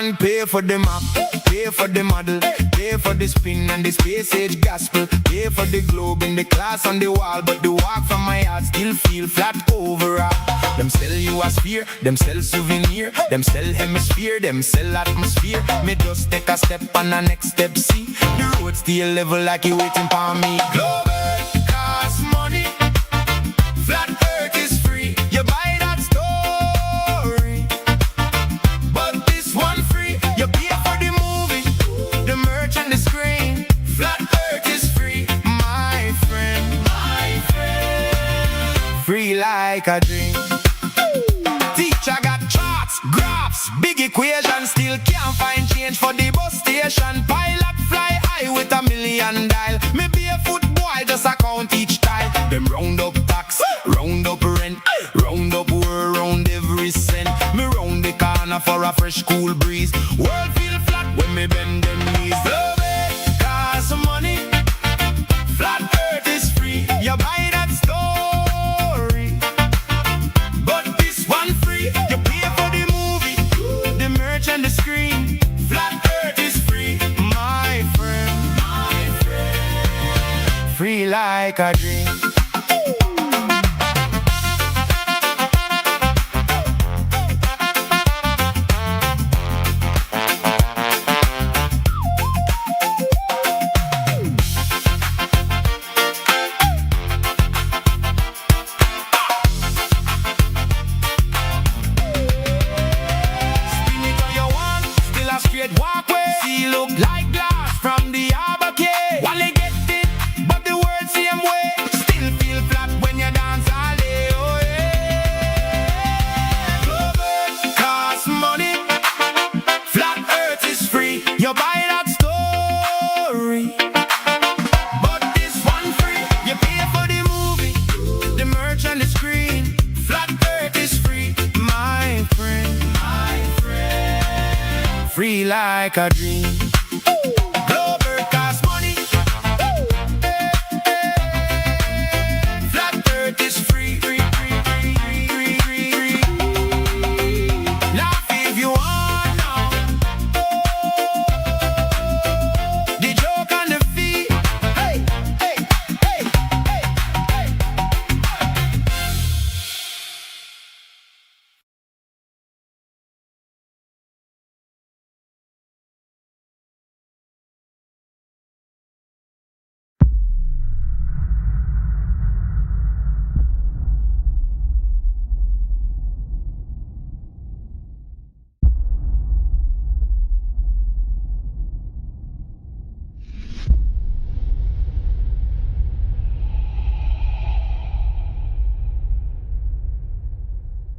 man pay for the map, pay for the model, pay for the spin and the space age gospel, pay for the globe in the class on the wall, but the walk from my heart still feel flat overall. Them sell you a sphere, them sell souvenir, them sell hemisphere, them sell atmosphere. Me just take a step and the next step see the road still level like you waiting for me. Globe Earth costs money, flat earth is free. You buy that story, but this one free. You pay for the movie, the merch and the screen. Flat earth is free, my friend, my friend. Free like a dream. Teacher got charts, graphs, big equations, still can't find change for the bus station. Pilot fly high with a million dial. Me barefoot boy just a count each tile. Them round up tax, round up rent, round up world, round every cent. Me round the corner for a fresh cool breeze. World feel flat when me bend them knees. Love it, cost some money. Flat earth is free. You buy that story, but this one free. You pay for the movie, the merch and the screen. Flat earth is free, my friend, my friend. Free like a dream. Straight walkway, see look like glass from the Arbor Cave. While they get it, but the world same way. Still feel flat when you dance all day, oh yeah. Globe Earth costs money, flat earth is free. You buy that story, but this one free. You pay for the movie, the merch and the screen. Flat earth is free, my friend, my friend. Free like a dream. Globe Earth costs money. Flat earth is free. Laugh if you want now. The joke on the feet. Hey, hey, hey, hey, hey.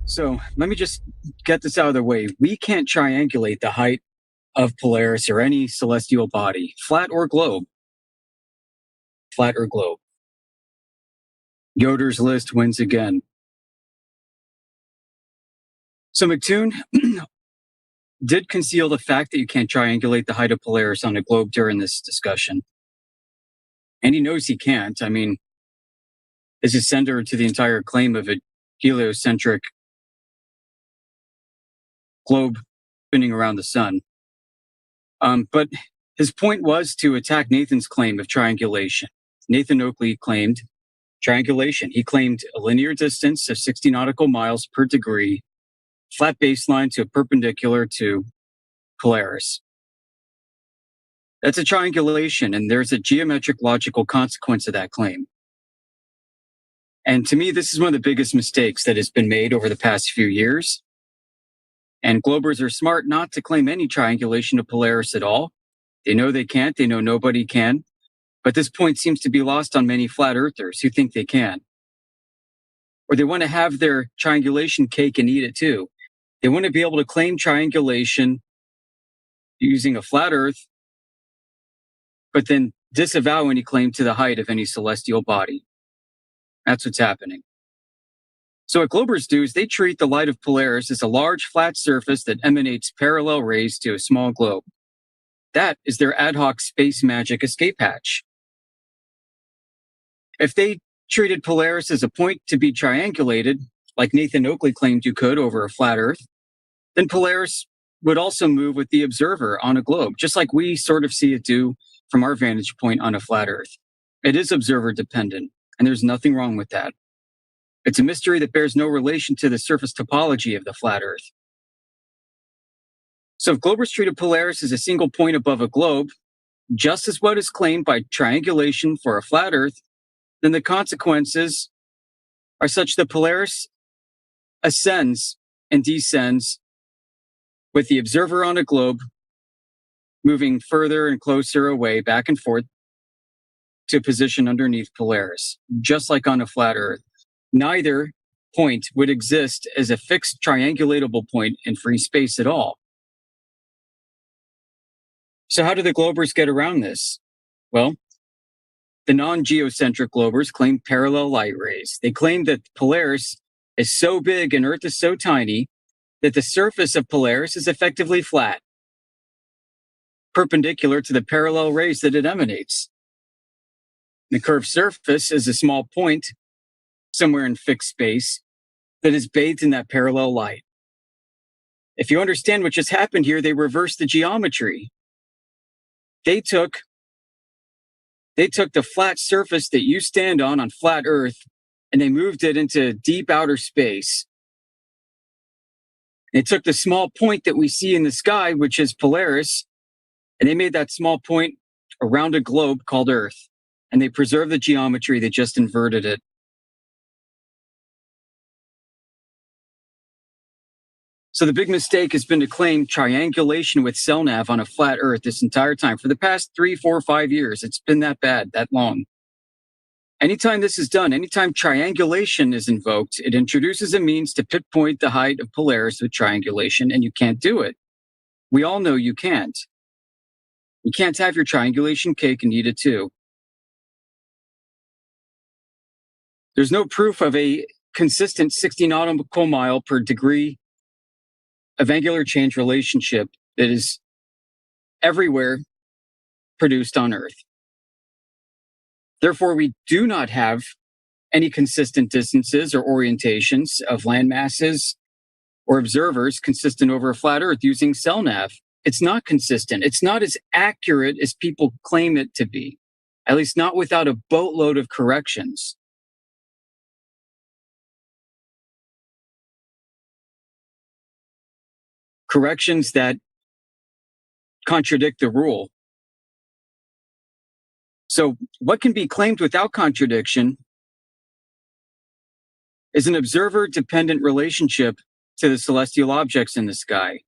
So let me just get this out of the way. We can't triangulate the height of Polaris or any celestial body, flat or globe. Flat or globe. Yoder's list wins again. So McToon did conceal the fact that you can't triangulate the height of Polaris on a globe during this discussion. And he knows he can't. I mean, this is center to the entire claim of a heliocentric globe spinning around the sun. But his point was to attack Nathan's claim of triangulation. Nathan Oakley claimed triangulation. He claimed a linear distance of 60 nautical miles per degree, flat baseline to a perpendicular to Polaris. That's a triangulation, and there's a geometric logical consequence of that claim. And to me, this is one of the biggest mistakes that has been made over the past few years. And Globers are smart not to claim any triangulation of Polaris at all. They know they can't. They know nobody can. But this point seems to be lost on many flat earthers who think they can. Or they want to have their triangulation cake and eat it too. They want to be able to claim triangulation using a flat earth, but then disavow any claim to the height of any celestial body. That's what's happening. So what Globers do is they treat the light of Polaris as a large flat surface that emanates parallel rays to a small globe. That is their ad hoc space magic escape hatch. If they treated Polaris as a point to be triangulated, like Nathan Oakley claimed you could over a flat Earth, then Polaris would also move with the observer on a globe, just like we sort of see it do from our vantage point on a flat Earth. It is observer dependent, and there's nothing wrong with that. It's a mystery that bears no relation to the surface topology of the flat Earth. So if globers treated Polaris as a single point above a globe, just as what is claimed by triangulation for a flat Earth, then the consequences are such that Polaris ascends and descends with the observer on a globe moving further and closer away, back and forth, to a position underneath Polaris, just like on a flat Earth. Neither point would exist as a fixed triangulatable point in free space at all. So how do the globers get around this? Well, the non-geocentric globers claim parallel light rays. They claim that Polaris is so big and Earth is so tiny that the surface of Polaris is effectively flat, perpendicular to the parallel rays that it emanates. The curved surface is a small point somewhere in fixed space that is bathed in that parallel light. If you understand what just happened here, they reversed the geometry. They took the flat surface that you stand on flat Earth, and they moved it into deep outer space. They took the small point that we see in the sky, which is Polaris, and they made that small point around a globe called Earth. And they preserved the geometry, they just inverted it. So the big mistake has been to claim triangulation with CELNAV on a flat Earth this entire time. For the past 3, 4, 5 years, it's been that bad, that long. Anytime this is done, anytime triangulation is invoked, it introduces a means to pinpoint the height of Polaris with triangulation, and you can't do it. We all know you can't. You can't have your triangulation cake and eat it too. There's no proof of a consistent 60 nautical mile per degree of angular change relationship that is everywhere produced on Earth. Therefore, we do not have any consistent distances or orientations of land masses or observers consistent over a flat Earth using CELNAV. It's not consistent. It's not as accurate as people claim it to be, at least not without a boatload of corrections. Corrections that contradict the rule. So what can be claimed without contradiction is an observer-dependent relationship to the celestial objects in the sky.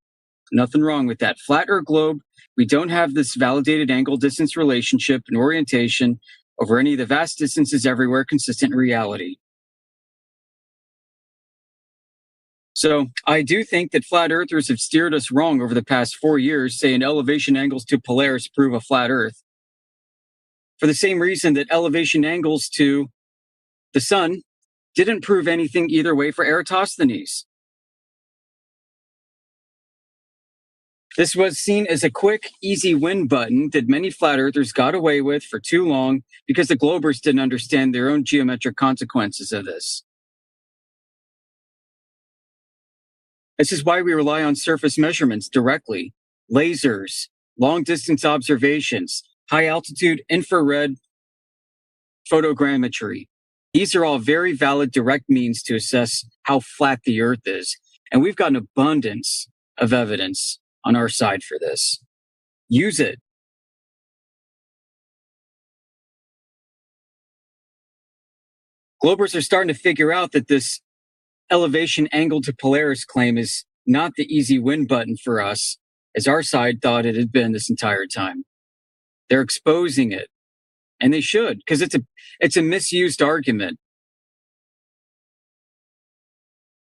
Nothing wrong with that. Flat or globe, we don't have this validated angle-distance relationship and orientation over any of the vast distances everywhere consistent in reality. So I do think that flat earthers have steered us wrong over the past 4 years, saying elevation angles to Polaris prove a flat Earth. For the same reason that elevation angles to the sun didn't prove anything either way for Eratosthenes. This was seen as a quick, easy win button that many flat earthers got away with for too long because the globers didn't understand their own geometric consequences of this. This is why we rely on surface measurements directly, lasers, long-distance observations, high-altitude infrared photogrammetry. These are all very valid direct means to assess how flat the Earth is. And we've got an abundance of evidence on our side for this. Use it. Globers are starting to figure out that this elevation angle to Polaris claim is not the easy win button for us, as our side thought it had been this entire time. They're exposing it, and they should, because it's a misused argument.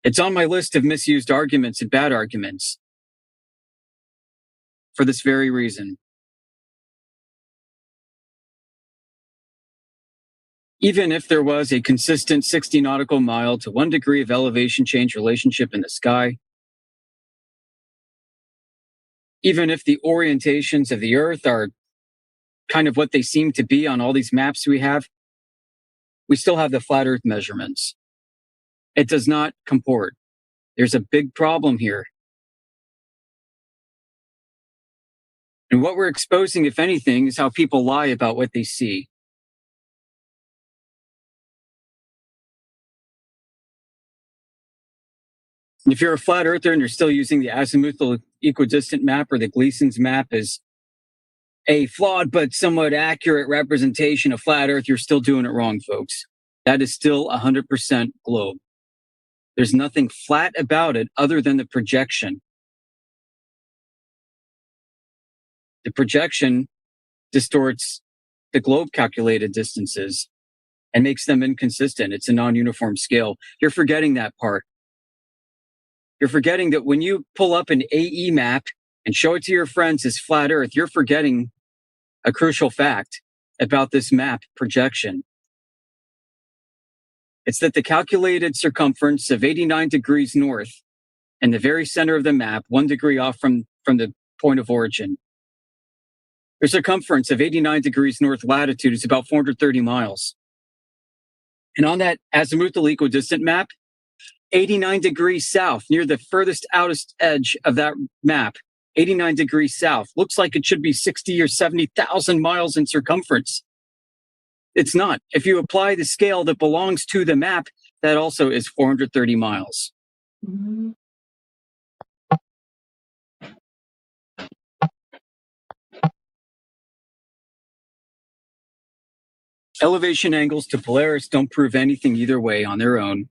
It's on my list of misused arguments and bad arguments for this very reason. Even if there was a consistent 60 nautical mile to 1 degree of elevation change relationship in the sky, even if the orientations of the Earth are kind of what they seem to be on all these maps we have, we still have the flat Earth measurements. It does not comport. There's a big problem here. And what we're exposing, if anything, is how people lie about what they see. And if you're a flat earther and you're still using the azimuthal equidistant map or the Gleason's map as a flawed but somewhat accurate representation of flat Earth, you're still doing it wrong, folks. That is still 100% globe. There's nothing flat about it other than the projection. The projection distorts the globe calculated distances and makes them inconsistent. It's a non-uniform scale. You're forgetting that part. You're forgetting that when you pull up an AE map and show it to your friends as flat Earth, you're forgetting a crucial fact about this map projection. It's that the calculated circumference of 89 degrees north in the very center of the map, 1 degree off from the point of origin, the circumference of 89 degrees north latitude is about 430 miles. And on that azimuthal equidistant map, 89 degrees south, near the furthest outest edge of that map, 89 degrees south, looks like it should be 60 or 70,000 miles in circumference. It's not. If you apply the scale that belongs to the map, that also is 430 miles. Mm-hmm. Elevation angles to Polaris don't prove anything either way on their own.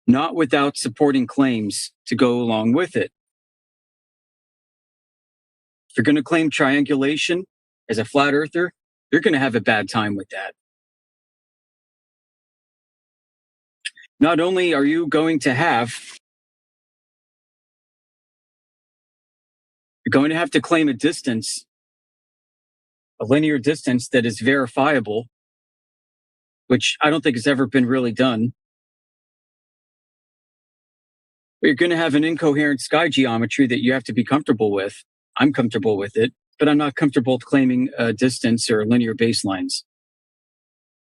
Not without supporting claims to go along with it. If you're going to claim triangulation as a flat earther, you're going to have a bad time with that. Not only are you going to have, you're going to have to claim a distance, a linear distance that is verifiable, which I don't think has ever been really done. But you're going to have an incoherent sky geometry that you have to be comfortable with. I'm comfortable with it, but I'm not comfortable claiming a distance or linear baselines.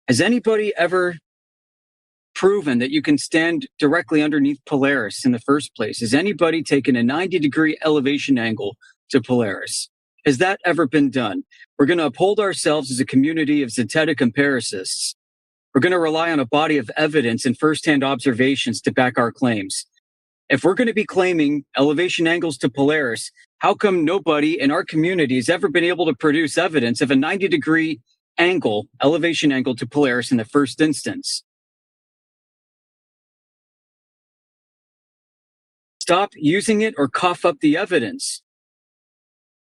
Has anybody ever proven that you can stand directly underneath Polaris in the first place? Has anybody taken a 90-degree elevation angle to Polaris? Has that ever been done? We're going to uphold ourselves as a community of zetetic empiricists. We're going to rely on a body of evidence and firsthand observations to back our claims. If we're going to be claiming elevation angles to Polaris, how come nobody in our community has ever been able to produce evidence of a 90-degree angle, elevation angle to Polaris in the first instance? Stop using it or cough up the evidence.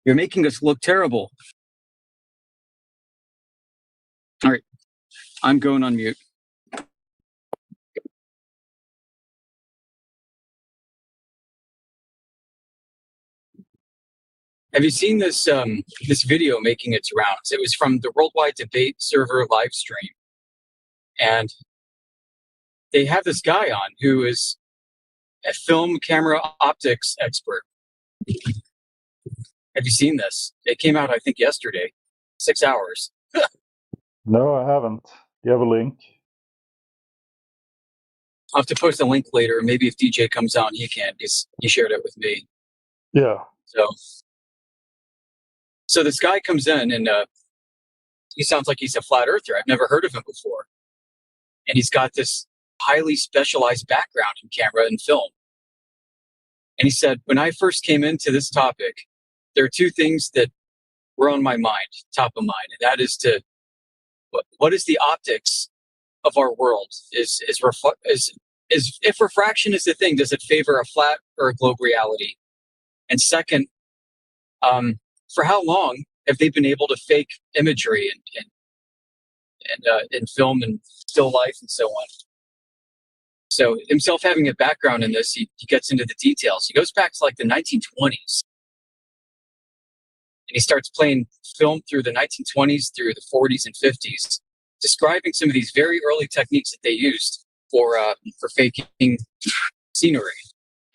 You're making us look terrible. All right, I'm going on mute. Have you seen this this video making its rounds? It was from the Worldwide Debate Server live stream. And they have this guy on who is a film camera optics expert. Have you seen this? It came out, I think, yesterday. 6 hours. No, I haven't. Do you have a link? I'll have to post a link later. Maybe if DJ comes on, he can, because he shared it with me. Yeah. So this guy comes in and he sounds like he's a flat earther. I've never heard of him before. And he's got this highly specialized background in camera and film. And he said, when I first came into this topic, there are two things that were on my mind, top of mind. And that is what is the optics of our world? Is if refraction is the thing, does it favor a flat or a globe reality? And second, for how long have they been able to fake imagery and film and still life and so on? So himself having a background in this, he gets into the details. He goes back to like the 1920s. And he starts playing film through the 1920s, through the 40s and 50s, describing some of these very early techniques that they used for faking scenery.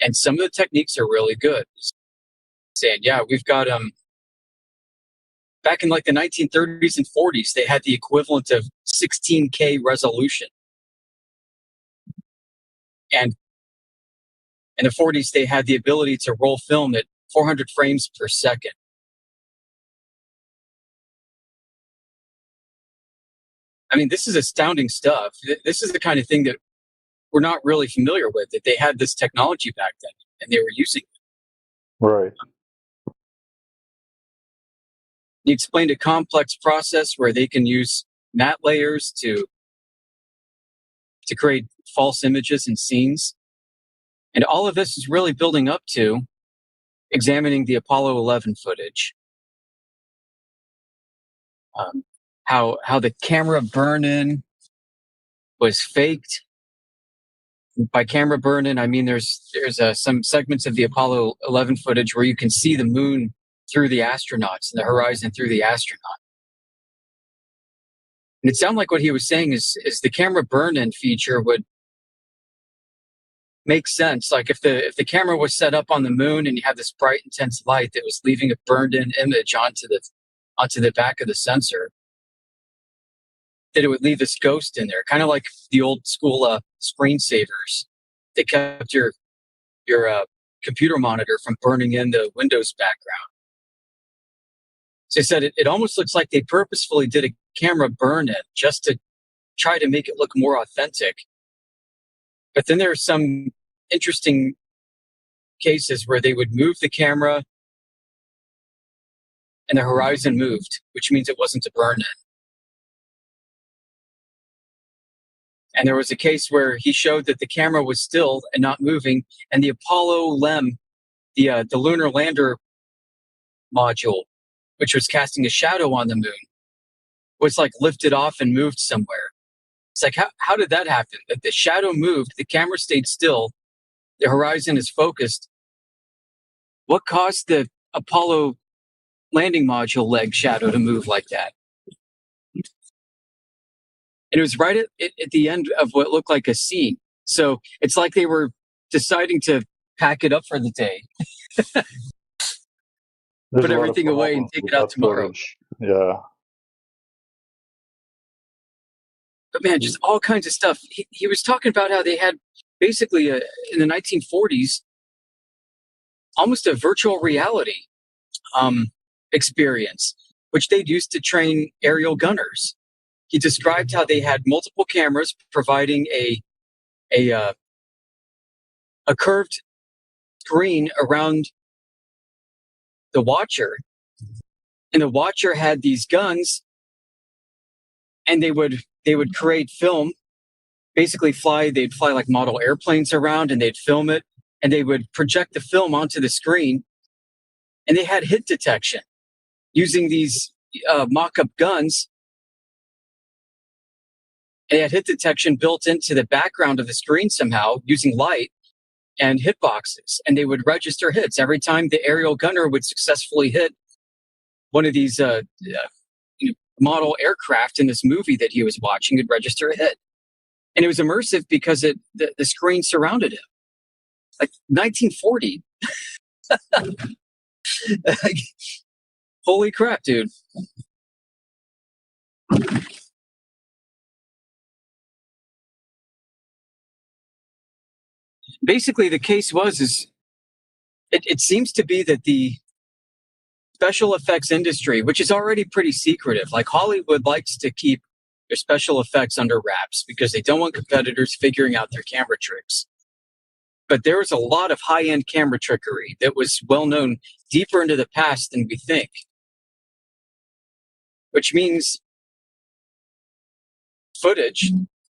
And some of the techniques are really good. Saying, yeah, we've got back in like the 1930s and 40s, they had the equivalent of 16K resolution. And in the 40s, they had the ability to roll film at 400 frames per second. I mean, this is astounding stuff. This is the kind of thing that we're not really familiar with, that they had this technology back then and they were using it. Right. He explained a complex process where they can use matte layers to create false images and scenes. And all of this is really building up to examining the Apollo 11 footage. How the camera burn-in was faked. By camera burn-in, I mean there's some segments of the Apollo 11 footage where you can see the moon through the astronauts and the horizon through the astronaut. And it sounded like what he was saying is the camera burn-in feature would make sense. Like if the camera was set up on the moon and you have this bright, intense light that was leaving a burned-in image onto the back of the sensor, that it would leave this ghost in there, kind of like the old school screensavers. They kept your computer monitor from burning in the Windows background. So they said it almost looks like they purposefully did a camera burn-in just to try to make it look more authentic. But then there are some interesting cases where they would move the camera and the horizon moved, which means it wasn't a burn-in. And there was a case where he showed that the camera was still and not moving, and the Apollo LEM, the lunar lander module, which was casting a shadow on the moon, was like lifted off and moved somewhere. It's like, how did that happen? That the shadow moved, the camera stayed still, the horizon is focused. What caused the Apollo landing module leg shadow to move like that? And it was right at the end of what looked like a scene. So it's like they were deciding to pack it up for the day. Put everything away and take it out tomorrow. Footage. Yeah. But man, just all kinds of stuff. He was talking about how they had basically in the 1940s, almost a virtual reality experience, which they'd used to train aerial gunners. He described how they had multiple cameras providing a curved screen around the watcher, and the watcher had these guns, and they would create film, basically they'd fly like model airplanes around, and they'd film it, and they would project the film onto the screen, and they had hit detection using these mock-up guns. They had hit detection built into the background of the screen somehow using light and hitboxes, and they would register hits every time the aerial gunner would successfully hit one of these model aircraft in this movie that he was watching. It'd register a hit, and it was immersive because the screen surrounded him, like 1940. Like, holy crap, dude! Basically, the case is it seems to be that the special effects industry, which is already pretty secretive, like Hollywood likes to keep their special effects under wraps because they don't want competitors figuring out their camera tricks. But there was a lot of high-end camera trickery that was well known deeper into the past than we think, which means footage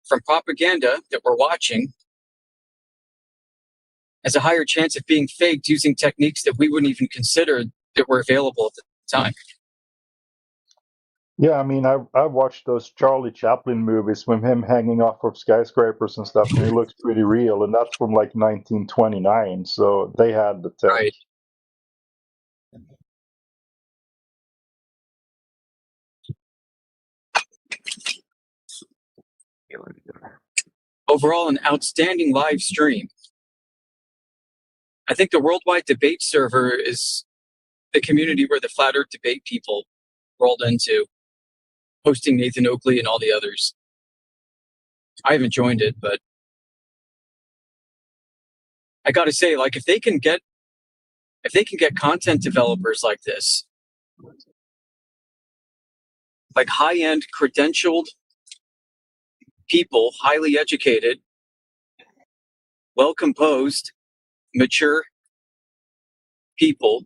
from propaganda that we're watching has a higher chance of being faked using techniques that we wouldn't even consider that were available at the time. Yeah, I mean, I watched those Charlie Chaplin movies with him hanging off of skyscrapers and stuff, and he looks pretty real, and that's from like 1929, so they had the tech. Right. Overall, an outstanding live stream. I think the Worldwide Debate Server is the community where the Flat Earth debate people rolled into, hosting Nathan Oakley and all the others. I haven't joined it, but I got to say, like, if they can get if they can get content developers like this, like high-end credentialed people, highly educated, well-composed, mature people,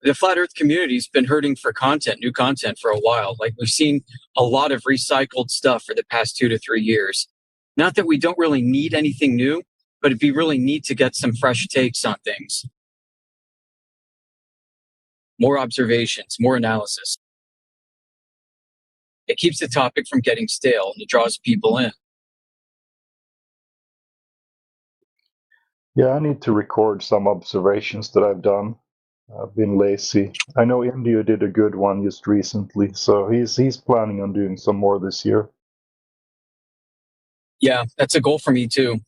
the flat earth community's been hurting for content, new content for a while. Like we've seen a lot of recycled stuff for the past 2 to 3 years. Not that we don't really need anything new, but it'd be really neat to get some fresh takes on things. More observations, more analysis. It keeps the topic from getting stale and it draws people in. Yeah, I need to record some observations that I've done. I've been lazy. I know Indio did a good one just recently, so he's planning on doing some more this year. Yeah, that's a goal for me too.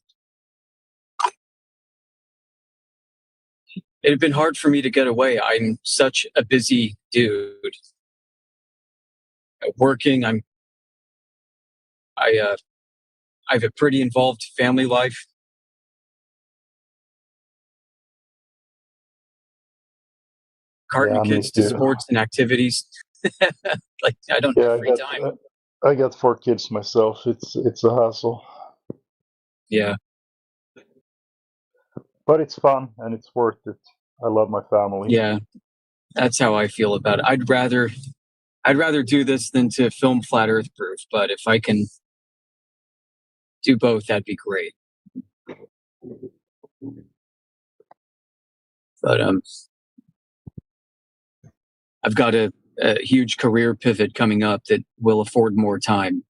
It had been hard for me to get away. I'm such a busy dude. Working, I have a pretty involved family life. Carting Yeah, the me kids to too. sports and activities. Like I don't Yeah, have free time. I got 4 kids myself. It's a hassle, Yeah, but it's fun and it's worth it. I love my family. yeah, that's how I feel about it. I'd rather do this than to film Flat Earth Proof, but if I can do both, that'd be great. But I've got a huge career pivot coming up that will afford more time,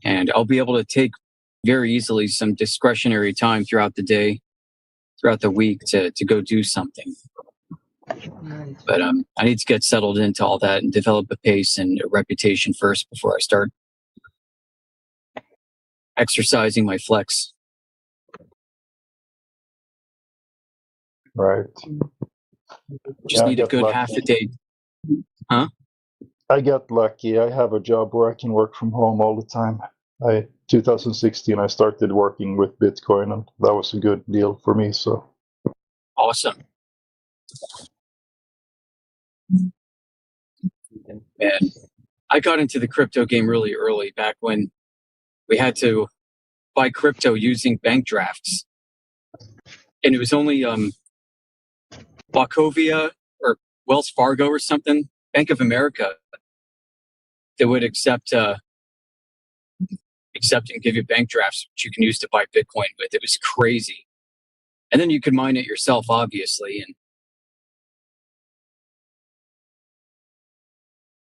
and I'll be able to take very easily some discretionary time throughout the day, throughout the week to go do something. But I need to get settled into all that and develop a pace and a reputation first before I start exercising my flex. Right. Just Yeah, need a good half a day. Huh? I got lucky. I have a job where I can work from home all the time. 2016, I started working with Bitcoin, and that was a good deal for me. So Awesome. And I got into the crypto game really early, back when we had to buy crypto using bank drafts. And it was only Wachovia or Wells Fargo or something, Bank of America, that would accept and give you bank drafts, which you can use to buy Bitcoin with. It was crazy. And then you could mine it yourself, obviously. And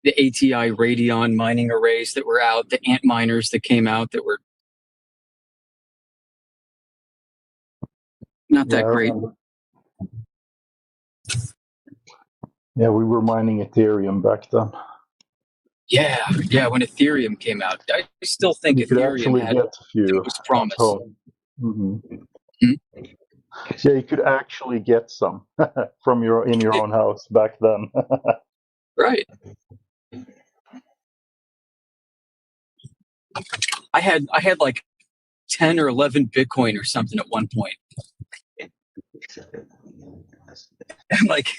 the ATI Radeon mining arrays that were out, the ant miners that came out that were not that great. Yeah, we were mining Ethereum back then. Yeah, when Ethereum came out, I still think You could Ethereum actually had get a few. the most promise. Mm-hmm. Hmm? Yeah, you could actually get some from in your own house back then. Right. I had like 10 or 11 Bitcoin or something at one point. I'm like,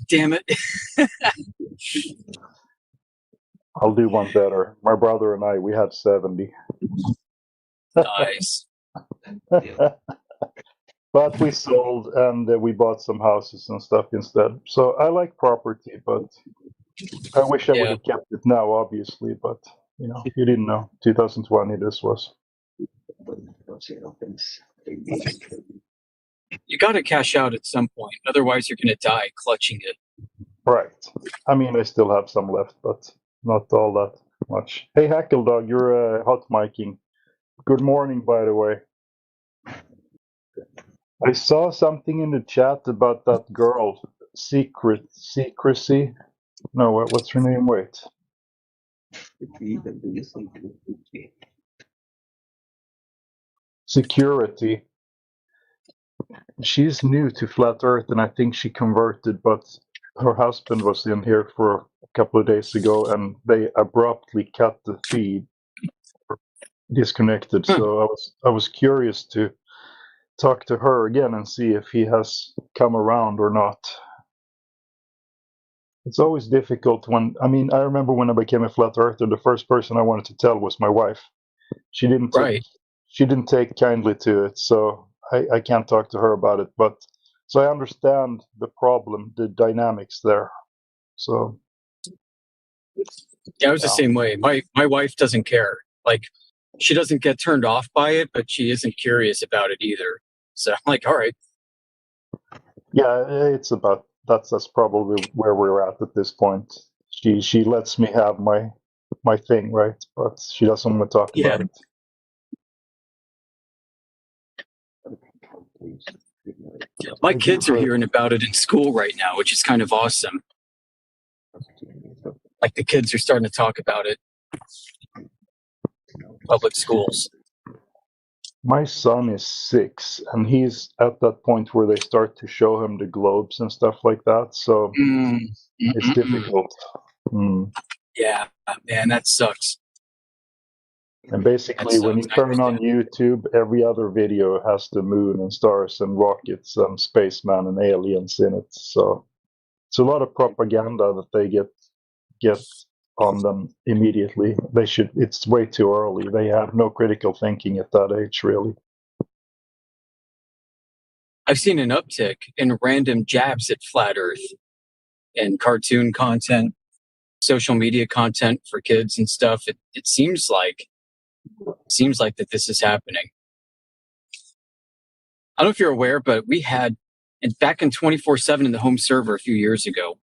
damn it. I'll do one better. My brother and I, we had 70. Nice. But we sold and we bought some houses and stuff instead. So I like property, but I wish I would have kept it now, obviously. But, you didn't know. 2020 this was. You got to cash out at some point. Otherwise, you're going to die clutching it. Right. I mean, I still have some left, but not all that much. Hey, Hackledog, you're hot micing. Good morning, by the way. I saw something in the chat about that girl, Secrecy. No, what's her name? Wait. Security. She's new to Flat Earth, and I think she converted, but her husband was in here for a couple of days ago, and they abruptly cut the feed, disconnected. So I was curious to talk to her again and see if he has come around or not. It's always difficult when, I mean, I remember when I became a flat earther, the first person I wanted to tell was my wife. She didn't Right. she didn't take kindly to it, so I can't talk to her about it. But so I understand the problem, the dynamics there. So Yeah, I was the yeah. same way. My wife doesn't care. Like, she doesn't get turned off by it, but she isn't curious about it either. So I'm like, all right. Yeah, it's about that's probably where we're at this point. She lets me have my thing, right? But she doesn't want to talk Yeah. about it. My kids are hearing about it in school right now, which is kind of awesome. Like, the kids are starting to talk about it. Public schools. My son is 6, and he's at that point where they start to show him the globes and stuff like that. So it's difficult. Yeah, man, that sucks. And basically, when you turn on YouTube, every other video has the moon and stars and rockets and spacemen and aliens in it. So it's a lot of propaganda that they get on them immediately. They should. It's way too early. They have no critical thinking at that age, really. I've seen an uptick in random jabs at flat Earth and cartoon content, social media content for kids and stuff. It seems like that this is happening. I don't know if you're aware, but we had, and back in 24/7 in the home server a few years ago,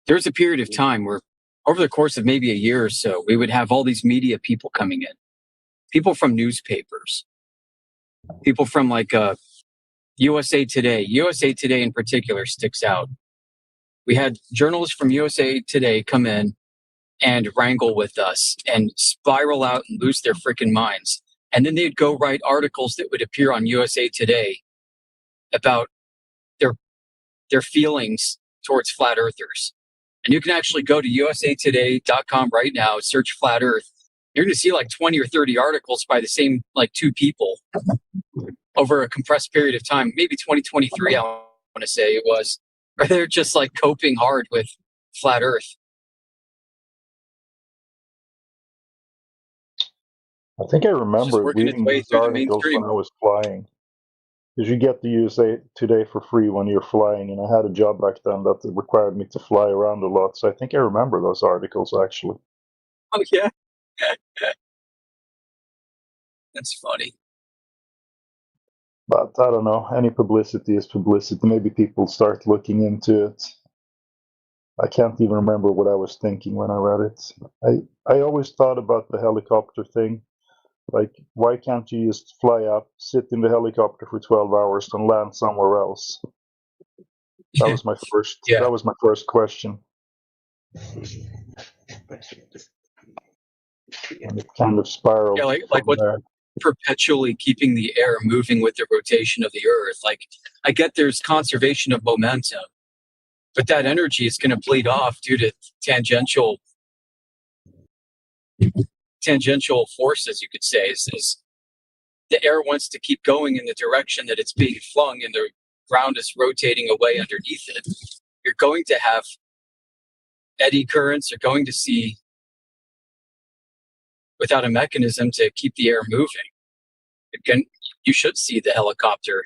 there was a period of time where over the course of maybe a year or so, we would have all these media people coming in, people from newspapers, people from like USA Today. USA Today in particular sticks out. We had journalists from USA Today come in and wrangle with us and spiral out and lose their freaking minds. And then they'd go write articles that would appear on USA Today about their feelings towards flat earthers. And you can actually go to usatoday.com right now, search flat earth. You're going to see like 20 or 30 articles by the same like 2 people over a compressed period of time, maybe 2023, I want to say it was, where they're just like coping hard with flat earth. I think I remember reading these articles when I was flying. Because you get the USA Today for free when you're flying, and I had a job back then that required me to fly around a lot. So I think I remember those articles, actually. Oh, yeah. That's funny. But I don't know. Any publicity is publicity. Maybe people start looking into it. I can't even remember what I was thinking when I read it. I always thought about the helicopter thing. Like, why can't you just fly up, sit in the helicopter for 12 hours, and land somewhere else? That was my first. That was my first question. And it kind of spiraled. Yeah, like what? Perpetually keeping the air moving with the rotation of the Earth. Like, I get there's conservation of momentum, but that energy is going to bleed off due to tangential forces, you could say. Is the air wants to keep going in the direction that it's being flung, and the ground is rotating away underneath it. You're going to have eddy currents. You're going to see, without a mechanism to keep the air moving, again, you should see the helicopter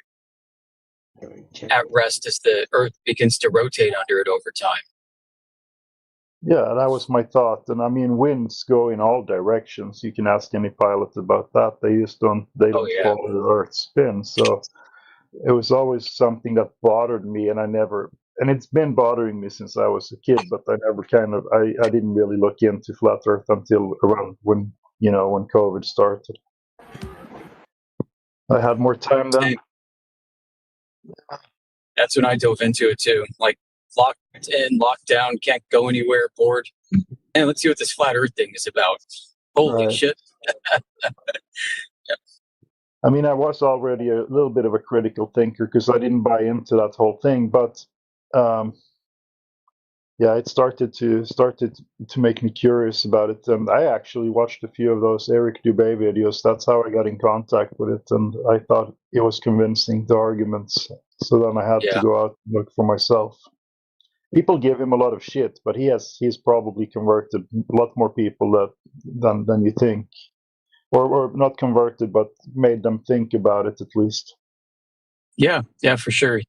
at rest as the Earth begins to rotate under it over time. Yeah, that was my thought. And I mean, winds go in all directions. You can ask any pilot about that. They just don't follow the Earth's spin. So it was always something that bothered me, and and it's been bothering me since I was a kid, but I never I didn't really look into flat Earth until around when COVID started. I had more time then. That's when I dove into it too. Like, locked in, locked down, can't go anywhere, bored. And let's see what this flat Earth thing is about. Holy shit. I mean, I was already a little bit of a critical thinker because I didn't buy into that whole thing. But Yeah, it started to make me curious about it, and I actually watched a few of those Eric Dubé videos. That's how I got in contact with it, and I thought it was convincing, the arguments. So then I had to Yeah. go out and look for myself. People give him a lot of shit, but he's probably converted a lot more people than you think, or not converted, but made them think about it at least. Yeah, for sure.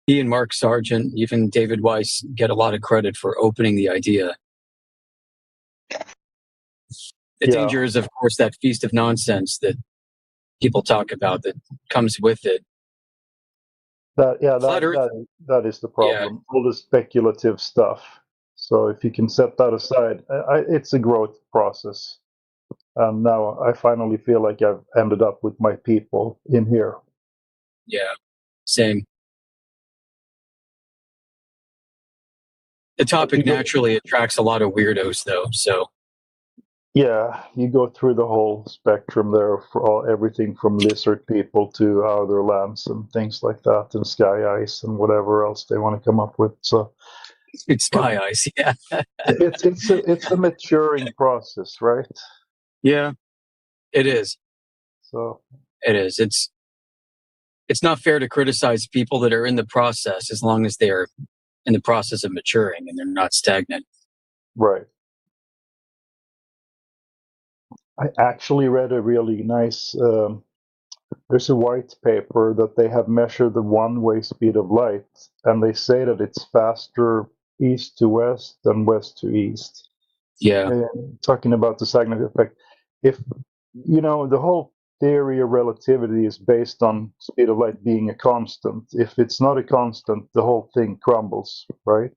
He and Mark Sargent, even David Weiss, get a lot of credit for opening the idea. The Yeah, danger is, of course, that feast of nonsense that people talk about that comes with it. that yeah Flat Earth, that is the yeah, problem. All the speculative stuff. So if you can set that aside, it's a growth process. And now I finally feel like I've ended up with my people in here. yeah, same. The topic naturally attracts a lot of weirdos, though. So Yeah, you go through the whole spectrum there for everything from lizard people to outer lands and things like that, and sky ice and whatever else they want to come up with. So it's sky ice. Yeah, it's a maturing process, right? yeah, it is. So It is. It's not fair to criticize people that are in the process as long as they're in the process of maturing and they're not stagnant. right. I actually read a really nice. There's a white paper that they have measured the one-way speed of light, and they say that it's faster east to west than west to east. Yeah, Talking about the Saginaw effect, if the whole theory of relativity is based on speed of light being a constant. If it's not a constant, the whole thing crumbles, right?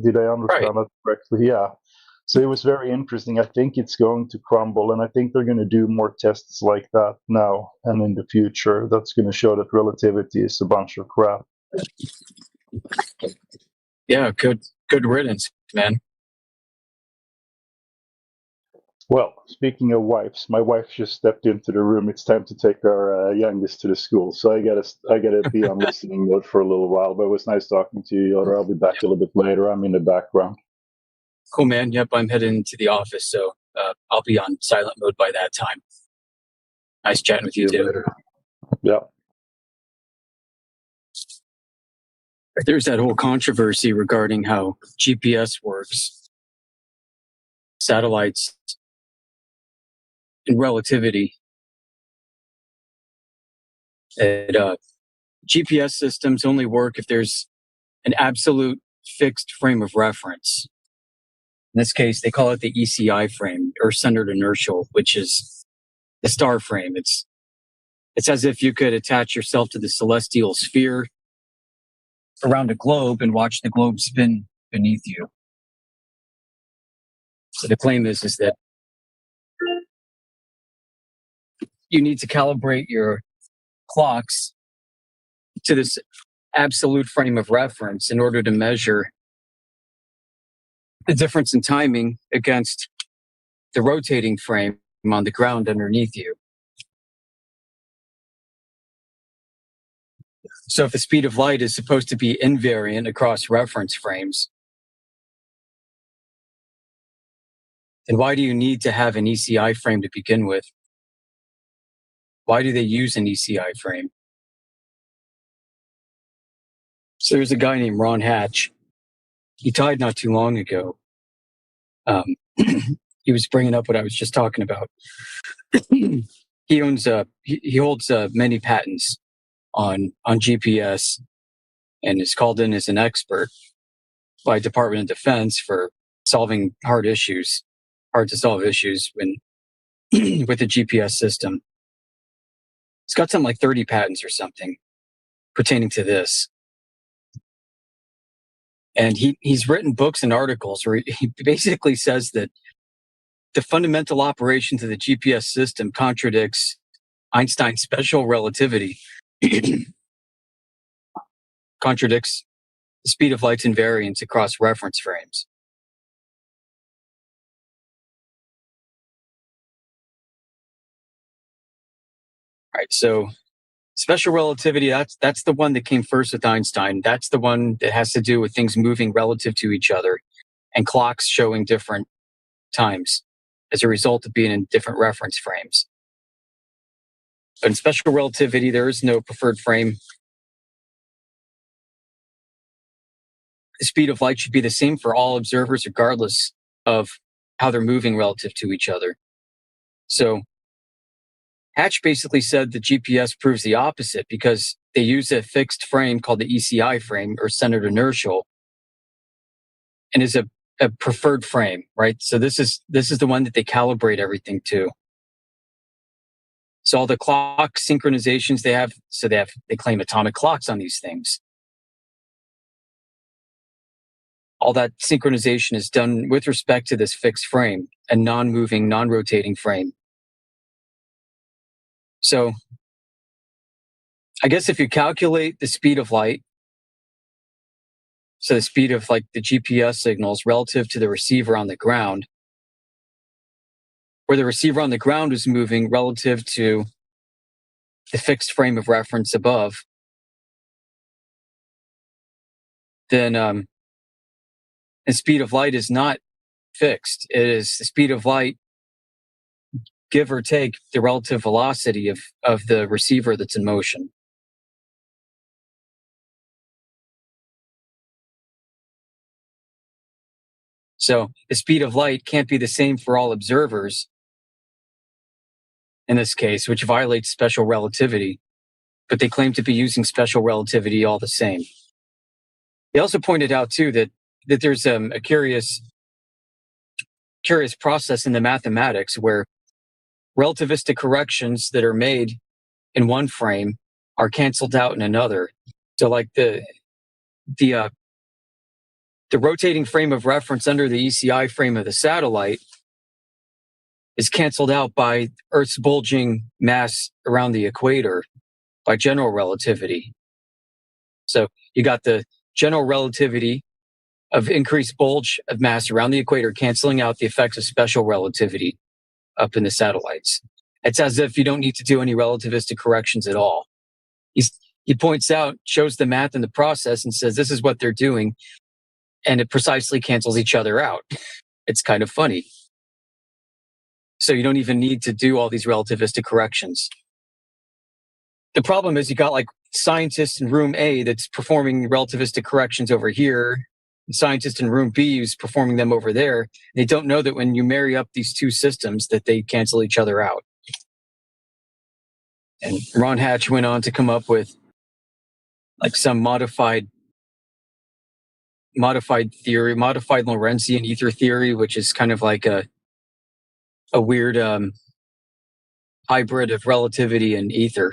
Did I understand right. that correctly? Yeah. So it was very interesting. I think it's going to crumble, and I think they're going to do more tests like that now and in the future. That's going to show that relativity is a bunch of crap. Yeah, good riddance, man. Well, speaking of wives, my wife just stepped into the room. It's time to take our youngest to the school, so I gotta be on listening mode for a little while. But it was nice talking to you, Yoder. I'll be back a little bit later. I'm in the background. Cool, man. Yep, I'm heading to the office, so I'll be on silent mode by that time. Nice chatting with you See you too. later. Yeah. There's that whole controversy regarding how GPS works, satellites, and relativity. GPS systems only work if there's an absolute fixed frame of reference. In this case, they call it the ECI frame, Earth-centered inertial, which is the star frame. It's as if you could attach yourself to the celestial sphere around a globe and watch the globe spin beneath you. So the claim is that you need to calibrate your clocks to this absolute frame of reference in order to measure the difference in timing against the rotating frame on the ground underneath you. So if the speed of light is supposed to be invariant across reference frames, then why do you need to have an ECI frame to begin with? Why do they use an ECI frame? So there's a guy named Ron Hatch. He died not too long ago. He was bringing up what I was just talking about. He owns he holds many patents on GPS and is called in as an expert by Department of Defense for solving hard to solve issues when with the GPS system. He's got something like 30 patents or something pertaining to this. And he's written books and articles where he basically says that the fundamental operations of the GPS system contradicts Einstein's special relativity, contradicts the speed of light's invariance across reference frames. All right, so special relativity, that's the one that came first with Einstein. That's the one that has to do with things moving relative to each other. and clocks showing different times as a result of being in different reference frames. But in special relativity, there is no preferred frame. The speed of light should be the same for all observers, regardless of how they're moving relative to each other. So Hatch basically said the GPS proves the opposite because they use a fixed frame called the ECI frame, or centered inertial, and is a preferred frame, right? So this is the one that they calibrate everything to. So all the clock synchronizations they claim atomic clocks on these things. All that synchronization is done with respect to this fixed frame, a non-moving, non-rotating frame. So I guess if you calculate the speed of light, so the speed of like the GPS signals relative to the receiver on the ground, where the receiver on the ground is moving relative to the fixed frame of reference above, then the speed of light is not fixed. It is the speed of light, give or take the relative velocity of the receiver that's in motion. So the speed of light can't be the same for all observers in this case, which violates special relativity, but they claim to be using special relativity all the same. They also pointed out too that there's a curious process in the mathematics where relativistic corrections that are made in one frame are canceled out in another. So like the rotating frame of reference under the ECI frame of the satellite is canceled out by Earth's bulging mass around the equator by general relativity. So you got the general relativity of increased bulge of mass around the equator canceling out the effects of special relativity up in the satellites. It's as if you don't need to do any relativistic corrections at all. He points out, shows the math in the process and says this is what they're doing, and it precisely cancels each other out. It's kind of funny. So you don't even need to do all these relativistic corrections. The problem is you got like scientists in room A that's performing relativistic corrections over here, and scientists in room B who's performing them over there. They don't know that when you marry up these two systems that they cancel each other out. And Ron Hatch went on to come up with like some modified theory, modified Lorentzian ether theory, which is kind of like a weird hybrid of relativity and ether.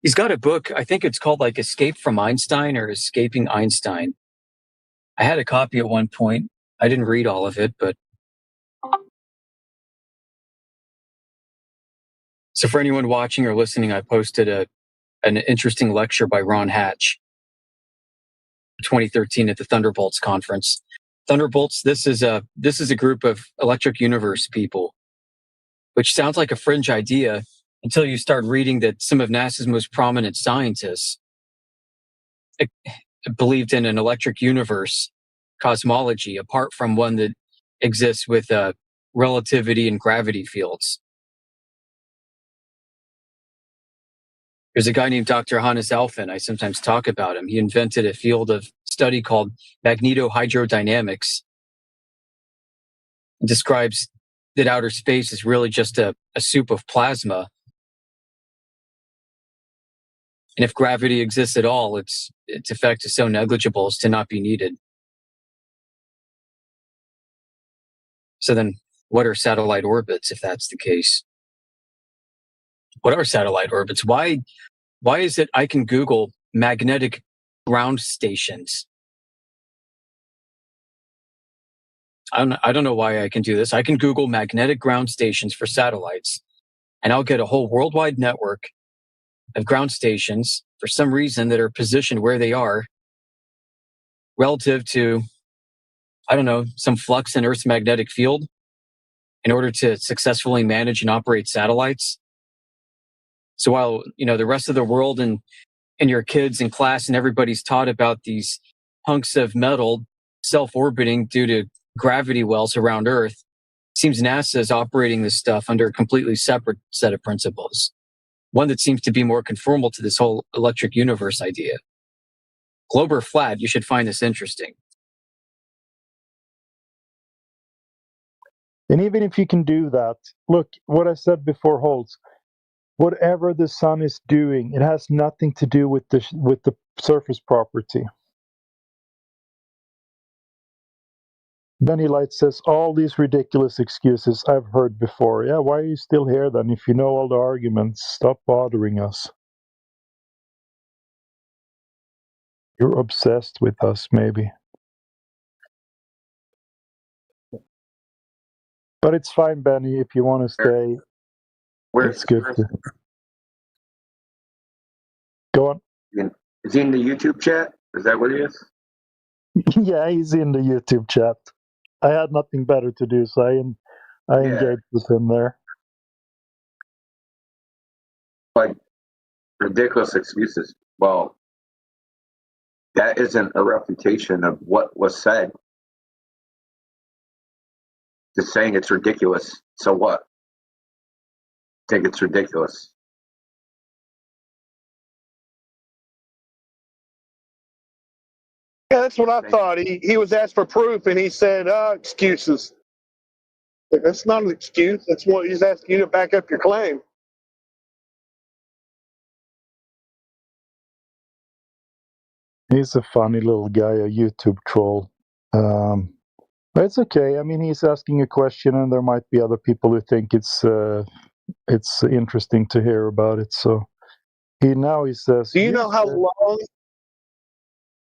He's got a book, I think it's called like Escape from Einstein or Escaping Einstein. I had a copy at one point. I didn't read all of it, but so for anyone watching or listening, I posted an interesting lecture by Ron Hatch, 2013 at the Thunderbolts conference. Thunderbolts, this is a group of Electric Universe people, which sounds like a fringe idea until you start reading that some of NASA's most prominent scientists believed in an electric universe cosmology apart from one that exists with relativity and gravity fields. There's a guy named Dr. Hannes Alfvén. I sometimes talk about him. He invented a field of study called magnetohydrodynamics. It describes that outer space is really just a soup of plasma. And if gravity exists at all, its effect is so negligible as to not be needed. So then what are satellite orbits if that's the case? What are satellite orbits? Why is it I can Google magnetic ground stations? I don't know why I can do this. I can Google magnetic ground stations for satellites, and I'll get a whole worldwide network of ground stations for some reason that are positioned where they are relative to, I don't know, some flux in Earth's magnetic field in order to successfully manage and operate satellites. So while, the rest of the world in and your kids in class and everybody's taught about these hunks of metal self-orbiting due to gravity wells around Earth, seems NASA is operating this stuff under a completely separate set of principles. One that seems to be more conformal to this whole electric universe idea. Globe or flat, you should find this interesting. And even if you can do that, look, what I said before holds. Whatever the sun is doing, it has nothing to do with the surface property. Benny Light says, all these ridiculous excuses I've heard before. Yeah, why are you still here then? If you know all the arguments, stop bothering us. You're obsessed with us, maybe. But it's fine, Benny, if you want to stay. It's good. Go on. Is he in the YouTube chat? Is that what he is? Yeah, he's in the YouTube chat. I had nothing better to do, so I engaged with him there. Like, ridiculous excuses. Well, that isn't a refutation of what was said. Just saying it's ridiculous. So what? I think it's ridiculous. Yeah, that's what I thought. He was asked for proof, and he said, excuses. Like, that's not an excuse. That's what he's asking you to back up your claim. He's a funny little guy, a YouTube troll. But it's okay. I mean, he's asking a question, and there might be other people who think it's interesting to hear about it. So he says. Do you know how long?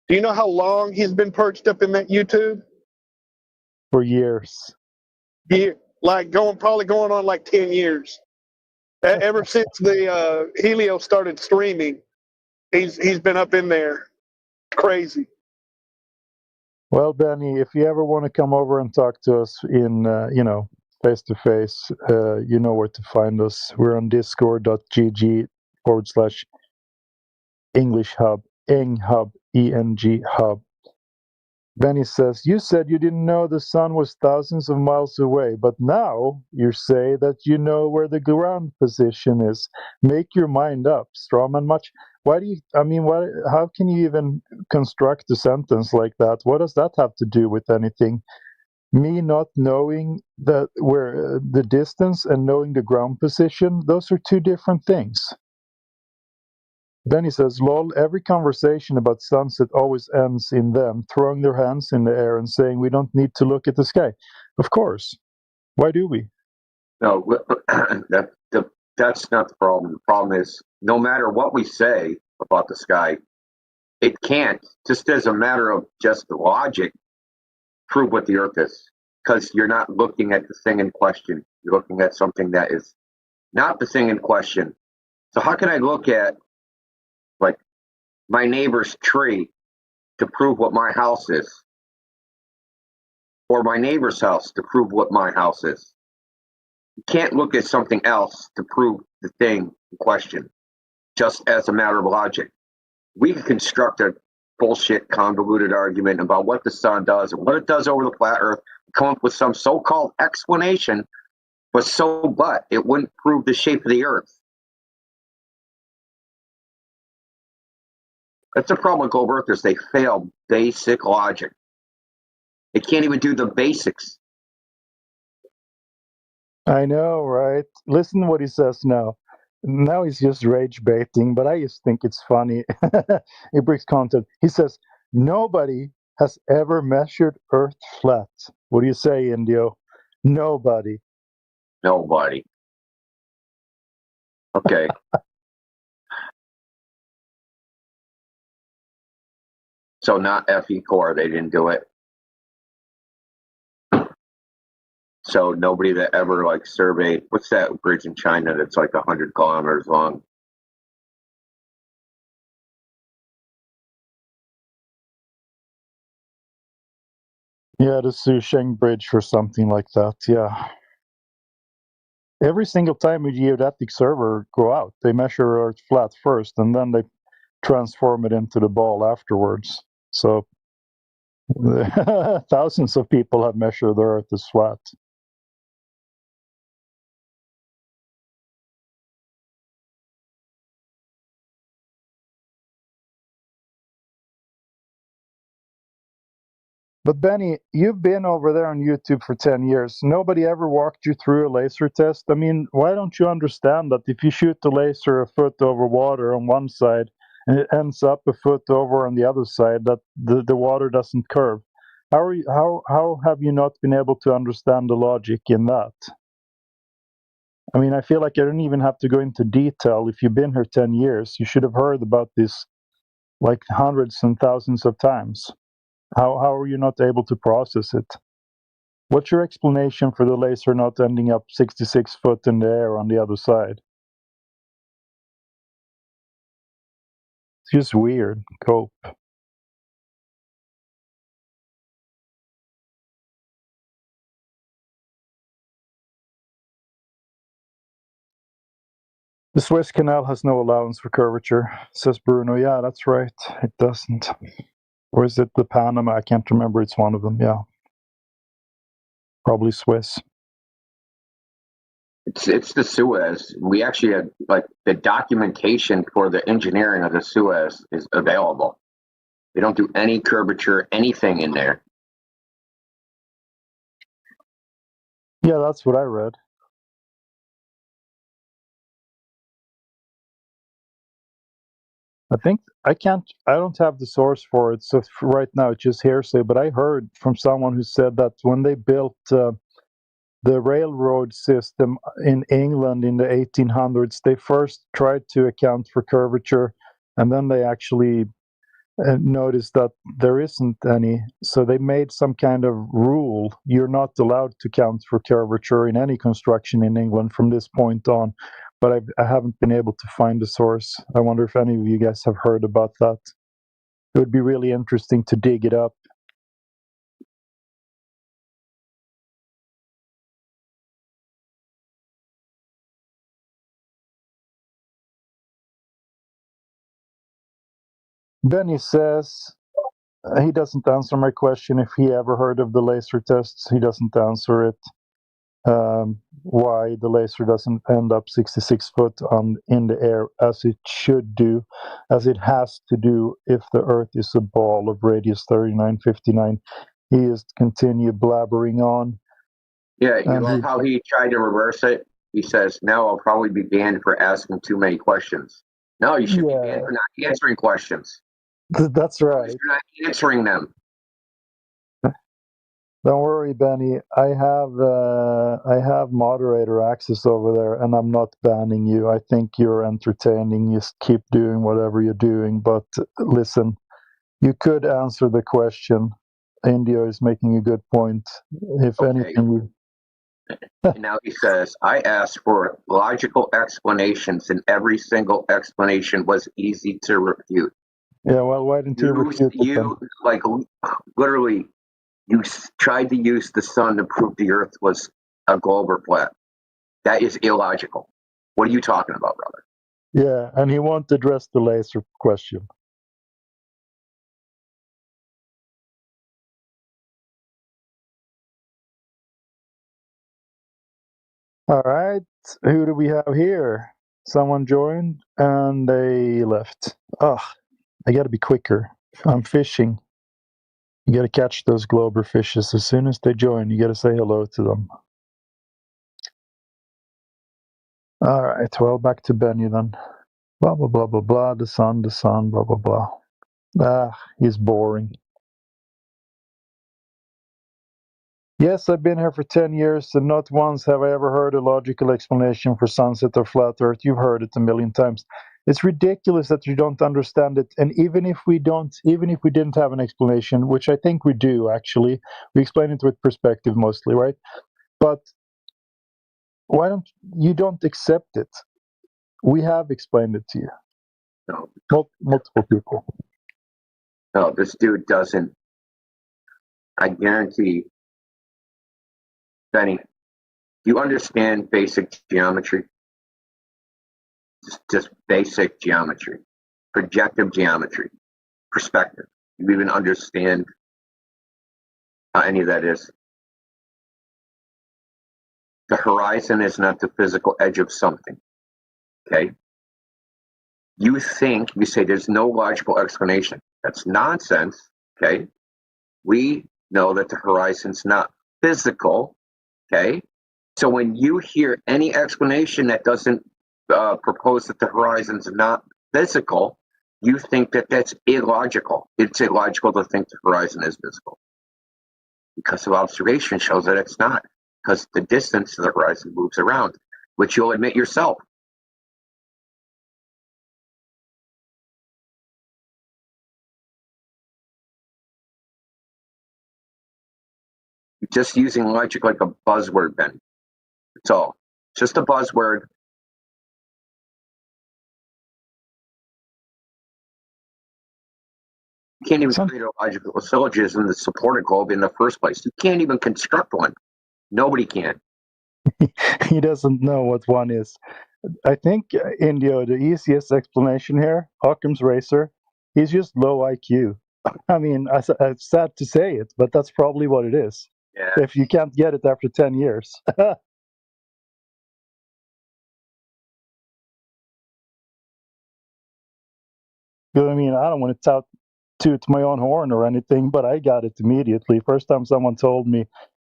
Do you know how long he's been perched up in that YouTube? For years. Yeah, like probably going on like 10 years. Ever since the Helio started streaming, he's been up in there. Crazy. Well, Benny, if you ever want to come over and talk to us in, face to face, you know where to find us. We're on discord.gg/English Hub, Enghub, ENG Hub. Benny says, you said you didn't know the sun was thousands of miles away, but now you say that you know where the ground position is. Make your mind up, Strawman Much. How can you even construct a sentence like that? What does that have to do with anything? Me not knowing where the distance and knowing the ground position, those are two different things. Then he says, lol, every conversation about sunset always ends in them throwing their hands in the air and saying we don't need to look at the sky. Of course. Why do we? No, that's not the problem. The problem is no matter what we say about the sky, it can't, just as a matter of just logic, prove what the Earth is. Because you're not looking at the thing in question. You're looking at something that is not the thing in question. So how can I look at like my neighbor's tree to prove what my house is, or my neighbor's house to prove what my house is? You can't look at something else to prove the thing in question, just as a matter of logic. We can construct a bullshit convoluted argument about what the sun does and what it does over the flat Earth, come up with some so-called explanation, but it wouldn't prove the shape of the Earth. That's the problem with globe earthers. They fail basic logic. They can't even do the basics. I know, right? Listen to what he says now. Now he's just rage baiting, but I just think it's funny. He brings content. He says, nobody has ever measured Earth flat. What do you say, Indio? Nobody. Nobody. Okay. So not FE Core, they didn't do it. So nobody that ever surveyed, what's that bridge in China that's 100 kilometers long? Yeah, the Susheng Bridge or something like that, yeah. Every single time a geodetic surveyor go out, they measure Earth flat first, and then they transform it into the ball afterwards. So thousands of people have measured the Earth as flat. But Benny, you've been over there on YouTube for 10 years. Nobody ever walked you through a laser test. I mean, why don't you understand that if you shoot the laser a foot over water on one side and it ends up a foot over on the other side, that the water doesn't curve? How have you not been able to understand the logic in that? I mean, I feel like I don't even have to go into detail. If you've been here 10 years, you should have heard about this like hundreds and thousands of times. How are you not able to process it? What's your explanation for the laser not ending up 66 foot in the air on the other side? It's just weird. Cope. The Suez Canal has no allowance for curvature, says Bruno. Yeah, that's right. It doesn't. Or is it the Panama? I can't remember. It's one of them. Yeah. Probably Swiss. It's the Suez. We actually had like the documentation for the engineering of the Suez is available. They don't do any curvature, anything in there. Yeah, that's what I read. I don't have the source for it, so right now it's just hearsay, but I heard from someone who said that when they built the railroad system in England in the 1800s, they first tried to account for curvature, and then they actually noticed that there isn't any. So they made some kind of rule. You're not allowed to count for curvature in any construction in England from this point on. But I haven't been able to find the source. I wonder if any of you guys have heard about that. It would be really interesting to dig it up. Benny says he doesn't answer my question if he ever heard of the laser tests. He doesn't answer it. Why the laser doesn't end up 66 foot in the air as it should do, as it has to do if the Earth is a ball of radius 3959. He is continue blabbering on. Yeah, you love how he tried to reverse it. He says, "Now I'll probably be banned for asking too many questions." No, you should be banned for not answering questions. That's right. You're not answering them. Don't worry, Benny. I have moderator access over there, and I'm not banning you. I think you're entertaining. Just keep doing whatever you're doing. But listen, you could answer the question. India is making a good point. If anything, And now he says, "I asked for logical explanations, and every single explanation was easy to refute." Yeah, well, why didn't you refute it then? Like literally, you tried to use the sun to prove the Earth was a globe or flat. That is illogical. What are you talking about, brother? Yeah, and he won't address the laser question. All right, who do we have here? Someone joined and they left. Ugh, I gotta be quicker. I'm fishing. You gotta catch those glober fishes as soon as they join. You gotta say hello to them. All right, well, back to Benny then. Blah, blah, blah, blah, blah. The sun, blah, blah, blah. Ah, he's boring. Yes, I've been here for 10 years, and not once have I ever heard a logical explanation for sunset or flat Earth. You've heard it a million times. It's ridiculous that you don't understand it. And even if we didn't have an explanation, which I think we do actually, we explain it with perspective mostly, right? But why don't accept it? We have explained it to you. No. Multiple people. No, this dude doesn't. I guarantee, Benny, you understand basic geometry? Just basic geometry. projective geometry, perspective. You even understand how any of that is. The horizon is not the physical edge of something. Okay? You say there's no logical explanation. That's nonsense. Okay? We know that the horizon's not physical. Okay? So when you hear any explanation that doesn't propose that the horizon's not physical, you think that that's illogical. It's illogical to think the horizon is physical. Because of observation shows that it's not. Because the distance to the horizon moves around, which you'll admit yourself. You're just using logic like a buzzword, Ben. That's all. Just a buzzword. You can't even create a logical syllogism to support a globe in the first place. You can't even construct one. Nobody can. He doesn't know what one is. I think, Indio, the easiest explanation here, Occam's razor, he's just low IQ. I mean, I'm sad to say it, but that's probably what it is. Yeah. If you can't get it after 10 years. I mean, I don't want to toot my own horn or anything, but I got it immediately. First time someone told me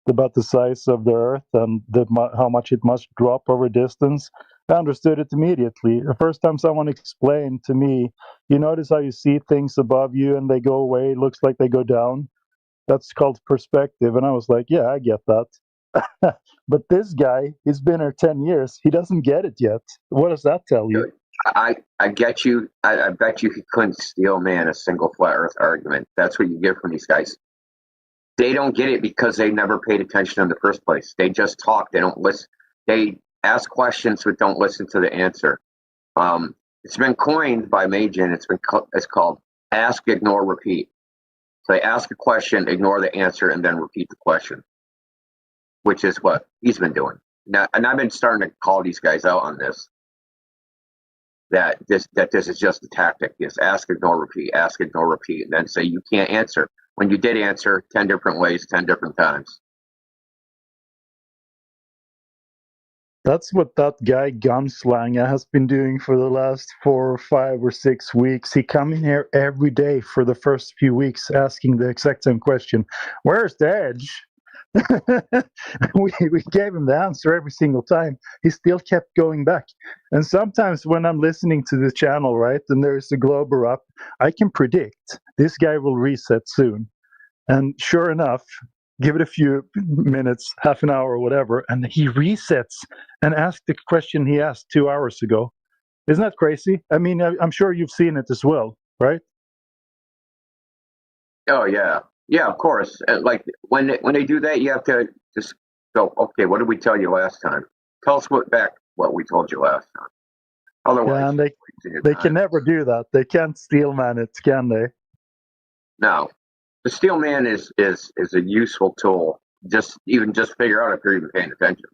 about the size of the Earth and how much it must drop over distance, I understood it immediately. The first time someone explained to me, you notice how you see things above you and they go away, it looks like they go down? That's called perspective. And I was like, yeah, I get that. But this guy, he's been here 10 years. He doesn't get it yet. What does that tell you? I get you. I bet you he couldn't steel man a single flat Earth argument. That's what you get from these guys. They don't get it because they never paid attention in the first place. They just talk. They don't listen. They ask questions but don't listen to the answer. It's been coined by Magin. It's called ask, ignore, repeat. So they ask a question, ignore the answer, and then repeat the question, which is what he's been doing. Now, and I've been starting to call these guys out on this. That this is just a tactic. Is ask, ignore, repeat, and then say you can't answer. When you did answer 10 different ways, 10 different times. That's what that guy Gunslinger has been doing for the last 4 or 5 or 6 weeks. He come in here every day for the first few weeks asking the exact same question. Where's the edge? we gave him the answer every single time. He still kept going back. And sometimes when I'm listening to the channel, right, and there's a glober up, I can predict this guy will reset soon. And sure enough, give it a few minutes, half an hour or whatever, and he resets and asks the question he asked 2 hours ago. Isn't that crazy? I mean, I'm sure you've seen it as well, right? Oh yeah. Yeah, of course. Like when they do that, you have to just go, okay, what did we tell you last time? Tell us what we told you last time. Otherwise, yeah, and they can never do that. They can't steel man it, can they? No. The steel man is a useful tool. Just figure out if you're even paying attention.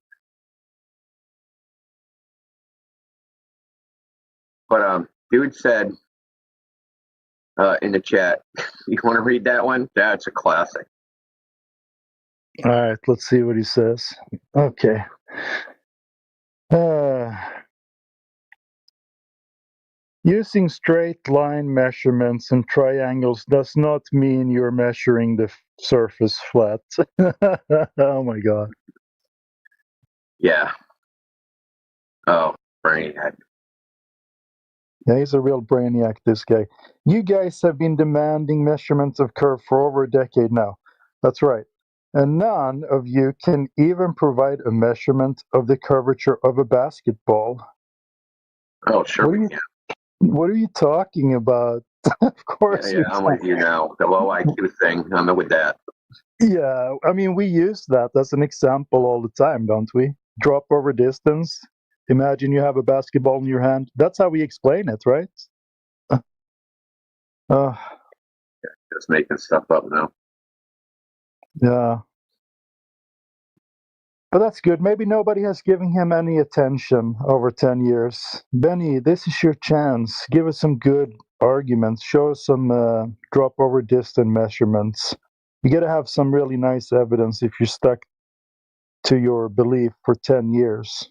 But dude said in the chat, you want to read that one? That's a classic. All right, let's see what he says. Okay. Using straight line measurements and triangles does not mean you're measuring the surface flat. Oh my God. Yeah. Oh, brainiac. Yeah, he's a real brainiac, this guy. You guys have been demanding measurements of curve for over a decade now. That's right. And none of you can even provide a measurement of the curvature of a basketball. Oh, sure we can. What are you talking about? Of course. Yeah, I'm with you now. The low IQ thing, I'm with that. Yeah, I mean, we use that as an example all the time, don't we? Drop over distance. Imagine you have a basketball in your hand. That's how we explain it, right? Just making stuff up now. Yeah. But that's good. Maybe nobody has given him any attention over 10 years. Benny, this is your chance. Give us some good arguments. Show us some drop over distance measurements. You got to have some really nice evidence if you're stuck to your belief for 10 years.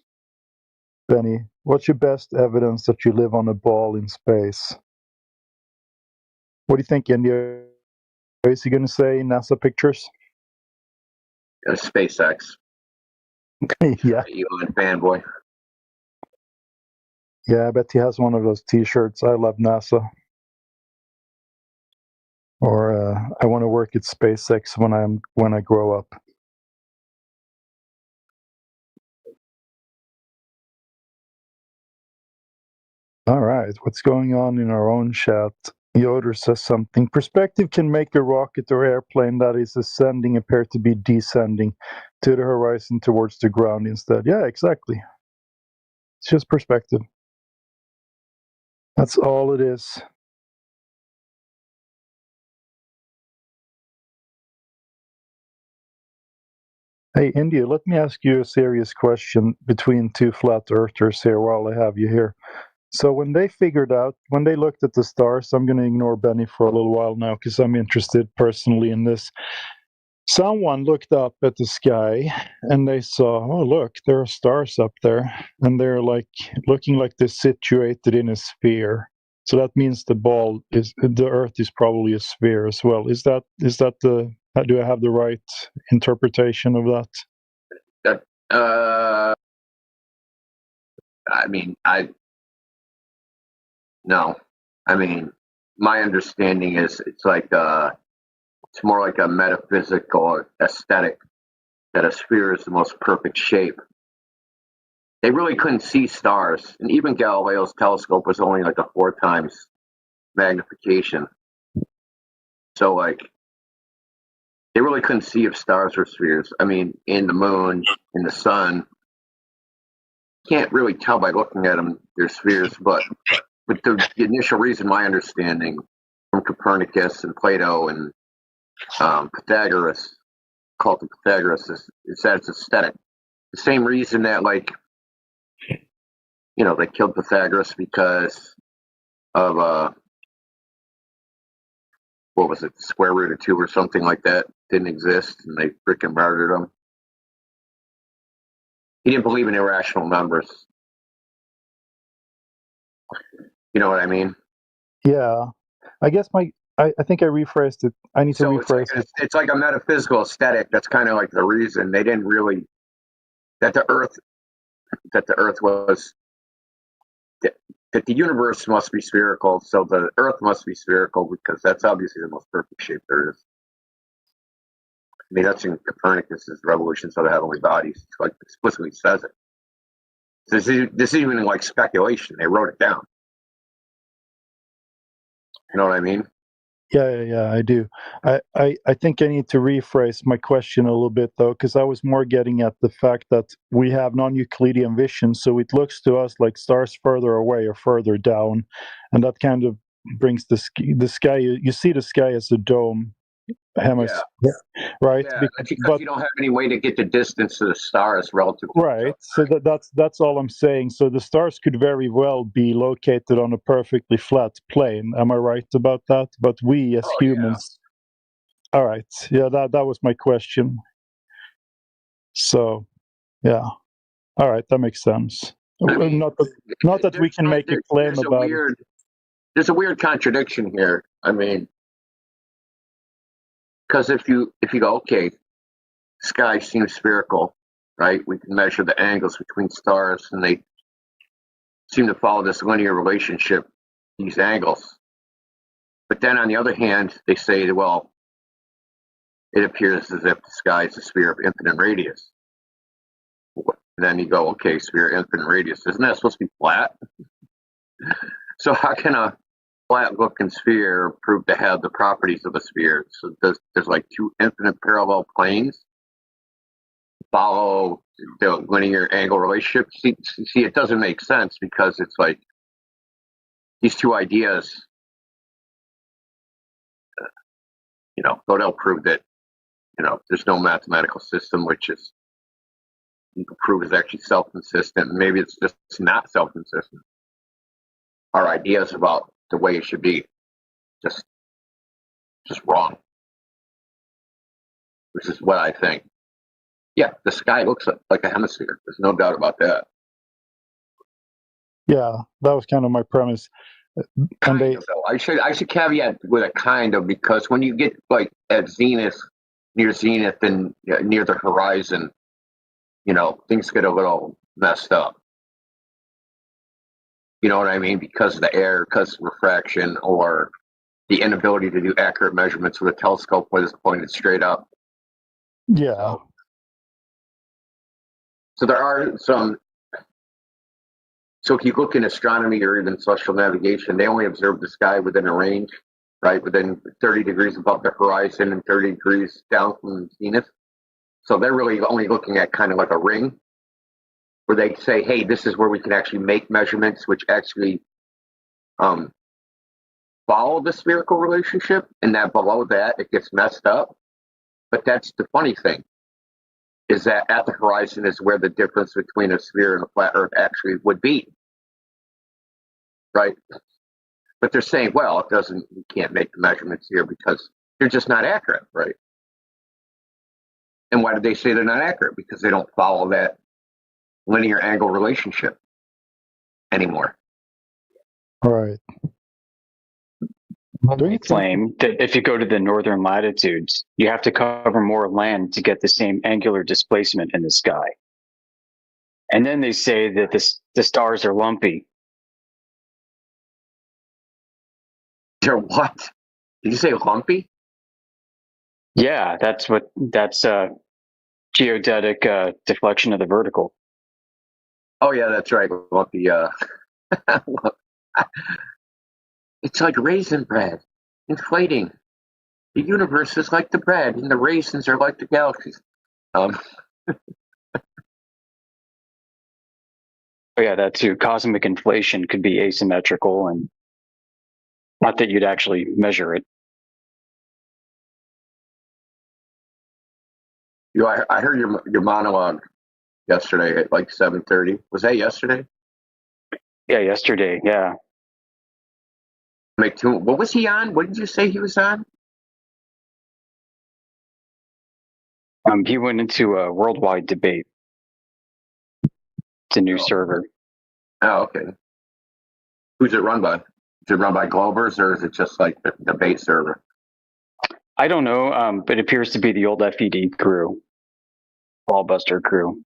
Benny, what's your best evidence that you live on a ball in space? What do you think, India? Is he going to say NASA pictures? SpaceX. Yeah. Elon fanboy. Yeah, I bet he has one of those T-shirts. I love NASA. Or I want to work at SpaceX when I grow up. All right, what's going on in our own chat? Yoder says something. Perspective can make a rocket or airplane that is ascending appear to be descending to the horizon towards the ground instead. Yeah, exactly. It's just perspective. That's all it is. Hey, India, let me ask you a serious question between two flat earthers here while I have you here. So when they looked at the stars, I'm going to ignore Benny for a little while now because I'm interested personally in this. Someone looked up at the sky and they saw, oh, look, there are stars up there. And they're like looking like they're situated in a sphere. So that means the Earth is probably a sphere as well. Do I have the right interpretation of that? No. I mean, my understanding is it's more like a metaphysical aesthetic that a sphere is the most perfect shape. They really couldn't see stars, and even Galileo's telescope was only like a 4 times magnification. So they really couldn't see if stars were spheres. I mean, in the moon, in the sun, can't really tell by looking at them they're spheres, but the initial reason, my understanding from Copernicus and Plato and Pythagoras, cult of Pythagoras, is that it's aesthetic. The same reason that they killed Pythagoras because of what was it, the square root of 2 or something like that didn't exist, and they freaking murdered him. He didn't believe in irrational numbers. You know what I mean? Yeah. I guess I think I rephrased it. I need to rephrase it. It's like a metaphysical aesthetic. That's kind of like the reason they didn't really that the Earth was that the universe must be spherical, so the Earth must be spherical because that's obviously the most perfect shape there is. I mean, that's in Copernicus's Revolutions of the Heavenly Bodies. It's like explicitly says it. This is even like speculation. They wrote it down. You know what I mean? Yeah, I do. I think I need to rephrase my question a little bit, though, because I was more getting at the fact that we have non-Euclidean vision, so it looks to us like stars further away or further down, and that kind of brings the sky. You see the sky as a dome. Hemisphere, right? Yeah, because you don't have any way to get the distance to the stars relative to right. So that's all I'm saying. So the stars could very well be located on a perfectly flat plane. Am I right about that? But we as humans. Yeah. All right. Yeah, that was my question. So, yeah. All right, that makes sense. I mean, not that we can make a claim about it. There's a weird contradiction here. I mean, because if you go, okay, sky seems spherical, right? We can measure the angles between stars, and they seem to follow this linear relationship, these angles. But then on the other hand, they say, well, it appears as if the sky is a sphere of infinite radius. And then you go, okay, sphere of infinite radius. Isn't that supposed to be flat? So how can a flat-looking sphere prove to have the properties of a sphere? So there's like 2 infinite parallel planes follow the linear angle relationship. See, it doesn't make sense because it's like these 2 ideas, Gödel proved that, there's no mathematical system which is you can prove is actually self-consistent. Maybe it's just not self-consistent. Our ideas about the way it should be. Just wrong. Which is what I think. Yeah, the sky looks like a hemisphere. There's no doubt about that. Yeah, that was kind of my premise. And Kind they, of, though. I should caveat with a kind of, because when you get like at zenith, near zenith and near the horizon, things get a little messed up. You know what I mean? Because of the air, because of refraction, or the inability to do accurate measurements with a telescope when it's pointed straight up. yeah, So there are some. So if you look in astronomy or even celestial navigation, they only observe the sky within a range, right? Within 30 degrees above the horizon and 30 degrees down from the zenith. So they're really only looking at kind of like a ring, where they say, hey, this is where we can actually make measurements which actually follow the spherical relationship, and that below that it gets messed up. But that's the funny thing, is that at the horizon is where the difference between a sphere and a flat Earth actually would be, right? But they're saying, well, you can't make the measurements here because they're just not accurate, right? And why did they say they're not accurate? Because they don't follow that linear angle relationship anymore. all right. Do you think, Claim that if you go to the northern latitudes, you have to cover more land to get the same angular displacement in the sky. And then they say that the stars are lumpy. They're what? Did you say lumpy? Yeah, that's geodetic deflection of the vertical. Oh yeah, that's right. Lumpy. It's like raisin bread, inflating. The universe is like the bread, and the raisins are like the galaxies. Oh yeah, that too. Cosmic inflation could be asymmetrical, and not that you'd actually measure it. I heard your monologue yesterday at like 7:30. Was that yesterday? Yeah, yesterday. Yeah. What was he on? What did you say he was on? He went into a worldwide debate. It's a new server. Oh, okay. Who's it run by? Is it run by Globers, or is it just like the debate server? I don't know, but it appears to be the old FED crew, Ballbuster crew.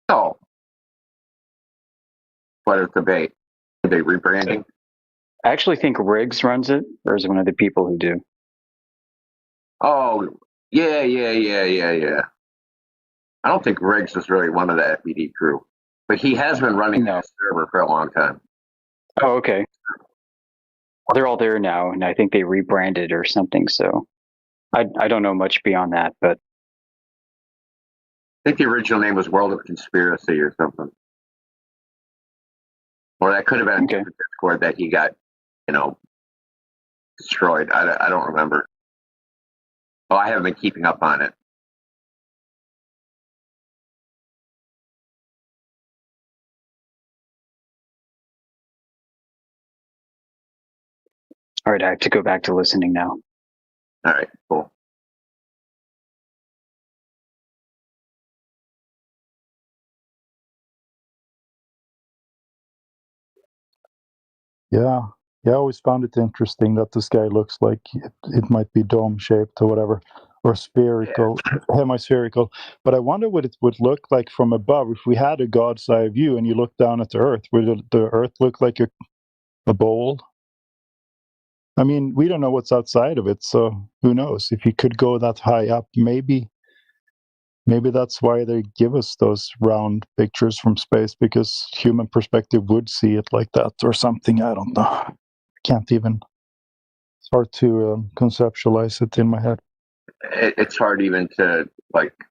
Oh, what is debate? Are they rebranding? I actually think Riggs runs it, or is one of the people who do. Oh, yeah. I don't think Riggs is really one of the FED crew, but he has been running that server for a long time. Oh, okay. Well, they're all there now, and I think they rebranded or something. So I don't know much beyond that, but I think the original name was World of Conspiracy or something. Or that could have been a Discord that he got, destroyed. I don't remember. Oh, I haven't been keeping up on it. all right, I have to go back to listening now. All right, cool. yeah, I always found it interesting that the sky looks like it might be dome shaped or whatever, or spherical, hemispherical. But I wonder what it would look like from above if we had a God's eye view and you look down at the Earth. Would the Earth look like a bowl? I mean, we don't know what's outside of it, so who knows? If you could go that high up, maybe that's why they give us those round pictures from space, because human perspective would see it like that or something. I don't know. Can't even. It's hard to conceptualize it in my head. It's hard even to so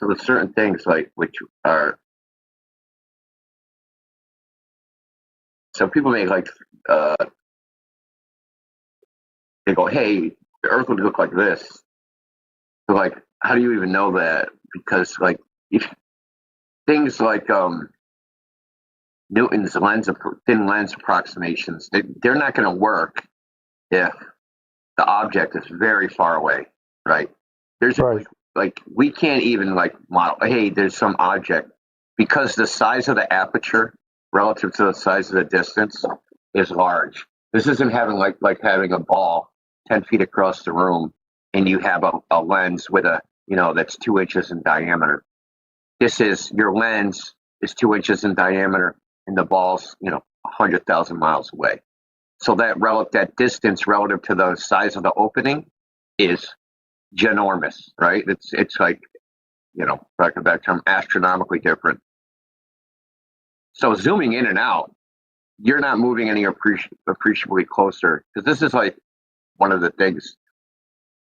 there's certain things which are, so people may they go, hey, the Earth would look like this. So how do you even know that? Because if things like Newton's thin lens approximations, they're not going to work if the object is very far away, right? There's Right. like we can't even like model. Hey, there's some object because the size of the aperture relative to the size of the distance is large. This isn't having like having a ball 10 feet across the room and you have a lens with a that's 2 inches in diameter. This is your lens is 2 inches in diameter and the ball's 100,000 miles away. So that distance relative to the size of the opening is ginormous, right? It's like back to back term, astronomically different. So zooming in and out, you're not moving any appreciably closer because this is like one of the things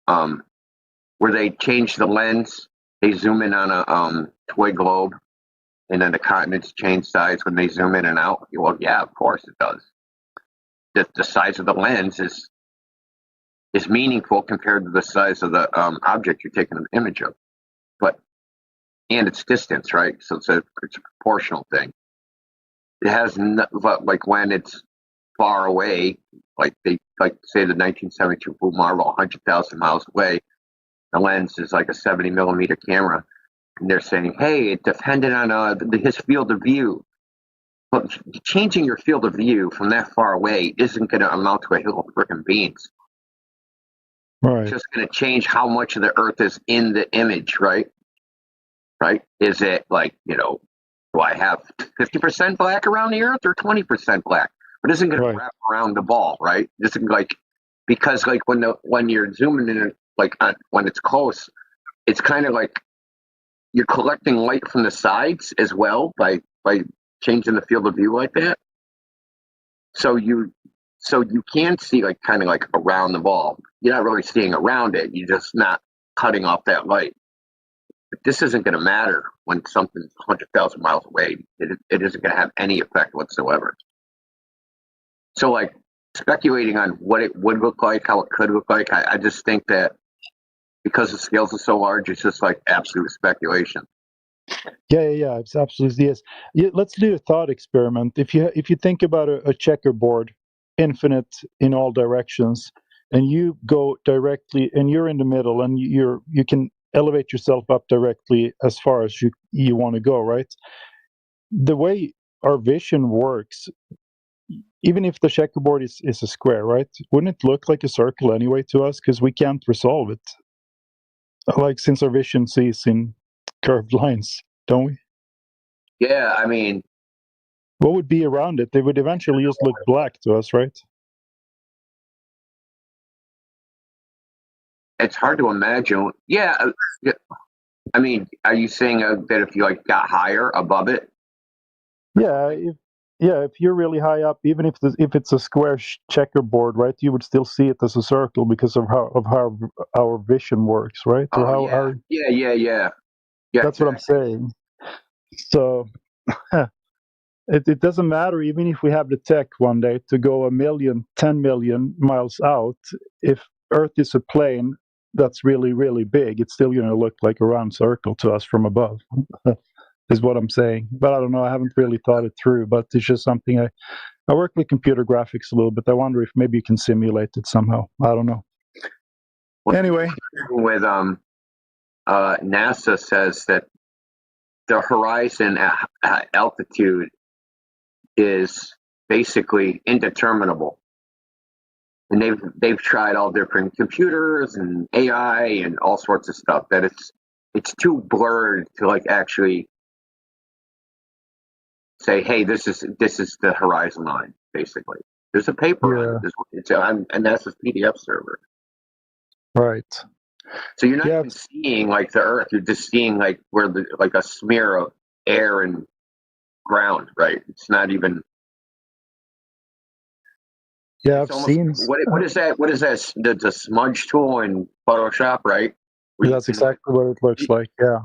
where they change the lens. They zoom in on a toy globe, and then the continents change size when they zoom in and out. Well, yeah, of course it does. The size of the lens is meaningful compared to the size of the object you're taking an image of, and its distance, right? So it's a proportional thing. It has like when it's far away, like they say the 1972 Blue Marble, 100,000 miles away. The lens is like a 70 millimeter camera, and they're saying, hey, it depended on his field of view. But changing your field of view from that far away isn't going to amount to a hill of frickin' beans. Right. It's just going to change how much of the Earth is in the image, right? Right? Is it like, do I have 50% black around the Earth or 20% black? But it isn't going to wrap around the ball, right? This is because when you're zooming in, when it's close, it's kind of like you're collecting light from the sides as well by changing the field of view like that. So you can see kind of around the ball. You're not really seeing around it. You're just not cutting off that light. But this isn't going to matter when something's 100,000 miles away. It isn't going to have any effect whatsoever. So speculating on what it would look like, how it could look like, I just think that because the scales are so large, it's just absolute speculation. Yeah, it absolutely is. Yeah, let's do a thought experiment. If you think about a checkerboard, infinite in all directions, and you go directly, and you're in the middle, and you can elevate yourself up directly as far as you want to go, right? The way our vision works, even if the checkerboard is a square, right? Wouldn't it look like a circle anyway to us? Because we can't resolve it. Since our vision sees in curved lines, don't we? Yeah, I mean, what would be around it? They would eventually just look black to us, right? It's hard to imagine. Yeah, I mean, are you saying that if you got higher above it? Yeah, if you're really high up, even if it's a square checkerboard, right, you would still see it as a circle because of how our vision works, right? Yeah. That's what I'm saying. So it doesn't matter, even if we have the tech one day to go 1 million, 10 million miles out. If Earth is a plane that's really, really big, it's still going to look like a round circle to us from above. Is what I'm saying. But I don't know. I haven't really thought it through. But it's just something I work with computer graphics a little bit. I wonder if maybe you can simulate it somehow. I don't know. Anyway, with NASA says that the horizon altitude is basically indeterminable, and they've tried all different computers and AI and all sorts of stuff that it's too blurred to actually say, hey, this is the horizon line. Basically, there's a paper it's on NASA's PDF server. Right. So you're not even seeing the Earth. You're just seeing where a smear of air and ground. Right. It's not even. Yeah, I've seen. What is that? What is that? The smudge tool in Photoshop, right? That's exactly what it looks like. Yeah.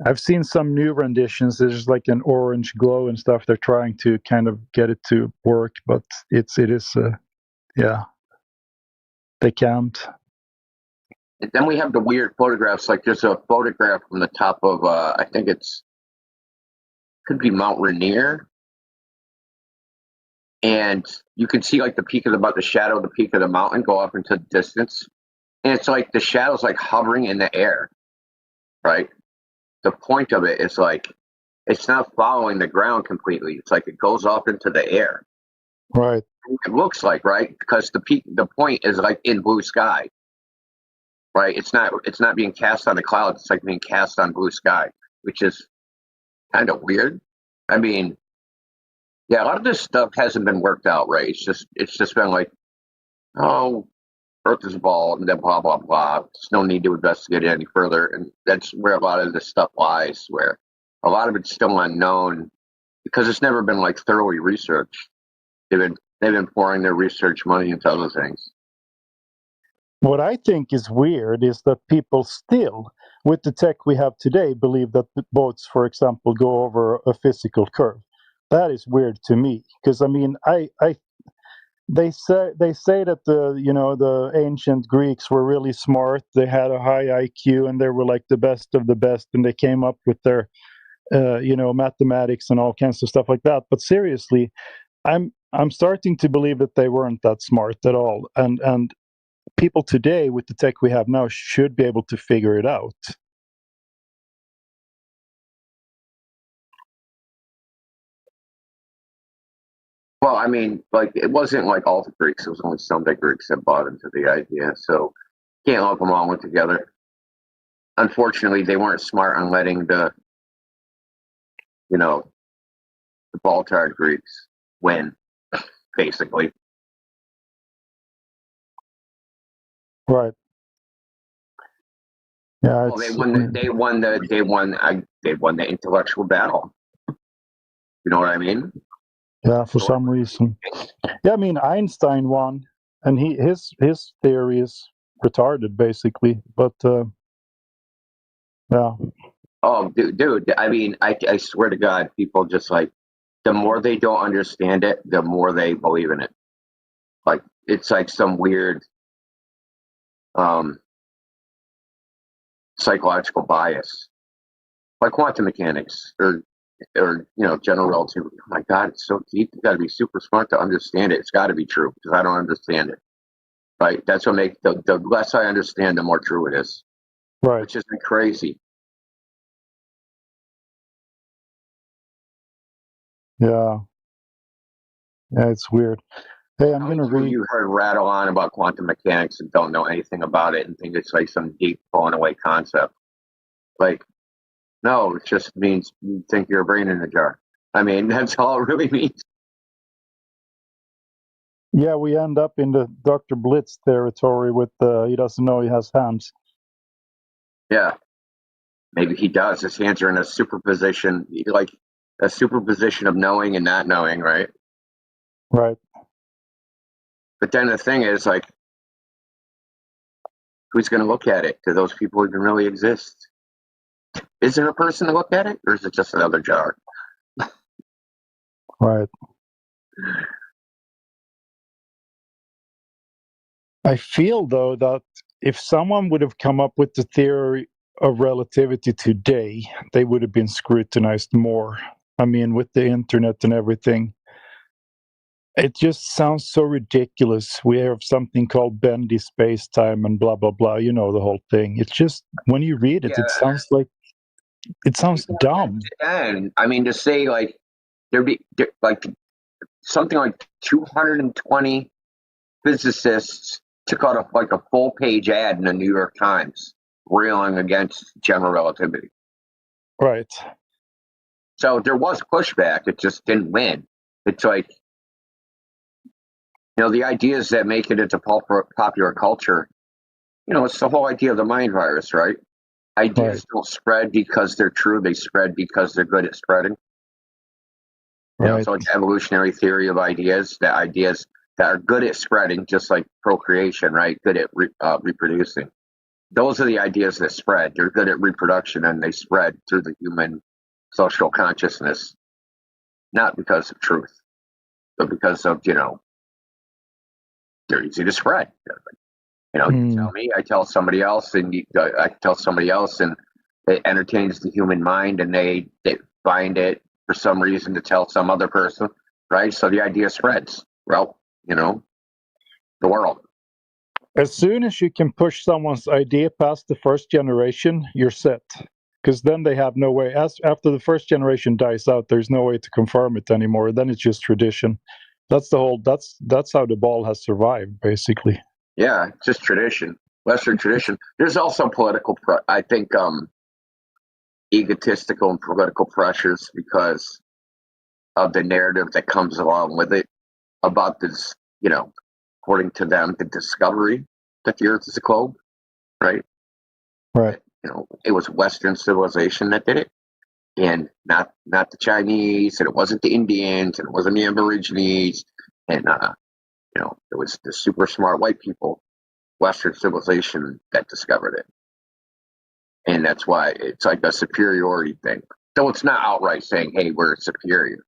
I've seen some new renditions. There's an orange glow and stuff. They're trying to kind of get it to work, but it is they can't. And then we have the weird photographs. Like there's a photograph from the top of, I think could be Mount Rainier. And you can see like the peak of the shadow of the peak of the mountain go up into the distance. And it's like the shadow's like hovering in the air, right? The point of it is like, it's not following the ground completely. It's like it goes up into the air. Right. It looks like, right? Because the point is like in blue sky, right? It's not being cast on the clouds. It's like being cast on blue sky, which is kind of weird. I mean, yeah, a lot of this stuff hasn't been worked out, right? It's just been like, oh, Earth is a ball, and then blah blah blah. There's no need to investigate it any further, and that's where a lot of this stuff lies. Where a lot of it's still unknown because it's never been like thoroughly researched. They've been pouring their research money into other things. What I think is weird is that people still, with the tech we have today, believe that the boats, for example, go over a physical curve. That is weird to me because I mean, they say that the ancient Greeks were really smart. They had a high IQ and they were like the best of the best, and they came up with their mathematics and all kinds of stuff like that. But seriously, I'm starting to believe that they weren't that smart at all, and people today with the tech we have now should be able to figure it out. Well, I mean, like it wasn't like all the Greeks. It was only some of the Greeks that bought into the idea. So can't lump them all in together. Unfortunately, they weren't smart on letting the Baltard Greeks win, basically. Right. Yeah, Well, they won the intellectual battle. You know what I mean? Yeah, for some reason. Yeah, I mean Einstein won, and his theory is retarded, basically. But yeah. Oh, dude. I mean, I swear to God, people just like the more they don't understand it, the more they believe in it. Like it's like some weird psychological bias, like quantum mechanics or general relativity. Oh my God, it's so deep. You got to be super smart to understand it. It's got to be true because I don't understand it. Right? That's what makes the less I understand, the more true it is. Right. Which isn't crazy. Yeah. Yeah, it's weird. Hey, I'm How gonna many of read. you heard rattle on about quantum mechanics and don't know anything about it and think it's like some deep, blown away concept? Like, no, it just means you think you're a brain in a jar. I mean, that's all it really means. Yeah, we end up in the Dr. Blitz territory with he doesn't know he has hands. Yeah, maybe he does. His hands are in a superposition, like a superposition of knowing and not knowing, right? Right. But then the thing is, like, who's going to look at it? Do those people even really exist? Is there a person to look at it, or is it just another jar? Right. I feel, though, that if someone would have come up with the theory of relativity today, they would have been scrutinized more. I mean, with the internet and everything, it just sounds so ridiculous. We have something called bendy space-time and blah, blah, blah. You know, the whole thing. It's just, when you read it, it sounds dumb. And I mean, to say like there'd be like something like 220 physicists took out a full page ad in the New York Times railing against general relativity. Right. So there was pushback. It just didn't win. It's like, the ideas that make it into popular culture, it's the whole idea of the mind virus, right? Ideas don't spread because they're true. They spread because they're good at spreading. Right. So it's evolutionary theory of ideas that are good at spreading, just like procreation, right? Good at reproducing. Those are the ideas that spread. They're good at reproduction and they spread through the human social consciousness, not because of truth, but because of, they're easy to spread. You tell me, I tell somebody else, and I tell somebody else, and it entertains the human mind, and they find it for some reason to tell some other person, right? So the idea spreads. Well, the world. As soon as you can push someone's idea past the first generation, you're set. Because then they have no way. After the first generation dies out, there's no way to confirm it anymore. Then it's just tradition. That's how the ball has survived, basically. Yeah, just tradition, Western tradition. There's also political, I think, egotistical and political pressures because of the narrative that comes along with it about this, according to them, the discovery that the Earth is a globe, right? Right. It was Western civilization that did it, and not the Chinese, and it wasn't the Indians, and it wasn't the Aborigines, and it was the super smart white people, Western civilization, that discovered it, and that's why it's like a superiority thing. Though it's not outright saying, "Hey, we're superior,"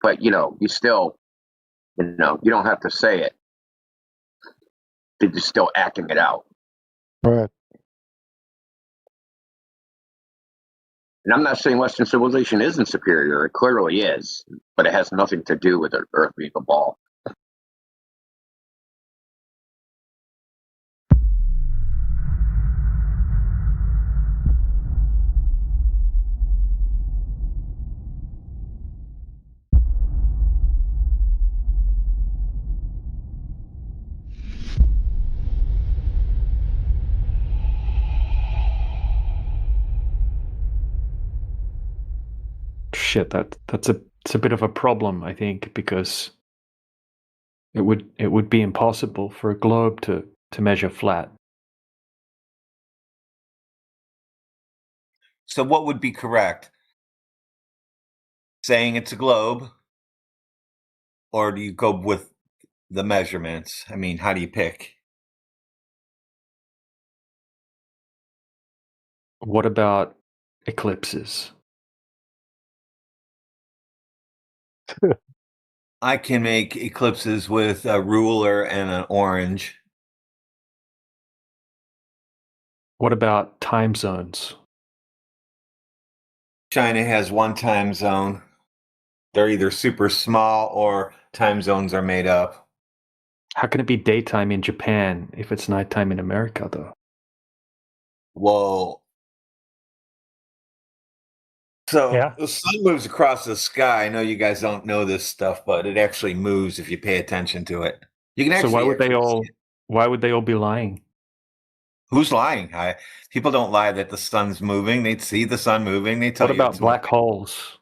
but you still, you don't have to say it. They're just still acting it out. Right. And I'm not saying Western civilization isn't superior. It clearly is, but it has nothing to do with the Earth being a ball. Shit, that's a bit of a problem, I think, because it would be impossible for a globe to measure flat. So what would be correct? Saying it's a globe, or do you go with the measurements? I mean, how do you pick? What about eclipses? I can make eclipses with a ruler and an orange. What about time zones? China has one time zone. They're either super small or time zones are made up. How can it be daytime in Japan if it's nighttime in America, though? Well, so Yeah. the sun moves across the sky. I know you guys don't know this stuff, but it actually moves if you pay attention to it. You can So actually. why would see it. why would they all be lying? Who's lying? People don't lie that the sun's moving. They see the sun moving. They tell What you about it's black moving. holes?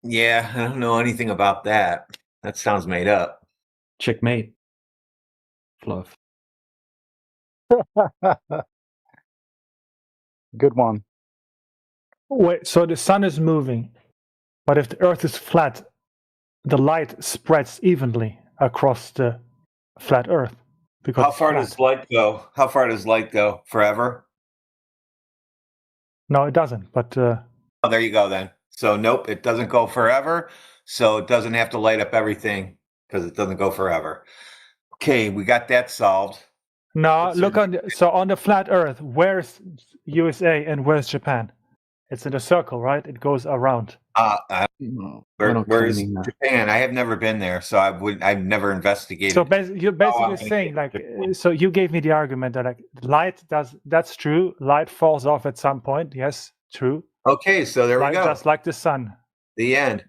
Yeah, I don't know anything about that. That sounds made up. Checkmate. Fluff. Good one. Wait, so the sun is moving, but if the Earth is flat, the light spreads evenly across the flat Earth. Because How it's far flat. does light go? How far does light go? Forever? No, it doesn't. But Oh, there you go then. So nope, it doesn't go forever. So it doesn't have to light up everything because it doesn't go forever. Okay, we got that solved. no, It's look in- on the flat Earth. Where's USA and where's Japan? It's in a circle, right? It goes around. No, we're not Where's claiming that. Japan? I have never been there, so I've never investigated. So you're basically I'm gonna saying, get like, Bitcoin. so you gave me the argument that that's true. Light falls off at some point. Yes, true. Okay, so there we Like, go. just like the sun. The end.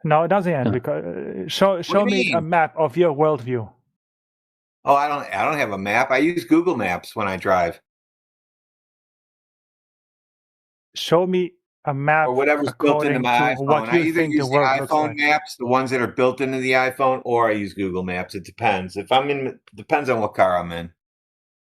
No, it doesn't end Yeah. because show do you me a mean? map of your worldview. Oh, I don't have a map. I use Google Maps when I drive. Show me a map Or whatever's built into according my to iPhone. what I you either think the use the world looks iPhone like. maps, the ones that are built into the iPhone, or I use Google Maps. It depends. Depends on what car I'm in.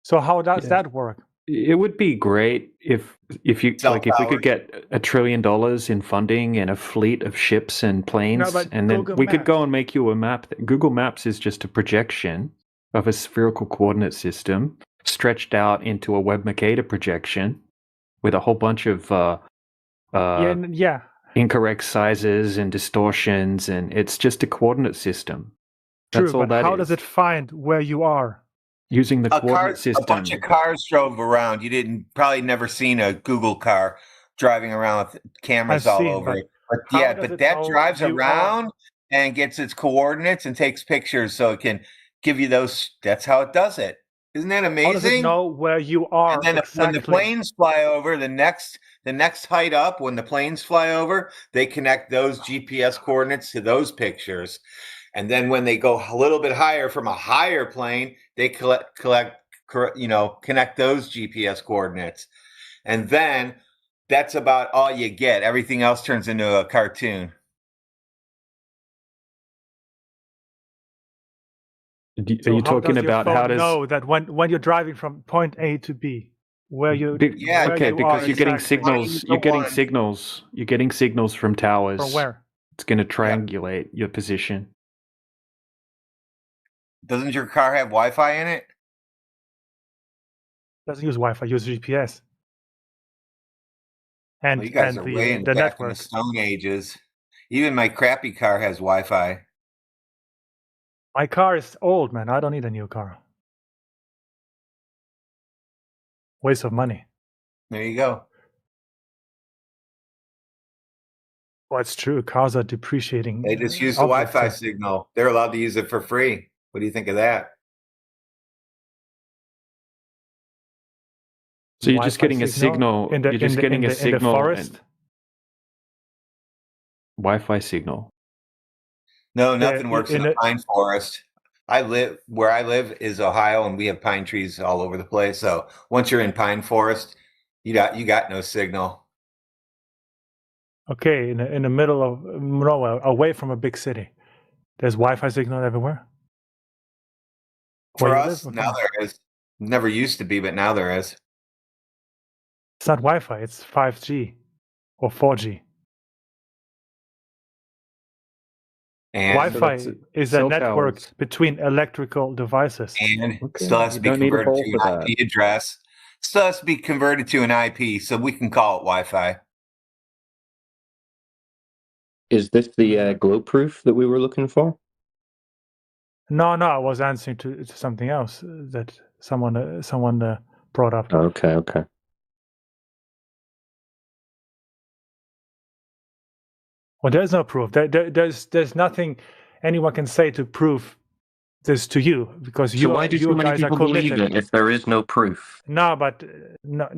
So how does Yeah. that work? It would be great if you like if we Self-powered. could get $1 trillion in funding and a fleet of ships and planes, but and then Google we could go Maps. and make you a map. Google Maps is just a projection of a spherical coordinate system stretched out into a Web Mercator projection with a whole bunch of Yeah, incorrect sizes and distortions, and it's just a coordinate system. true. That's all But that how is. does it find where you are? using the A coordinate a system. bunch of cars drove around. You didn't probably never seen a Google car driving around with cameras I've all seen, over but it. But how yeah, does but it that know drives you are? around and gets its coordinates and takes pictures so it can give you those. That's how it does it. Isn't that How does it amazing? know where you are And then when the exactly? planes fly over, the next height up, when the planes fly over, they connect those GPS coordinates to those pictures. And then when they go a little bit higher from a higher plane, they connect those GPS coordinates. And then that's about all you get. Everything else turns into a cartoon. Are So you how talking does your about phone how does? know that when you're driving from point A to B, where you Yeah, where okay, you because are you're getting exactly? signals. Go You're getting on. signals. You're getting signals from towers. From where? It's going to triangulate your position. Doesn't your car have Wi-Fi in it? Doesn't use Wi-Fi, use GPS. And Well, you guys and are way in the the back in network. the Stone Ages. Even my crappy car has Wi-Fi. My car is old, man. I don't need a new car. Waste of money. There you go. Well, it's true. Cars are depreciating. They just use the objects, Wi-Fi so- signal. They're allowed to use it for free. What do you think of that? So you're just Wi-Fi getting a signal. in the You're just in the, getting in a the, in the signal. forest. and Wi-Fi signal. No, nothing in- works in in a a- pine forest. Where I live is Ohio, and we have pine trees all over the place. So once you're in pine forest, you got no signal. Okay, in the middle of nowhere, away from a big city, there's Wi-Fi signal everywhere. For Where you us, live? now Okay. there is. Never used to be, but now there is. It's not Wi-Fi. It's 5G or 4G. And Wi-Fi that's it. is a Cell network towers. between electrical devices. and Okay, still has to you be don't need a converted bulb to for an that. IP address. Still has to be converted to an IP, so we can call it Wi-Fi. Is this the globe proof that we were looking for? No, I was answering to something else that someone brought up. Okay. Well, there's no proof. There's nothing anyone can say to prove this to you because So why do so you many guys are people believe committed. it if there is no proof? No, but no.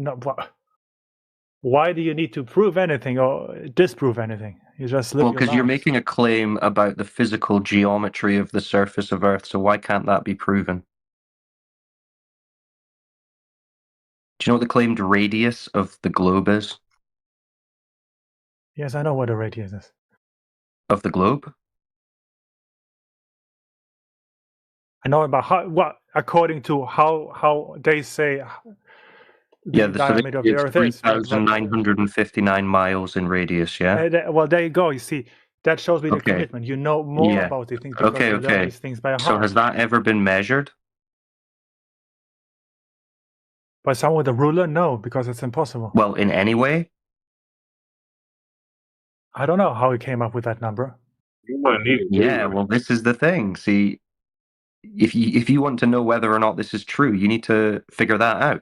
Why do you need to prove anything or disprove anything? You just live Well, your because you're lives. making a claim about the physical geometry of the surface of Earth, so why can't that be proven? Do you know what the claimed radius of the globe is? Yes, I know what a radius is. Of the globe? I know about according to how they say the Yeah, so diameter of the it's Earth is. but- 3,959 miles in radius, yeah? well, there you go. You see, that shows me the Okay. commitment. You know more Yeah. about these things because Okay, you learn okay. these things by heart. So has that ever been measured? By someone with a ruler? No, because it's impossible. Well, in any way? I don't know how he came up with that number. Yeah, well, this is the thing. See, if you want to know whether or not this is true, you need to figure that out.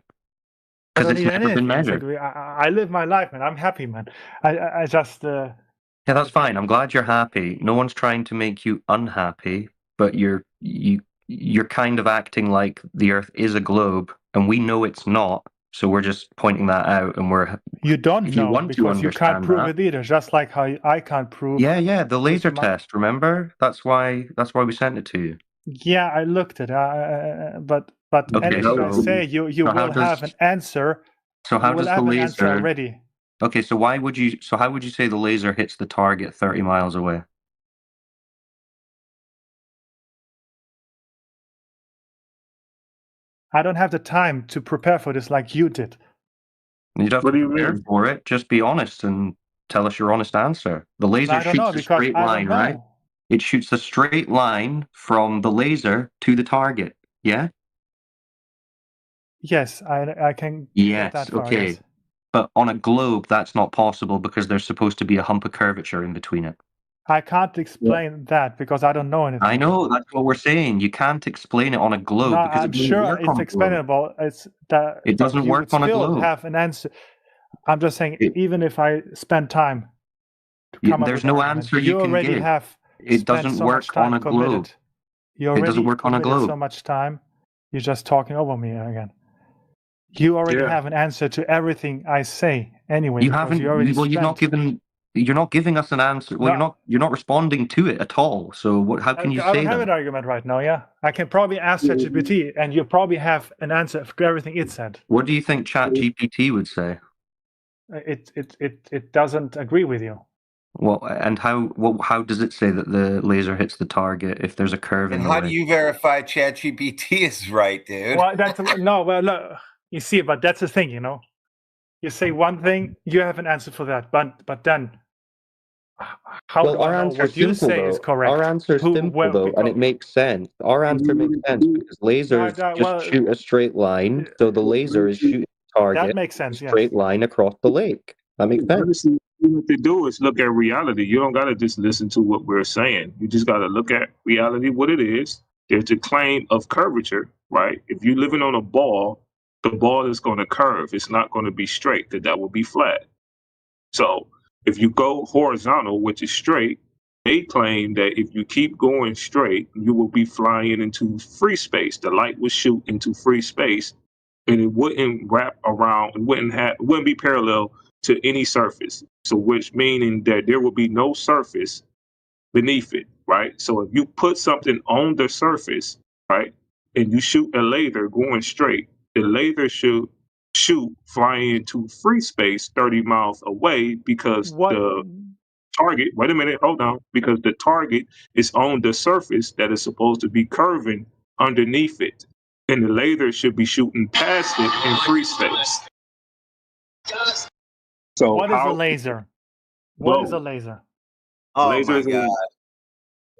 I Because don't it's need never been anything. It's measured. like, I live my life, man. I'm happy, man. I just Yeah, that's fine. I'm glad you're happy. No one's trying to make you unhappy, but you're kind of acting like the Earth is a globe, and we know it's not. So we're just pointing that out, and you don't if you know want to because you can't understand prove that- it either. Just like how I can't prove. Yeah, the laser my- test. Remember? That's why we sent it to you. Yeah, I looked at it, but Okay, anything I so- say, you so how will have does- an answer. So how you will does the have an answer laser? already. Okay, so how would you say the laser hits the target 30 miles away? I don't have the time to prepare for this like you did. You don't have to prepare for it. Just be honest and tell us your honest answer. The laser I don't know shoots a because straight I line, don't know. right? It shoots a straight line from the laser to the target. Yeah? Yes, I can get Yes, that far. okay. Yes. But on a globe, that's not possible because there's supposed to be a hump of curvature in between it. I can't explain that because I don't know anything. I know, that's what we're saying. You can't explain it on a globe No, because I'm it doesn't sure work on it's a globe. explainable. It's that It but doesn't you work would on a still globe. have an answer. I'm just saying, It- even if I spend time to come up There's with an no argument, answer you can already give. have It spent doesn't so much work on time a globe. committed. You It doesn't already work on a committed so globe. much time. You're just talking over me again. You already Yeah. have an answer to everything I say anyway. You because haven't. You already Well, you've not spent. given. You're not giving us an answer. Well, No. you're not responding to it at all. So what? How can you I say don't have that? an argument right now. Yeah, I can probably ask ChatGPT, and you probably have an answer for everything it said. What do you think ChatGPT would say? It doesn't agree with you. Well, and how does it say that the laser hits the target if there's a curve in And the how way? do you verify ChatGPT is right, dude? Well, that's no. Well, no, you see, but that's the thing. You say one thing, you have an answer for that, but then how Well, do I our know answer's what you simple, say is though. correct? Our answer's simple, though, and it makes sense. Our answer makes sense because lasers just shoot a straight line, so the laser is shooting the target that makes a sense. Yes. straight line across the lake. That makes sense. Honestly, what they do is look at reality. You don't got to just listen to what we're saying. You just got to look at reality, what it is. There's a claim of curvature, right? If you're living on a ball, the ball is going to curve. It's not going to be straight. That will be flat. So if you go horizontal, which is straight, they claim that if you keep going straight, you will be flying into free space. The light will shoot into free space, and it wouldn't wrap around. It wouldn't be parallel to any surface. So, which meaning that there will be no surface beneath it, right? So, if you put something on the surface, right, and you shoot a laser going straight, the laser should shoot flying into free space 30 miles away because the target, wait a minute, hold on, because the target is on the surface that is supposed to be curving underneath it. And the laser should be shooting past it in free space. So what is a laser? What is a laser? Oh laser my is god!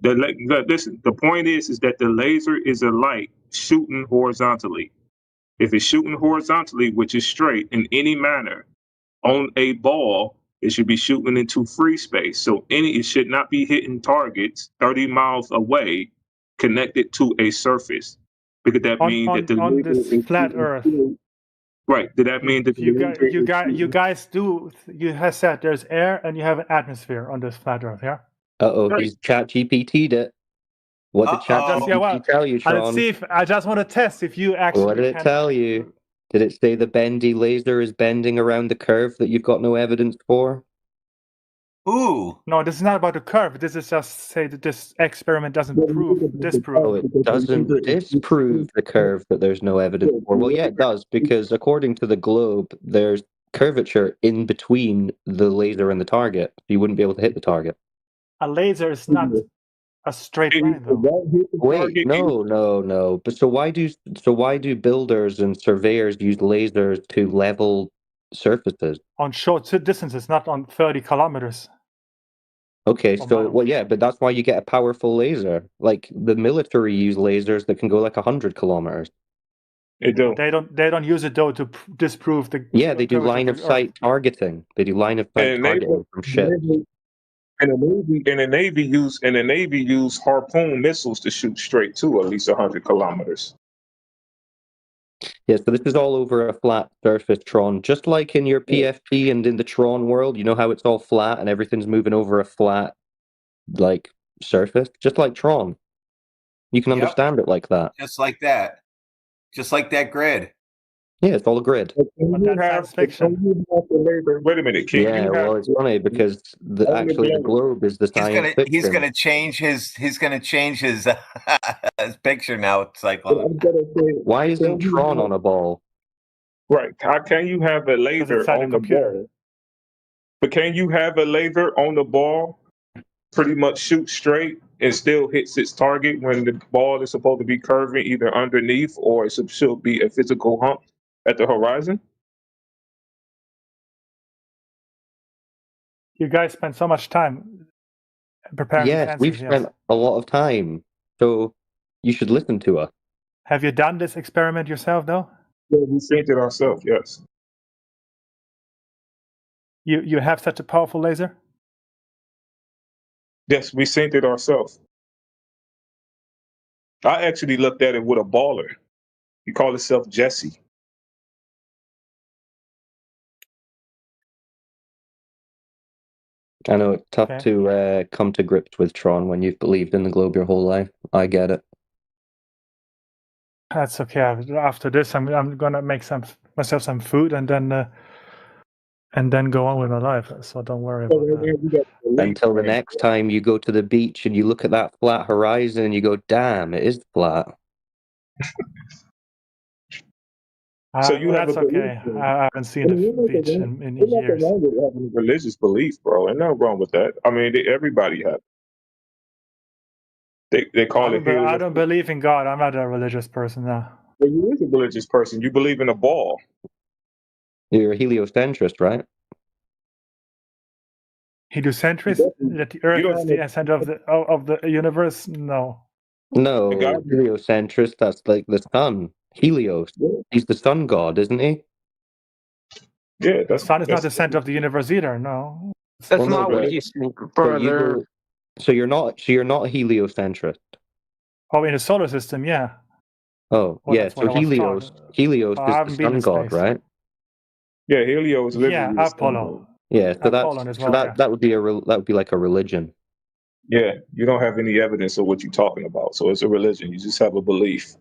the point is that the laser is a light shooting horizontally. If it's shooting horizontally, which is straight in any manner, on a ball, it should be shooting into free space. So it should not be hitting targets 30 miles away connected to a surface. Because that means that the on laser this is flat shooting Earth. right. Did that mean that you guys do? You have said there's air and you have an atmosphere on this flat Earth, yeah? He's ChatGPT'd it. What did ChatGPT tell you, Sean? Let's see if I just want to test if you actually. What did it tell you? Did it say the bendy laser is bending around the curve that you've got no evidence for? Ooh. No, this is not about the curve. This is just say that this experiment doesn't disprove. Oh, it doesn't disprove the curve that there's no evidence for. Well, yeah, it does, because according to the globe, there's curvature in between the laser and the target. You wouldn't be able to hit the target. A laser is not a straight line, though. Wait, no. But so why do builders and surveyors use lasers to level surfaces? On short distances, not on 30 kilometers. Okay, so well, yeah, but that's why you get a powerful laser. Like the military use lasers that can go like 100 kilometers. They do. They don't use it though to disprove the. Yeah, they do line of sight targeting. They do line of sight targeting from ships. And the Navy use harpoon missiles to shoot straight too, at least 100 kilometers. Yeah, so this is all over a flat surface, Tron. Just like in your PFP and in the Tron world, you know how it's all flat and everything's moving over a flat, like, surface? Just like Tron. You can understand it like that. Just like that. Just like that grid. Yeah, it's all a grid. That's fiction. Wait a minute. Well, it's funny because the globe is the science fiction. He's gonna change his his picture now, Cyclone. Why isn't Tron on a ball? Right. How can you have a laser on the ball? But can you have a laser on the ball pretty much shoot straight and still hits its target when the ball is supposed to be curving either underneath or it should be a physical hump at the horizon? You guys spend so much time preparing. Yes, we've spent a lot of time. So you should listen to us. Have you done this experiment yourself, though? Yeah, we synced it ourselves, yes. You have such a powerful laser? Yes, we synced it ourselves. I actually looked at it with a baller. He called himself Jesse. I know it's tough Okay. to come to grips with, Tron, when you've believed in the globe your whole life. I get it. That's okay. After this, I'm gonna make myself some food and then go on with my life. So don't worry about that. Until the next time you go to the beach and you look at that flat horizon and you go, damn, it is flat. So you have That's a okay. belief. I haven't seen the beach in There's nothing years. wrong with having a religious belief, bro. Ain't nothing wrong with that. I mean, everybody has. They call it I don't believe in God. I'm not a religious person now. Well, you is a religious person. You believe in a ball. You're a heliocentrist, right? Heliocentrist? That the you Earth don't is the center of the universe? No. No, God- heliocentrist, that's like the sun. Helios. He's the sun god, isn't he? Yeah, The sun is not the center of the universe either. No. That's Well, no, not but- what he's saying, But you brother. go, so you're not a heliocentrist. Oh, in the solar system, yeah. Oh, Well, yeah. that's So what I was Helios taught. is I the haven't been sun in god, space. right? Yeah, Helio is literally Yeah, a sun Apollo. god. Yeah. So Apollon as well, that yeah. that would be that would be like a religion. Yeah, you don't have any evidence of what you're talking about, so it's a religion. You just have a belief.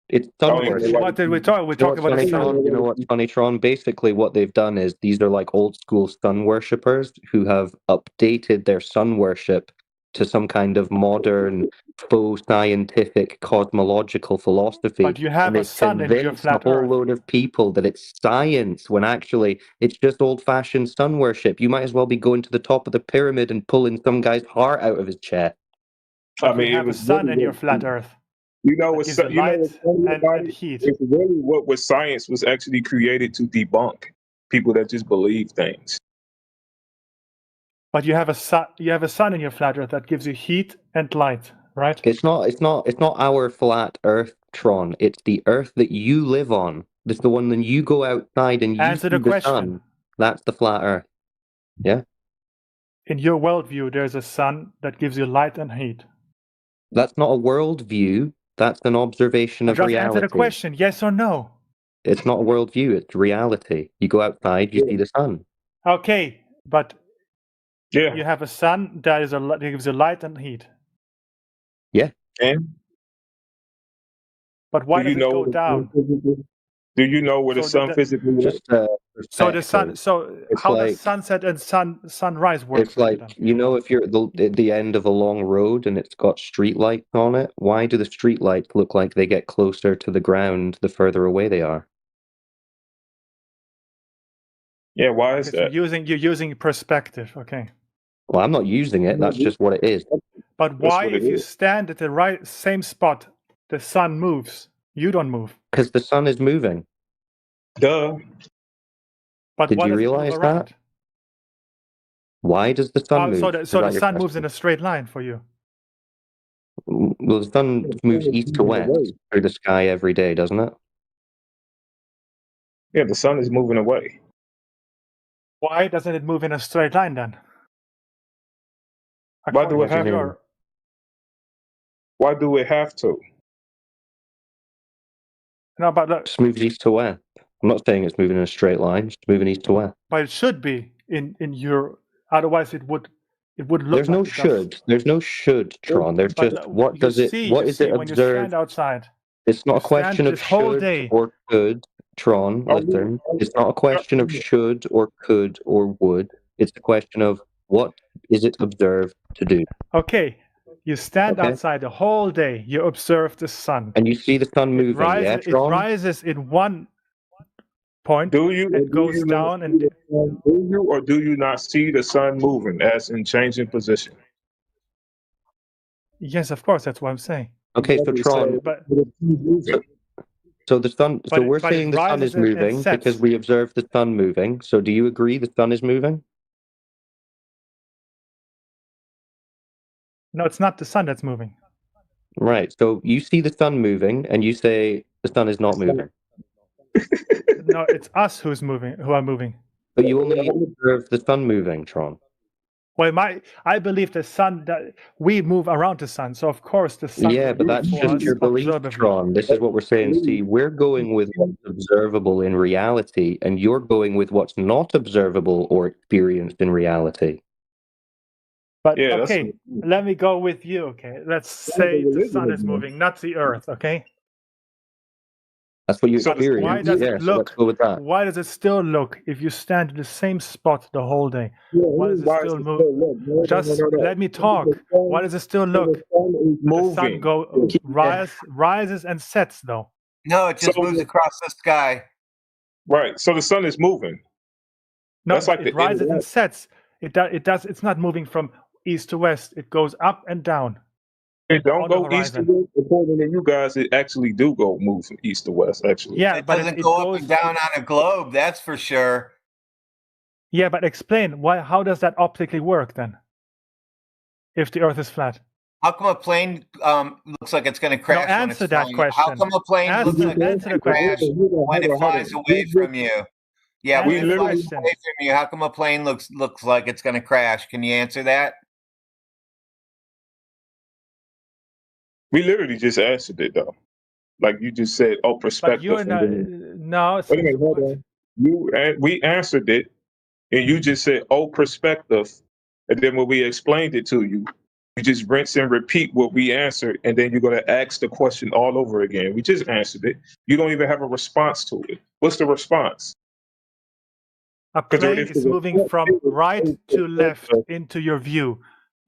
It's sun Oh, yeah. worship. What did we talk? We You know talked what's about the funny, sun. Tron? You know what's funny, Tron? Basically, what they've done is these are like old school sun worshippers who have updated their sun worship to some kind of modern, faux scientific cosmological philosophy. But you have and a they've sun in your convinced flat a whole Earth. load of people that it's science when actually it's just old fashioned sun worship. You might as well be going to the top of the pyramid and pulling some guy's heart out of his chest. But I mean, you it have a was sun in really your what- flat Earth. You know That what's gives you you know light what's funny about and it? heat. It's really what science was actually created to debunk. People that just believe things. But you have a sun. You have a sun in your flat Earth that gives you heat and light, right? It's not our flat Earth, Tron. It's the Earth that you live on. It's the one that you go outside and you Answer see the the question. sun. That's the flat Earth. Yeah, In your worldview, there's a sun that gives you light and heat. that's not a worldview. That's an observation of Just reality. answer the question: yes or no? It's not a worldview. It's reality. You go outside, you see the sun. Okay, but Yeah. you have a sun that gives you light and heat. And But why do you does it know go where the down? sun physically- Do you know where the So sun the- physically is? Just So the sun. perspective. So It's how like- does sunset and sunrise work? It's for you like, then? you know, if you're at the end of a long road and it's got street lights on it, why do the street lights look like they get closer to the ground the further away they are? Yeah, why is Because that? you're using perspective. Okay. Well, I'm not using it. That's just what it is. But why, what it if you is. stand at the same spot, the sun moves, you don't move? Because the sun is moving. Duh. But Did why you does it move realize that? around? Why does the sun move? So Is the that sun your moves in question? a straight line for you. Well, the sun moves east to west through the sky every day, doesn't it? Yeah, the sun is moving away. Why doesn't it move in a straight line then? Why do it According to have to? your- Why do it have to? No, but look, It just moves east to west. I'm not saying it's moving in a straight line. It's moving east to west. but it should be in your. Otherwise, it would look. There's no like it does. should. There's no should, Tron. There's But just look, what you does it? see- What you is see, it when you stand observed? outside? It's not you a question stand of this whole should day. or could, Tron. Listen, it's not a question of should or could or would. It's a question of what is it observed to do. Okay, you stand Okay. outside the whole day. You observe the sun. And you see the sun moving, yeah, It Tron? rises in one point. Do you? It goes down and- Do you or do you not see the sun moving, as in changing position? Yes, of course, that's what I'm saying. Okay, so Tron, But so the sun, so But we're but it saying the sun rises is and moving sets. because we observe the sun moving. So do you agree the sun is moving? no, it's not the sun that's moving. Right. So you see the sun moving and you say the sun is not moving. No, it's us who are moving. But you only observe the sun moving, Tron. Well, I believe the sun that we move around the sun, so of course the sun. Yeah, will but move that's for just us your belief, observably. Tron. This is what we're saying. See, we're going with what's observable in reality, and you're going with what's not observable or experienced in reality. But Yeah, that's okay, let me go with you. Okay, let's say the sun is moving, not the Earth. Okay. That's what you So experience. Why does Yeah, it so let's look? go with that. Why does it still look if you stand in the same spot the whole day? Why does it why still is it move? still look? No, Just no. let me talk. Why does it still look? The sun is The sun moving. rises and sets though. No, it just So- moves across the sky. Right. So the sun is moving. No, That's but like it the rises and internet. sets. It does. It's not moving from east to west. It goes up and down. It don't on the go east to horizon. west. According to you guys, it actually do go move from east to west. Actually. Yeah, It but doesn't it go goes. up and down on a globe, that's for sure. Yeah, but explain why. How does that optically work then? If the Earth is flat. How come a plane looks like it's going to crash when it's answer that flying? How question. come a plane looks like it's Answer the going to crash question. when it flies away from you? Yeah, when Answer it the flies question. away from you, how come a plane looks like it's going to crash? Can you answer that? We literally just answered it though. Like you just said, oh, But perspective. you're and not. then- No. Wait a minute, hold on. We answered it, and you just said, oh, perspective. And then when we explained it to you, you just rinse and repeat what we answered, and then you're going to ask the question all over again. We just answered it. You don't even have a response to it. What's the response? A 'Cause plane if is it was moving flat, from it was right to perspective. left into your view.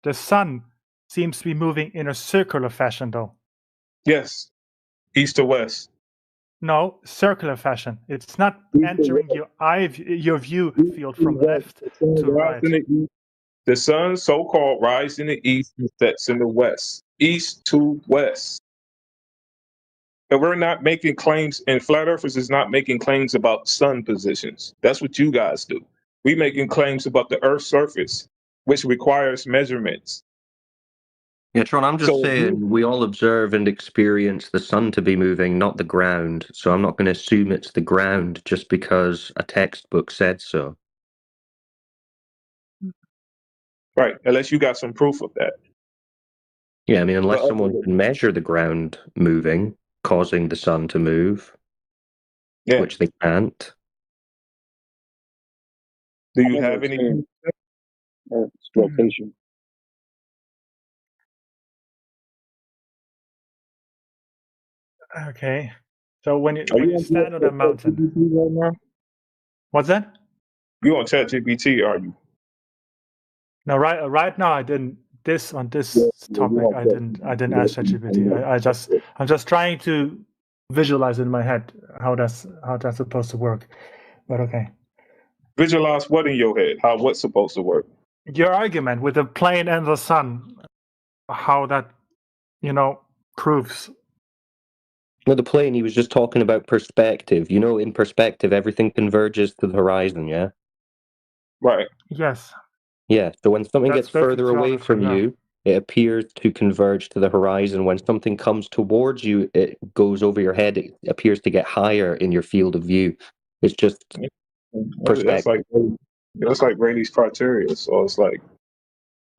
The sun seems to be moving in a circular fashion, though. Yes, east to west. No, circular fashion. It's not entering your view field from left to right. The sun, so-called, rise in the east and sets in the west. East to west. And we're not making claims, and flat earthers is not making claims about sun positions. That's what you guys do. We making claims about the earth's surface, which requires measurements. Yeah, Tron, I'm just So- saying we all observe and experience the sun to be moving, not the ground. So I'm not going to assume it's the ground just because a textbook said so. Right, unless you got some proof of that. Yeah, I mean, unless But- someone can measure the ground moving, causing the sun to move, Yeah. which they can't. Do you have any? Location. Okay. So when you Are you stand on a mountain, right now? what's that? You on ChatGPT, are you? No, right now I didn't. On this topic, I didn't ask ChatGPT. I'm just trying to visualize in my head how that's supposed to work. But okay. Visualize what in your head? How what's supposed to work? Your argument with the plane and the sun, how that, proves. With the plane, he was just talking about perspective. You know, in perspective, everything converges to the horizon, yeah? Right. Yes. Yeah, so when something That's gets further perfect away geometry, from yeah. you, it appears to converge to the horizon. When something comes towards you, it goes over your head. It appears to get higher in your field of view. It's just perspective. That's like Rayleigh's criteria. So it's like,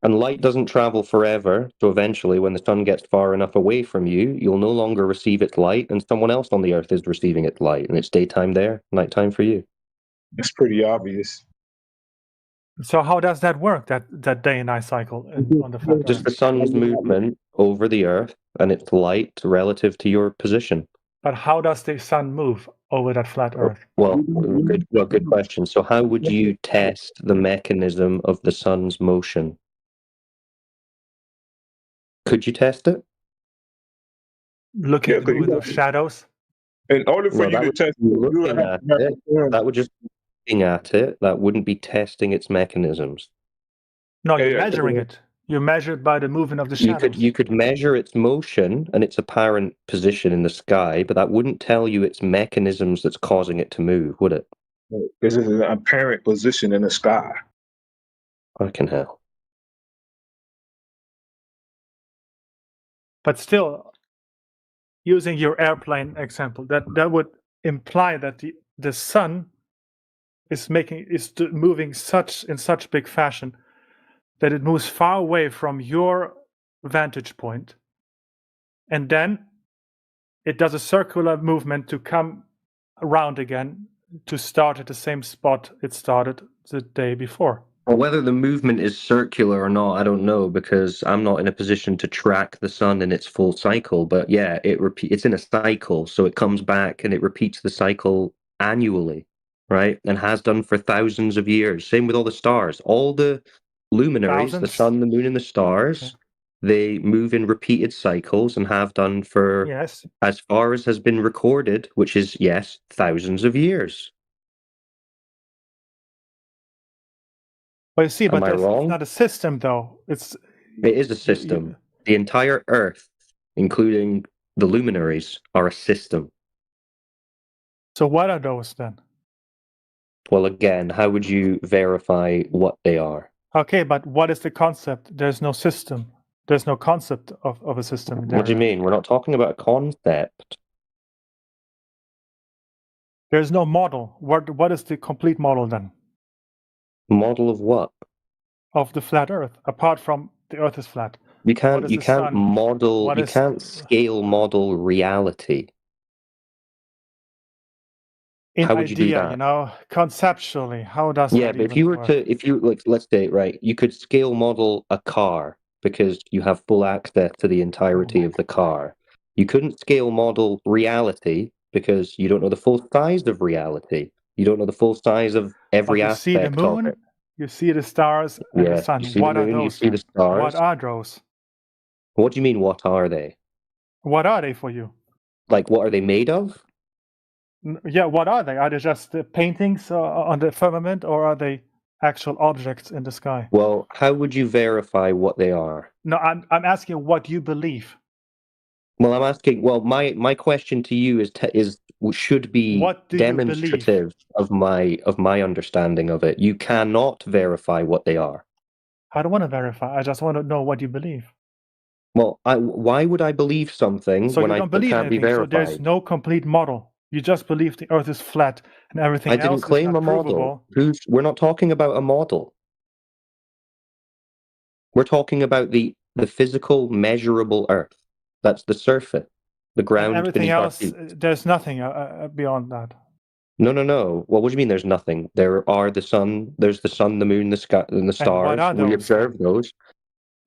And light doesn't travel forever, so eventually when the sun gets far enough away from you, you'll no longer receive its light, and someone else on the earth is receiving its light, and it's daytime there, nighttime for you. it's pretty obvious. So how does that work? That day and night cycle on the flat Just Earth? the sun's movement over the earth and its light relative to your position. But how does the sun move over that flat Earth? Well, good question. So how would you test the mechanism of the sun's motion? Could you test it? Looking Yeah, at the 'cause you movement got- of shadows. In order for No, you that to would test, be you would looking have at to it. That would just be looking at it. That wouldn't be testing its mechanisms. No, Yeah, you're yeah. measuring it. You measure it by the movement of the You shadows. could measure its motion and its apparent position in the sky, but that wouldn't tell you its mechanisms that's causing it to move, would it? This is an apparent position in the sky. Fucking hell. But still, using your airplane example, that would imply that the sun is moving in such big fashion that it moves far away from your vantage point, and then it does a circular movement to come around again to start at the same spot it started the day before. Well, whether the movement is circular or not, I don't know, because I'm not in a position to track the sun in its full cycle. But yeah, it's in a cycle, so it comes back and it repeats the cycle annually, right? And has done for thousands of years. Same with all the stars. All the luminaries, the Thousands? sun, the moon, and the stars, Okay. they move in repeated cycles and have done for Yes. as far as has been recorded, which is, yes, thousands of years. But you see, Am I it's wrong? not a system, though. It is a system. The entire Earth, including the luminaries, are a system. So what are those then? Well, again, how would you verify what they are? Okay, but what is the concept? There's no system. There's no concept of a system. What do you mean? We're not talking about a concept. There's no model. What is the complete model then? Model of what? Of the flat Earth, apart from the Earth is flat. You can't the sun? model, What you is- can't scale model reality. In How would you do idea, that? you know, conceptually, how does Yeah, that but if even you were work? to, if you like, let's say, right, you could scale model a car because you have full access to the entirety of the car. You couldn't scale model reality because you don't know the full size of reality. You don't know the full size of But every you see the aspect of moon, it. you see the stars and Yeah, the sun. you see What the are moon, you those? see the then? stars. What are those? What do you mean, what are they? What are they for you? Like, what are they made of? Yeah, what are they? Are they just paintings on the firmament, or are they actual objects in the sky? Well, how would you verify what they are? No, I'm asking what you believe. Well, I'm asking. Well, my question to you should be What do you demonstrative of my understanding of it. You cannot verify what they are. I don't want to verify. I just want to know what you believe. Well, why would I believe something So when you I don't believe can't be anything. So verified? there's no complete model. You just believe the Earth is flat and everything I didn't else claim is a not model. provable. We're not talking about a model. We're talking about the physical, measurable Earth. That's the surface, the And ground everything beneath our else, feet. there's nothing beyond that. No. Well, what do you mean there's nothing? There's the sun, the moon, the sky, and the stars. what are We those? observe those.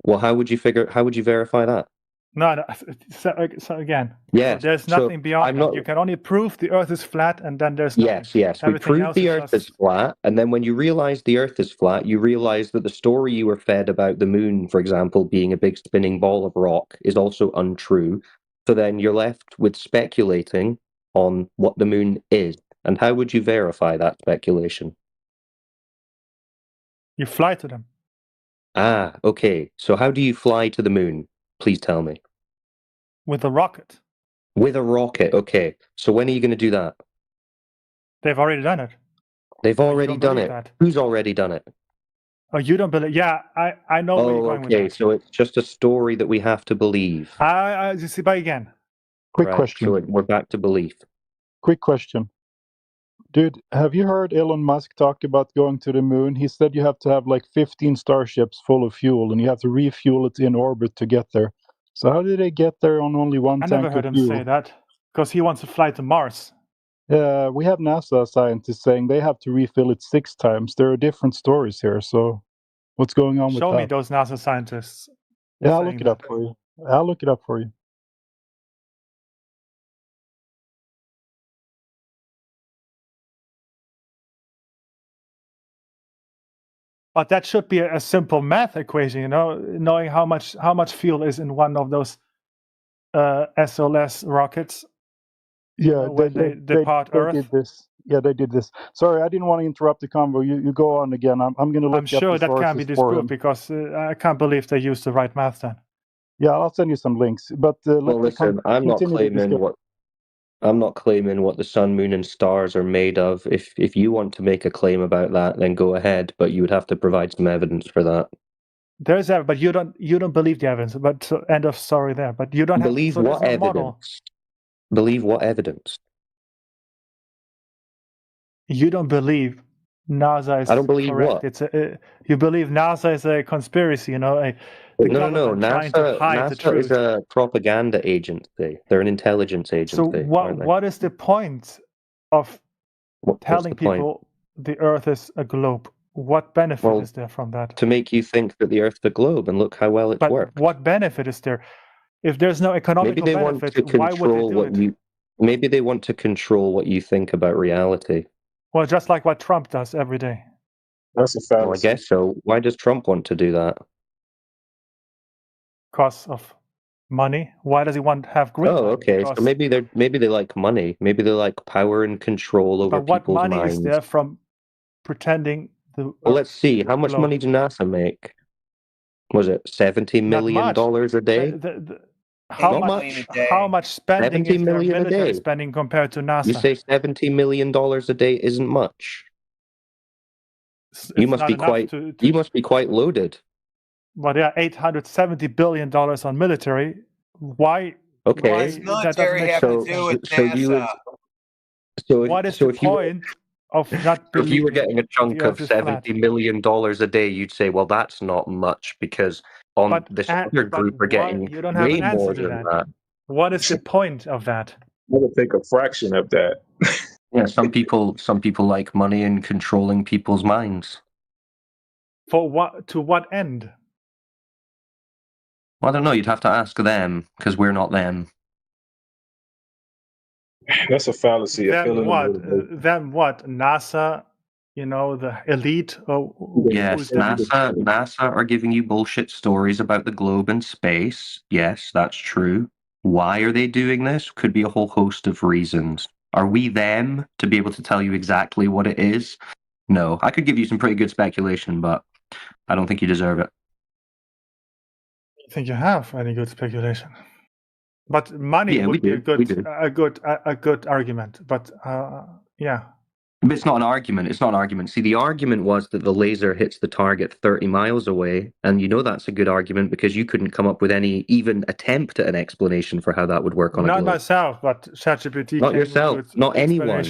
Well, how would you verify that? No. So again, Yes. there's so nothing beyond I'm that. not. You can only prove the Earth is flat, and then there's nothing. Yes. We Everything prove else the is Earth is just- flat, and then when you realize the Earth is flat, you realize that the story you were fed about the moon, for example, being a big spinning ball of rock, is also untrue. So then you're left with speculating on what the moon is. And how would you verify that speculation? You fly to them Ah, okay. So how do you fly to the moon? Please tell me. with a rocket. With a rocket, okay. So when are you going to do that? They've already done it. They've already don't done believe it. that. Who's already done it? Oh, you don't believe? Yeah, I know where you're Oh, going with okay. that. So it's just a story that we have to believe. You see, but again, Quick Right, question. So we're back to belief. Quick question. Dude, have you heard Elon Musk talk about going to the moon? He said you have to have like 15 starships full of fuel and you have to refuel it in orbit to get there. So how did they get there on only one I tank never heard of him fuel? say that because he wants to fly to Mars. We have NASA scientists saying they have to refill it 6 times. There are different stories here. So what's going on with Show that? me those NASA scientists. Yeah, I'll saying look it up that. for you. I'll look it up for you. But that should be a simple math equation, you know, knowing how much fuel is in one of those SLS rockets. Yeah, when they depart Earth. did this. Yeah, they did this. Sorry, I didn't want to interrupt the convo. You go on again. I'm going to look I'm up sure the that can be sources for him. disproved because I can't believe they used the right math then. Yeah, I'll send you some links. But Well, listen, I'm not continue the claiming discussion. what the sun, moon, and stars are made of. If you want to make a claim about that, then go ahead. But you would have to provide some evidence for that. There's evidence, but you don't believe the evidence. But so, end of story there. But you don't Believe have so what there's no model. evidence? Believe what evidence? You don't believe NASA is I don't believe correct. what? It's you believe NASA is a conspiracy, the No. government trying to hide the NASA truth. is a propaganda agency. They're an intelligence So agency, aren't they? what is the point of What's telling the point? people the Earth is a globe? What benefit Well, is there from that? to make you think that the Earth's a globe, and look how well it's But worked. what benefit is there? If there's no Maybe economical they want benefit, to why would they control do what it? you. Maybe they want to control what you think about reality. Well, just like what Trump does every day. That's a Well, I fallacy. guess so. Why does Trump want to do that? Because of money. Why does he want to have Greenland? Oh, okay. So Because, maybe they like money. Maybe they like power and control over but what people's money minds. is there from pretending the Well, Earth let's see. is a How much globe? money do NASA make? Was it $70 Not million much. a day? How Not much? million a day. How much spending 70 is there million a military day. spending compared to NASA? You say $70 million a day isn't much. You It's must not be enough quite. to You must be quite loaded. But yeah, $870 billion on military. Why? Okay. Why What does that doesn't military make have to sense? do with So you would. NASA? So What is so the if you were, point of not if you were believing getting a the chunk Earth of is flat? $70 million a day, you'd say, well, that's not much because on But this other group are why getting you don't have way an answer more to than that? that. What is the point of that? I would take a fraction of that. Yeah, some people like money and controlling people's minds. For what? To what end? Well, I don't know. You'd have to ask them because we're not them. That's a fallacy. Then what? NASA, the elite. Yes, who's that? NASA are giving you bullshit stories about the globe and space. Yes, that's true. Why are they doing this? Could be a whole host of reasons. Are we them to be able to tell you exactly what it is? No. I could give you some pretty good speculation, but I don't think you deserve it. I think you have any good speculation. But money Yeah, we would be do. We do. a good argument. But yeah. But it's not an argument. It's not an argument. See, the argument was that the laser hits the target 30 miles away, and you know that's a good argument because you couldn't come up with any even attempt at an explanation for how that would work on a Not globe. myself, but ChatGPT. Not yourself, not anyone.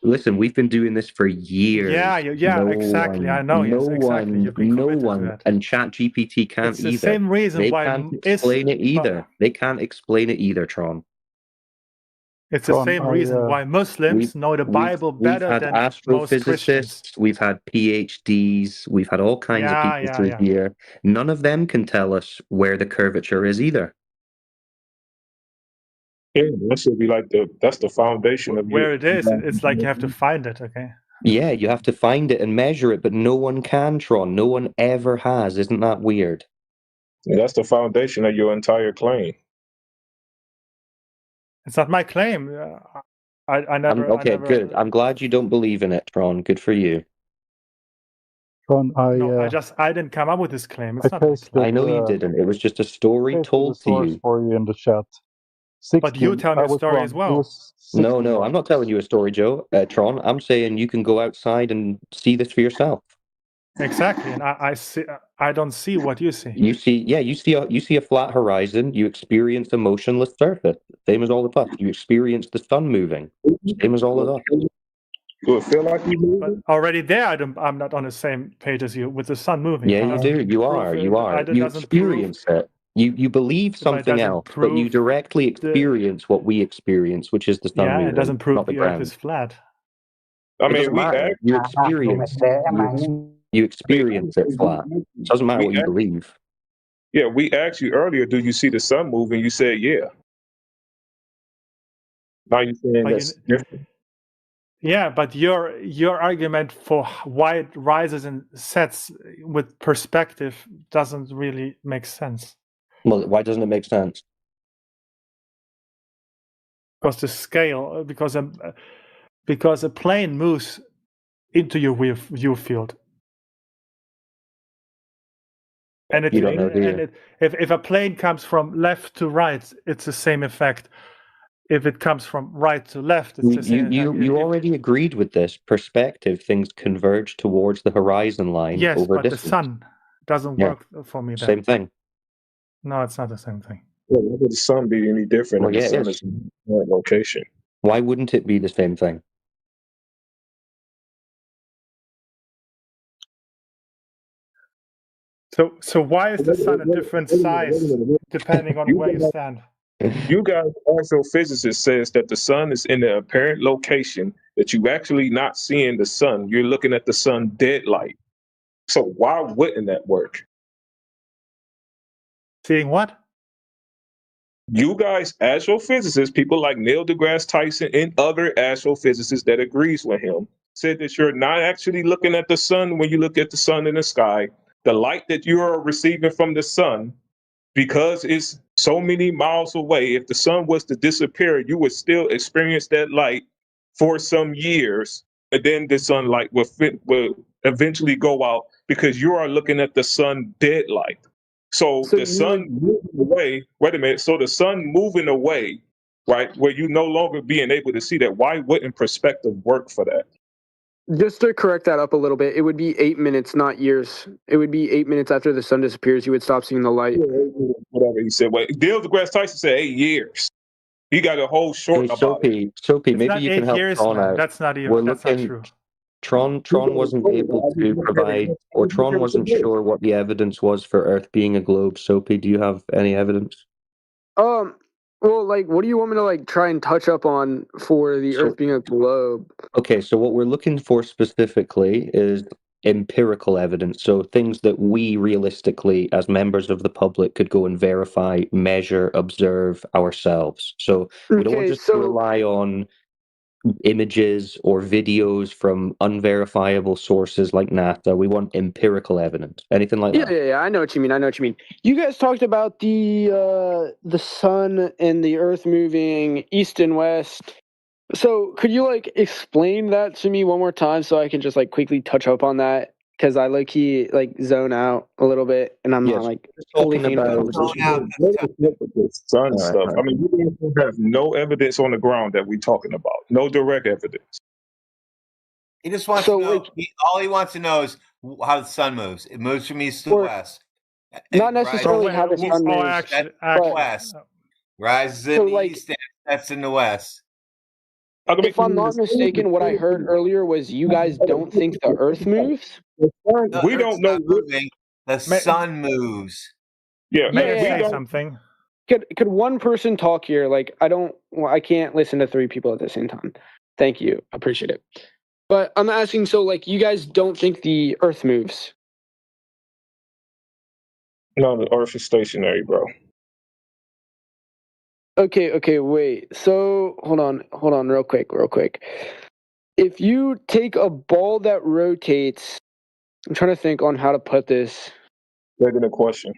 Listen, we've been doing this for years. Yeah, exactly. I know. No Yes, exactly. You've been no committed to one, that. and ChatGPT can't It's the either. same reason They why can't explain it either. They can't explain it either, Tron. It's the same reason why Muslims know the Bible better than most Christians. We've had PhDs, we've had all kinds of people through here. None of them can tell us where the curvature is either. Yeah, that should be like that's the foundation of where it is. It's like you have to find it. Okay. Yeah, you have to find it and measure it, but no one can, Tron. No one ever has. Isn't that weird? Yeah, that's the foundation of your entire claim. It's not my claim. I never. Good. I'm glad you don't believe in it, Tron. Good for you. Tron, I didn't come up with this claim. It's I know you didn't. It was just a story told to you. For you in the chat. 16, but you tell me a story as well. No, I'm not telling you a story, Joe. Tron, I'm saying you can go outside and see this for yourself. Exactly, and I see. I don't see what you see. You see a flat horizon. You experience a motionless surface, same as all of us. You experience the sun moving, same as all of us. Do it feel like you moving? But already there, I'm not on the same page as you with the sun moving. Yeah, you do. You are. You experience it. You believe something else, but you directly experience what we experience, which is the sun moving. Yeah, it doesn't prove not the the ground. Earth is flat. I mean, you experience it flat. It doesn't matter what you believe. Yeah, we asked you earlier, do you see the sun moving? You said, yeah. Now you're saying that's different. Yeah, but your argument for why it rises and sets with perspective doesn't really make sense. Well, why doesn't it make sense? Because the scale, because a plane moves into your view field. And if a plane comes from left to right, it's the same effect. If it comes from right to left, it's the same. You already agreed with this perspective. Things converge towards the horizon line. Yes, over but distance. the sun doesn't work for me. Then. Same thing. No, it's not the same thing. Well, why would the sun be any different? Well, if the sun is in that location. Why wouldn't it be the same thing? So why is the sun a different size depending on where you stand? You guys, astrophysicist says that the sun is in the apparent location that you actually not seeing the sun. You're looking at the sun dead light. So why wouldn't that work? Seeing what? You guys, astrophysicists, people like Neil deGrasse Tyson and other astrophysicists that agrees with him, said that you're not actually looking at the sun when you look at the sun in the sky. The light that you are receiving from the sun, because it's so many miles away, if the sun was to disappear, you would still experience that light for some years, and then the sunlight will eventually go out because you are looking at the sun dead light. So the sun moving away, wait a minute, so the sun moving away, right, where you no longer being able to see that, why wouldn't perspective work for that? Just to correct that up a little bit, it would be 8 minutes, not years. It would be 8 minutes after the sun disappears, you would stop seeing the light. Whatever he said. Well, Neil deGrasse Tyson said 8 years. He got a whole short Hey, about it. Soapy, It's maybe not you can 8 help years, Tron man. out. That's not We're not looking. true. Tron wasn't able to provide, or Tron wasn't sure what the evidence was for Earth being a globe. Soapy, do you have any evidence? Well, like, what do you want me to like try and touch up on for the Earth being a globe? Okay, so what we're looking for specifically is empirical evidence. So things that we realistically, as members of the public, could go and verify, measure, observe ourselves. So we don't want Okay, just to rely on images or videos from unverifiable sources like NASA. We want empirical evidence. Anything like that? Yeah. I know what you mean. You guys talked about the sun and the Earth moving east and west. So could you like explain that to me one more time so I can just like quickly touch up on that? Because I low key like zone out a little bit and I'm not like fully thinking about the conversation. Sun stuff. I mean, we have no evidence on the ground that we're talking about. No direct evidence. He just wants to know. All he wants to know is how the sun moves. It moves from east to west. Not necessarily how the sun moves. That's west. Rises in the east, and sets in the west. If I'm not mistaken, what I heard earlier was you guys don't think the Earth moves? We don't know. The sun moves. Yeah, May I say something? Could one person talk here? Like, I can't listen to 3 people at the same time. Thank you. Appreciate it. But I'm asking, so like, you guys don't think the Earth moves? No, the Earth is stationary, bro. Okay, wait. So hold on, real quick. If you take a ball that rotates, I'm trying to think on how to put this. Regular question.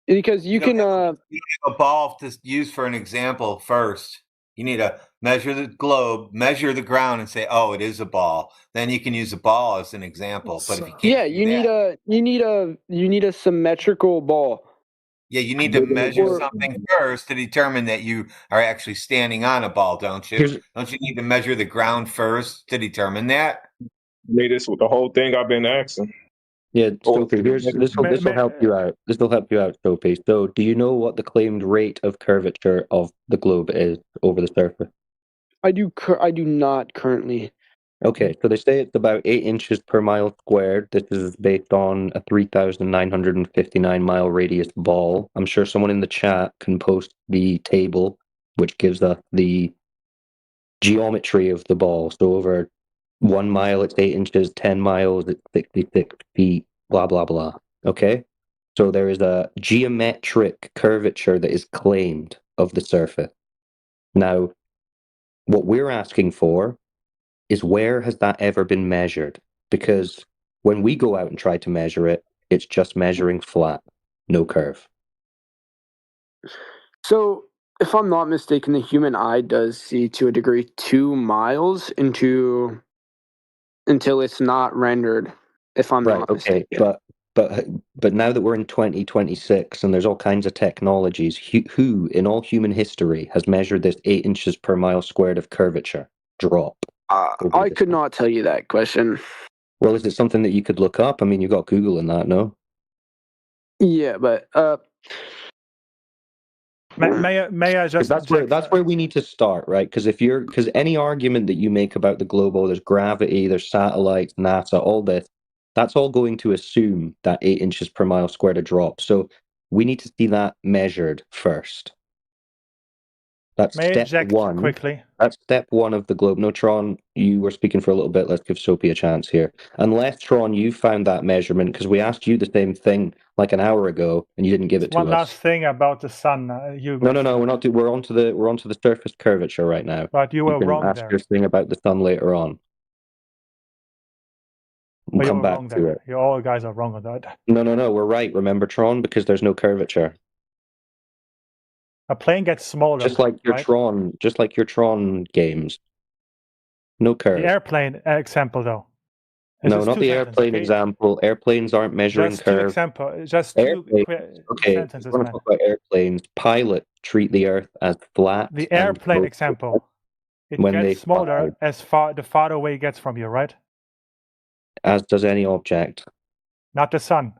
Because you can have a ball to use for an example first. You need to measure the globe, measure the ground, and say, "Oh, it is a ball." Then you can use a ball as an example. But if you can't, you need a symmetrical ball. Yeah, you need to measure something first to determine that you are actually standing on a ball, don't you? Don't you need to measure the ground first to determine that? Made this with the whole thing I've been asking. Yeah, Soapy, this will help you out. This will help you out, Soapy. So, do you know what the claimed rate of curvature of the globe is over the surface? I do not currently. Okay, so they say it's about 8 inches per mile squared. This is based on a 3,959 mile radius ball. I'm sure someone in the chat can post the table, which gives us the geometry of the ball. So over 1 mile, it's 8 inches, 10 miles, it's 66 feet, blah, blah, blah. Okay? So there is a geometric curvature that is claimed of the surface. Now, what we're asking for is where has that ever been measured? Because when we go out and try to measure it, it's just measuring flat, no curve. So, if I'm not mistaken, the human eye does see to a degree 2 miles until it's not rendered. If I'm not mistaken. But now that we're in 2026 and there's all kinds of technologies, who in all human history has measured this 8 inches per mile squared of curvature drop? I could not tell you that question. Well, is it something that you could look up? I mean, you've got Google in that, no? Yeah, but may I just? That's where we need to start, right? Because any argument that you make about the globe, there's gravity, there's satellites, NASA, all this, That's all going to assume that 8 inches per mile squared a drop. So we need to see that measured first. That's May I step inject one. quickly? That's step one of the globe. No, Tron, you were speaking for a little bit. Let's give Soapy a chance here. Unless, Tron, you found that measurement, because we asked you the same thing like an hour ago, and you didn't give it to One last us. thing about the sun. No, we're not. We're onto the surface curvature right now. But you were You can wrong ask there. your thing about the sun later on. We'll But you come were back wrong to there. it. You all guys are wrong on that. No, we're right. Remember, Tron, because there's no curvature. A plane gets smaller. Just like your right? Tron games. No curve. The airplane example, though. No, not the airplane example. Airplanes aren't measuring Just two curve. example. Just two Airplanes. Okay, sentences, we're going man. to talk about airplanes. Pilots treat the Earth as flat. The and airplane close example. It when they gets smaller fly. the farther away it gets from you, right? As does any object. Not the sun.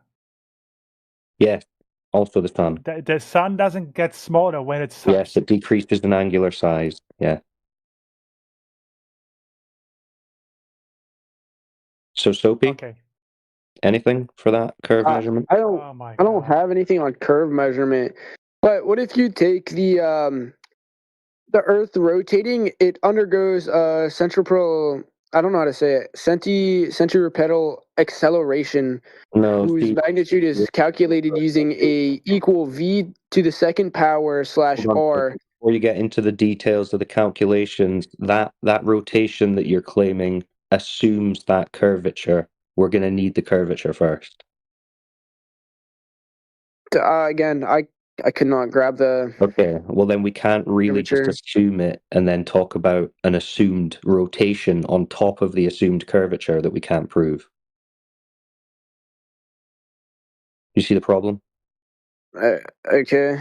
Yes, also the sun. The sun doesn't get smaller when it's sun. Yes, it decreases in angular size. Yeah. So, Soapy, Okay. anything for that curve measurement? I don't have anything on curve measurement. But what if you take the Earth rotating? It undergoes centripetal. I don't know how to say it. Centripetal acceleration, No, whose see, magnitude is calculated using a equal v to the second power slash hold on, r. before you get into the details of the calculations, that rotation that you're claiming assumes that curvature. We're going to need the curvature first. Again, I could not grab the. Okay, well then we can't really just Curvature. assume it and then talk about an assumed rotation on top of the assumed curvature that we can't prove. You see the problem? Okay.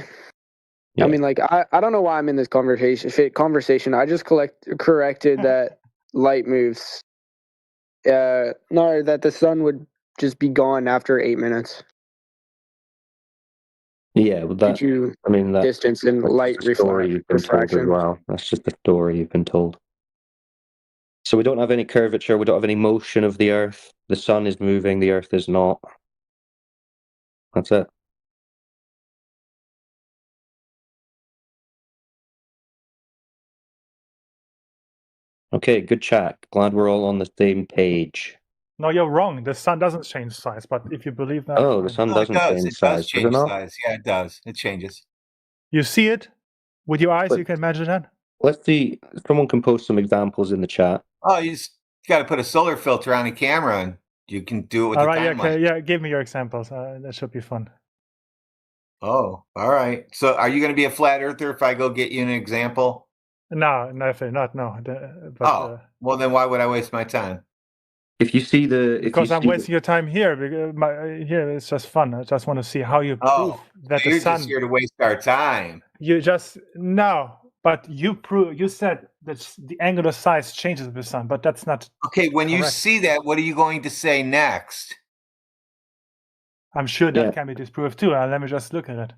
Yeah. I mean, like, I don't know why I'm in this conversation. I just corrected that light moves. No, that the sun would just be gone after 8 minutes. Yeah, well, that, Due to I mean, that's distance and just light a story you've been told as refraction. well. That's just a story you've been told. So we don't have any curvature, we don't have any motion of the Earth. The sun is moving, the Earth is not. That's it. Okay, good chat. Glad we're all on the same page. No, you're wrong. The sun doesn't change size, but if you believe that. Oh, the fine. sun No, it doesn't does. change It size, does does change it not? size. Yeah, it does. It changes. You see it with your eyes, But- you can measure that. Let's see. Someone can post some examples in the chat. Oh, you just got to put a solar filter on the camera, and you can do it with All the right, timeline. yeah, give me your examples. That should be fun. Oh, all right. So, are you going to be a flat earther if I go get you an example? No, not no. But, Well, then why would I waste my time? If you see the, because I'm wasting your time here. Because here it's just fun. I just want to see how you prove Oh, that so the you're sun. just here to waste our time. You just no, but you said that the angular size changes with the sun, but that's not. Okay, when you Correct. see that, what are you going to say next? I'm sure that Yeah. can be disproved too. Let me just look at it.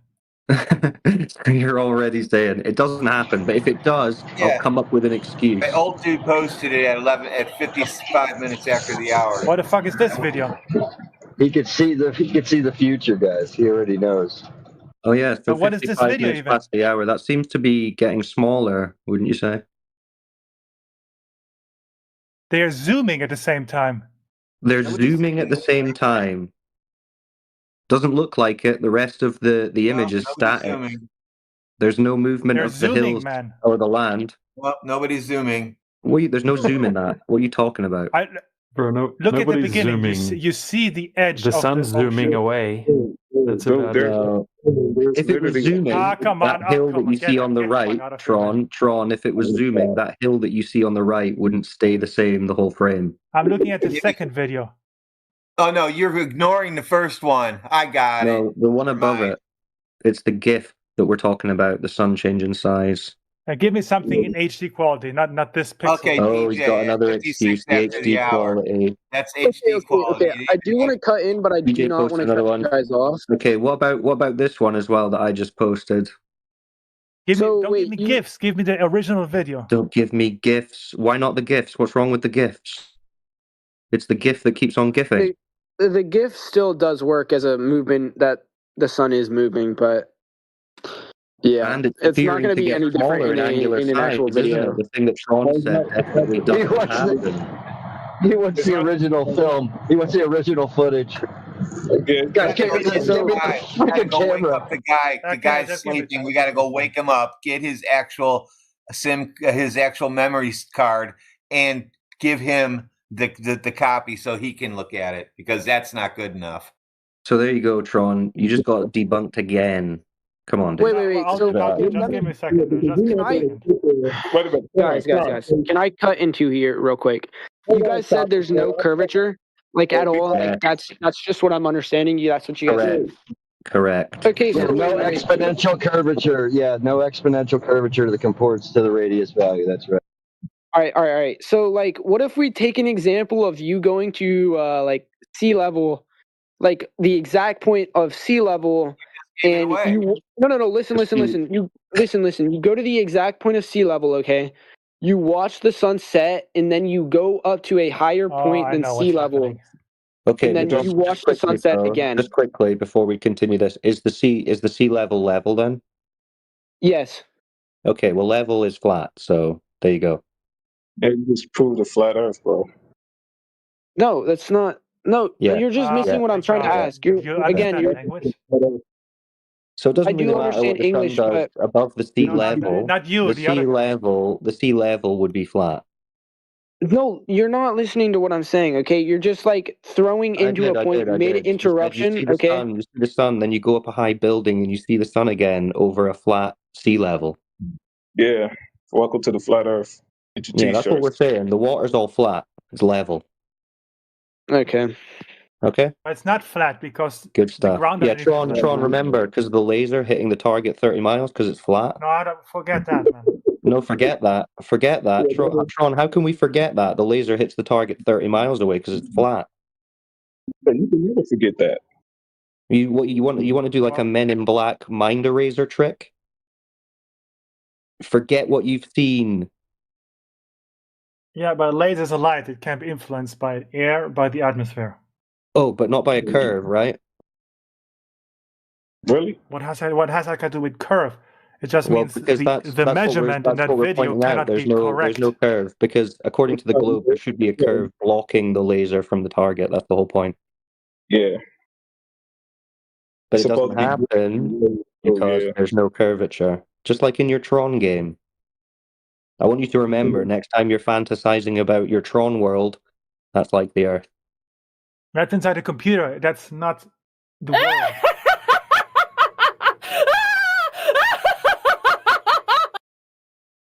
You're already saying it doesn't happen, but if it does, Yeah. I'll come up with an excuse. The old dude posted it at 55 minutes after the hour. What the fuck is this video? He could see the future, guys. He already knows. Oh yeah, so But what is this 55 video minutes even? past the hour. That seems to be getting smaller, wouldn't you say? They're zooming at the same time. They're Nobody's zooming at the same time. Doesn't look like it. The rest of the image is nobody's static. zooming. There's no movement They're of the zooming, hills man. or the land. Well, nobody's zooming. There's no zoom in that. What are you talking about? Bro, Look at the nobody's beginning. zooming. You see the edge. The of sun's zooming away. That's about it. If it was zooming, come on, that hill come that you on, see get on the the fuck right, out of here, Tron, if it was zooming, that hill that you see on the right wouldn't stay the same the whole frame. I'm looking at the second video. Oh, no, you're ignoring the first one. I got it. No, the one above Right. it, it's the GIF that we're talking about, the sun changing size. Give me something in HD quality, not this pixel. Okay, Oh, he's got PJ, another 56 excuse, the after the HD hour. quality. That's HD quality. Okay. I do want to cut in, but I BJ do not want posted to another cut one. you guys off. Okay, what about this one as well that I just posted? Don't give me GIFs. Give me the original video. Don't give me GIFs. Why not the GIFs? What's wrong with the GIFs? It's the GIF that keeps on GIFing. the GIF still does work as a movement that the sun is moving, but yeah, And it's it's not appearing going to to be get any different smaller in angular in an size, actual isn't video. it? The thing that Tron said definitely He doesn't wants happen. he wants the original film. He wants the original footage. Yeah, Guys, give me Get the, the give me the guy. We gotta freaking go wake camera. up the guy. The Okay, guy's just give it sleeping. to We him. gotta go wake him up. Get his actual his actual memory card, and give him the copy so he can look at it, because that's not good enough. So there you go, Tron. You just got debunked again. Come on, dude. Wait. I'll So debunk it. Just give me a second. Just give me a second. wait a minute. guys, can I cut into here real quick? You guys said there's no curvature, like at all. Yeah. Like that's just what I'm understanding. You that's what you guys said. Correct. Okay, Yeah, so no wait. exponential curvature. Yeah, no exponential curvature that comports to the radius value. That's right. All right. So like, what if we take an example of you going to like sea level, like the exact point of sea level, and away. you no listen. You listen. You go to the exact point of sea level, okay? You watch the sun set, and then you go up to a higher point I than know sea what's level, happening. Okay, and then but you watch the quickly, sunset though, again. Just quickly before we continue this, is the sea level level then? Yes. Okay, well level is flat, so there you go. And you just proved the flat Earth, bro. No, that's not. No, Yeah. you're just missing what I'm trying to ask. You're You again. understand You're. language? So it doesn't I do really matter what understand the sun English, does but above the sea No, level. not you. The The sea other guy. level, the sea level would be flat. no, you're not listening to what I'm saying. Okay, you're just like throwing into a point I mid did. You interruption. see the Okay. sun, you see the sun, then you go up a high building and you see the sun again over a flat sea level. Yeah. Welcome to the flat Earth. Get your Yeah, that's what we're t-shirts. saying. The water's all flat. It's level. Okay. Okay. It's not flat because Good the stuff. ground Yeah, underneath is Tron, flat. remember, because of the laser hitting the target 30 miles because it's flat. No, I don't forget that, man. No, forget that. Forget that. Tron, how can we forget that? The laser hits the target 30 miles away because it's flat. But you can never forget that. You want to do like a Men in Black mind eraser trick? Forget what you've seen. Yeah, but laser is a light. It can be influenced by air, by the atmosphere. Oh, but not by a curve, right? Really? What has that to do with curve? It just Well, means because the measurement in that video cannot be correct. There's no curve because according to the globe, there should be a curve blocking the laser from the target. That's the whole point. Yeah. But it Supposed doesn't to be- happen because yeah. there's no curvature. Just like in your Tron game. I want you to remember next time you're fantasizing about your Tron world, that's like the Earth. That's inside a computer. That's not the world.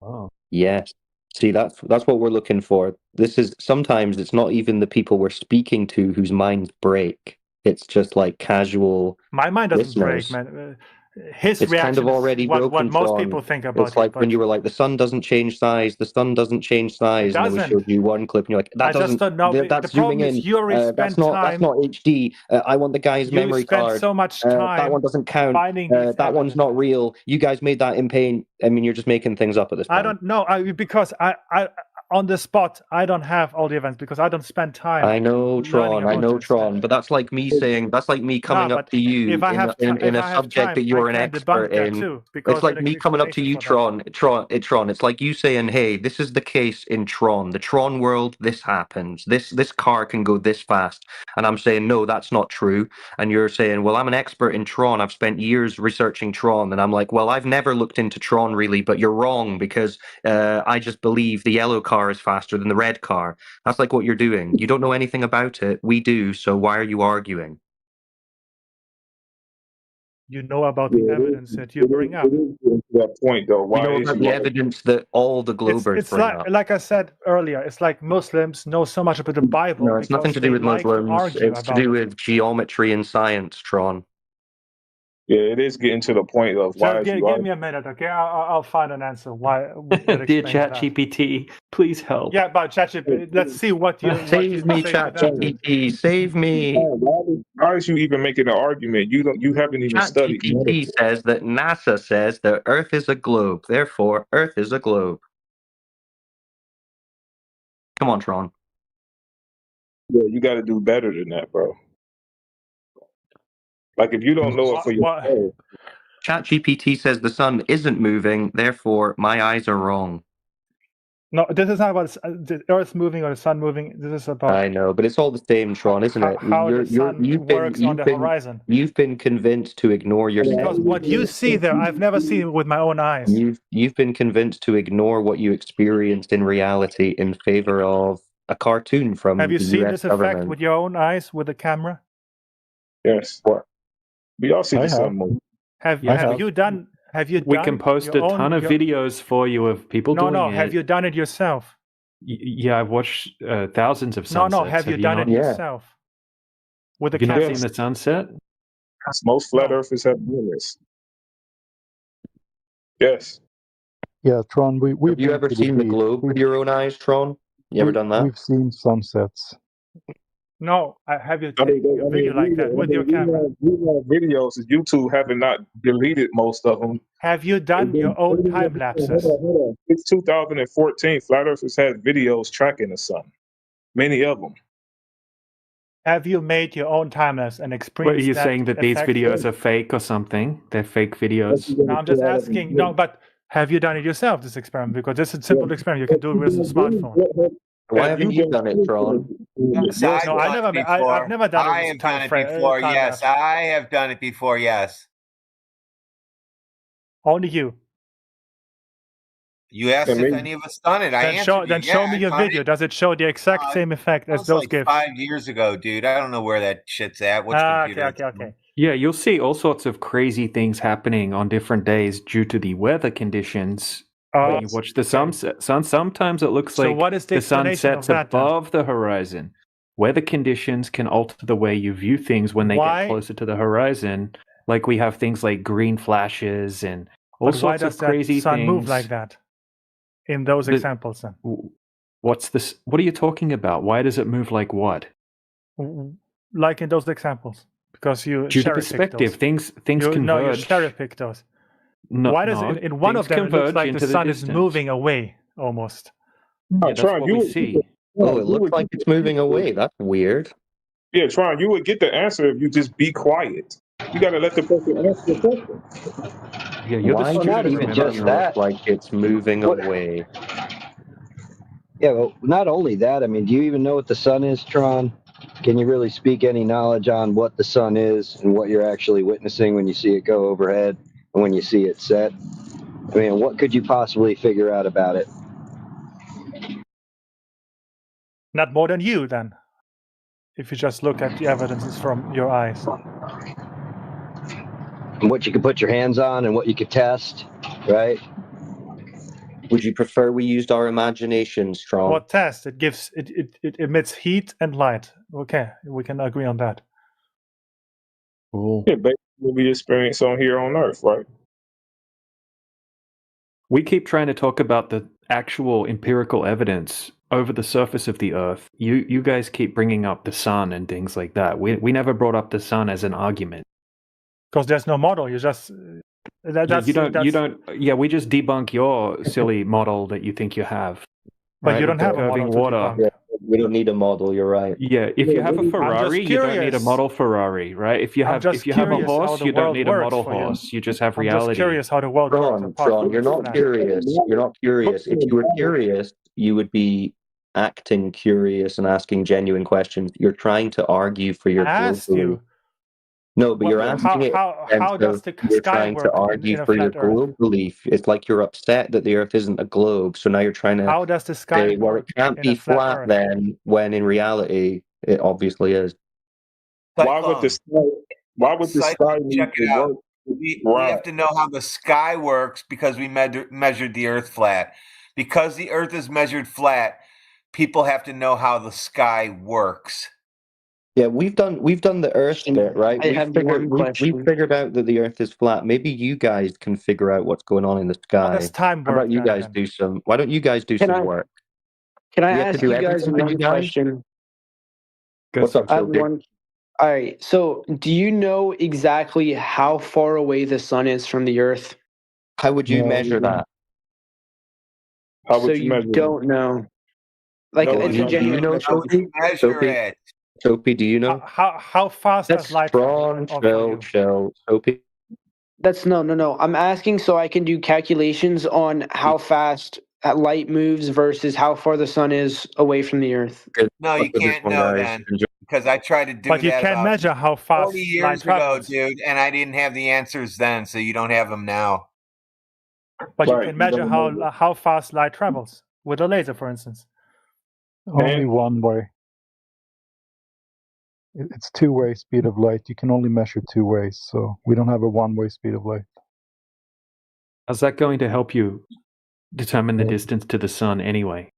Oh. Yes. See, that's what we're looking for. This is sometimes it's not even the people we're speaking to whose minds break. It's just like casual. My mind doesn't listeners. break, man. His It's reaction kind of already is what broken. most Tron. people think about It's like it. when you were like, the sun doesn't change size. The sun doesn't change size, and then we doesn't. showed you one clip, and you're like, that I doesn't. just don't know. That's The problem zooming in. is you already That's spent not. That's time. not HD. I want the guy's You memory spent card. so much that time one doesn't count. finding these That one's not real. You guys made that in paint. I mean, you're just making things up at this point. I don't know because I on the spot I don't have all the events because I don't spend time. I know, Tron. I about know, this. Tron. But that's like me saying. That's like me coming up but to you if I have in if a I have subject time, that you're I an can expert debunk that in. too, because It's like there's me coming up to you, explanation for that. Tron. It's like you saying, "Hey, this is the case in Tron. The Tron world. This happens. This car can go this fast." And I'm saying, "No, that's not true." And you're saying, "Well, I'm an expert in Tron. I've spent years researching Tron." And I'm like, "Well, I've never looked into Tron really, but you're wrong because I just believe the yellow car is faster than the red car." That's like what you're doing. You don't know anything about it. We do. So why are you arguing? You know about the evidence that you bring up. That point though. Why You know is about the evidence that all the Globers It's bring up. like I said earlier. It's like Muslims know so much about the Bible. No, it's nothing to do with Muslims. It's to do with geometry and science, Tron. Yeah, it is getting to the point of why. So give me a minute, okay? I'll find an answer. Why? Dear ChatGPT, please help. Yeah, but ChatGPT. Let's see what you Save me, ChatGPT. Save me. Why is you even making an argument? You haven't even studied. ChatGPT says that NASA says that Earth is a globe. Therefore, Earth is a globe. Come on, Tron. Yeah, you got to do better than that, bro. Like if you don't know it for yourself, ChatGPT says the sun isn't moving, therefore my eyes are wrong. No, this is not about the Earth moving or the sun moving. This is about I know, but it's all the same, Tron, isn't it? how the sun works on the horizon. You've been convinced to ignore your Because what you see there, I've never seen it with my own eyes. You've been convinced to ignore what you experienced in reality in favor of a cartoon from Have you the seen US this government. effect with your own eyes with the camera? yes. What? We all see I the have. sun move. Have you done? Have you? We done can post your a ton of videos for you of people doing it. Have you done it yourself? Yeah, I've watched thousands of sunsets. No. Have you done it not? yourself? With the Have you not camera? seen the sunset? Most flat earthers have done this. Yes. Yeah, Tron, we've Have you been ever to the seen the beach. globe with your own eyes, Tron? You ever done that? We've seen sunsets. No. Have you taken a video like that with your camera? We have videos that YouTube haven't not deleted most of them. Have you done your own time lapses? Hold on. It's 2014. Flat earthers had videos tracking the sun. Many of them. Have you made your own time lapse and What, are experienced you that saying that these effect? videos are fake or something? They're fake videos? No, I'm just asking. No, but have you done it yourself, this experiment? Because this is a simple experiment. You can do it with a smartphone. Why haven't you done it, Tron? Yes, No, I've done it before. I've never done it I with have time done it frame- before. time Yes, lapse. I have done it before. Yes. Only you. You asked if any of us done it. I answered you. Show Yeah, me I your done video. it. Does it show the exact same effect That as was those like gifts? 5 years ago, dude. I don't know where that shit's at. Which computer? Okay. Yeah, you'll see all sorts of crazy things happening on different days due to the weather conditions. When you watch the sunset, sometimes it looks So like what is the sun explanation of sets that, then? above the horizon. Weather conditions can alter the way you view things when they Why- get closer to the horizon. Like we have things like green flashes and all But why sorts does of crazy that sun things. move like that? In those The- examples, then. What's this? What are you talking about? Why does it move like what? Like in those examples, because you Due to cherry-pick perspective, those. things No, you converge. cherry-pick those. No, Why does no, it, in one of things them it looks converge like the into sun is distance. moving away almost? Yeah, that's Tron, what you we would- see. Oh, it looks like it's moving away. That's weird. Yeah, Tron, you would get the answer if you just be quiet. You got to let the person answer the question. Yeah, you're Why the does student. it even look just that. like it's moving What- away? Yeah, well, not only that, I mean, do you even know what the sun is, Tron? Can you really speak any knowledge on what the sun is and what you're actually witnessing when you see it go overhead and when you see it set? I mean, what could you possibly figure out about it? Not more than you, then. If you just look at the evidences from your eyes. And what you could put your hands on and what you could test, right? Would you prefer we used our imaginations, Tron? What test? It gives it emits heat and light. Okay, we can agree on that. Cool. Yeah, basically what we experience on here on Earth, right? We keep trying to talk about the actual empirical evidence over the surface of the Earth. You guys keep bringing up the sun and things like that. We never brought up the sun as an argument. Because there's no model. You just You don't. Yeah, we just debunk your silly model that you think you have. But right, you don't with the have a curving model to water. debunk. Yeah, we don't need a model. You're right. Yeah, if you have a I'm just Ferrari, you don't need a curious. model Ferrari, right? If you I'm have just if you have a curious how horse, the you don't world need a works model for you. horse. You just have I'm reality. just curious how the world works. Tron, apart Tron, from you're not that. curious. You're not curious. If you were curious, you would be acting curious and asking genuine questions. You're trying to argue for your I asked globe you. belief. No, but you're asking it. How does the You're sky trying work to argue in a for your flat Earth? globe belief. It's like you're upset that the Earth isn't a globe. So now you're trying to How does the sky say, well, work it can't in be a flat flat Earth? then, when in reality it obviously is. Why would the sky Cyclone, need check to it out. work? We Right. have to know how the sky works because we measured the Earth flat. Because the Earth is measured flat, people have to know how the sky works. Yeah, we've done the Earth bit, right? I have one question. We've figured out that the Earth is flat. Maybe you guys can figure out what's going on in the sky. does time How work about you then, guys then? do some? Why don't you guys do Can some I- work? Can I We have to ask do you guys everything for one you guys? question? What's up, I have Sophie? one. All right. So, do you know exactly how far away the sun is from the Earth? How would you No, measure that? How So would you measure don't know. Like No, it's you a do genuine know, question. How would you Sophie? measure Sophie? it? Soapy, do you know? How fast That's does light travel Tron, Shell, Soapy. That's no. I'm asking so I can do calculations on how fast light moves versus how far the sun is away from the Earth. No, you can't know then, because I tried to do But you that can about measure how fast 40 light years ago, travels. dude, and I didn't have the answers then, so you don't have them now. But you Right, can you measure don't know how fast light travels with a laser, for instance. Only one way. It's two-way speed of light. You can only measure two ways, so we don't have a one-way speed of light. How's that going to help you determine the distance to the sun anyway?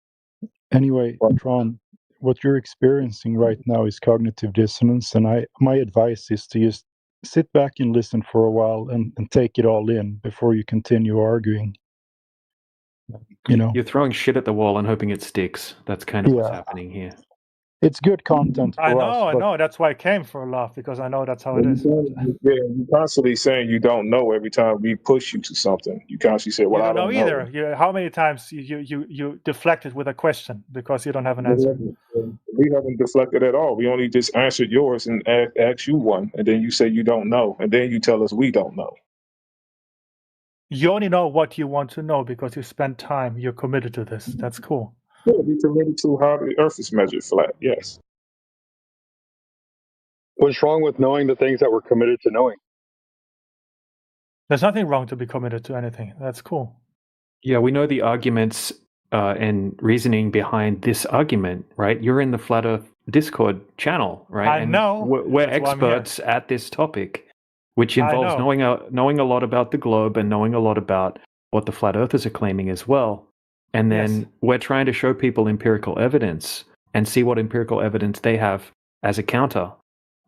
Anyway, Tron, what you're experiencing right now is cognitive dissonance, and my advice is to just sit back and listen for a while and take it all in before you continue arguing. You know, You're throwing shit at the wall and hoping it sticks. That's kind of what's happening here. it's good content for I us. know. That's why I came for a laugh, because I know that's how it is. You're constantly saying you don't know every time we push you to something. You constantly say, "Well, You I don't know don't either. How many times you deflected with a question because you don't have an answer? We haven't deflected at all. We only just answered yours and asked you one, and then you say you don't know, and then you tell us we don't know. You only know what you want to know because you spent time. You're committed to this. That's cool. Yeah, we committed to how the Earth is measured flat. Yes. What's wrong with knowing the things that we're committed to knowing? There's nothing wrong to be committed to anything. That's cool. Yeah, we know the arguments and reasoning behind this argument, right? You're in the Flat Earth Discord channel, right? I And know. We're That's why I'm here. experts at this topic, which I involves know. knowing a lot about the globe and knowing a lot about what the Flat Earthers are claiming as well. And then Yes. we're trying to show people empirical evidence and see what empirical evidence they have as a counter.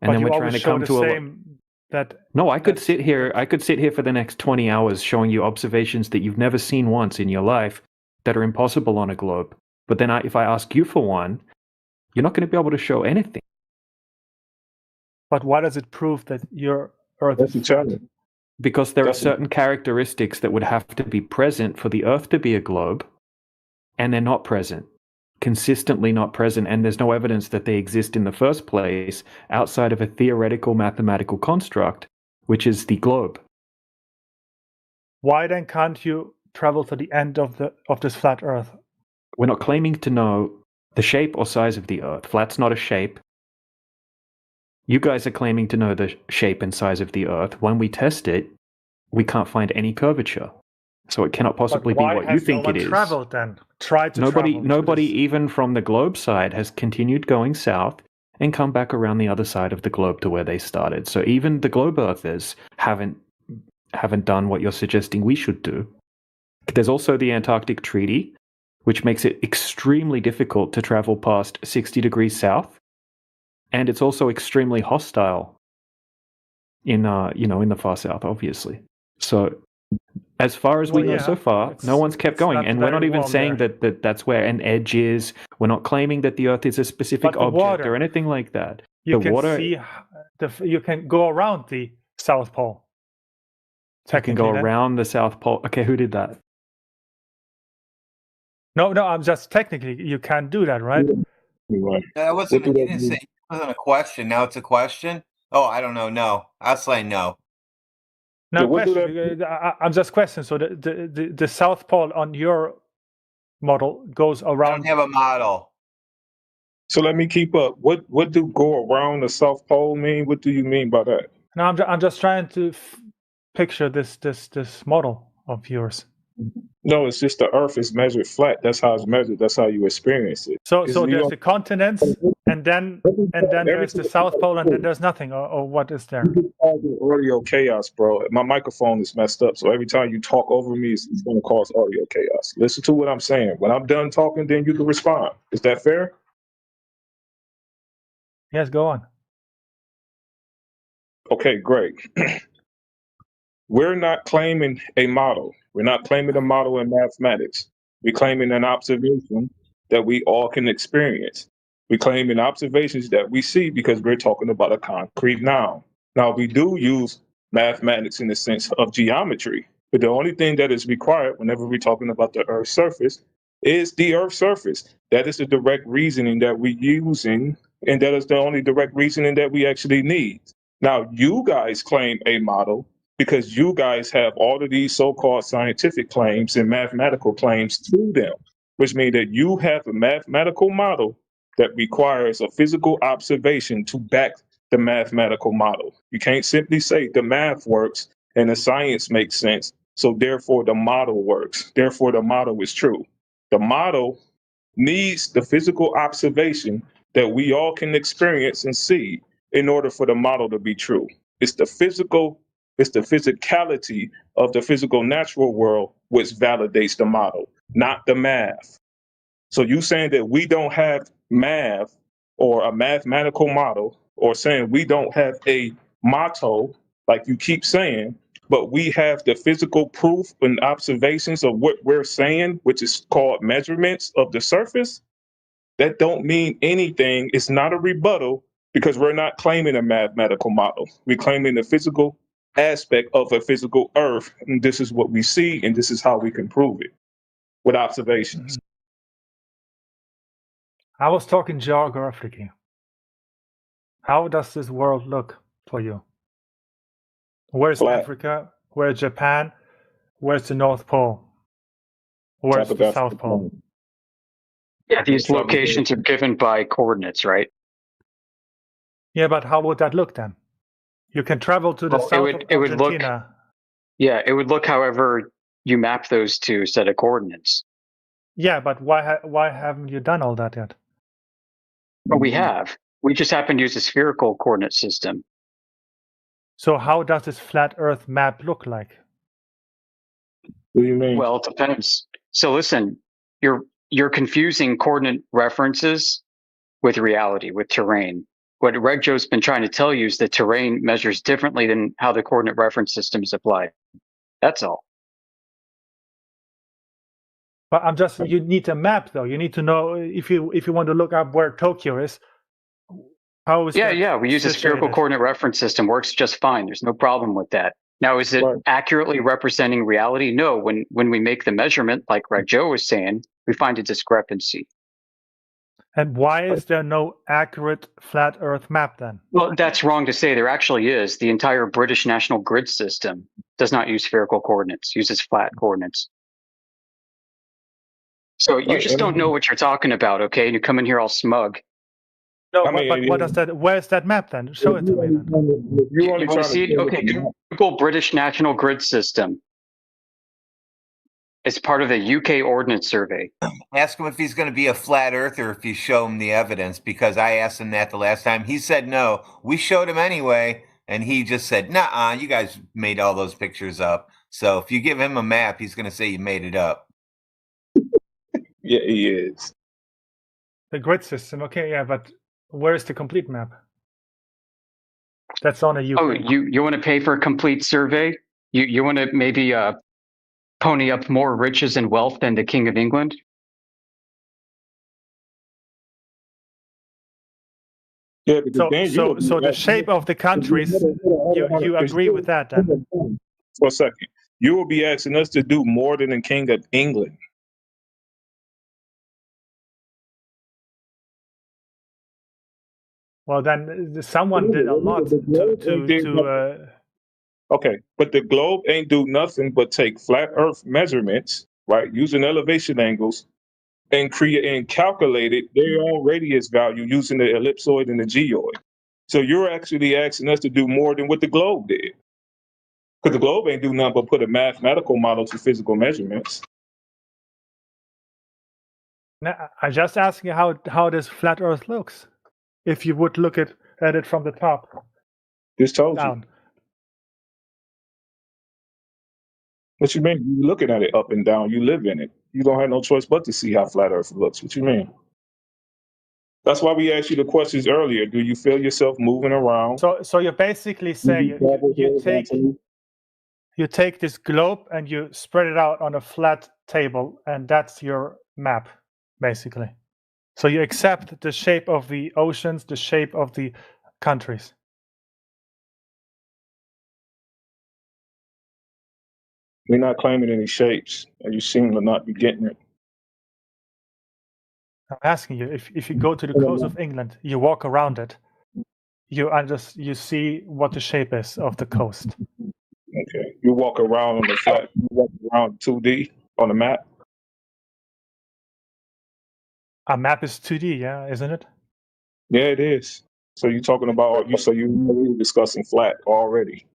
And But then you we're trying always to show come the to same. That No, I could that's- sit here. I could sit here for the next 20 hours showing you observations that you've never seen once in your life that are impossible on a globe. But then if I ask you for one, you're not going to be able to show anything. But why does it prove that your Earth That's the is flat? challenge. Because there are That's- certain characteristics that would have to be present for the Earth to be a globe, and they're not present. Consistently not present, and there's no evidence that they exist in the first place outside of a theoretical mathematical construct, which is the globe. Why then can't you travel to the end of this flat Earth? We're not claiming to know the shape or size of the Earth. Flat's not a shape. You guys are claiming to know the shape and size of the Earth. When we test it, we can't find any curvature. So it cannot possibly be But why what you has think no one it is. traveled then? Tried to Nobody, travel to nobody, this- even from the globe side, has continued going south and come back around the other side of the globe to where they started. So even the globe earthers haven't done what you're suggesting we should do. There's also the Antarctic Treaty, which makes it extremely difficult to travel past 60 degrees south, and it's also extremely hostile in the far south, obviously. So as far as we Well, know yeah, so far, no one's kept it's going, not and we're not very even warm saying there. that's where an edge is. We're not claiming that the Earth is a specific But the object water. or anything like that. You the can water see you can go around the South Pole. you can go Technically, then. around the South Pole. Okay, who did that? No, I'm just technically you can do that, right? Right. That wasn't. What do You that didn't mean? say it wasn't a question. Now it's a question. Oh, I don't know. No, I'll say no. No Yeah, what do question. I'm just questioning. So the South Pole on your model goes I don't around. have a model. So let me keep up. What do go around the South Pole mean? What do you mean by that? No, I'm just trying to picture this model of yours. No, it's just the Earth is measured flat. That's how it's measured. That's how you experience it. So Is so you there's don't- the continents, and then there's the South Pole, and then there's nothing, or what is there? You just cause audio chaos, bro. My microphone is messed up, so every time you talk over me, it's going to cause audio chaos. Listen to what I'm saying. When I'm done talking, then you can respond. Is that fair? Yes, go on. Okay, great. We're not claiming a model. We're not claiming a model in mathematics. We're claiming an observation that we all can experience. We're claiming observations that we see because we're talking about a concrete noun. Now, we do use mathematics in the sense of geometry, but the only thing that is required whenever we're talking about the Earth's surface is the Earth's surface. That is the direct reasoning that we're using And that is the only direct reasoning that we actually need. Now, you guys claim a model because you guys have all of these so-called scientific claims and mathematical claims to them, which means that you have a mathematical model that requires a physical observation to back the mathematical model. You can't simply say the math works and the science makes sense, so therefore the model works. Therefore, the model is true. The model needs the physical observation that we all can experience and see in order for the model to be true. It's the physicality of the physical natural world which validates the model, not the math. So you saying that we don't have math or a mathematical model, or saying we don't have a motto, like you keep saying, but we have the physical proof and observations of what we're saying, which is called measurements of the surface, that don't mean anything. It's not a rebuttal because we're not claiming a mathematical model. We're claiming the physical aspect of a physical earth. And this is what we see, and this is how we can prove it with observations. I was talking geographically. How does this world look for you? Where's Flat. Africa? Where's Japan? Where's the North Pole? Where's Type of the Africa South Pole? planet. Yeah, these locations are given by coordinates, right? Yeah, but how would that look then? You can travel to the Well, south of it would look. Argentina. Yeah, it would look however you map those two set of coordinates. Yeah, but why haven't you done all that yet? But we have. We just happen to use a spherical coordinate system. So how does this flat Earth map look like? What do you mean? Well, it depends. So listen, you're confusing coordinate references with reality, with terrain. What RegJoe's been trying to tell you is that terrain measures differently than how the coordinate reference system is applied. That's all. But you need a map though. You need to know if you want to look up where Tokyo is. How is that Yeah, we use a spherical situated? coordinate reference system, works just fine. There's no problem with that. Now, is it accurately representing reality? No, when we make the measurement, like RegJoe was saying, we find a discrepancy. And why is there no accurate flat Earth map then? Well, that's wrong to say. There actually is. The entire British national grid system does not use spherical coordinates, uses flat coordinates. So you just don't know what you're talking about, okay? And you come in here all smug. No, but what does that? Where's that map then? Show it to me then. You want to see it? Okay, Google British National Grid System. It's part of the UK Ordnance Survey. Ask him if he's going to be a flat earther if you show him the evidence, because I asked him that the last time. He said no. We showed him anyway, and he just said, "Nah, you guys made all those pictures up." So if you give him a map, he's going to say you made it up. Yeah, he is. The grid system, okay, yeah, but where's the complete map? That's on a UK. Oh, you want to pay for a complete survey? You want to maybe pony up more riches and wealth than the King of England? Yeah, because so the shape of the countries, you agree with that then? For a second, you will be asking us to do more than the King of England. Well, then someone did a lot to Okay, but the globe ain't do nothing but take flat Earth measurements, right, using elevation angles, and create and calculated their own radius value using the ellipsoid and the geoid. So you're actually asking us to do more than what the globe did, because the globe ain't do nothing but put a mathematical model to physical measurements. Now, I'm just asking how this flat Earth looks. If you would look at it from the top Just told down. you. What you mean? You're looking at it up and down. You live in it. You don't have no choice but to see how flat Earth looks. What you mean? That's why we asked you the questions earlier. Do you feel yourself moving around? So you basically say you take this globe and you spread it out on a flat table, and that's your map, basically. So you accept the shape of the oceans, the shape of the countries. We're not claiming any shapes, and you seem to not be getting it. I'm asking you, if you go to the coast of England, you walk around it, you see what the shape is of the coast. Okay. You walk around on the flat. You walk around 2D on the map. A map is 2D, yeah, isn't it? Yeah, it is. So you're talking about you. So you were discussing flat already.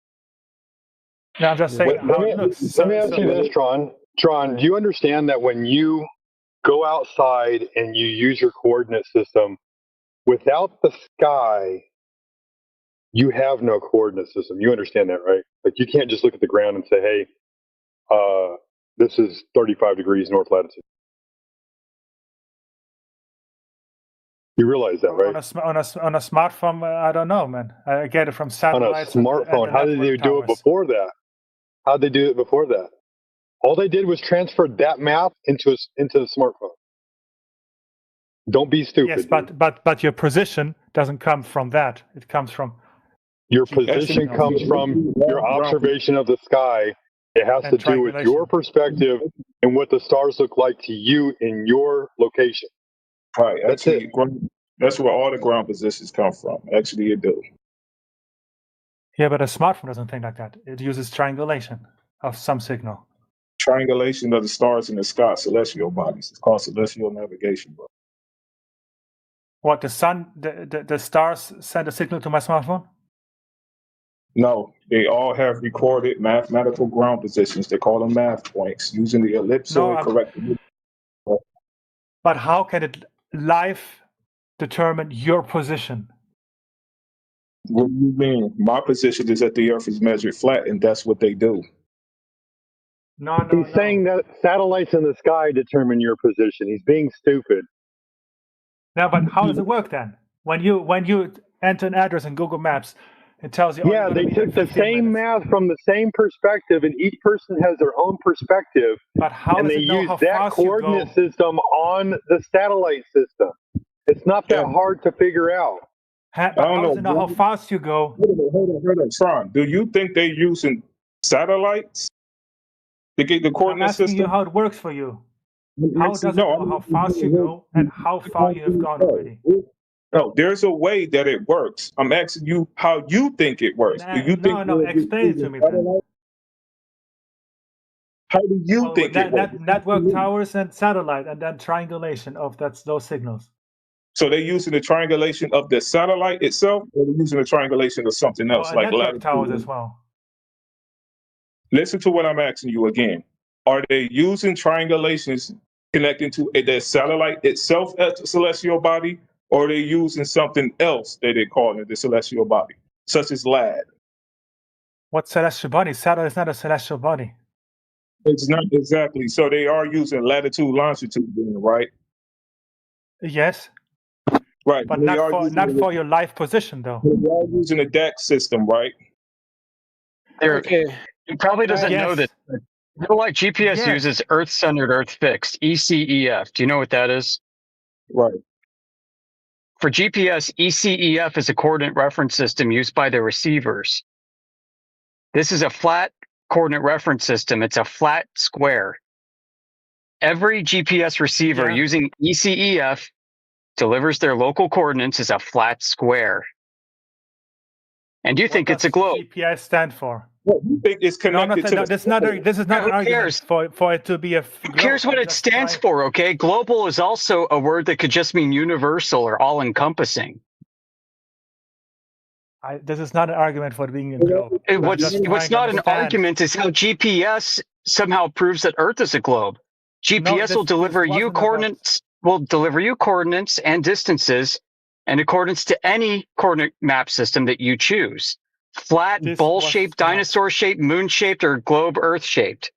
No, I'm just saying how it looks. Let me ask you this, Tron. Tron, do you understand that when you go outside and you use your coordinate system, without the sky, you have no coordinate system. You understand that, right? Like you can't just look at the ground and say, hey, this is 35 degrees north latitude. You realize that, right? On a smartphone, I don't know, man. I get it from On a satellites. smartphone, how did they do it before that? How did they do it before that? All they did was transfer that map into the smartphone. Don't be stupid. Yes, but your position doesn't come from that. It comes from your position comes from your observation of the sky. It has to do with your perspective and what the stars look like to you in your location. Right. That's Actually, that's where all the ground positions come from. Actually, it do. Yeah, but a smartphone doesn't think like that. It uses triangulation of some signal. Triangulation of the stars in the sky, celestial bodies. It's called celestial navigation, bro. What, the sun, the stars send a signal to my smartphone? No, they all have recorded mathematical ground positions. They call them math points using the ellipsoid correct. But how can it live determine your position? What do you mean? My position is that the Earth is measured flat, and that's what they do. He's saying that satellites in the sky determine your position. He's being stupid. No, but how does it work then? When you enter an address in Google Maps, it tells you. Yeah, they took the same math from the same perspective, and each person has their own perspective. But how and does they it know use how that fast you coordinate go? system on the satellite system. It's not that hard to figure out. I don't know. Does it know how fast you go? Hold on, Tron. Do you think they're using satellites to get the I'm coordinate asking system? you how it works for you. How does it know how fast you go and how far you have gone already? No, there's a way that it works. I'm asking you how you think it works. Do you think? No, explain it to me then. How do you think it works? Network towers and satellite, and then triangulation of those signals. So they're using the triangulation of the satellite itself, or they're using the triangulation of something else, And like network latitude? towers as well. Listen to what I'm asking you again. Are they using triangulations connecting to the satellite itself as a celestial body, or are they using something else that they call it the celestial body, such as LAD? What celestial body? Satellite is not a celestial body. It's not exactly. So they are using latitude, longitude, right? Yes. Right. But They not are for your live position though. They are using a DAX system, right? Okay. He probably doesn't know that. You know, like GPS uses Earth-centered, Earth-fixed, ECEF. Do you know what that is? Right. For GPS, ECEF is a coordinate reference system used by the receivers. This is a flat coordinate reference system. It's a flat square. Every GPS receiver using ECEF delivers their local coordinates as a flat square. And you think it's a globe. GPS stand for? What you think is connected to? This is not an argument for it to be a. Who cares what it stands for? Okay, global is also a word that could just mean universal or all-encompassing. This is not an argument for being a globe. What's not an argument is how GPS somehow proves that Earth is a globe. GPS will deliver you coordinates. Will deliver you coordinates and distances in accordance to any coordinate map system that you choose. Flat, bowl-shaped, dinosaur-shaped, moon-shaped, or globe Earth-shaped.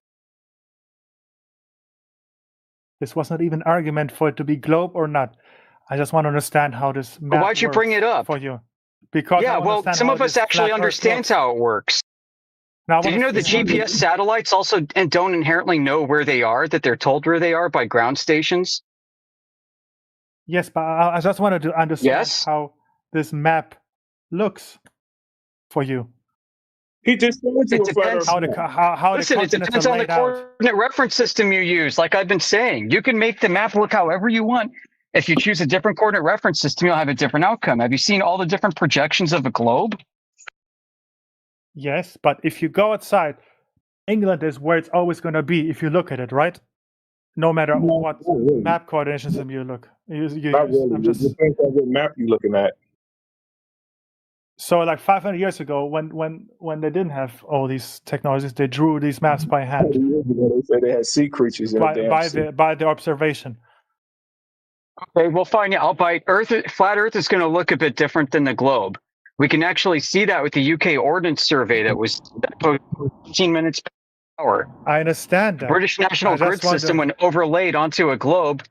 This was not even an argument for it to be globe or not. I just want to understand how this map Why'd you bring it up? for you? Because some of us actually understand how it works. Did you know that GPS satellites also don't inherently know where they are, that they're told where they are by ground stations? Yes, but I just wanted to understand how this map looks for you. He just told you it depends. How Listen, it depends on the coordinate reference system you use. Like I've been saying, you can make the map look however you want. If you choose a different coordinate reference system, you'll have a different outcome. Have you seen all the different projections of a globe? Yes, but if you go outside, England is where it's always going to be if you look at it, right? No matter what map coordination system you look. You Not use. really. I'm It just depends on what map you're looking at. so like 500 years ago, when they didn't have all these technologies, they drew these maps by hand, 20 years ago, they said they had sea creatures in the damn sea. by the observation. Okay, we'll find out. By flat Earth is going to look a bit different than the globe. We can actually see that with the UK Ordnance Survey that was 15 minutes per hour. I understand The that. British National I just Grid System, when overlaid onto a globe,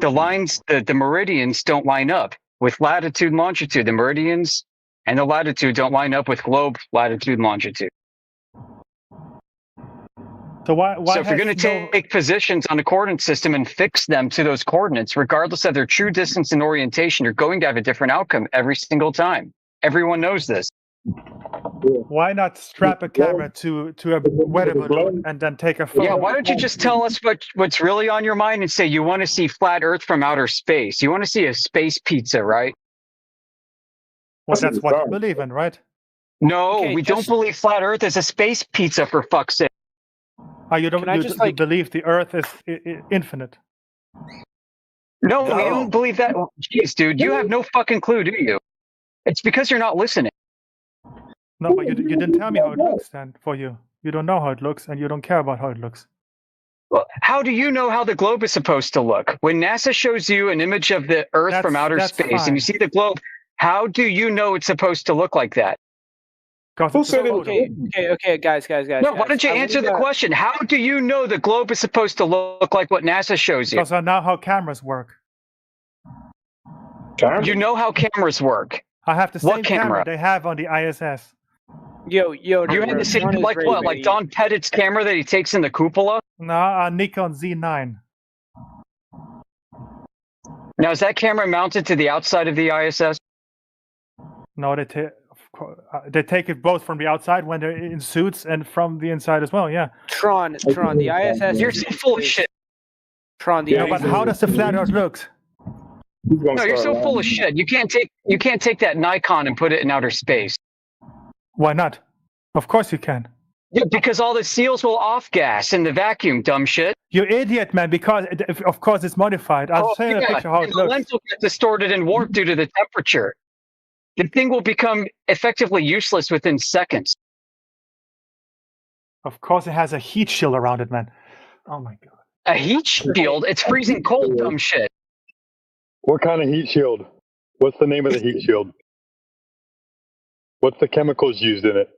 the lines, the meridians don't line up with latitude and longitude. The meridians and the latitude don't line up with globe latitude and longitude. So why So if you're going to take positions on a coordinate system and fix them to those coordinates, regardless of their true distance and orientation, you're going to have a different outcome every single time. Everyone knows this. Why not strap a camera to a weather balloon and then take a photo? Yeah, why don't you just tell us what's really on your mind and say you want to see flat Earth from outer space? You want to see a space pizza, right? Well, that's what you believe in, right? No, we don't believe flat Earth is a space pizza, for fuck's sake. Oh, you don't you believe the Earth is infinite? No, we don't believe that. Jeez, dude, you have no fucking clue, do you? It's because you're not listening. No, but you didn't tell me how it looks then for you. You don't know how it looks and you don't care about how it looks. Well, how do you know how the globe is supposed to look? When NASA shows you an image of the Earth from outer space and you see the globe, how do you know it's supposed to look like that? Who said it? Okay, guys. No, why don't you answer the question? How do you know the globe is supposed to look like what NASA shows you? Because I know how cameras work. You know how cameras work. I have the same What camera? they have on the ISS. Yo, You had the same, like what? Like Don Pettit's camera that he takes in the cupola? No, Nikon Z9. Now, is that camera mounted to the outside of the ISS? No, they take it both from the outside when they're in suits and from the inside as well. Yeah. Tron, the ISS. You're so full of shit. Tron, the No, but how does the flat Earth look? No, you're so full of shit. You can't take that Nikon and put it in outer space. Why not? Of course you can. Yeah, because all the seals will off-gas in the vacuum, dumb shit. You idiot, man, because of course it's modified. I'll show you a picture how it The looks. lens will get distorted and warped due to the temperature. The thing will become effectively useless within seconds. Of course it has a heat shield around it, man. Oh my god. A heat shield? It's freezing cold, dumb shit. What kind of heat shield? What's the name of the heat shield? What's the chemicals used in it?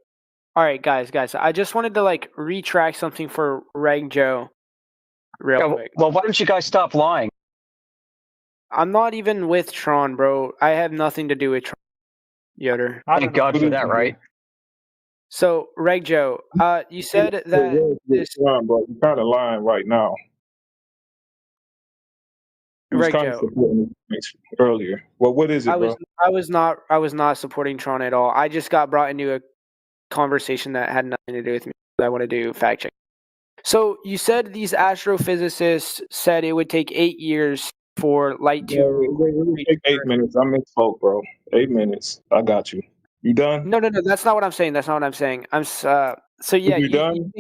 All right, guys. I just wanted to retract something for Reg Joe, real quick. Well, why don't you guys stop lying? I'm not even with Tron, bro. I have nothing to do with Tron, Yoder. Thank God for that, right? So, Reg Joe, you said that this. Bro, you're kind of lying right now. He was Reg kind of supporting it earlier. Well, what is it, bro? I was not supporting Tron at all. I just got brought into a conversation that had nothing to do with me. I want to do fact check. So you said these astrophysicists said it would take 8 years for light to. It take 8 minutes. I misspoke, bro. 8 minutes. I got you. You done? No. That's not what I'm saying. I'm so yeah. You done?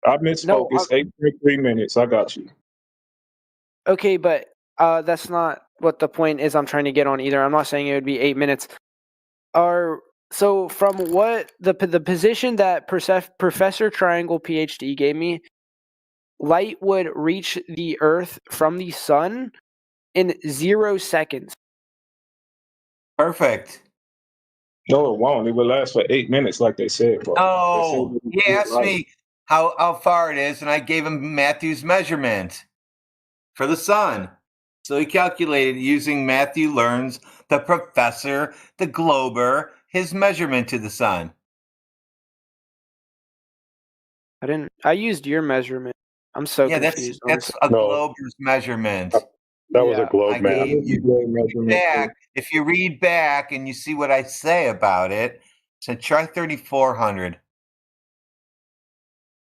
I misspoke. No, It's 8.3 minutes. I got you. Okay, but that's not what the point is I'm trying to get on either. I'm not saying it would be 8 minutes. So from what the position that Professor Triangle PhD gave me, light would reach the Earth from the sun in 0 seconds. Perfect. No, it won't. It will last for 8 minutes, like they said, bro. Oh, They said he asked me how far it is, and I gave him Matthew's measurement for the sun. So he calculated using Matthew Learns, the professor, the glober, his measurement to the sun. I used your measurement. I'm so confused. That's a glober's measurement. That was a globe, I man. gave you back. If you read back and you see what I say about it, so try 3,400.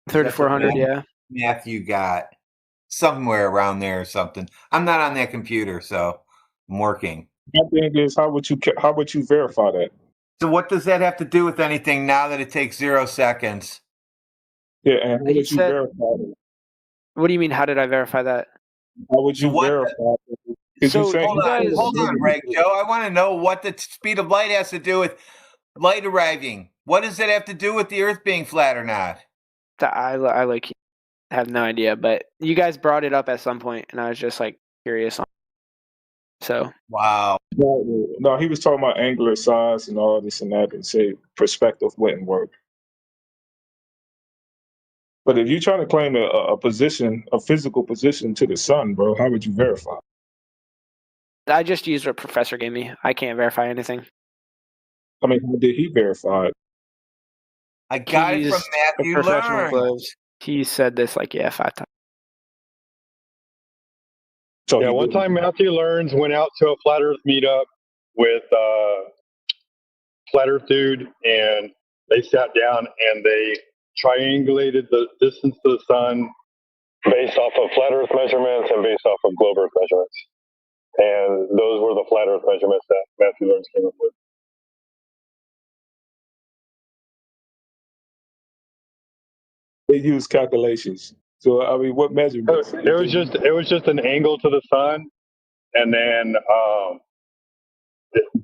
3,400, yeah. Matthew got somewhere around there or something. I'm not on that computer, so I'm working. My thing is, how would you verify that? So what does that have to do with anything now that it takes 0 seconds? Yeah, and how He would you said- verify it? What do you mean? How did I verify that? How would you So what- verify it? 'Cause So you're saying- Hold on, Greg Joe. I want to know what the speed of light has to do with light arriving. What does it have to do with the Earth being flat or not? I like have no idea, but you guys brought it up at some point, and I was just like curious on. So Wow. No, he was talking about angular size and all this and that, and say perspective wouldn't work. But if you're trying to claim a position, a physical position to the sun, bro, how would you verify? I just used what Professor gave me. I can't verify anything. I mean, how did he verify it? I got He it from used Matthew professional Learn. globes. He said this like 5 times. So Yeah, he one didn't- time Matthew Learns went out to a flat Earth meetup with Flat Earth Dude, and they sat down and they triangulated the distance to the sun based off of flat Earth measurements and based off of globe Earth measurements. And those were the flat Earth measurements that Matthew Learns came up with. They use calculations. So I mean, what measurements? It was just an angle to the sun, and then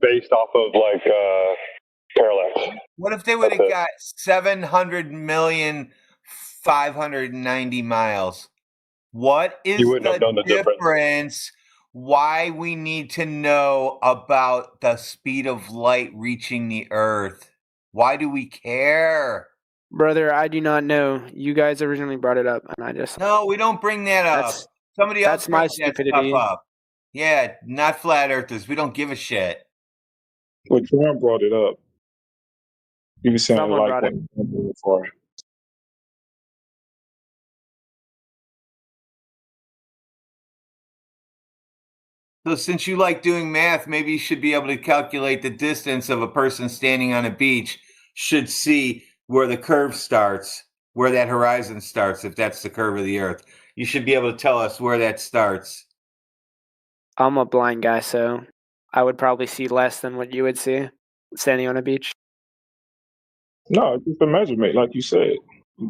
based off of like parallax. What if they would have got 700,590 miles? What is You wouldn't have known the difference? Why we need to know about the speed of light reaching the Earth? Why do we care? Brother, I do not know. You guys originally brought it up, and I just No, we don't bring that up. That's- Somebody else that's my brings that stupidity. stuff up. Yeah, not flat earthers. We don't give a shit. Well, Trump brought it up. He was saying Someone like brought it. for. So since you like doing math, maybe you should be able to calculate the distance of a person standing on a beach should see where the curve starts, where that horizon starts, if that's the curve of the Earth. You should be able to tell us where that starts. I'm a blind guy, so I would probably see less than what you would see standing on a beach. No, it's just a measurement, like you said.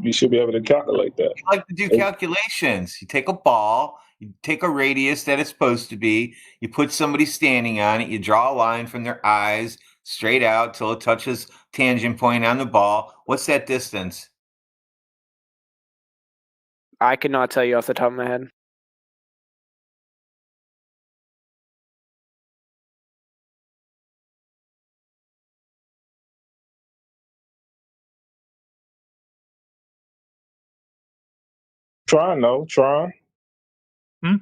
You should be able to calculate that. I like to do calculations. You take a ball, you take a radius that it's supposed to be, you put somebody standing on it, you draw a line from their eyes straight out till it touches tangent point on the ball. What's that distance? I could not tell you off the top of my head. Tron, no, Tron. Hmm?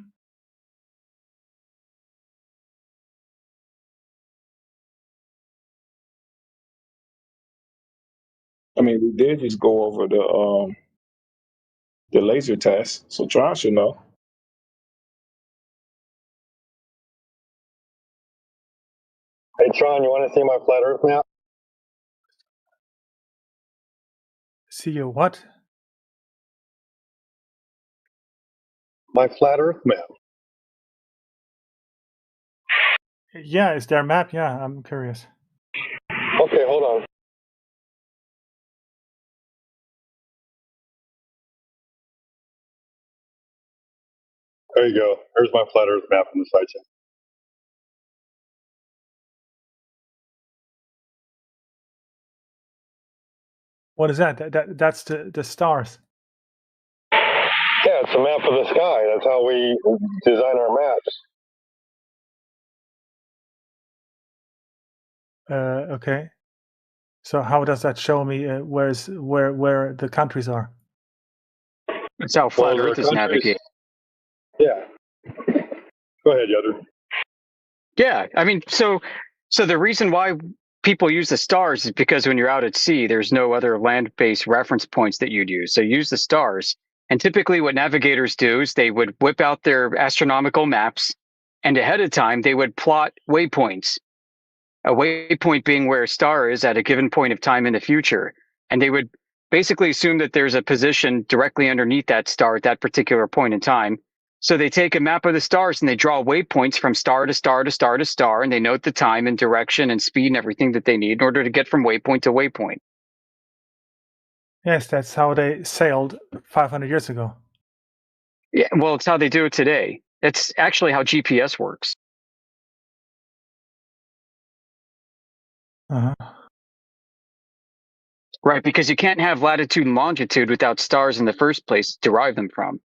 I mean, we did just go over the laser test, so Tron should know. Hey, Tron, you want to see my flat Earth map? See you what? My flat Earth map. Yeah, is there a map? Yeah, I'm curious. Okay, hold on. There you go. There's my flat Earth map in the sidechain. What is that? That's the stars. Yeah, it's a map of the sky. That's how we design our maps. Okay. So how does that show me where the countries are? That's how flat Well, Earth the is countries- navigated. Yeah. Go ahead, Yoder. Yeah, I mean, so the reason why people use the stars is because when you're out at sea, there's no other land-based reference points that you'd use. So use the stars. And typically what navigators do is they would whip out their astronomical maps, and ahead of time they would plot waypoints. A waypoint being where a star is at a given point of time in the future. And they would basically assume that there's a position directly underneath that star at that particular point in time. So they take a map of the stars and they draw waypoints from star to star to star to star, and they note the time and direction and speed and everything that they need in order to get from waypoint to waypoint. Yes, that's how they sailed 500 years ago. Yeah, well, it's how they do it today. It's actually how GPS works. Uh-huh. Right, because you can't have latitude and longitude without stars in the first place to derive them from.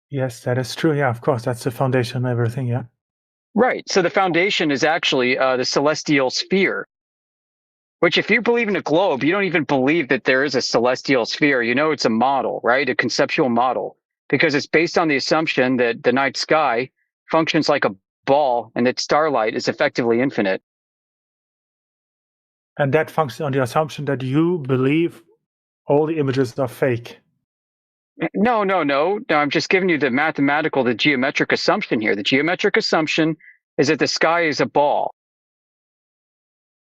Yes, that is true. Yeah, of course, that's the foundation of everything. Yeah. Right. So the foundation is actually the celestial sphere, which if you believe in a globe, you don't even believe that there is a celestial sphere. You know, it's a model, right? A conceptual model, because it's based on the assumption that the night sky functions like a ball and that starlight is effectively infinite. And that functions on the assumption that you believe all the images are fake. No. I'm just giving you the geometric assumption here. The geometric assumption is that the sky is a ball.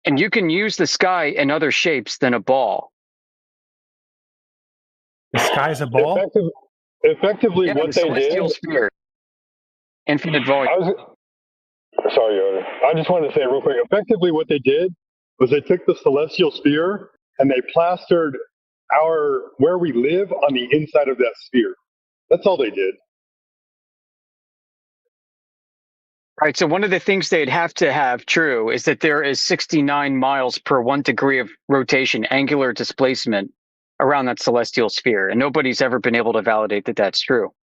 And you can use the sky in other shapes than a ball. The sky is a ball? Effectively, Yeah, what the they celestial did. sphere. Infinite volume. Sorry, Yoda. I just wanted to say real quick. Effectively, what they did was they took the celestial sphere and they plastered where we live on the inside of that sphere. That's all they did. Right. So one of the things they'd have to have true is that there is 69 miles per 1 degree of rotation, angular displacement around that celestial sphere. And nobody's ever been able to validate that that's true.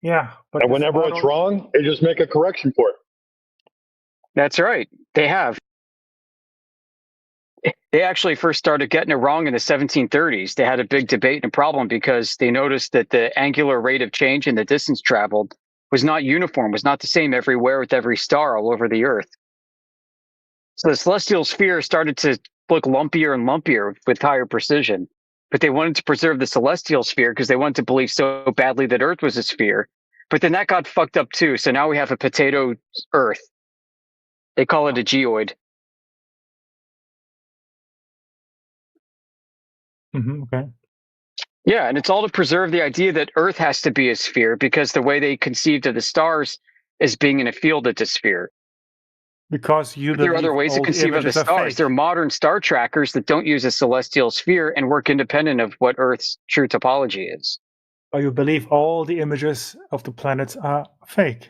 Yeah. But And whenever it's wrong, they just make a correction for it. That's right. They have. They actually first started getting it wrong in the 1730s. They had a big debate and problem because they noticed that the angular rate of change and the distance traveled was not uniform, was not the same everywhere with every star all over the Earth. So the celestial sphere started to look lumpier and lumpier with higher precision. But they wanted to preserve the celestial sphere because they wanted to believe so badly that Earth was a sphere. But then that got fucked up too. So now we have a potato Earth. They call it a geoid. Okay. Yeah, and it's all to preserve the idea that Earth has to be a sphere because the way they conceived of the stars is being in a field that's a sphere. Because there are other ways to conceive of the stars. There are modern star trackers that don't use a celestial sphere and work independent of what Earth's true topology is. Or you believe all the images of the planets are fake.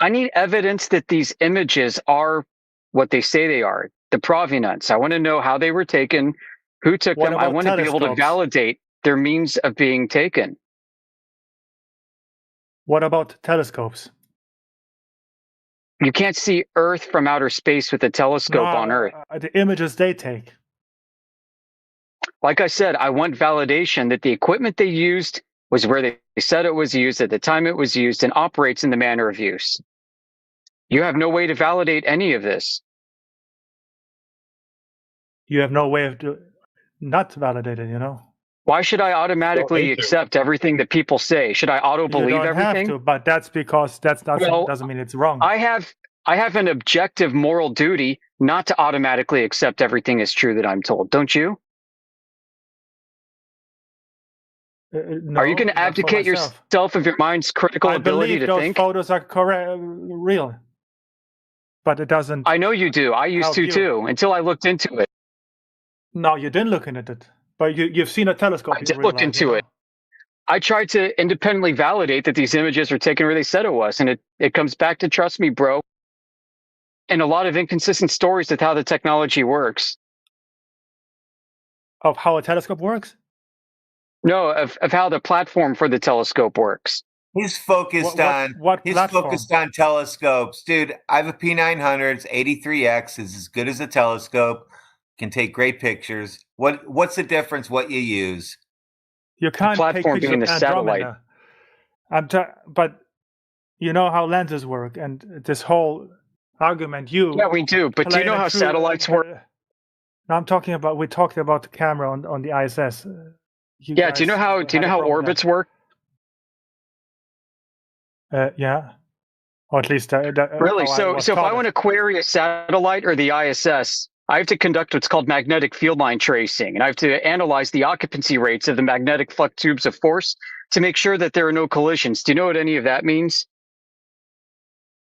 I need evidence that these images are what they say they are. The provenance. I want to know how they were taken, who took them. I want to be able to validate their means of being taken. What about telescopes? You can't see Earth from outer space with a telescope on Earth. The images they take. Like I said, I want validation that the equipment they used was where they said it was used at the time it was used and operates in the manner of use. You have no way to validate any of this. You have no way of not validate it, Why should I automatically accept everything that people say? Should I auto-believe you don't everything? Have to, but that's because doesn't mean it's wrong. I have an objective moral duty not to automatically accept everything as true that I'm told. Don't you? No, are you going to abdicate yourself of your mind's critical ability to think? I believe those photos are correct, real. But it doesn't. I know you do. I used to too, until I looked into it. No, you didn't look into it. But you've seen a telescope. I did look into it. I tried to independently validate that these images were taken where they said it was. And it comes back to trust me, bro. And a lot of inconsistent stories with how the technology works. Of how a telescope works? No, of how the platform for the telescope works. He's focused focused on telescopes. Dude, I have a P900, it's 83X, is as good as a telescope, can take great pictures. What's the difference what you use? You can't take pictures of Andromeda. But you know how lenses work, and this whole argument Yeah, we do, but do you know how satellites work? No, we talked about the camera on the ISS. Do you know how orbits work? Yeah. Or at least Really? how I So was if I taught want it. to query a satellite or the ISS, I have to conduct what's called magnetic field line tracing, and I have to analyze the occupancy rates of the magnetic flux tubes of force to make sure that there are no collisions. Do you know what any of that means?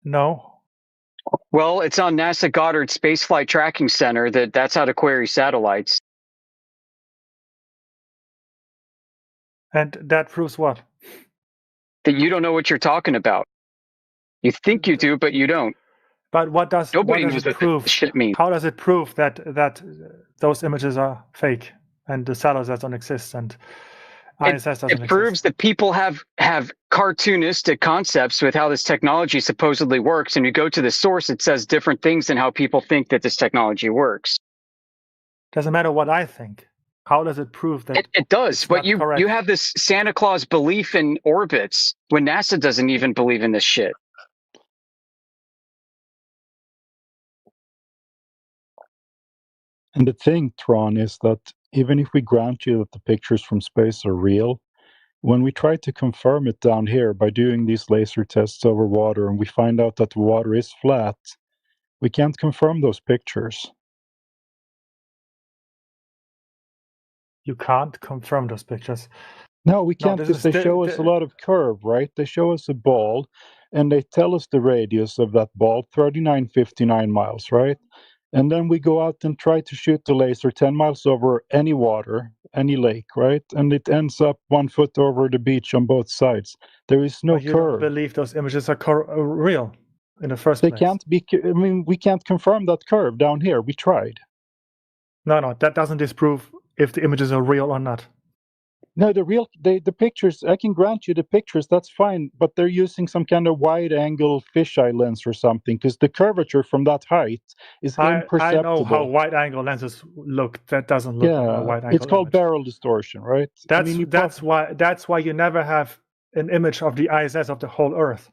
No. Well, it's on NASA Goddard Space Flight Tracking Center that's how to query satellites. And that proves what? That you don't know what you're talking about. You think you do, but you don't. But what does Nobody knows it what prove? this shit means. How does it prove that those images are fake and the satellites don't exist and ISS doesn't It exist? proves that people have cartoonistic concepts with how this technology supposedly works, and you go to the source, it says different things than how people think that this technology works. Doesn't matter what I think. How does it prove that? It does, but you correct? have this Santa Claus belief in orbits when NASA doesn't even believe in this shit. And the thing, Tron, is that even if we grant you that the pictures from space are real, when we try to confirm it down here by doing these laser tests over water and we find out that the water is flat, we can't confirm those pictures. You can't confirm those pictures. No, we No, can't this because is they show us a lot of curve, right? They show us a ball and they tell us the radius of that ball, 3959 miles, right? And then we go out and try to shoot the laser 10 miles over any water, any lake, right? And it ends up 1 foot over the beach on both sides. There is no But you don't curve. believe those images are real in the first They place. can't be, I mean, we can't confirm that curve down here. We tried. No, that doesn't disprove if the images are real or not. No, the pictures, I can grant you the pictures, that's fine, but they're using some kind of wide angle fisheye lens or something, because the curvature from that height is I imperceptible. know how wide angle lenses look. That doesn't look like a wide angle. It's called image. barrel distortion, right? That's why you never have an image of the ISS of the whole Earth.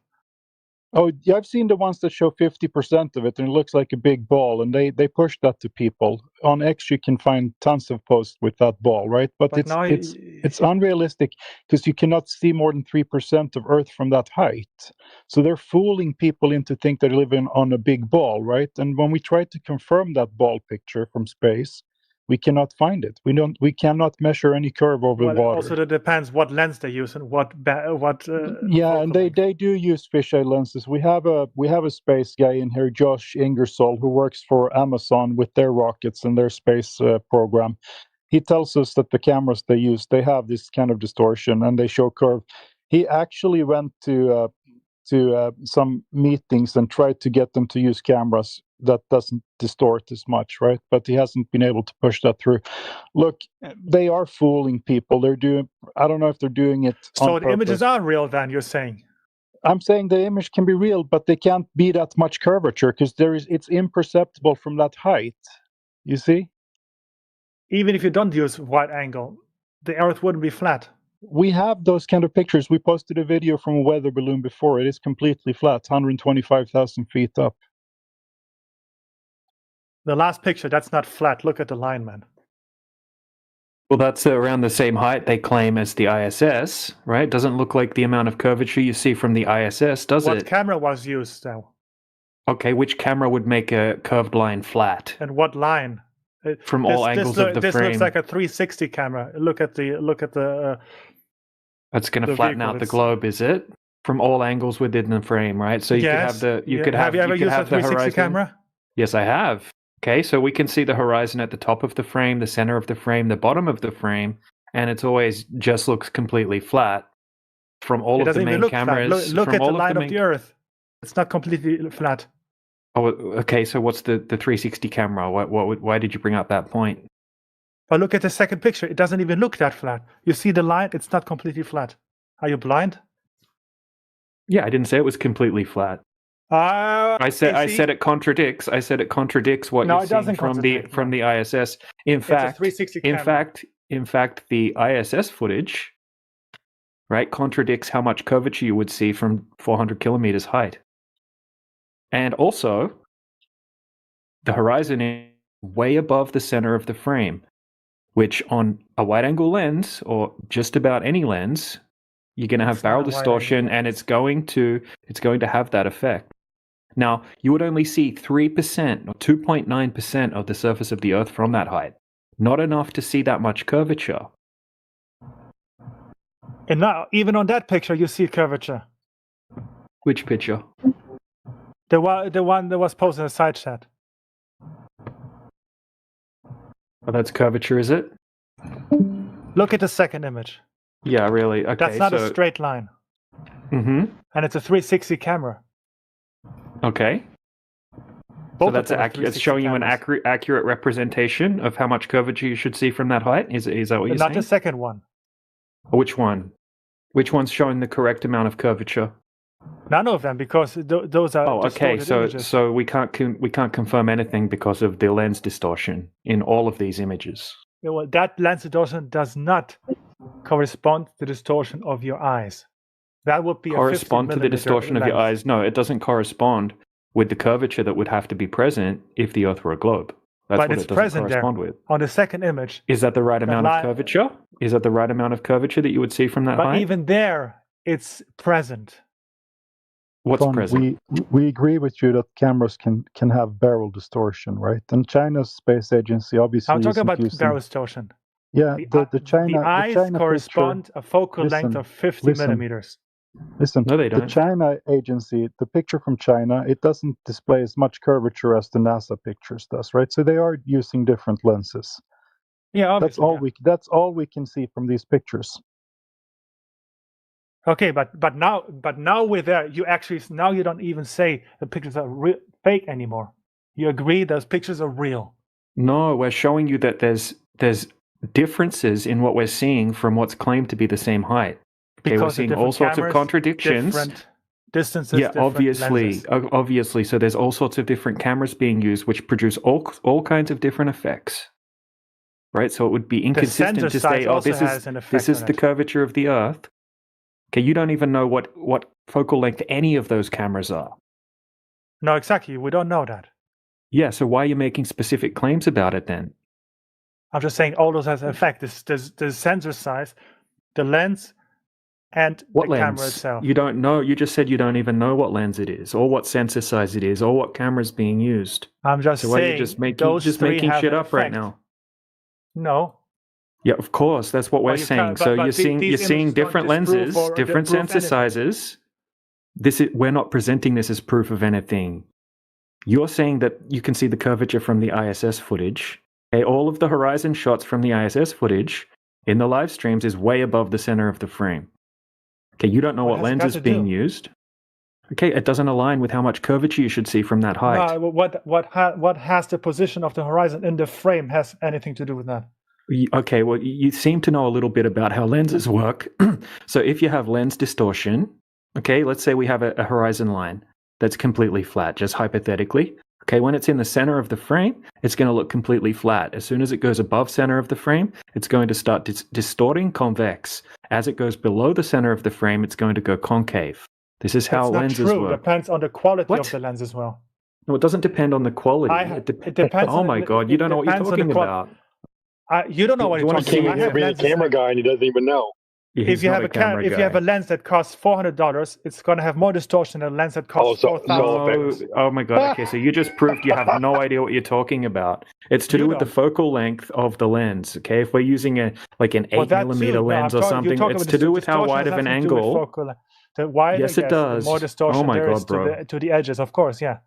Oh, yeah, I've seen the ones that show 50% of it, and it looks like a big ball, and they push that to people. On X, you can find tons of posts with that ball, right? But now it's unrealistic because you cannot see more than 3% of Earth from that height. So they're fooling people into think they're living on a big ball, right? And when we try to confirm that ball picture from space, we cannot find it. We cannot measure any curve over the water. Also, it depends what lens they use and what. Yeah, and they do use fisheye lenses. We have a space guy in here, Josh Ingersoll, who works for Amazon with their rockets and their space program. He tells us that the cameras they use, they have this kind of distortion and they show curve. He actually went to some meetings and tried to get them to use cameras that doesn't distort as much, right? But he hasn't been able to push that through. Look, they are fooling people. I don't know if they're doing it on So the images purpose. are real, then you're saying? I'm saying the image can be real, but they can't be that much curvature because it's imperceptible from that height. You see? Even if you don't use wide angle, the Earth wouldn't be flat. We have those kind of pictures. We posted a video from a weather balloon before. It is completely flat, 125,000 feet up. The last picture, that's not flat. Look at the line, man. Well, that's around the same height they claim as the ISS, right? Doesn't look like the amount of curvature you see from the ISS, does What it? camera was used, though? Okay, which camera would make a curved line flat? And what line? From all angles of the this frame. looks like a 360 camera. Look at the. That's going to the flatten vehicle. out the It's- globe, is it? From all angles within the frame, right? So you could have the Have you ever used a 360 horizon. camera? Yes, I have. Okay, so we can see the horizon at the top of the frame, the center of the frame, the bottom of the frame, and it's always just looks completely flat from all It of the doesn't even main look cameras. flat. Look from at the all line the of the Earth. It's not completely flat. Oh, okay. So what's the 360 camera? Why did you bring up that point? But look at the second picture. It doesn't even look that flat. You see the line? It's not completely flat. Are you blind? Yeah, I didn't say it was completely flat. I said it contradicts. I said it contradicts what No, you're it seeing doesn't from the ISS. In It's a fact, 360 in camera. fact, the ISS footage, right, contradicts how much curvature you would see from 400 kilometers height. And also, the horizon is way above the center of the frame, which on a wide-angle lens, or just about any lens, You're going to have It's barrel not a wide distortion, angle and lens. it's going to have that effect. Now, you would only see 3% or 2.9% of the surface of the Earth from that height. Not enough to see that much curvature. And now, even on that picture, you see curvature. Which picture? The one that was posted in the side chat. Oh, that's curvature, is it? Look at the second image. Yeah, really. Okay, That's not so, a straight line. Mm-hmm. And it's a 360 camera. Okay. Both So of that's them are accurate. It's 360 showing you an cameras. accurate representation of how much curvature you should see from that height. Is that what you're Not the saying? second one. Which one? Which one's showing the correct amount of curvature? None of them, because those are Oh, okay. distorted images. So we can't confirm anything because of the lens distortion in all of these images. Yeah, well, that lens distortion does not correspond to the distortion of your eyes. That would be Correspond a 50 to the distortion of your lens. eyes? No, it doesn't correspond with the curvature that would have to be present if the Earth were a globe. That's But what it's it doesn't present there. correspond with. On the second image. Is that the right That amount li- of curvature? Is that the right amount of curvature that you would see from that But height? even there, it's present. What's Tron, present? we agree with you that cameras can have barrel distortion, right? And China's space agency obviously I'm talking isn't about using. barrel distortion. Yeah, the China The eyes China correspond picture. a focal length Listen, of 50 listen. millimeters. Listen, No, they the don't. China agency, the picture from China, it doesn't display as much curvature as the NASA pictures does, right? So they are using different lenses. Yeah, obviously. That's all we can see from these pictures. Okay, but now we're there. You actually now you don't even say the pictures are fake anymore. You agree those pictures are real. No, we're showing you that there's differences in what we're seeing from what's claimed to be the same height. Okay, we're Because seeing different all sorts of cameras, contradictions. different distances, Yeah, different lenses. obviously. So there's all sorts of different cameras being used, which produce all kinds of different effects. Right, so it would be inconsistent sensor to size say, "Oh, also this has is an effect this is on the it. curvature of the Earth." Okay, you don't even know what focal length any of those cameras are. No, exactly. We don't know that. Yeah, so why are you making specific claims about it then? I'm just saying all those has an effect. The sensor size, the lens, and What the lens? camera itself. You don't know. You just said you don't even know what lens it is, or what sensor size it is, or what camera's being used. I'm just So why are saying you just those three making have shit an up right effect. now? No. Yeah, of course. That's what we're Well, you saying. can't- So but you're seeing these you're seeing images don't different disprove lenses, or different disprove sensor anything. sizes. We're not presenting this as proof of anything. You're saying that you can see the curvature from the ISS footage. Okay, all of the horizon shots from the ISS footage in the live streams is way above the center of the frame. Okay, you don't know what What has it lens got is to being do? used. Okay, it doesn't align with how much curvature you should see from that height. No, what has the position of the horizon in the frame has anything to do with that? Okay, well, you seem to know a little bit about how lenses work. So if you have lens distortion, okay, let's say we have a horizon line that's completely flat, just hypothetically. Okay, when it's in the center of the frame, it's going to look completely flat. As soon as it goes above center of the frame, it's going to start distorting convex. As it goes below the center of the frame, it's going to go concave. This is how That's not lenses true. work. Depends on the quality What? of the lens as well. No, it doesn't depend on the quality. It depends. Oh on my the, God, you don't know what you're depends on the talking about. You don't know what You you're wanna talking see about. I You're have being a lenses camera that- guy and he doesn't even know. Yeah, if he's you not have a camera if you have guy. a lens that costs $400, it's going to have more distortion than a lens that costs so $4,000. Oh my God. Okay, so you just proved you have no idea what you're talking about. It's to You do with the don't. focal length of the lens. Okay, if we're using an Well, 8 that millimeter too. No, lens or you're something, talking it's about to do with how distortion wide has of an nothing to do with angle. focal. The wider Yes, it it gets, the does. more Oh distortion my there is God, bro. to the edges. Of course, yeah.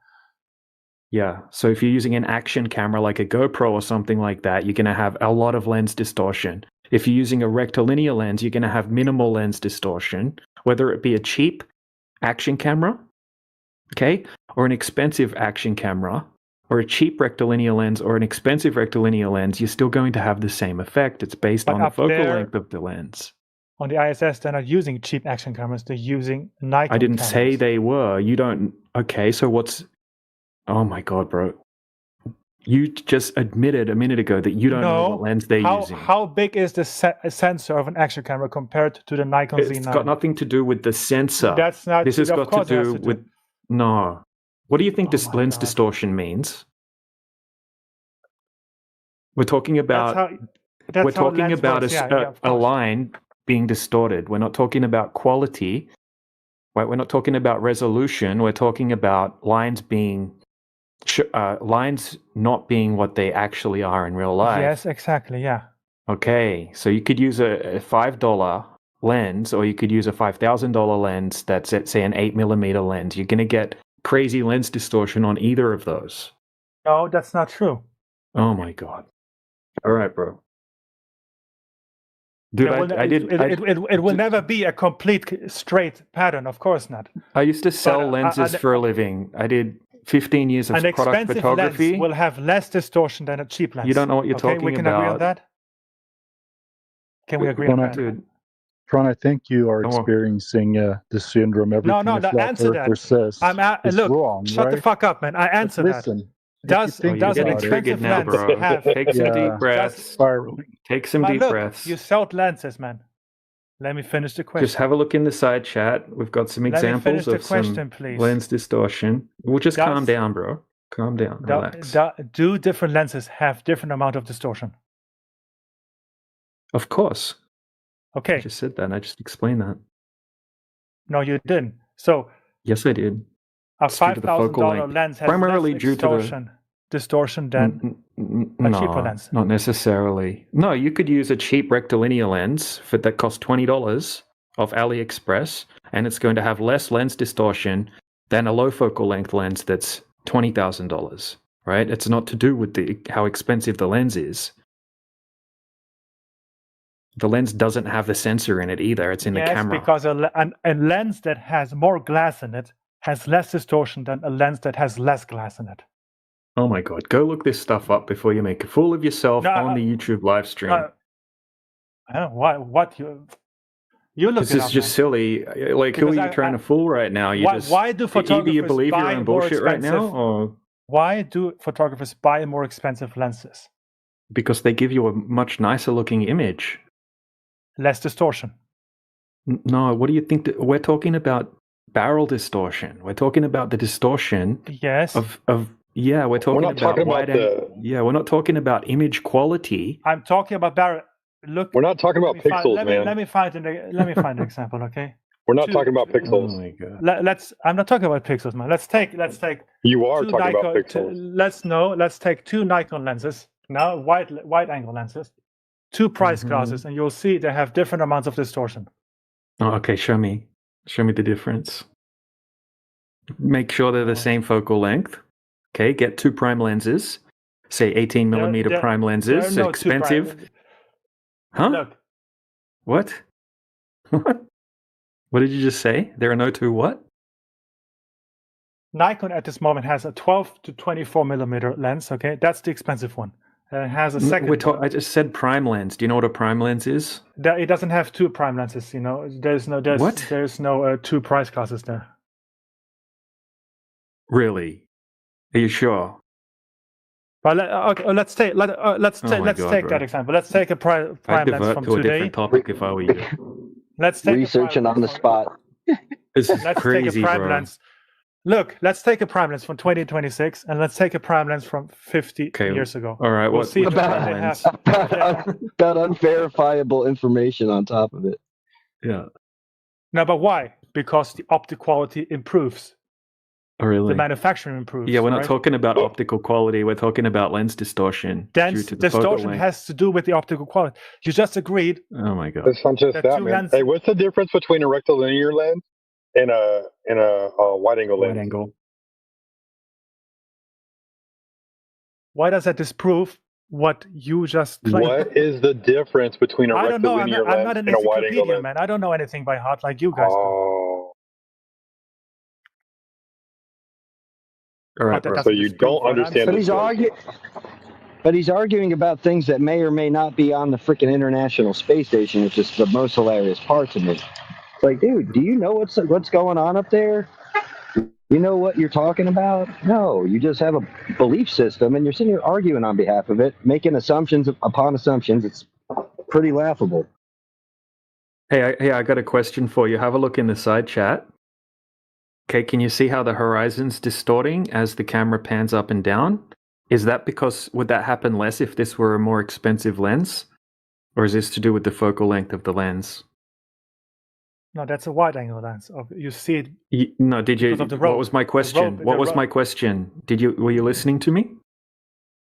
Yeah. So if you're using an action camera like a GoPro or something like that, you're going to have a lot of lens distortion. If you're using a rectilinear lens, you're going to have minimal lens distortion, whether it be a cheap action camera, okay, or an expensive action camera, or a cheap rectilinear lens or an expensive rectilinear lens, you're still going to have the same effect. It's based But on the up focal there- length of the lens. On the ISS, they're not using cheap action cameras. They're using Nikon I didn't cameras. say they were. You don't. Okay, so what's. Oh my God, bro. You just admitted a minute ago that you don't know what lens they're using. How big is the sensor of an action camera compared to the Nikon It's Z9? got nothing to do with the sensor. That's not. This has of got course to it has do with. No. What do you think this my lens God. distortion means? We're talking about. That's We're how talking lens about works. a, Yeah, of a course. line being distorted. We're not talking about quality. Right? We're not talking about resolution. We're talking about lines not being what they actually are in real life. Yes, exactly. Yeah. Okay, so you could use a $5 lens, or you could use a $5,000 lens that's at, say, an 8mm lens. You're going to get crazy lens distortion on either of those. No, that's not true. Oh my god! All right, bro. Dude, It will never be a complete straight pattern. Of course not. I used to sell lenses for a living. I did 15 years of An product expensive photography. lens will have less distortion than a cheap lens. You don't know what you're talking we can about. agree on that. Can we agree on that? Dude, Tron, I think you are experiencing the syndrome. Everything No, a flat answer earther that. says is Look, wrong, shut right? the fuck up, man. I answer that. Listen, Does you're an getting expensive triggered now, lens bro. have? Take some deep breaths. Spiraling. Take some Man, deep look, breaths. you sold lenses, man. Let me finish the question. Just have a look in the side chat. We've got some Let me examples finish the of question, some please. lens distortion. We'll just Does- calm down, bro. Calm down. Relax. Do different lenses have different amount of distortion? Of course. Okay. I just said that. I just explained that. No, you didn't. So Yes, I did. a It's due to the focal $5,000 length. lens has Primarily less due to distortion than a no, cheaper lens. not necessarily. No, you could use a cheap rectilinear lens that costs $20 off AliExpress, and it's going to have less lens distortion than a low focal length lens that's $20,000. Right? It's not to do with how expensive the lens is. The lens doesn't have the sensor in it either. It's in the camera. Because a lens that has more glass in it has less distortion than a lens that has less glass in it. Oh my god! Go look this stuff up before you make a fool of yourself No, on the YouTube live stream. I don't know what you look This it is up, just man. silly. Like, who Because are you trying to fool right now? You why- just why do either you photographers believe your buy own more bullshit right now, expensive- or Why do photographers buy more expensive lenses? because they give you a much nicer looking image. Less distortion. No, what do you think? We're talking about barrel distortion. We're talking about the distortion. Yes. Yeah, we're talking not talking about Yeah, we're not talking about image quality. I'm talking about barrel. Look. We're not talking about pixels, man. Let me find an example, okay? We're not talking about pixels. Oh my god. I'm not talking about pixels, man. Let's take. You are two talking about Nikon- pixels. Let's take two Nikon lenses now, wide angle lenses, two price classes, and you'll see they have different amounts of distortion. Oh, okay, show me the difference. Make sure they're the same focal length. Okay, get two prime lenses, say 18mm There- prime there lenses, are no two expensive. prime- Huh? Look, What? What did you just say? There are no two what? Nikon at this moment has a 12 to 24mm lens. Okay, that's the expensive one. And it has a second. I just said prime lens. Do you know what a prime lens is? It doesn't have two prime lenses. You know, there's no two price classes there. Really? Are you sure? But let's take my God, take bro. that example. Let's take a prime I'd lens divert from to a today. different topic if I were you. Let's take Researching on the spot. This is Let's crazy, take a prime bro. lens. Look, let's take a prime lens from 2026 and let's take a prime lens from 50 years ago. All right, We'll what's see the if prime they lens? Got unverifiable information on top of it. Yeah. No, but why? Because the optic quality improves. Oh, really? The manufacturing improves. Yeah, we're not right? talking about optical quality. We're talking about lens distortion. Then due to the focal distortion length. has to do with the optical quality. You just agreed. Oh my god. It's not just There are that, two man. lenses. Hey, what's the difference between a rectilinear lens and a wide angle lens? Wide angle. Why does that disprove what you just claimed? What is the difference between a I don't know. rectilinear I'm lens not an and a wide angle encyclopedia, lens? man. I don't know anything by heart like you guys do. Oh, All right, But that bro. doesn't so you disprove don't what I'm understand But the he's choice. arguing about things that may or may not be on the freaking International Space Station, which is the most hilarious part to me. It's like, dude, do you know what's going on up there? You know what you're talking about? No, you just have a belief system, and you're sitting here arguing on behalf of it, making assumptions upon assumptions. It's pretty laughable. Hey, I got a question for you. Have a look in the side chat. Okay, can you see how the horizon's distorting as the camera pans up and down? Is that because, would that happen less if this were a more expensive lens? Or is this to do with the focal length of the lens? No, that's a wide-angle lens. You see it. No, did you? Because of the What rope. was my question? rope- What the was rope. my question? Were you listening to me?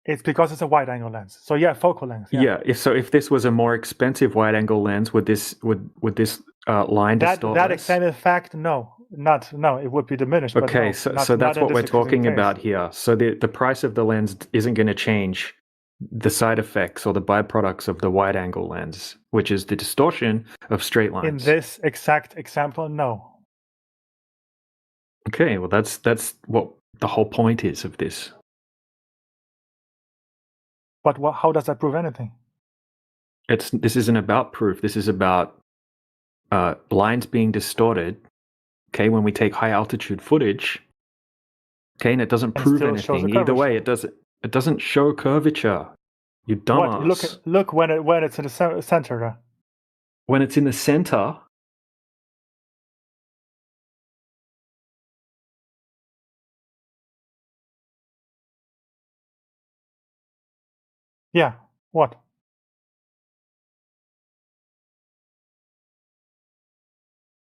It's because it's a wide-angle lens. So yeah, focal length. Yeah. If this was a more expensive wide-angle lens, would this line distort That less? extent effect, no, it would be diminished. But Okay, no, so not- so not that's in what this we're specific talking case. about here. So the price of the lens isn't going to change the side effects or the byproducts of the wide-angle lens, which is the distortion of straight lines. In this exact example, no. Okay, well that's what the whole point is of this. But how does that prove anything? This isn't about proof. This is about lines being distorted. Okay, when we take high altitude footage. Okay, and it doesn't And prove still shows a anything. Either way, curvature. it doesn't show curvature. You dumbass. Look when it's in the center there. When it's in the center. Yeah. What?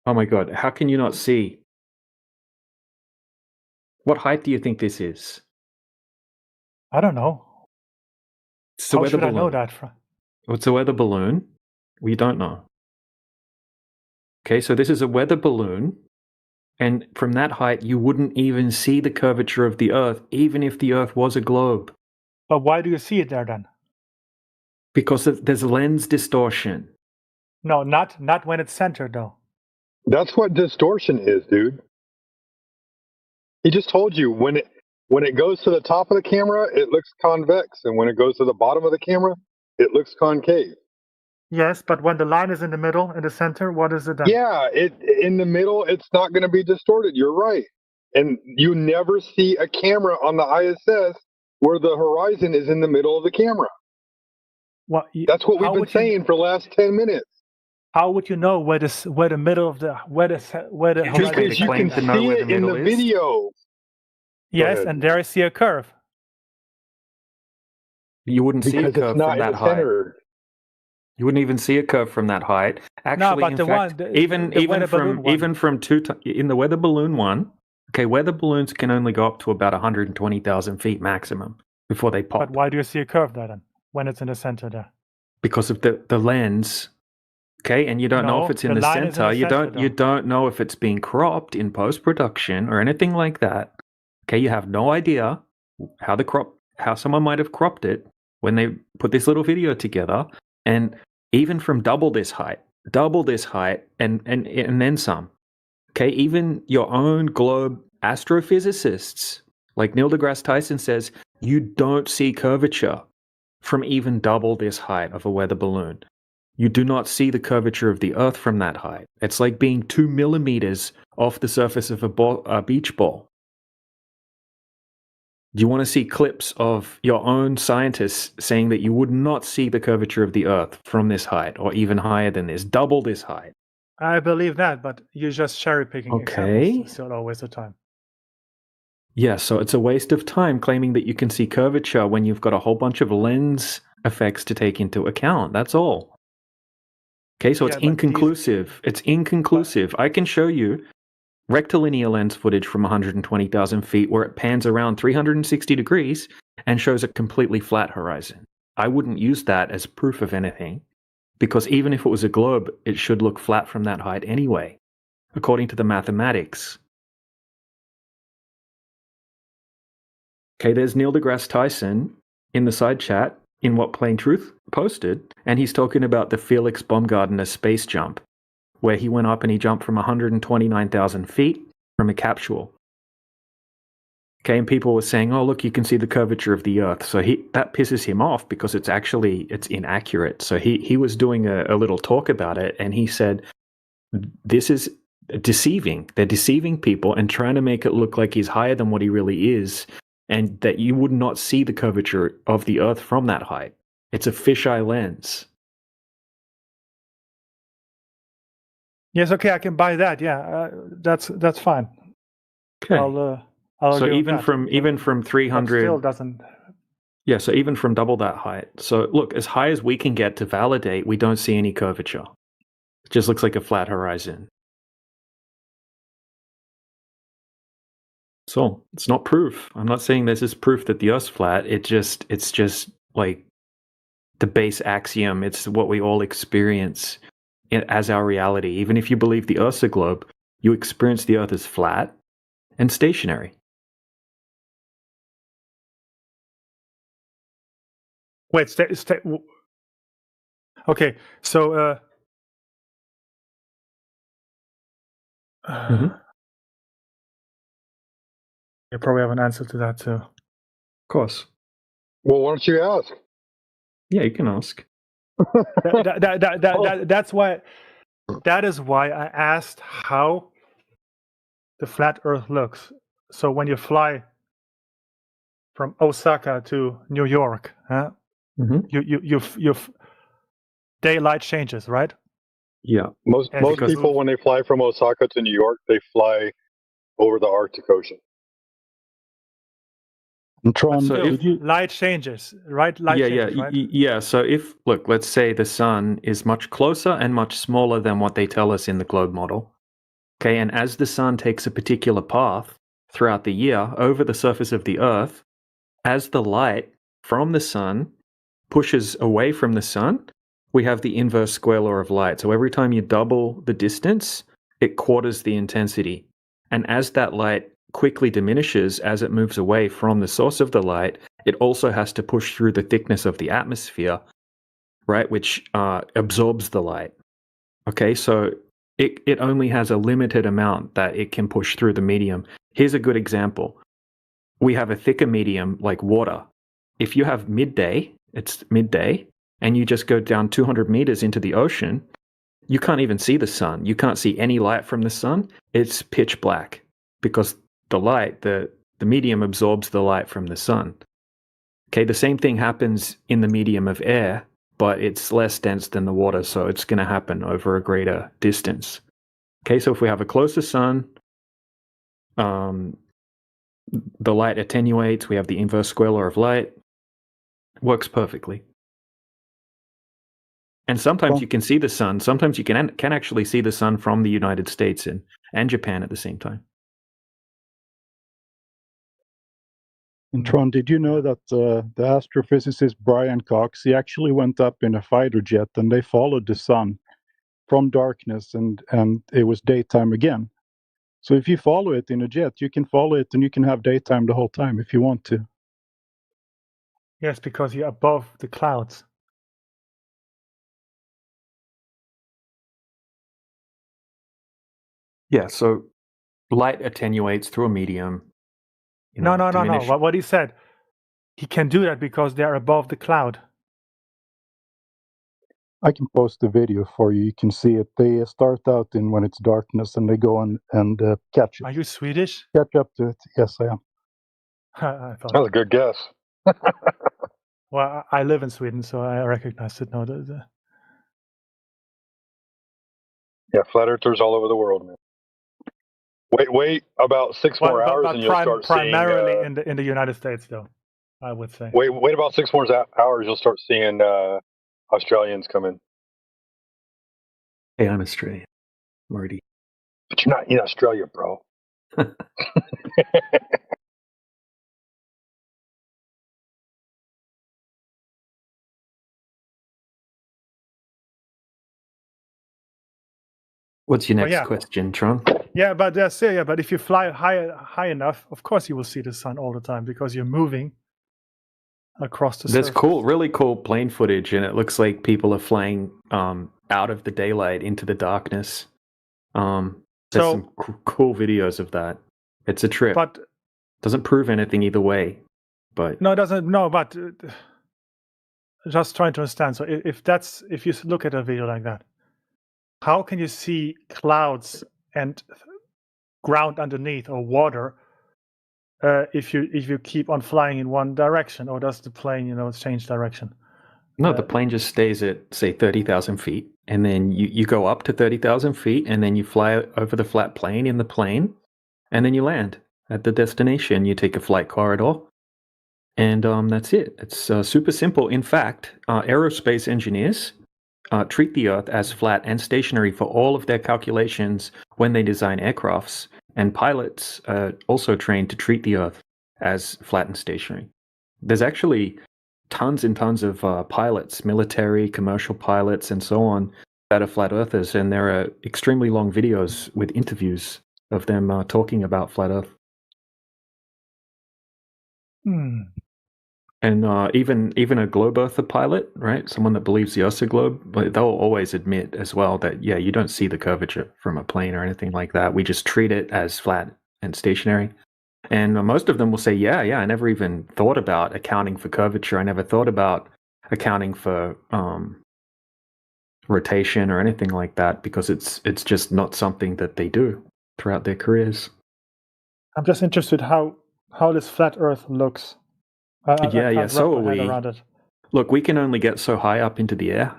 Oh my god, how can you not see? What height do you think this is? I don't know. It's a How weather should I balloon. know that? It's a weather balloon. We don't know. Okay, so this is a weather balloon. And from that height, you wouldn't even see the curvature of the Earth, even if the Earth was a globe. But why do you see it there then? Because there's lens distortion. No, not when it's centered though. That's what distortion is, dude. He just told you when it goes to the top of the camera, it looks convex, and when it goes to the bottom of the camera, it looks concave. Yes, but when the line is in the middle, in the center, what is it then? Yeah, in the middle, it's not going to be distorted. You're right. And you never see a camera on the ISS where the horizon is in the middle of the camera. That's what we've been saying for the last 10 minutes. How would you know where the middle of the horizon? Because you can see it in the video. Yes, and there I see a curve. You wouldn't see a Because curve it's not from that in the height. center. You wouldn't even see a curve from that height. Actually, but in the fact, one- even the weather balloon one. even from in the weather balloon one, okay, weather balloons can only go up to about 120,000 feet maximum before they pop. But why do you see a curve there then when it's in the center there? Because of the lens. Okay, and you don't know No, if it's in the the line is in center. the You center, you though. don't know if it's being cropped in post production or anything like that. Okay, you have no idea how someone might have cropped it when they put this little video together, and even from double this height, and then some. Okay, even your own globe astrophysicists, like Neil deGrasse Tyson says, you don't see curvature from even double this height of a weather balloon. You do not see the curvature of the Earth from that height. It's like being 2 millimeters off the surface of a beach ball. Do you want to see clips of your own scientists saying that you would not see the curvature of the Earth from this height or even higher than this, double this height? I believe that, but you're just cherry picking Okay. examples. It's a waste of time. Yeah, so it's a waste of time claiming that you can see curvature when you've got a whole bunch of lens effects to take into account. That's all. Okay, so it's Yeah, but inconclusive. It's inconclusive. I can show you rectilinear lens footage from 120,000 feet where it pans around 360 degrees and shows a completely flat horizon. I wouldn't use that as proof of anything because even if it was a globe, it should look flat from that height anyway, according to the mathematics. Okay, there's Neil deGrasse Tyson in the side chat in What Plain Truth posted, and he's talking about the Felix Baumgartner space jump, where he went up and he jumped from 129,000 feet from a capsule. Okay, and people were saying, oh, look, you can see the curvature of the Earth. So that pisses him off because it's inaccurate. So he was doing a little talk about it, and he said, this is deceiving. They're deceiving people and trying to make it look like he's higher than what he really is, and that you would not see the curvature of the Earth from that height. It's a fisheye lens. Yes, okay, I can buy that. Yeah, that's fine. Okay. I'll So agree with even that. from But 300, still doesn't. yeah. So even from double that height. So look, as high as we can get to validate, we don't see any curvature. It just looks like a flat horizon. So it's not proof. I'm not saying this is proof that the Earth's flat. It's just like the base axiom. It's what we all experience as our reality. Even if you believe the Earth's a globe, you experience the Earth as flat and stationary. Wait, okay, so you probably have an answer to that too. Of course. Well, why don't you ask? Yeah, you can ask. That's why. That is why I asked how the flat Earth looks. So when you fly from Osaka to New York, daylight changes, right? Yeah. Most people, when they fly from Osaka to New York, they fly over the Arctic Ocean. And Tron, so light changes, right? Light changes, right? Yeah. So let's say the sun is much closer and much smaller than what they tell us in the globe model. Okay, and as the sun takes a particular path throughout the year over the surface of the Earth, as the light from the sun pushes away from the sun, we have the inverse square law of light. So every time you double the distance, it quarters the intensity. And as that light quickly diminishes as it moves away from the source of the light, it also has to push through the thickness of the atmosphere, right, which absorbs the light. Okay, so it only has a limited amount that it can push through the medium. Here's a good example. We have a thicker medium like water. If you have midday, it's midday, and you just go down 200 meters into the ocean, you can't even see the sun. You can't see any light from the sun. It's pitch black because the light, the medium absorbs the light from the sun. Okay, the same thing happens in the medium of air, but it's less dense than the water, so it's going to happen over a greater distance. Okay, so if we have a closer sun, the light attenuates, we have the inverse square law of light, works perfectly. And sometimes you can see the sun, sometimes you can actually see the sun from the United States and Japan at the same time. And Tron, did you know that the astrophysicist Brian Cox, he actually went up in a fighter jet and they followed the sun from darkness and it was daytime again. So if you follow it in a jet, you can follow it and you can have daytime the whole time if you want to. Yes, because you're above the clouds. Yeah, so light attenuates through a medium. No. What he said, he can do that because they're above the cloud. I can post the video for you. You can see it. They start out in when it's darkness and they go and catch it. Are you Swedish? Catch up to it. Yes, I am. I thought. That was a good guess. Well, I live in Sweden, so I recognize it. No, Yeah, flat earthers all over the world, man. Wait about 6 more hours and you'll start primarily seeing... in the United States, though, I would say. Wait about 6 more hours, you'll start seeing Australians come in. Hey, I'm Australian, Marty. But you're not in Australia, bro. What's your next question, Tron? Yeah, but but if you fly high enough, of course you will see the sun all the time because you're moving across the surface. There's cool, really cool plane footage, and it looks like people are flying out of the daylight into the darkness. There's some cool videos of that. It's a trip. But doesn't prove anything either way. But no, it doesn't. No, but just trying to understand. So if you look at a video like that, how can you see clouds and ground underneath or water if you keep on flying in one direction, or does the plane change direction? No, the plane just stays at say 30,000 feet, and then you go up to 30,000 feet, and then you fly over the flat plane in the plane, and then you land at the destination. You take a flight corridor, and that's it. It's super simple. In fact, aerospace engineers treat the Earth as flat and stationary for all of their calculations when they design aircrafts, and pilots are also trained to treat the Earth as flat and stationary. There's actually tons and tons of pilots, military, commercial pilots, and so on, that are flat earthers, and there are extremely long videos with interviews of them talking about flat Earth. And even a globe earther pilot, right? Someone that believes the Earth's a globe, but they'll always admit as well that, yeah, you don't see the curvature from a plane or anything like that. We just treat it as flat and stationary. And most of them will say, yeah, I never even thought about accounting for curvature. I never thought about accounting for rotation or anything like that, because it's just not something that they do throughout their careers. I'm just interested how this flat Earth looks. I Yeah, can't so wrap are my head we. around it. Look, we can only get so high up into the air.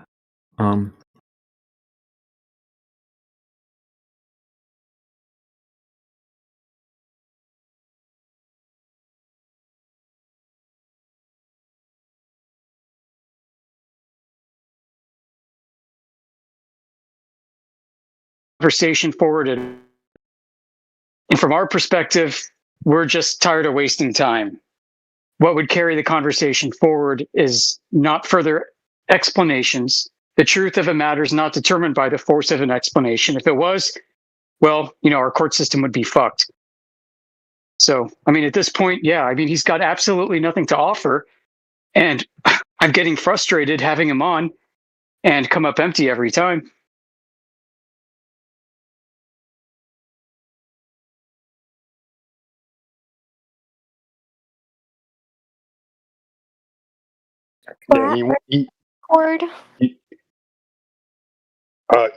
Conversation forwarded. And from our perspective, we're just tired of wasting time. What would carry the conversation forward is not further explanations. The truth of a matter is not determined by the force of an explanation. If it was, well, our court system would be fucked. So, at this point, yeah, he's got absolutely nothing to offer. And I'm getting frustrated having him on and come up empty every time. Yeah, Cord.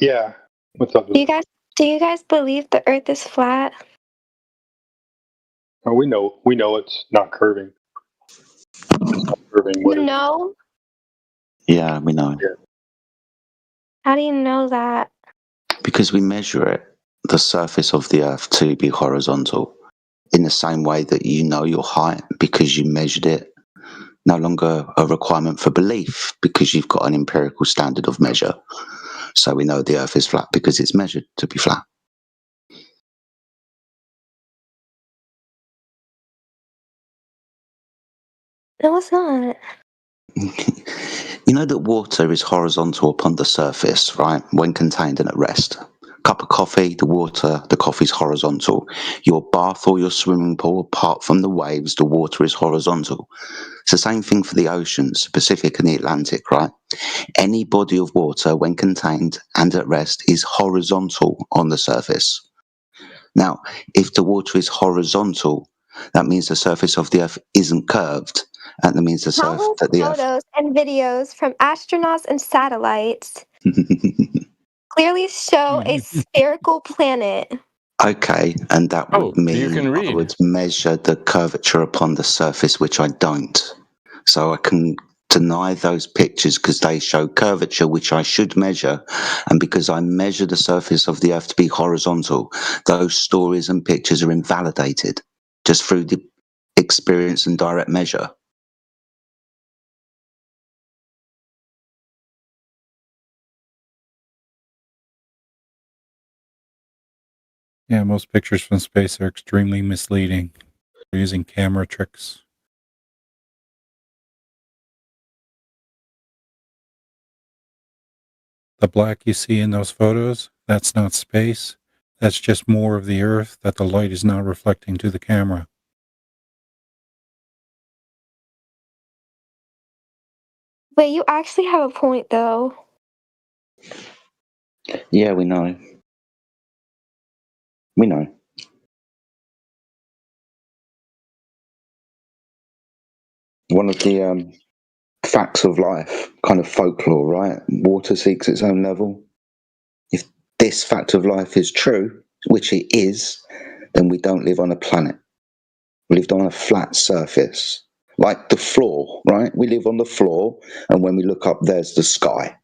yeah. What's up? Do you guys believe the Earth is flat? Oh, we know it's not curving. It's not curving. You know? Yeah, we know. Yeah. How do you know that? Because we measure it, the surface of the Earth, to be horizontal, in the same way that you know your height because you measured it. No longer a requirement for belief because you've got an empirical standard of measure. So we know the Earth is flat because it's measured to be flat. No, it's not. You know that water is horizontal upon the surface, right? When contained and at rest. Cup of coffee, the coffee's horizontal. Your bath or your swimming pool, apart from the waves, the water is horizontal. It's the same thing for the oceans, Pacific and the Atlantic, right? Any body of water, when contained and at rest, is horizontal on the surface. Now, if the water is horizontal, that means the surface of the Earth isn't curved, and that means the surface that the Earth. Photos and videos from astronauts and satellites clearly show a spherical planet. Okay, and that would mean I would measure the curvature upon the surface, which I don't. So I can deny those pictures because they show curvature, which I should measure. And because I measure the surface of the Earth to be horizontal, those stories and pictures are invalidated just through the experience and direct measure. Yeah, most pictures from space are extremely misleading. They're using camera tricks. The black you see in those photos, that's not space. That's just more of the Earth that the light is not reflecting to the camera. Wait, you actually have a point, though. Yeah, we know. We know. One of the facts of life, kind of folklore, right? Water seeks its own level. If this fact of life is true, which it is, then we don't live on a planet. We live on a flat surface, like the floor, right? We live on the floor, and when we look up, there's the sky.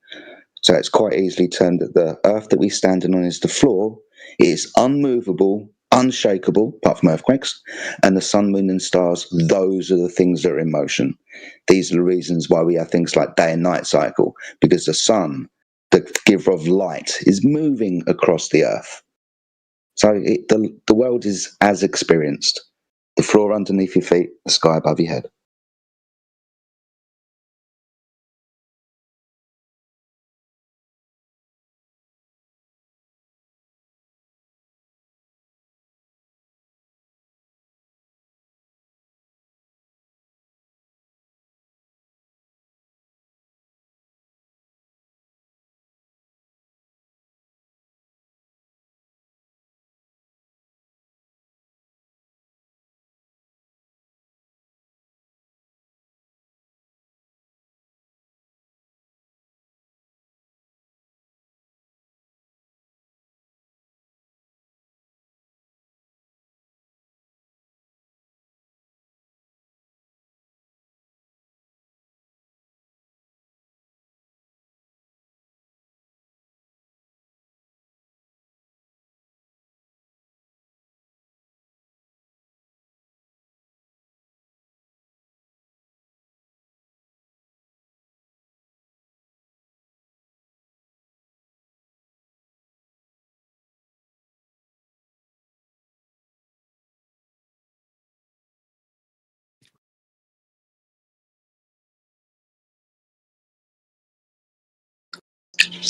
So it's quite easily termed that the Earth that we're standing on is the floor. It is unmovable, unshakable, apart from earthquakes, and the sun, moon, and stars, those are the things that are in motion. These are the reasons why we have things like day and night cycle, because the sun the giver of light, is moving across the earth. So the world is as experienced. The floor underneath your feet, the sky above your head.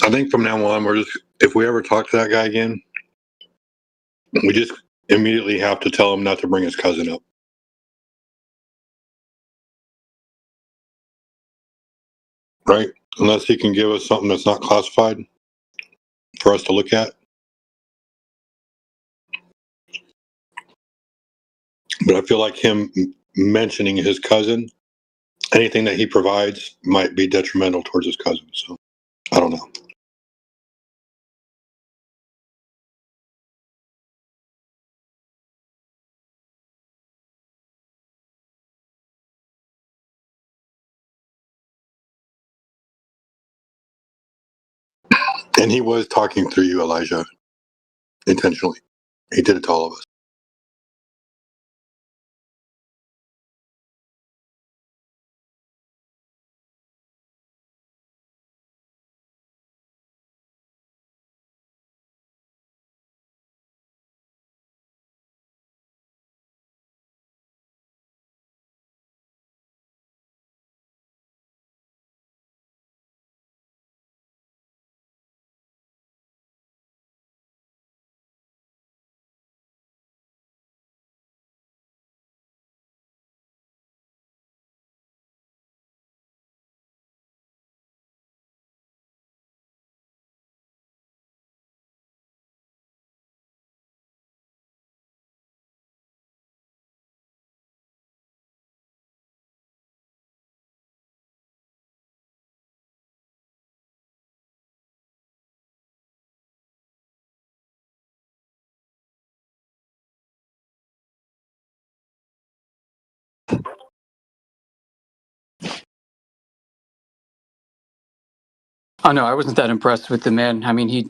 I think from now on, if we ever talk to that guy again, we just immediately have to tell him not to bring his cousin up. Right? Unless he can give us something that's not classified for us to look at. But I feel like him mentioning his cousin, anything that he provides might be detrimental towards his cousin. So I don't know. And he was talking through you, Elijah, intentionally. He did it to all of us. Oh no, I wasn't that impressed with the man. I mean, he's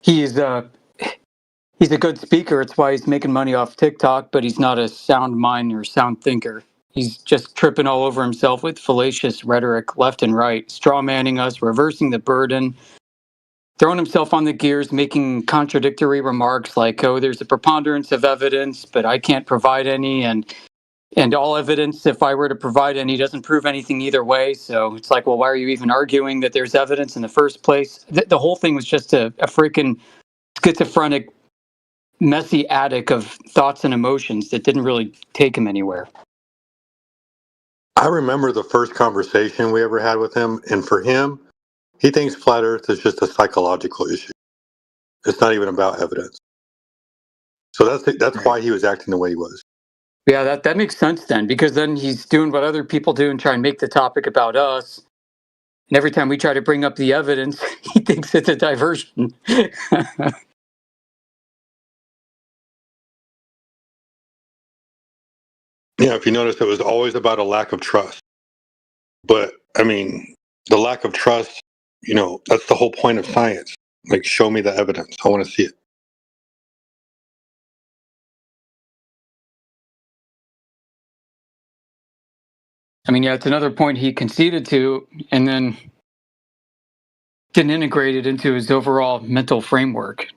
he's a good speaker. It's why he's making money off TikTok, but he's not a sound mind or sound thinker. He's just tripping all over himself with fallacious rhetoric left and right, straw manning us, reversing the burden, throwing himself on the gears, making contradictory remarks like, "Oh, there's a preponderance of evidence, but I can't provide any," and all evidence, if I were to provide any, doesn't prove anything either way. So it's like, well, why are you even arguing that there's evidence in the first place? The whole thing was just a freaking schizophrenic, messy attic of thoughts and emotions that didn't really take him anywhere. I remember the first conversation we ever had with him, and for him, he thinks flat Earth is just a psychological issue. It's not even about evidence. So that's why he was acting the way he was. Yeah, that makes sense then, because then he's doing what other people do and try and make the topic about us. And every time we try to bring up the evidence, he thinks it's a diversion. Yeah, if you notice, it was always about a lack of trust. But I mean, the lack of trust, that's the whole point of science. Like, show me the evidence. I want to see it. I mean, yeah, it's another point he conceded to, and then can integrate it into his overall mental framework.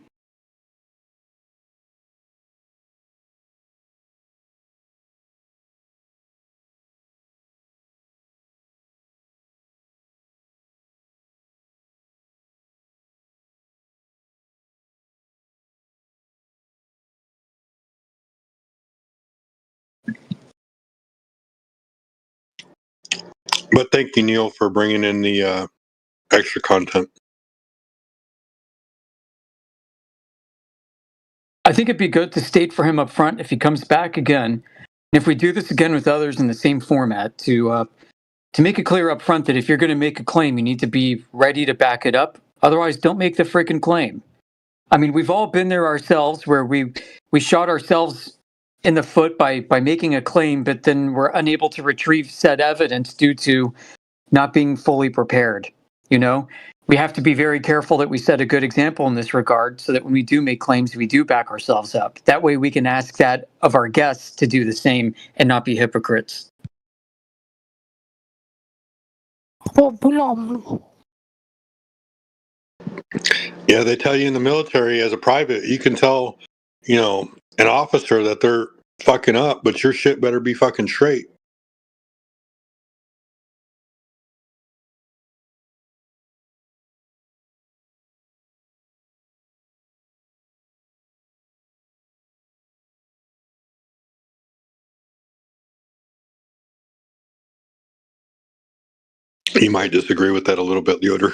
But thank you, Neil, for bringing in the extra content. I think it'd be good to state for him up front if he comes back again, and if we do this again with others in the same format, to make it clear up front that if you're going to make a claim, you need to be ready to back it up. Otherwise, don't make the freaking claim. I mean, we've all been there ourselves where we shot ourselves in the foot by making a claim, but then we're unable to retrieve said evidence due to not being fully prepared. You know, we have to be very careful that we set a good example in this regard so that when we do make claims, we do back ourselves up. That way we can ask that of our guests to do the same and not be hypocrites. Yeah, they tell you in the military as a private, you can tell, an officer that they're fucking up, but your shit better be fucking straight. You might disagree with that a little bit, Yoder.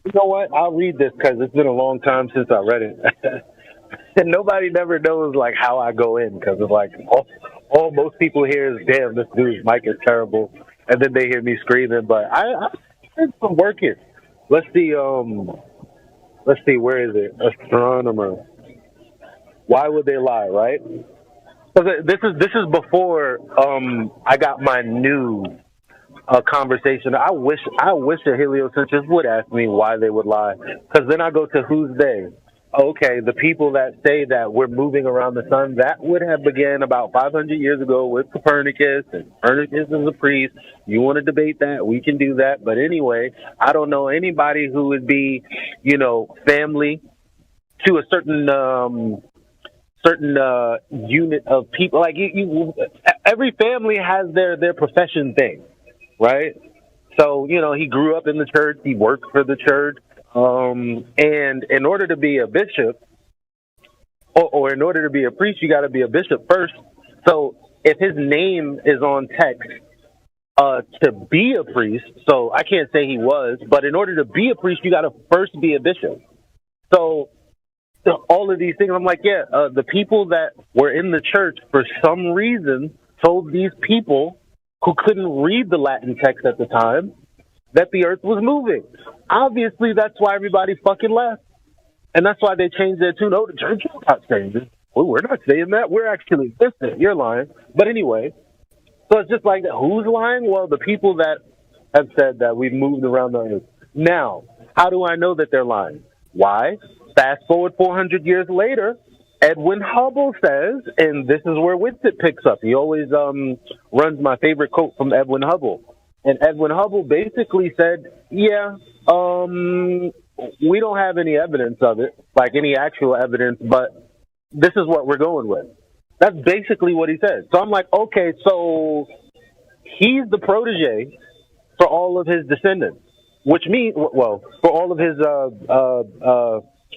You know what? I'll read this because it's been a long time since I read it. And nobody never knows like how I go in because it's like all most people hear is, "Damn, this dude's mic is terrible," and then they hear me screaming. But I did some working. Let's see. Let's see. Where is it? Astronomer. Why would they lie? Right? 'Cause this is before I got my new conversation. I wish a heliocentrist would ask me why they would lie, because then I go to who's they. Okay, the people that say that we're moving around the sun, that would have began about 500 years ago with Copernicus, and Copernicus is a priest. You want to debate that? We can do that. But anyway, I don't know anybody who would be, family to a certain unit of people. Like every family has their profession thing, right? So he grew up in the church. He worked for the church. And in order to be a bishop, or in order to be a priest, you got to be a bishop first. So if his name is on text to be a priest, so I can't say he was, but in order to be a priest, you got to first be a bishop. So all of these things, I'm like, the people that were in the church for some reason told these people who couldn't read the Latin text at the time that the earth was moving. Obviously, that's why everybody fucking left. And that's why they changed their tune. Oh, the church is not changing. Well, we're not saying that. We're actually existent. You're lying. But anyway, so it's just like, who's lying? Well, the people that have said that we've moved around the earth. Now, how do I know that they're lying? Why? Fast forward 400 years later, Edwin Hubble says, and this is where Winston picks up. He always runs my favorite quote from Edwin Hubble. And Edwin Hubble basically said, we don't have any evidence of it, like any actual evidence, but this is what we're going with. That's basically what he said. So I'm like, okay, so he's the protege for all of his descendants, which means, well, for all of his,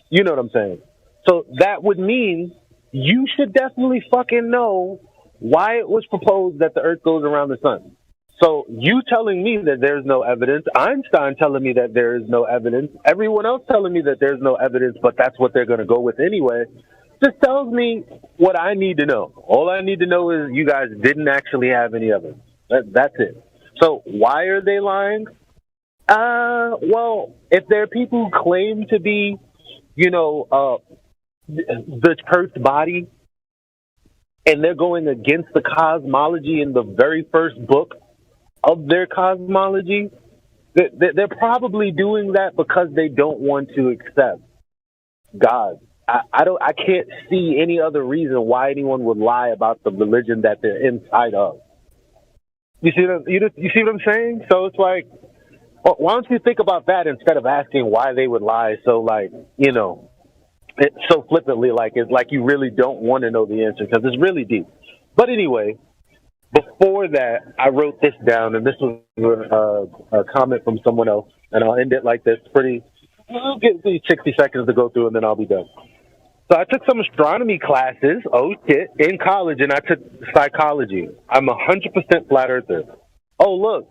you know what I'm saying? So that would mean you should definitely fucking know why it was proposed that the earth goes around the sun. So you telling me that there's no evidence, Einstein telling me that there is no evidence, everyone else telling me that there's no evidence, but that's what they're going to go with anyway, just tells me what I need to know. All I need to know is you guys didn't actually have any evidence. That's it. So why are they lying? Well, if there are people who claim to be, the church body, and they're going against the cosmology in the very first book of their cosmology, they're probably doing that because they don't want to accept God. I can't see any other reason why anyone would lie about the religion that they're inside of. You see what I'm saying? So it's like, why don't you think about that instead of asking why they would lie? So it's so flippantly, like it's like you really don't want to know the answer because it's really deep. But anyway, before that, I wrote this down, and this was a comment from someone else, and I'll end it like this. I'll give me 60 seconds to go through, and then I'll be done. So I took some astronomy classes, in college, and I took psychology. I'm 100% flat earther. Oh, look,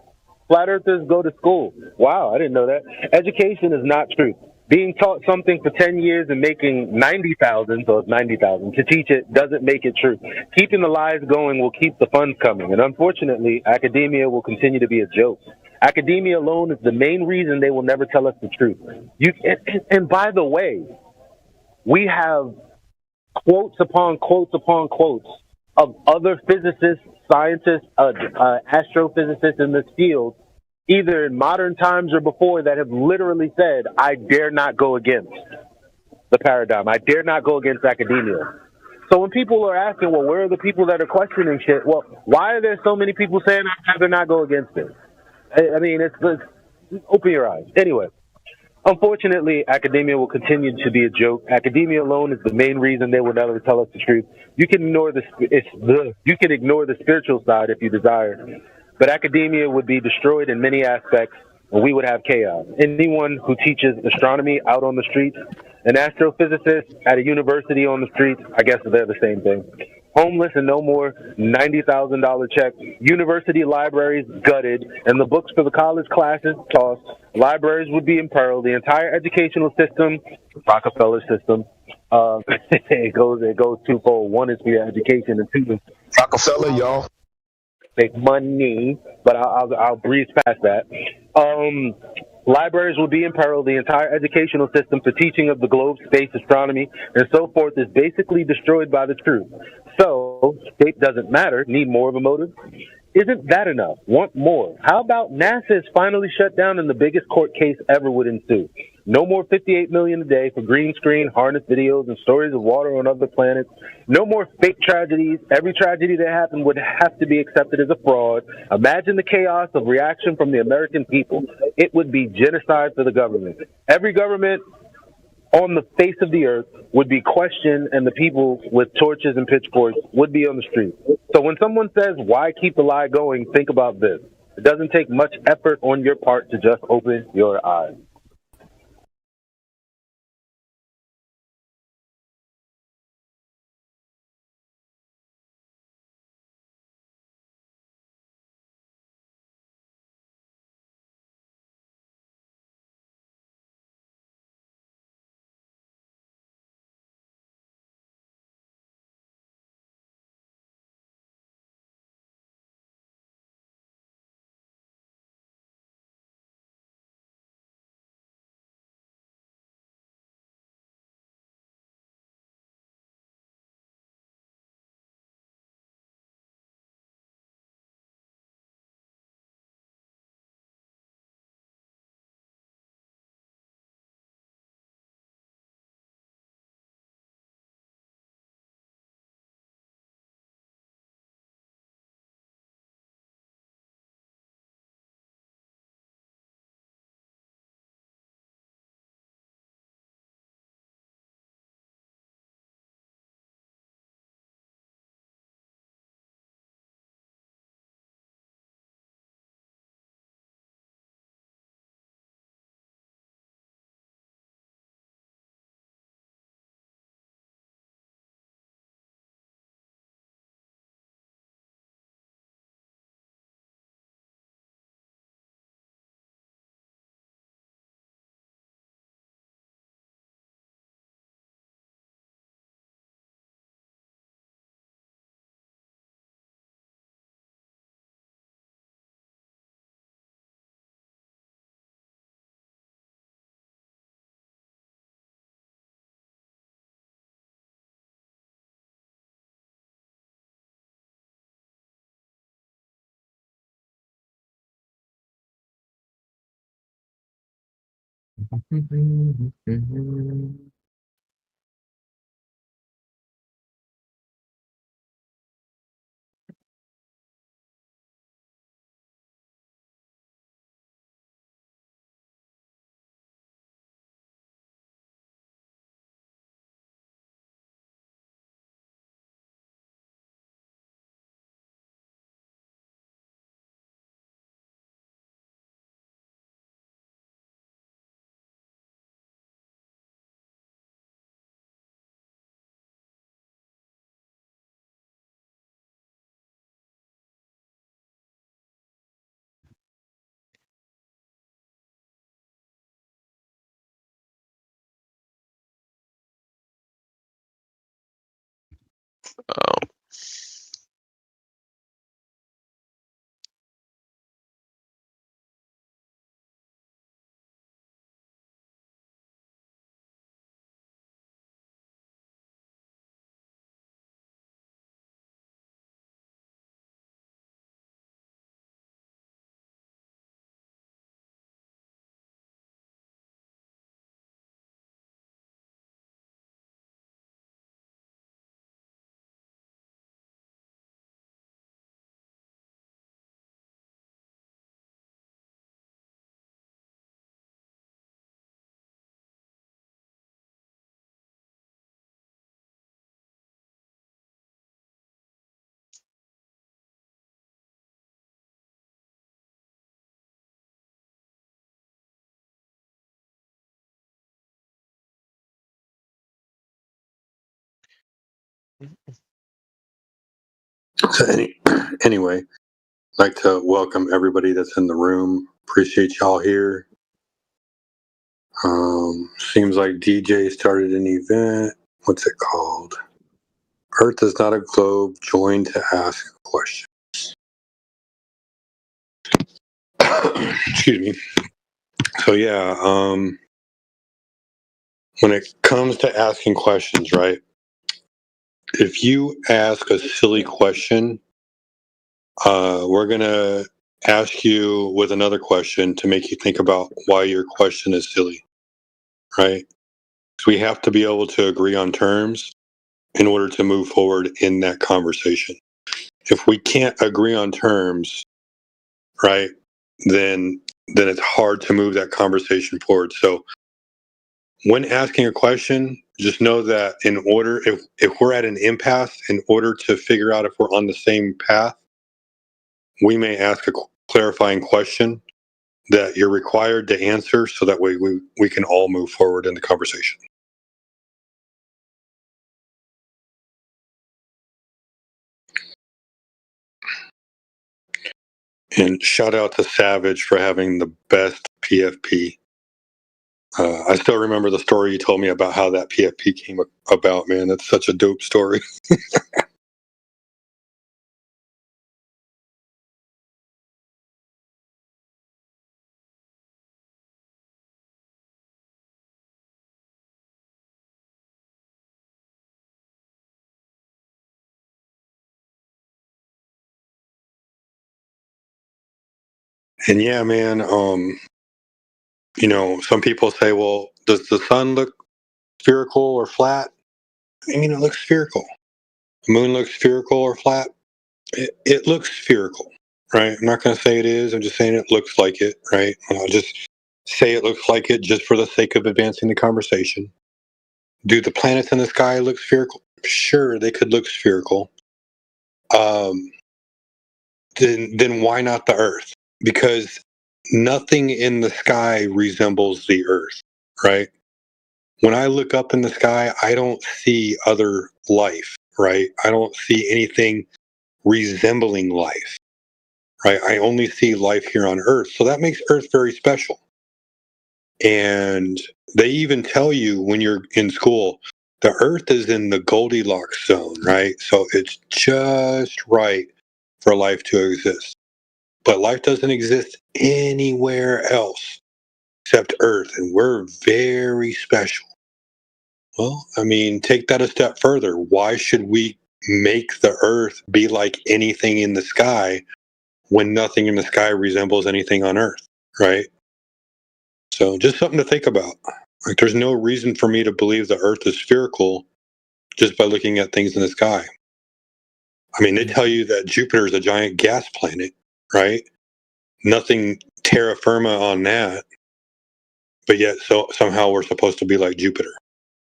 flat earthers go to school. Wow, I didn't know that. Education is not truth. Being taught something for 10 years and making 90,000, so it's 90,000, to teach it doesn't make it true. Keeping the lies going will keep the funds coming. And unfortunately, academia will continue to be a joke. Academia alone is the main reason they will never tell us the truth. And by the way, we have quotes upon quotes upon quotes of other physicists, scientists, astrophysicists in this field, either in modern times or before, that have literally said, I dare not go against the paradigm. I dare not go against academia. So when people are asking, well, where are the people that are questioning shit? Well, why are there so many people saying I'd rather not go against it? I mean, it's open your eyes. Anyway, unfortunately, academia will continue to be a joke. Academia alone is the main reason they will never tell us the truth. You can ignore the spiritual side if you desire. But academia would be destroyed in many aspects, and we would have chaos. Anyone who teaches astronomy out on the streets, an astrophysicist at a university on the streets, I guess they're the same thing. Homeless and no more, $90,000 check, university libraries gutted, and the books for the college classes tossed. libraries would be imperiled. The entire educational system, Rockefeller system, it goes twofold. One is for your education, and two is Rockefeller, y'all. make money. But I'll breeze past that. Libraries will be imperiled. The entire educational system for teaching of the globe, space, astronomy, and so forth is basically destroyed by the truth. So, state doesn't matter. Need more of a motive? Isn't that enough? Want more? How about NASA is finally shut down and the biggest court case ever would ensue? No more $58 million a day for green screen, harness videos, and stories of water on other planets. No more fake tragedies. Every tragedy that happened would have to be accepted as a fraud. Imagine the chaos of reaction from the American people. It would be genocide for the government. Every government on the face of the earth would be questioned, and the people with torches and pitchforks would be on the street. So when someone says, why keep the lie going, think about this. It doesn't take much effort on your part to just open your eyes. So anyway, I'd like to welcome everybody that's in the room. Appreciate y'all here. Seems like DJ started an event. What's it called? Earth is not a globe. Join to ask questions. Excuse me. So yeah, when it comes to asking questions, right? If you ask a silly question, we're gonna ask you with another question to make you think about why your question is silly, right? So we have to be able to agree on terms in order to move forward in that conversation. If we can't agree on terms, right, then it's hard to move that conversation forward. So when asking a question, just know that in order, if we're at an impasse, in order to figure out if we're on the same path, we may ask a clarifying question that you're required to answer so that way we can all move forward in the conversation. And shout out to Savage for having the best PFP. I still remember the story you told me about how that PFP came about, man. That's such a dope story. And yeah, man, you know, some people say, well, does the sun look spherical or flat? I mean, it looks spherical. The moon looks spherical or flat. It looks spherical, right? I'm not going to say it is. I'm just saying it looks like it, right? I'll just say it looks like it just for the sake of advancing the conversation. Do the planets in the sky look spherical? Sure, they could look spherical. Then why not the Earth? Because nothing in the sky resembles the Earth, right? When I look up in the sky, I don't see other life, right? I don't see anything resembling life, right? I only see life here on Earth. So that makes Earth very special. And they even tell you when you're in school, the Earth is in the Goldilocks zone, right? So it's just right for life to exist. But life doesn't exist anywhere else except Earth, and we're very special. Well, I mean, take that a step further. Why should we make the Earth be like anything in the sky when nothing in the sky resembles anything on Earth, right? So just something to think about. Like, there's no reason for me to believe the Earth is spherical just by looking at things in the sky. I mean, they tell you that Jupiter is a giant gas planet, right? Nothing terra firma on that, but yet somehow we're supposed to be like Jupiter.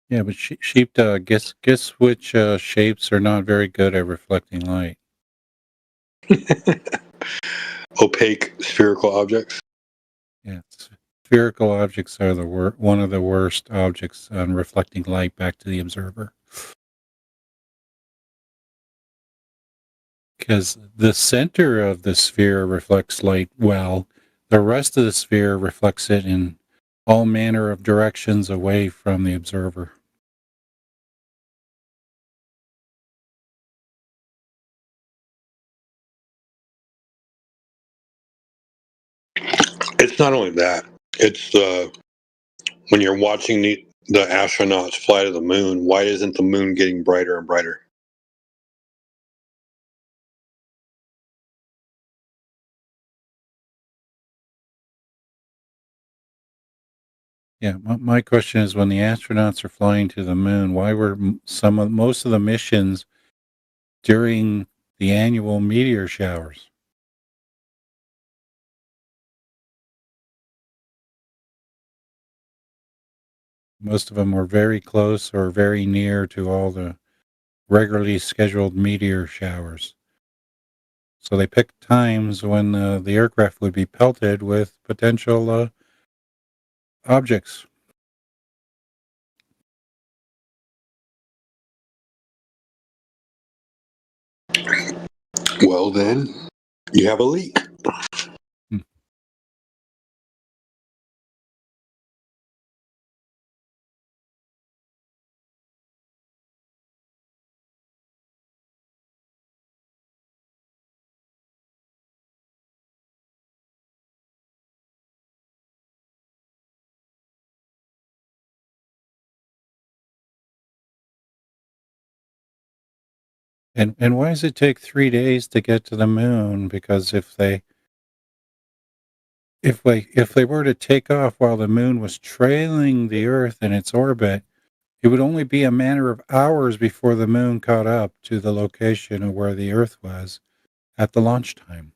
Yeah, but sheepdog, guess which shapes are not very good at reflecting light. Opaque spherical objects. Yeah, spherical objects are one of the worst objects on reflecting light back to the observer. Because the center of the sphere reflects light well, the rest of the sphere reflects it in all manner of directions away from the observer. It's not only that, it's when you're watching the astronauts fly to the moon, why isn't the moon getting brighter and brighter? Yeah, my question is, when the astronauts are flying to the moon, why were most of the missions during the annual meteor showers? Most of them were very close or very near to all the regularly scheduled meteor showers. So they picked times when the aircraft would be pelted with potential objects. Well, then you have a leak. And why does it take 3 days to get to the moon? Because if they were to take off while the moon was trailing the Earth in its orbit, it would only be a matter of hours before the moon caught up to the location of where the Earth was at the launch time.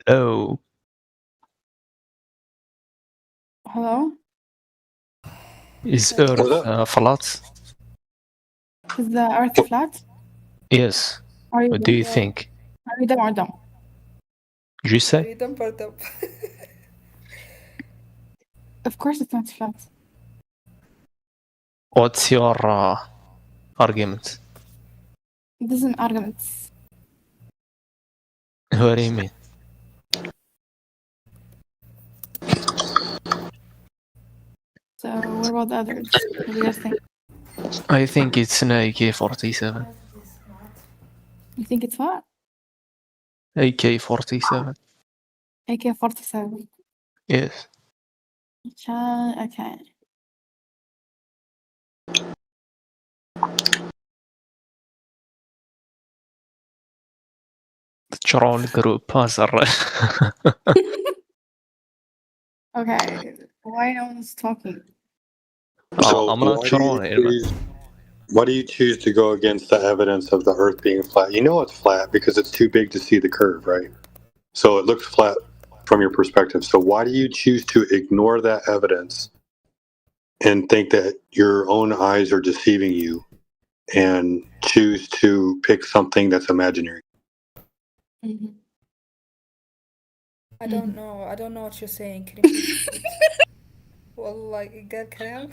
Hello. Hello? Is Earth flat? Is the Earth flat? Yes. Are you What do you dumb? think? Are you dumb or dumb? You say? Of course it's not flat. What's your argument? It isn't arguments. What do you mean? So what about the others? What do you guys think? I think it's an AK-47. You think it's what? AK-47. AK-47. Yes. Okay. The troll group has a Okay. Why no one's talking? So I'm not why do you choose to go against the evidence of the Earth being flat? You know it's flat because it's too big to see the curve, right? So it looks flat from your perspective. So why do you choose to ignore that evidence and think that your own eyes are deceiving you and choose to pick something that's imaginary? Mm-hmm. I don't know. I don't know what you're saying. Can you please repeat? والله قال كلام.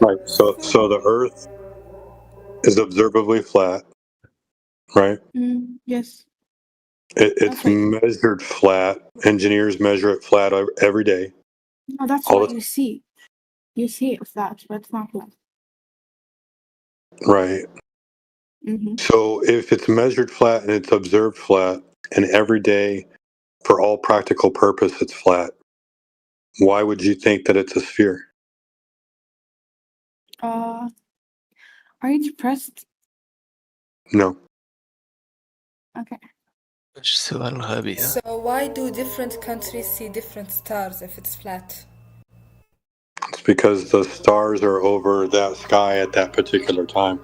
Right. So the Earth is observably flat, right? Yes. It's measured flat. Engineers measure it flat every day. No, that's All what the- you see. You see it flat, but it's not flat. Right. Mm-hmm. So if it's measured flat and it's observed flat, and every day, for all practical purpose, it's flat, why would you think that it's a sphere? Are you depressed? No. Okay. سؤال غبي. So why do different countries see different stars if it's flat? It's because the stars are over that sky at that particular time.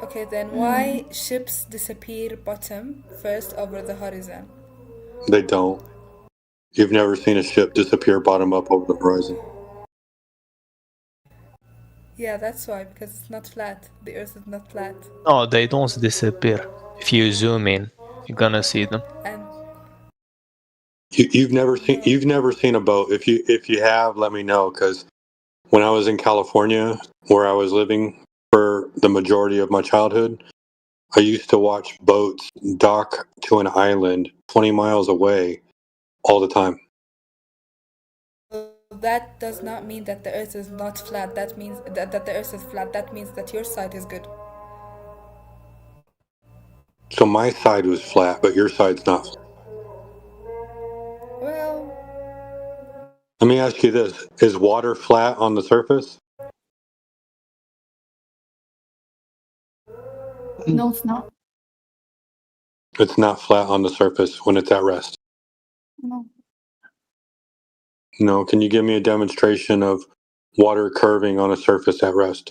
Okay, then why ships disappear bottom first over the horizon? They don't. You've never seen a ship disappear bottom up over the horizon. Yeah, that's why, because it's not flat. The Earth is not flat. No, they don't disappear. If you zoom in, you're gonna see them. And You've never seen a boat. If you have, let me know, because when I was in California, where I was living for the majority of my childhood, I used to watch boats dock to an island 20 miles away all the time. that does not mean that the Earth is not flat. That means that the Earth is flat. That means that your side is good. So my side was flat, but your side's not flat. Well, Let me ask you this. Is water flat on the surface? No, it's not. It's not flat on the surface when it's at rest. No. No. Can you give me a demonstration of water curving on a surface at rest?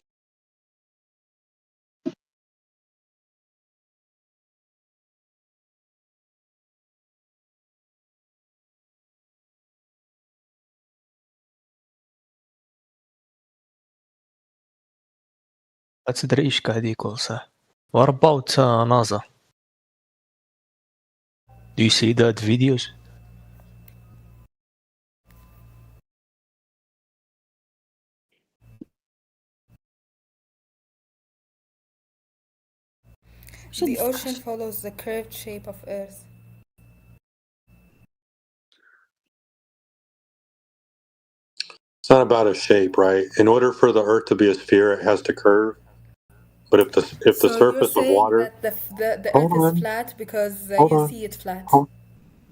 ما تدري ايش قاعد يقول صح. What about NASA? Do you see that videos? the ocean follows the curved shape of Earth. It's not about a shape, right? In order for the Earth to be a sphere, it has to curve. But if the So surface you're of saying water, that the Hold Earth on. is flat because Hold you on. see it flat.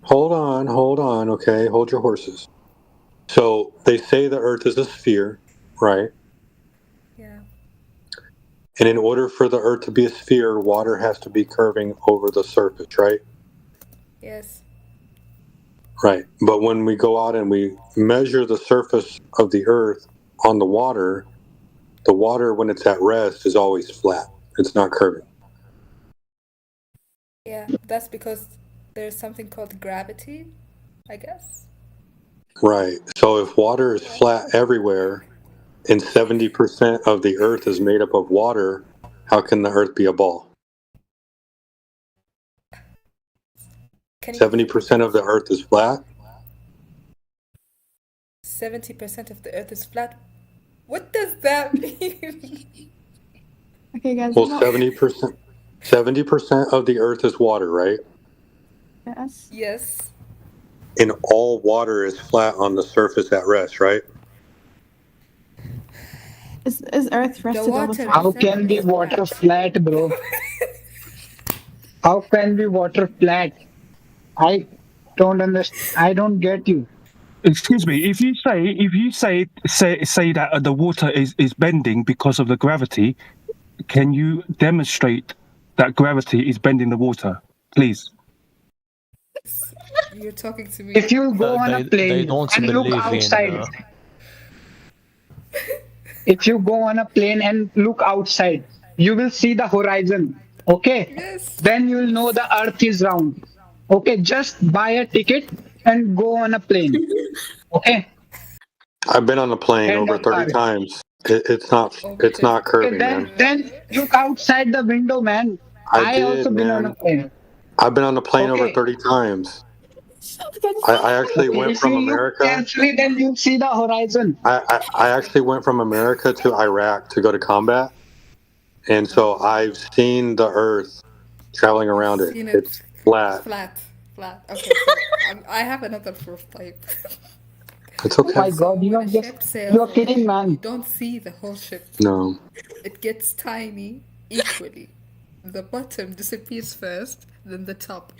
hold on, okay, hold your horses. So they say the Earth is a sphere, right? Yeah. And in order for the Earth to be a sphere, water has to be curving over the surface, right? Yes. Right. But when we go out and we measure the surface of the Earth on the water, when it's at rest, is always flat. It's not curving. Yeah, that's because there's something called gravity, I guess. Right. So if water is flat everywhere and 70% of the earth is made up of water, how can the earth be a ball? Can you 70% of the earth is flat. 70% of the earth is flat? What does that mean? Okay, guys. Well, I'm not- 70% of the earth is water, right? Yes. Yes. And all water is flat on the surface at rest, right? Is Earth rested all the water time? How can be water flat, bro? How can be water flat? I don't understand. I don't get you. Excuse me. If you say that the water is bending because of the gravity, can you demonstrate that gravity is bending the water, please? You're talking to me. If you go on a They plane don't and look believe in. outside, if you go on a plane and look outside, you will see the horizon. Okay? Yes. Then you will know the earth is round. Okay, just buy a ticket and go on a plane. Okay? I've been on a plane End over of 30 story. times. It's not Okay, curving, man. then look outside the window, man. I also did, been on a man. plane. I've been on a plane over Okay. 30 times. I actually Okay, went if from you look America. carefully, then you'll see the horizon. I actually went from America to Iraq to go to combat. And so I've seen the earth traveling around it. Seen it It's flat. Flat. Okay, so I have another proof type. It's Oh my okay. God, When a ship sails you're away, kidding, man. you don't see the whole ship. No. It gets tiny equally. The bottom disappears first, then the top.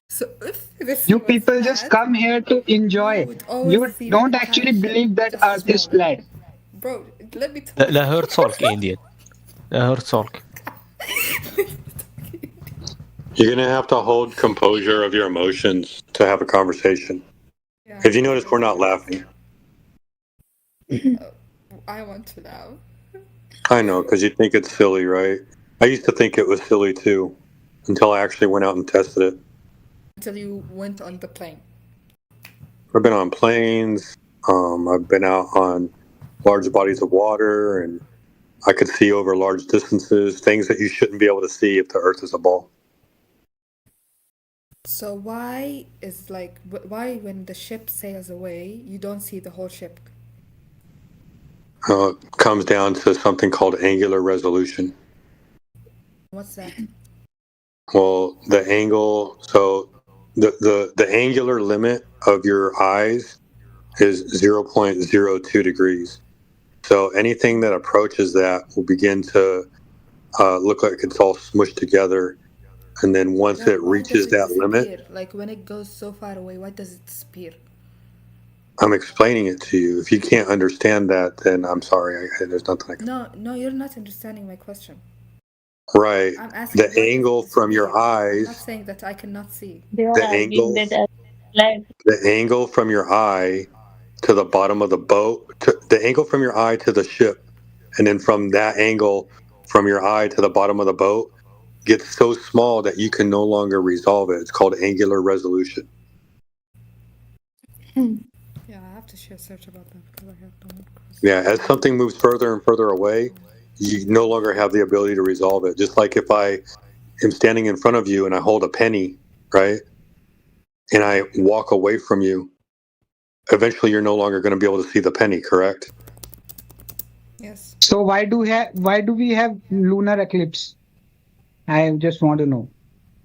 So if this You was people just flat, come here to enjoy. would always You see the don't entire actually ship, believe that just earth is smaller. flat. Bro, let me talk. Det hör tolk, Indian. Det hör tolk. You're going to have to hold composure of your emotions to have a conversation. Yeah. If you notice, we're not laughing. I want to laugh. I know, because you think it's silly, right? I used to think it was silly too, until I actually went out and tested it. Until you went on the plane. I've been on planes. I've been out on large bodies of water, and I could see over large distances, things that you shouldn't be able to see if the Earth is a ball. So why when the ship sails away, you don't see the whole ship? It comes down to something called angular resolution. What's that? Well, the angle, so the angular limit of your eyes is 0.02 degrees. So anything that approaches that will begin to look like it's all smushed together. And then once Then it why reaches does it that limit, disappear? Like when it goes so far away, why does it disappear? I'm explaining it to you. If you can't understand that, then I'm sorry. There's nothing I can. No, you're not understanding my question. Right. I'm asking The angle from your I'm not eyes, saying that I cannot see. the angle from your eye to the bottom of the boat, the angle from your eye to the ship, and then from that angle from your eye to the bottom of the boat gets so small that you can no longer resolve it. It's called angular resolution. Yeah, I have to share search about that because I have no. Yeah, as something moves further and further away, you no longer have the ability to resolve it. Just like if I am standing in front of you and I hold a penny, right? And I walk away from you, eventually you're no longer going to be able to see the penny, correct? Yes. So why do we have lunar eclipse? I just want to know.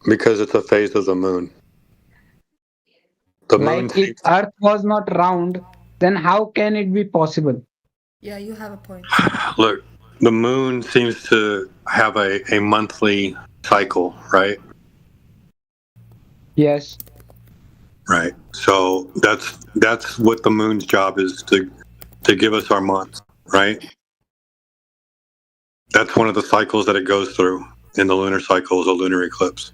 Because it's a phase of the moon. The moon. Like if Earth was not round, then how can it be possible? Yeah, you have a point. Look, the moon seems to have a monthly cycle, right? Yes. Right. So that's what the moon's job is, to give us our months, right? That's one of the cycles that it goes through. In the lunar cycle is a lunar eclipse.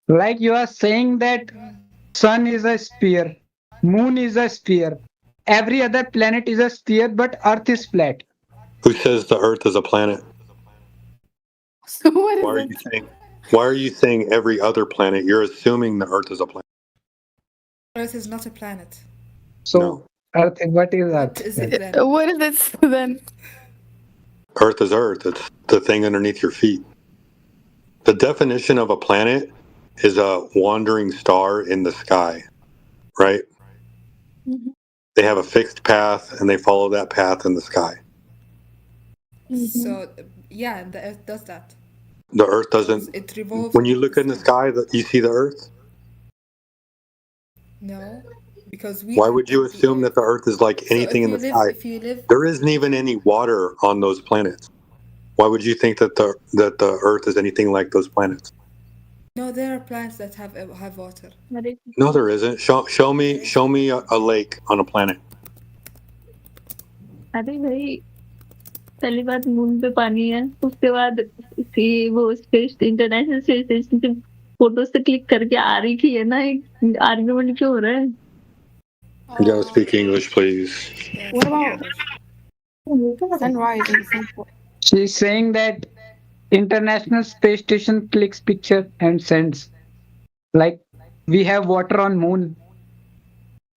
Like you are saying that sun is a sphere, moon is a sphere, every other planet is a sphere, but Earth is flat. Who says the Earth is a planet? So what Why are is you it? saying? Why are you saying every other planet? You're assuming the Earth is a planet. Earth is not a planet. So Earth, what is What Earth? is then? it then? What is it then? Earth is Earth. It's the thing underneath your feet. The definition of a planet is a wandering star in the sky, right? Mhm. They have a fixed path and they follow that path in the sky. So yeah, and the Earth does that. The Earth doesn't. It revolves. When you look in the sky, you see the Earth. No, because we. Why would you assume that the Earth is like So anything in the sky? if you live, There isn't even any water on those planets. Why would you think that the Earth is anything like those planets? no, there are planets that have water. No, there isn't. Show me a lake on a planet. अरे भाई पहली बात moon पे पानी है उसके बाद वो स्पेस इंटरनेशनल स्पेस स्टेशन से फोटो से क्लिक करके आ रही थी है ना एक आर्गुमेंट क्यों हो रहा है You gotta speak English, please. What about sunrise and sunset? She's saying that International Space Station clicks picture and sends. Like we have water on moon.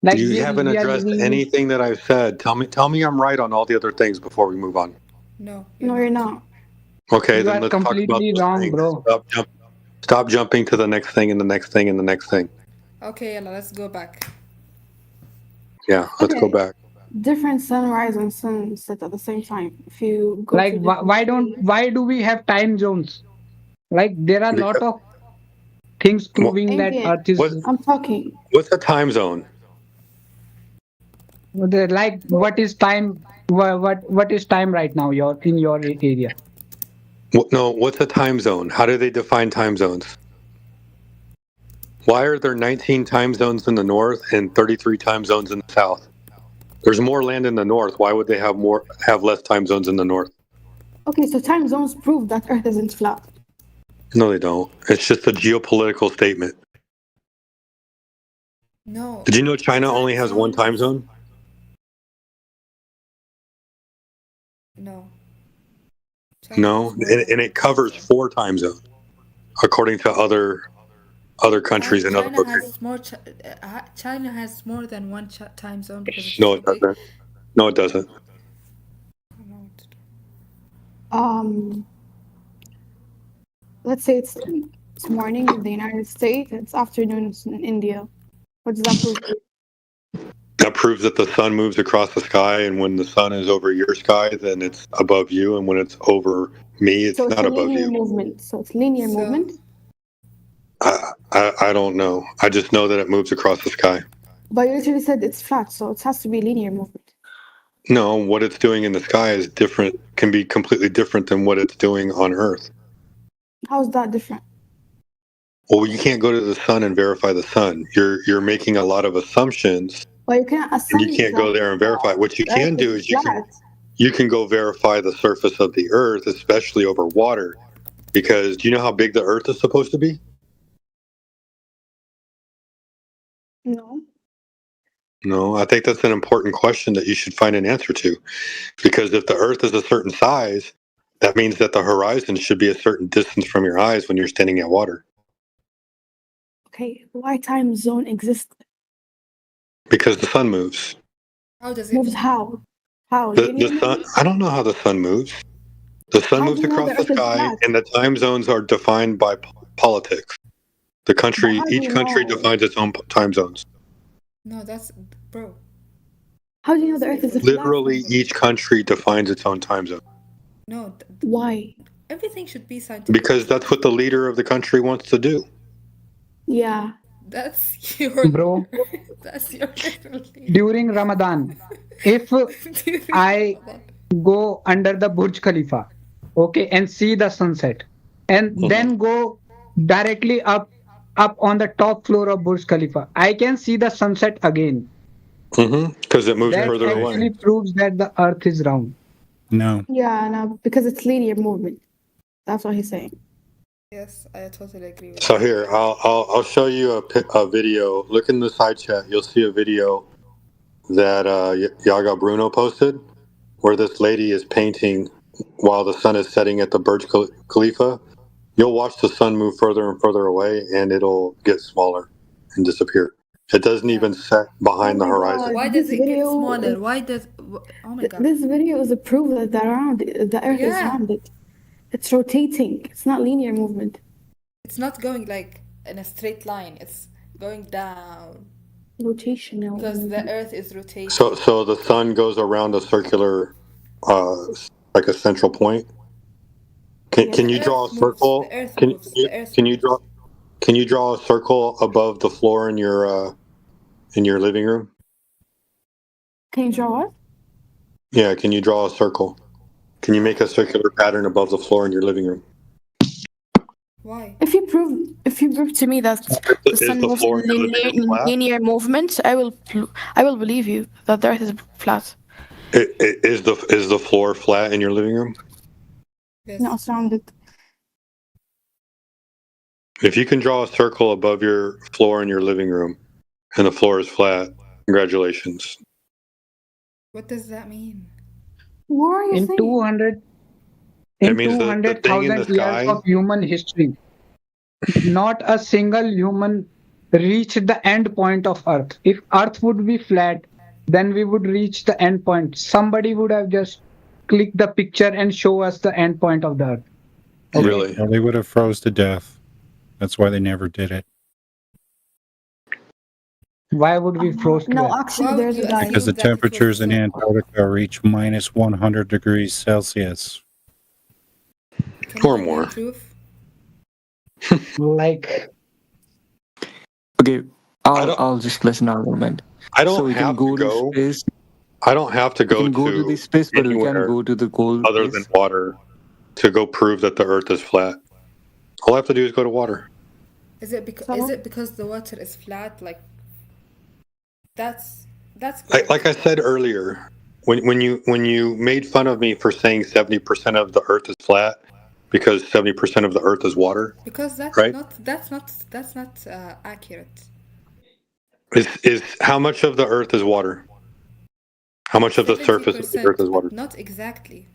Like You haven't we are addressed living in- anything that I've said. Tell me I'm right on all the other things before we move on. No, you're not. Okay, You then are let's talk about completely those wrong, things. bro. Stop jumping to the next thing and the next thing and the next thing. Okay, Yalla, let's go back. Yeah, let's go Okay. back. Different sunrise and sunset at the same time. If you go Like to why do we have time zones? Like there are a lot of things proving that Indian, Earth is I'm talking. What's a time zone? like what is time? What is time right now? In your area. No, what's a time zone? How do they define time zones? Why are there 19 time zones in the north and 33 time zones in the south? There's more land in the north. Why would they have less time zones in the north? Okay, so time zones prove that Earth isn't flat. No, they don't. It's just a geopolitical statement. No. Did you know China only has one time zone? No. No, and it covers 4 time zones, according to other countries and other China countries. has more. China has more than one time zone because it's No, so it big. doesn't. No, it doesn't. Let's say it's morning in the United States, it's afternoon in India. What does that prove? That proves that the sun moves across the sky, and when the sun is over your sky, then it's above you, and when it's over me, it's So it's not a above linear you. movement. So it's linear movement. I don't know. I just know that it moves across the sky. But you literally said it's flat, so it has to be linear movement. No, what it's doing in the sky is different, can be completely different than what it's doing on Earth. How is that different? Well, you can't go to the sun and verify the sun. You're making a lot of assumptions, Well, you can't assume. and you can't go there and verify. What you can do is flat. you can go verify the surface of the Earth, especially over water, because do you know how big the Earth is supposed to be? No. No, I think that's an important question that you should find an answer to. Because if the Earth is a certain size, that means that the horizon should be a certain distance from your eyes when you're standing at water. Okay, why time zone exists? Because the sun moves. How does it Moves how? How? The Linear sun, movement? I don't know how the sun moves. The sun How moves do you know across the the Earth is sky, flat? and the time zones are defined by politics. The country, But how do each you country know? defines its own time zones. No, that's bro. How do you know the Earth is a flat? Literally, each country defines its own time zone. No, Why? everything should be scientific. Because that's what the leader of the country wants to do. Yeah. That's your Bro, That's your during Ramadan, if I go under the Burj Khalifa, okay, and see the sunset, and then go directly up on the top floor of Burj Khalifa, I can see the sunset again. Because it moves That further actually away. proves that the Earth is round. No. Yeah, no, because it's linear movement. That's what he's saying. Yes, I totally agree with So here, I'll show you a video. Look in the side chat. You'll see a video that Yaga Bruno posted, where this lady is painting while the sun is setting at the Burj Khalifa, you'll watch the sun move further and further away, and it'll get smaller and disappear. It doesn't even set behind the horizon. Why This does it get video smaller? is- Why does? Oh my god! This video is a proof that the Earth is Yeah. rounded. It's rotating. It's not linear movement. It's not going like in a straight line. It's going down Rotational. because the Earth is rotating. So the sun goes around a circular, like a central point. Can you draw a Earth moves, circle? the Earth Can moves, the Earth you draw a circle above the floor in your living room? Can you draw what? Yeah, can you draw a circle? Can you make a circular pattern above the floor in your living room? Why? If you prove to me that the Is sun the moves floor in in your living room flat? linear movements, I will believe you that the Earth is flat. Is the floor flat in your living room? No, it's rounded. If you can draw a circle above your floor in your living room, and the floor is flat, congratulations. What does that mean? What are you In saying? 200, It in means that the thing in the 200,000 years sky. of human history, not a single human reached the end point of Earth. If Earth would be flat, then we would reach the end point. Somebody would have just clicked the picture and show us the end point of the Earth. Really? Well, they would have froze to death. That's why they never did it. Why would we froze to No, death? actually, Why would there's you a guy. Because the assume that it was temperatures in so- Antarctica reach minus 100 degrees Celsius. Can Or you give me more. proof? Like, Okay, I don't- I'll just listen out a moment. I don't So we can have go to go. space. I don't have to We go can go to the to space, but we anywhere can go to the goal other place. than water to go prove that the Earth is flat. All I have to do is go to water. Is it because the water is flat? Like that's Like I said earlier, when you made fun of me for saying 70% of the Earth is flat because 70% of the Earth is water, because that's right? not accurate. Is how much of the Earth is water? How much of the surface of the Earth is 70%, water? but not exactly.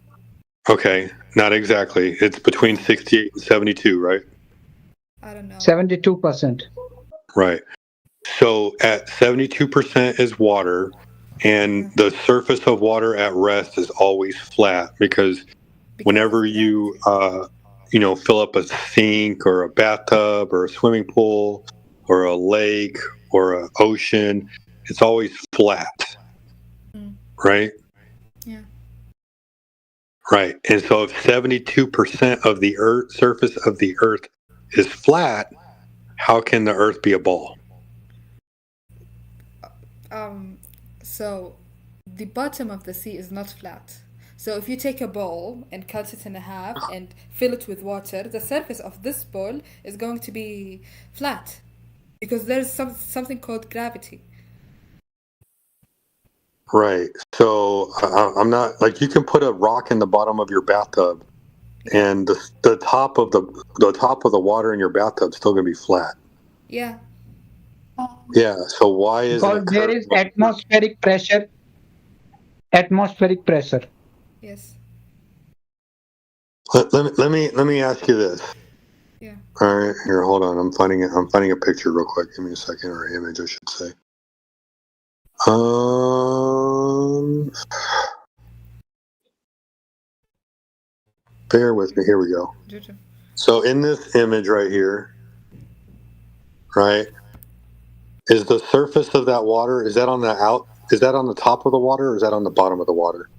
Okay, not exactly. It's between 68 and 72, right? I don't know. 72%. Right. So at 72% is water, and the surface of water at rest is always flat because whenever you fill up a sink or a bathtub or a swimming pool or a lake or an ocean, it's always flat. Right? Yeah. Right. And so if 72% of the earth surface of the earth is flat, how can the earth be a ball? So the bottom of the sea is not flat. So if you take a bowl and cut it in half and fill it with water, the surface of this bowl is going to be flat because there's something called gravity. Right. So I'm not like you can put a rock in the bottom of your bathtub, and the top of the water in your bathtub is still going to be flat. Yeah. Yeah. So why is because it there is atmospheric pressure. Atmospheric pressure. Yes. Let me ask you this. Yeah. All right. Here, hold on. I'm finding a picture real quick. Give me a second, or an image, I should say. Bear with me. Here we go. So in this image right here, right, is the surface of that water, is that on the top of the water, or is that on the bottom of the water?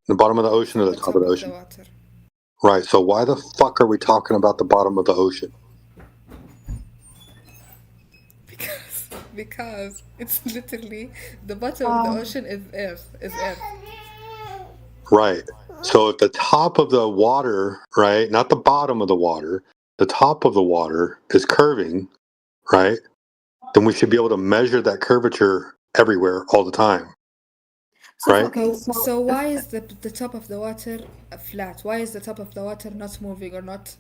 The bottom of the ocean or the top of the ocean? water. Right. So why the fuck are we talking about the bottom of the ocean? Because it's literally the bottom of the ocean is Earth. Right. So if the top of the water, right, not the bottom of the water, the top of the water is curving, right, then we should be able to measure that curvature everywhere all the time. Right? Okay, so why is the top of the water flat? Why is the top of the water not moving or not,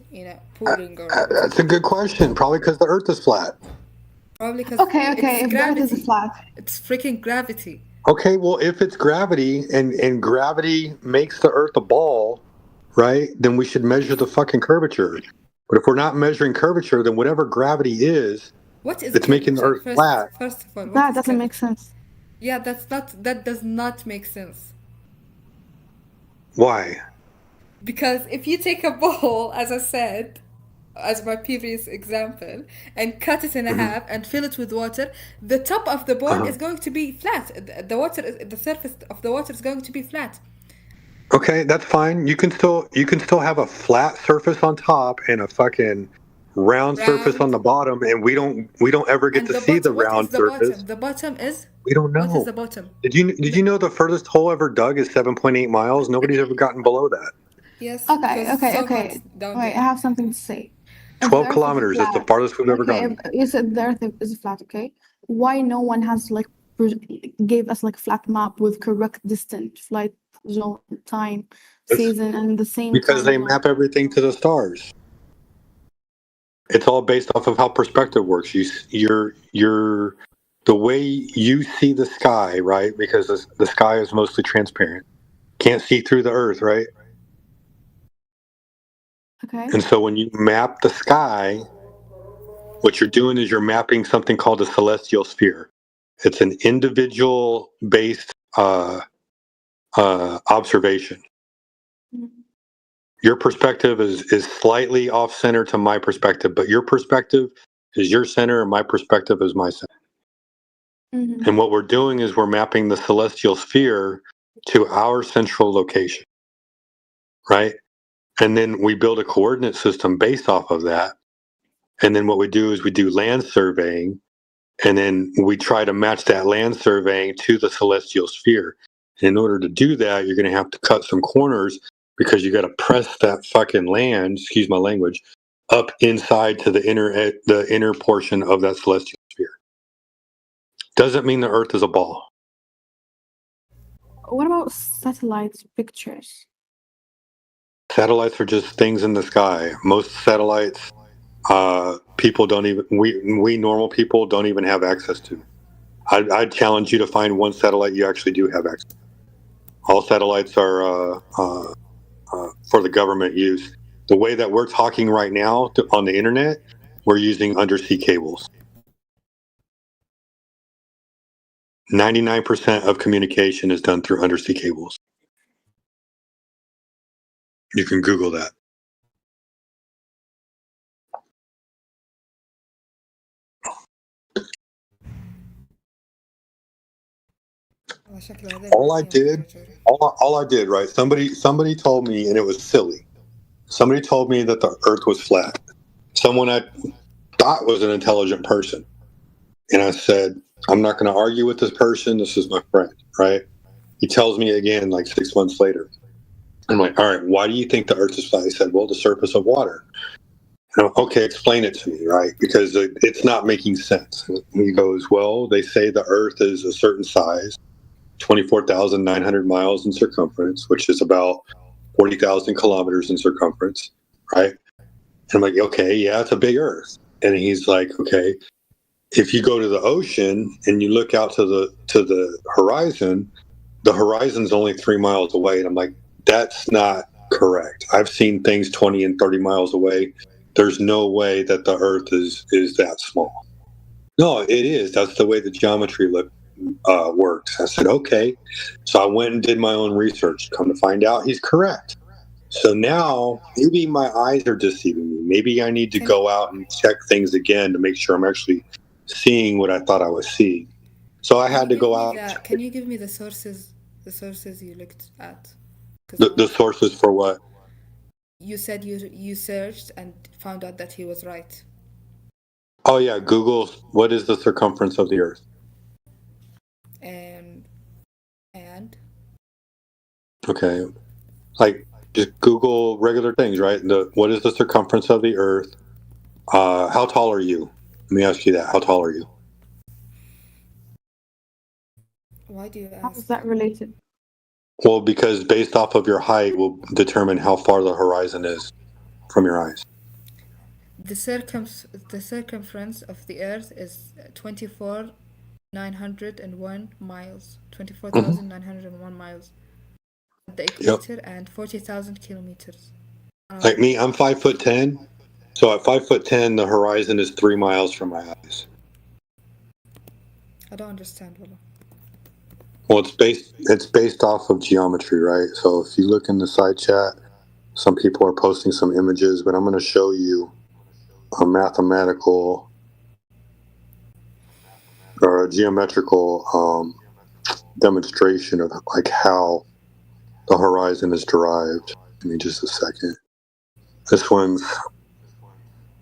pooling or? That's a good question. Probably because the Earth is flat. Probably because Okay, it's if that gravity. is flat. It's freaking gravity. Okay, well, if it's gravity and gravity makes the Earth a ball, right, then we should measure the fucking curvature. But if we're not measuring curvature, then whatever gravity is, What is it's making the curvature? Earth flat. First of all, what That is doesn't make curvature? sense. Yeah, that does not make sense. Why? Because if you take a ball, as I said, as my previous example, and cut it in a half and fill it with water, the top of the ball is going to be flat. The surface of the water is going to be flat. Okay, that's fine. You can still have a flat surface on top and a fucking round surface on the bottom, and we don't ever get And to the see the bottom, what round is the surface. bottom? The bottom is? We don't What is know. the bottom? Did you know the furthest hole ever dug is 7.8 miles? Nobody's ever gotten below that. Yes. Okay, because it's so okay. hot down Wait, I there. have something to say. If 12 the Earth is kilometers. That's the flat, farthest we've ever okay, gone. you said the Earth is flat, okay? Why no one has like gave us like flat map with correct distance, flight zone, time, It's season, and the same because they timeline? map everything to the stars. It's all based off of how perspective works. You're the way you see the sky, right? Because the sky is mostly transparent. Can't see through the Earth, right? Okay. And so when you map the sky, what you're doing is you're mapping something called a celestial sphere. It's an individual based observation. Your perspective is slightly off center to my perspective, but your perspective is your center and my perspective is my center. And what we're doing is we're mapping the celestial sphere to our central location, right? And then we build a coordinate system based off of that. And then what we do is we do land surveying, and then we try to match that land surveying to the celestial sphere. And in order to do that, you're going to have to cut some corners because you got to press that fucking land, excuse my language, up inside to the inner portion of that celestial sphere. Doesn't mean the Earth is a ball. What about satellite pictures? Satellites are just things in the sky. Most satellites, people don't even, we normal people don't even have access to. I'd challenge you to find one satellite you actually do have access to. All satellites are for the government use. The way that we're talking right now on the internet, we're using undersea cables. 99% of communication is done through undersea cables. You can Google that. All I did, right? Somebody told me, and it was silly. Somebody told me that the Earth was flat. Someone I thought was an intelligent person. And I said, I'm not going to argue with this person. This is my friend, right? He tells me again like 6 months later. I'm like, all right, why do you think the Earth is flat? He said, well, the surface of water. And I'm, okay, explain it to me, right? Because it's not making sense. And he goes, well, they say the Earth is a certain size, 24,900 miles in circumference, which is about 40,000 kilometers in circumference, right? And I'm like, okay, yeah, it's a big Earth. And he's like, okay, if you go to the ocean and you look out to the horizon's only 3 miles away. And I'm like, that's not correct. I've seen things 20 and 30 miles away. There's no way that the Earth is that small. No, it is. That's the way the geometry works. I said, okay. So I went and did my own research. Come to find out, he's correct. So now maybe my eyes are deceiving me. Maybe I need to go out and check things again to make sure I'm actually seeing what I thought I was seeing. So I had to go out. Can you give me the sources you looked at? The sources for what? You said you searched and found out that he was right. Oh yeah, Google. What is the circumference of the Earth? And okay, like just Google regular things, right? What is the circumference of the Earth? How tall are you? Let me ask you that. How tall are you? Why do you ask? How is that related? Well, because based off of your height will determine how far the horizon is from your eyes. The circumference of the Earth is 24,901 miles. 24,901 miles. the equator and 40,000 kilometers. Like me, I'm 5'10". So at 5'10", the horizon is 3 miles from my eyes. I don't understand. Wallah. Well, it's based off of geometry, right? So if you look in the side chat, some people are posting some images, but I'm going to show you a mathematical or a geometrical demonstration of like how the horizon is derived. Give me just a second. This one's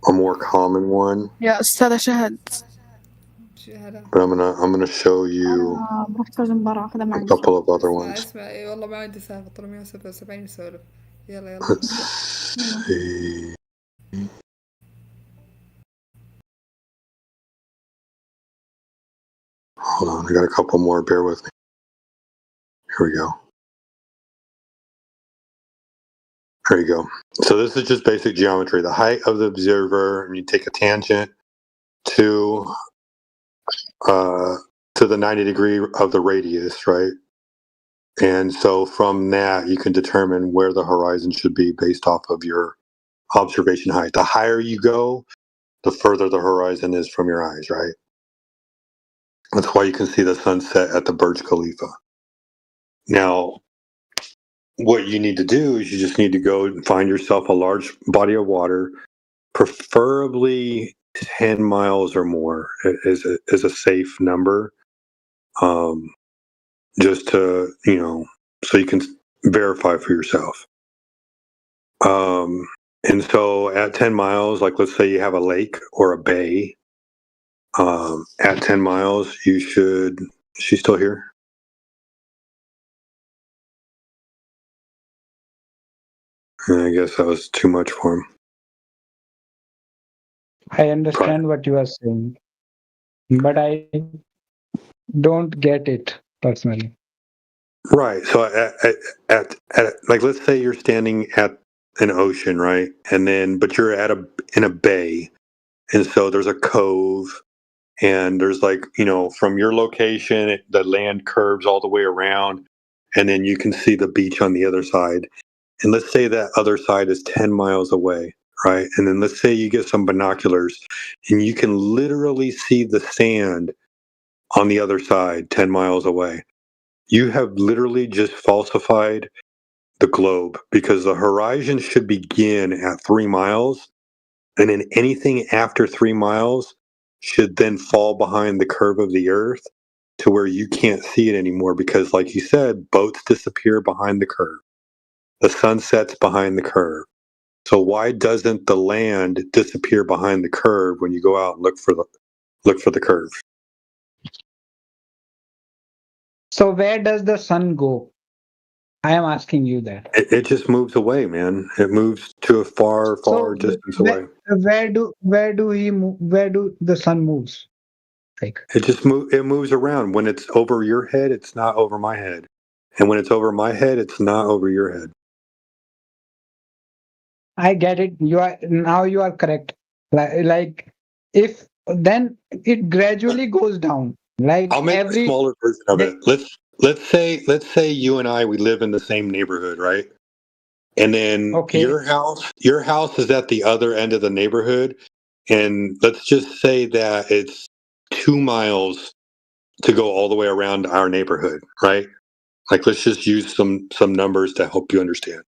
a more common one, يا أستاذة شهد but I'm gonna show you بحتاج المباراة أخذها a معي. couple of other ones. اسمع اي والله ما عندي سالفة طول 177 يسولف. يلا Let's see. Hold on, I got a couple more. Bear with me. Here we go. There you go. So this is just basic geometry. The height of the observer, and you take a tangent to the 90 degree of the radius, right? And so from that, you can determine where the horizon should be based off of your observation height. The higher you go, the further the horizon is from your eyes, right? That's why you can see the sunset at the Burj Khalifa. Now, what you need to do is you just need to go and find yourself a large body of water, preferably 10 miles or more is a safe number. Just to, so you can verify for yourself. And so at 10 miles, like let's say you have a lake or a bay, at 10 miles, you should, she's still here? I guess that was too much for him. I understand what you are saying, but I don't get it personally. Right. So at like let's say you're standing at an ocean, right? And then but you're in a bay. And so there's a cove and there's like, from your location the land curves all the way around and then you can see the beach on the other side. And let's say that other side is 10 miles away, right? And then let's say you get some binoculars and you can literally see the sand on the other side 10 miles away. You have literally just falsified the globe because the horizon should begin at 3 miles, and then anything after 3 miles should then fall behind the curve of the earth to where you can't see it anymore because, like you said, boats disappear behind the curve. The sun sets behind the curve. So why doesn't the land disappear behind the curve when you go out and look for the curve? So where does the sun go? I am asking you that. It just moves away, man. It moves to a far distance away. Where do the sun moves? Like It moves around. When it's over your head, it's not over my head. And when it's over my head, it's not over your head. I get it. You are correct. Like if then it gradually goes down. Like I'll make a smaller version of it. Let's say you and I we live in the same neighborhood, right? And then your house is at the other end of the neighborhood, and let's just say that it's 2 miles to go all the way around our neighborhood, right? Like let's just use some numbers to help you understand.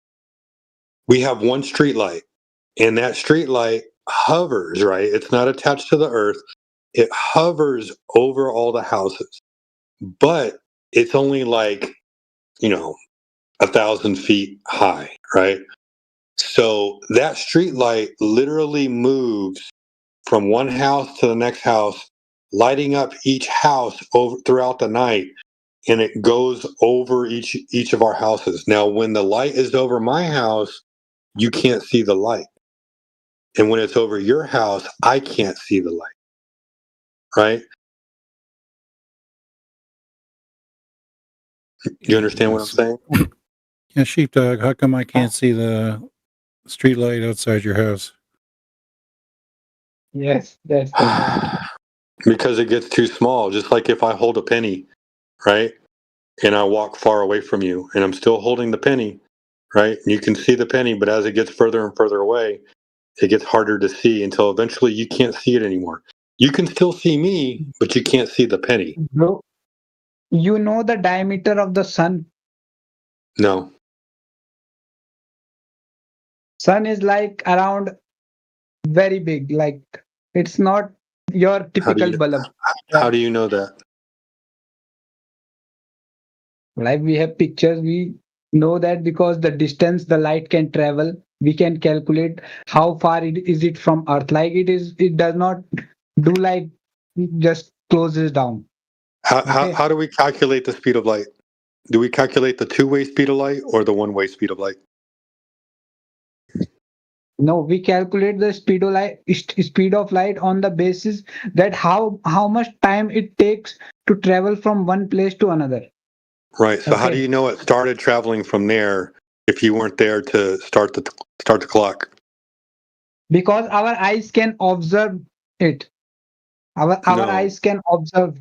We have one street light, and that street light hovers, right? It's not attached to the earth. It hovers over all the houses, but it's only like, 1,000 feet high, right? So that street light literally moves from one house to the next house, lighting up each house over throughout the night, and it goes over each of our houses. Now, when the light is over my house, you can't see the light. And when it's over your house, I can't see the light. Right? You understand what I'm saying? Yeah, Sheepdog, how come I can't see the street light outside your house? Yes, that's Because it gets too small. Just like if I hold a penny, right? and I walk far away from you, and I'm still holding the penny, right? And you can see the penny, but as it gets further and further away, it gets harder to see until eventually you can't see it anymore. You can still see me, but you can't see the penny. Bro, you know the diameter of the sun. No. Sun is like around very big. Like it's not your typical bulb. How do you know that? Like we have pictures, we know that because the distance the light can travel, we can calculate how far is it from Earth. Like it does not do like just closes down. How do we calculate the speed of light? Do we calculate the two-way speed of light or the one-way speed of light? No, we calculate the speed of light on the basis that how much time it takes to travel from one place to another. Right. So how do you know it started traveling from there if you weren't there to start the clock? Because our eyes can observe it. Our eyes can observe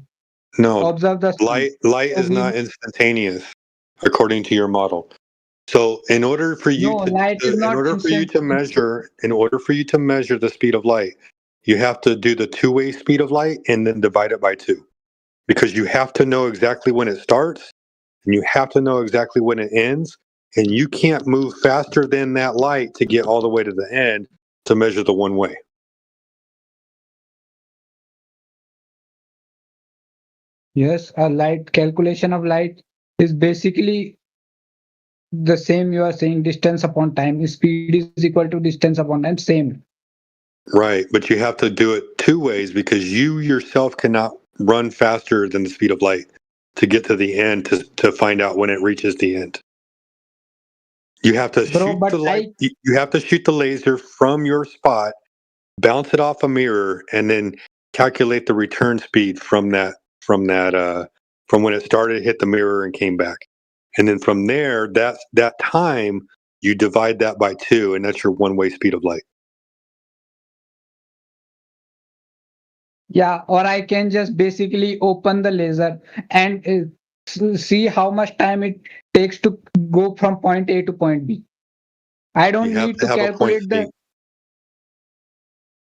the sun. Light is not instantaneous according to your model. So in order for you to measure the speed of light, you have to do the two-way speed of light and then divide it by 2. Because you have to know exactly when it starts and you have to know exactly when it ends, and you can't move faster than that light to get all the way to the end to measure the one way. Yes, a light calculation of light is basically the same. You are saying distance upon time. Speed is equal to distance upon time. Same. Right, but you have to do it 2 ways because you yourself cannot run faster than the speed of light to get to the end to find out when it reaches the end. You have to shoot the light. You have to shoot the laser from your spot, bounce it off a mirror, and then calculate the return speed from when it started, hit the mirror, and came back. And then from there, that time you divide that by 2, and that's your one-way speed of light. Yeah, or I can just basically open the laser and see how much time it takes to go from point A to point B. I don't need to calculate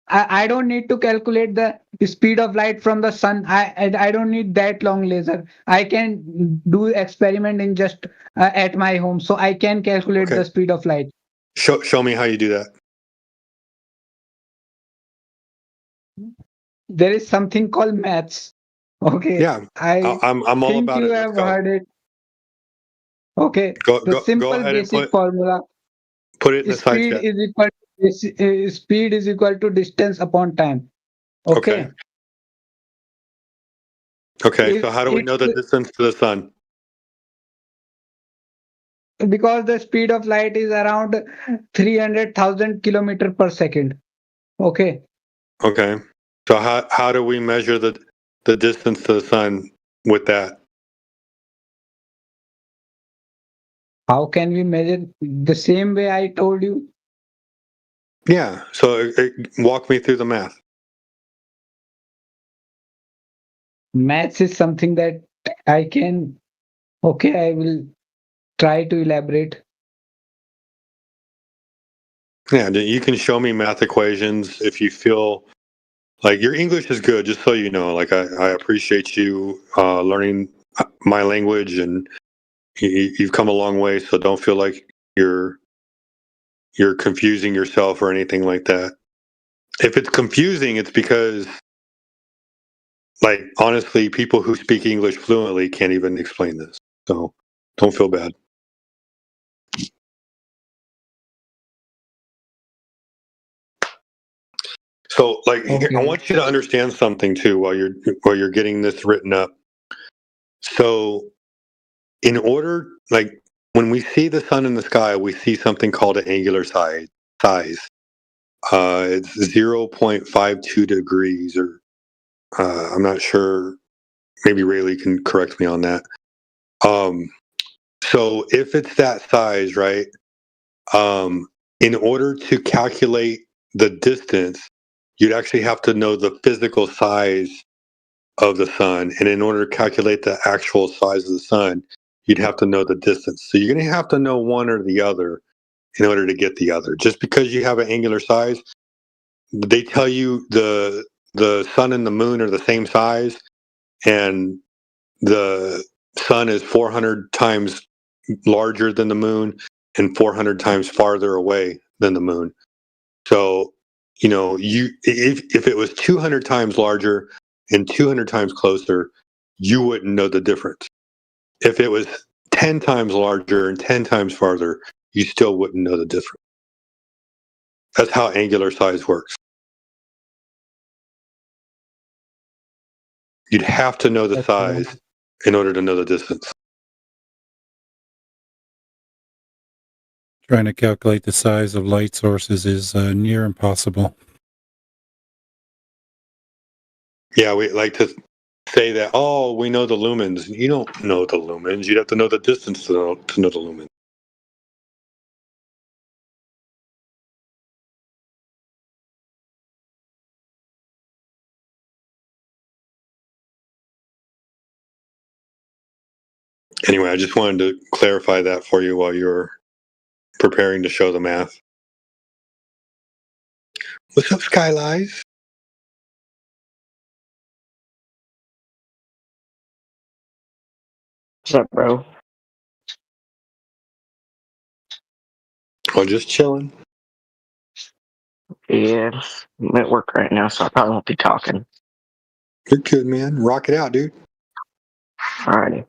I don't need to calculate the speed of light from the sun. I don't need that long laser. I can do experiment in just at my home, so I can calculate the speed of light. Show me how you do that. There is something called maths. Okay. Yeah, I'm all think about you it. have heard it. Okay. Go simple ahead and basic formula. Put it in the side chat. Speed is equal to distance upon time. Okay. Okay. So how do we know the distance to the sun? Because the speed of light is around 300,000 kilometer per second. Okay. Okay. So how do we measure the distance to the sun with that? How can we measure the same way I told you? Yeah. So walk me through the math. Maths is something that I can. Okay, I will try to elaborate. Yeah, you can show me math equations if you feel like your English is good, just so you know. Like I appreciate you learning my language, and you've come a long way, so don't feel like you're confusing yourself or anything like that. If it's confusing, it's because, like, honestly, people who speak English fluently can't even explain this. So don't feel bad. So, like, I want you to understand something too while you're getting this written up. So, in order, like, when we see the sun in the sky, we see something called an angular size. It's 0.52 degrees, or I'm not sure. Maybe Rayleigh can correct me on that. So if it's that size, right? In order to calculate the distance, you'd actually have to know the physical size of the sun, and in order to calculate the actual size of the sun, you'd have to know the distance. So you're going to have to know one or the other in order to get the other. Just because you have an angular size, they tell you the sun and the moon are the same size, and the sun is 400 times larger than the moon and 400 times farther away than the moon. So, if it was 200 times larger and 200 times closer, you wouldn't know the difference. If it was 10 times larger and 10 times farther, you still wouldn't know the difference. That's how angular size works. You'd have to know the size in order to know the distance. Trying to calculate the size of light sources is near impossible. Yeah, we like to say that, oh, we know the lumens. You don't know the lumens. You'd have to know the distance to know the lumens. Anyway, I just wanted to clarify that for you while you're preparing to show the math. What's up, Skylies? What's up, bro? Oh, just chilling. Yeah, I'm at work right now, so I probably won't be talking. You're good, man. Rock it out, dude. Alrighty.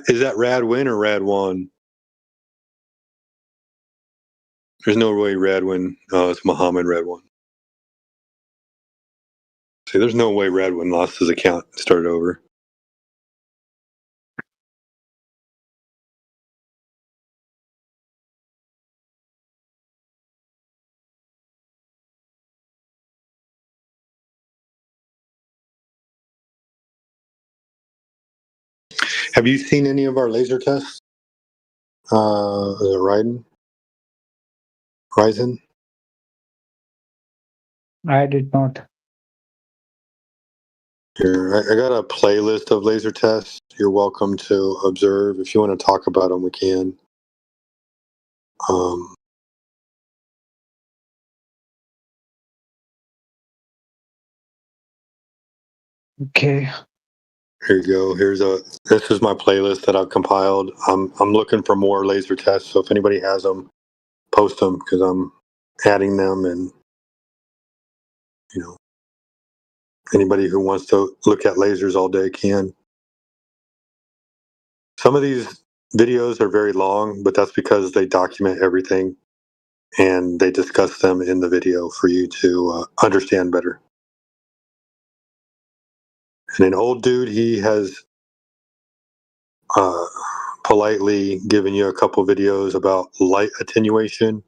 Is that Radwin or Radwan? There's no way Radwin. Oh, it's Muhammad Radwan. See, there's no way Radwin lost his account and started over. Have you seen any of our laser tests? Is it Ryzen? I did not. Here, I got a playlist of laser tests. You're welcome to observe. If you want to talk about them, we can. Okay. Here you go. This is my playlist that I've compiled. I'm looking for more laser tests, so if anybody has them, post them because I'm adding them, and anybody who wants to look at lasers all day can. Some of these videos are very long, but that's because they document everything and they discuss them in the video for you to understand better. And an old dude, he has politely given you a couple videos about light attenuation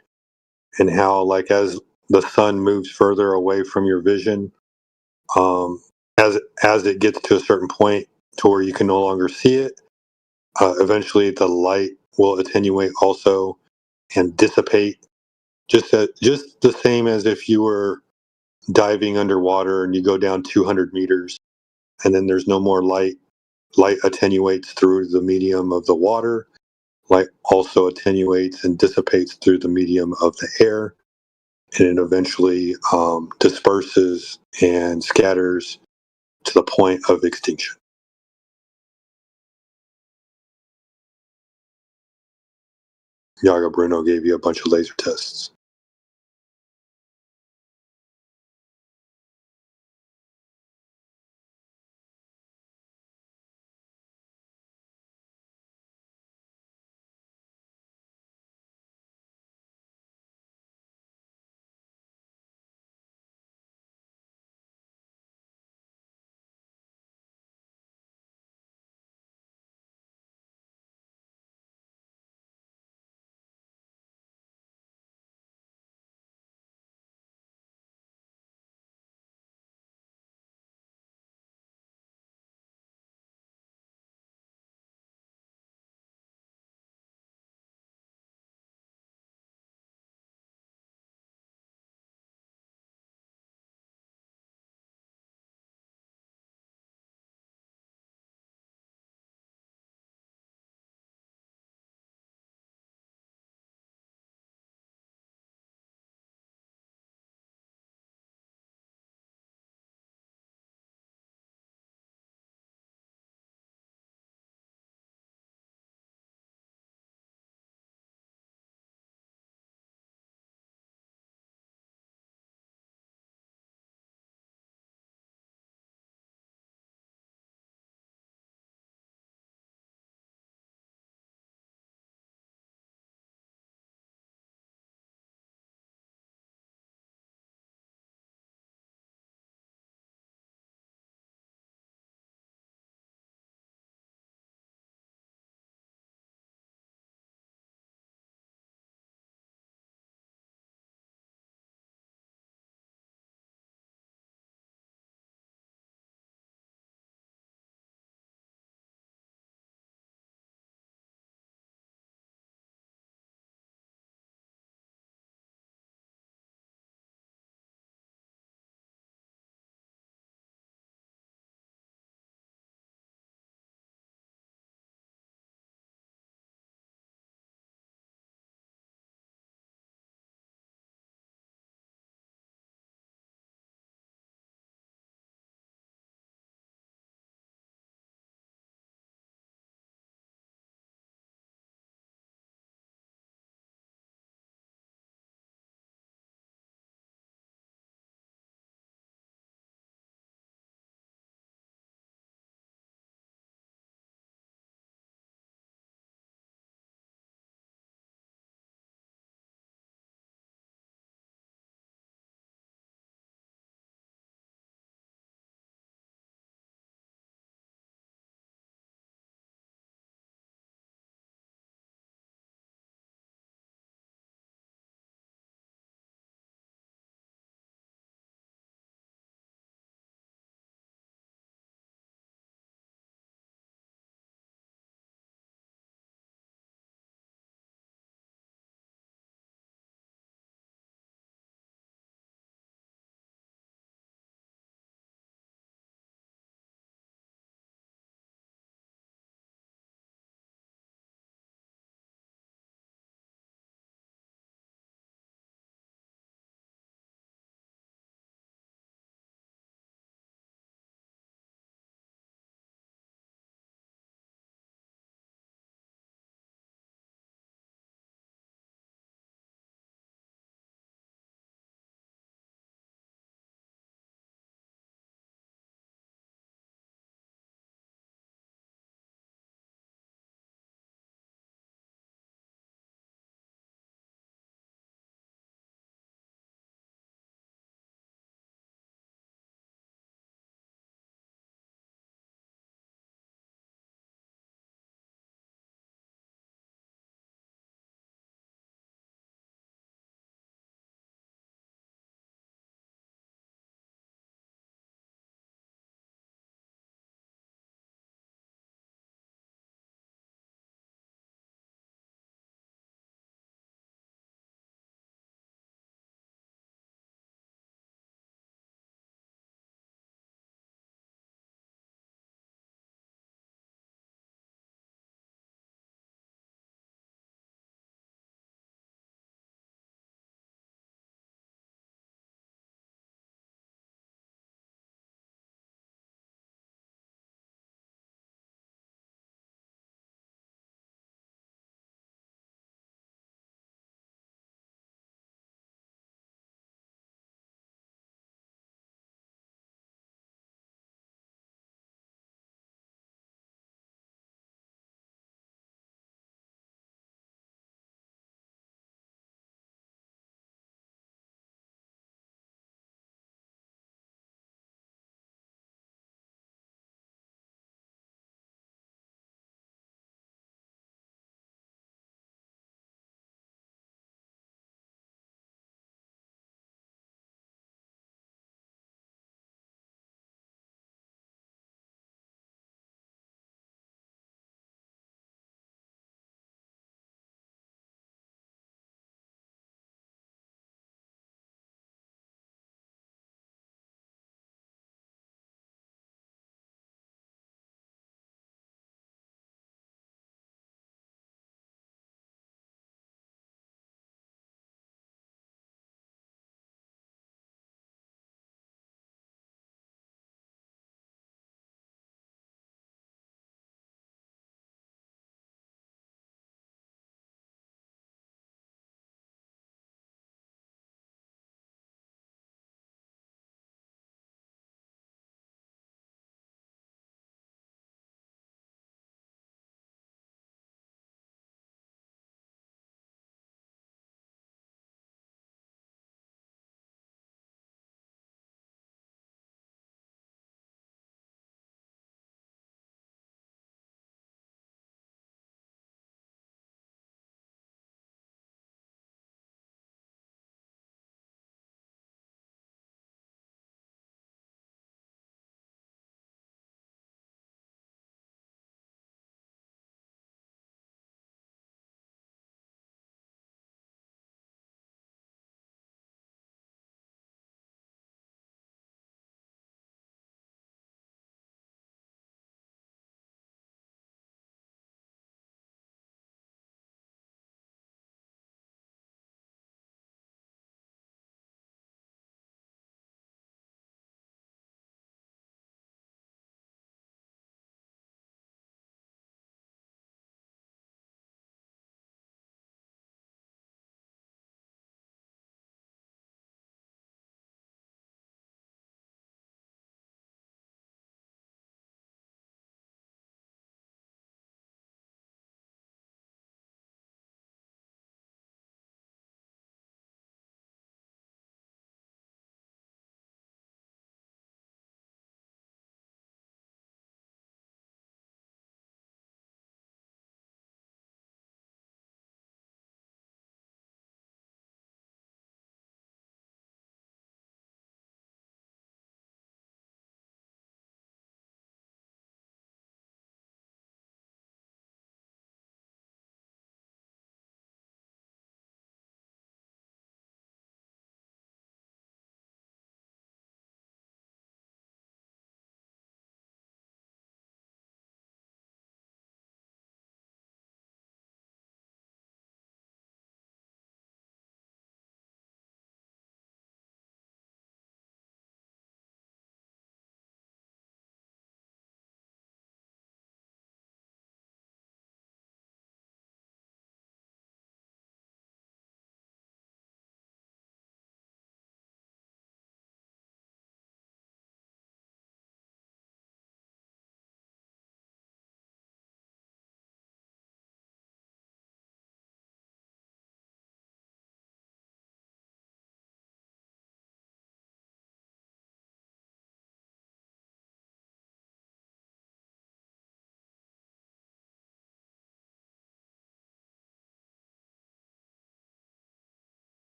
and how, like, as the sun moves further away from your vision, as it gets to a certain point to where you can no longer see it, eventually the light will attenuate also and dissipate, just the same as if you were diving underwater and you go down 200 meters and then there's no more light. Light attenuates through the medium of the water. Light also attenuates and dissipates through the medium of the air, and it eventually disperses and scatters to the point of extinction. Yaga Bruno gave you a bunch of laser tests.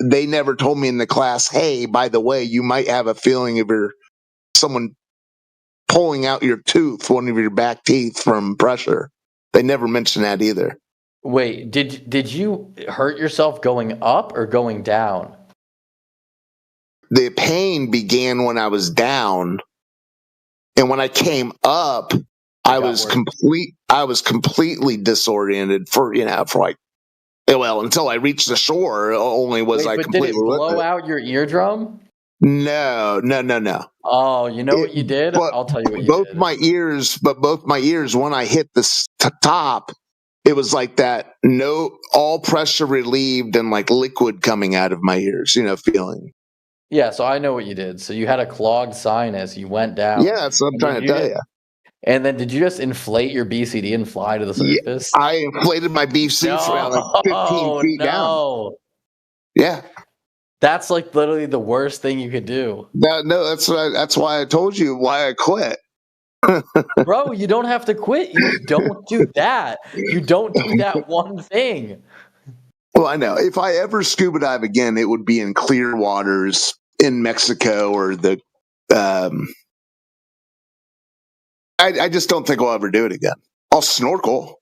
they never told me in the class, hey, by the way, you might have a feeling of someone pulling out your tooth, one of your back teeth from pressure. They never mentioned that either. Wait, did you hurt yourself going up or going down? The pain began when I was down, and when I came up, I was completely disoriented for like, well, until I reached the shore. Only was I But completely did it blow out your eardrum? No. Oh, you know what you did? I'll tell you what you both did. my ears, when I hit the top, it was like that. All pressure relieved and like liquid coming out of my ears. Feeling. Yeah, so I know what you did. So you had a clogged sinus. You went down. Yeah, that's what I'm trying to tell you. And then did you just inflate your BCD and fly to the surface? I inflated my BCD for like 15 feet down. Yeah. That's like literally the worst thing you could do. No, that's why I told you why I quit. Bro, you don't have to quit. You just don't do that. You don't do that one thing. Well, I know. If I ever scuba dive again, it would be in clear waters in Mexico or the. I just don't think I'll ever do it again. I'll snorkel.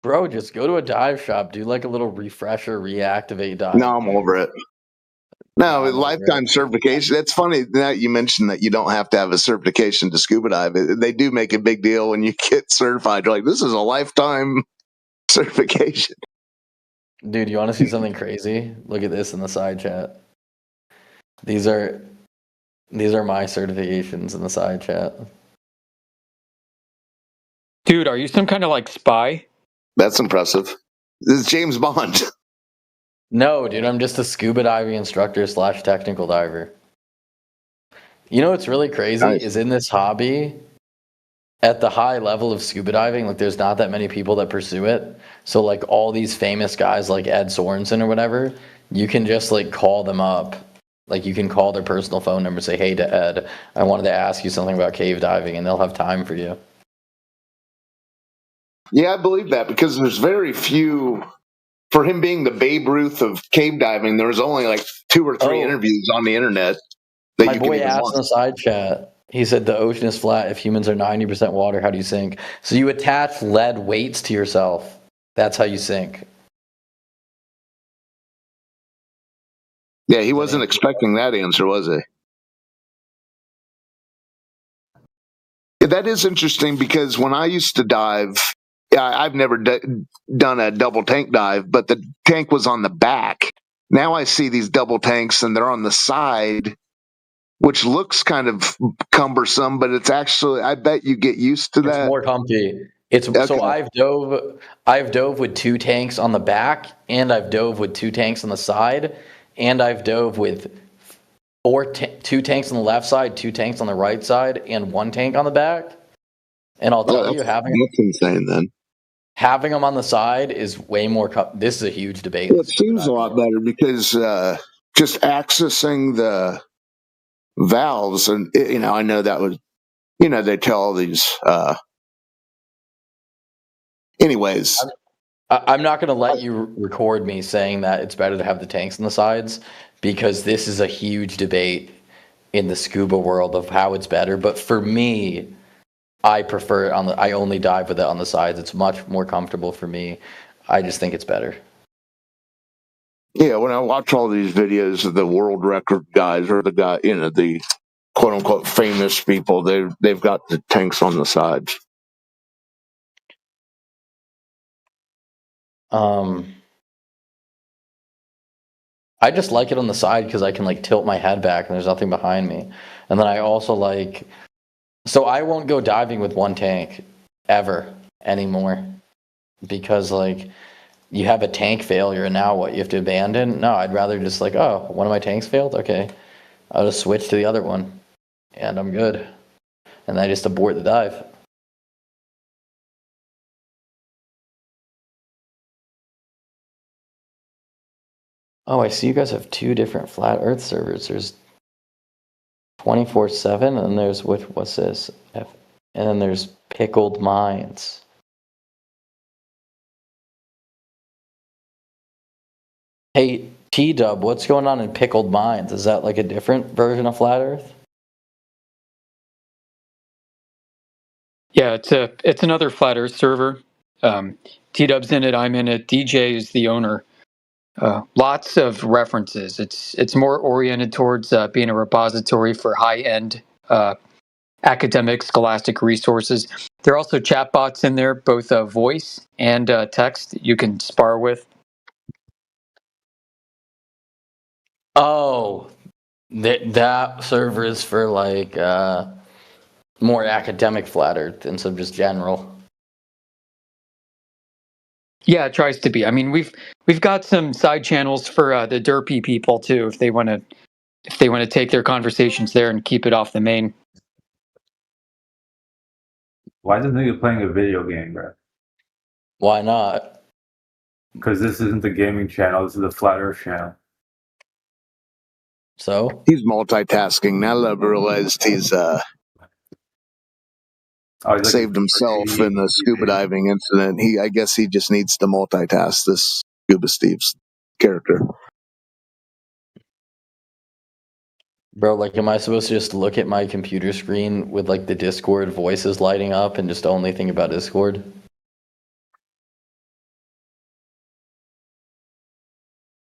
Bro, just go to a dive shop, do like a little refresher, reactivate dive. No, I'm over it. No, lifetime certification. It's funny that you mentioned that you don't have to have a certification to scuba dive. They do make a big deal when you get certified. You're like, this is a lifetime certification. Dude, you want to see something crazy? Look at this in the side chat. These are my certifications in the side chat. Dude, are you some kind of like spy? That's impressive. This is James Bond. No, dude, I'm just a scuba diving instructor / technical diver. You know what's really crazy is in this hobby, at the high level of scuba diving, like there's not that many people that pursue it. So like all these famous guys like Ed Sorensen or whatever, you can just like call them up. Like you can call their personal phone number and say, hey to Ed, I wanted to ask you something about cave diving, and they'll have time for you. Yeah, I believe that because there's very few. For him being the Babe Ruth of cave diving, there was only like 2 or 3 interviews on the internet. My boy asked in the side chat, he said the ocean is flat. If humans are 90% water, how do you sink? So you attach lead weights to yourself. That's how you sink. Yeah, he wasn't expecting that answer, was he? Yeah, that is interesting because when I used to dive, I've never done a double tank dive, but the tank was on the back. Now I see these double tanks and they're on the side, which looks kind of cumbersome, but it's actually, I bet you get used to that. It's more comfy. So I've dove with 2 tanks on the back, and I've dove with 2 tanks on the side, and I've dove with 2 tanks on the left side, 2 tanks on the right side, and 1 tank on the back. And I'll tell you, that's insane then. Having them on the side is way more. This is a huge debate. Well, it seems a lot better because just accessing the valves, and I know that would, they tell all these. Anyways, I'm not going to let you record me saying that it's better to have the tanks on the sides, because this is a huge debate in the scuba world of how it's better. But for me, I prefer it I only dive with it on the sides. It's much more comfortable for me. I just think it's better. Yeah, when I watch all these videos of the world record guys or the guy, the quote unquote famous people, they've got the tanks on the sides. I just like it on the side because I can like tilt my head back and there's nothing behind me. And then I also so I won't go diving with 1 tank ever anymore, because like you have a tank failure and now what, you have to abandon? No, I'd rather just oh, one of my tanks failed? Okay, I'll just switch to the other one and I'm good. And I just abort the dive. Oh, I see you guys have 2 different flat earth servers. There's 24/7 and there's what's this? And then there's Pickled Minds. Hey, T-Dub, what's going on in Pickled Minds? Is that like a different version of Flat Earth? Yeah, it's another Flat Earth server. T-Dub's in it. I'm in it. DJ is the owner. Lots of references. It's more oriented towards being a repository for high-end academic scholastic resources. There are also chatbots in there, both voice and text that you can spar with. Oh, that server is for like more academic Flat Earth instead of just general. Yeah, it tries to be. I mean, we've got some side channels for the derpy people too, if they want to take their conversations there and keep it off the main. Why is this nigga playing a video game, bro? Why not? Because this isn't the gaming channel. This is the Flat Earth channel. So he's multitasking. Now I realized he's saved himself in the scuba diving incident. I guess he just needs to multitask this Scuba Steve's character. Bro, like, am I supposed to just look at my computer screen with like the Discord voices lighting up and just only think about Discord?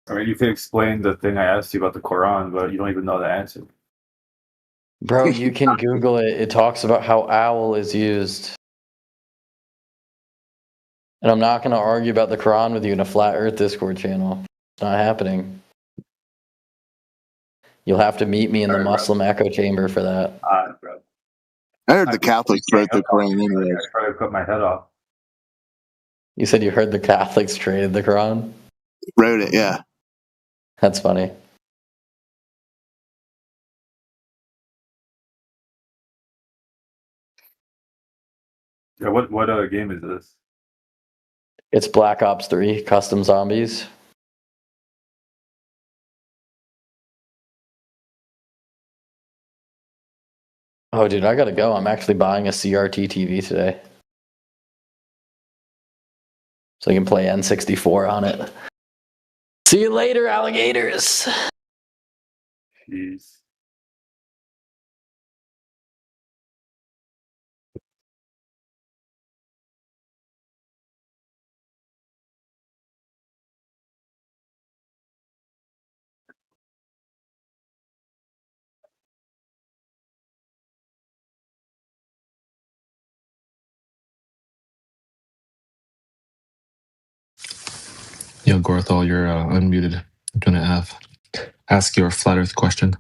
I mean, you can explain the thing I asked you about the Quran, but you don't even know the answer. Bro, you can Google it. It talks about how owl is used. And I'm not going to argue about the Quran with you in a Flat Earth Discord channel. It's not happening. You'll have to meet me in the Muslim echo chamber for that. Bro. I heard the Catholics wrote the Quran anyway. I tried to cut my head off. You said you heard the Catholics traded the Quran? Wrote it, yeah. That's funny. Yeah, what game is this? It's Black Ops 3 Custom Zombies. Oh, dude, I gotta go. I'm actually buying a CRT TV today. So I can play N64 on it. See you later, alligators! Jeez. Yo, Gorthal, you're unmuted. I'm gonna ask your flat Earth question.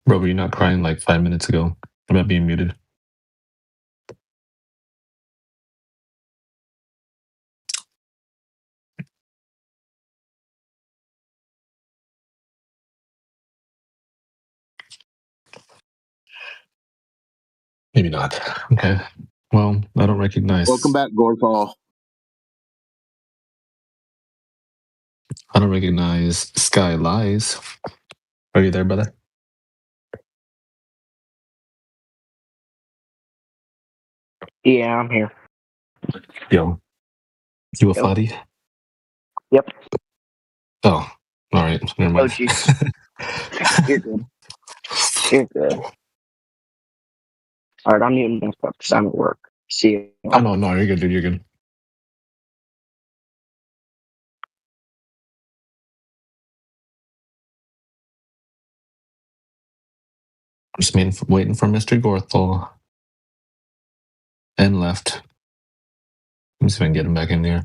Bro, were you not crying like 5 minutes ago about being muted? Maybe not. Okay. Well, I don't recognize. Welcome back, Gorthal. I don't recognize Sky Lies. Are you there, brother? Yeah, I'm here. Yo, you a Fadi? Yep. Oh, all right. Never mind. You're good. You're good. All right, I'm muting myself because I'm at work. See you. Oh, no, you're good, dude. You're good. I'm just waiting for Mr. Gorthal. And left. Let me see if I can get him back in here.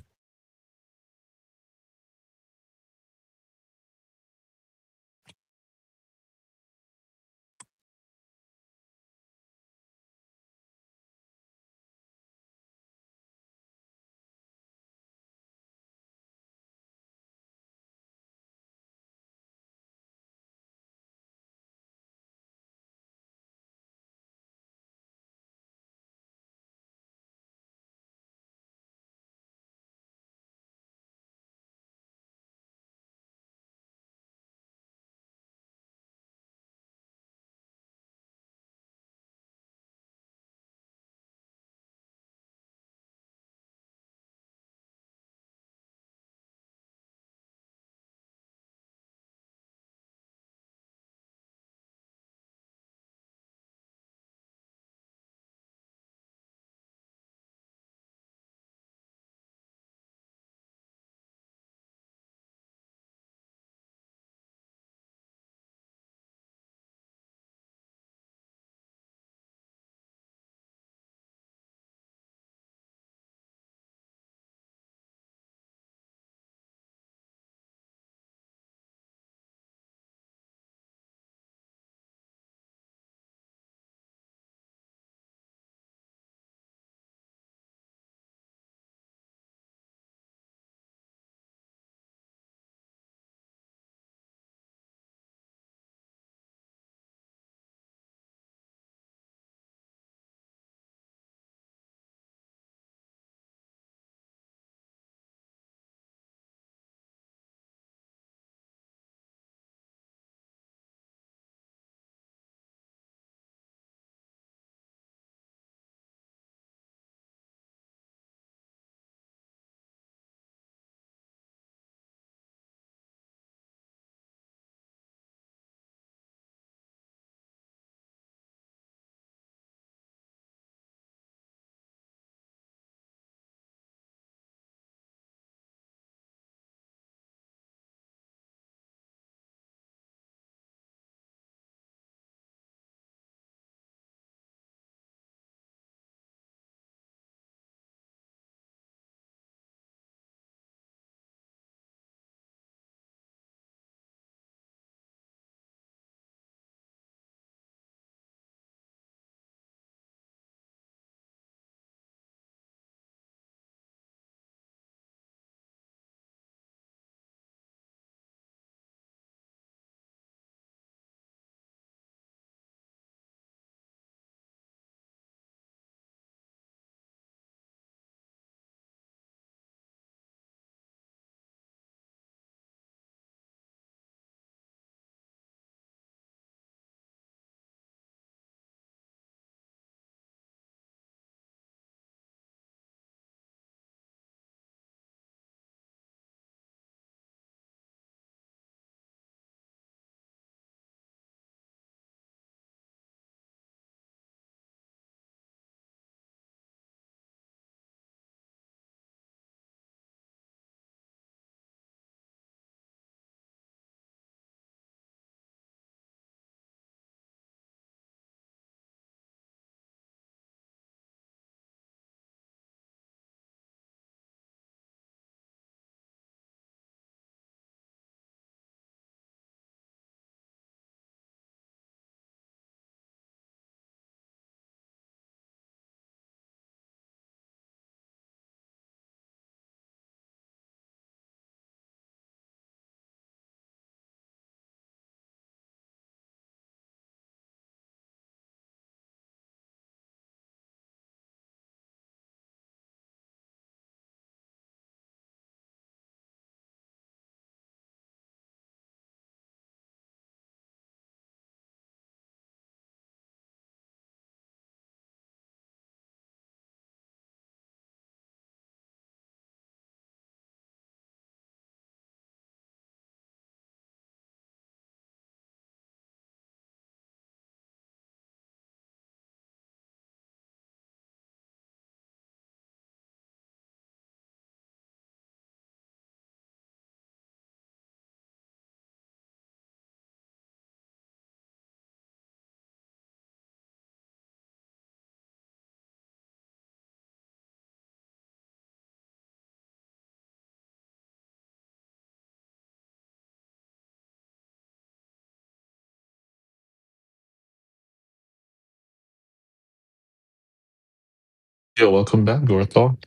Yo, welcome back, Gorthal.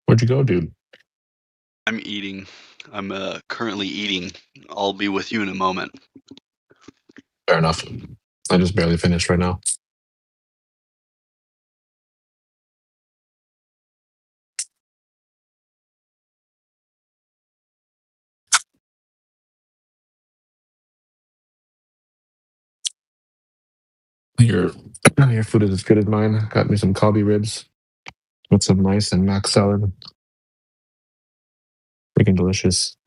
Where'd you go, dude? I'm eating. I'm currently eating. I'll be with you in a moment. Fair enough. I just barely finished right now. Your food is as good as mine. Got me some Kobe ribs with some rice and mac salad. Freaking delicious.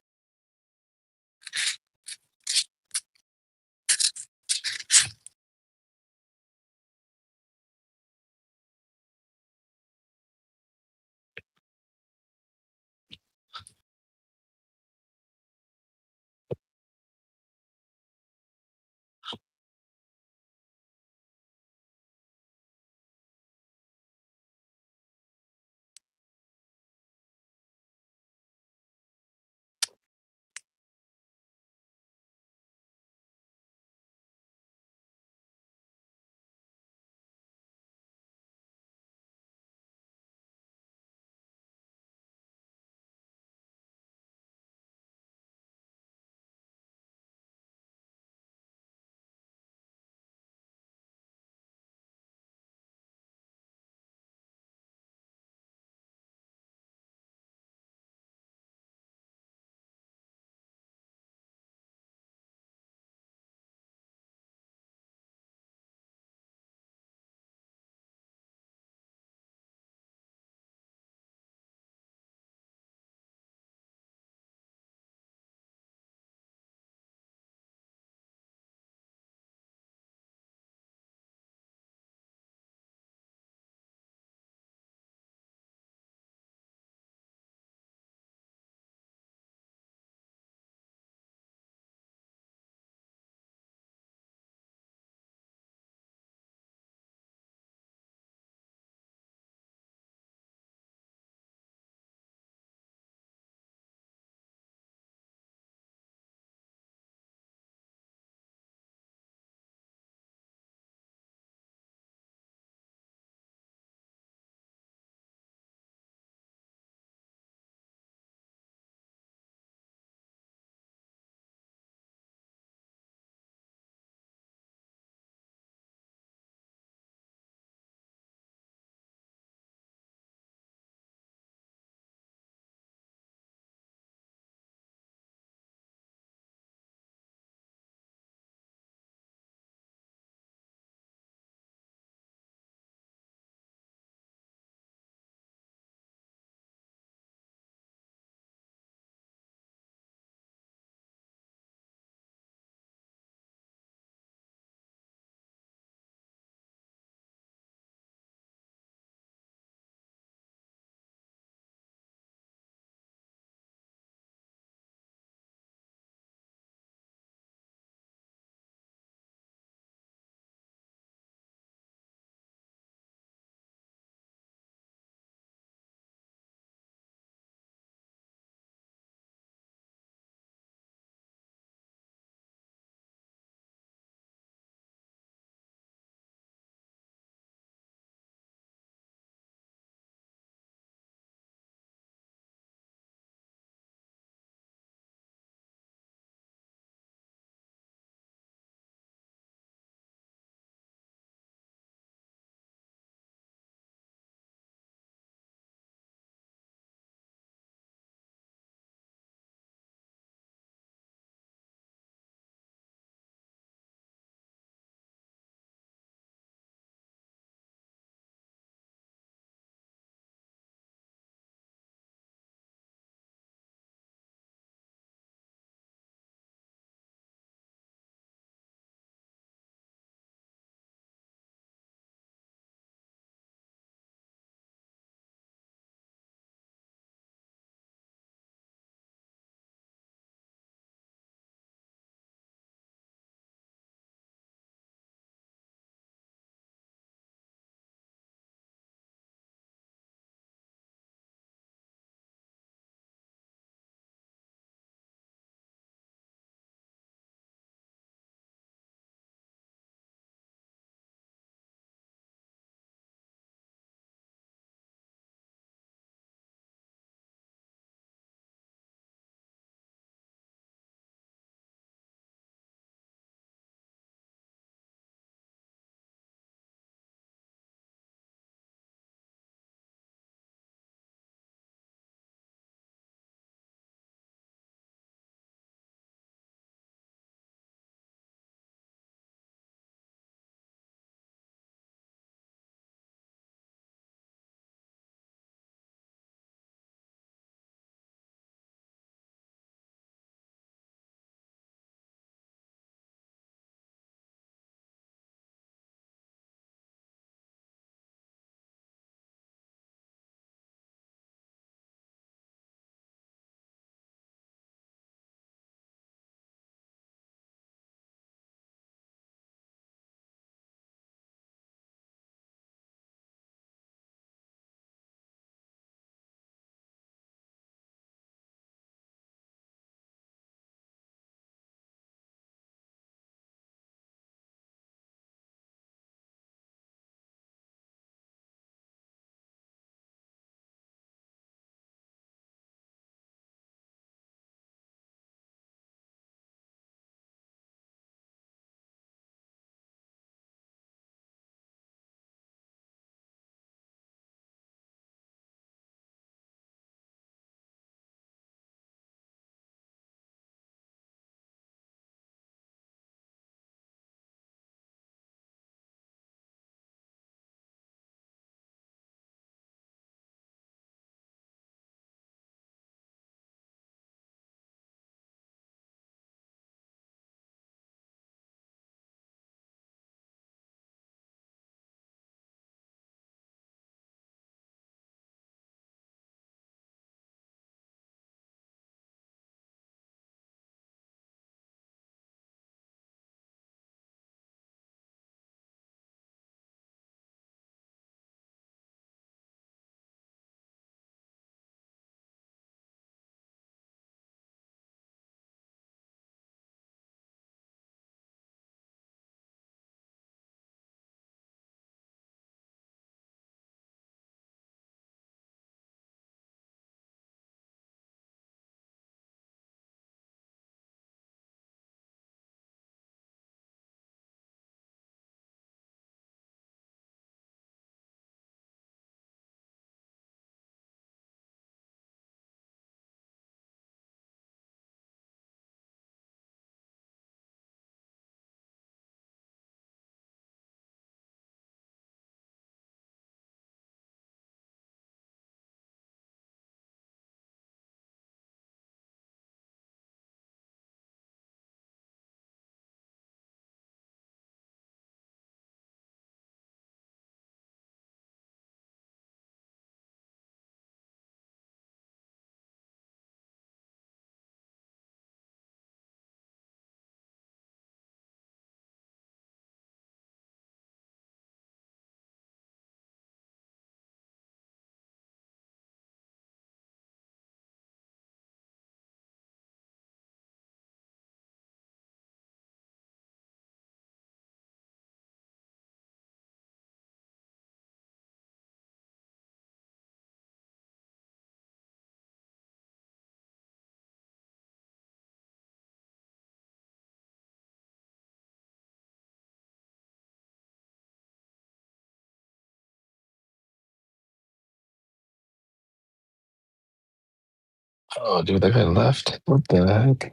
Oh, dude, that guy left. What the heck?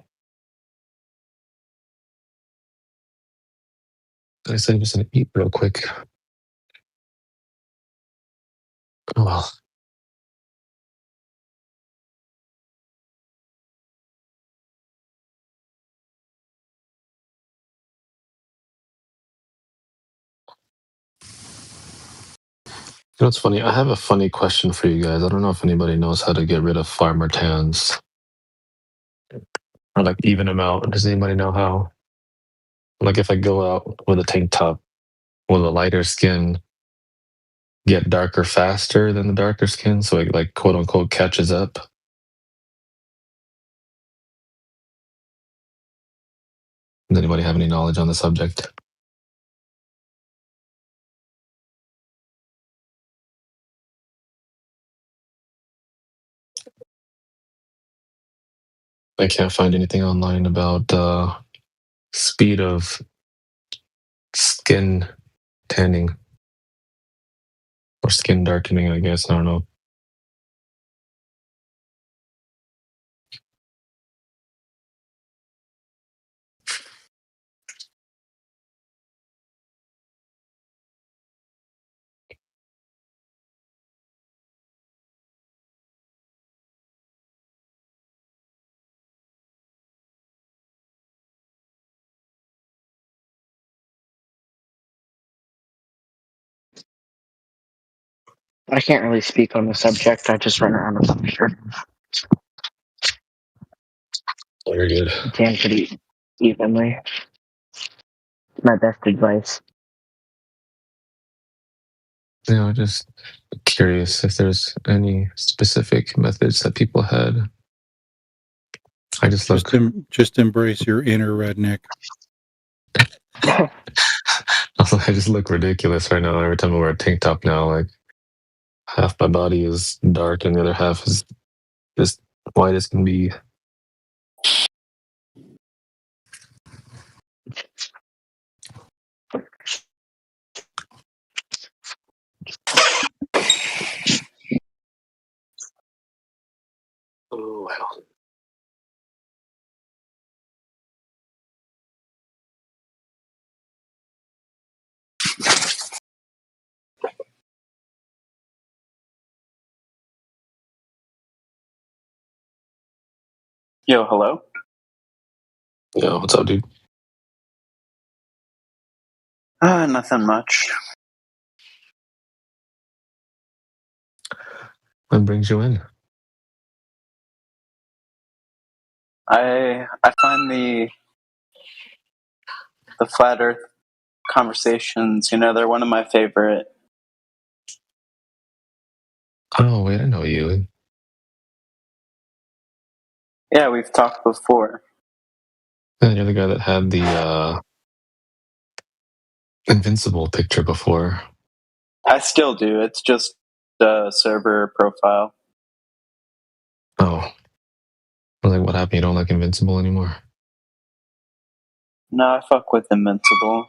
I said he was gonna eat real quick. Oh well. You know what's funny? I have a funny question for you guys. I don't know if anybody knows how to get rid of farmer tans or like even them out. Does anybody know how? Like if I go out with a tank top, will a lighter skin get darker faster than the darker skin? So it like quote unquote catches up? Does anybody have any knowledge on the subject? I can't find anything online about speed of skin tanning or skin darkening, I guess. I don't know. I can't really speak on the subject. I just run around with Punisher. Oh, you're good. Tan pretty evenly. My best advice. You know, just curious if there's any specific methods that people had. I just look. Just embrace your inner redneck. Also, I just look ridiculous right now. Every time I wear a tank top now, like half my body is dark and the other half is just white as can be. Oh well. Yo, hello? Yeah, what's up, dude? Nothing much. What brings you in? I find the flat Earth conversations, they're one of my favorite. Oh wait, I know you. Yeah, we've talked before. And you're the guy that had the Invincible picture before. I still do. It's just a server profile. Oh. I was like, what happened? You don't like Invincible anymore? No, I fuck with Invincible.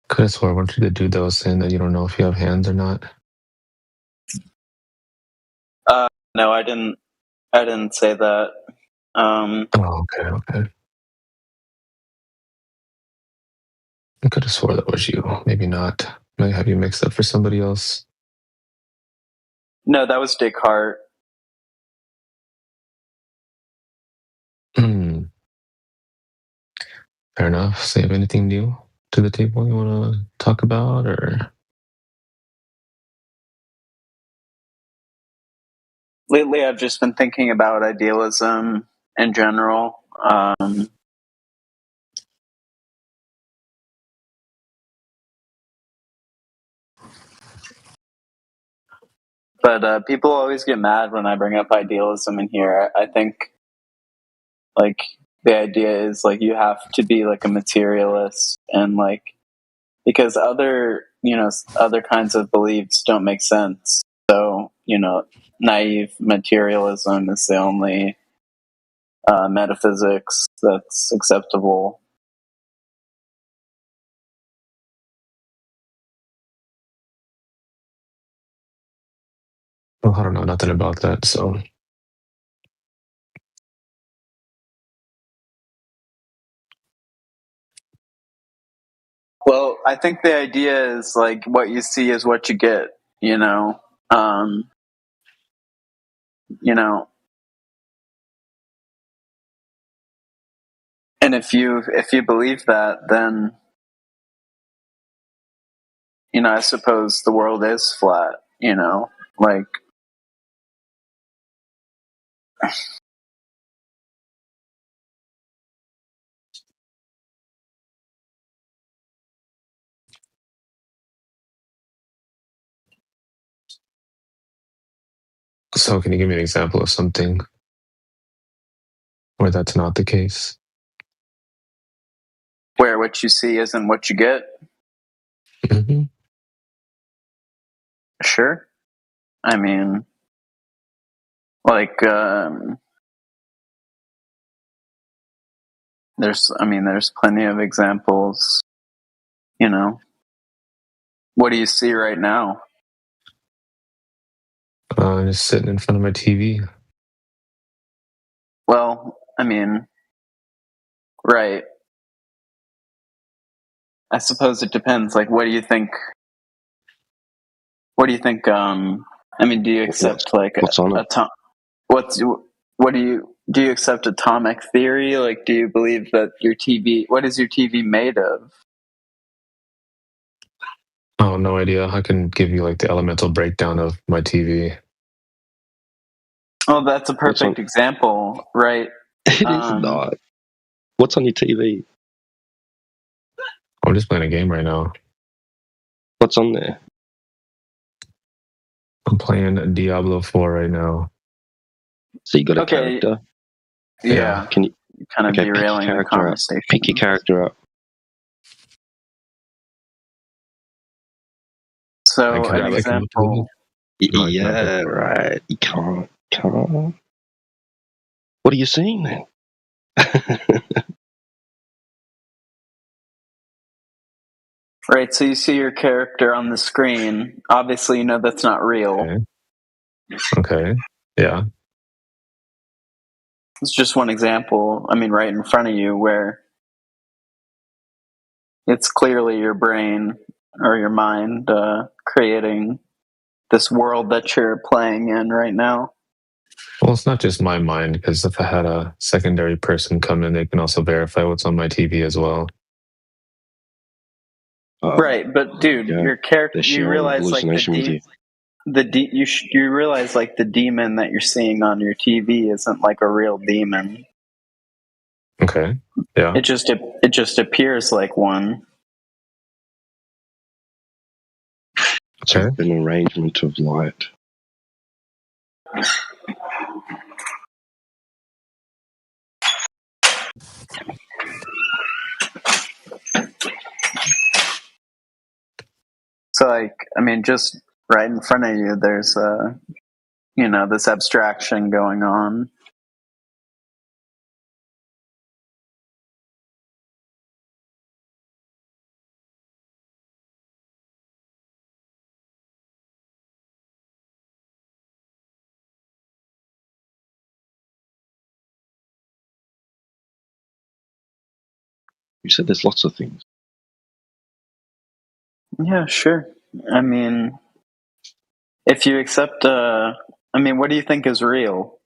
Could have swore, weren't you the dude that was saying that you don't know if you have hands or not? No, I didn't say that. Oh, okay. I could have swore that was you. Maybe not. Might have you mixed up for somebody else. No, that was Descartes. Hmm. Fair enough. So you have anything new to the table you want to talk about, or? Lately, I've just been thinking about idealism in general. But people always get mad when I bring up idealism in here. I think, like, the idea is, like, you have to be, like, a materialist and, like, because other other kinds of beliefs don't make sense. So, naive materialism is the only metaphysics that's acceptable. Well, I don't know nothing about that, so. Well, I think the idea is like what you see is what you get, um, you know, and if you believe that, then, I suppose the world is flat, like, So can you give me an example of something where that's not the case? where what you see isn't what you get. Mm-hmm. Sure. I mean, like, there's plenty of examples, What do you see right now? Just sitting in front of my TV. Well, right. I suppose it depends. Like, what do you think? Do you accept what's on it? Do you accept atomic theory? Like, do you believe that what is your TV made of? Oh, no idea. I can give you like the elemental breakdown of my TV. Oh, that's a perfect example, right? It is not. What's on your TV? I'm just playing a game right now. What's on there? I'm playing Diablo 4 right now. So you got a character? Yeah. Can you kind of derailing the conversation? Pick your character up. So an example. Yeah, right. You can't. What are you seeing then? Right, so you see your character on the screen. Obviously, you know that's not real. Okay. Yeah. It's just one example. Right in front of you, where it's clearly your brain or your mind creating this world that you're playing in right now. Well, it's not just my mind, because if I had a secondary person come in, they can also verify what's on my TV as well. Right, but dude, your character, you realize like you realize like the demon that you're seeing on your TV isn't like a real demon. Okay. Yeah. It just appears like one. It's an arrangement of light. So just right in front of you, there's this abstraction going on. You said there's lots of things. Yeah, sure. If you accept, what do you think is real?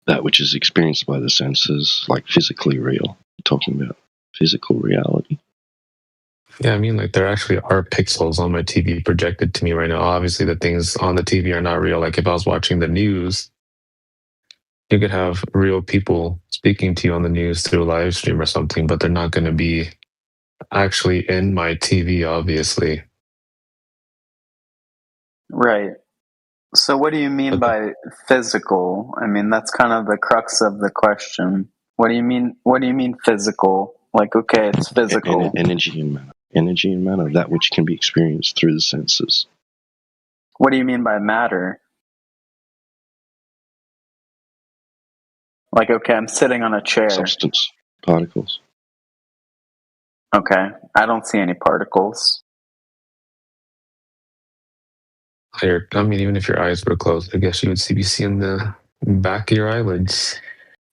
That which is experienced by the senses, like physically real. You're talking about physical reality. Yeah, like there actually are pixels on my TV projected to me right now. Obviously, the things on the TV are not real. Like if I was watching the news, you could have real people speaking to you on the news through a live stream or something, but they're not going to be actually in my TV, obviously. Right. So what do you mean by physical? That's kind of the crux of the question. What do you mean physical? Like, okay, it's physical. Energy and matter. Energy and matter, that which can be experienced through the senses. What do you mean by matter? Like, okay, I'm sitting on a chair. Substance. Particles. Okay, I don't see any particles. I mean, even if your eyes were closed, I guess you would be seeing the back of your eyelids.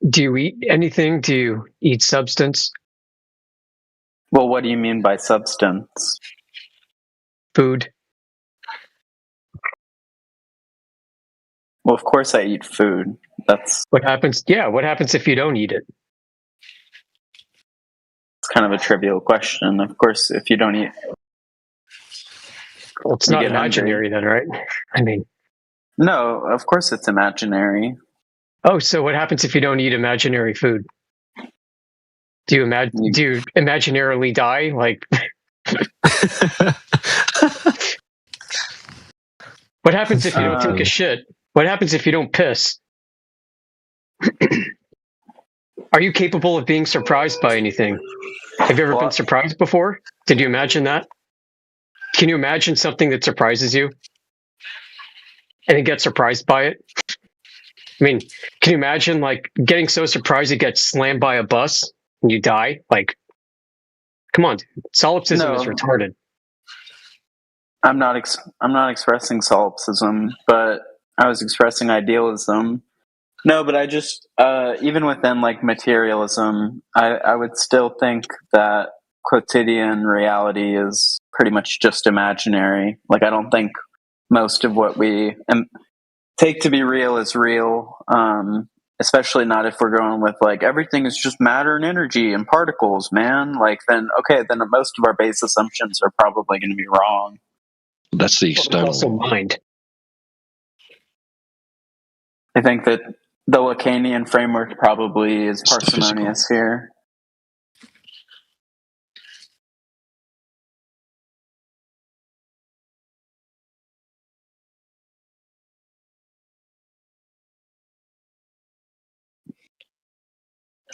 Do you eat anything? Do you eat substance? Well, what do you mean by substance? Food. Well, of course I eat food. That's What happens? Yeah, what happens if you don't eat it? It's kind of a trivial question. Of course, if you don't eat, Well, it's you not get imaginary then, right? I mean, no, of course it's imaginary. oh, so what happens if you don't eat imaginary food? Do you imaginarily die? Like, what happens if you don't take a shit? What happens if you don't piss? Are you capable of being surprised by anything? Have you ever been surprised before? Did you imagine that? Can you imagine something that surprises you and then get surprised by it? I mean, can you imagine like getting so surprised you get slammed by a bus and you die? Like, come on, dude. Solipsism is retarded. I'm not expressing solipsism, but I was expressing idealism. No, but I just even within like materialism, I would still think that quotidian reality is pretty much just imaginary. Like, I don't think most of what we take to be real is real, especially not if we're going with like everything is just matter and energy and particles, man. Like, then most of our base assumptions are probably going to be wrong. That's the external. Also mind. I think that the Lacanian framework probably is parsimonious here.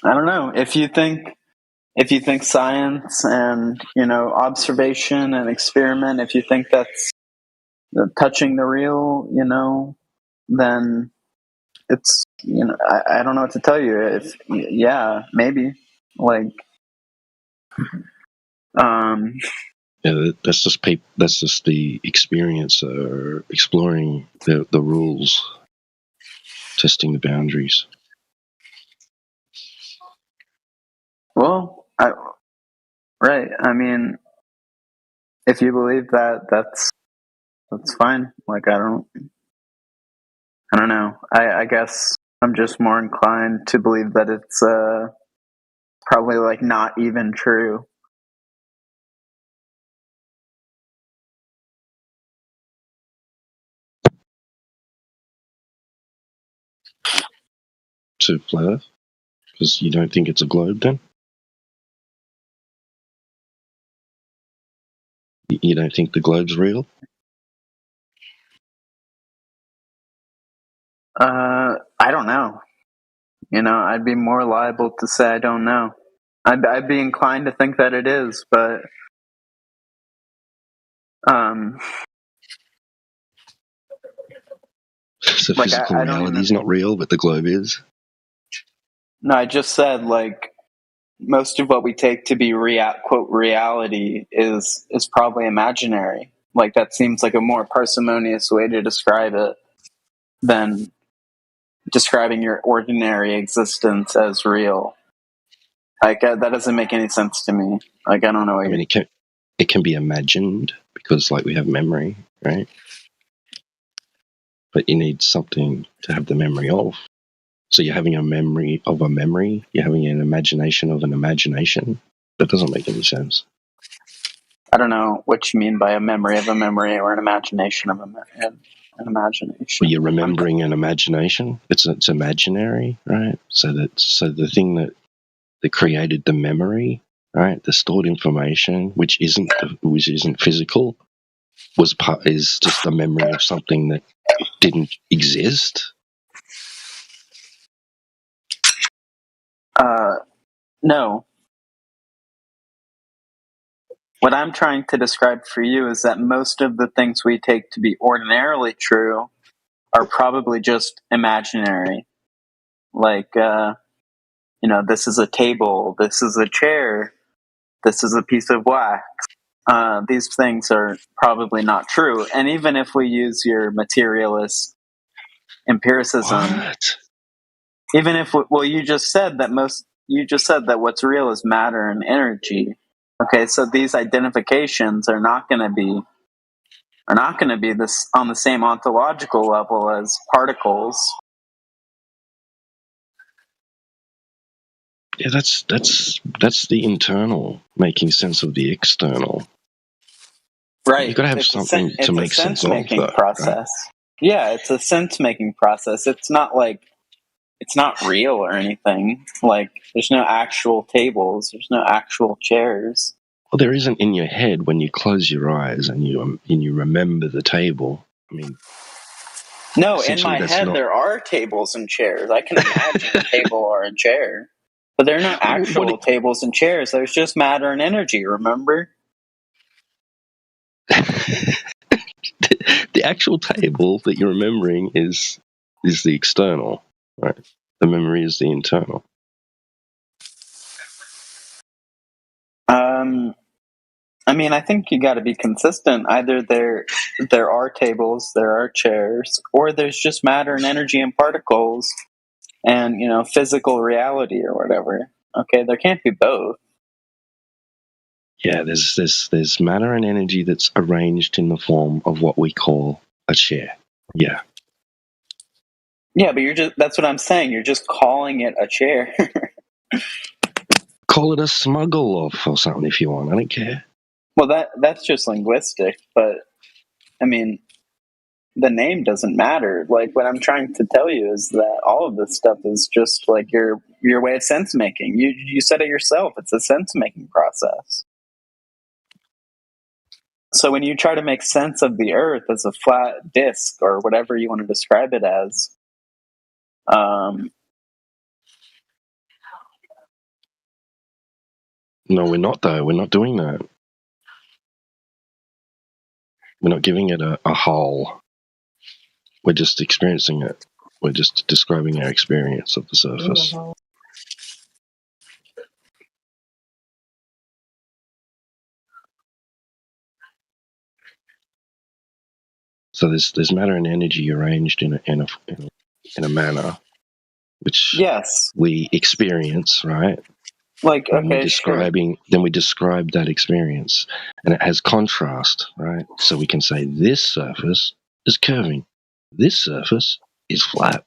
I don't know. If you think science and, observation and experiment, if you think that's touching the real, then it's, I don't know what to tell you. Yeah, maybe. Like, yeah, that's just that's just the experience, exploring the rules, testing the boundaries. Well, right. I mean, if you believe that, that's fine. Like, I don't know. I guess I'm just more inclined to believe that it's probably like not even true. To flat Earth? Because you don't think it's a globe then? You don't think the globe's real? I don't know. I'd be more liable to say I don't know. I'd be inclined to think that it is, but So like, physical I don't reality is not real, but the globe is? No, I just said, like, most of what we take to be quote reality is probably imaginary. Like, that seems like a more parsimonious way to describe it than describing your ordinary existence as real. Like, that doesn't make any sense to me. Like, I don't know. I mean, it can be imagined because, like, we have memory, right? But you need something to have the memory of. So you're having a memory of a memory. You're having an imagination of an imagination. That doesn't make any sense. I don't know what you mean by a memory of a memory or an imagination of an imagination. Well, you're remembering an imagination. It's imaginary, right? So the thing that created the memory, right? The stored information, which isn't physical, is just a memory of something that didn't exist. No. What I'm trying to describe for you is that most of the things we take to be ordinarily true are probably just imaginary. Like, this is a table, this is a chair, this is a piece of wax. These things are probably not true. And even if we use your materialist empiricism, even if you just said that what's real is matter and energy. Okay, so these identifications are not going to be this on the same ontological level as particles. Yeah, that's the internal making sense of the external. Right. You've got to have It's something to make sense of, making though. process. Right? Yeah, it's a sense making process. It's not real or anything. Like, there's no actual tables. There's no actual chairs. Well, there isn't in your head when you close your eyes and you remember the table. I mean, no, in my head there are tables and chairs. I can imagine a table or a chair, but they're not actual tables and chairs. There's just matter and energy. Remember? The actual table that you're remembering is the external, right? The memory is the internal. I mean, I think you got to be consistent. Either there are tables, there are chairs, or there's just matter and energy and particles, and physical reality or whatever. Okay, there can't be both. Yeah, there's matter and energy that's arranged in the form of what we call a chair. Yeah. Yeah, but that's what I'm saying. You're just calling it a chair. Call it a smuggle off or something if you want. I don't care. Well, that's just linguistic, but I mean, the name doesn't matter. Like, what I'm trying to tell you is that all of this stuff is just like your way of sense making. You said it yourself. It's a sense making process. So when you try to make sense of the Earth as a flat disk or whatever you want to describe it as, no, we're not, though. We're not doing that. We're not giving it a whole. We're just experiencing it. We're just describing our experience of the surface. So there's matter and energy arranged in a manner which we experience, right? Like, then okay, then we describe that experience, and it has contrast, right? So we can say this surface is curving, this surface is flat.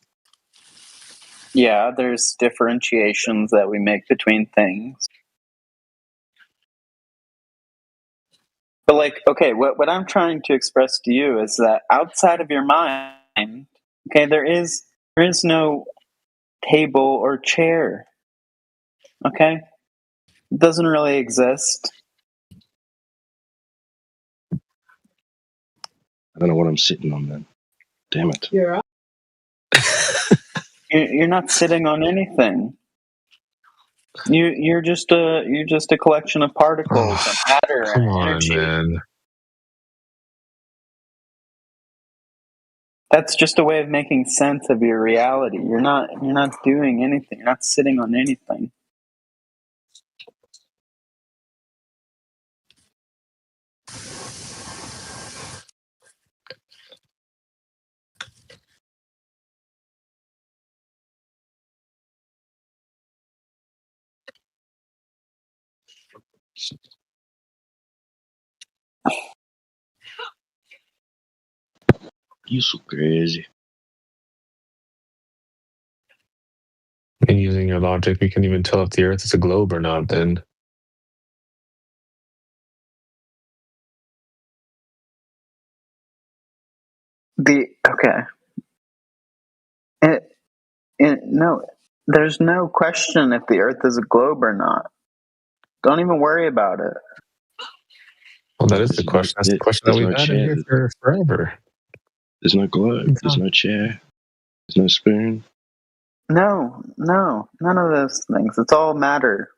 Yeah, there's differentiations that we make between things. But like, okay, what I'm trying to express to you is that outside of your mind, okay, there is no table or chair. Okay? It doesn't really exist. I don't know what I'm sitting on then. Damn it. You're not sitting on anything. You're just a collection of particles and matter Come and on, energy. man. That's just a way of making sense of your reality. You're not doing anything. You're not sitting on anything. You're so crazy. And using your logic, we can even tell if the Earth is a globe or not. Then No, there's no question if the Earth is a globe or not. Don't even worry about it. well, that is the question. That's the question that we've had in here for forever. There's no globe. There's no chair. There's no spoon. No, none of those things. It's all matter.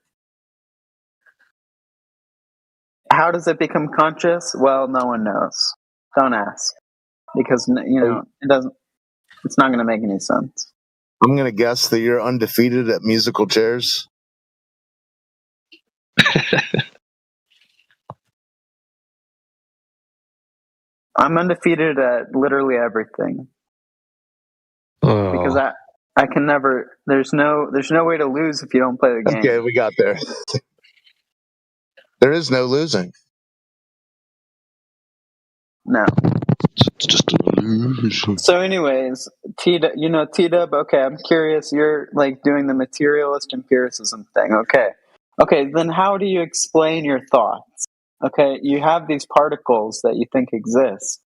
How does it become conscious? Well, no one knows. Don't ask, because it doesn't. It's not going to make any sense. I'm going to guess that you're undefeated at musical chairs. I'm undefeated at literally everything. Because I can never. There's no way to lose if you don't play the game. Okay, we got there. There is no losing. No. It's just an illusion. So, anyways, T-Dub. Okay, I'm curious. You're like doing the materialist empiricism thing. Okay. Then how do you explain your thoughts? Okay, you have these particles that you think exist.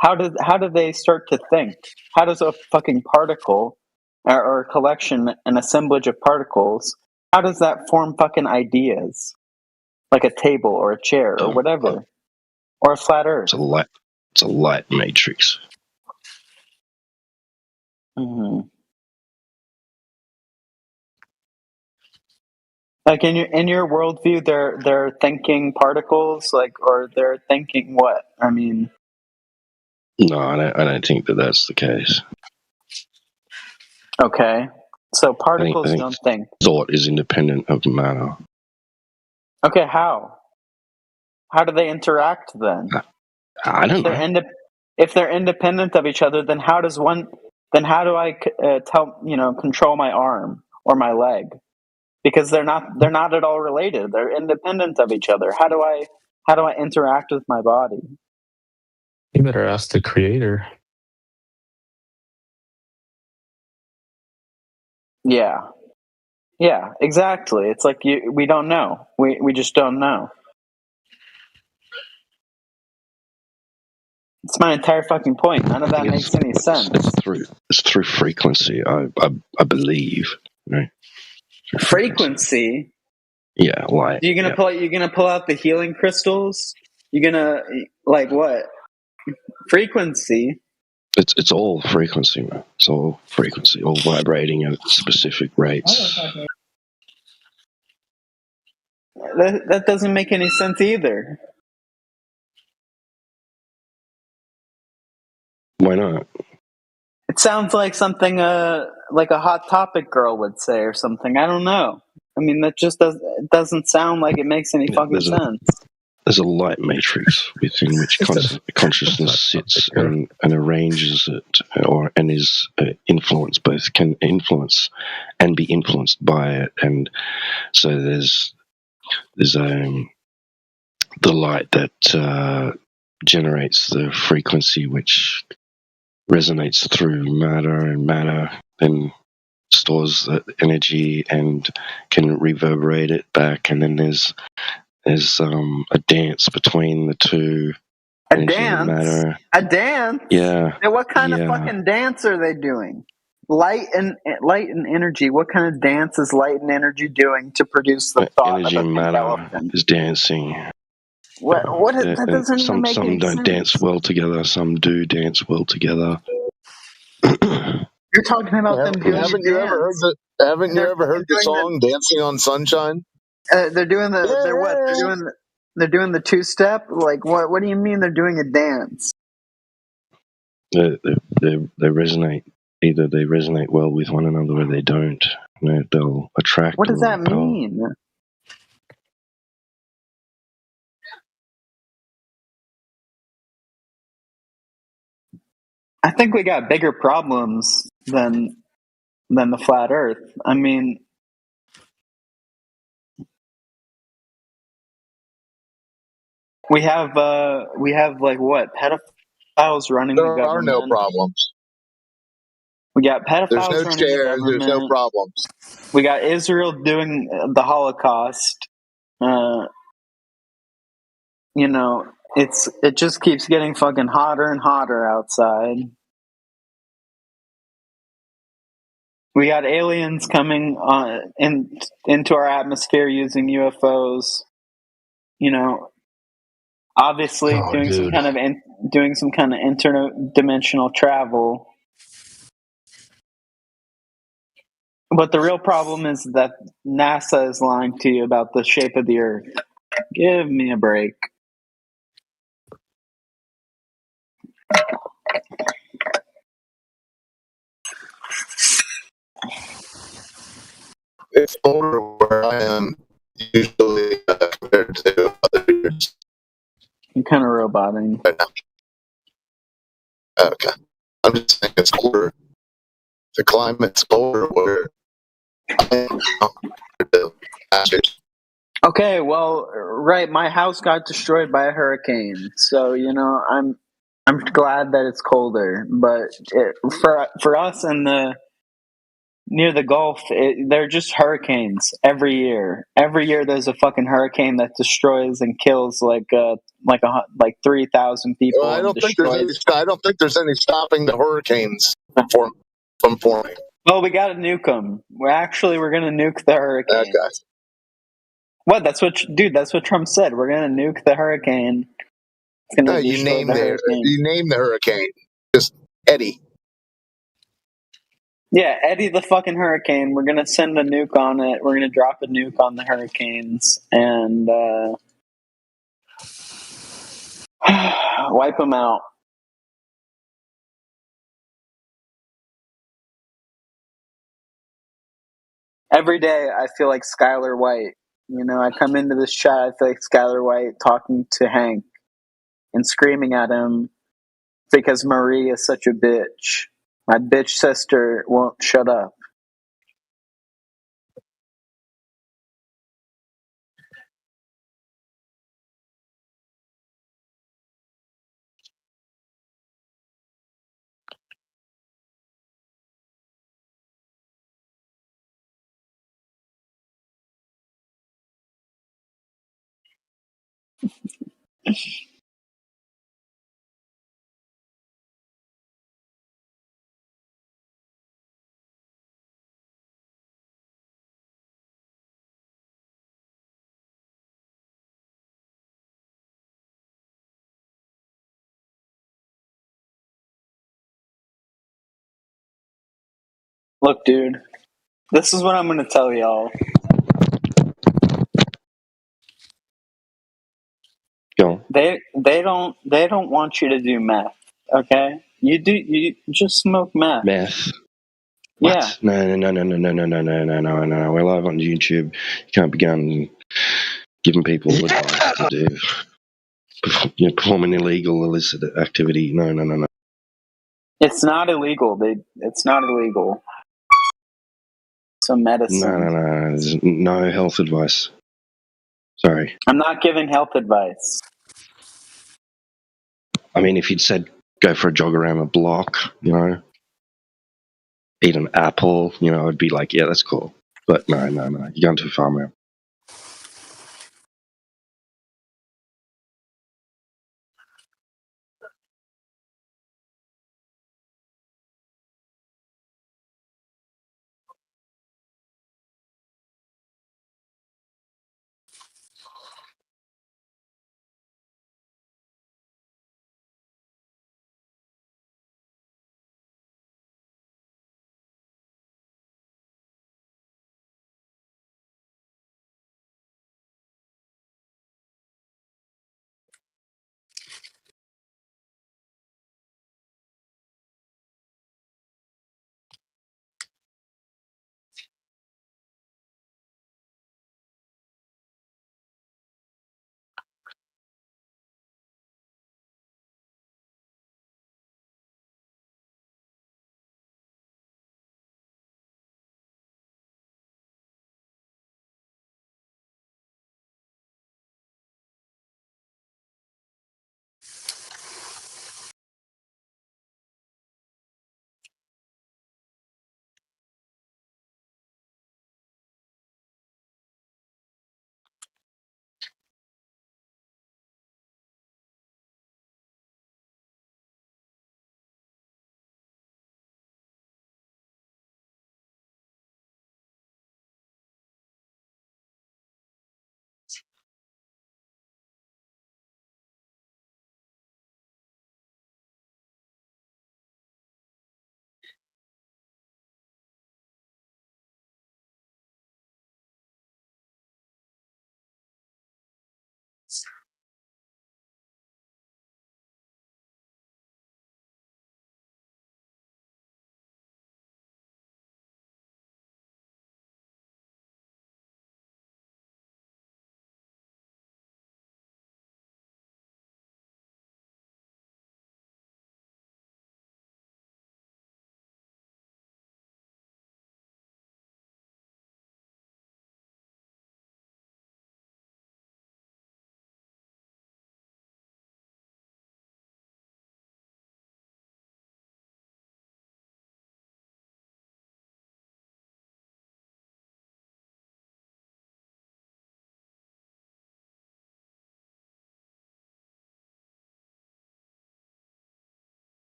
How do they start to think? How does a fucking particle or a collection, an assemblage of particles, how does that form fucking ideas? Like a table or a chair or whatever. Or a flat earth. It's a light matrix. Mm-hmm. Like in your worldview, they're thinking particles, or they're thinking what? I mean, No, I don't think that's the case. Okay, so particles don't think. Thought is independent of matter. Okay, how? How do they interact then? I don't know. If they're independent of each other, then how do I control my arm or my leg? Because they're not at all related. They're independent of each other. How do I interact with my body? You better ask the creator. Yeah, exactly. It's like we don't know. We just don't know. It's my entire fucking point. None of that makes any sense. It's through frequency. I believe. Right? Frequency. Yeah, light. You're gonna pull out the healing crystals. You're gonna like what? Frequency. It's all frequency, man. It's all frequency, all vibrating at specific rates. That doesn't make any sense either. Why not? It sounds like something like a Hot Topic girl would say or something. I don't know. I mean, that just doesn't sound like it makes any fucking sense. There's a light matrix within which consciousness sits and arranges it, and is influenced. Both can influence and be influenced by it, and so there's the light that generates the frequency which resonates through matter, and matter then stores the energy and can reverberate it back, and then there's a dance between the two. A dance? A dance? Yeah. Now, what kind of fucking dance are they doing? Light and energy. What kind of dance is light and energy doing to produce the thought energy of a and pink matter elephant? is dancing. What is, that doesn't even make some any don't sense. dance well together. Some do dance well together. You're talking about them doing Haven't you ever heard the song "Dancing on Sunshine"? They're doing they're doing the two-step. Like what do you mean they're doing a dance? They resonate. Either they resonate well with one another, or they don't. They'll attract. What does that mean? I think we got bigger problems than the flat Earth. I mean, we have like what, pedophiles running the government. There are no problems. We got pedophiles There's no running chairs. the government. There's no problems. We got Israel doing the Holocaust. It just keeps getting fucking hotter and hotter outside. We got aliens coming into our atmosphere using UFOs. Obviously doing some kind of interdimensional travel. But the real problem is that NASA is lying to you about the shape of the Earth. Give me a break. It's colder where I am usually compared to other years. You're kind of roboting. Right now. Okay. I'm just saying it's colder. The climate's colder where I am now compared to last year. Okay, well, right, my house got destroyed by a hurricane, so I'm glad that it's colder. But for us in the near the Gulf, they're just hurricanes every year. Every year, there's a fucking hurricane that destroys and kills like 3,000 people. Well, I and don't think there's destroys. any. I don't think there's any stopping the hurricanes from forming. Well, we got to nuke them. We're going to nuke the hurricane. Okay. What? That's what Trump said. We're going to nuke the hurricane. It's going to No, you destroy name the hurricane. you name the hurricane. Just Eddie. Yeah, Eddie the fucking hurricane. We're going to send a nuke on it. We're going to drop a nuke on the hurricanes and wipe them out. Every day I feel like Skylar White. I come into this chat, I feel like Skylar White talking to Hank and screaming at him because Marie is such a bitch. My bitch sister won't shut up. Look, dude, this is what I'm going to tell y'all. Go. They don't want you to do meth, okay? You just smoke meth. Meth. Yeah. No. We're live on YouTube. You can't be going giving people advice to do. Perform an illegal, illicit activity. No. It's not illegal. It's not illegal. It's a medicine. No. There's no health advice. Sorry. I'm not giving health advice. I mean, if you'd said go for a jog around the block, eat an apple, I'd be like, yeah, that's cool. But no. You're going too far, man.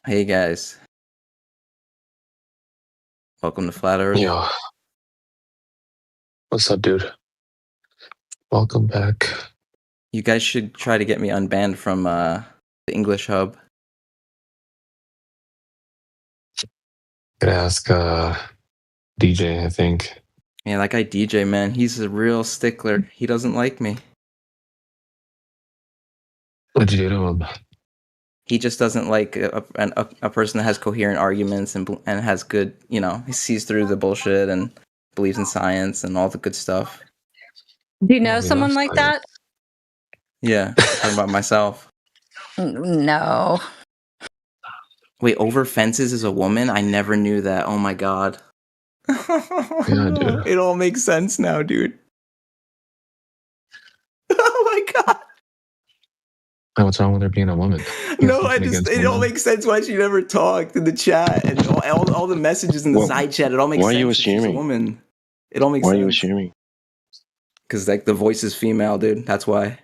Hey guys, welcome to Flat Earth. Yo, what's up, dude? Welcome back. You guys should try to get me unbanned from the English Hub. Could ask DJ, I think. Yeah, that guy DJ, man, he's a real stickler. He doesn't like me. What'd you do to him? He just doesn't like a person that has coherent arguments and has good, you know, he sees through the bullshit and believes in science and all the good stuff. Do you know someone like that? Yeah, talking about myself. No. Wait, Over Fences is a woman? I never knew that. Oh my god. Yeah, dude. It all makes sense now, dude. Oh my god. What's wrong with her being a woman? No, it all makes sense why she never talked in the chat and all the messages in the side chat. It all makes why sense. are you that she's a assuming? woman. It all makes Why sense. are you assuming? Because like the voice is female, dude. That's why.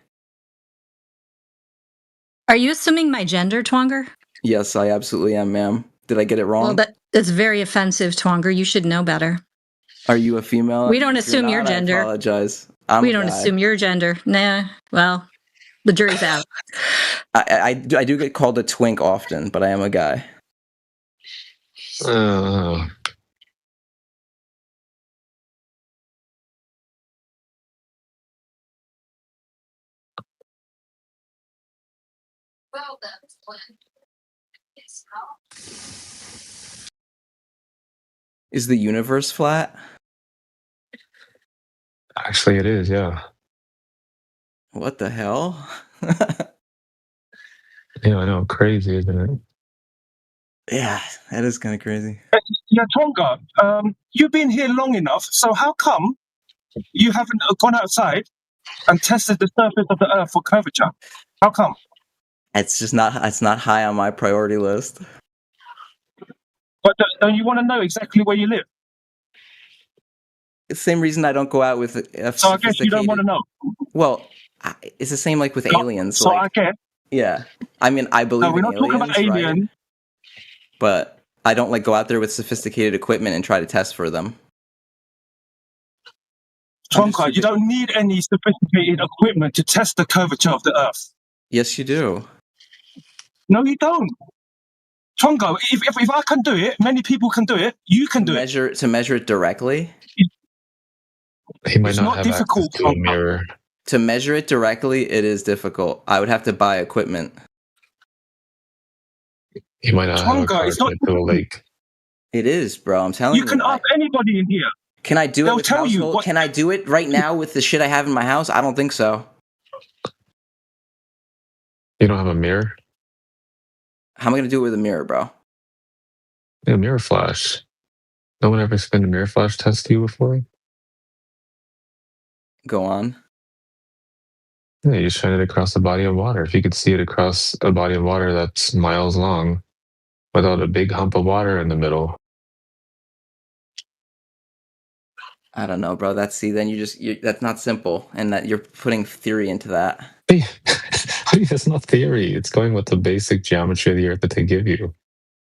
Are you assuming my gender, Twonger? Yes, I absolutely am, ma'am. Did I get it wrong? Well, that's very offensive, Twonger. You should know better. Are you a female? We don't If you're assume your not, I gender. apologize. We don't assume your gender. Nah. Well, the jury's out. I do get called a twink often, but I am a guy. Well, that's Is the universe flat? Actually, it is, yeah. What the hell? Yeah, I know. Crazy, isn't it? Yeah, that is kind of crazy. Yeah, Tonga, you've been here long enough, so how come you haven't gone outside and tested the surface of the Earth for curvature? How come? It's not high on my priority list. But don't you want to know exactly where you live? It's the same reason I don't go out with So I guess you don't want to know. Well, it's the same like with aliens. So like, I guess. Yeah. I mean, I believe No, we're in not talking about aliens, right? aliens. But I don't like go out there with sophisticated equipment and try to test for them. Tonka, you don't need any sophisticated equipment to test the curvature of the Earth. Yes, you do. No, you don't. Tonga, if I can do it, many people can do it. You can do it. To measure it directly? He might It's not not have difficult, access to a Tonka. mirror. To measure it directly, it is difficult. I would have to buy equipment. He might not have a Tonga, car it's to not get to a lake. It is, bro. I'm telling you. You can ask anybody in here. Can I do it They'll with tell you household? what- Can I do it right now with the shit I have in my house? I don't think so. You don't have a mirror? How am I gonna do it with a mirror, bro? Yeah, mirror flash. No one ever explained a mirror flash test to you before? Go on. Yeah, you shine it across a body of water. If you could see it across a body of water that's miles long without a big hump of water in the middle. I don't know, bro. That's that's not simple, and that you're putting theory into that. That's not theory. It's going with the basic geometry of the earth that they give you.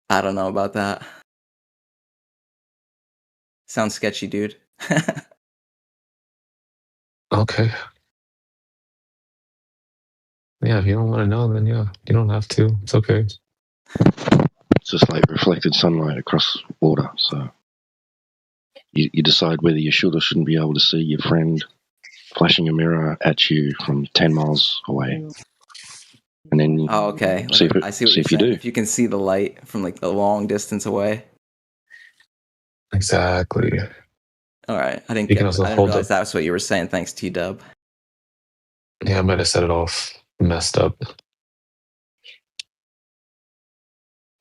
I don't know about that. Sounds sketchy, dude. Okay. Yeah, if you don't want to know, then yeah, you don't have to. It's okay. It's just like reflected sunlight across water. So you decide whether you should or shouldn't be able to see your friend flashing a mirror at you from 10 miles away. And then Oh, okay. see if, I see what see you're if you saying. do. If you can see the light from like a long distance away. Exactly. All right. I didn't You can also hold realize it. that's what you were saying. Thanks, T-Dub. Yeah, I might have set it off messed up.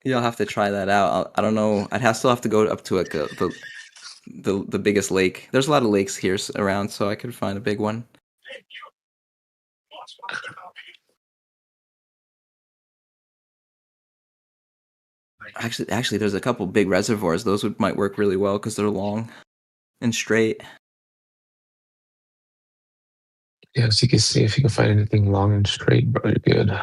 You'll have to try that out. I don't know. Still have to go up to like the biggest lake. There's a lot of lakes here around, so I could find a big one. Actually, there's a couple big reservoirs. Those might work really well because they're long and straight. Yeah, so you can see if you can find anything long and straight, bro. You're good.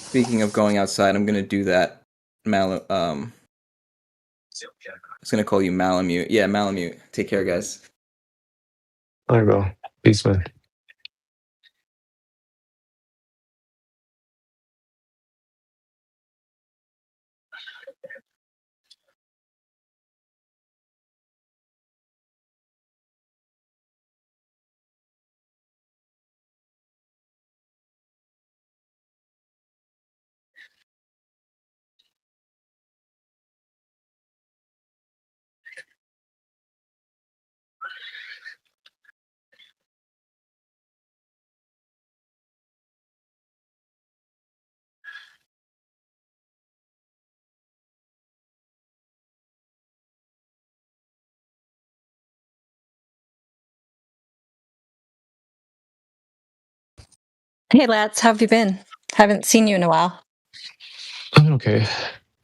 Speaking of going outside, I'm gonna do that. I was gonna call you Malamute. Yeah, Malamute. Take care, guys. All right, bro. Peace, man. Hey, lads, how have you been? Haven't seen you in a while. I'm okay.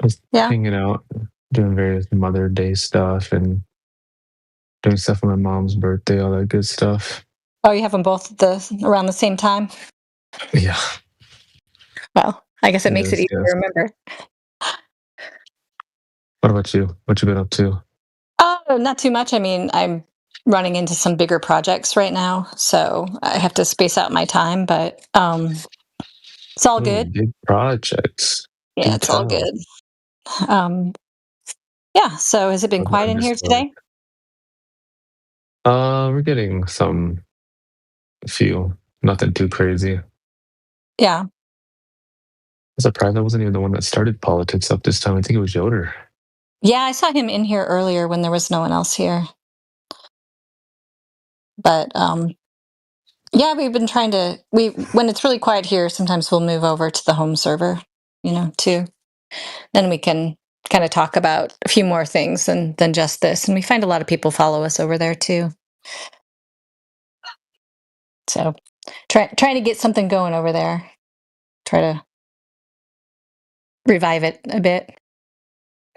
Just Yeah. hanging out, doing various Mother Day stuff and doing stuff for my mom's birthday, all that good stuff. Oh, you have them both around the same time? Yeah. Well, I guess it makes it Yes, easier yes. to remember. What about you? What you been up to? Oh, not too much. I mean, I'm running into some bigger projects right now, so I have to space out my time, but it's all good. Big projects. Yeah, Do it's all tell. good. Yeah, so has it been quiet in here Understood. today? We're getting few, nothing too crazy. Yeah. I'm surprised I wasn't even the one that started politics up this time. I think it was Yoder. Yeah, I saw him in here earlier when there was no one else here. But yeah, we've been trying to when it's really quiet here, sometimes we'll move over to the home server, too. Then we can kind of talk about a few more things than just this. And we find a lot of people follow us over there too. So trying to get something going over there. Try to revive it a bit.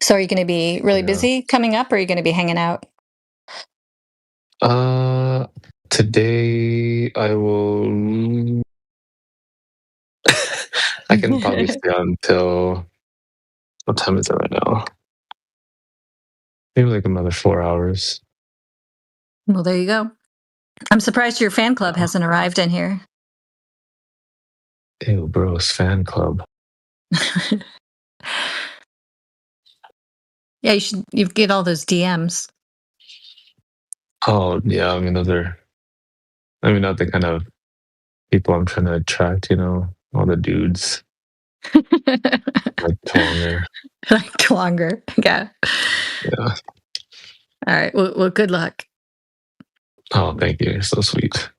So are you going to be really busy coming up, or are you going to be hanging out? Today I will. I can probably stay on till. What time is it right now? Maybe like another 4 hours. Well, there you go. I'm surprised your fan club hasn't arrived in here. Ew, bros, fan club. Yeah, you get all those DMs. Oh yeah, I mean not the kind of people I'm trying to attract, all the dudes. Like Twonger. Like Twonger, yeah. Yeah. All right. Well, good luck. Oh, thank you. You're so sweet.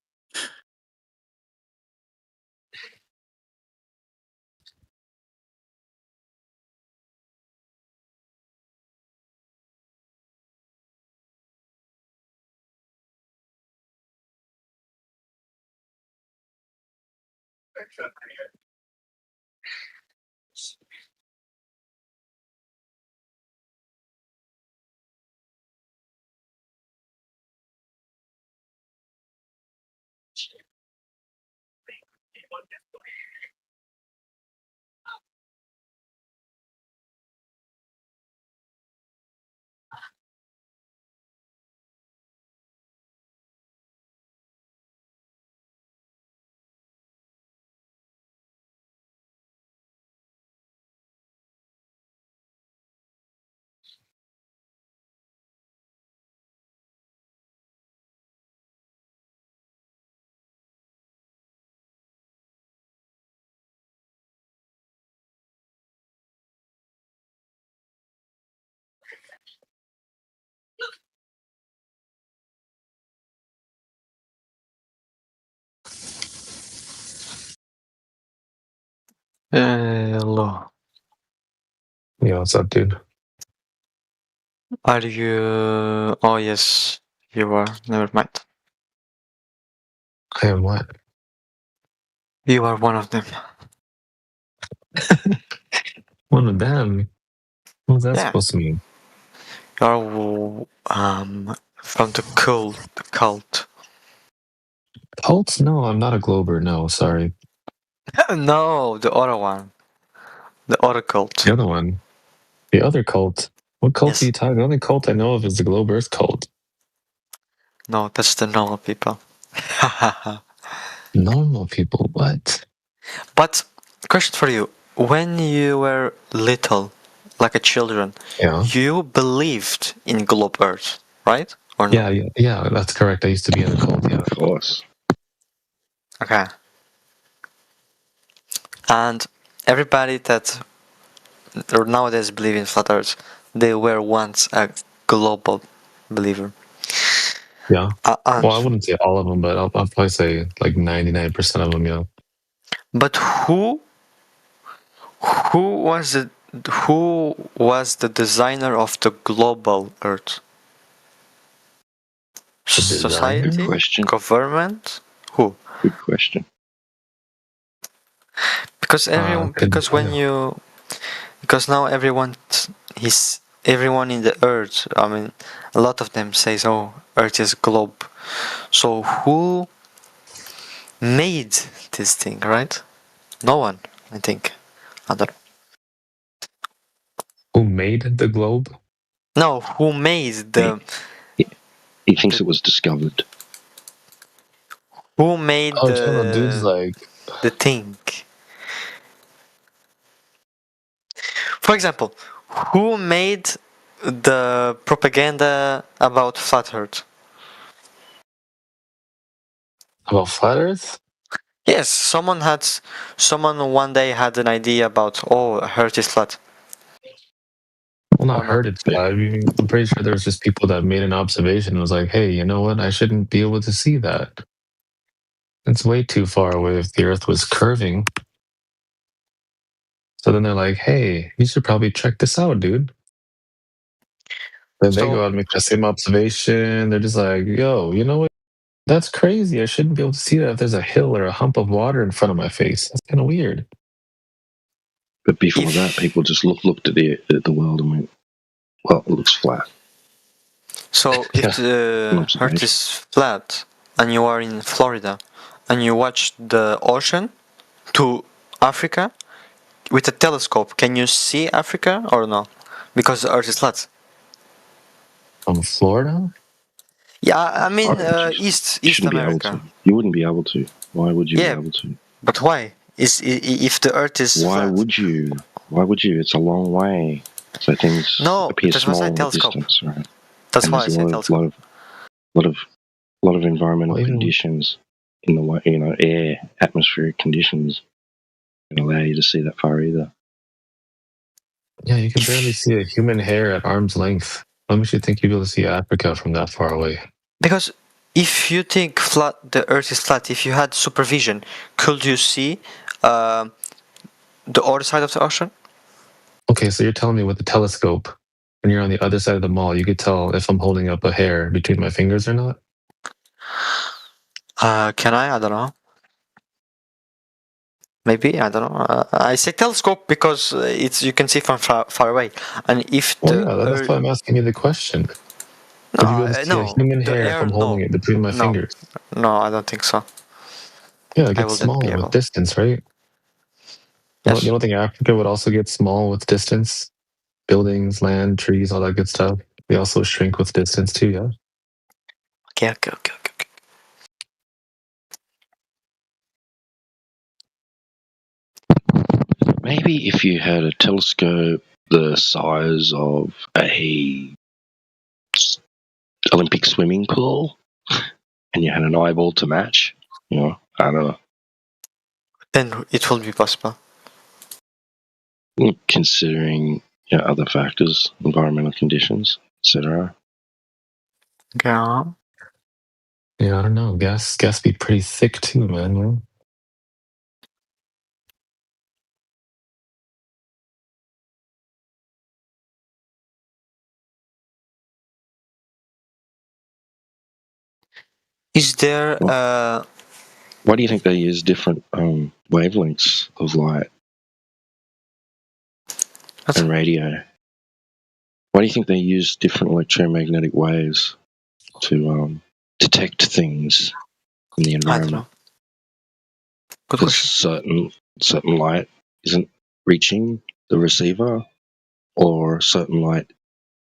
Hello. Yeah, what's up, dude? Are you? Oh yes, you are. Never mind. I am what? You are one of them. One of them? What's that Yeah. supposed to mean? You're from the cult. Cults? No, I'm not a Glober. No, sorry. No, the other one. The other cult. The other one. The other cult. What cult Yes. are you talking? The only cult I know of is the Globe Earth cult. No, that's the normal people. Normal people? What? But question for you: when you were little, like a children, Yeah. you believed in Globe Earth, right? Or no? Yeah, that's correct. I used to be in a cult, yeah. Of course. Okay. And everybody that nowadays believe in flat Earth, they were once a global believer. Yeah. And Well, I wouldn't say all of them, but I'll probably say like 99% of them, yeah. but who was the designer of the global Earth? Society, Good question. government, who? Good question. Because everyone, because now everyone in the Earth. I mean, a lot of them says, "Oh, Earth is globe." So who made this thing, right? No one, I think. I don't know. Who made the globe? No, who made the? He thinks it was discovered. Who made dude's like the thing? For example, who made the propaganda about flat Earth? About flat Earth? Yes, someone one day had an idea about, oh, Earth is flat. Well, not heard it's flat. I mean, I'm pretty sure there was just people that made an observation and was like, hey, you know what? I shouldn't be able to see that. It's way too far away if the Earth was curving. So then they're like, hey, you should probably check this out, dude. Then they go out and make the same observation. They're just like, yo, you know what? That's crazy. I shouldn't be able to see that if there's a hill or a hump of water in front of my face. That's kind of weird. But before that, people just looked at the world and went, well, it looks flat. So if the Earth is flat and you are in Florida and you watch the ocean to Africa with a telescope, can you see Africa or no? Because the Earth is flat. From Florida? Yeah, I mean East America. You wouldn't be able to. Why would you Yeah, be able to? But why? If the Earth is Why flat? would you? Why would you? It's a long way. So things appear that's why I small said in the telescope. distance, right? That's and why I there's said telescope. lot of environmental conditions in the way, air, atmospheric conditions can allow you to see that far either. Yeah, you can barely see a human hair at arm's length. What makes you think you'd be able to see Africa from that far away? Because if you think the Earth is flat, if you had supervision, could you see the other side of the ocean? Okay, so you're telling me with the telescope, when you're on the other side of the mall, you could tell if I'm holding up a hair between my fingers or not? Can I? I don't know. Maybe, I don't know. I say telescope because you can see from far away. And if that's why I'm asking you the question. Would you be able to see a human hair if I'm holding it between my fingers? No, I don't think so. Yeah, it gets smaller with distance, right? Yes. You don't think Africa would also get small with distance? Buildings, land, trees, all that good stuff. They also shrink with distance too, yeah? Okay. Maybe if you had a telescope the size of a Olympic swimming pool and you had an eyeball to match, I don't know. Then it will be possible. Considering other factors, environmental conditions, etc. Yeah. Yeah, I don't know. Gas be pretty thick too, man. Is there Why do you think they use different wavelengths of light and radio? Why do you think they use different electromagnetic waves to detect things in the environment? Because certain light isn't reaching the receiver, or certain light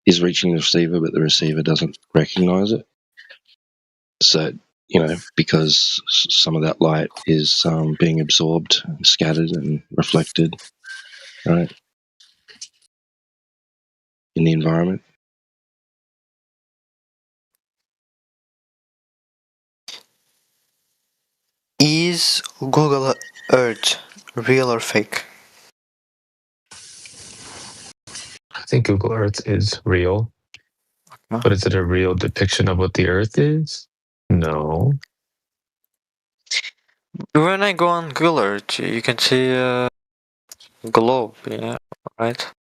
is reaching the receiver, but the receiver doesn't recognize it. So, because some of that light is being absorbed, scattered, and reflected, right, in the environment. Is Google Earth real or fake? I think Google Earth is real. But is it a real depiction of what the Earth is? No. When I go on Google Earth, you can see a globe, right?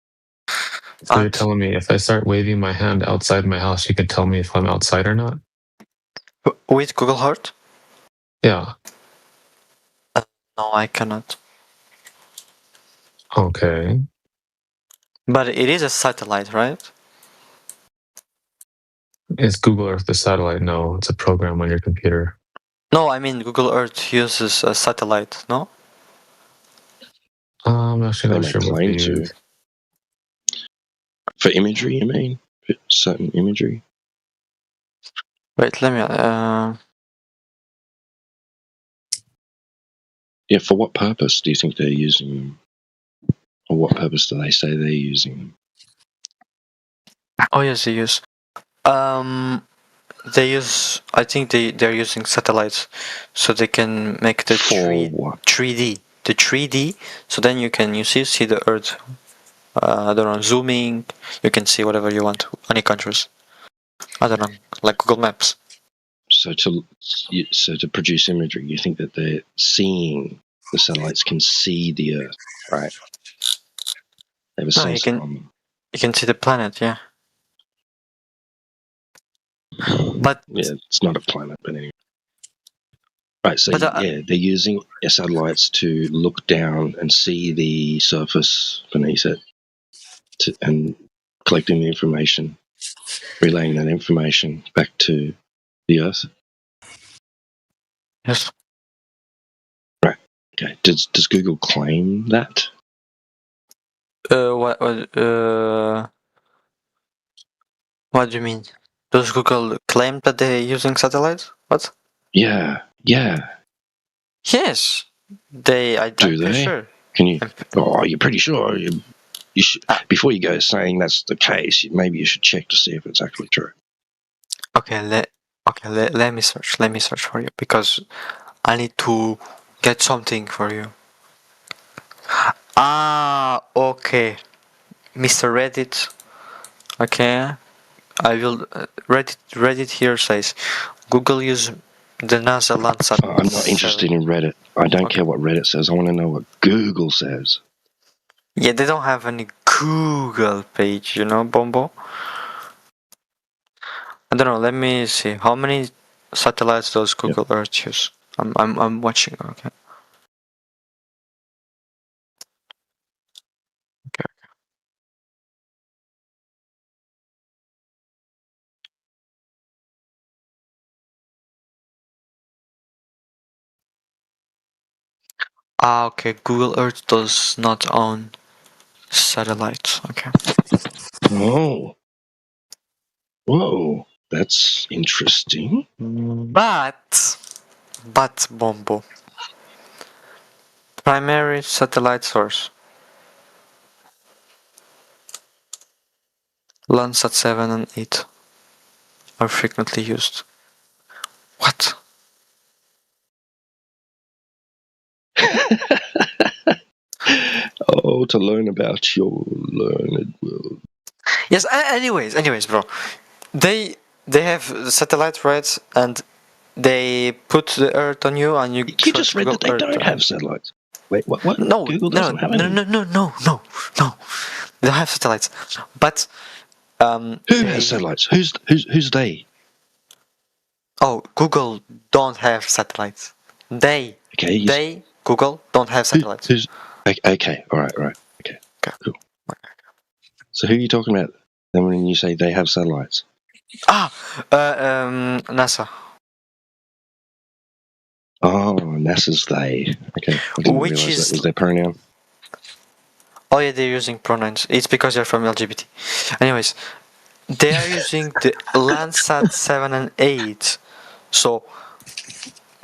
So you're telling me if I start waving my hand outside my house, you can tell me if I'm outside or not? With Google Earth? Yeah. No, I cannot. Okay. But it is a satellite, right? Is Google Earth a satellite? No, it's a program on your computer. No, I mean Google Earth uses a satellite, no? I'm actually not sure what they use. For imagery, you mean? For certain imagery? Wait, let me... Yeah, for what purpose do you think they're using them? Or what purpose do they say they're using them? Oh yes, they use. They use. I think they're using satellites, so they can make the 3D. The 3D. So then you see the Earth. I don't know, zooming. You can see whatever you want. Any countries. I don't know, like Google Maps. So to produce imagery, you think that they're seeing, the satellites can see the Earth, right? They have a sensor on them. You can see the planet, yeah. But yeah, it's not a planet, but anyway. Right, so they're using satellites to look down and see the surface beneath it, and collecting the information, relaying that information back to the Earth. Yes. Right. Okay. Does Google claim that? What do you mean? Does Google claim that they're using satellites? What? Yeah. Yes. I'm pretty sure. Can you? Oh, you're pretty sure. You should, before you go saying that's the case, maybe you should check to see if it's actually true. Okay. Let me search. Let me search for you because I need to get something for you. Okay. Mr. Reddit. Okay. I will. Reddit here says Google use the NASA Landsat. I'm not interested in Reddit. I don't care what Reddit says. I want to know what Google says. Yeah, they don't have any Google page, Bombo. I don't know. Let me see. How many satellites does Google Earth use? I'm watching. Okay. Okay. Google Earth does not own satellites. Okay. Oh. Whoa. That's interesting. But Bombo. Primary satellite source. Landsat 7 and 8 are frequently used. What? Oh, to learn about your learned world. Yes. Anyways, bro. They have satellite, right? And they put the Earth on you, and you just read that they don't have satellites. Wait, what? No, Google doesn't have any. No. They don't have satellites, but who has satellites? Who's they? Oh, Google don't have satellites. They Google don't have satellites. Okay, all right. Okay, cool. So who are you talking about then when you say they have satellites? NASA. Oh, NASA's they. Okay, I didn't Which realize is- that was their pronoun. Oh yeah, they're using pronouns. It's because they're from LGBT. Anyways, they are using the Landsat 7 and 8. So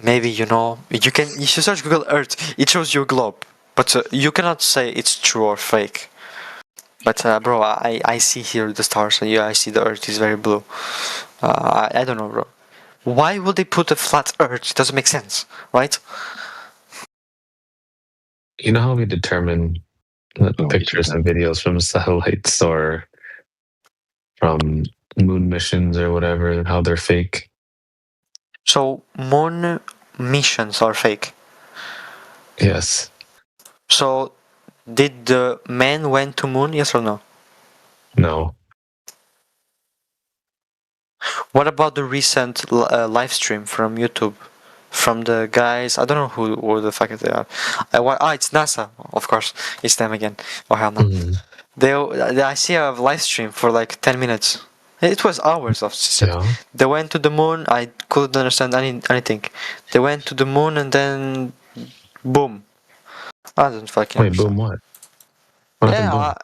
maybe you should search Google Earth. It shows you a globe, but you cannot say it's true or fake. But bro, I see here the stars, and yeah, I see the Earth is very blue. I don't know, bro. Why would they put a flat Earth? It doesn't make sense, right? You know how we determine the pictures and videos from satellites or from moon missions or whatever, how they're fake? So moon missions are fake. Yes. So did the man went to moon? Yes or no? No. What about the recent live stream from YouTube? From the guys, I don't know who the fuck they are. It's NASA, of course. It's them again. Oh hell no. I see a live stream for like 10 minutes. It was hours of shit. Yeah. They went to the moon. I couldn't understand anything. They went to the moon and then boom. I don't fucking Wait, understand. boom what? What happened, boom?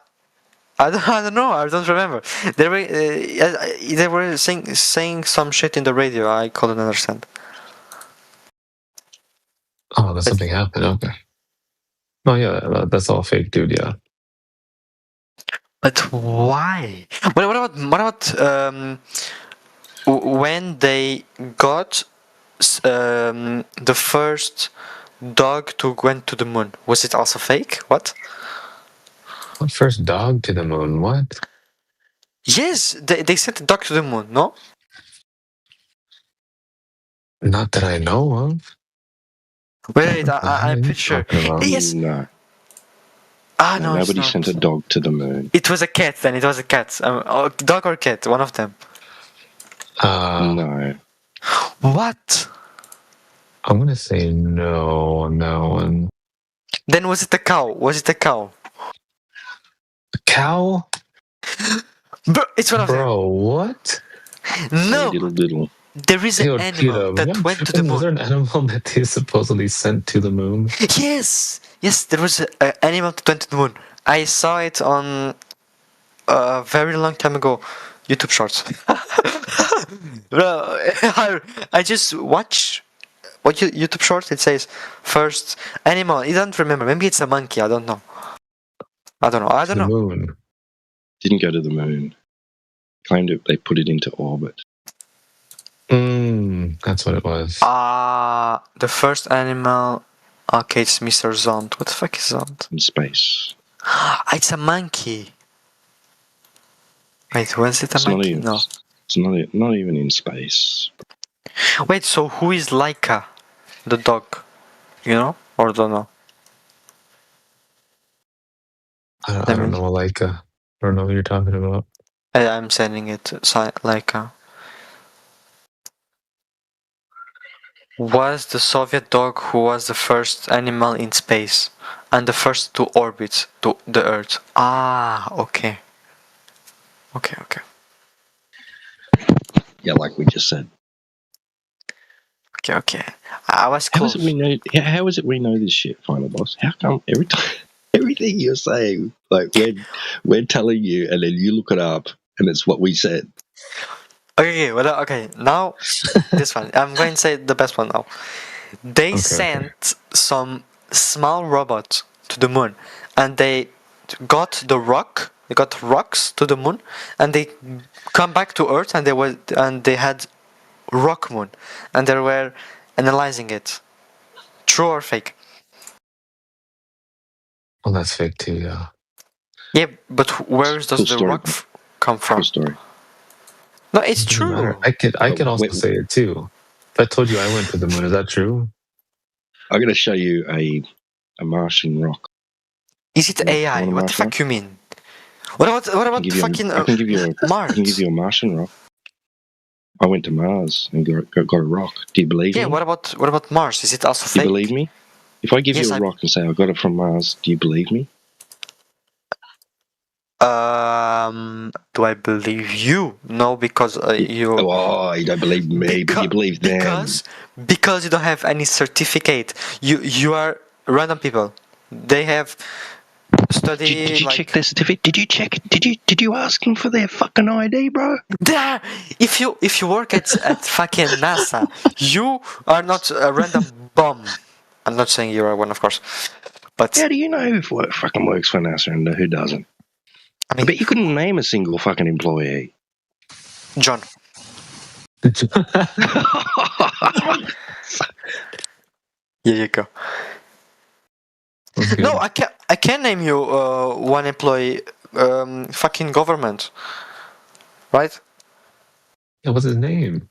I don't know. I don't remember. They were saying some shit in the radio. I couldn't understand. Oh, that something happened. Okay. Oh yeah, that's all fake, dude. Yeah. But why? What about when they got the first dog to went to the moon? Was it also fake? What? What first dog to the moon? What? Yes, they sent a dog to the moon. No. Not that I know of. Wait, I'm pretty sure. Yes. No. No, nobody it's not. sent a dog to the moon. It was a cat. Then it was a cat. Dog or cat? One of them. No. What? I'm gonna say no on that one. Then was it a cow? Was it a cow? A cow? Bro, it's one of them. Bro, what? No. Diddle. There is an animal that went to the moon. Was there an animal that they supposedly sent to the moon? Yes, there was an animal that went to the moon. I saw it on a very long time ago, YouTube Shorts. Bro, I just watch YouTube Shorts. It says first animal. I don't remember. Maybe it's a monkey. I don't know. I don't know. Moon. Didn't go to the moon. Claimed it. They put it into orbit. That's what it was. The first animal. Okay, it's Mr. Zond. What the fuck is Zond? In space. It's a monkey. Wait, was it a monkey? No. It's not even in space. Wait, so who is Laika? The dog? You know? Or don't know? I don't know, Laika. I don't know what you're talking about. I'm sending it to Laika. Was the Soviet dog who was the first animal in space and the first to orbit to the Earth. Okay. Yeah, like we just said. Okay. I was close. How is it we know this shit, Final Boss? How come everything you're saying, like we're telling you, and then you look it up, and it's what we said. Okay. Now this one. I'm going to say the best one now. They sent some small robot to the moon, and they got the rock. They got rocks to the moon, and they come back to Earth, and they had rock moon, and they were analyzing it. True or fake? Well, that's fake too, yeah. Yeah, but where does the rock come from? Cool story. No, it's true. I can also say it too. If I told you I went to the moon, is that true? I'm gonna show you a Martian rock. Is it AI? What the fuck you mean? What about fucking Mars? I can give you a Martian rock. I went to Mars and got a rock. Do you believe Yeah. me? What about Mars? Is it also Do you fake? believe me? If I give Yes, you a I- rock and say I got it from Mars, do you believe me? Do I believe you? No, because you. Oh, you don't believe me, but you believe them. Because you don't have any certificate. You are random people. They have study. Did you check their certificate? Did you ask them for their fucking ID, bro? There. If you work at fucking NASA, you are not a random bum. I'm not saying you are one, of course. But how do you know who fucking works for NASA and who doesn't? I bet you couldn't name a single fucking employee. John. Here you go. No, I can name you one employee. Fucking government, right? Yeah, what's his name?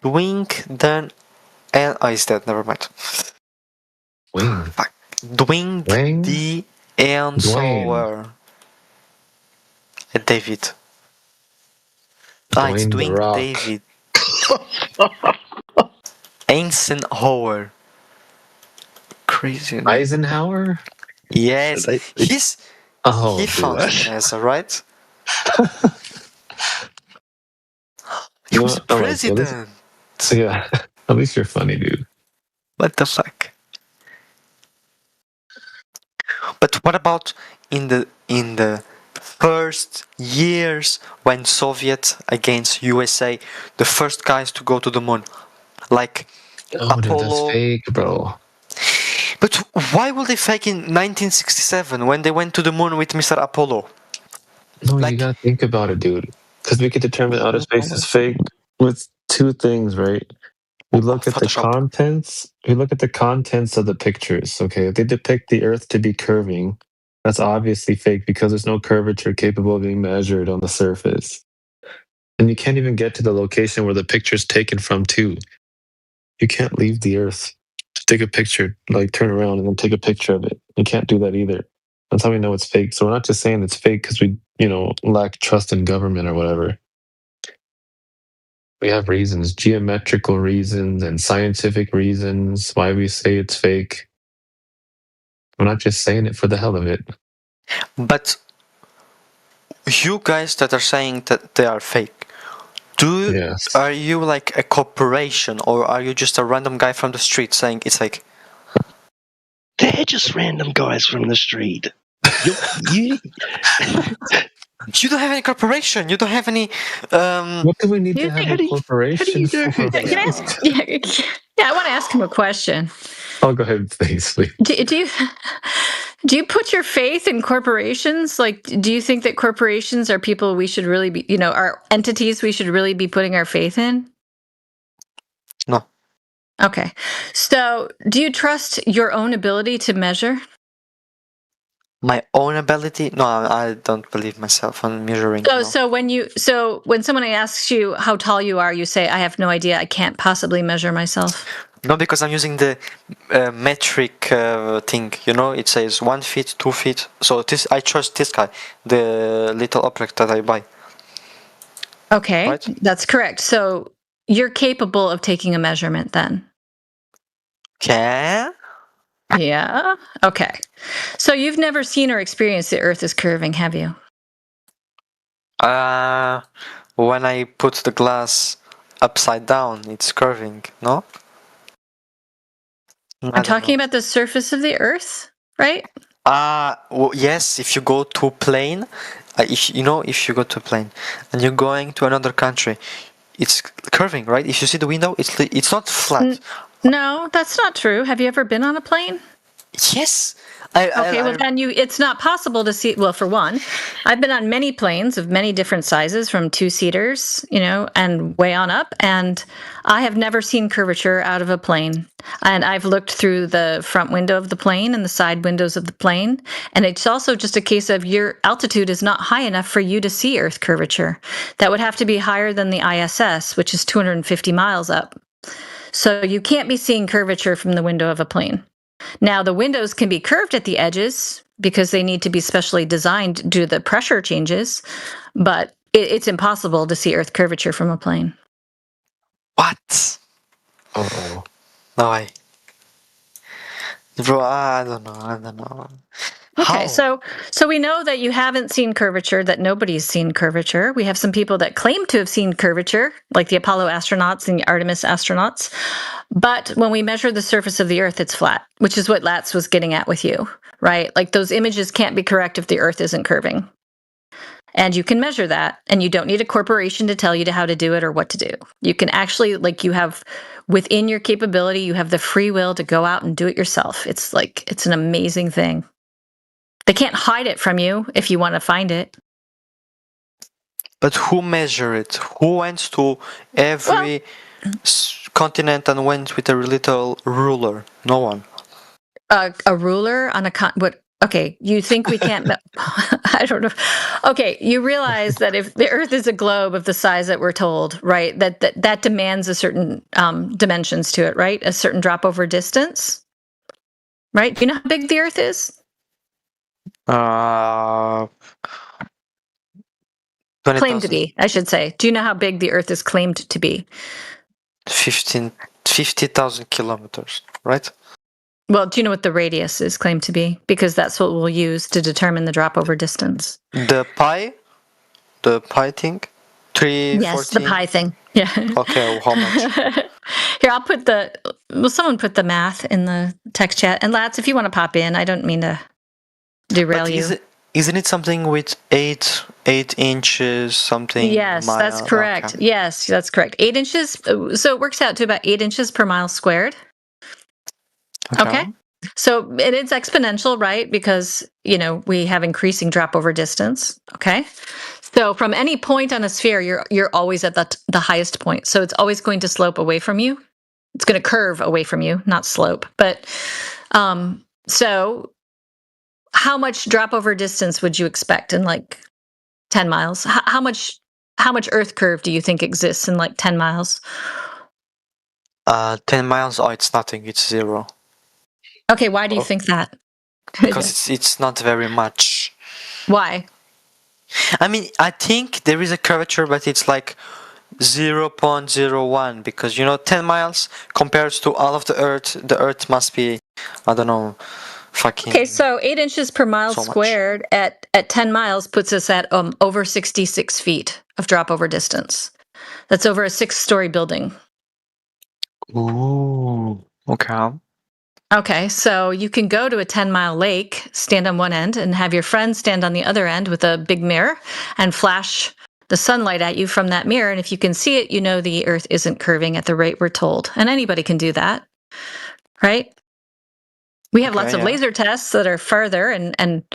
Dwingden, and he's dead. Never mind. Wing. Fuck. Dwing D. and Sower. David. It's Dwayne The Dwing Rock. David. Eisenhower. Crazy. Eisenhower? Yes, he found dude. NASA, right? He You know was what? All right, so president. yeah, at least you're funny, dude. What the fuck? But what about in the first years when Soviet against USA, the first guys to go to the moon, like Oh, dude, that's Apollo? fake, bro. But why would they fake in 1967 when they went to the moon with Mr. Apollo? No, you gotta think about it, dude. Because we could determine outer space is fake with two things, right? We look at the contents. We look at the contents of the pictures. Okay, if they depict the Earth to be curving, that's obviously fake because there's no curvature capable of being measured on the surface, and you can't even get to the location where the picture's taken from. Too, you can't leave the Earth to take a picture, like turn around and then take a picture of it. You can't do that either. That's how we know it's fake. So we're not just saying it's fake because we, lack trust in government or whatever. We have reasons, geometrical reasons and scientific reasons why we say it's fake. We're not just saying it for the hell of it. But you guys that are saying that they are fake, are you like a corporation or are you just a random guy from the street saying it's fake? They're just random guys from the street. You don't have any corporation. You don't have any. What do we need to have a corporation for? Can I ask, I want to ask him a question. Oh, go ahead, please. Do you put your faith in corporations? Like, do you think that corporations are people we should really be, are entities we should really be putting our faith in? No. Okay. So, do you trust your own ability to measure? My own ability? No, I don't believe myself on measuring. So when someone asks you how tall you are, you say, "I have no idea. I can't possibly measure myself." No, because I'm using the metric thing. It says 1 feet, 2 feet. So I trust this guy, the little object that I buy. Okay, right? That's correct. So you're capable of taking a measurement then. Okay. Yeah. Okay. So you've never seen or experienced the Earth is curving, have you? When I put the glass upside down, it's curving. No. I'm talking about the surface of the Earth, right? Well, yes. If you go to a plane, if you go to a plane and you're going to another country, it's curving, right? If you see the window, it's not flat. No, that's not true. Have you ever been on a plane? Yes. Then it's not possible to see. Well, for one, I've been on many planes of many different sizes, from 2-seaters, and way on up, and I have never seen curvature out of a plane. And I've looked through the front window of the plane and the side windows of the plane, and it's also just a case of your altitude is not high enough for you to see Earth curvature. That would have to be higher than the ISS, which is 250 miles up. So you can't be seeing curvature from the window of a plane. Now, the windows can be curved at the edges because they need to be specially designed due to the pressure changes. But it's impossible to see Earth curvature from a plane. What? Uh-oh. No way. Bro, I don't know. Okay, How? so we know that you haven't seen curvature, that nobody's seen curvature. We have some people that claim to have seen curvature, like the Apollo astronauts and the Artemis astronauts. But when we measure the surface of the Earth, it's flat, which is what Latz was getting at with you, right? Like those images can't be correct if the Earth isn't curving. And you can measure that, and you don't need a corporation to tell you how to do it or what to do. You can actually, like, you have within your capability, you have the free will to go out and do it yourself. It's like, it's an amazing thing. They can't hide it from you if you want to find it. But who measure it? Who went to every continent and went with a little ruler? No one. A ruler on a what? Okay, you think we can't? I don't know. Okay, you realize that if the Earth is a globe of the size that we're told, right? That demands a certain dimensions to it, right? A certain drop over distance, right? Do you know how big the Earth is? 20,000. Claimed to be, I should say. Do you know how big the Earth is claimed to be? 50,000 kilometers, right? Well, do you know what the radius is claimed to be? Because that's what we'll use to determine the drop over distance. The pi thing? 314? Yes, the pi thing. Yeah. Okay, how much? Here, I'll put someone put the math in the text chat. And Latz, if you want to pop in, I don't mean to derail But you. Isn't it something with 8 inches something? Yes, that's correct. Okay. Yes, that's correct. 8 inches. So it works out to about 8 inches per mile squared. Okay. So it is exponential, right? Because, we have increasing drop over distance. Okay. So from any point on a sphere, you're always at the highest point. So it's always going to slope away from you. It's going to curve away from you, not slope. But so how much drop over distance would you expect in like 10 miles? How much Earth curve do you think exists in like 10 miles? 10 miles? Oh, it's nothing. It's 0. Okay, why do you think that? Because it's not very much. Why? I mean, I think there is a curvature, but it's like 0.01 because 10 miles compared to all of the Earth must be, I don't know, fucking. Okay, so 8 inches per mile so squared at 10 miles puts us at over 66 feet of drop over distance. That's over a 6-story building. Ooh, okay. Okay, so you can go to a 10-mile lake, stand on one end, and have your friend stand on the other end with a big mirror and flash the sunlight at you from that mirror. And if you can see it, the Earth isn't curving at the rate we're told. And anybody can do that, right? We have lots of laser tests that are further and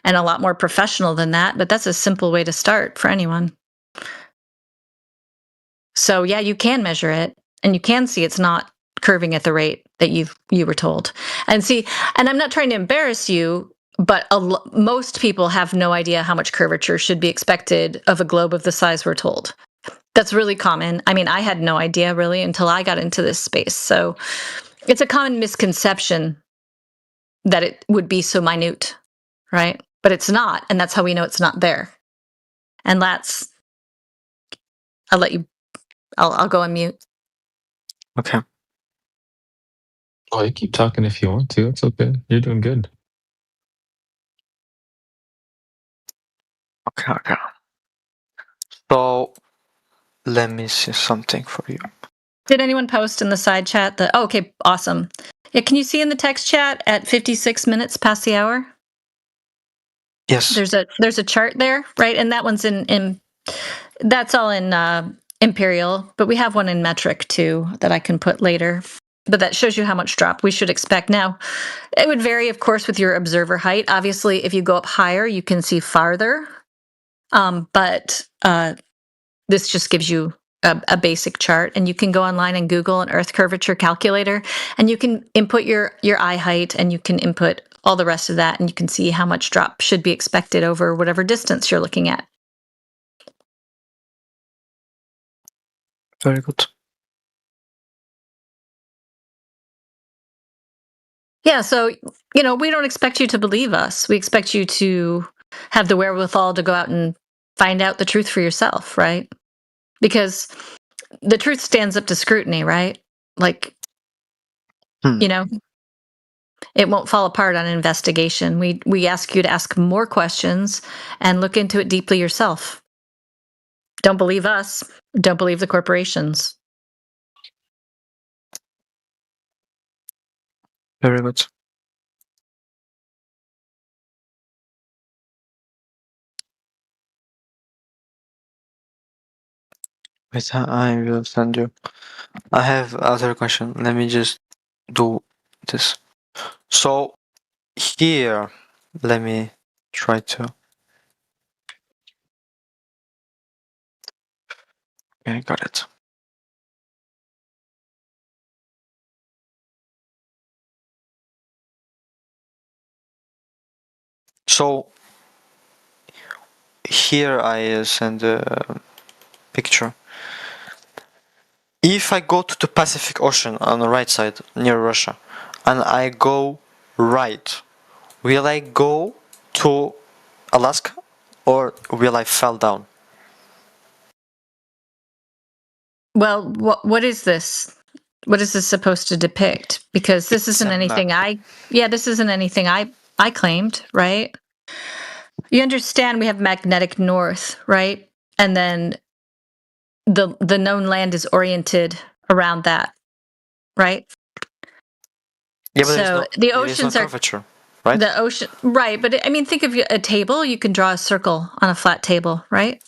a lot more professional than that, but that's a simple way to start for anyone. So yeah, you can measure it, and you can see it's not curving at the rate that you were told. And I'm not trying to embarrass you, but most people have no idea how much curvature should be expected of a globe of the size we're told. That's really common. I mean, I had no idea really until I got into this space. So it's a common misconception that it would be so minute, right? But it's not, and that's how we know it's not there. And I'll go on mute. Okay. Oh, you keep talking if you want to. It's okay. You're doing good. Okay. So, let me see something for you. Did anyone post in the side chat that? Oh, okay, awesome. Yeah, can you see in the text chat at 56 minutes past the hour? Yes. There's a chart there, right? And that one's in that's all in imperial, but we have one in metric too that I can put later. But that shows you how much drop we should expect. Now, it would vary, of course, with your observer height. Obviously, if you go up higher, you can see farther. But this just gives you a basic chart, and you can go online and Google an Earth curvature calculator, and you can input your eye height, and you can input all the rest of that, and you can see how much drop should be expected over whatever distance you're looking at. Very good. Yeah, so, we don't expect you to believe us. We expect you to have the wherewithal to go out and find out the truth for yourself, right? Because the truth stands up to scrutiny, right? Like, you know, it won't fall apart on an investigation. We ask you to ask more questions and look into it deeply yourself. Don't believe us. Don't believe the corporations. Very good. Wait, I will send you. I have other question. Let me just do this. So here, let me try to. Okay, got it. So here I send a picture. If I go to the Pacific Ocean on the right side near Russia, and I go right, will I go to Alaska or will I fall down? Well, what is this? What is this supposed to depict? Because this isn't anything this isn't anything I claimed, right? You understand we have magnetic north, right? And then the known land is oriented around that, right? Yeah, but So the oceans are curvature, right? the ocean, right? But I mean, think of a table. You can draw a circle on a flat table, right?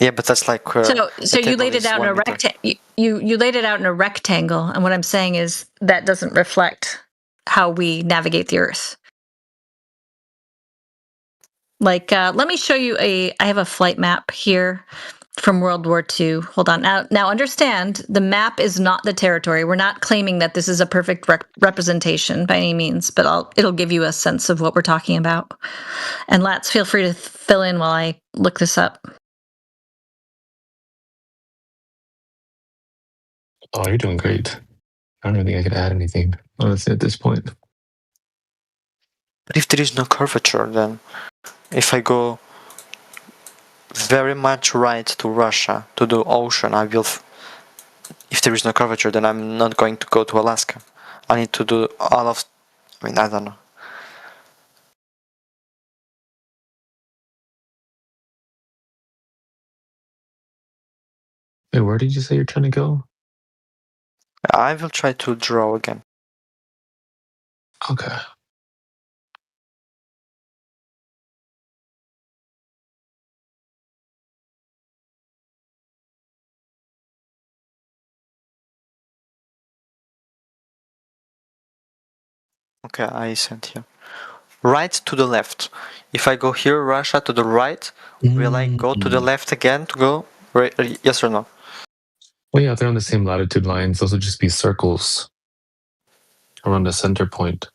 Yeah, but that's like So you laid it out in a rectangle. You laid it out in a rectangle, and what I'm saying is that doesn't reflect how we navigate the Earth. Like, let me show you I have a flight map here from World War II. Hold on. Now understand, the map is not the territory. We're not claiming that this is a perfect representation by any means, but it'll give you a sense of what we're talking about. And Lats, feel free to fill in while I look this up. Oh, you're doing great. I don't even think I could add anything, honestly, at this point. But if there is no curvature, then if I go very much right to Russia, to the ocean, I will. If there is no curvature, then I'm not going to go to Alaska. I need to do all of. I mean, I don't know. Hey, where did you say you're trying to go? I will try to draw again. Okay. Okay, I sent here. Right to the left. If I go here, Russia to the right, will I go to the left again to go? Right, yes or no? Well, yeah, they're on the same latitude lines. Those would just be circles around the center point.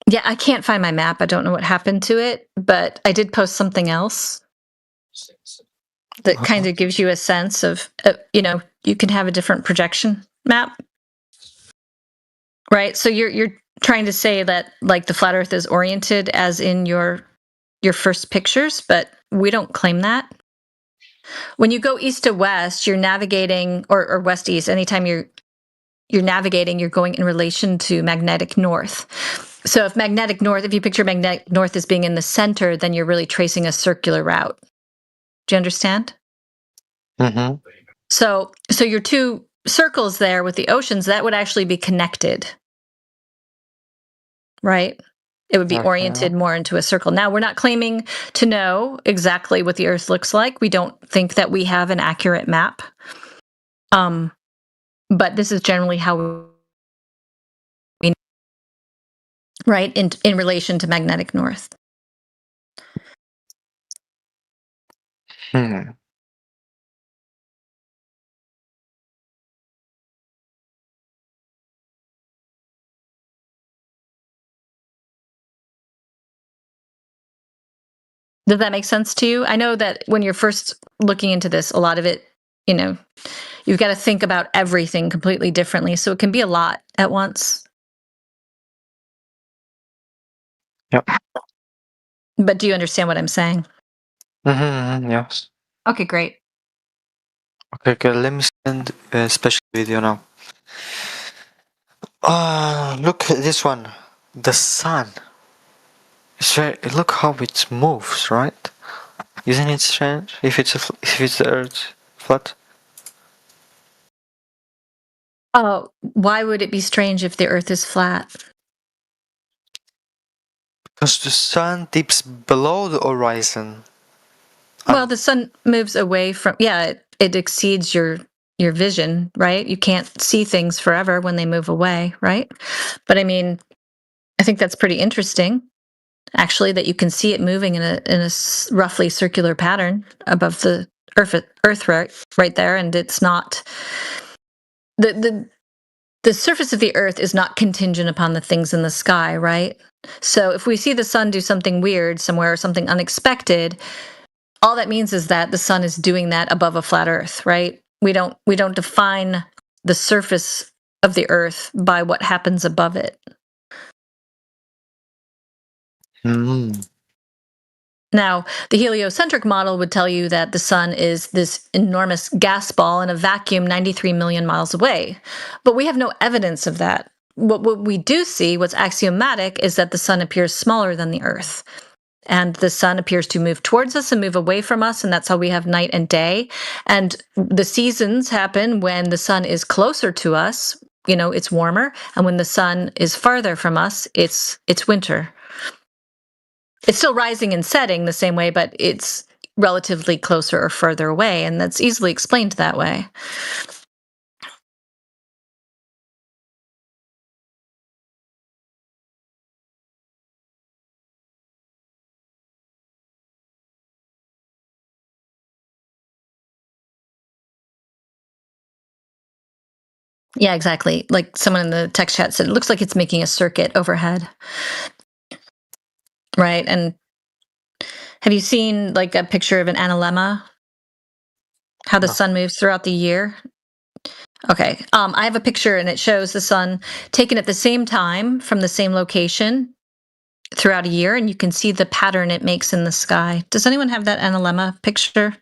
Yeah, I can't find my map. I don't know what happened to it, but I did post something else that kind of gives you a sense of, you can have a different projection map, right? So you're trying to say that like the flat Earth is oriented as in your first pictures, but we don't claim that. When you go east to west, you're navigating, or west east. Anytime you're navigating, you're going in relation to magnetic north. So if you picture magnetic north as being in the center, then you're really tracing a circular route. Do you understand? Mm-hmm. So your two circles there with the oceans, that would actually be connected, right? It would be oriented more into a circle. Now, we're not claiming to know exactly what the Earth looks like. We don't think that we have an accurate map. But this is generally how we, right, in relation to magnetic north. Hmm. Does that make sense to you? I know that when you're first looking into this, a lot of it, you've got to think about everything completely differently. So it can be a lot at once. Yep. But do you understand what I'm saying? Yes. Okay, great. Okay, let me send a special video now. Look at this one. The sun. Look how it moves, right? Isn't it strange? If it's the Earth flat. Oh, why would it be strange if the Earth is flat? Because the sun dips below the horizon. Well, the sun moves away from. Yeah, it exceeds your vision, right? You can't see things forever when they move away, right? But I mean, I think that's pretty interesting, actually, that you can see it moving in a roughly circular pattern above the Earth right there, and it's not the surface of the Earth is not contingent upon the things in the sky, right? So if we see the sun do something weird somewhere or something unexpected, all that means is that the sun is doing that above a flat Earth, right? We don't define the surface of the Earth by what happens above it. Now, the heliocentric model would tell you that the sun is this enormous gas ball in a vacuum 93 million miles away. But we have no evidence of that. What we do see, what's axiomatic, is that the sun appears smaller than the Earth. And the sun appears to move towards us and move away from us, and that's how we have night and day. And the seasons happen when the sun is closer to us, it's warmer, and when the sun is farther from us, it's winter. It's still rising and setting the same way, but it's relatively closer or further away, and that's easily explained that way. Yeah, exactly. Like someone in the text chat said, it looks like it's making a circuit overhead. Right. And have you seen like a picture of an analemma? How the sun moves throughout the year? Okay. I have a picture and it shows the sun taken at the same time from the same location throughout a year, and you can see the pattern it makes in the sky. Does anyone have that analemma picture?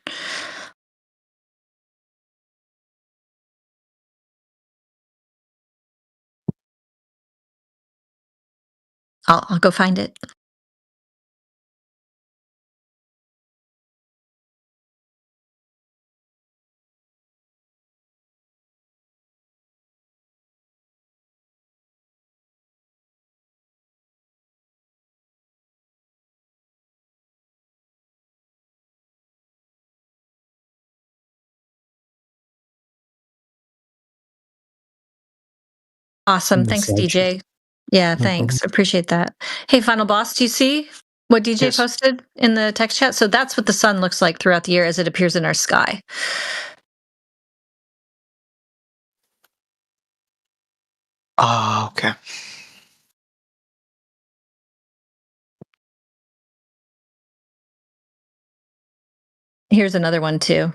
I'll go find it. Awesome. Thanks, DJ. Yeah, thanks. Appreciate that. Hey, Final Boss, do you see what DJ posted in the text chat? So that's what the sun looks like throughout the year as it appears in our sky. Okay. Here's another one too.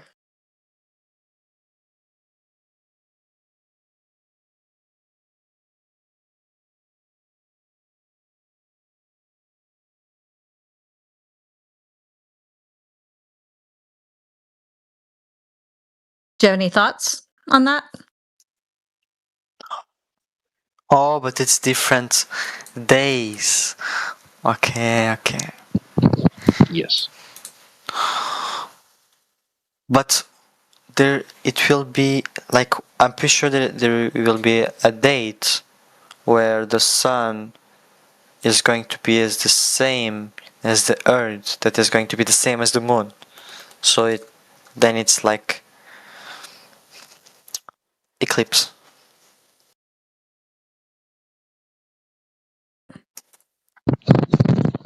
Do you have any thoughts on that? Oh, but it's different days. Okay. Yes. But it will be like, I'm pretty sure that there will be a date where the sun is going to be as the same as the Earth, that is going to be the same as the moon. So then it's like eclipse.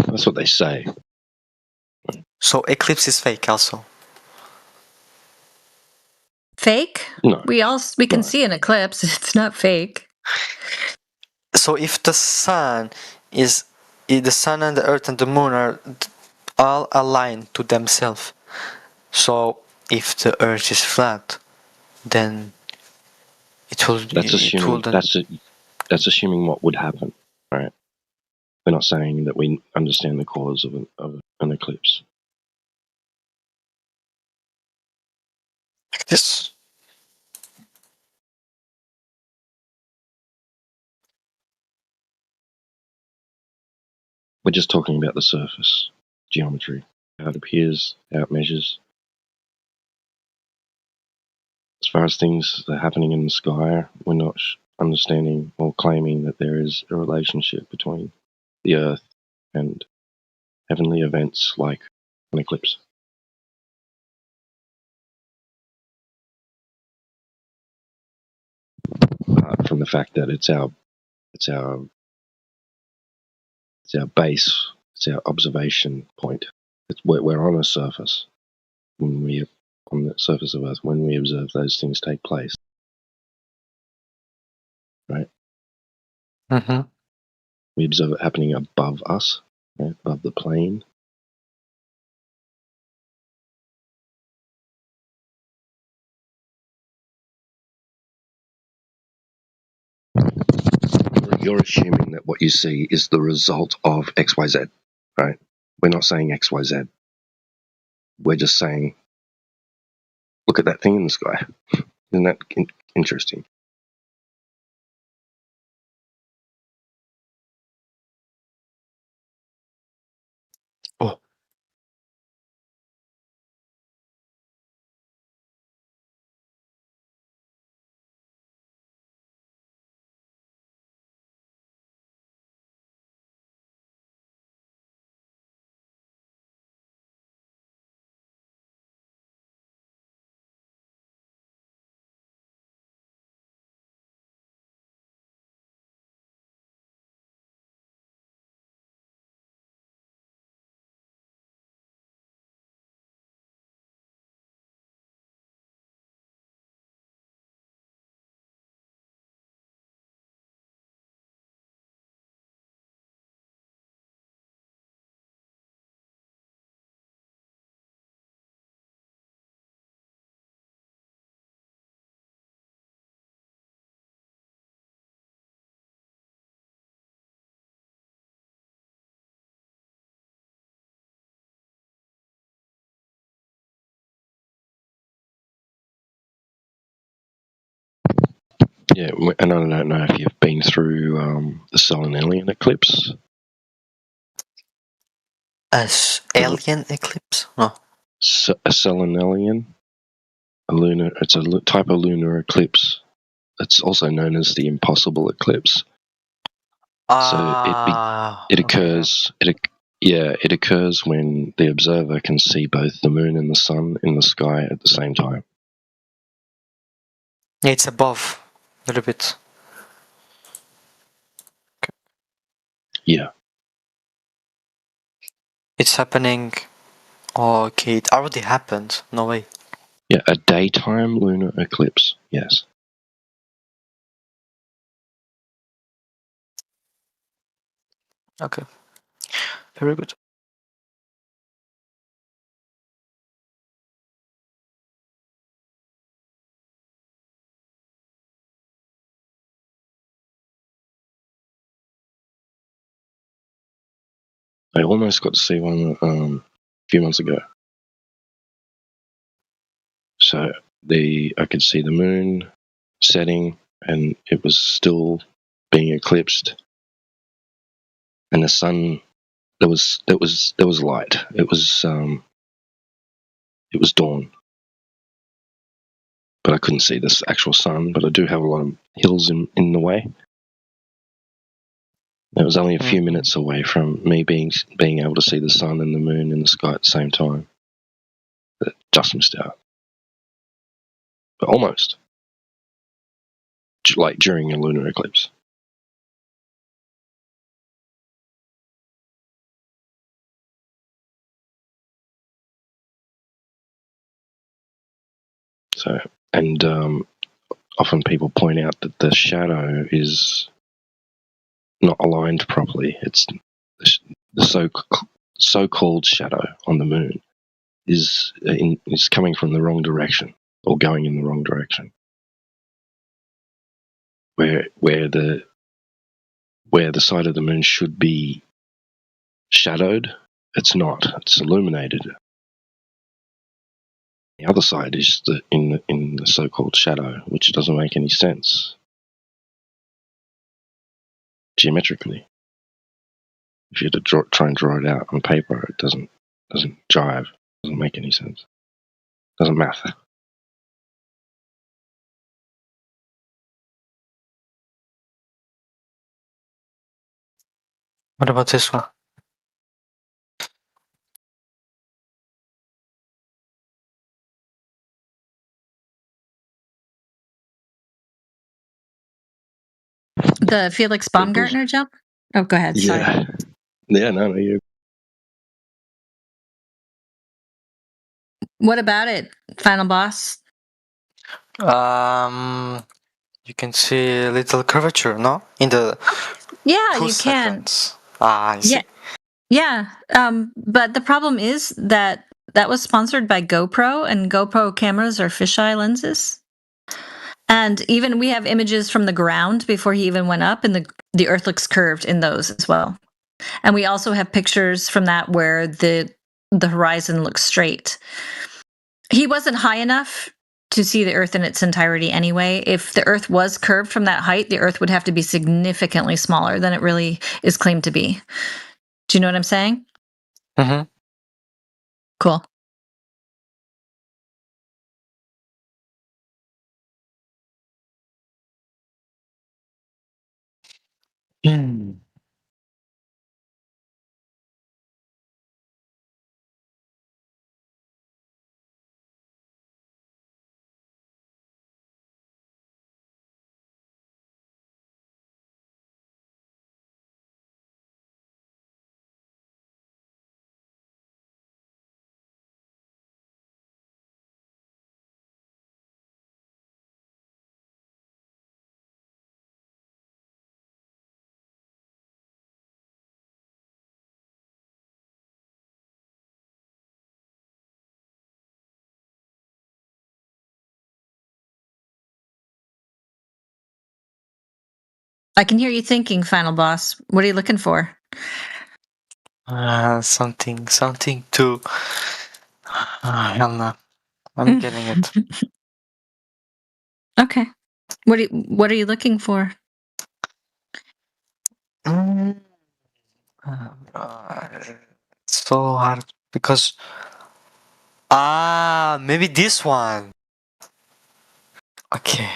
That's what they say. So eclipse is fake also. Fake? No. We can see an eclipse. It's not fake. So if the sun and the Earth and the moon are all aligned to themselves, so if the Earth is flat, then it will. That's assuming what would happen, right? We're not saying that we understand the cause of it. an eclipse? Like this. We're just talking about the surface geometry, how it appears, how it measures. As far as things that are happening in the sky, we're not understanding or claiming that there is a relationship between the Earth and heavenly events like an eclipse. Apart from the fact that it's our base, it's our observation point. We're on a surface when we on the surface of Earth when we observe those things take place, right? Mm-hmm. We observe it happening above us, right? Above the plane. You're assuming that what you see is the result of XYZ, right? We're not saying XYZ. We're just saying, look at that thing in the sky. Isn't that interesting? Oh. Yeah, and I don't know if you've been through the Selenelian eclipse. Alien eclipse? No. A Selenelian, it's a type of lunar eclipse. It's also known as the impossible eclipse. It occurs. It occurs when the observer can see both the moon and the sun in the sky at the same time. Yeah, it's above a little bit. Okay. Yeah. It's happening. Okay, it already happened. No way. Yeah, a daytime lunar eclipse. Yes. Okay. Very good. I almost got to see one a few months ago. So I could see the moon setting, and it was still being eclipsed, and the sun. There was light. It was dawn, but I couldn't see this actual sun. But I do have a lot of hills in the way. It was only a few minutes away from me being able to see the sun and the moon in the sky at the same time. But just missed out. But almost. Like during a lunar eclipse. So, and often people point out that the shadow is not aligned properly. It's the so-called shadow on the moon is coming from the wrong direction or going in the wrong direction. Where the side of the moon should be shadowed It's not. It's illuminated. The other side is in the so-called shadow, which doesn't make any sense geometrically. If you had to try and draw it out on paper, it doesn't jive. Doesn't make any sense. Doesn't matter. What about this one? The Felix Baumgartner jump? Oh, go ahead. Sorry. Yeah. No, you. What about it, Final Boss? You can see a little curvature, no? In the Yeah, 2 you can. seconds. I see. Yeah. But the problem is that was sponsored by GoPro, and GoPro cameras are fisheye lenses. And even we have images from the ground before he even went up, and the Earth looks curved in those as well. And we also have pictures from that where the horizon looks straight. He wasn't high enough to see the Earth in its entirety anyway. If the Earth was curved from that height, the Earth would have to be significantly smaller than it really is claimed to be. Do you know what I'm saying? Mm-hmm. Cool. I can hear you thinking, Final Boss. What are you looking for? Something to. Hell no. I'm getting it. Okay. What are you looking for? It's so hard because maybe this one. Okay,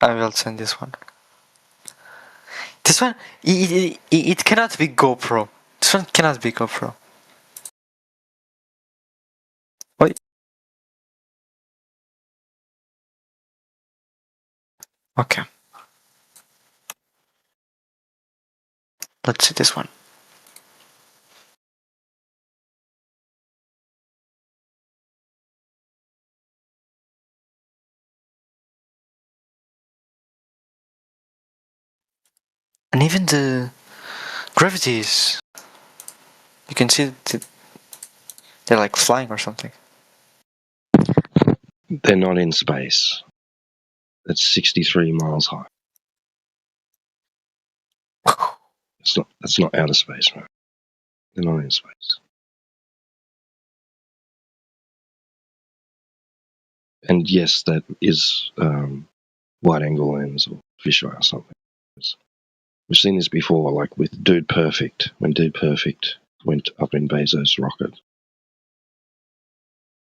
I will send this one. This one, it cannot be GoPro. This one cannot be GoPro. Wait. Okay. Let's see this one. And even the gravities, you can see they're like flying or something. They're not in space. It's 63 miles high. That's not outer space, man. They're not in space. And yes, that is wide angle lens or fisheye or something. We've seen this before, like with Dude Perfect, when Dude Perfect went up in Bezos' rocket.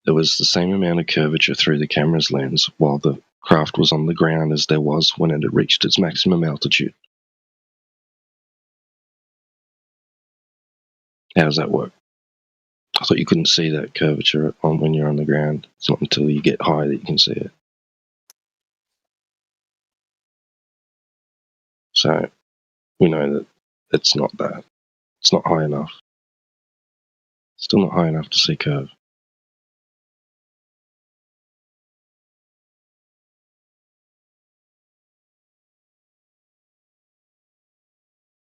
There was the same amount of curvature through the camera's lens while the craft was on the ground as there was when it had reached its maximum altitude. How does that work? I thought you couldn't see that curvature when you're on the ground. It's not until you get high that you can see it. So we know that it's not that. It's not high enough. Still not high enough to see curve.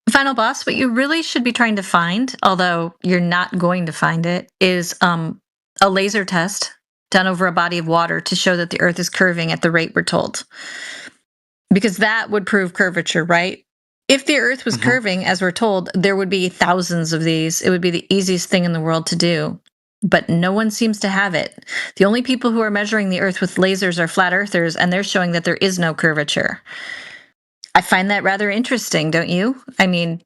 Final Boss, what you really should be trying to find, although you're not going to find it, is a laser test done over a body of water to show that the Earth is curving at the rate we're told. Because that would prove curvature, right? If the Earth was curving, as we're told, there would be thousands of these. It would be the easiest thing in the world to do. But no one seems to have it. The only people who are measuring the Earth with lasers are flat earthers, and they're showing that there is no curvature. I find that rather interesting, don't you? I mean,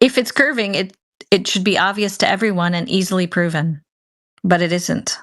if it's curving, it should be obvious to everyone and easily proven. But it isn't.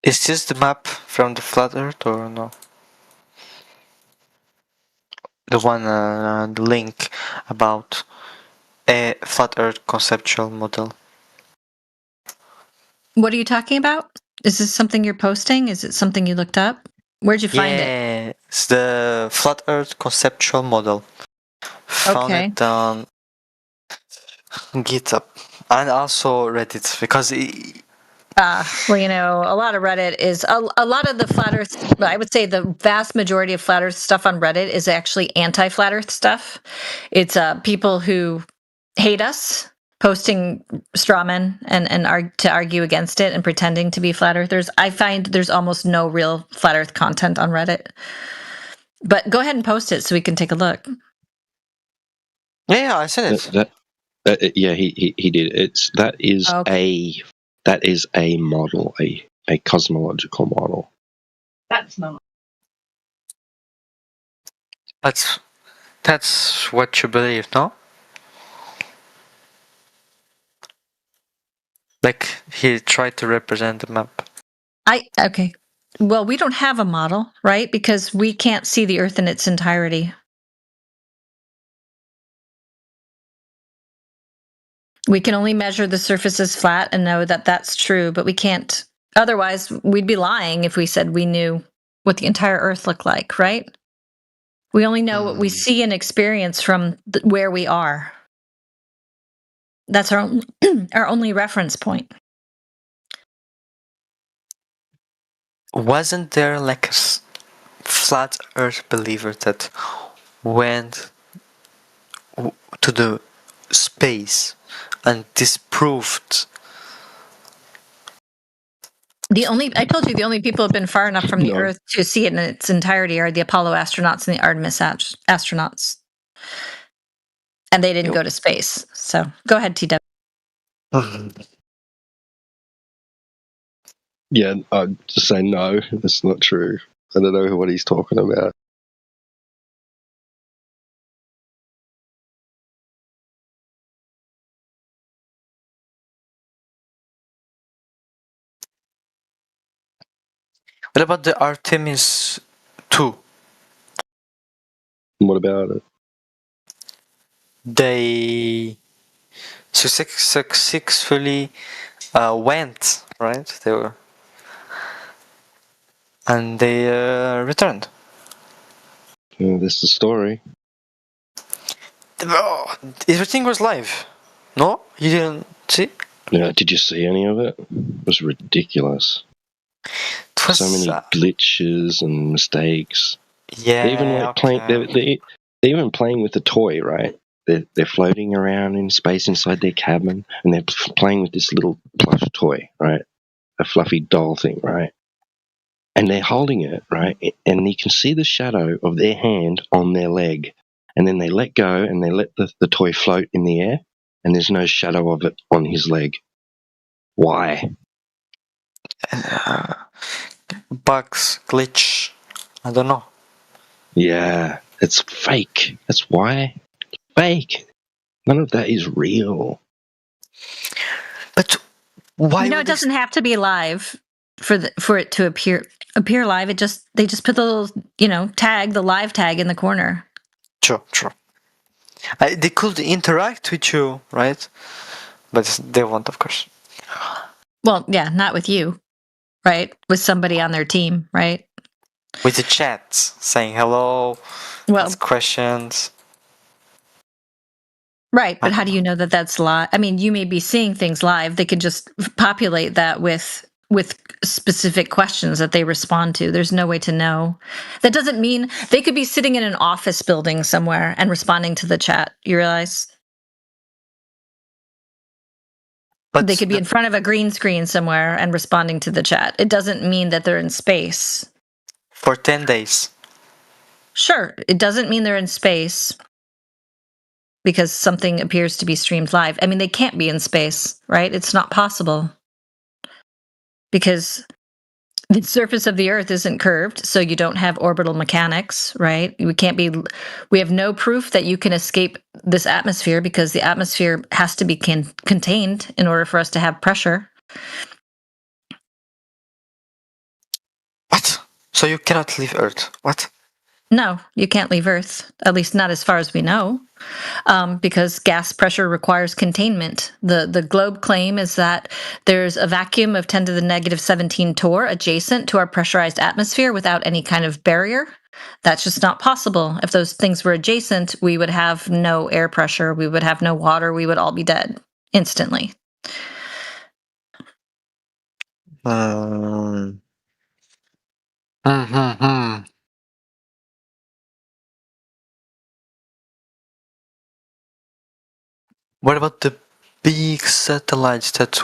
Is this the map from the flat Earth or no? The one, the link about a flat Earth conceptual model. What are you talking about? Is this something you're posting? Is it something you looked up? Where'd you find it? Yeah, it's the flat Earth conceptual model. Found Okay. it on GitHub and also Reddit because Well, you know, a lot of Reddit is a lot of the flat Earth. I would say the vast majority of flat Earth stuff on Reddit is actually anti-flat Earth stuff. It's people who hate us posting straw men and to argue against it and pretending to be flat earthers. I find there's almost no real flat Earth content on Reddit. But go ahead and post it so we can take a look. Yeah, I said it. Yeah, he did. That is a model, a cosmological model. That's not. That's what you believe, no? Like he tried to represent the map. Okay. Well, we don't have a model, right? Because we can't see the Earth in its entirety. We can only measure the surface as flat and know that that's true, but we can't. Otherwise, we'd be lying if we said we knew what the entire Earth looked like, right? We only know what we see and experience from where we are. That's our our only reference point. Wasn't there like a flat Earth believer that went to the space and disproved? I told you the only people who have been far enough from the Earth to see it in its entirety are the Apollo astronauts and the Artemis astronauts. And they didn't go to space. So go ahead, TW. Yeah, I'd just say no, that's not true. I don't know what he's talking about. What about the Artemis 2? What about it? They successfully went, right? And they returned. That's the story. Oh, everything was live. No, you didn't see? Yeah, did you see any of it? It was ridiculous. So many glitches and mistakes. Yeah, They're even like they're even playing with the toy, right? They're floating around in space inside their cabin, and they're playing with this little plush toy, right? A fluffy doll thing, right? And they're holding it, right? And you can see the shadow of their hand on their leg. And then they let go and they let the toy float in the air, and there's no shadow of it on his leg. Why? Bugs, glitch. I don't know. Yeah, it's fake. That's why. Fake. None of that is real. But why? You know, it doesn't have to be live for it to appear live. They just put the little tag, the live tag in the corner. True. They could interact with you, right? But they won't, of course. Well, yeah, not with you, right? With somebody on their team, right? with the chat saying hello, Well, ask questions. Right, but how do you know that that's live? I mean, you may be seeing things live. They can just populate that with specific questions that they respond to. There's no way to know. That doesn't mean they could be sitting in an office building somewhere and responding to the chat. You realize? But they could be in front of a green screen somewhere and responding to the chat. It doesn't mean that they're in space. For 10 days. Sure, it doesn't mean they're in space because something appears to be streamed live. I mean, they can't be in space, right? It's not possible because the surface of the Earth isn't curved, so you don't have orbital mechanics, right? We have no proof that you can escape this atmosphere because the atmosphere has to be contained in order for us to have pressure. What? So you cannot leave Earth? What? No, you can't leave Earth, at least not as far as we know, because gas pressure requires containment. The globe claim is that there's a vacuum of 10 to the negative 17 torr adjacent to our pressurized atmosphere without any kind of barrier. That's just not possible. If those things were adjacent, we would have no air pressure, we would have no water, we would all be dead instantly. What about the big satellites that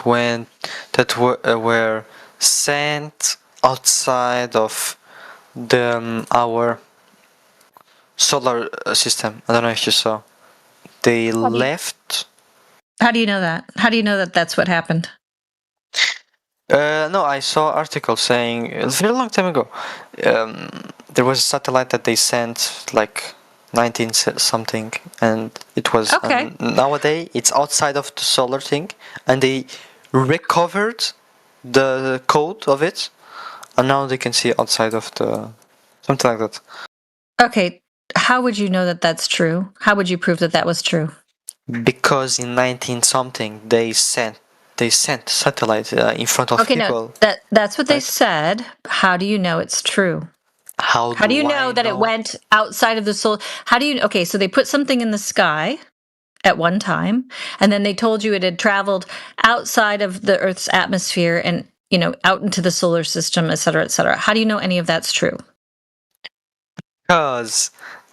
were sent outside of our solar system? I don't know if you saw. They left. How do you know that? How do you know that that's what happened? No, I saw an article saying a very long time ago. There was a satellite that they sent like 19 something, and it was nowadays it's outside of the solar thing, and they recovered the code of it, and now they can see outside of the something like that. Okay, how would you know that that's true? How would you prove that that was true? Because in 19 something they sent satellite in front of people. No, that's what they said. How do you know it's true? How do you know that it went outside of the solar? How do you? Okay, so they put something in the sky at one time, and then they told you it had traveled outside of the Earth's atmosphere and out into the solar system, et cetera, et cetera. How do you know any of that's true? Because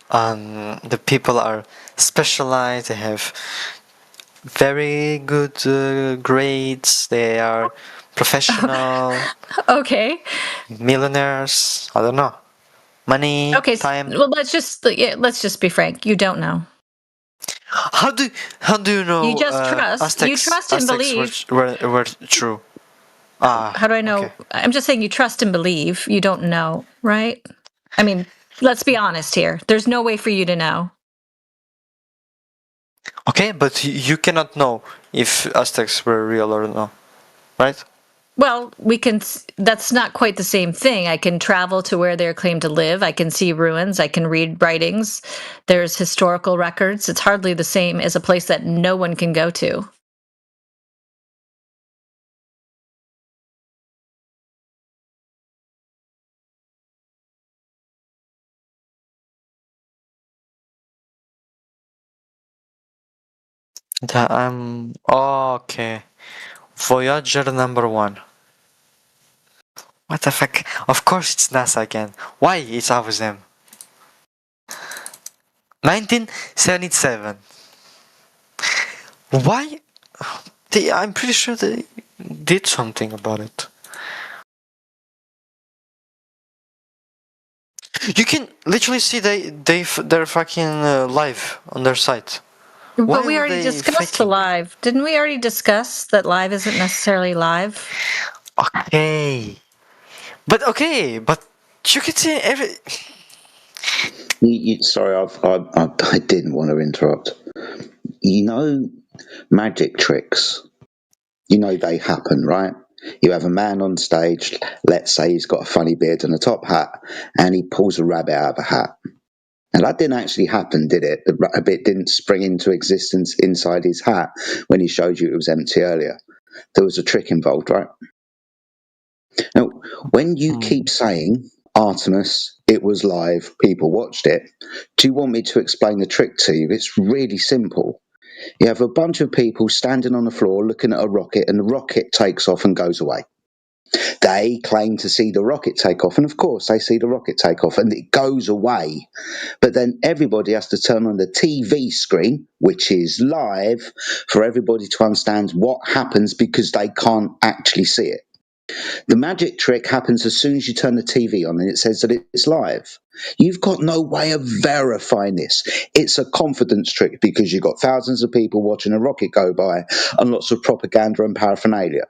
the people are specialized. They have very good grades. They are professional. Okay. Millionaires. I don't know. Money. Okay. Time. Well, let's just be frank. You don't know. How do you know? You just trust. You trust and believe. Were true. How do I know? Okay. I'm just saying you trust and believe. You don't know, right? I mean, let's be honest here. There's no way for you to know. Okay, but you cannot know if Aztecs were real or not, right? Well, we can. That's not quite the same thing. I can travel to where they're claimed to live. I can see ruins. I can read writings. There's historical records. It's hardly the same as a place that no one can go to. Okay. Voyager number 1. What the fuck? Of course it's NASA again. Why it's always them? 1977. Why? I'm pretty sure they did something about it. You can literally see they're fucking live on their site. But we already discussed the live. Didn't we already discuss that live isn't necessarily live? Okay. But you can see every... Sorry, I didn't want to interrupt. Magic tricks. They happen, right? You have a man on stage, let's say he's got a funny beard and a top hat, and he pulls a rabbit out of a hat. And that didn't actually happen, did it? The rabbit didn't spring into existence inside his hat when he showed you it was empty earlier. There was a trick involved, right? Now, when you keep saying, Artemis, it was live, people watched it. Do you want me to explain the trick to you? It's really simple. You have a bunch of people standing on the floor looking at a rocket, and the rocket takes off and goes away. They claim to see the rocket take off, and of course they see the rocket take off and it goes away. But then everybody has to turn on the TV screen, which is live, for everybody to understand what happens because they can't actually see it. The magic trick happens as soon as you turn the TV on and it says that it's live. You've got no way of verifying this. It's a confidence trick because you've got thousands of people watching a rocket go by and lots of propaganda and paraphernalia.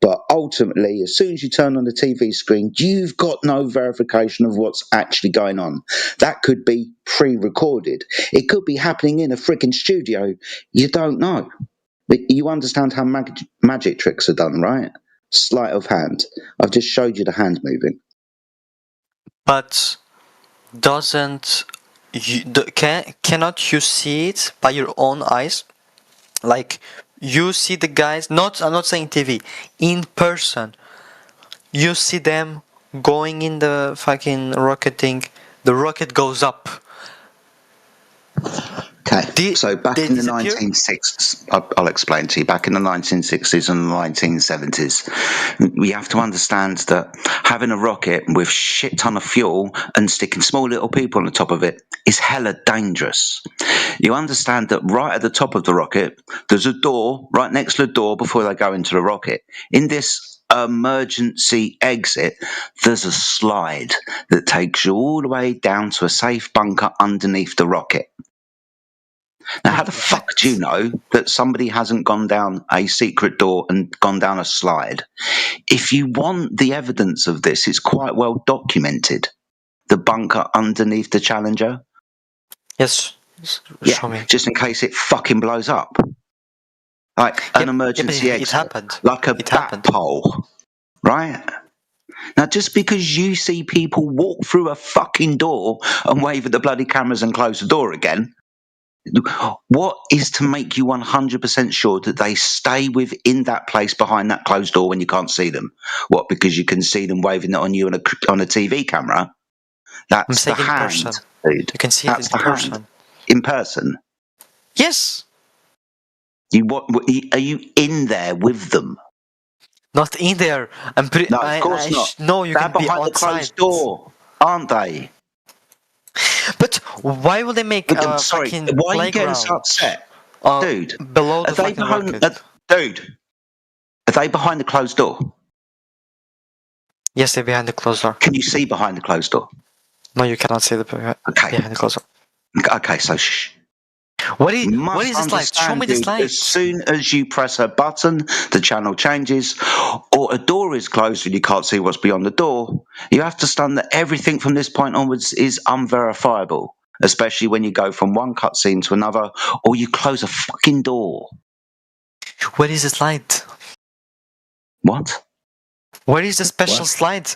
But ultimately, as soon as you turn on the TV screen, you've got no verification of what's actually going on. That could be pre-recorded. It could be happening in a freaking studio. You don't know. But you understand how magic tricks are done, right? Sleight of hand. I've just showed you the hand moving. But doesn't cannot you see it by your own eyes? Like you see the guys. I'm not saying TV. In person, you see them going in the fucking rocket thing. The rocket goes up. Okay, so back in the 1960s, I'll explain to you. Back in the 1960s and the 1970s, we have to understand that having a rocket with shit ton of fuel and sticking small little people on the top of it is hella dangerous. You understand that right at the top of the rocket, there's a door right next to the door before they go into the rocket. In this emergency exit, there's a slide that takes you all the way down to a safe bunker underneath the rocket. Now, how the fuck do you know that somebody hasn't gone down a secret door and gone down a slide? If you want the evidence of this, it's quite well documented. The bunker underneath the Challenger. Yes. Show me. Just in case it fucking blows up. Like an emergency exit. It happened. Like a bat pole. Right? Now, just because you see people walk through a fucking door and wave at the bloody cameras and close the door again, what is to make you 100% sure that they stay within that place behind that closed door when you can't see them? What, because you can see them waving it on you on a TV camera? That's the hand, dude. You can see That's it in person. hand. In person? Yes. Are you in there with them? Not in there. I'm pretty. No, of course not. No, you They're can be behind the outside. closed door, aren't they? But why would they make a sorry, fucking why are you getting playground? so upset? Dude, below the are they fucking behind, rocket? dude, are they behind the closed door? Yes, they're behind the closed door. Can you see behind the closed door? No, you cannot see the behind the closed door. Okay, so shh. What is this light? Show me this light. As soon as you press a button, the channel changes, or a door is closed and you can't see what's beyond the door. You have to understand that everything from this point onwards is unverifiable, especially when you go from one cutscene to another, or you close a fucking door. Where is this light? What? Where is the special slide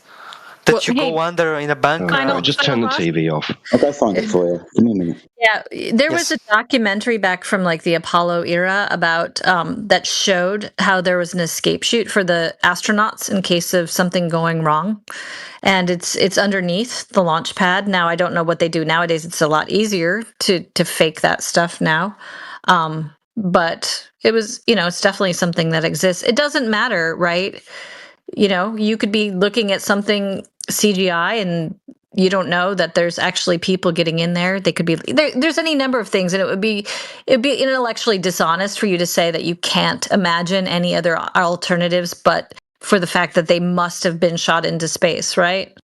that you go under in a bank? Just turn the TV off. I'll go find it for you. Give me a minute. Yeah, there was a documentary back from like the Apollo era about that showed how there was an escape chute for the astronauts in case of something going wrong, and it's underneath the launch pad. Now I don't know what they do nowadays. It's a lot easier to fake that stuff now, but it was it's definitely something that exists. It doesn't matter, right? You could be looking at something CGI and you don't know that there's actually people getting in there. They could be there's any number of things, and it'd be intellectually dishonest for you to say that you can't imagine any other alternatives, but for the fact that they must have been shot into space, right?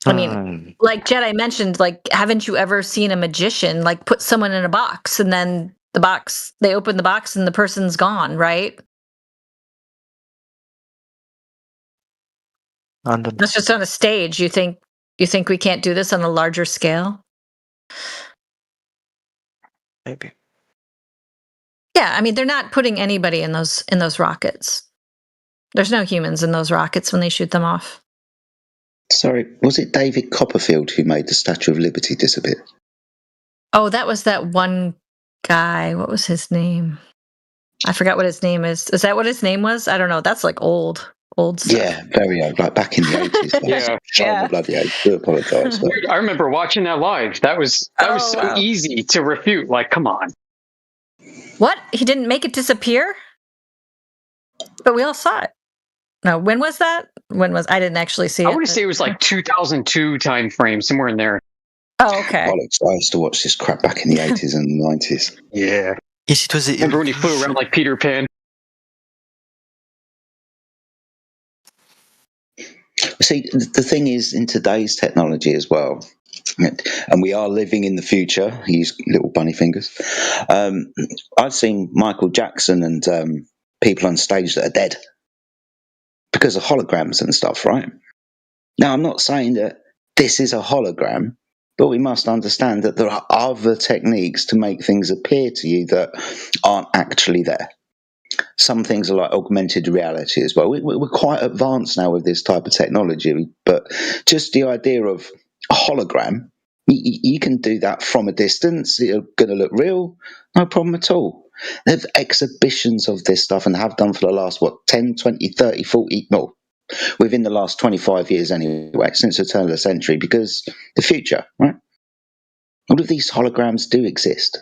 I mean, like Jedi mentioned, like, haven't you ever seen a magician like put someone in a box and then they open the box and the person's gone, right? That's just on a stage. You think we can't do this on a larger scale? Maybe. Yeah, I mean, they're not putting anybody in those rockets. There's no humans in those rockets when they shoot them off. Sorry, was it David Copperfield who made the Statue of Liberty disappear? Oh, that was that one guy. What was his name? I forgot what his name is. Is that what his name was? I don't know. That's like old. old stuff. Yeah, very old, like back in the 80s. Yeah. Yeah. Bloody I do apologise. Dude, I remember watching that live. That was so wow. easy to refute. Like, come on. What? He didn't make it disappear? But we all saw it. No, when was that? I didn't actually see it. I want to say it was like 2002 time frame, somewhere in there. Oh, okay. Bollocks. I used to watch this crap back in the 80s and 90s. Yeah. Yes, it was the Remember when he flew around like Peter Pan? See, the thing is, in today's technology as well, and we are living in the future, use little bunny fingers. I've seen Michael Jackson and people on stage that are dead because of holograms and stuff, right? Now, I'm not saying that this is a hologram, but we must understand that there are other techniques to make things appear to you that aren't actually there. Some things are like augmented reality as well. We're quite advanced now with this type of technology, but just the idea of a hologram, you can do that from a distance. It's going to look real, no problem at all. There's exhibitions of this stuff and have done for the last, 10, 20, 30, 40, no, within the last 25 years anyway, since the turn of the century, because the future, right? All of these holograms do exist.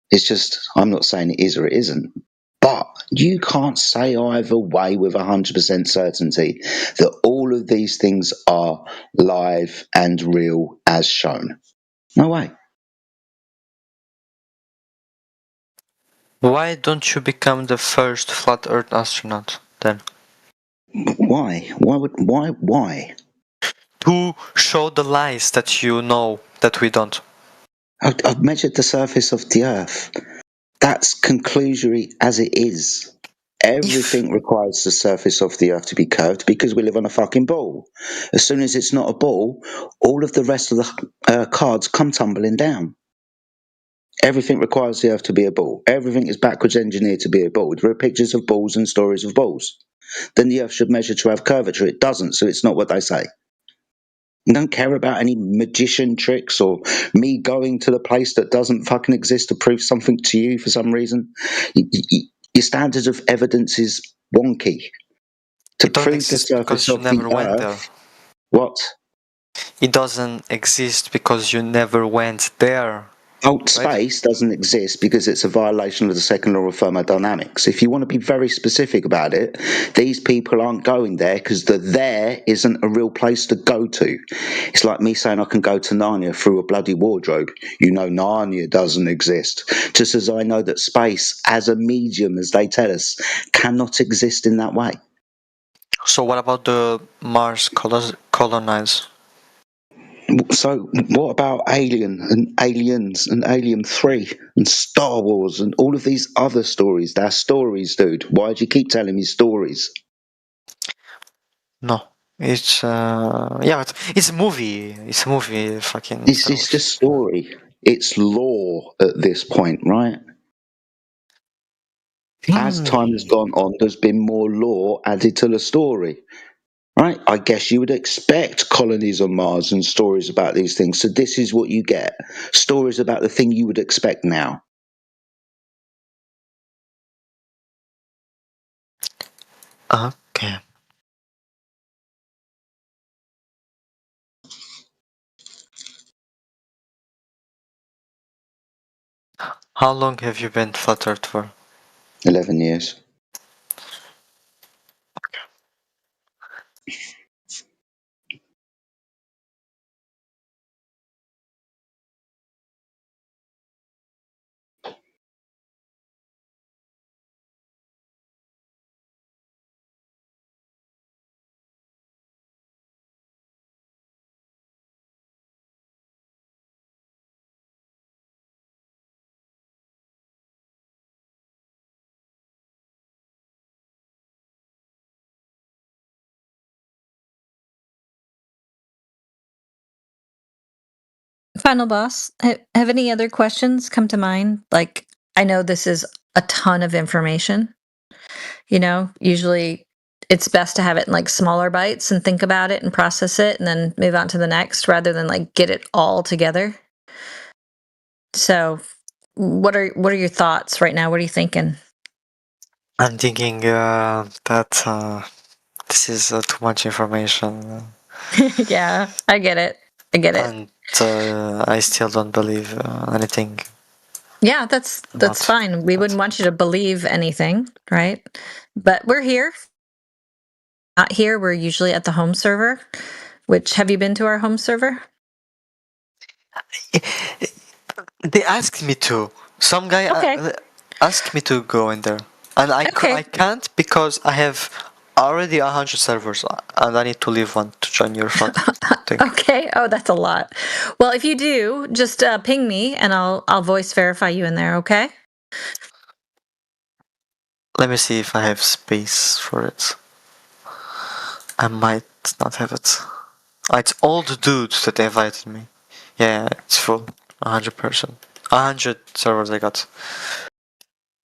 It's just, I'm not saying it is or it isn't. But you can't say either way with 100% certainty that all of these things are live and real as shown. No way. Why don't you become the first flat Earth astronaut then? Why? Why? To show the lies that you know that we don't. I've measured the surface of the Earth. That's conclusory as it is. Everything requires the surface of the Earth to be curved because we live on a fucking ball. As soon as it's not a ball, all of the rest of the cards come tumbling down. Everything requires the Earth to be a ball. Everything is backwards engineered to be a ball. There are pictures of balls and stories of balls. Then the Earth should measure to have curvature. It doesn't, so it's not what they say. I don't care about any magician tricks or me going to the place that doesn't fucking exist to prove something to you for some reason. Your standards of evidence is wonky. To prove the surface of the Earth. What? It doesn't exist because you never went there. Space doesn't exist because it's a violation of the second law of thermodynamics. If you want to be very specific about it, these people aren't going there because the there isn't a real place to go to. It's like me saying I can go to Narnia through a bloody wardrobe. You know Narnia doesn't exist. Just as I know that space as a medium, as they tell us, cannot exist in that way. So what about the Mars colonize? So what about Alien and Aliens and Alien 3 and Star Wars and all of these other stories? They're stories, dude. Why do you keep telling me stories? No. It's it's a movie. It's a movie fucking It's just story. It's lore at this point, right? As time has gone on, there's been more lore added to the story. Right, I guess you would expect colonies on Mars and stories about these things. So this is what you get. Stories about the thing you would expect now. Okay. How long have you been flat Earth for? 11 years. Final boss, have any other questions come to mind? Like, I know this is a ton of information. You know, usually it's best to have it in like smaller bites and think about it and process it and then move on to the next rather than like get it all together. So, what are your thoughts right now? What are you thinking? I'm thinking that this is too much information. Yeah, I get it. I get it. And I still don't believe anything. Yeah, that's fine. We wouldn't want you to believe anything, right? But we're here. Not here. We're usually at the home server. Which, have you been to our home server? They asked me to. Some guy asked me to go in there, and I can't because I have already 100 servers, and I need to leave one to join your front thing. Okay. Oh, that's a lot. Well, if you do, just ping me, and I'll voice verify you in there. Okay. Let me see if I have space for it. I might not have it. It's all the dudes that invited me. Yeah, it's full. 100%. 100 servers I got.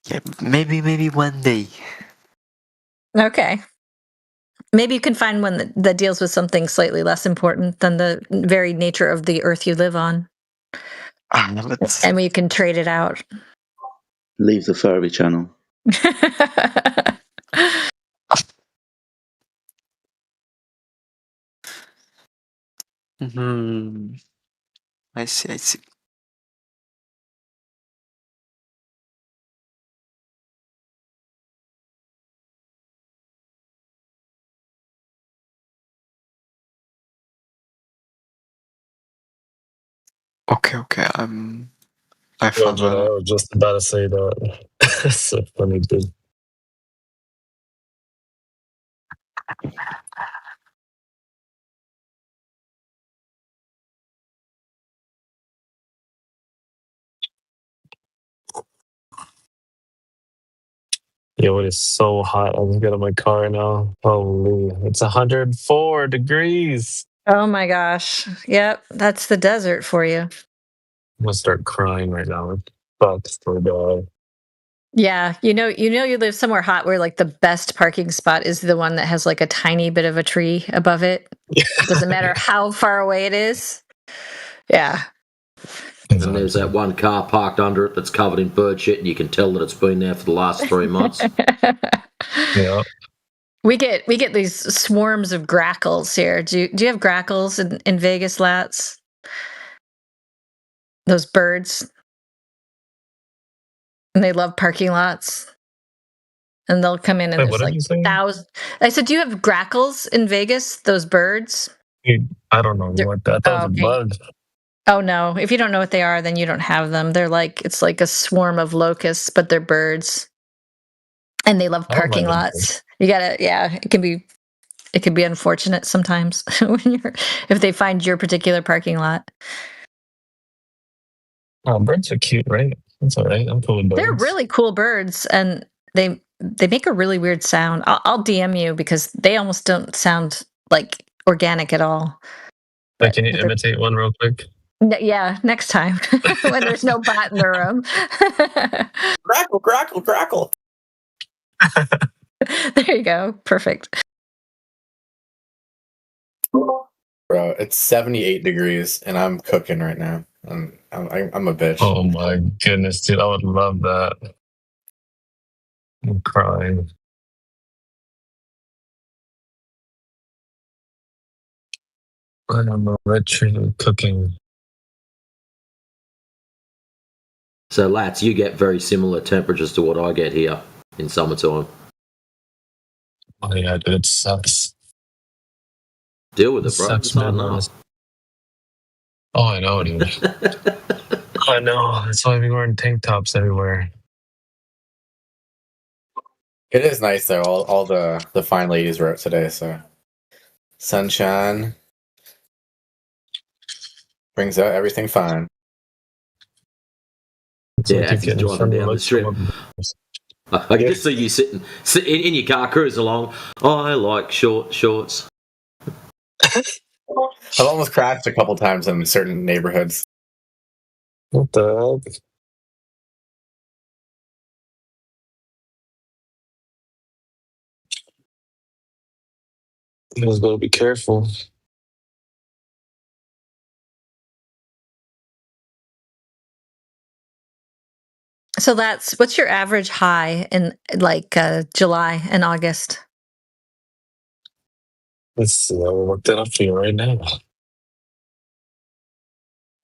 Yeah, maybe one day. Okay. Maybe you can find one that deals with something slightly less important than the very nature of the earth you live on. And we can trade it out. Leave the furry channel. I see. Okay. I found I was just about to say that. That's so funny, dude. Yo, it is so hot. I just got in my car now. Holy, it's 104 degrees. Oh my gosh. Yep, that's the desert for you. I'm gonna start crying right now. It sucks for dog. Yeah, you live somewhere hot where like the best parking spot is the one that has like a tiny bit of a tree above it. It doesn't matter how far away it is. Yeah. And there's that one car parked under it that's covered in bird shit, and you can tell that it's been there for the last 3 months. Yeah. We get these swarms of grackles here. Do you have grackles in Vegas, Lats? Those birds. And they love parking lots. And they'll come in and Wait, what there's did you like say? thousands. I said, do you have grackles in Vegas? Those birds? I don't know what that. That was a bug. Oh no. If you don't know what they are, then you don't have them. It's like a swarm of locusts, but they're birds. And they love I don't parking mind lots. It can be unfortunate sometimes if they find your particular parking lot. Oh, birds are cute, right? That's all right. I'm cool with birds. They're really cool birds, and they make a really weird sound. I'll DM you because they almost don't sound like organic at all. Wait, can you imitate one real quick? Yeah, next time when there's no bot in the room. Crackle. There you go. Perfect. Bro, it's 78 degrees and I'm cooking right now. I'm a bitch. Oh my goodness, dude! I would love that. I'm crying. I'm literally cooking. So, Lats, you get very similar temperatures to what I get here in summertime. Oh yeah, dude, it sucks. Deal with it, bro. Sucks, It's hard man. enough. Oh, I know, dude. I know. That's why we're wearing tank tops everywhere. It is nice though. All the fine ladies were out today, so sunshine brings out everything fine. Yeah, as he's driving down the strip. I can just see you sitting in your car, cruise along. Oh, I like shorts. I've almost crashed a couple times in certain neighborhoods. What the heck? You just gotta be careful. So what's your average high in like July and August? Let's see. I will look that up for you right now. I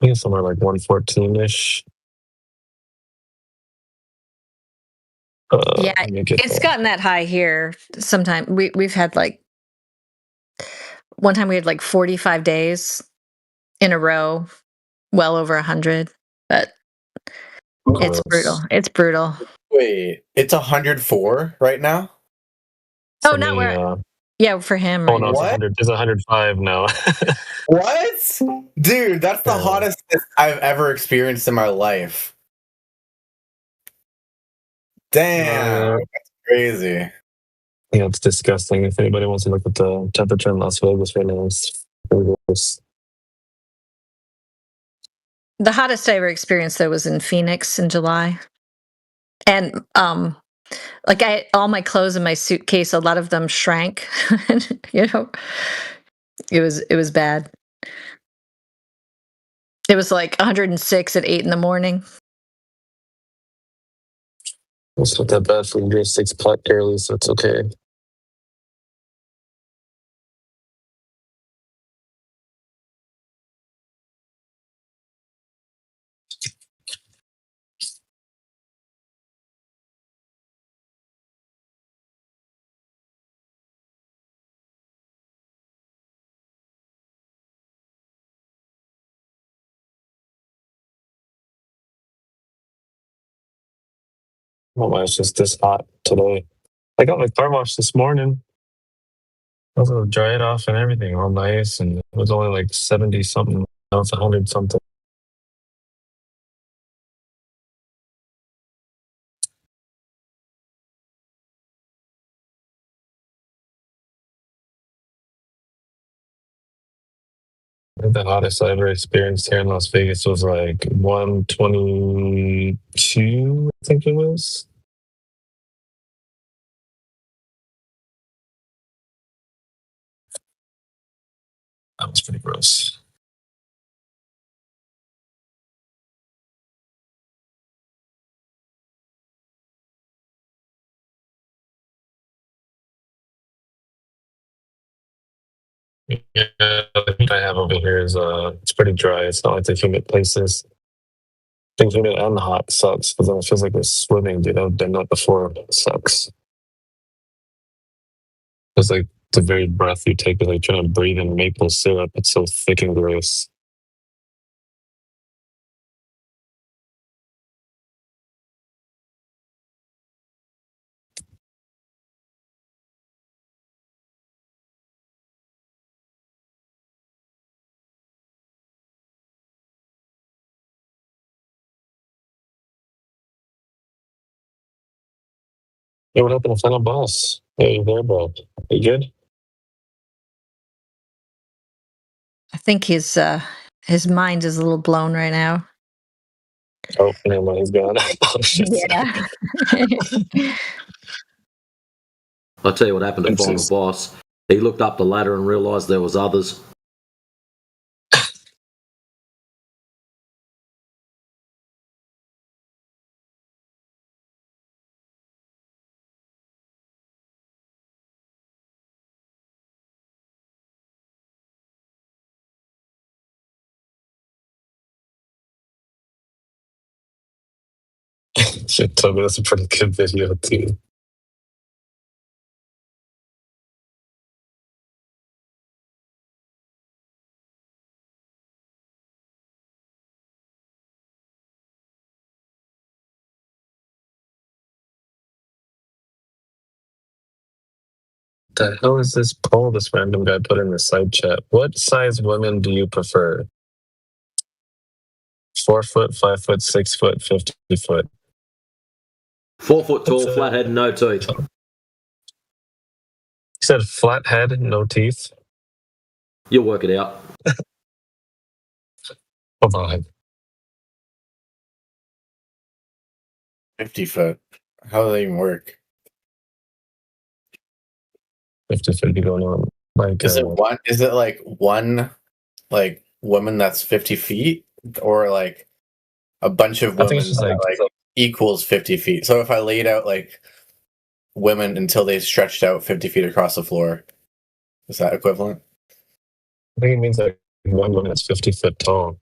think it's somewhere like 114-ish. Yeah, let me get it's that. gotten that high here. Sometime we've had like one time we had like 45 days in a row, well over 100. But it's brutal. It's brutal. Wait, it's 104 right now? Oh, For not me, where. Yeah, for him. oh Right no, now. it's What? 100. It's 105 now. What? Dude, that's the hottest I've ever experienced in my life. Damn, that's crazy. Yeah, it's disgusting. If anybody wants to look at the temperature in Las Vegas right now, it's pretty gross. The hottest I ever experienced though was in Phoenix in July, and like all my clothes in my suitcase, a lot of them shrank. You know, it was bad. It was like 106 at 8 in the morning. It's not that bad for grade 6 plaque early, so it's okay. I don't know why it's just this hot today. I got my car washed this morning. I was able to dry it off and everything, all nice, and it was only like 70 something. Now it's 100 something. I think the hottest I ever experienced here in Las Vegas was like 122, I think it was. That was pretty gross. Yeah, the heat I have over here is it's pretty dry. It's not like the humid places. The humid and the hot sucks because then it feels like we're swimming, dude. I've done that before. It sucks. It's like the very breath you take is like trying to breathe in maple syrup. It's so thick and gross. Hey, what happened to Final Boss? Hey, you there, bro? You good? I think his mind is a little blown right now. Oh, never mind. He's gone. Oh, shit. Yeah. I'll tell you what happened to Final Boss. He looked up the ladder and realised there was others. Shit, Toby, that's a pretty good video, too. The hell is this poll this random guy put in the side chat? What size women do you prefer? 4 foot, 5 foot, 6 foot, 50 foot. 4 foot tall, flat head, no teeth. You said flat head, no teeth? You'll work it out. Hold on. 50 foot. How do they even work? 50 foot going on. Like, Is it one? Is it like one, like woman that's 50 feet, or like a bunch of I think women it's just that like equals 50 feet? So if I laid out like women until they stretched out 50 feet across the floor, Is that equivalent? I think it means like one woman that's 50 foot tall.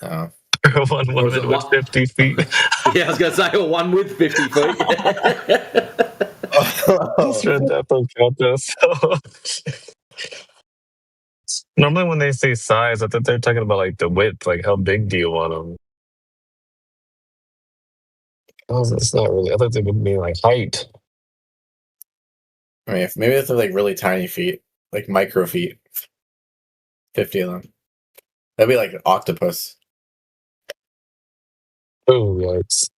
Oh. One woman with 50 feet. Yeah, I was gonna say one with 50 feet. Just read that from Kata, so. Normally, when they say size, I think they're talking about like the width, like how big do you want them? Oh, it's not really. I thought they would mean like height. I mean, maybe if they're like really tiny feet, like micro feet. 50 of them. That'd be like an octopus. Oh, yikes.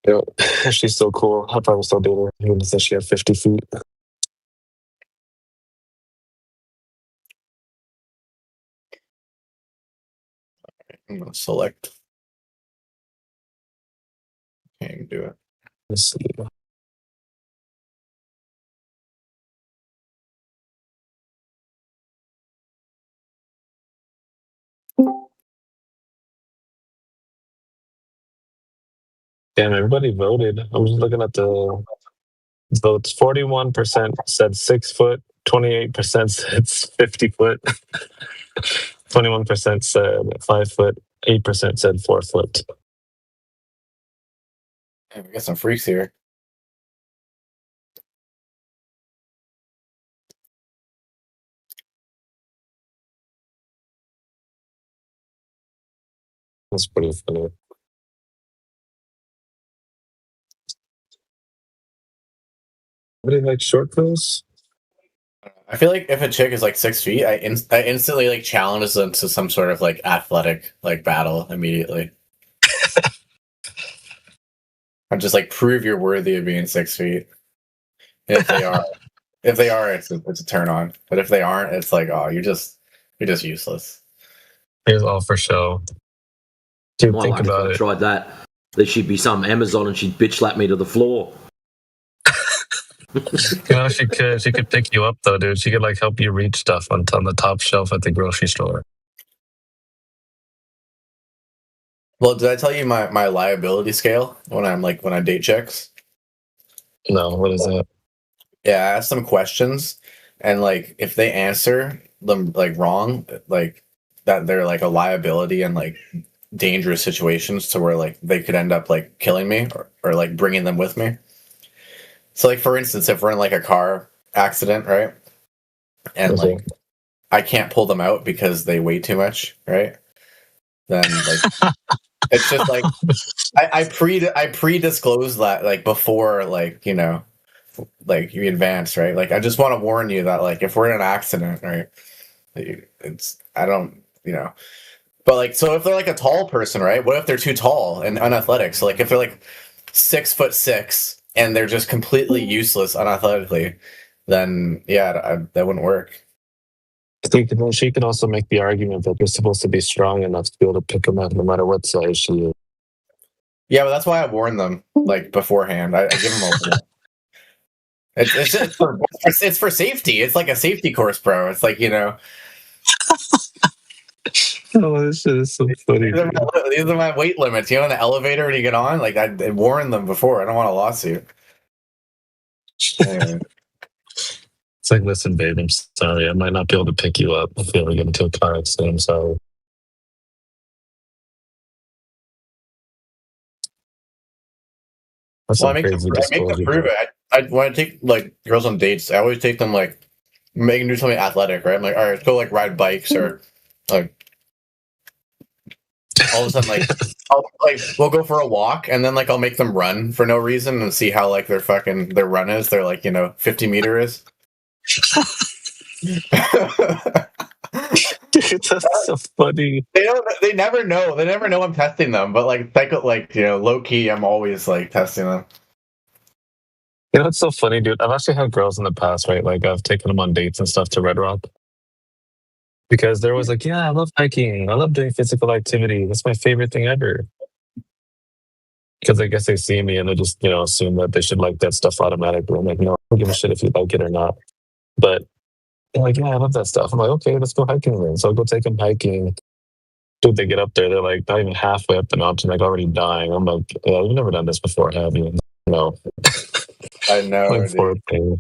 Yeah, she's so cool. I probably still do her, even if she had 50 feet. I'm gonna select. Can't even do it. Let's see. Damn, everybody voted. I'm just looking at the votes. 41% said 6 foot, 28% said 50 foot, 21% said 5 foot, 8% said 4 foot. Hey, we got some freaks here. That's pretty funny. Anybody like short girls? I feel like if a chick is like 6 feet, I instantly like challenge them to some sort of like athletic like battle immediately. I'm just like, prove you're worthy of being 6 feet. And if they are, it's a turn on. But if they aren't, it's like, oh, you're just useless. Here's all for show. Dude, think If about I it. tried that, there should be some Amazon and she'd bitch slap me to the floor. You know, she could pick you up though, dude. She could like help you reach stuff on the top shelf at the grocery store. Well, did I tell you my liability scale when I date chicks? No, what is that? Yeah, I ask them questions, and like if they answer them like wrong, like that they're like a liability in like dangerous situations to where like they could end up like killing me or like bringing them with me. So like for instance, if we're in like a car accident, right? And like I can't pull them out because they weigh too much, right? Then like it's just like I pre-disclose that like before like, you know, like you advance, right? Like I just want to warn you that like if we're in an accident, right? It's I don't, you know. But like so if they're like a tall person, right? What if they're too tall and unathletic? So like if they're like 6'6" and they're just completely useless unathletically, then yeah, that wouldn't work. I think she can also make the argument that you're supposed to be strong enough to be able to pick them up no matter what size she is. Yeah, but that's why I warn them like beforehand. I give them a it's for safety. It's like a safety course, bro. It's like, you know. Oh, this shit is so funny. These are my weight limits. You know, in the elevator when you get on, like I warn them before. I don't want a lawsuit. Anyway. It's like, listen, babe, I'm sorry. I might not be able to pick you up if you ever get into a car accident. I'm sorry. Well, I make them prove it. When I take like girls on dates, I always take them like make them do something athletic, right? I'm like, all right, let's go like ride bikes or like all of a sudden like we'll go for a walk and then like I'll make them run for no reason and see how like their run is. They're like, you know, 50 meter is. Dude, that's so funny. They never know. They never know I'm testing them, but like you know, low key, I'm always like testing them. You know, it's so funny, dude. I've actually had girls in the past, right? Like I've taken them on dates and stuff to Red Rock because they're always like, "Yeah, I love hiking. I love doing physical activity. That's my favorite thing ever." Because I guess they see me and they just, you know, assume that they should like that stuff automatically. I'm like, no, I don't give a shit if you like it or not. But they're like, yeah, I love that stuff. I'm like, okay, let's go hiking then. So I'll go take them hiking. Dude, they get up there, they're like not even halfway up the mountain, like already dying. I'm like, yeah, you've never done this before, have you? No. I know, Like, dude. poor thing.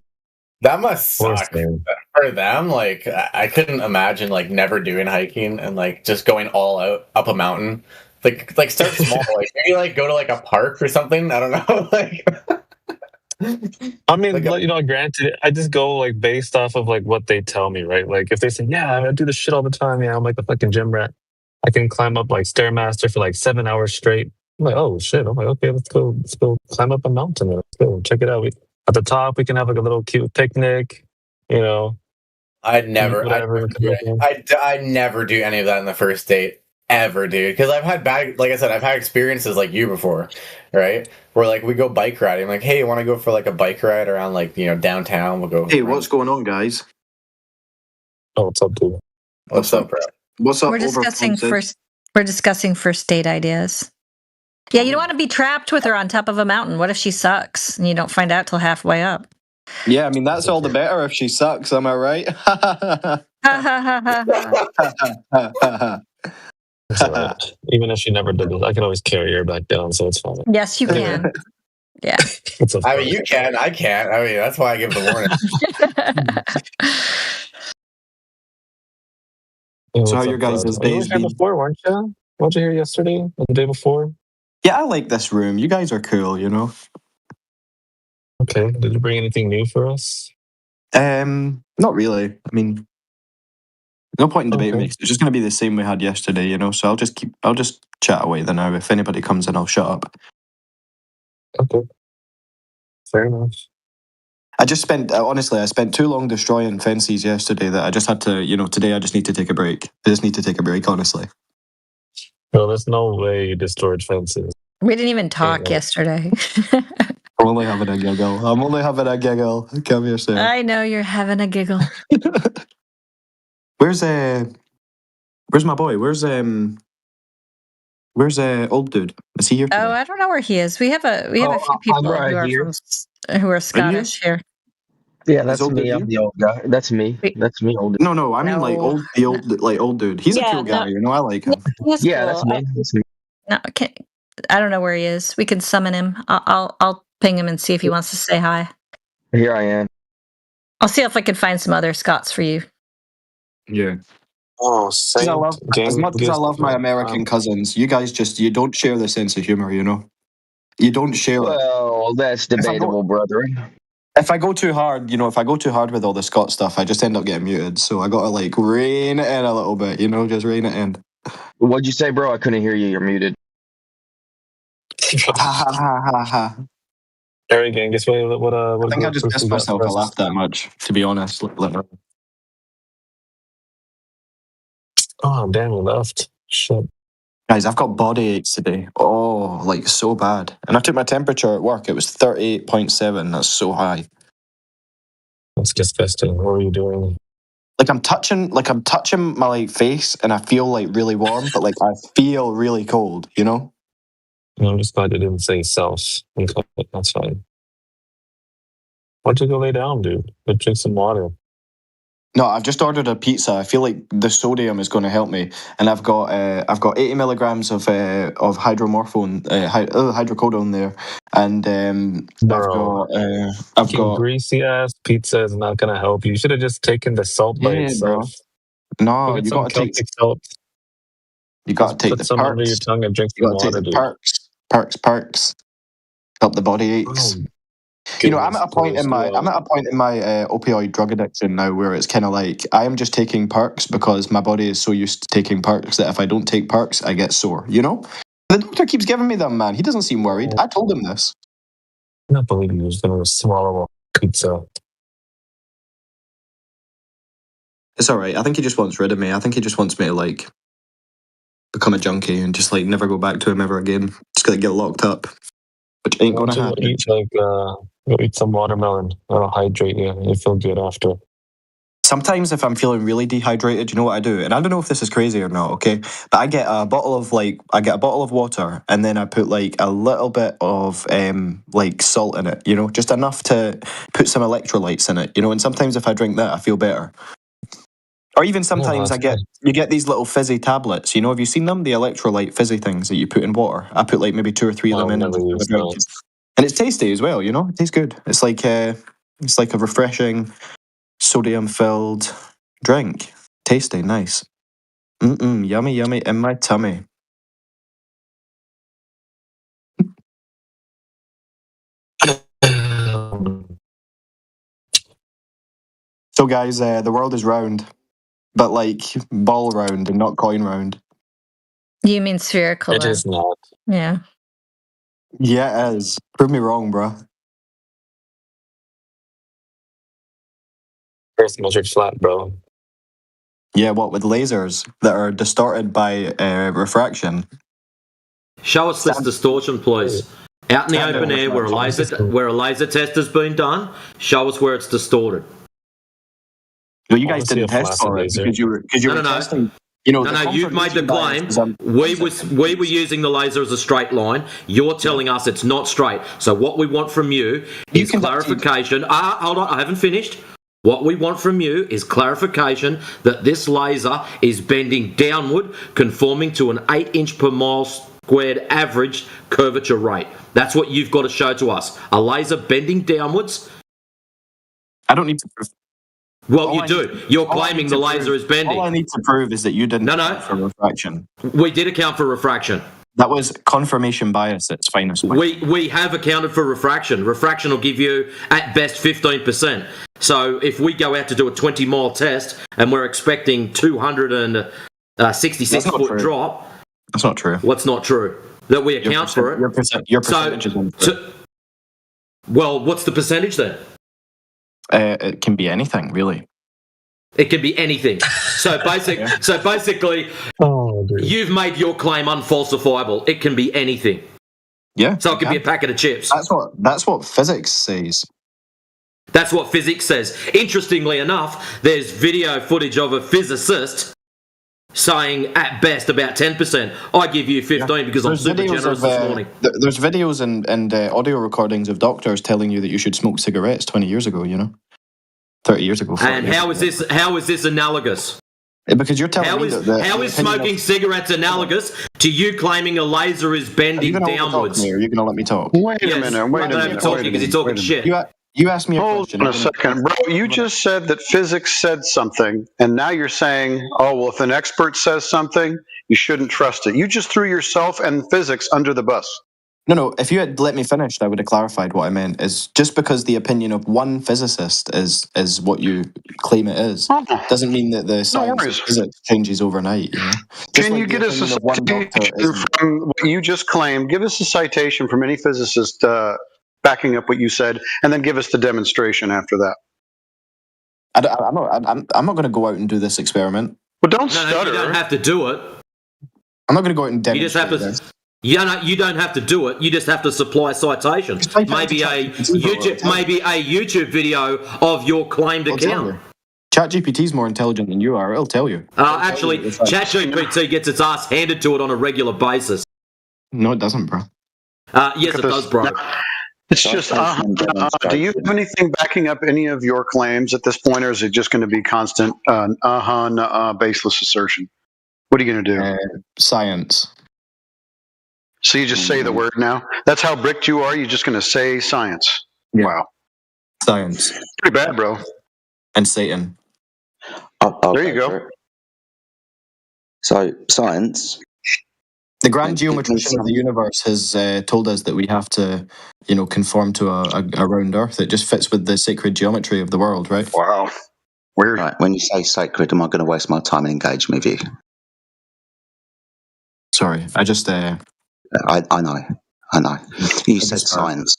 That must Poor suck thing. for them. Like, I couldn't imagine like never doing hiking and like just going all out up a mountain. Like start small. Like maybe like go to like a park or something. I don't know. Like, I mean, you know, granted, I just go like based off of like what they tell me, right? Like if they say, yeah, I do this shit all the time. Yeah, I'm like a fucking gym rat. I can climb up like Stairmaster for like 7 hours straight. I'm like, oh shit. I'm like, okay, let's go climb up a mountain. Let's go check it out. At the top, we can have like a little cute picnic, you know. I'd never do any of that in the first date ever, dude. Because I've had like I said, I've had experiences like you before, right? Where like we go bike riding, like, hey, you want to go for like a bike ride around like downtown? We'll go. Hey, what's going on, guys? Oh, what's up, dude? What's up, bro? What's up? We're discussing first date ideas. Yeah, you don't want to be trapped with her on top of a mountain. What if she sucks and you don't find out till halfway up? Yeah, I mean that's all the better if she sucks. Am I right? It's all right. Even if she never did this, I can always carry her back down, so it's fine. Yes, you can. Yeah. I mean, you can. I can't. I mean, that's why I give the warning. So how your guys' days You were here been? before, weren't you? Weren't you here yesterday or the day before? Yeah, I like this room. You guys are cool, you know. Okay. Did you bring anything new for us? Not really. I mean, no point in debating it. It's just going to be the same we had yesterday, you know. So I'll just chat away then. Now, if anybody comes in, I'll shut up. Okay. Fair enough. I spent too long destroying fences yesterday that I just had to, today I just need to take a break. I just need to take a break, honestly. No, there's no way you destroyed fences. We didn't even talk yesterday. I'm only having a giggle. Come here, Sarah. I know you're having a giggle. Where's my boy? Where's old dude? Is he here today? Oh, I don't know where he is. We have a few people who are Scottish here. Yeah, that's me. I'm the old guy. That's me. That's me, old. No, I mean like old dude. He's a cool guy, you know. I like him. Yeah, that's me. That's me. No, okay. I don't know where he is. We can summon him. I'll ping him and see if he wants to say hi. Here I am. Oh, I'll see if I can find some other Scots for you. Yeah. Oh, As much as I love my American cousins, you guys you don't share the sense of humor, you know. You don't share. Well, that's debatable, brother. If I go too hard, with all the Scott stuff, I just end up getting muted. So I gotta like rein it in a little bit, you know, just rein it in. What'd you say, bro? I couldn't hear you. You're muted. Eric, guess what? I think I just pissed myself. I laughed that much, to be honest. Oh, damn, we left. Shit. Guys, I've got body aches today. Oh, like so bad. And I took my temperature at work. It was 38.7. That's so high. That's disgusting. What are you doing? Like I'm touching my like face, and I feel like really warm, but like I feel really cold. You know. I'm just glad you didn't say self. That's fine. Why don't you go lay down, dude? Go drink some water. No, I've just ordered a pizza. I feel like the sodium is going to help me, and I've got 80 milligrams of hydrocodone there, and I've got greasy ass pizza is not going to help you. You should have just taken the salt by itself. Bro. No, you got to take salt. You got to take the some perks. under your tongue and drink some water, dude. Perks. Help the body aches. You know, I'm at a point in my opioid drug addiction now where it's kind of like I am just taking perks because my body is so used to taking perks that if I don't take perks, I get sore. You know, the doctor keeps giving me them, man. He doesn't seem worried. I told him this. I can't believe he was going to swallow a pizza. It's all right. I think he just wants rid of me. I think he just wants me to like become a junkie and just like never go back to him ever again. Just gonna get locked up, which ain't gonna happen. Go eat some watermelon. That'll hydrate you. You feel good after. Sometimes if I'm feeling really dehydrated, you know what I do? And I don't know if this is crazy or not, okay? But I get a bottle of water and then I put like a little bit of like salt in it, you know, just enough to put some electrolytes in it, you know, and sometimes if I drink that I feel better. Or even sometimes you get these little fizzy tablets, you know, have you seen them? The electrolyte fizzy things that you put in water. I put like maybe 2 or 3 of them in. And And it's tasty as well, you know? It tastes good. It's like a refreshing, sodium-filled drink. Tasty, nice. Yummy, yummy in my tummy. So, guys, the world is round, but like ball round and not coin round. You mean spherical? It is not. Yeah. Yeah, it is. Prove me wrong, bro. Earth measured flat, bro. Yeah, what, with lasers that are distorted by refraction? Show us this distortion, please. Out in the open air where a laser test has been done, show us where it's distorted. Well, you guys didn't test for it because you were testing. You know, you've made the claim. We were using the laser as a straight line. You're telling us it's not straight. So what we want from you is clarification. Hold on, I haven't finished. What we want from you is clarification that this laser is bending downward, conforming to an 8-inch per mile squared average curvature rate. That's what you've got to show to us. A laser bending downwards. I don't need to prove. Well, you do. You're claiming the laser is bending. All I need to prove is that you didn't account for refraction. We did account for refraction. That was confirmation bias at its finest. We have accounted for refraction. Refraction will give you, at best, 15%. So if we go out to do a 20-mile test and we're expecting 266-foot drop... That's not true. What's not true? That we account for it. Your percentage is untrue. Well, what's the percentage then? It can be anything, really. It can be anything. So basically, you've made your claim unfalsifiable. It can be anything. Yeah. So it could be a packet of chips. That's what physics says. That's what physics says. Interestingly enough, there's video footage of a physicist saying at best about 10%. I give you 15 because I'm super generous this morning. There's videos and audio recordings of doctors telling you that you should smoke cigarettes 20 years ago, you know? 30 years ago. And how is this analogous? Because you're telling me how is smoking cigarettes analogous to you claiming a laser is bending downwards? Are you going to let me talk? Wait a minute. Because you're talking shit. You asked me a question. Hold on a second, bro. You just said that physics said something, and now you're saying, oh, well, if an expert says something, you shouldn't trust it. You just threw yourself and physics under the bus. No. If you had let me finish, I would have clarified what I meant. Is just because the opinion of one physicist is what you claim it is, doesn't mean that the science of physics changes overnight. You know? Can you get us a citation from what you just claimed? Give us a citation from any physicist backing up what you said, and then give us the demonstration after that. I'm not going to go out and do this experiment. Well, don't stutter. You don't have to do it. I'm not going to go out and demonstrate. You just have to. You don't have to do it. You just have to supply a citation. Maybe a YouTube video of your claimed account. ChatGPT is more intelligent than you are. It'll tell you. Actually, ChatGPT gets its ass handed to it on a regular basis. No, it doesn't, bro. Yes, it does, bro. It's just, do you have anything backing up any of your claims at this point, or is it just going to be constant, baseless assertion? What are you going to do? Science. So you just say the word now? That's how bricked you are? You're just going to say science? Yeah. Wow. Science. Pretty bad, bro. And Satan. There you go. So, science. The grand geometrician of the universe has told us that we have to, conform to a round Earth. It just fits with the sacred geometry of the world, right? Wow. Weird. Right. When you say sacred, am I going to waste my time and engage with you? Sorry, I just... I know. You said science.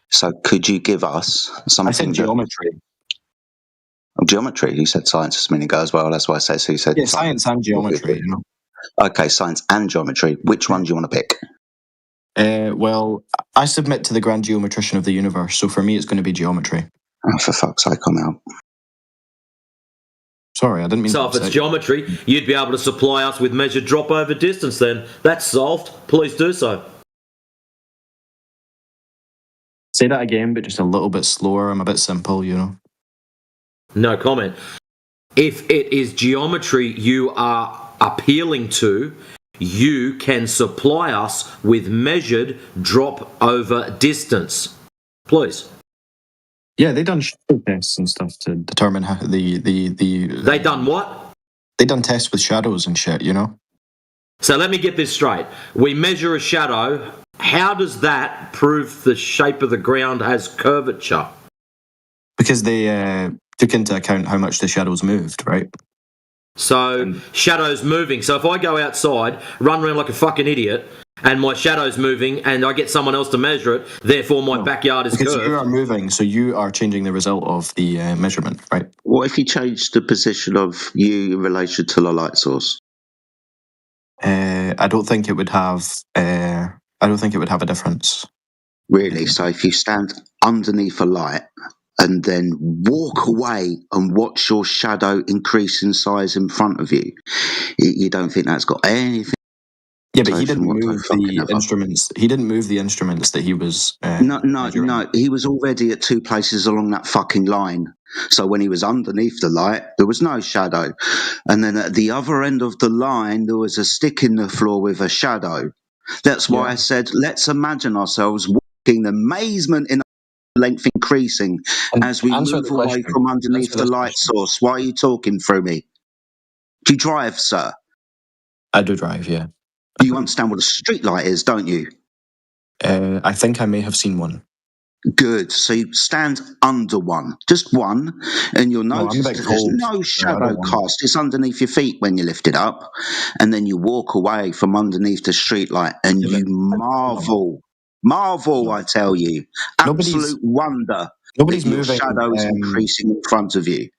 So could you give us something... I said geometry. Geometry? You said science just a minute ago as well. That's why I said so. You said science and geometry, Okay, science and geometry. Which one do you want to pick? Well, I submit to the grand geometrician of the universe, so for me it's going to be geometry. Oh, for fuck's sake, I'm out. Sorry, I didn't mean So if it's geometry, you'd be able to supply us with measured drop over distance then. That's solved. Please do so. Say that again, but just a little bit slower. I'm a bit simple, No comment. If it is geometry you are appealing to, you can supply us with measured drop over distance. Please. Yeah, they done shadow tests and stuff to determine how the They done what? They done tests with shadows and shit, you know? So let me get this straight. We measure a shadow. How does that prove the shape of the ground has curvature? Because they took into account how much the shadows moved, right? So shadows moving. So if I go outside, run around like a fucking idiot, and my shadow's moving, and I get someone else to measure it, therefore my backyard is Because curved. you are moving, so you are changing the result of the measurement, right? What if you change the position of you in relation to the light source? I don't think it would have. I don't think it would have a difference. Really? So if you stand underneath a light and then walk away and watch your shadow increase in size in front of you, you don't think that's got anything? Yeah, but he didn't move the instruments. He didn't move the instruments that he was. No. He was already at two places along that fucking line. So when he was underneath the light, there was no shadow. And then at the other end of the line, there was a stick in the floor with a shadow. That's why I said, let's imagine ourselves walking, amazement in length increasing as we move away from underneath the light source. Why are you talking through me? Do you drive, sir? I do drive, yeah. You understand what a street light is, don't you? I think I may have seen one. Good. So you stand under one, just one, and you'll notice that there's no shadow cast. It's underneath your feet when you lift it up, and then you walk away from underneath the street light, and you marvel. Marvel, I tell you. Absolute wonder. Nobody's that your moving. Shadow is increasing in front of you.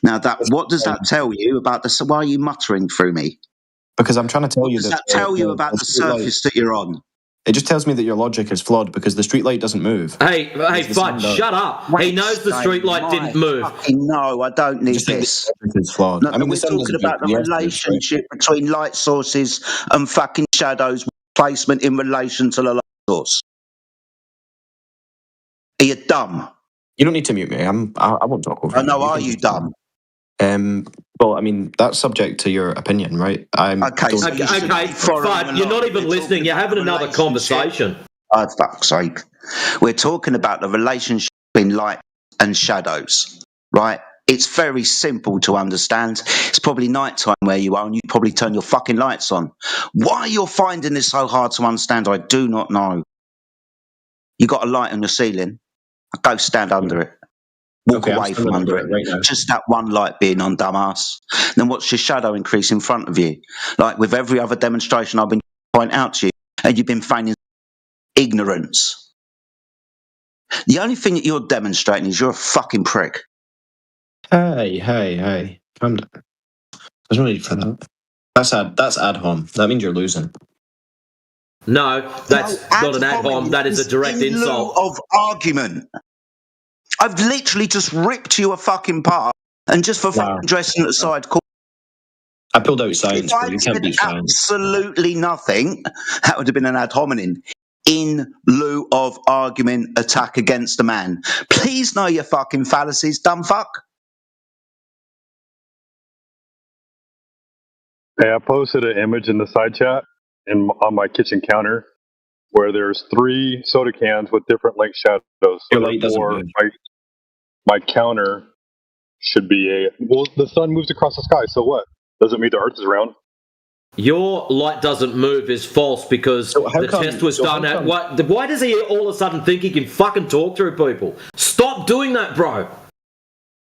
Now, what does that tell you about the? Why are you muttering through me? Because I'm trying to tell you Does that. that tell you about the surface that you're on? It just tells me that your logic is flawed because the streetlight doesn't move. Hey, Fudge, shut up. He knows the streetlight didn't move. No, I don't need this. It's flawed. No, we're talking about the relationship between light sources and fucking shadows placement in relation to the light source. Are you dumb? You don't need to mute me. I won't talk over you. I know. Are you dumb? Well, I mean, that's subject to your opinion, right? Okay, Fud, you're not even listening. You're having another conversation. Oh, fuck's sake. We're talking about the relationship between light and shadows, right? It's very simple to understand. It's probably nighttime where you are, and you probably turn your fucking lights on. Why you're finding this so hard to understand, I do not know. You got a light on your ceiling. Go stand under it. Walk away from under it. Right, just that one light being on, dumbass. Then watch your shadow increase in front of you. Like with every other demonstration I've been pointing out to you, and you've been feigning ignorance. The only thing that you're demonstrating is you're a fucking prick. Hey. Calm down. There's no need for that. That's ad hom. That means you're losing. No, that's not an ad hom. That is a direct insult. Of argument. I've literally just ripped you a fucking part, and just for fucking dressing at the side. I pulled out science, If but you can't beat science. Absolutely nothing. That would have been an ad hominem. In lieu of argument, attack against a man. Please know your fucking fallacies, dumb fuck. Hey, I posted an image in the side chat on my kitchen counter where there's 3 soda cans with different length shadows. So therefore, my counter should be well, the sun moves across the sky, so what? Doesn't mean the earth is round. Your light doesn't move is false because the test was done at what? Why does he all of a sudden think he can fucking talk through people? Stop doing that, bro.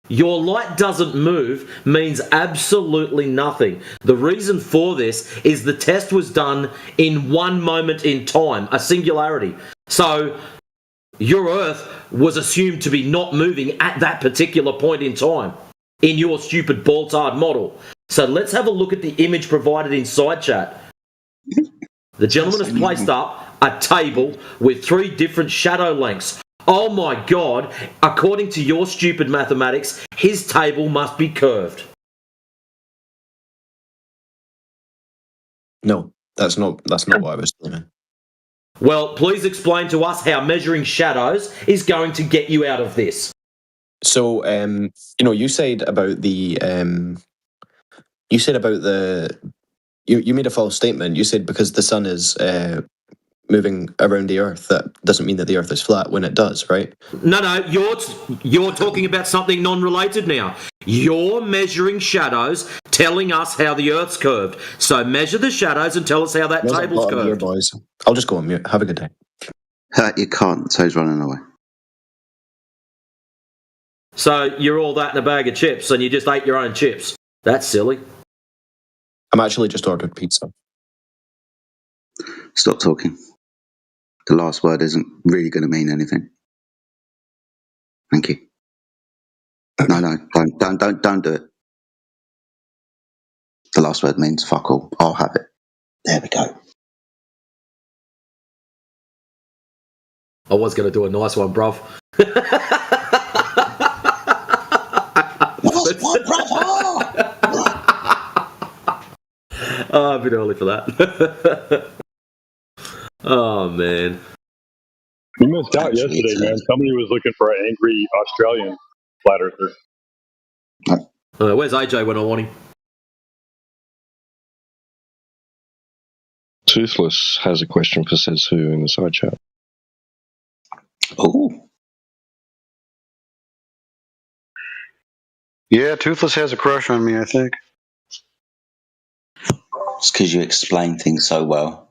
Your light doesn't move means absolutely nothing. The reason for this is the test was done in one moment in time, a singularity. So your Earth was assumed to be not moving at that particular point in time in your stupid ball-tard model. So let's have a look at the image provided in side chat. The gentleman has placed up a table with 3 different shadow lengths. Oh my God, according to your stupid mathematics, his table must be curved. No, that's not what I was saying. Well, please explain to us how measuring shadows is going to get you out of this. So, you said about the You made a false statement. You said because the sun is moving around the Earth, that doesn't mean that the Earth is flat when it does, right? No, you're talking about something non-related now. You're measuring shadows, telling us how the Earth's curved. So measure the shadows and tell us how that table's Here, curved. boys. I'll just go on mute. Have a good day. You can't, so he's running away. So you're all that in a bag of chips and you just ate your own chips. That's silly. I'm actually just ordered pizza. Stop talking. The last word isn't really going to mean anything. Thank you. No, don't do it. The last word means fuck all. I'll have it. There we go. I was going to do a nice one, bruv. Oh, a bit early for that. Oh, man. You missed out yesterday, man. Somebody was looking for an angry Australian flat earther. Where's AJ when I want him? Toothless has a question for Says Who in the side chat. Oh. Yeah, Toothless has a crush on me, I think. It's because you explain things so well.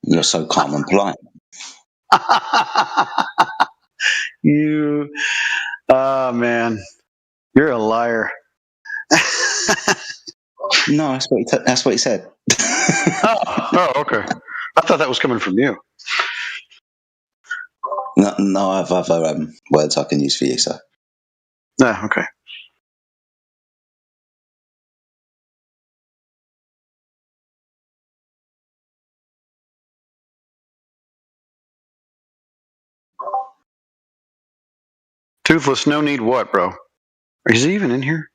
You're so calm and polite. You, oh man, you're a liar. No, that's what he said. oh, okay. I thought that was coming from you. No, I have other words I can use for you, sir. Yeah, okay. Toothless, no need what, bro? Is he even in here?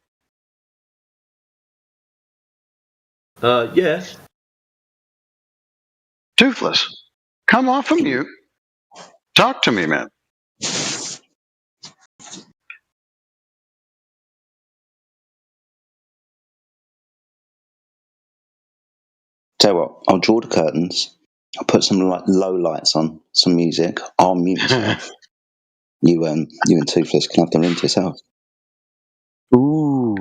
Yeah. Toothless, come off of mute. Talk to me, man. Tell you what, I'll draw the curtains. I'll put some low lights on, some music. I'll mute myself. You and Toothless can have the room to yourself. Ooh.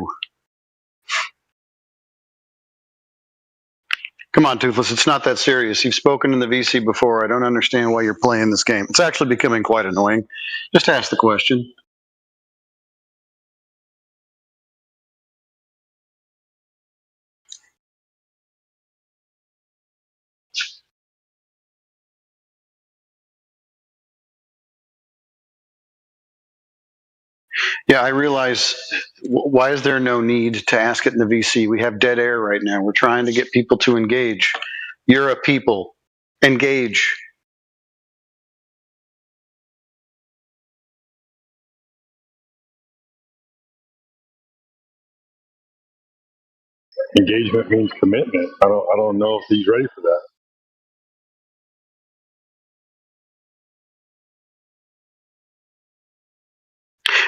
Come on, Toothless. It's not that serious. You've spoken in the VC before. I don't understand why you're playing this game. It's actually becoming quite annoying. Just ask the question. Yeah, I realize. Why is there no need to ask it in the VC? We have dead air right now. We're trying to get people to engage. You're a people. Engage. Engagement means commitment. I don't know if he's ready for that.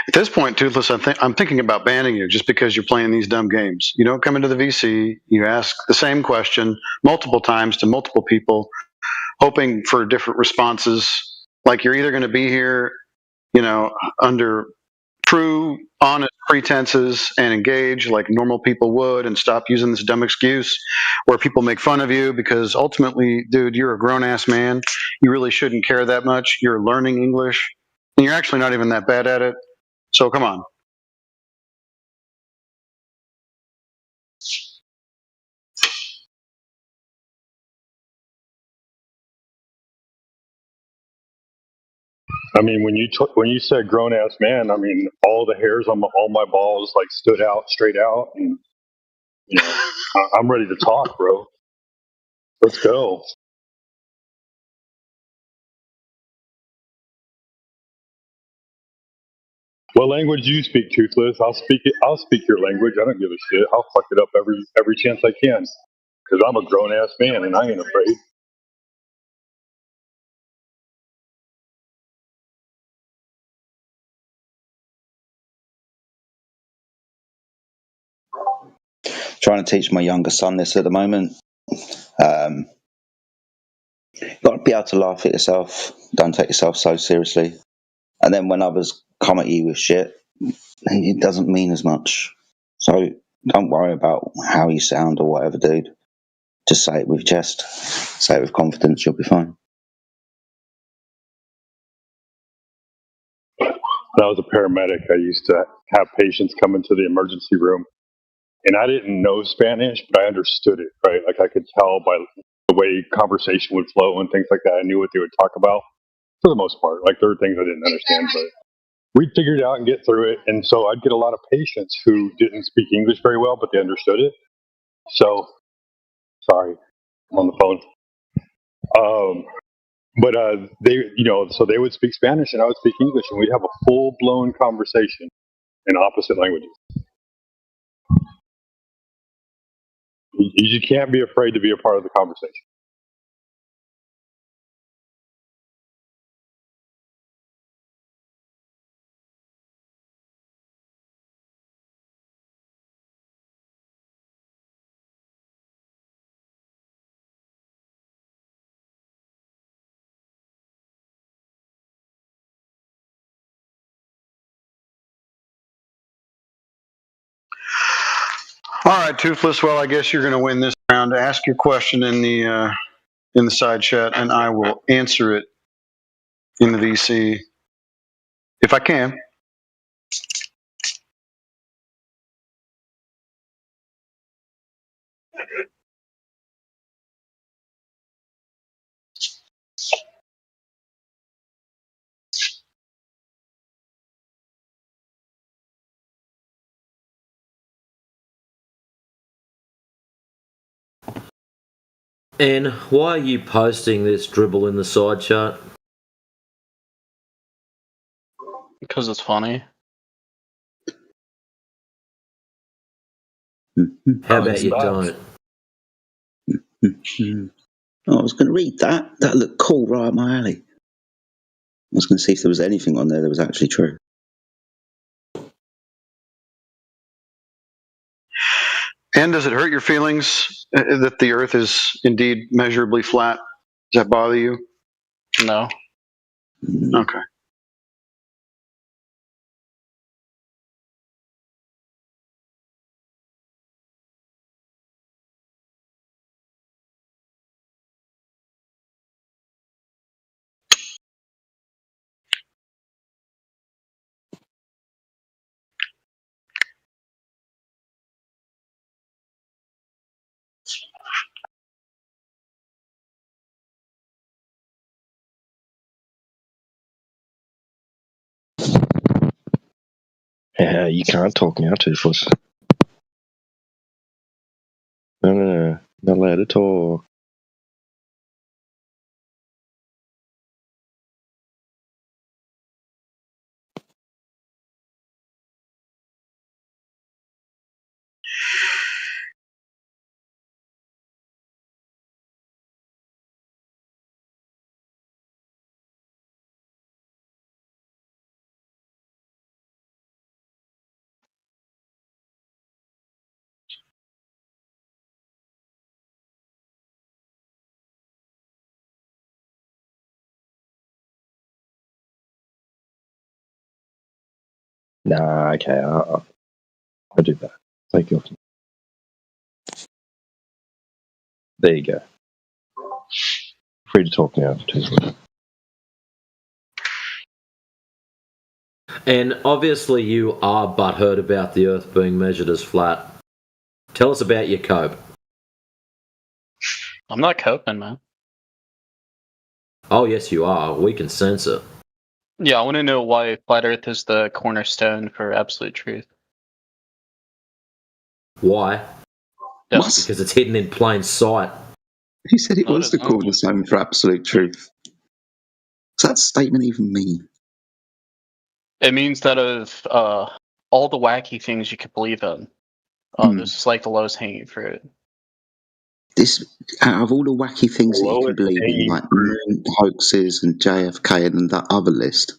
At this point, Toothless, I'm thinking about banning you just because you're playing these dumb games. You don't come into the VC, you ask the same question multiple times to multiple people, hoping for different responses. Like you're either going to be here, under true, honest pretenses and engage like normal people would and stop using this dumb excuse where people make fun of you because ultimately, dude, you're a grown-ass man. You really shouldn't care that much. You're learning English, and you're actually not even that bad at it. So come on. I mean, when you said grown ass man, I mean all the hairs on all my balls like stood out straight out, and I'm ready to talk, bro. Let's go. What language do you speak, Toothless? I'll speak it. I'll speak your language. I don't give a shit. I'll fuck it up every chance I can, because I'm a grown ass man and I ain't afraid. Trying to teach my younger son this at the moment. You've got to be able to laugh at yourself. Don't take yourself so seriously. And then when others come at you with shit, it doesn't mean as much. So don't worry about how you sound or whatever, dude. Just say it with chest. Say it with confidence. You'll be fine. When I was a paramedic, I used to have patients come into the emergency room, and I didn't know Spanish, but I understood it, right? Like I could tell by the way conversation would flow and things like that. I knew what they would talk about for the most part. Like there were things I didn't understand, but we'd figure it out and get through it. And so I'd get a lot of patients who didn't speak English very well, but they understood it. So, sorry, I'm on the phone. But they, so they would speak Spanish and I would speak English, and we'd have a full-blown conversation in opposite languages. You can't be afraid to be a part of the conversation. All right, Toothless. Well, I guess you're going to win this round. Ask your question in the side chat, and I will answer it in the VC if I can. And why are you posting this dribble in the side chat? Because it's funny. How about you don't? Oh, I was going to read that. That looked cool, right up my alley. I was going to see if there was anything on there that was actually true. And does it hurt your feelings that the Earth is indeed measurably flat? Does that bother you? No. Okay. Yeah, you can't talk now, Toothless. No. Not allowed to talk. Nah, okay, I'll do that. Take you off. There you go. Free to talk now, Toothless. And obviously you are butthurt about the Earth being measured as flat. Tell us about your cope. I'm not coping, man. Oh, yes, you are. We can sense it. Yeah, I want to know why Flat Earth is the cornerstone for absolute truth. Why? Yeah. What? Because it's hidden in plain sight. Who said it No, was it the isn't. cornerstone for absolute truth? Does that statement even mean? It means that of all the wacky things you could believe in, this is like the lowest hanging fruit. This, out of all the wacky things that you can believe in, like moon hoaxes and JFK and that other list,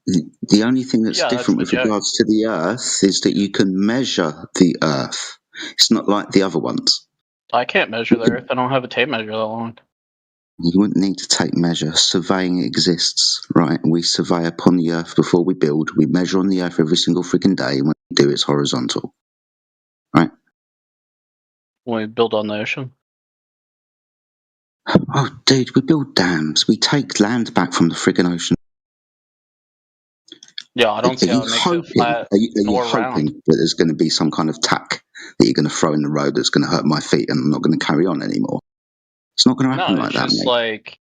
the only thing that's Yeah, that's different with legit. regards to the Earth is that you can measure the Earth. It's not like the other ones. I can't measure the Earth. I don't have a tape measure that long. You wouldn't need to take measure. Surveying exists, right? We survey upon the Earth before we build. We measure on the Earth every single freaking day, and when we do, it's horizontal, right? When we build on the ocean. Oh, dude, we build dams. We take land back from the friggin' ocean. Yeah, I don't see how it makes it flat Are you nor hoping round. that there's going to be some kind of tack that you're going to throw in the road that's going to hurt my feet and I'm not going to carry on anymore? It's not going to happen No, like it's that, just mate. like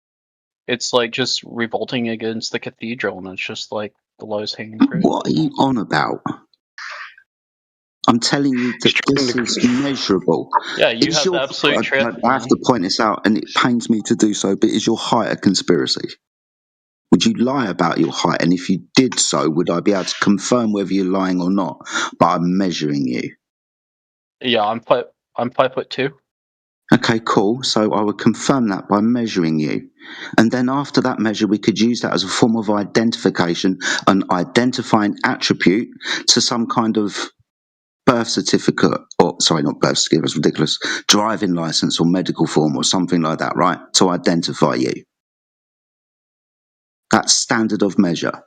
it's like just revolting against the cathedral, and it's just like the lowest hanging fruit. What are you on about? I'm telling you that this is measurable. Yeah, you Is have the your, absolute truth, I have man. to point this out, and it pains me to do so, but is your height a conspiracy? Would you lie about your height? And if you did so, would I be able to confirm whether you're lying or not by measuring you? Yeah, I'm 5'2". Okay, cool. So I would confirm that by measuring you. And then after that measure, we could use that as a form of identification, an identifying attribute to some kind of birth certificate, or sorry, not birth certificate, that's ridiculous, driving license or medical form or something like that, right? To identify you. That's standard of measure.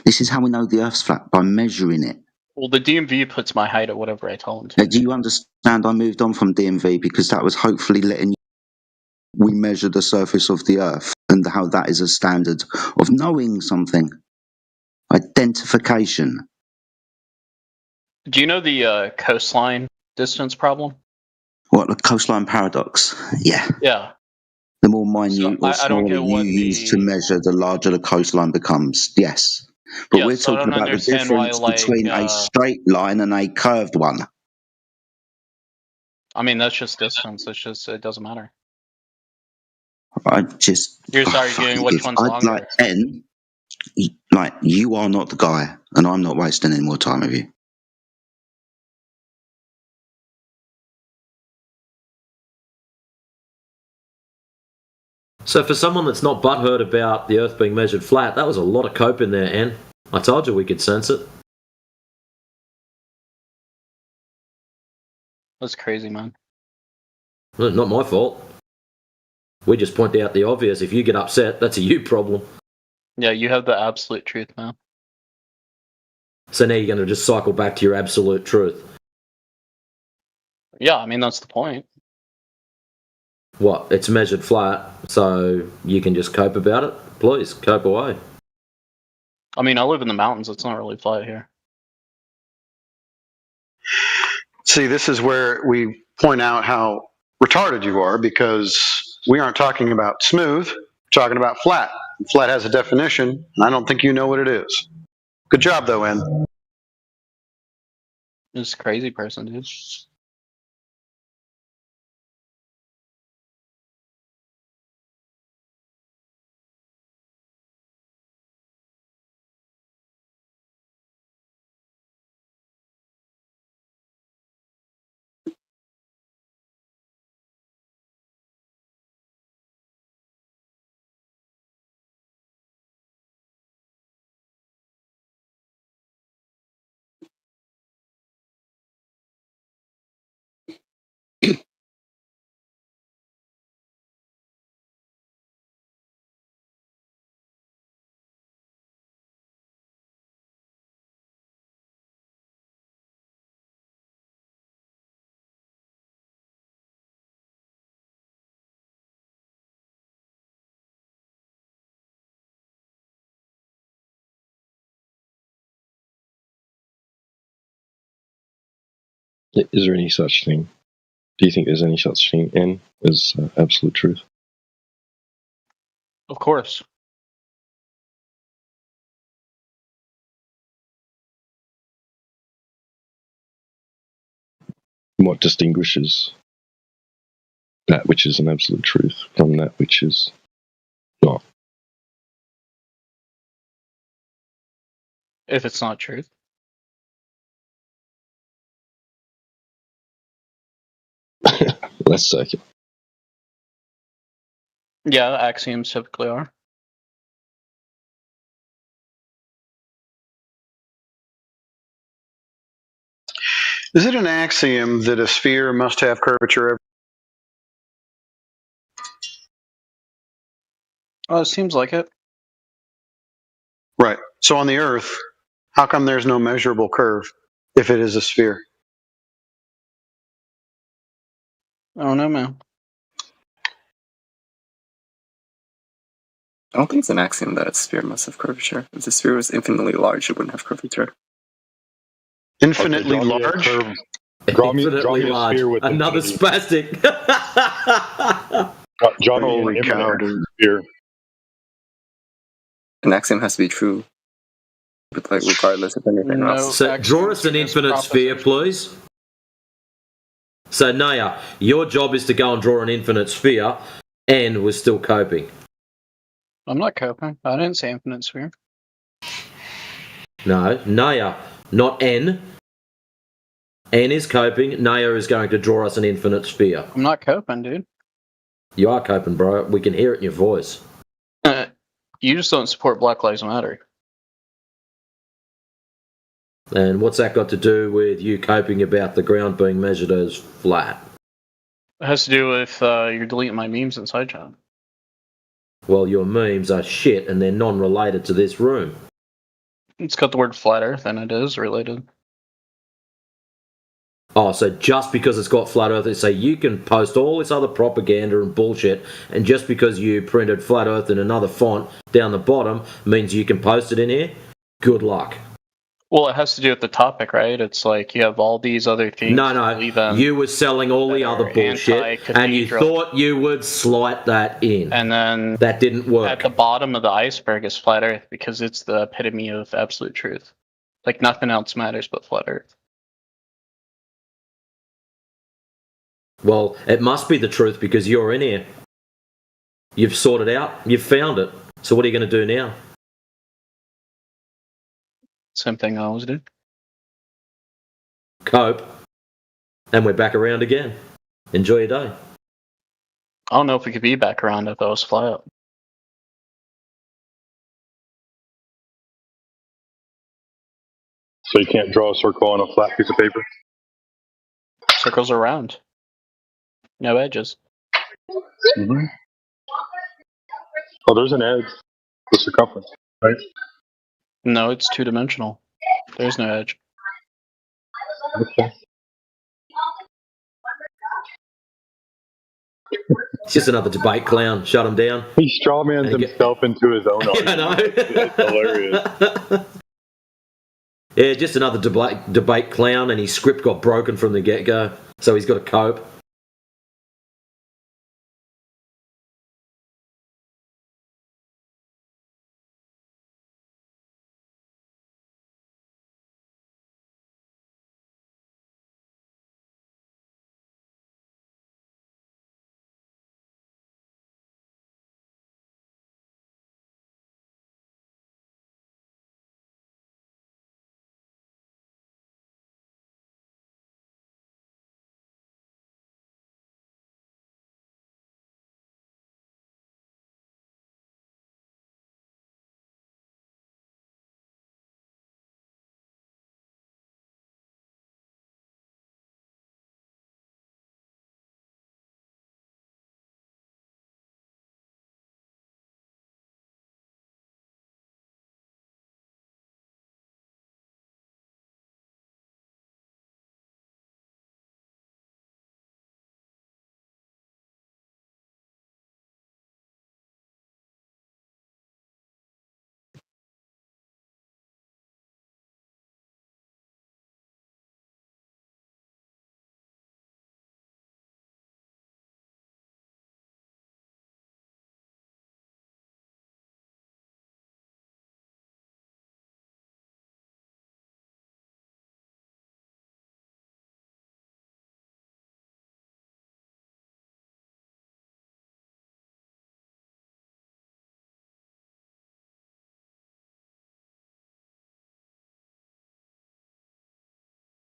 This is how we know the Earth's flat, by measuring it. Well, the DMV puts my height at whatever I tell them to. Now, do you understand I moved on from DMV because that was hopefully letting you we measure the surface of the Earth and how that is a standard of knowing something. Identification. Do you know the coastline distance problem? What, the coastline paradox? Yeah. Yeah. The more minute or I don't smaller get you what use to measure, the larger the coastline becomes. Yes. But Yeah, we're so I talking don't about the understand why, difference like, between a straight line and a curved one. I mean, that's just distance. It's just, it doesn't matter. I just. You're just arguing which if one's I'd longer. like N, like, you are not the guy, and I'm not wasting any more time with you. So for someone that's not butthurt about the Earth being measured flat, that was a lot of cope in there, Anne. I told you we could sense it. That's crazy, man. Well, not my fault. We just point out the obvious. If you get upset, that's a you problem. Yeah, you have the absolute truth, man. So now you're going to just cycle back to your absolute truth. Yeah, I mean, that's the point. What? It's measured flat, so you can just cope about it? Please, cope away. I mean, I live in the mountains. It's not really flat here. See, this is where we point out how retarded you are, because we aren't talking about smooth, we're talking about flat. Flat has a definition, and I don't think you know what it is. Good job, though, N. This crazy person, dude. Is there any such thing? Do you think there's any such thing, N, as absolute truth? Of course. What distinguishes that which is an absolute truth from that which is not? If it's not truth. That's circular. Yeah, axioms typically are. Is it an axiom that a sphere must have curvature? Oh, it seems like it. Right. So on the Earth, how come there's no measurable curve if it is a sphere? I don't know, man. I don't think it's an axiom that a sphere must have curvature. If the sphere was infinitely large, it wouldn't have curvature. Infinitely Okay, draw me a large? curve. Draw me Infinitely a large. sphere with Another infinity. spastic. Draw me an Holy cow, infinite dude. sphere. An axiom has to be true, but like regardless of anything No. else. So draw us an infinite sphere, please. So Naya, your job is to go and draw an infinite sphere, and we're still coping. I'm not coping. I didn't say infinite sphere. No, Naya, not N. N is coping. Naya is going to draw us an infinite sphere. I'm not coping, dude. You are coping, bro. We can hear it in your voice. You just don't support Black Lives Matter. And what's that got to do with you coping about the ground being measured as flat? It has to do with you're deleting my memes in SideChat. Well, your memes are shit and they're non-related to this room. It's got the word flat Earth and it is related. Oh, so just because it's got flat Earth, so you can post all this other propaganda and bullshit, and just because you printed flat Earth in another font down the bottom means you can post it in here? Good luck. Well, it has to do with the topic, right? It's like you have all these other things. No, you were selling all the other bullshit, and you thought you would slight that in. And then that didn't work. At the bottom of the iceberg is flat Earth because it's the epitome of absolute truth. Like nothing else matters but flat Earth. Well, it must be the truth because you're in here. You've sorted out, you've found it. So what are you going to do now? Same thing I always do. Cope. And we're back around again. Enjoy your day. I don't know if we could be back around if I was flat. So you can't draw a circle on a flat piece of paper? Circles are round. No edges. Mm-hmm. Oh, there's an edge. The circumference, right? No, it's two-dimensional. There's no edge. Okay. It's just another debate clown. Shut him down. He strawmans himself into his own argument. I know. It's hilarious. Yeah, just another debate clown, and his script got broken from the get-go, so he's got to cope.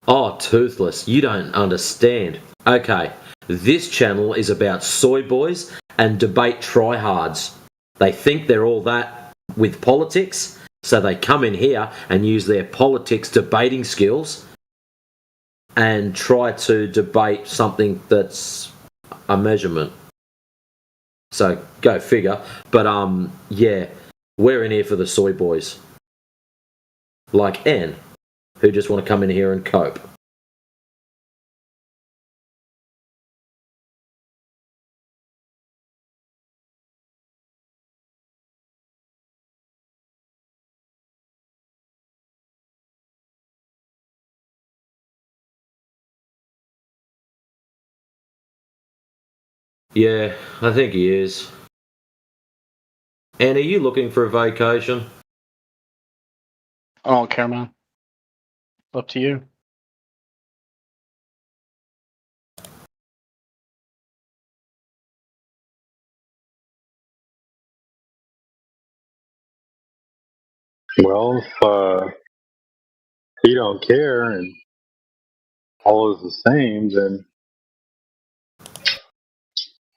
Oh, Toothless, you don't understand. Okay, this channel is about soy boys and debate tryhards. They think they're all that with politics, so they come in here and use their politics debating skills and try to debate something that's a measurement. So go figure. But yeah, we're in here for the soy boys, like N, who just want to come in here and cope. Yeah, I think he is. And are you looking for a vacation? I don't care, man. Up to you. Well, if you don't care and all is the same, then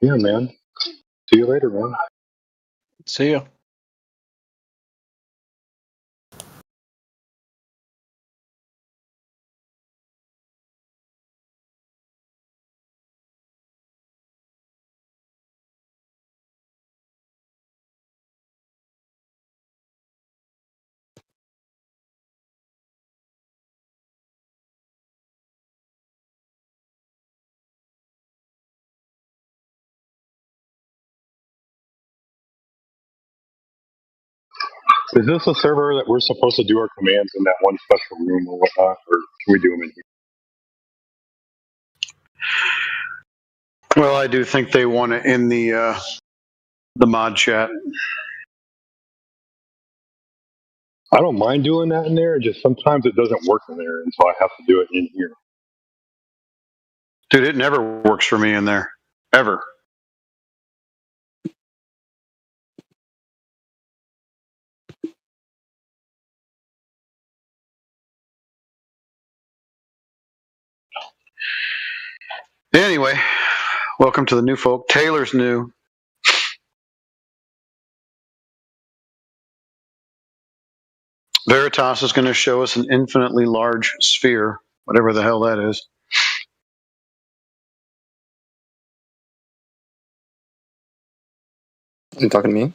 yeah, man. See you later, man. See ya. Is this a server that we're supposed to do our commands in that one special room or whatnot, or can we do them in here? Well, I do think they want it in the mod chat. I don't mind doing that in there. Just sometimes it doesn't work in there, and so I have to do it in here. Dude, it never works for me in there. Ever. Anyway, welcome to the new folk. Taylor's new. Veritas is going to show us an infinitely large sphere, whatever the hell that is. You talking to me?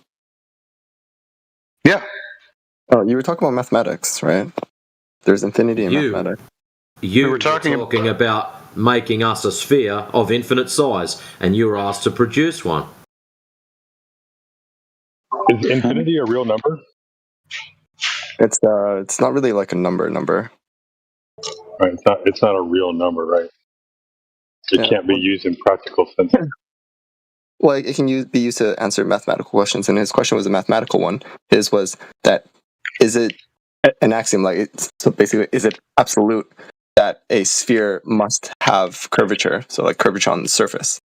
Yeah. Oh, you were talking about mathematics, right? There's infinity in mathematics. You were talking about making us a sphere of infinite size, and you were asked to produce one. Is infinity a real number? It's not really like a number. Right, it's not a real number, right? It Yeah, can't be used in practical sense. Well, it can be used to answer mathematical questions, and his question was a mathematical one. His was that is it an axiom? So basically, is it absolute that a sphere must have curvature? So like curvature on the surface.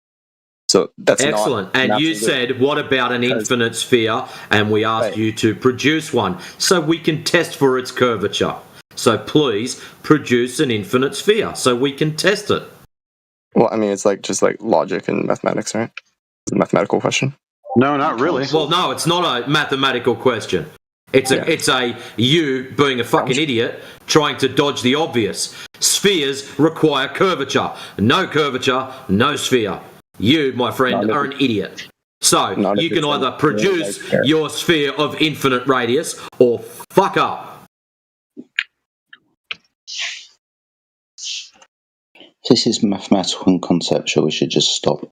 So that's excellent. Not and you said, what about an infinite sphere? And we asked you to produce one so we can test for its curvature. So please produce an infinite sphere so we can test it. Well, I mean, it's just like logic and mathematics, right? It's a mathematical question. No, not really. Well, no, it's not a mathematical question. It's a you being a fucking idiot trying to dodge the obvious. Spheres require curvature. No curvature, no sphere. You, my friend, are an idiot. So you can either produce your sphere of infinite radius or fuck up. This is mathematical and conceptual. We should just stop.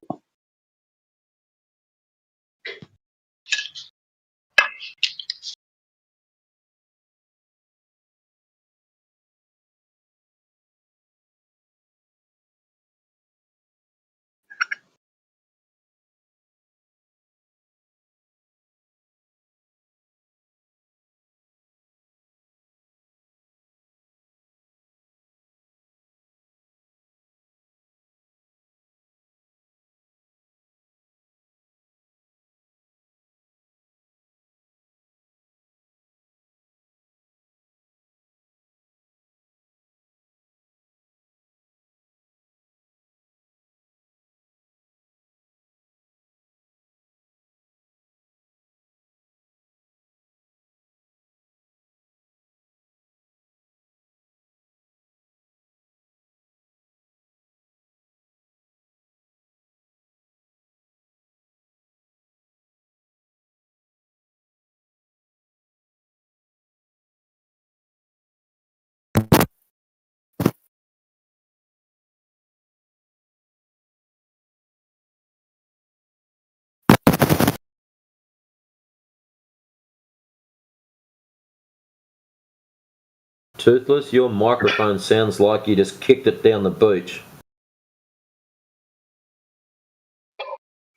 Toothless, your microphone sounds like you just kicked it down the beach.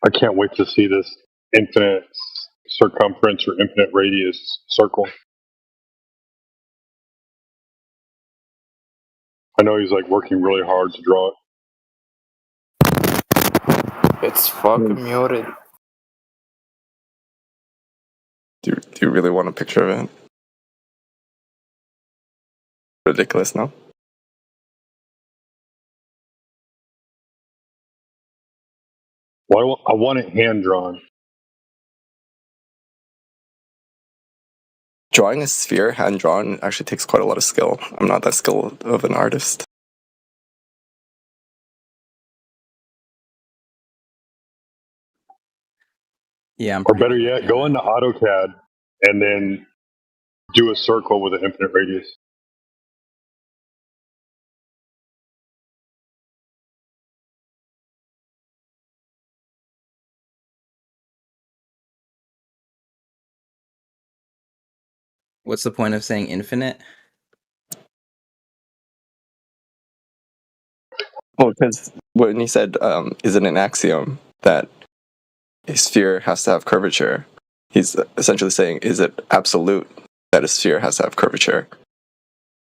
I can't wait to see this infinite circumference or infinite radius circle. I know he's like working really hard to draw it. It's fucking muted. Do you really want a picture of it? Ridiculous, no? Well, I want it hand drawn. Drawing a sphere hand drawn actually takes quite a lot of skill. I'm not that skilled of an artist. Yeah, Or better yet, go into AutoCAD and then do a circle with an infinite radius. What's the point of saying infinite? Well, because when he said, is it an axiom that a sphere has to have curvature? He's essentially saying, is it absolute that a sphere has to have curvature?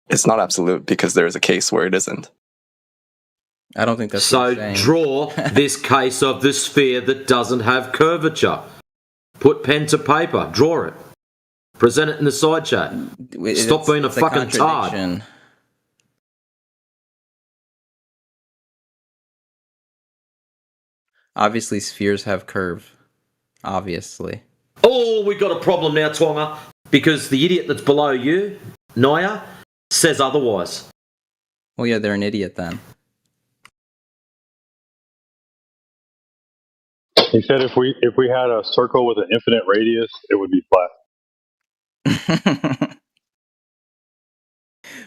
It's not absolute because there is a case where it isn't. I don't think that's so. Draw this case of the sphere that doesn't have curvature. Put pen to paper. Draw it. Present it in the side chat. Stop being a fucking tard. Obviously, spheres have curve. Obviously. Oh, we got a problem now, Twonga, because the idiot that's below you, Naya, says otherwise. Well, yeah, they're an idiot then. He said if we had a circle with an infinite radius, it would be flat.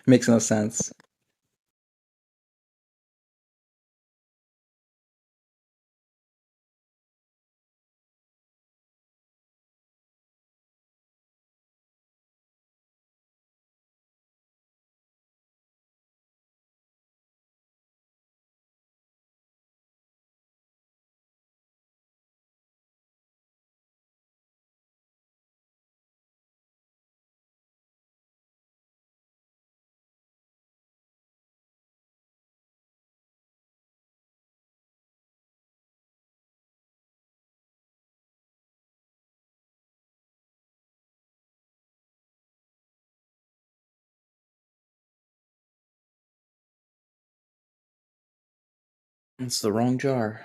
Makes no sense. It's the wrong jar.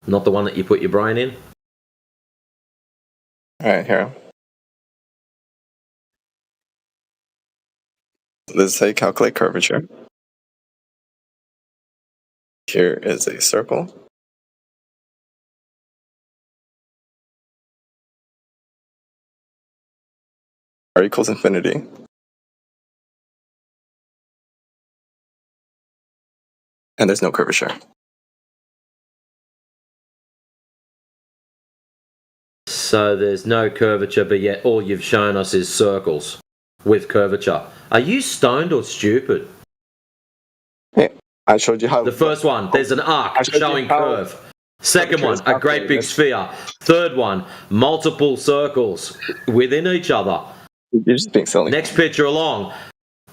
Not the one that you put your brain in? Alright, here. This is how you calculate curvature. Here is a circle. R equals infinity. And there's no curvature. So there's no curvature, but yet all you've shown us is circles with curvature. Are you stoned or stupid? Hey, I showed you how. The first one, there's an arc showing curve. Second one, a great big sphere. Third one, multiple circles within each other. You're just being silly. Next picture along,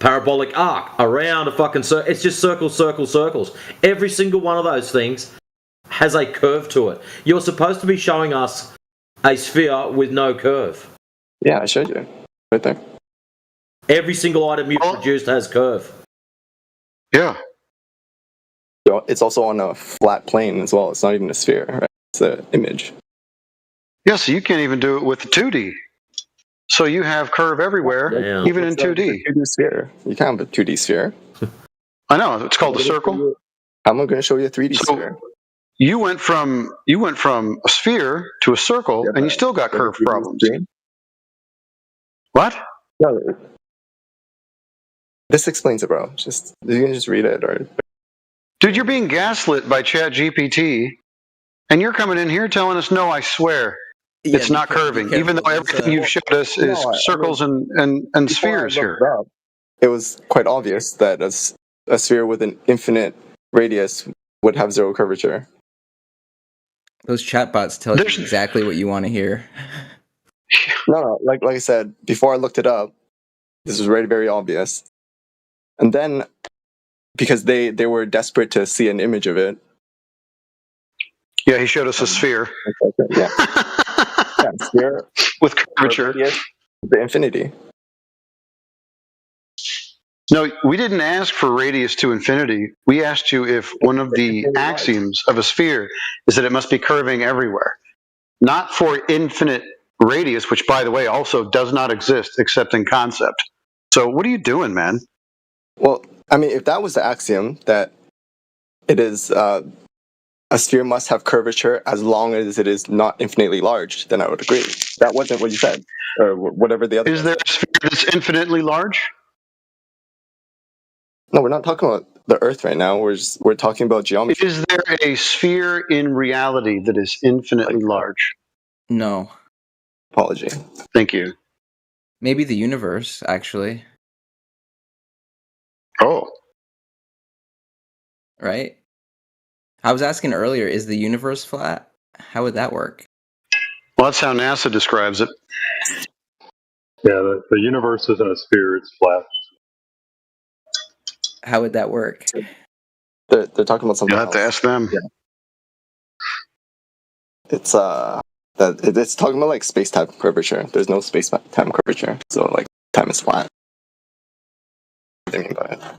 parabolic arc around a fucking circle. It's just circles, circles, circles. Every single one of those things has a curve to it. You're supposed to be showing us a sphere with no curve. Yeah, I showed you. Right there. Every single item you've produced has curve. Yeah. It's also on a flat plane as well. It's not even a sphere, right? It's an image. Yeah, so you can't even do it with the 2D. So you have curve everywhere, even in 2D. 2D sphere. You can't have a 2D sphere. I know. It's called a circle. I'm going to show you a 3D sphere. You went from a sphere to a circle, and you still got curve problems. What? No, this explains it, bro. You can just read it, or. Dude, you're being gaslit by ChatGPT, And you're coming in here telling us, no, I swear, Yeah, it's not curving, even though everything you've showed us is circles and Before I spheres looked here. it up, it was quite obvious that a sphere with an infinite radius would have zero curvature. Those chatbots tell you exactly what you want to hear. No, like I said, before I looked it up, this was very, very obvious. And then, because they were desperate to see an image of it. Yeah, he showed us a sphere. Yeah. Yeah, sphere with curvature. The infinity. No, we didn't ask for radius to infinity. We asked you if one of the axioms of a sphere is that it must be curving everywhere. Not for infinite radius, which, by the way, also does not exist except in concept. So what are you doing, man? Well, I mean, if that was the axiom that it is a sphere must have curvature as long as it is not infinitely large, then I would agree. That wasn't what you said, or whatever the other. Is there a sphere that's infinitely large? No, we're not talking about the Earth right now. We're talking about geometry. Is there a sphere in reality that is infinitely large? No. Apology. Thank you. Maybe the universe, actually. Oh. Right? I was asking earlier, is the universe flat? How would that work? Well, that's how NASA describes it. Yeah, the universe isn't a sphere, it's flat. How would that work? They're talking about something You'll have to ask them. Yeah. It's it's talking about like space-time curvature. There's no space-time curvature, so like time is flat. What do you mean by it?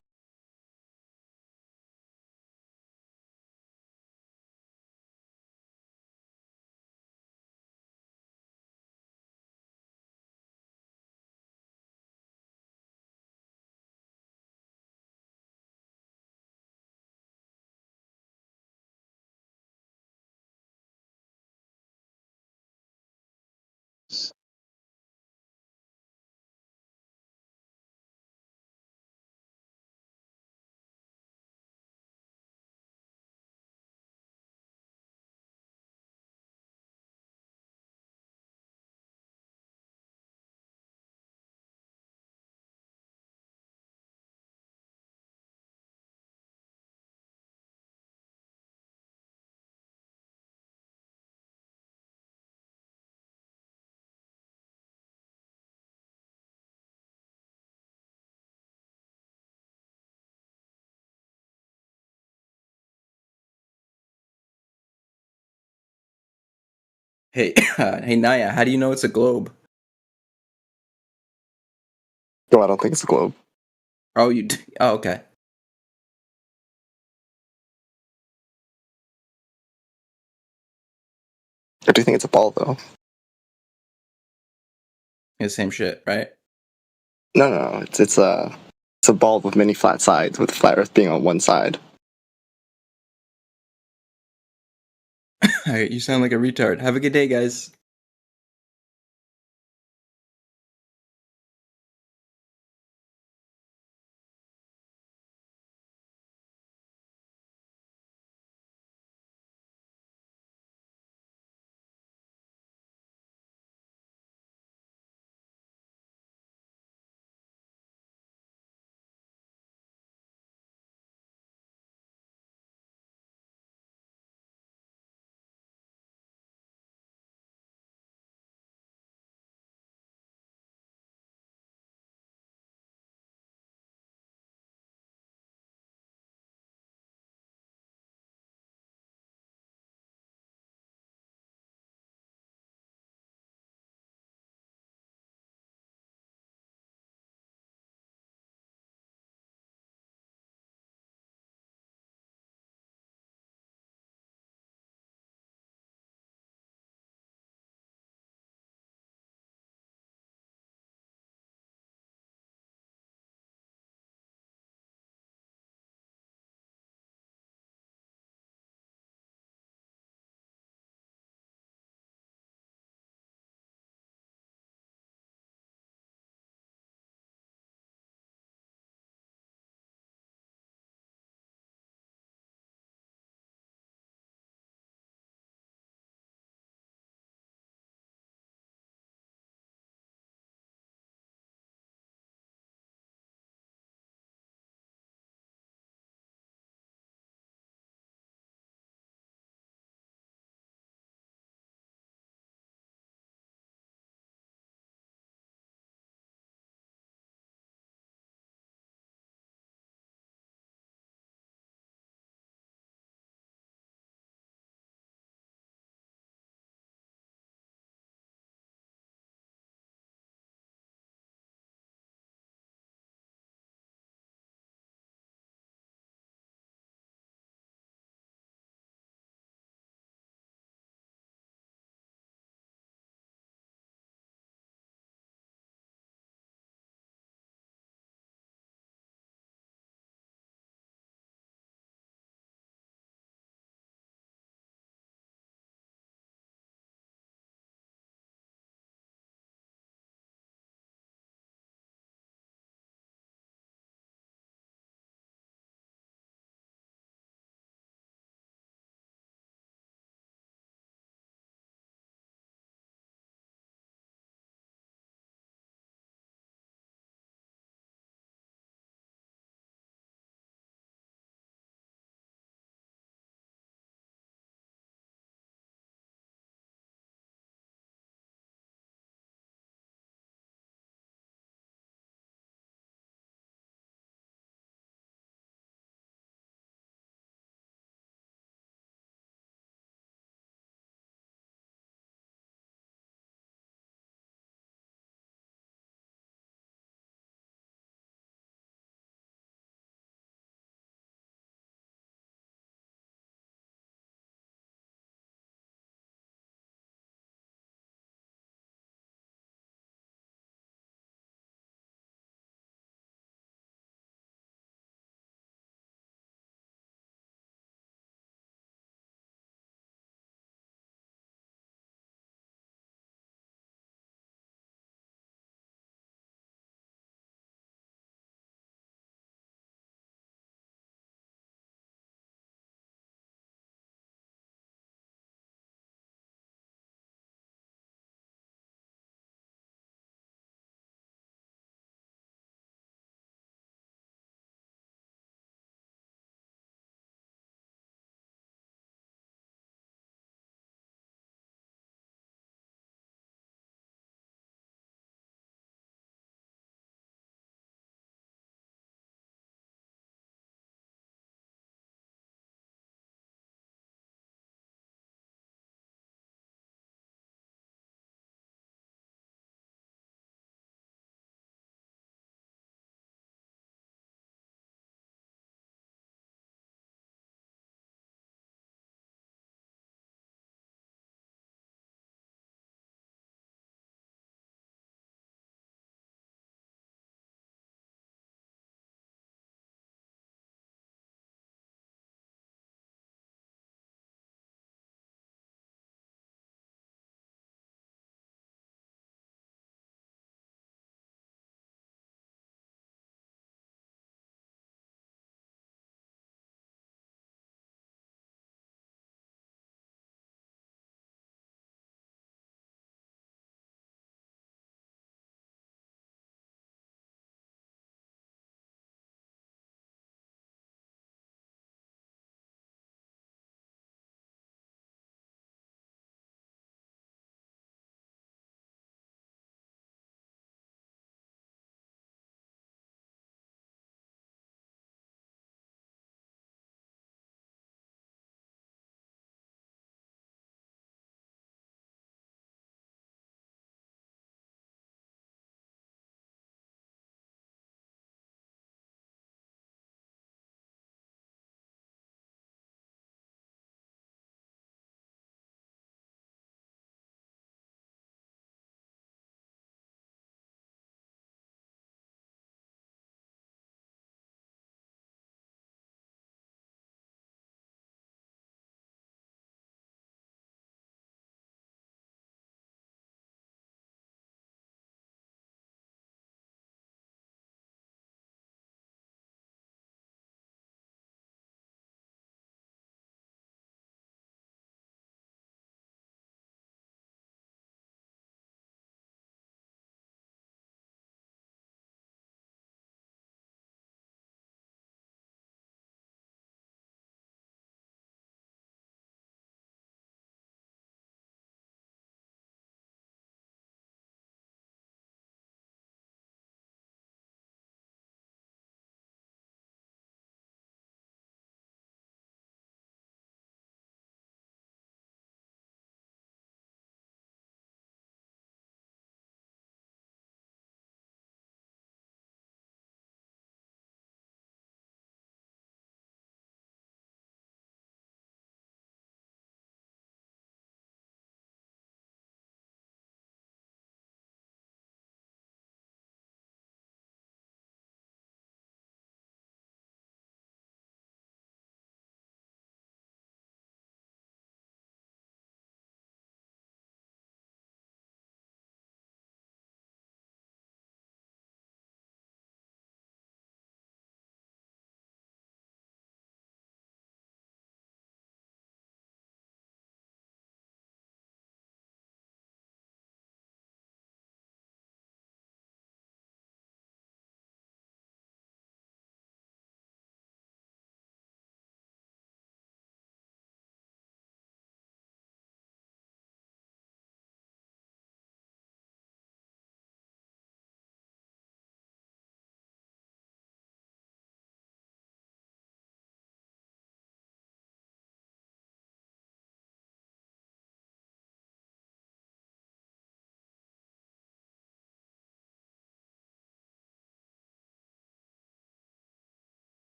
Hey, hey Naya, how do you know it's a globe? No, I don't think it's a globe. Oh, oh, okay. I do think it's a ball, though. The same shit, right? No. It's a ball with many flat sides, with the flat Earth being on one side. Alright, you sound like a retard. Have a good day, guys.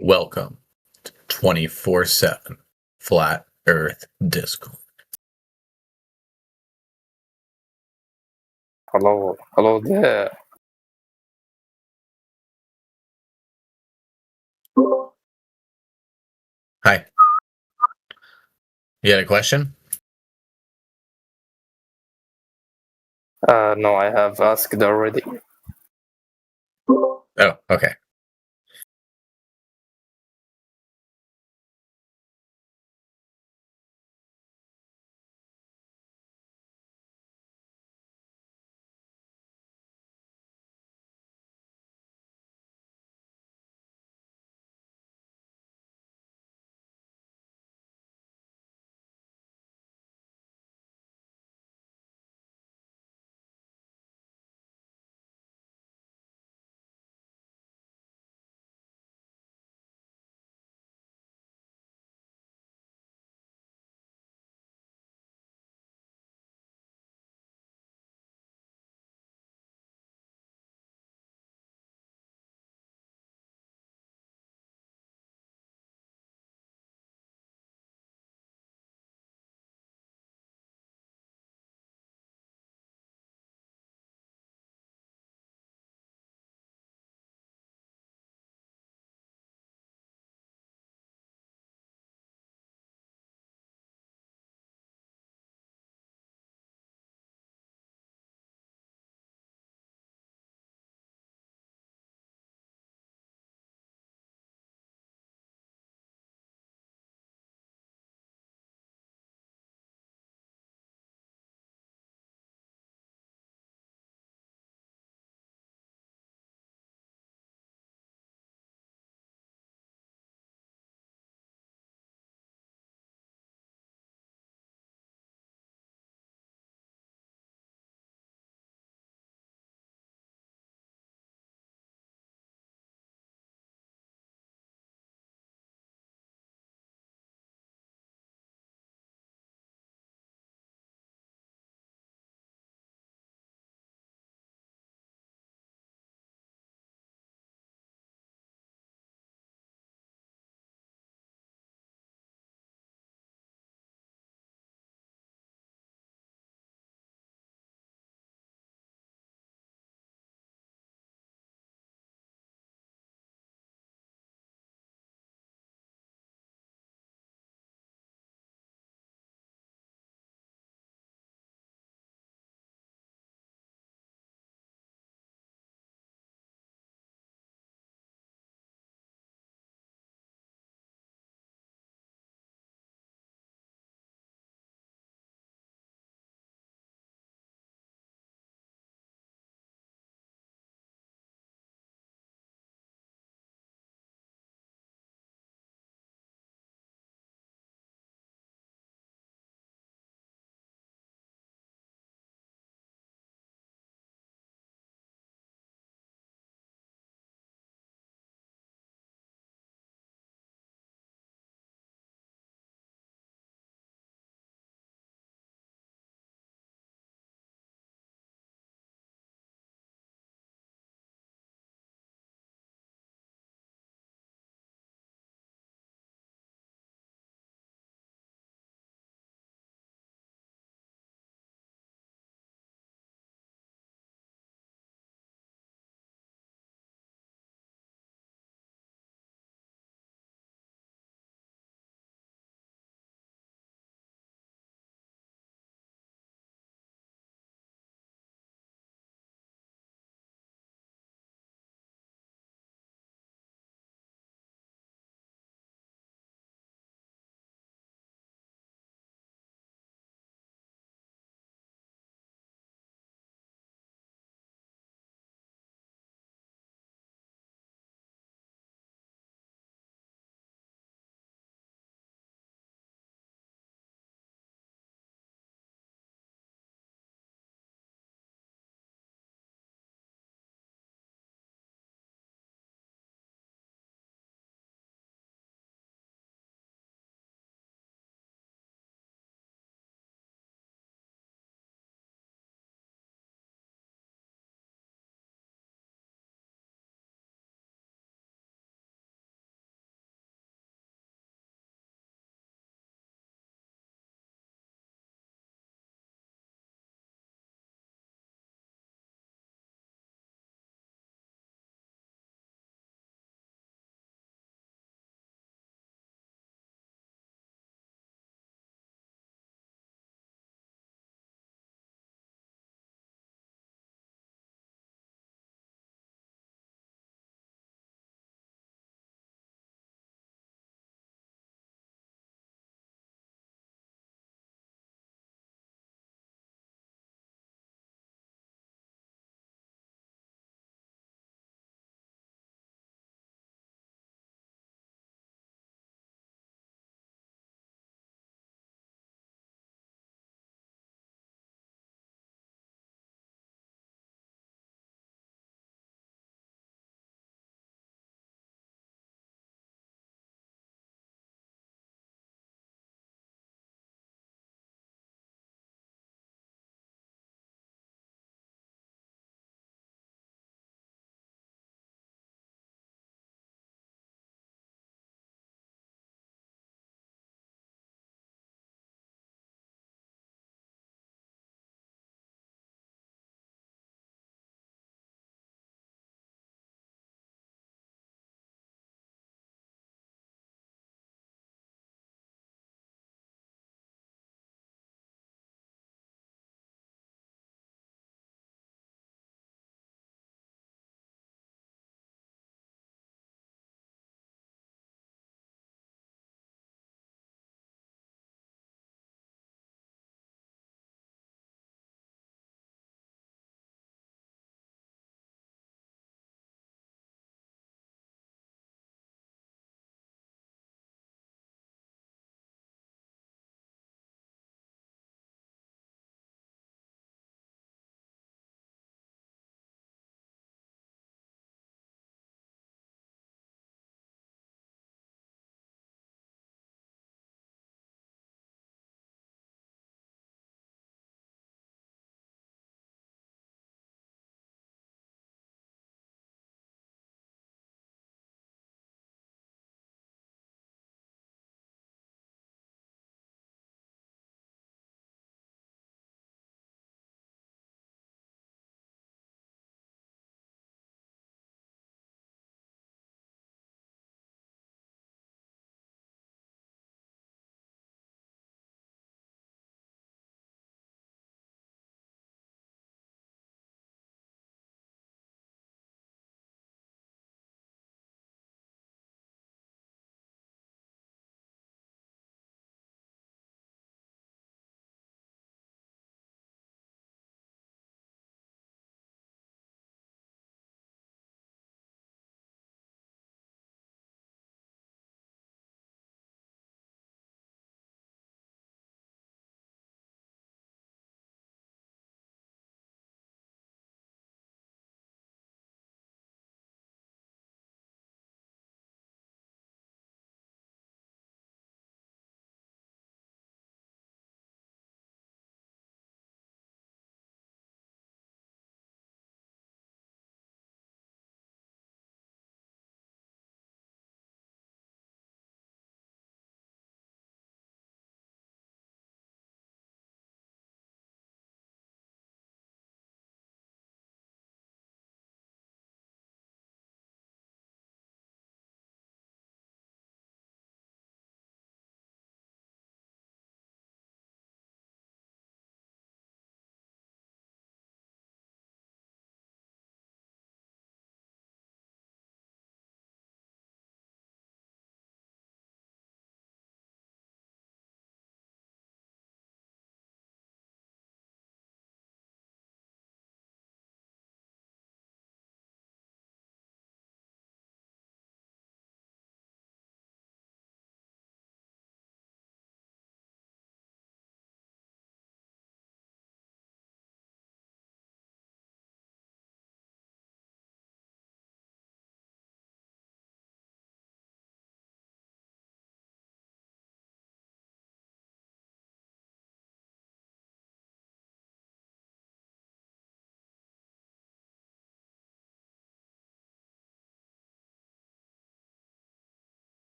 Welcome to 24/7 Flat Earth Discord. Hello there. Hi. You had a question? No, I have asked already. Oh, okay.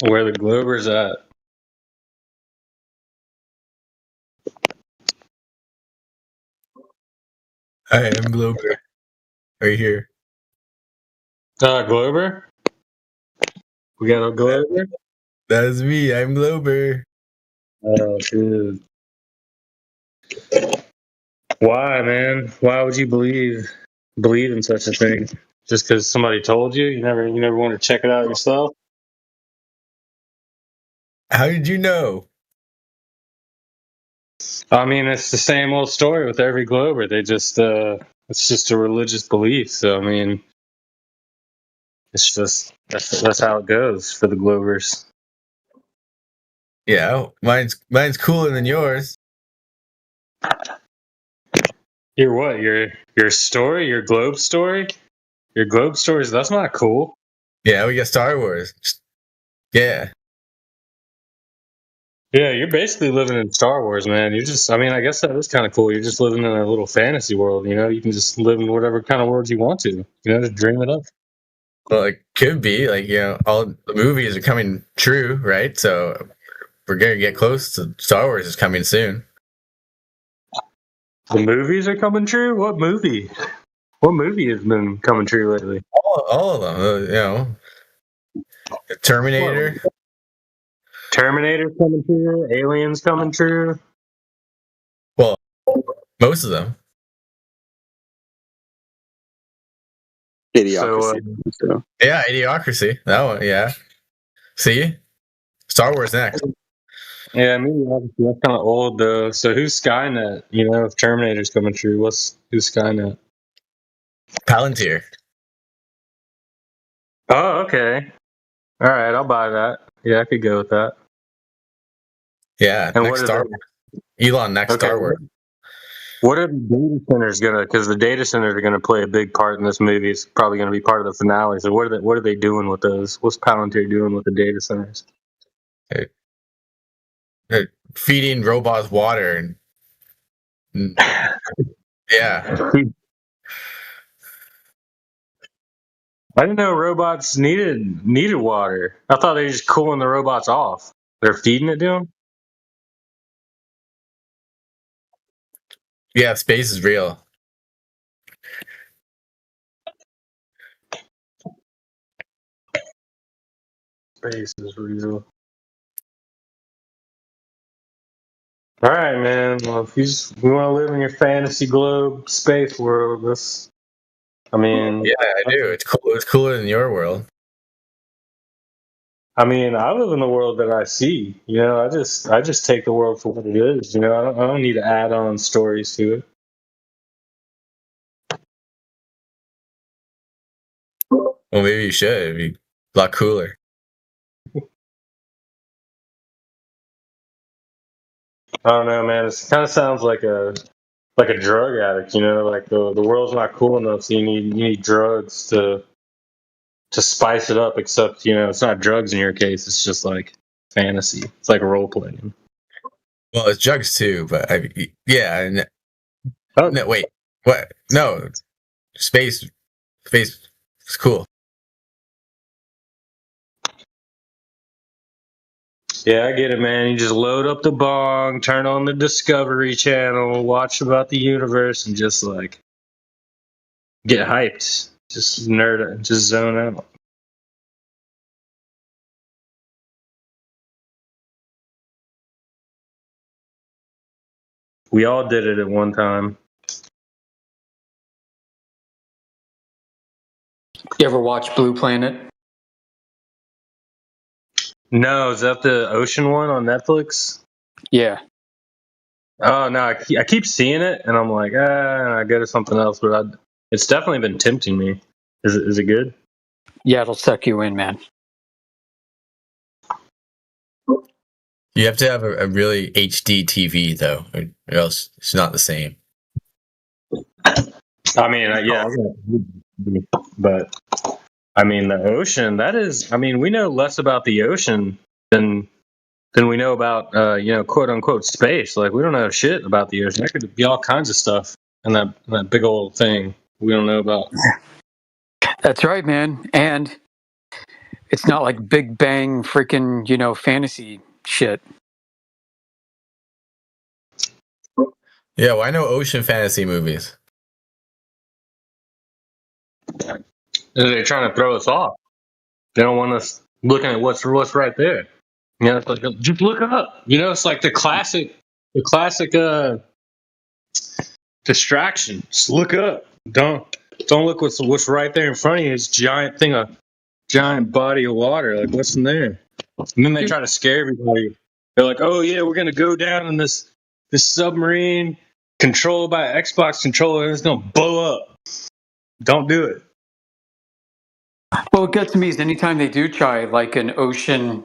Where the Glober's at? I am Glober. Right here. Glober? We got a Glober? That is me. I'm Glober. Oh, dude. Why, man? Why would you believe in such a thing? Just because somebody told you? You never want to check it out yourself? How did you know? I mean, it's the same old story with every Glober. They just, it's just a religious belief. So, I mean, it's just, that's how it goes for the Globers. Yeah, mine's cooler than yours. Your what? Your story? Your Globe story? Your Globe stories? That's not cool. Yeah, we got Star Wars. Yeah. Yeah, you're basically living in Star Wars, man. I mean, I guess that is kind of cool. You're just living in a little fantasy world, you know? You can just live in whatever kind of world you want to, you know, just dream it up. Well, it could be like, you know, all the movies are coming true, right? So we're gonna get close to Star Wars is coming soon. The movies are coming true? What movie? What movie has been coming true lately? All of them, you know. Terminator. Terminator's coming true. Aliens coming true. Well, most of them. Idiocracy. Yeah, Idiocracy. That one, yeah. See? Star Wars next. Yeah, maybe that's kind of old though. So who's Skynet? You know, if Terminator's coming true, who's Skynet? Palantir. Oh, okay. All right, I'll buy that. Yeah, I could go with that. Yeah, and next Star Wars. Elon next Star Wars. What are the data centers gonna? Because the data centers are gonna play a big part in this movie. It's probably gonna be part of the finale. So what are they doing with those? What's Palantir doing with the data centers? They're feeding robots water and yeah. I didn't know robots needed water. I thought they were just cooling the robots off. They're feeding it to them? Yeah, space is real. Space is real. All right, man. Well, if we want to live in your fantasy globe space world, I mean, yeah, I do. It's cool. It's cooler than your world. I mean, I live in the world that I see. You know, I just take the world for what it is. You know, I don't need to add on stories to it. Well, maybe you should. It'd be a lot cooler. I don't know, man. It kind of sounds like a drug addict. You know, like the world's not cool enough, so you need drugs to spice it up. Except, you know, it's not drugs in your case. It's just like fantasy. It's like role playing. Well, it's drugs too, but yeah. No, wait. What? No, space is cool. Yeah, I get it, man. You just load up the bong, turn on the Discovery Channel, watch about the universe, and just like get hyped. Just nerd out, just zone out. We all did it at one time. You ever watch Blue Planet? No, is that the ocean one on Netflix? Yeah. Oh no, I keep seeing it, and I'm like, I go to something else. But it's definitely been tempting me. Is it good? Yeah, it'll suck you in, man. You have to have a really HD TV though, or else it's not the same. I mean, yeah, but I mean, the ocean. That is, I mean, we know less about the ocean than we know about, you know, quote unquote space. Like, we don't know shit about the ocean. There could be all kinds of stuff in that big old thing we don't know about. That's right, man. And It's not like Big Bang freaking, fantasy shit. Yeah, well, I know ocean fantasy movies. They're trying to throw us off. They don't want us looking at what's right there. It's like, just look up. It's like the classic distraction. Just look up. Don't look what's right there in front of you. It's giant body of water. Like, what's in there? And then they try to scare everybody. They're like, oh yeah, we're gonna go down in this submarine controlled by an Xbox controller and it's gonna blow up. Don't do it. Well, what gets me is anytime they do try like an ocean,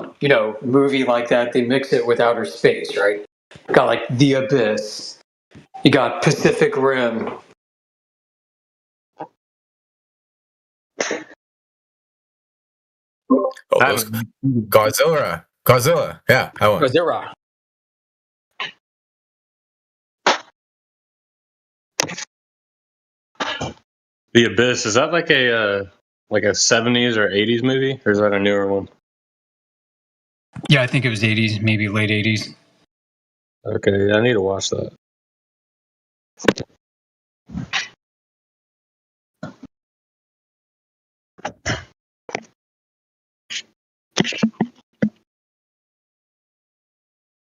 movie like that, they mix it with outer space, right? Got like The Abyss. You got Pacific Rim. Oh, those Godzilla. Yeah, I want. Godzilla. The Abyss, is that like a 70s or 80s movie, or is that a newer one? Yeah, I think it was 80s, maybe late 80s. Okay, I need to watch that.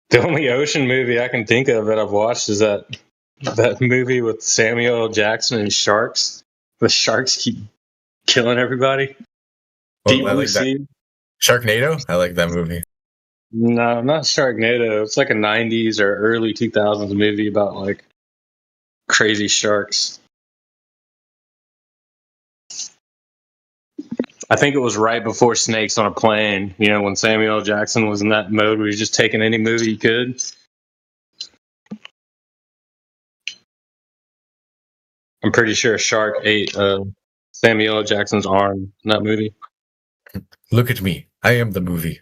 The only ocean movie I can think of that I've watched is that movie with Samuel L. Jackson and sharks. The sharks keep killing everybody. Deep I Blue like that. Sea. Sharknado? I like that movie. No, not Sharknado. It's like a 90s or early 2000s movie about like crazy sharks. I think it was right before Snakes on a Plane, when Samuel L. Jackson was in that mode where he was just taking any movie he could. I'm pretty sure a shark ate Samuel L. Jackson's arm in that movie. Look at me. I am the movie.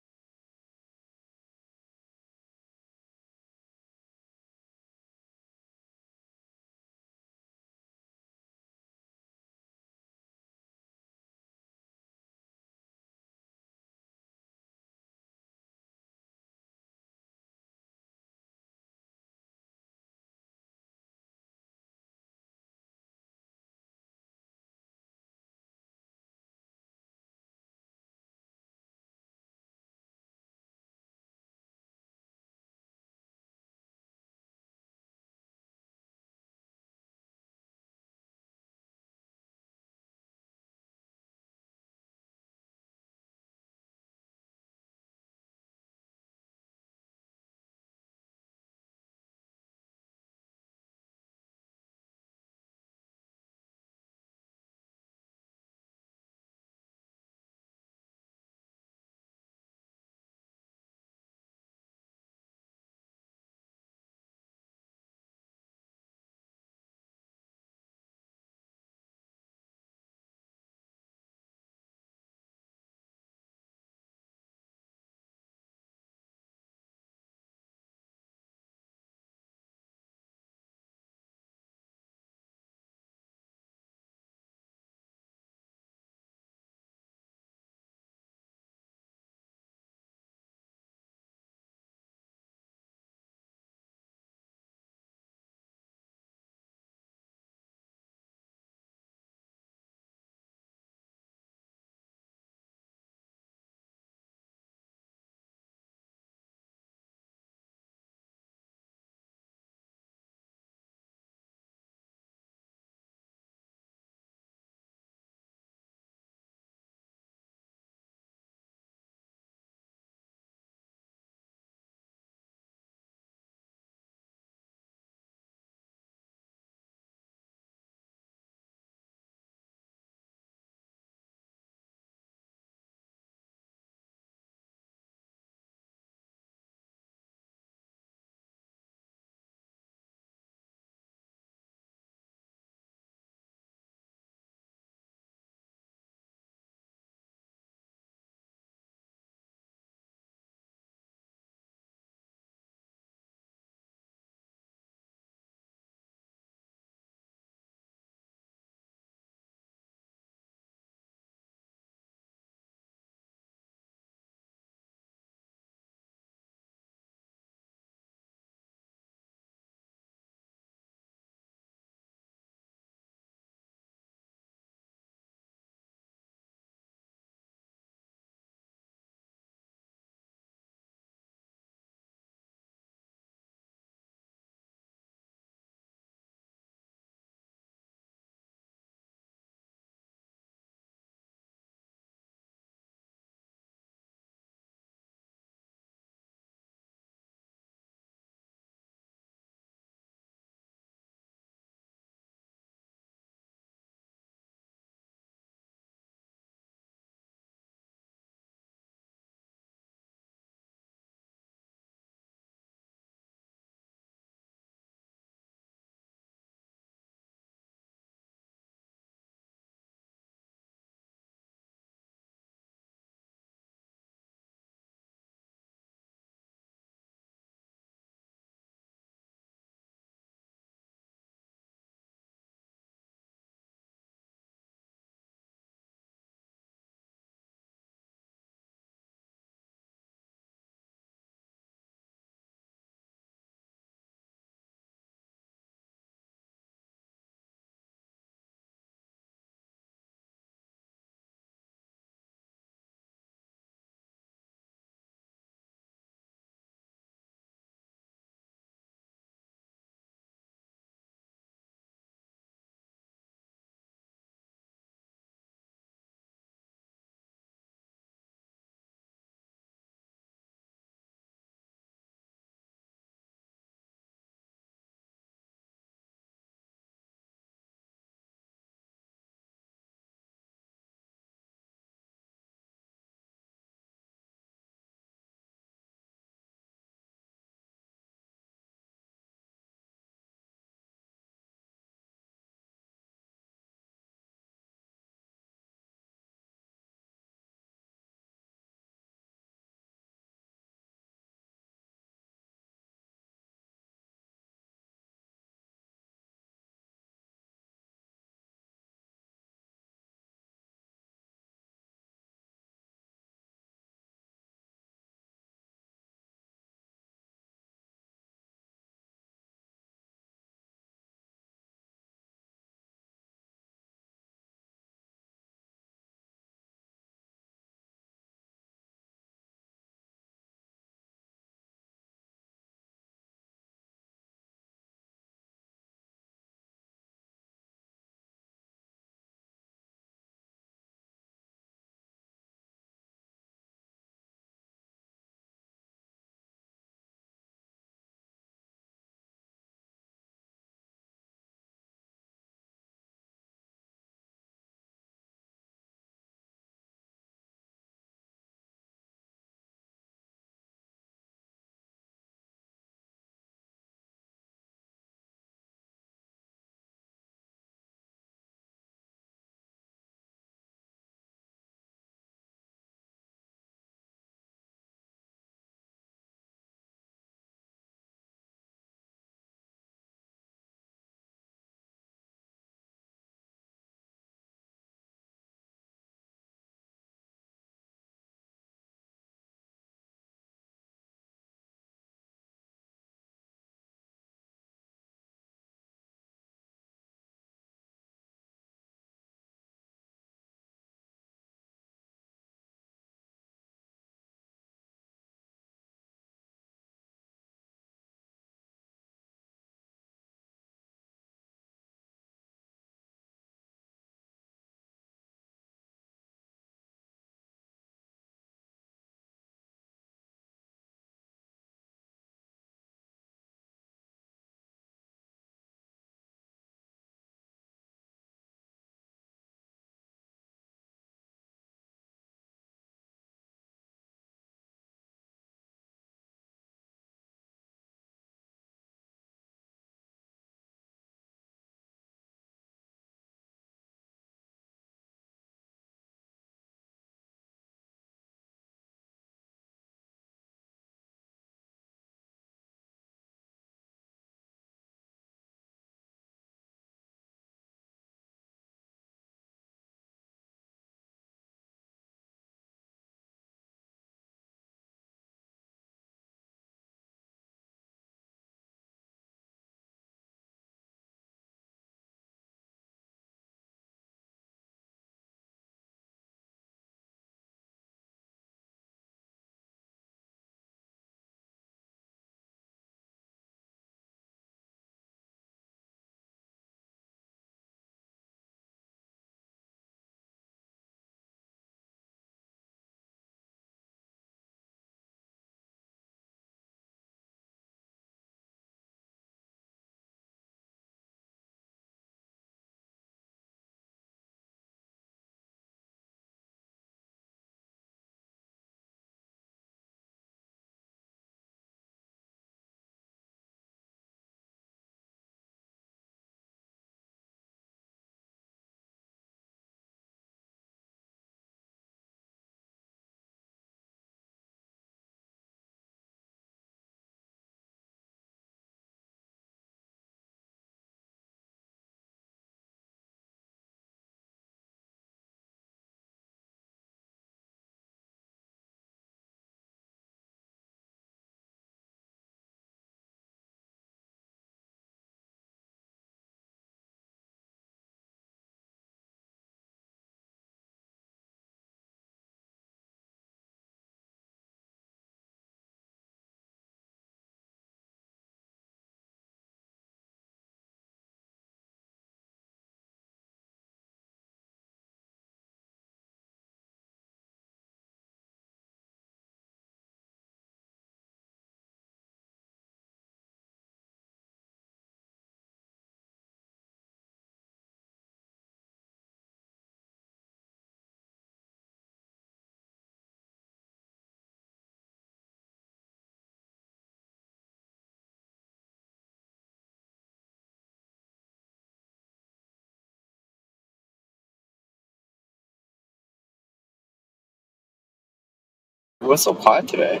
What's so quiet today?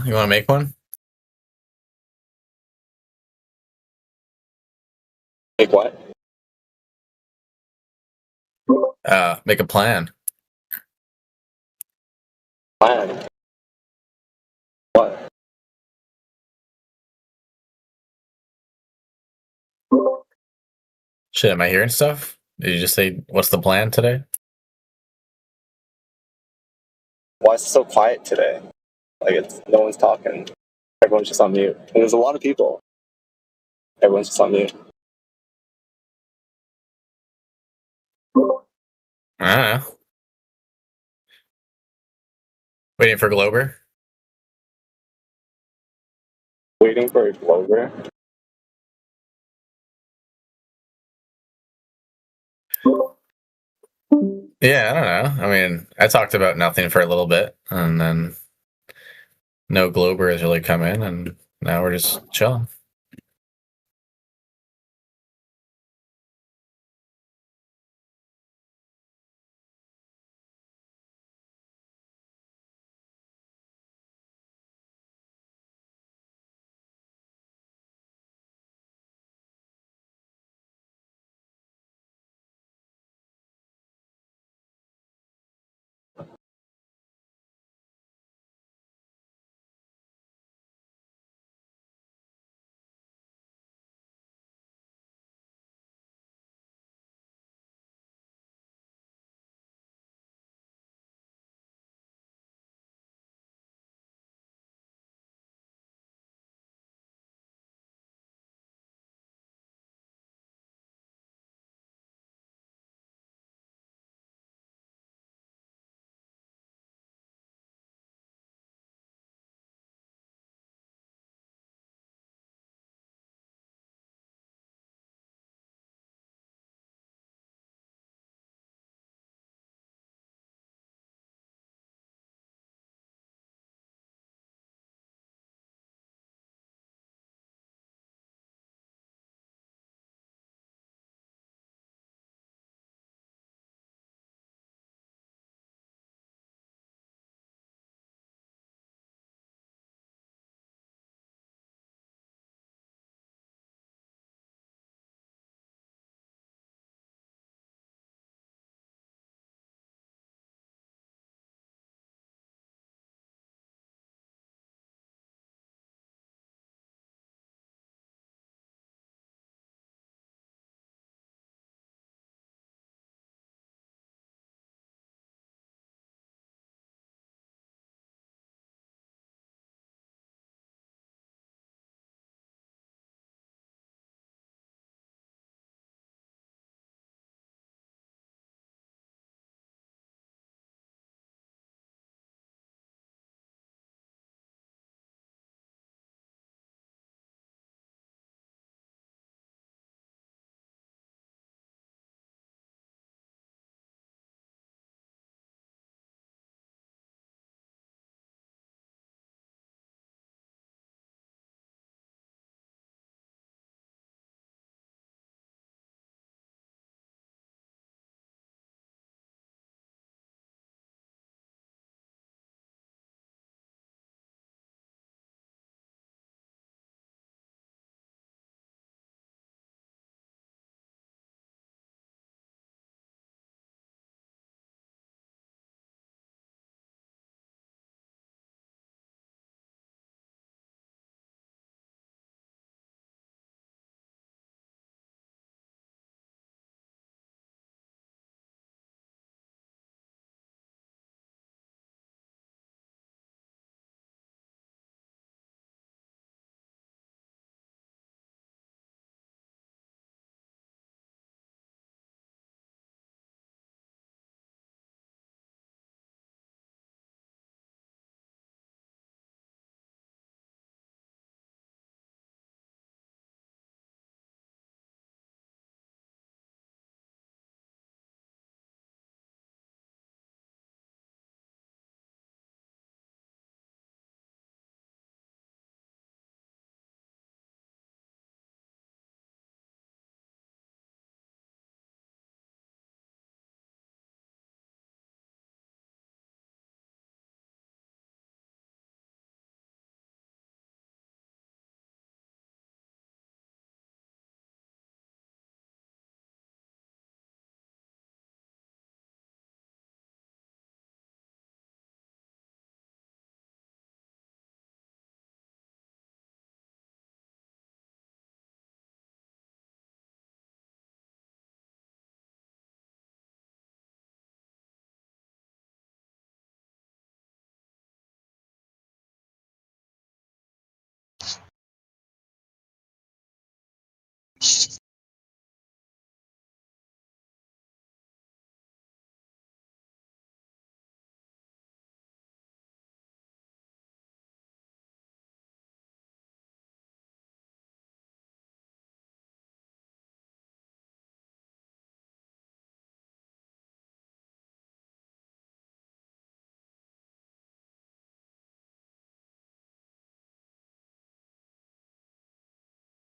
You want to make one? Make what? Make a plan. Plan. What? Shit, am I hearing stuff? Did you just say, what's the plan today? Why is it so quiet today? Like it's no one's talking. Everyone's just on mute. And there's a lot of people. Everyone's just on mute. I don't know. Waiting for Glober? Waiting for a Glover. Yeah, I don't know. I mean, I talked about nothing for a little bit, and then no Glober has really come in, and now we're just chilling.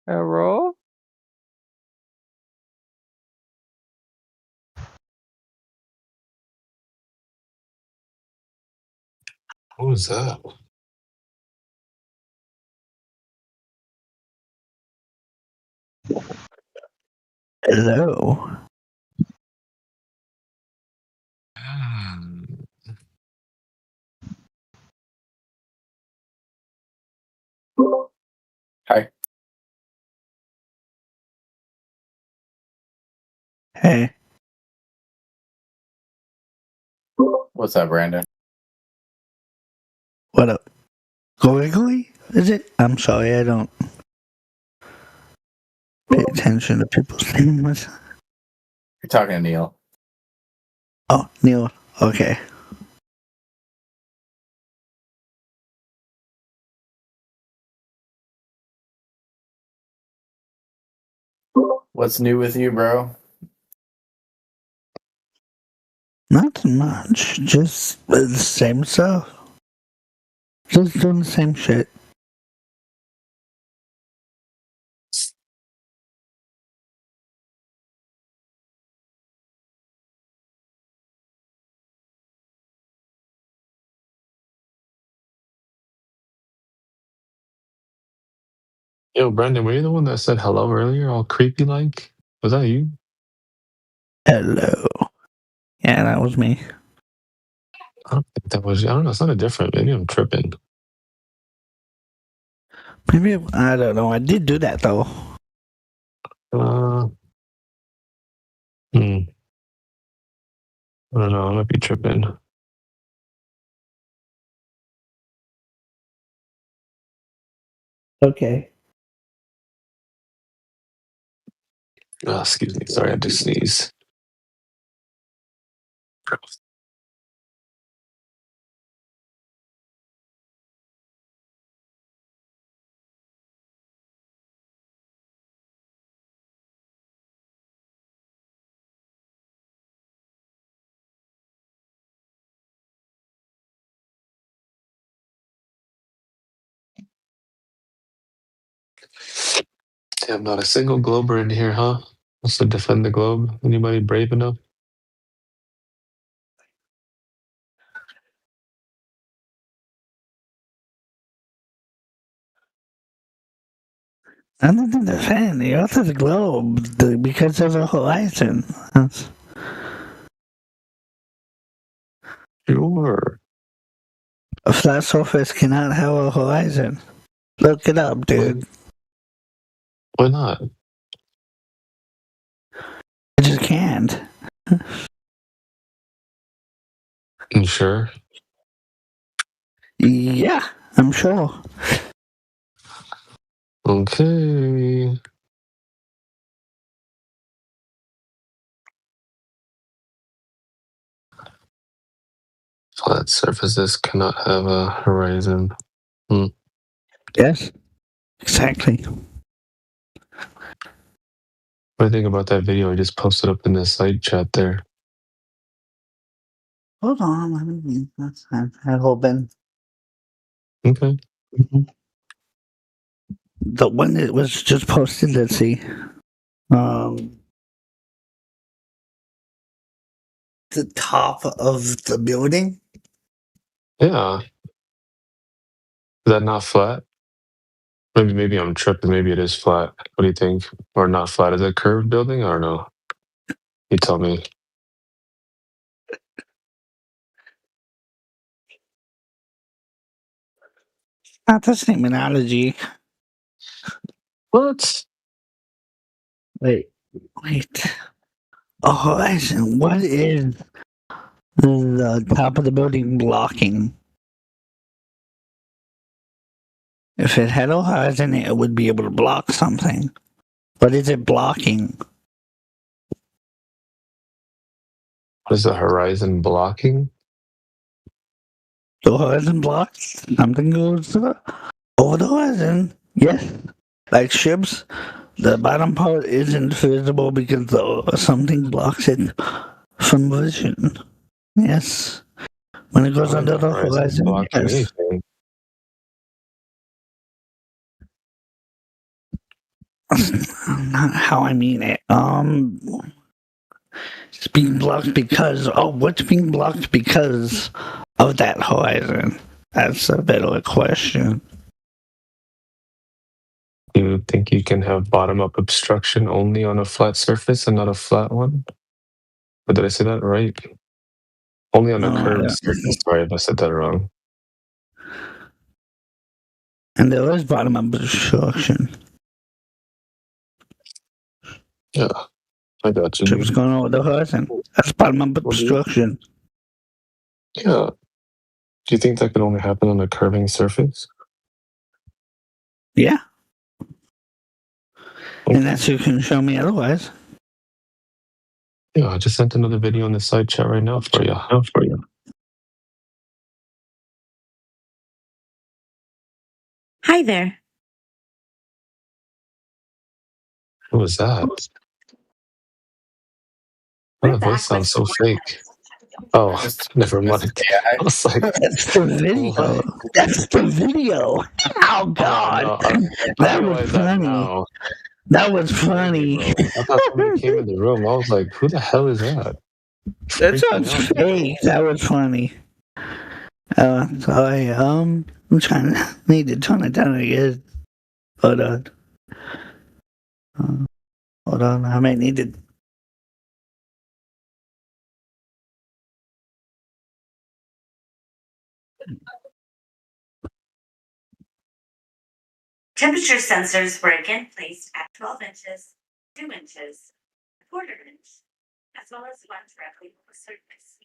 Hello? What was that? Hello. Hi. Hey. What's up, Brandon? What up? Googly? Is it? I'm sorry, I don't pay attention to people's names. You're talking to Neil. Oh, Neil. Okay. What's new with you, bro? Not much. Just the same stuff. Just doing the same shit. Yo, Brandon, were you the one that said hello earlier, all creepy like? Was that you? Hello. Yeah, that was me. I don't think that was you. I don't know. It's not a different. Maybe I'm tripping. Maybe, I don't know. I did do that, though. Hmm. I don't know. I might be tripping. Okay. Oh, excuse me. Sorry, I had to sneeze. Damn, not a single glober in here, huh? Wants to defend the globe? Anybody brave enough? Other than the fan, the Earth is a globe because of the horizon. Sure. A flat surface cannot have a horizon. Look it up, dude. Why not? I just can't. You sure? Yeah, I'm sure. Okay. Flat surfaces cannot have a horizon. Hmm. Yes, exactly. What do you think about that video I just posted up in the side chat there? Hold on, let me. I've open. Okay. The one that was just posted. Let's see. The top of the building. Yeah. Is that not flat? Maybe I'm tripping. Maybe it is flat. What do you think? Or not flat? Is it a curved building? I don't know. You tell me. Not the same analogy. What? Wait. A horizon. What is the top of the building blocking? If it had a horizon, it would be able to block something. What is it blocking? What is the horizon blocking? The horizon blocks. Something goes over the horizon. Yes. Like ships, the bottom part isn't visible because something blocks it from vision. Yes. When it goes Why is under the the horizon horizon, blocking yes. anything? not how I mean it. It's being blocked because what's being blocked because of that horizon? That's a better question. You think you can have bottom-up obstruction only on a flat surface and not a flat one? Or did I say that right? Only on a curved surface. Sorry if I said that wrong. And there is bottom-up obstruction. Yeah, I got you. What's going on with the horizon? That's bottom-up obstruction. Yeah. Do you think that could only happen on a curving surface? Yeah. Unless you can show me otherwise. Yeah, I just sent another video in the side chat right now for you. Hi there. What was that? Oh, the voice sounds so fake. Oh, never mind. I was like, that's the video. That's the video. Oh God, that was funny. That was funny. I thought somebody came in the room. I was like, who the hell is that? That's not fake. That was funny. Sorry. I'm trying to need to tone it down again. Hold on. Hold on. I might need to. Temperature sensors were again placed at 12 inches, 2 inches, a quarter inch, as well as one directly on the surface.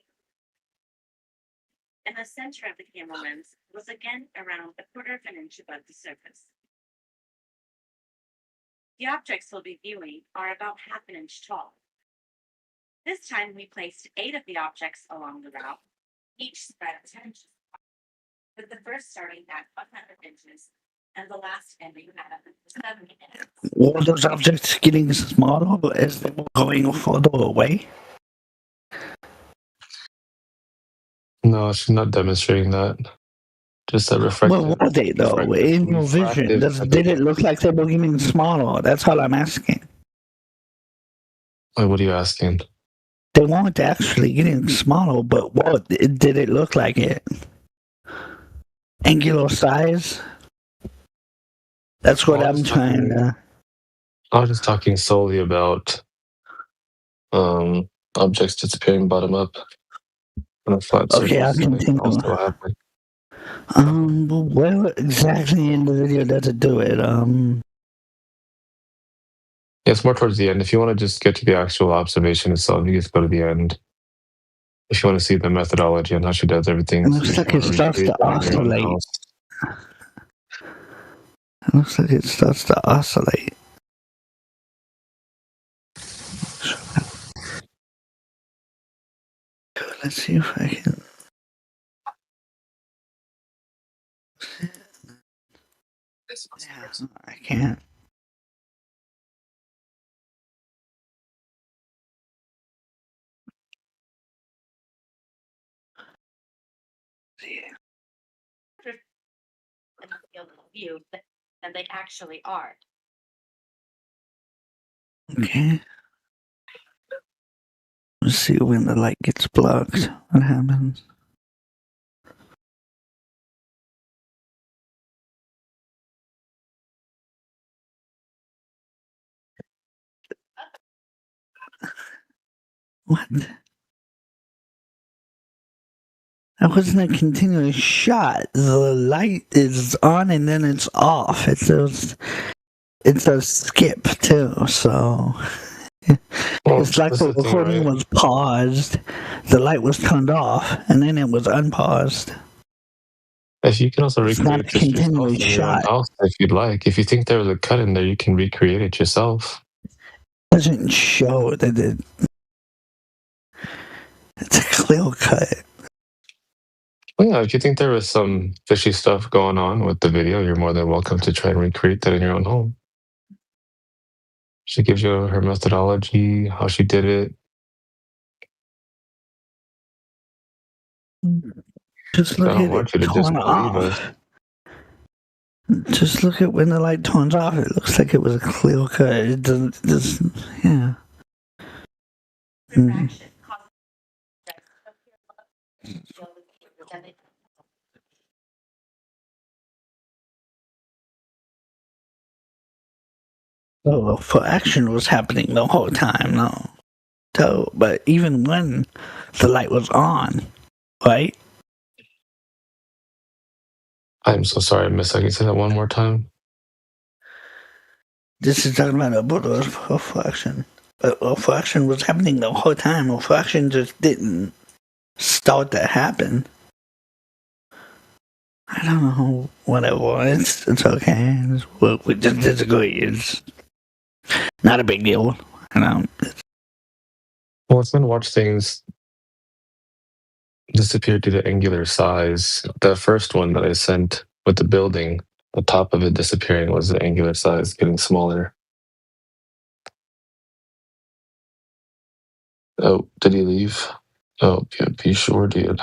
And the center of the camera lens was again around a quarter of an inch above the surface. The objects we'll be viewing are about half an inch tall. This time we placed 8 of the objects along the route, each spread 10 inches, with the first starting at 100 inches and the last ending at 70 inches. Were those objects getting smaller as they were going further away? No, she's not demonstrating that. Just a reflective. What were they though? In your vision, did it look like they were getting smaller? That's all I'm asking. Wait, what are you asking? They weren't actually getting smaller, but what did it look like? It angular size. That's what I'm trying to. I was just talking solely about objects disappearing bottom up on a flat surface. Okay, I'll continue. Where exactly in the video does it do it? Yeah, it's more towards the end. If you want to just get to the actual observation itself, you just go to the end. If you want to see the methodology and how she does everything. It looks like it starts to oscillate. It looks like it starts to oscillate. Let's see if I can. Yeah, I can't. In the field of view than they actually are. Okay. Let's see when the light gets blocked. What happens? What? That wasn't a continuous shot. The light is on and then it's off. It's a skip too, so it's like the recording was paused, the light was turned off, and then it was unpaused. If you can also It's recreate not a this yourself continuous in your own shot. house if you'd like. If you think there was a cut in there, you can recreate it yourself. It doesn't show that it's a clear cut. Well, yeah, if you think there was some fishy stuff going on with the video, you're more than welcome to try and recreate that in your own home. She gives you her methodology, how she did it. Just I look don't at want it you to torn disbelieve off. us. Just look at when the light turns off. It looks like it was a clear cut. It doesn't. Yeah. Mm. Oh, for action was happening the whole time, no. So, but even when the light was on, right? I'm so sorry, Miss. I can say that one more time. This is talking about a Buddha of action. Of action was happening the whole time. Of action just didn't start to happen. I don't know what it was. It's okay. We just disagree. It's not a big deal. Well, it's going to watch things disappear due to angular size. The first one that I sent with the building, the top of it disappearing, was the angular size getting smaller. Oh, did he leave? Oh, yeah, be sure did.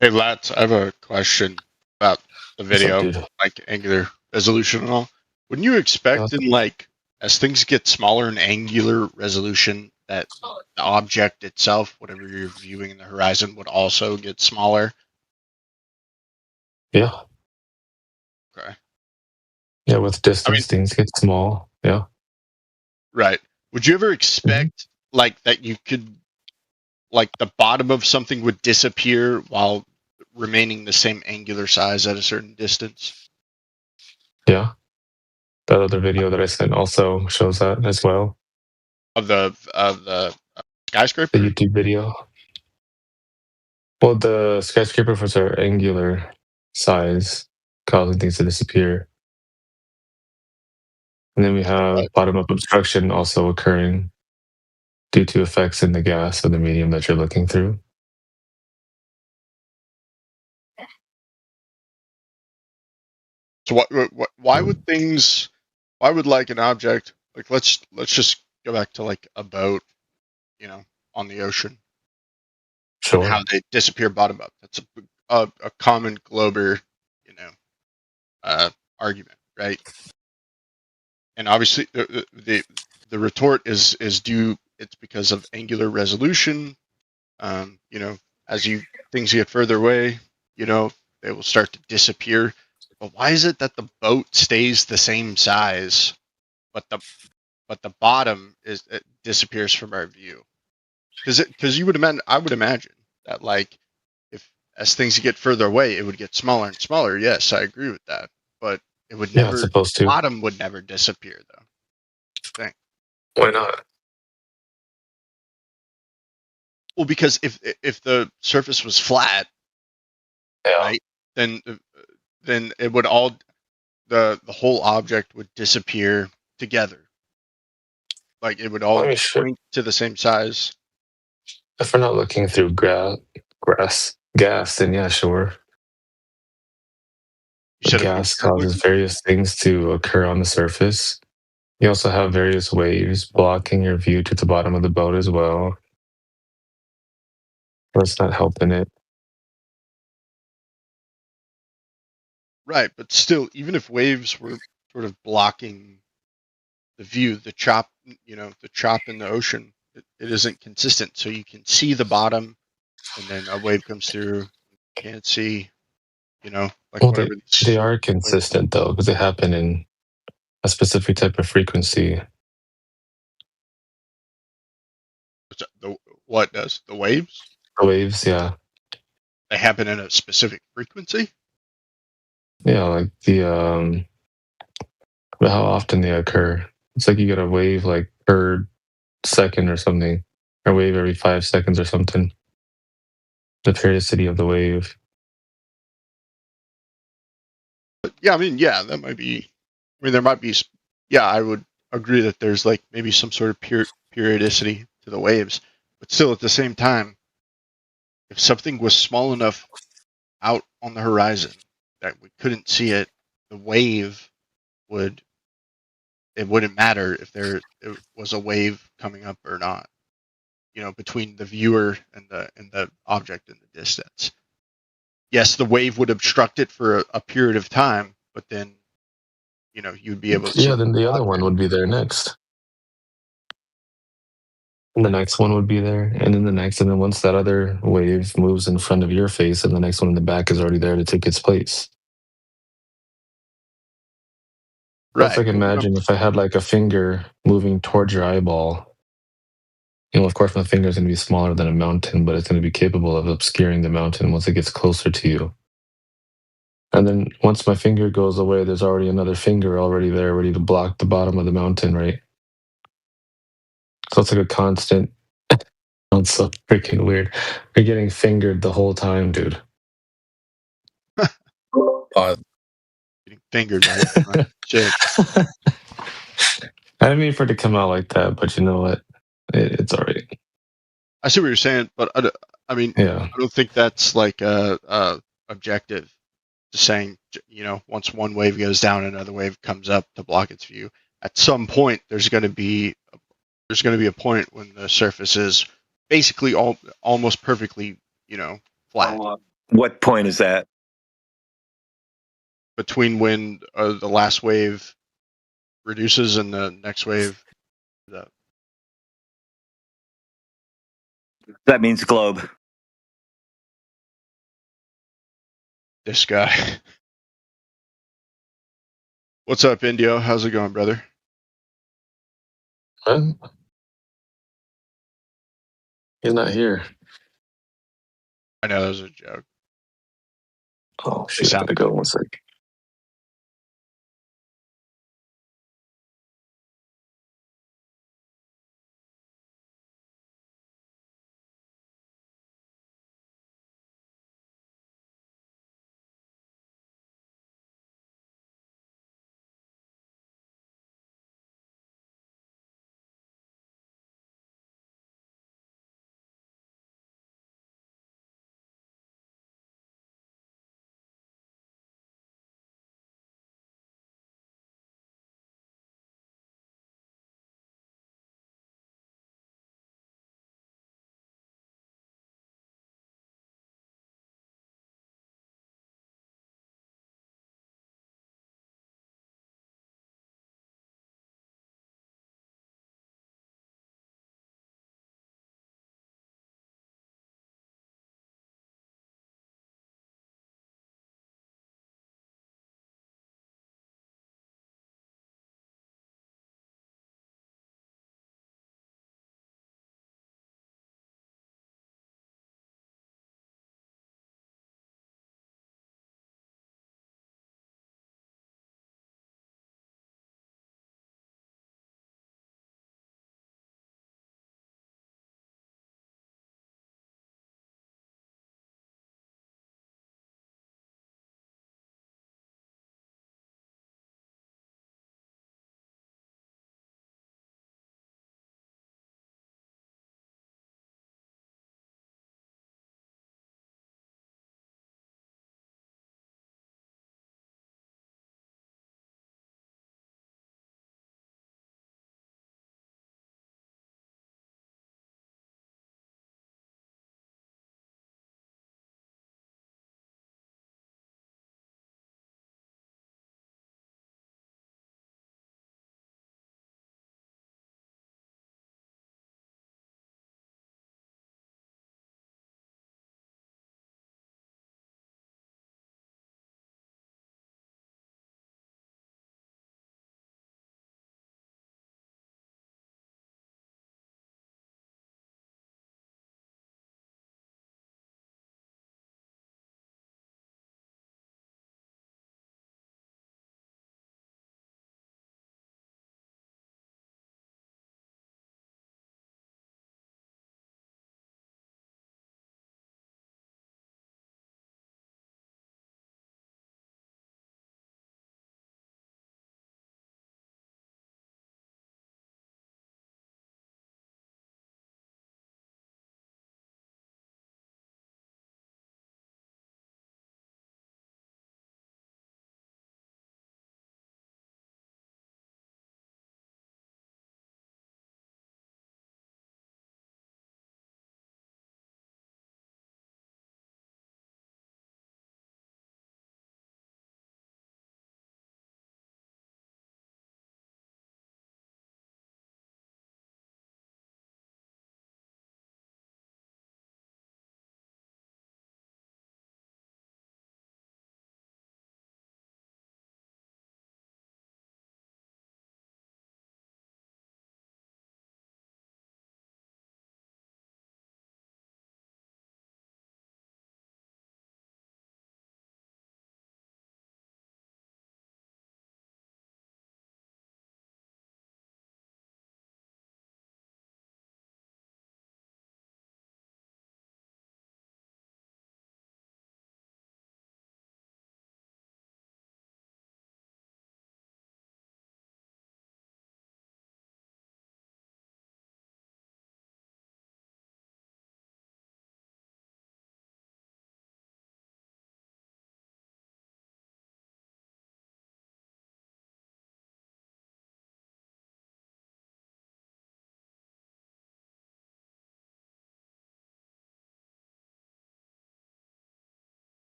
Hey, Lats, I have a question about the video, What's up, dude? like angular resolution and all. Wouldn't you expect in like as things get smaller in angular resolution that the object itself, whatever you're viewing in the horizon, would also get smaller? Yeah. Okay. Yeah, with distance, things get small. Yeah. Right. Would you ever expect like that you could like the bottom of something would disappear while remaining the same angular size at a certain distance? Yeah. That other video that I sent also shows that as well. Of the skyscraper? The YouTube video. Well, the skyscraper was our angular size, causing things to disappear. And then we have bottom-up obstruction also occurring due to effects in the gas of the medium that you're looking through. So why would things, why would like an object, like let's just go back to like a boat, you know, on the ocean. Sure. And how they disappear bottom up. That's a common Glober, you know, argument, right? And obviously the retort is due, it's because of angular resolution. You know, as things get further away, you know, they will start to disappear. But why is it that the boat stays the same size, but the bottom it disappears from our view? Because you would imagine, I would imagine that like if as things get further away, it would get smaller and smaller. Yes, I agree with that, but it would never. It's supposed to. Bottom would never disappear though. Thing. Why not? Well, because if the surface was flat, right, then it would all the whole object would disappear together. Like it would all shrink to the same size. If we're not looking through gas, then yeah, sure. Gas causes various things to occur on the surface. You also have various waves blocking your view to the bottom of the boat as well. That's not helping it. Right, but still, even if waves were sort of blocking the view, the chop, you know, the chop in the ocean, it isn't consistent. So you can see the bottom, and then a wave comes through, you can't see, you know, like Well, whatever. they are consistent though, because they happen in a specific type of frequency. What does the waves? The waves, yeah. They happen in a specific frequency. Yeah, like the how often they occur. It's like you get a wave like per second or something, or wave every 5 seconds or something. The periodicity of the wave. Yeah, I mean, yeah, that might be. I mean, there might be. Yeah, I would agree that there's like maybe some sort of periodicity to the waves, but still, at the same time, if something was small enough out on the horizon that we couldn't see it, the wave would. It wouldn't matter if it was a wave coming up or not. between the viewer and the object in the distance. Yes, the wave would obstruct it for a period of time, but then you'd be able to see. Yeah, then the other one would be there next. And the next one would be there, and then the next, and then once that other wave moves in front of your face, and the next one in the back is already there to take its place. That's like, imagine if I had like a finger moving towards your eyeball. Of course, my finger is going to be smaller than a mountain, but it's going to be capable of obscuring the mountain once it gets closer to you. And then once my finger goes away, there's already another finger already there, ready to block the bottom of the mountain, right? So it's like a constant. It's so freaking weird. You're getting fingered the whole time, dude. Getting fingered, right? Shit. I didn't mean for it to come out like that, but you know what? It's all right. I see what you're saying, but I mean, Yeah. I don't think that's like objective. Just saying, once one wave goes down, another wave comes up to block its view. At some point, there's going to be a point when the surface is basically almost perfectly, flat. What point is that? Between when the last wave reduces and the next wave. That means globe. This guy. What's up, Indio? How's it going, brother? He's not here. I know that was a joke. Oh, shit. I gotta go 1 sec.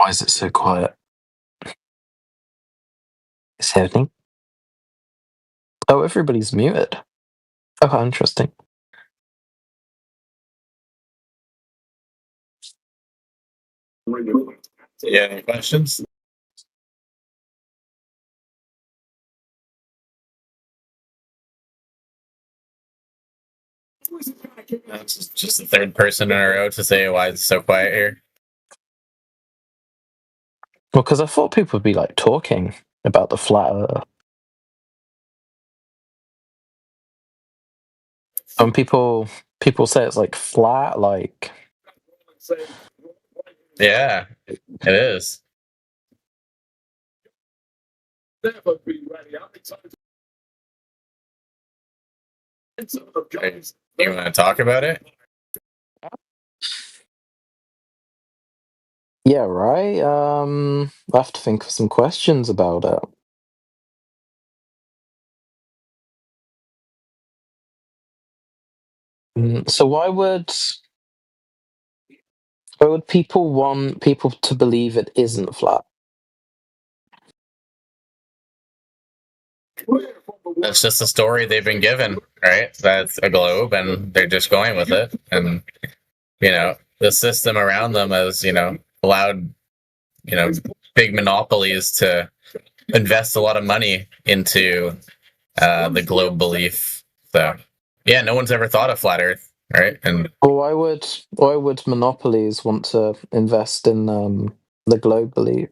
Why is it so quiet? Is happening? Oh, everybody's muted. Oh, how interesting. Yeah, any questions? That's just the third person in a row to say why it's so quiet here. Well, because I thought people would be like talking about the flat Earth. And people say it's like flat, like Yeah, it is. You want to talk about it? yeah, right. I have to think of some questions about it. So why would people want people to believe it isn't flat? That's just the story they've been given, right? That's a globe, and they're just going with it. And the system around them has allowed big monopolies to invest a lot of money into the globe belief. So yeah, no one's ever thought of flat Earth, right? And Well, why would monopolies want to invest in the globe belief?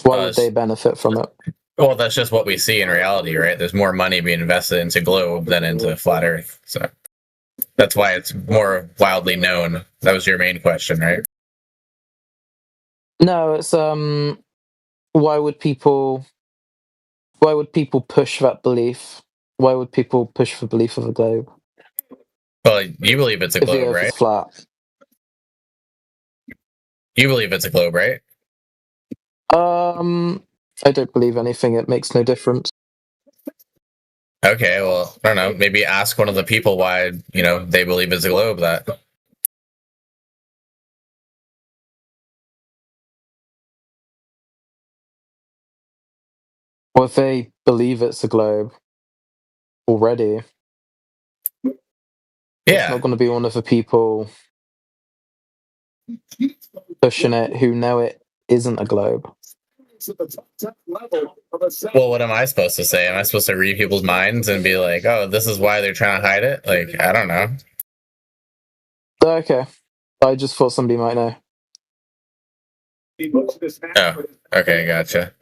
Why would they benefit from it? well, that's just what we see in reality, right? There's more money being invested into globe than into flat Earth. So that's why it's more wildly known. That was your main question, right? No, it's why would people push that belief? Why would people push for belief of a globe? Well, you believe it's a If the globe, Earth right? is flat. You believe it's a globe, right? I don't believe anything. It makes no difference. Okay, well, I don't know. Maybe ask one of the people why they believe it's a globe. That Or if they believe it's a globe already, it's not going to be one of the people pushing it who know it isn't a globe. Well, what am I supposed to say? Am I supposed to read people's minds and be like, "Oh, this is why they're trying to hide it"? Like, I don't know. Okay, I just thought somebody might know. Oh, okay, gotcha.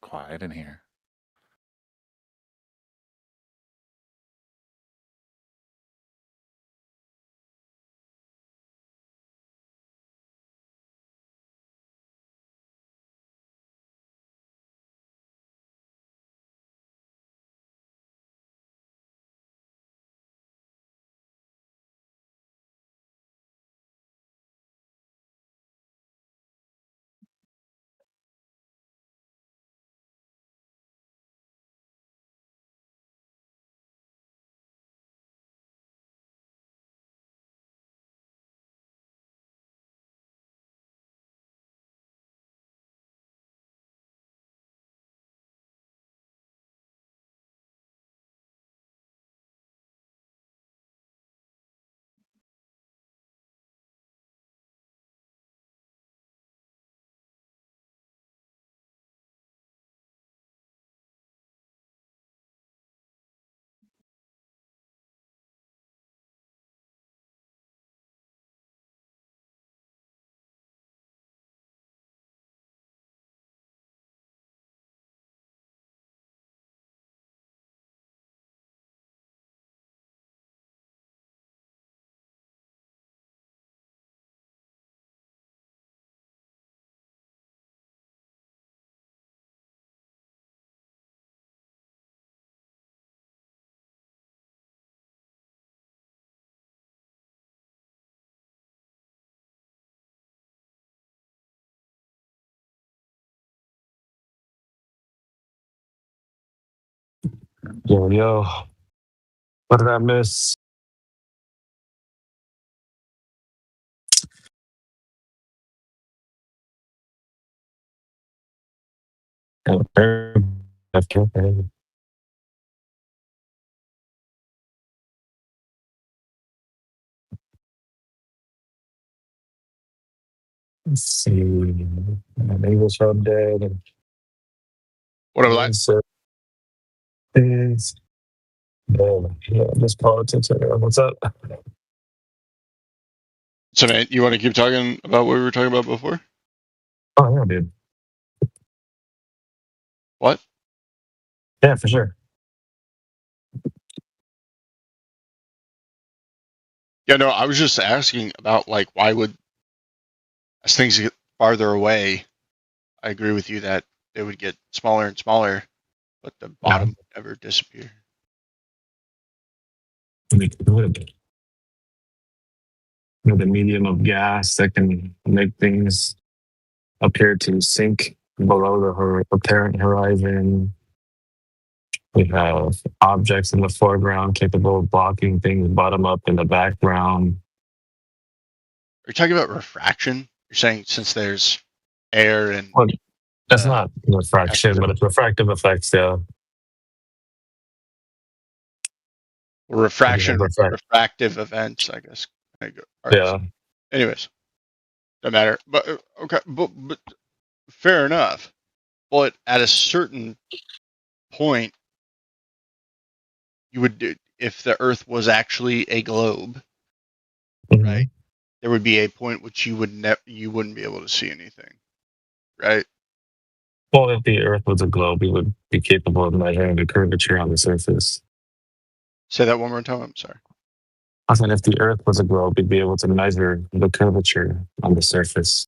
quiet in here. Yo, what did I miss? Let's see. English update. What am I? Is this politics. What's up? So, man, you want to keep talking about what we were talking about before? Oh yeah, dude. What? Yeah, for sure. Yeah, no, I was just asking about like why would as things get farther away, I agree with you that they would get smaller and smaller, but the bottom would never disappear. The medium of gas that can make things appear to sink below the apparent horizon. We have objects in the foreground capable of blocking things bottom up in the background. Are you talking about refraction? You're saying since there's air and well, that's not refraction, but it's refractive effects. Yeah. Refraction, refractive events, I guess. Yeah. Anyways, doesn't matter. But okay, but fair enough. But at a certain point, you would, if the Earth was actually a globe, right? There would be a point which you wouldn't be able to see anything, right? Well, if the Earth was a globe, we would be capable of measuring the curvature on the surface. Say that one more time. I'm sorry. I said if the Earth was a globe, we'd be able to measure the curvature on the surface.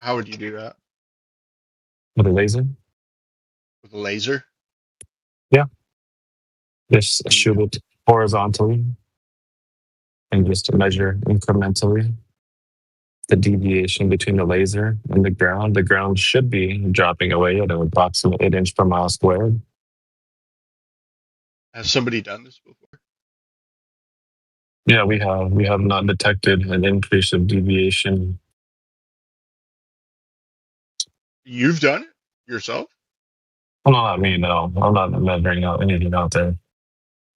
How would you do that? With a laser? With a laser? Yeah. Just shoot it horizontally and just measure incrementally the deviation between the laser and the ground. The ground should be dropping away at an approximate 8 inch per mile squared. Has somebody done this before? Yeah, we have not detected an increase of deviation. You've done it yourself? Well, not me, no. I'm not measuring out anything out there.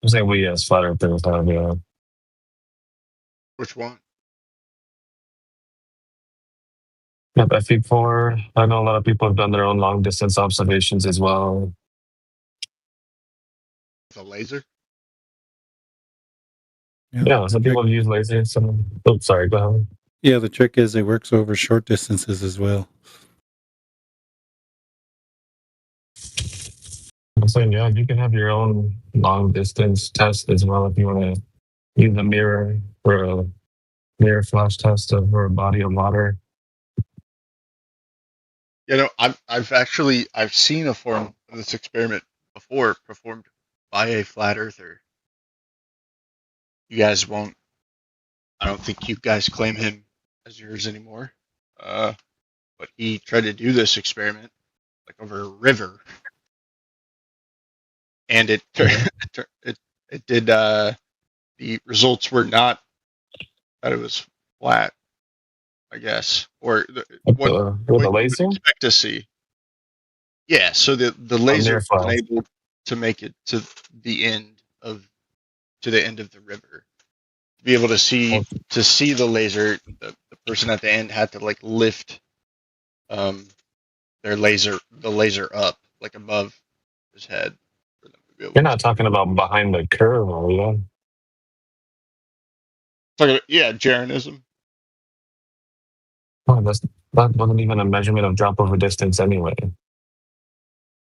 I'm saying we as flat earthers have, yeah. Which one? Yep, FE4. I know a lot of people have done their own long distance observations as well. With a laser? Yeah, some people use lasers. Sorry, go ahead. Yeah, the trick is it works over short distances as well. saying, yeah, you can have your own long distance test as well if you want to use a mirror for a mirror flash test over a body of water. You know, I've seen a form of this experiment before performed by a flat earther. You guys won't. I don't think you guys claim him as yours anymore. But he tried to do this experiment like over a river, and it did. The results were not that it was flat, I guess, or what with a you would laser? expect to see. Yeah, so the laser was able to make it to the end of the river. To be able to see the laser, the person at the end had to like lift the laser up like above his head. You're not talking about behind the curve, are you? Yeah, Jeranism. Oh, that wasn't even a measurement of drop over distance anyway.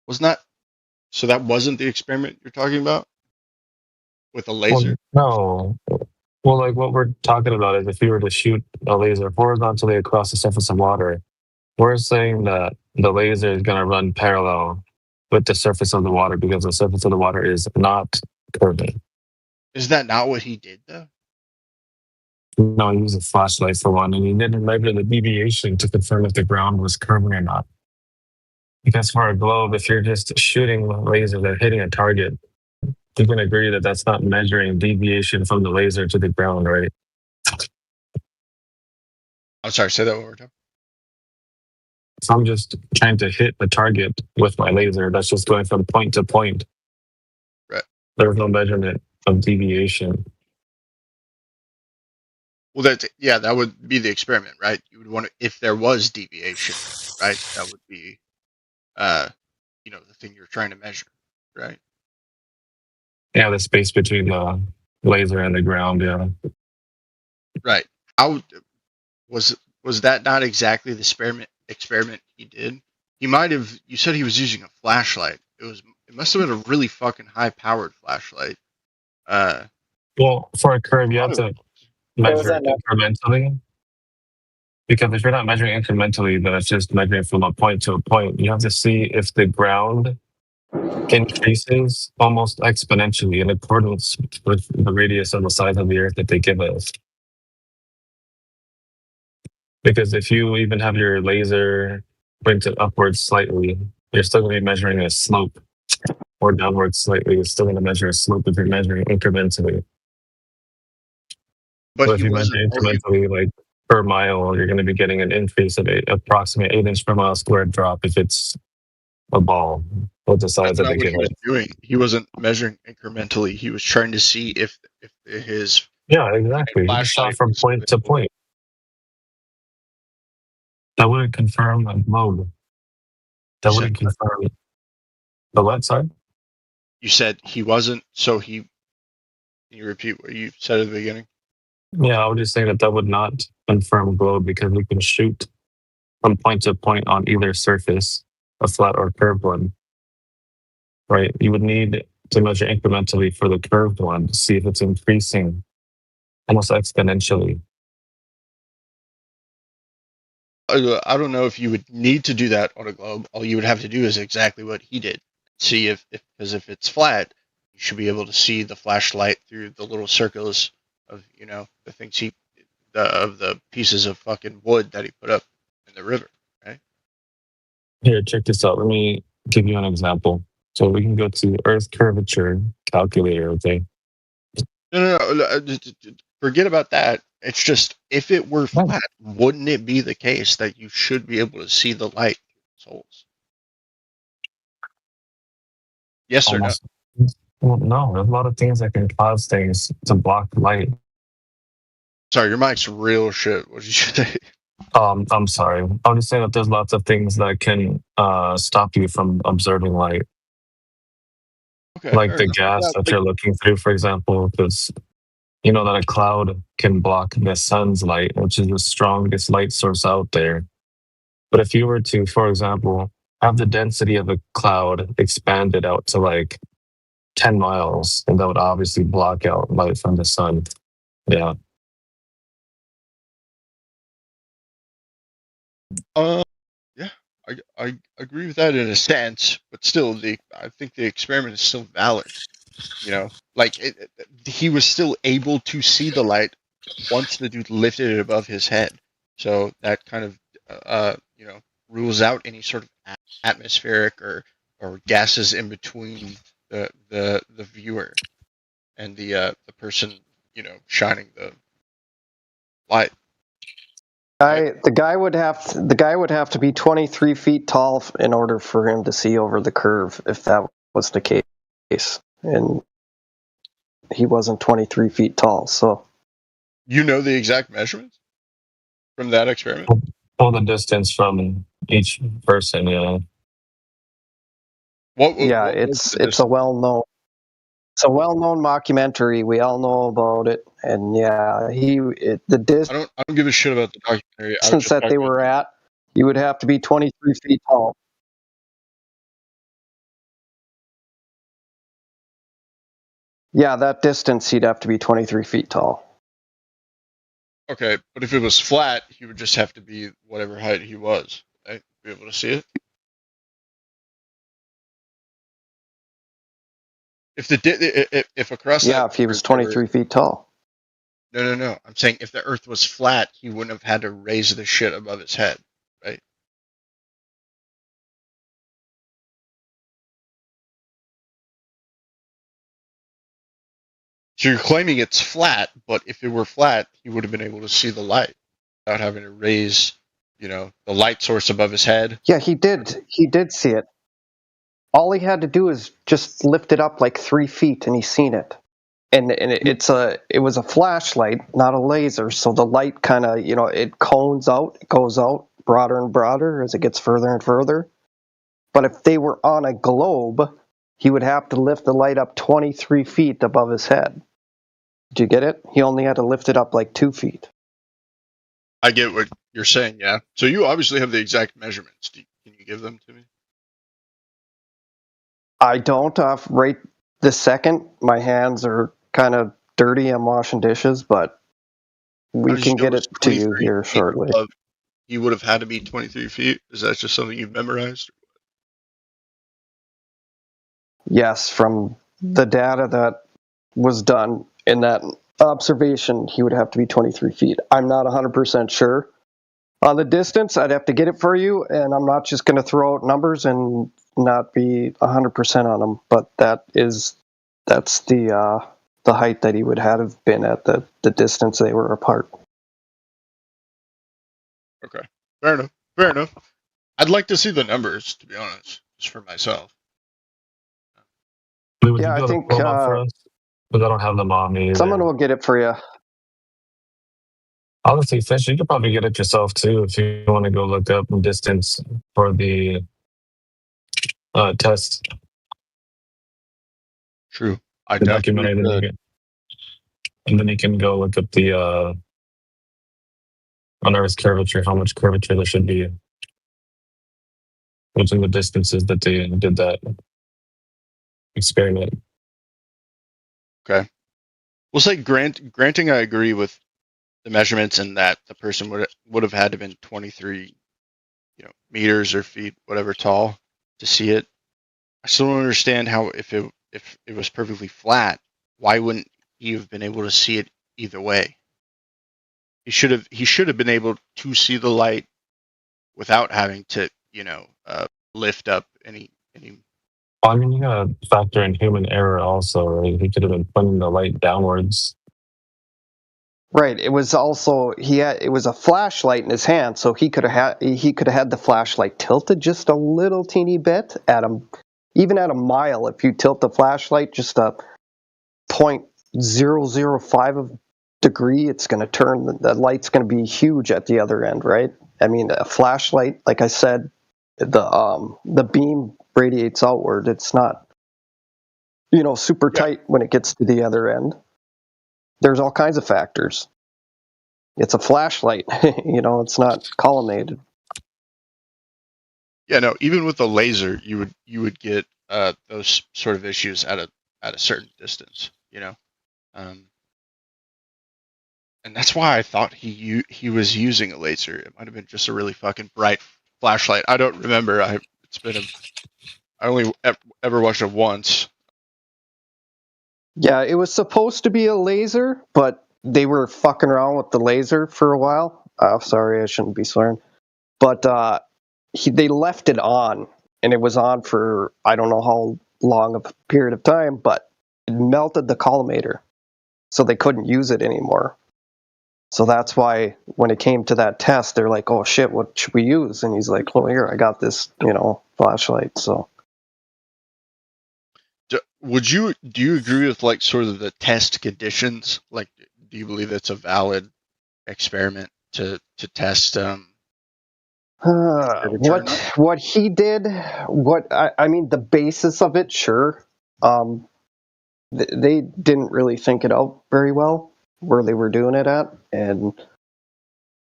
Wasn't that? So that wasn't the experiment you're talking about with a laser? Well, no. Well, like what we're talking about is if you were to shoot a laser horizontally across the surface of water, we're saying that the laser is going to run parallel with the surface of the water because the surface of the water is not curving. Is that not what he did, though? No, he used a flashlight for one, and he didn't measure the deviation to confirm if the ground was curving or not. Because for a globe, if you're just shooting lasers and hitting a target, you can agree that that's not measuring deviation from the laser to the ground, right? I'm sorry, say that one more time. If I'm just trying to hit a target with my laser, that's just going from point to point. Right. There's no measurement of deviation. Well, that would be the experiment, right? You would want to, if there was deviation, right? That would be, the thing you're trying to measure, right? Yeah, the space between the laser and the ground, yeah. Right. How was that not exactly the experiment he did? He might have. You said he was using a flashlight. It must have been a really fucking high powered flashlight. Well, for a curve, you have to measure incrementally. Because if you're not measuring incrementally, then it's just measuring from a point to a point. You have to see if the ground increases almost exponentially in accordance with the radius of the size of the Earth that they give us. Because if you even have your laser pointed upwards slightly, you're still going to be measuring a slope, or downwards slightly, you're still going to measure a slope if you're measuring incrementally. But if you measure incrementally, like per mile, you're going to be getting an increase of approximately 8 inch per mile squared drop if it's a ball with the size that they give it. He wasn't measuring incrementally. He was trying to see if his exactly. He shot from point to point. That wouldn't confirm a globe. That wouldn't confirm the what side? You said he wasn't. So can you repeat what you said at the beginning? Yeah, I would just say that would not confirm globe because we can shoot from point to point on either surface, a flat or curved one. Right? You would need to measure incrementally for the curved one to see if it's increasing almost exponentially. I don't know if you would need to do that on a globe. All you would have to do is exactly what he did. See if it's flat, you should be able to see the flashlight through the little circles of the things of the pieces of fucking wood that he put up in the river, right? Here, check this out. Let me give you an example. So we can go to Earth curvature calculator, okay? No. Forget about that. It's just, if it were flat, wouldn't it be the case that you should be able to see the light through its holes? Yes or no? Well, no, there's a lot of things that can cause things to block light. Sorry, your mic's real shit. What did you say? I'm sorry. I'm just saying that there's lots of things that can stop you from observing light. Okay, like the gas that you're looking through, for example, because you know that a cloud can block the sun's light, which is the strongest light source out there. But if you were to, for example, have the density of a cloud expanded out to like 10 miles, and that would obviously block out light from the sun. Yeah. Yeah, I agree with that in a sense, but still, I think the experiment is still valid. You know, like he was still able to see the light once the dude lifted it above his head. So that kind of, rules out any sort of atmospheric or gases in between the viewer and the person, shining the light. The guy would have to be 23 feet tall in order for him to see over the curve, if that was the case. And he wasn't 23 feet tall, so. You know the exact measurements from that experiment? Well, the distance from each person, yeah. It's a well-known mockumentary. We all know about it, and the distance. I don't give a shit about the documentary. Distance that they were at, you would have to be 23 feet tall. Yeah, that distance, he'd have to be 23 feet tall. Okay, but if it was flat, he would just have to be whatever height he was, right? Be able to see it. If across if he was 23 feet tall. No. I'm saying if the Earth was flat, he wouldn't have had to raise the shit above his head, right? So you're claiming it's flat, but if it were flat, he would have been able to see the light without having to raise, the light source above his head. Yeah, he did. He did see it. All he had to do is just lift it up like 3 feet, and he's seen it. And it was a flashlight, not a laser. So the light kind of, it cones out, it goes out broader and broader as it gets further and further. But if they were on a globe, he would have to lift the light up 23 feet above his head. Did you get it? He only had to lift it up like 2 feet. I get what you're saying, yeah. So you obviously have the exact measurements. Can you give them to me? I don't. Right this second, my hands are kind of dirty. I'm washing dishes, but we can get it to you here shortly. He would have had to be 23 feet? Is that just something you've memorized? Yes, from the data that was done in that observation, he would have to be 23 feet. I'm not 100% sure. On the distance, I'd have to get it for you, and I'm not just going to throw out numbers and not be 100% on them. But that's the height that he would have been at, the distance they were apart. Okay, fair enough. I'd like to see the numbers, to be honest, just for myself. Yeah, I think but I don't have them on me. Someone will get it for you. Honestly, Fish, you could probably get it yourself too if you want to go look up the distance for the test. True. The documentary, and then you can go look up the on Earth's curvature, how much curvature there should be within the distances that they did that experiment. Okay. We'll say granting I agree with the measurements and that the person would have had to have been 23 meters or feet, whatever tall to see it. I still don't understand how if it was perfectly flat, why wouldn't he have been able to see it either way? He should have been able to see the light without having to lift up any. I mean, you gotta factor in human error also, right? He could have been pointing the light downwards. Right. It was also it was a flashlight in his hand, so he could have had the flashlight tilted just a little teeny bit even at a mile. If you tilt the flashlight just a 0.005 of degree, it's going to turn. The light's going to be huge at the other end, right? I mean, a flashlight, like I said, the beam radiates outward. It's not super tight when it gets to the other end. There's all kinds of factors. It's a flashlight, it's not collimated. Yeah, no. Even with a laser, you would get those sort of issues at a certain distance. And that's why I thought he was using a laser. It might have been just a really fucking bright flashlight. I don't remember. I only ever watched it once. Yeah, it was supposed to be a laser, but they were fucking around with the laser for a while. Sorry, I shouldn't be swearing. But they left it on, and it was on for I don't know how long of a period of time, but it melted the collimator, so they couldn't use it anymore. So that's why when it came to that test, they're like, "Oh shit, what should we use?" And he's like, "Well, here, I got this, flashlight." So. Do you agree with like sort of the test conditions? Like, do you believe it's a valid experiment to test? What he did, I mean, the basis of it, sure. They didn't really think it out very well where they were doing it at and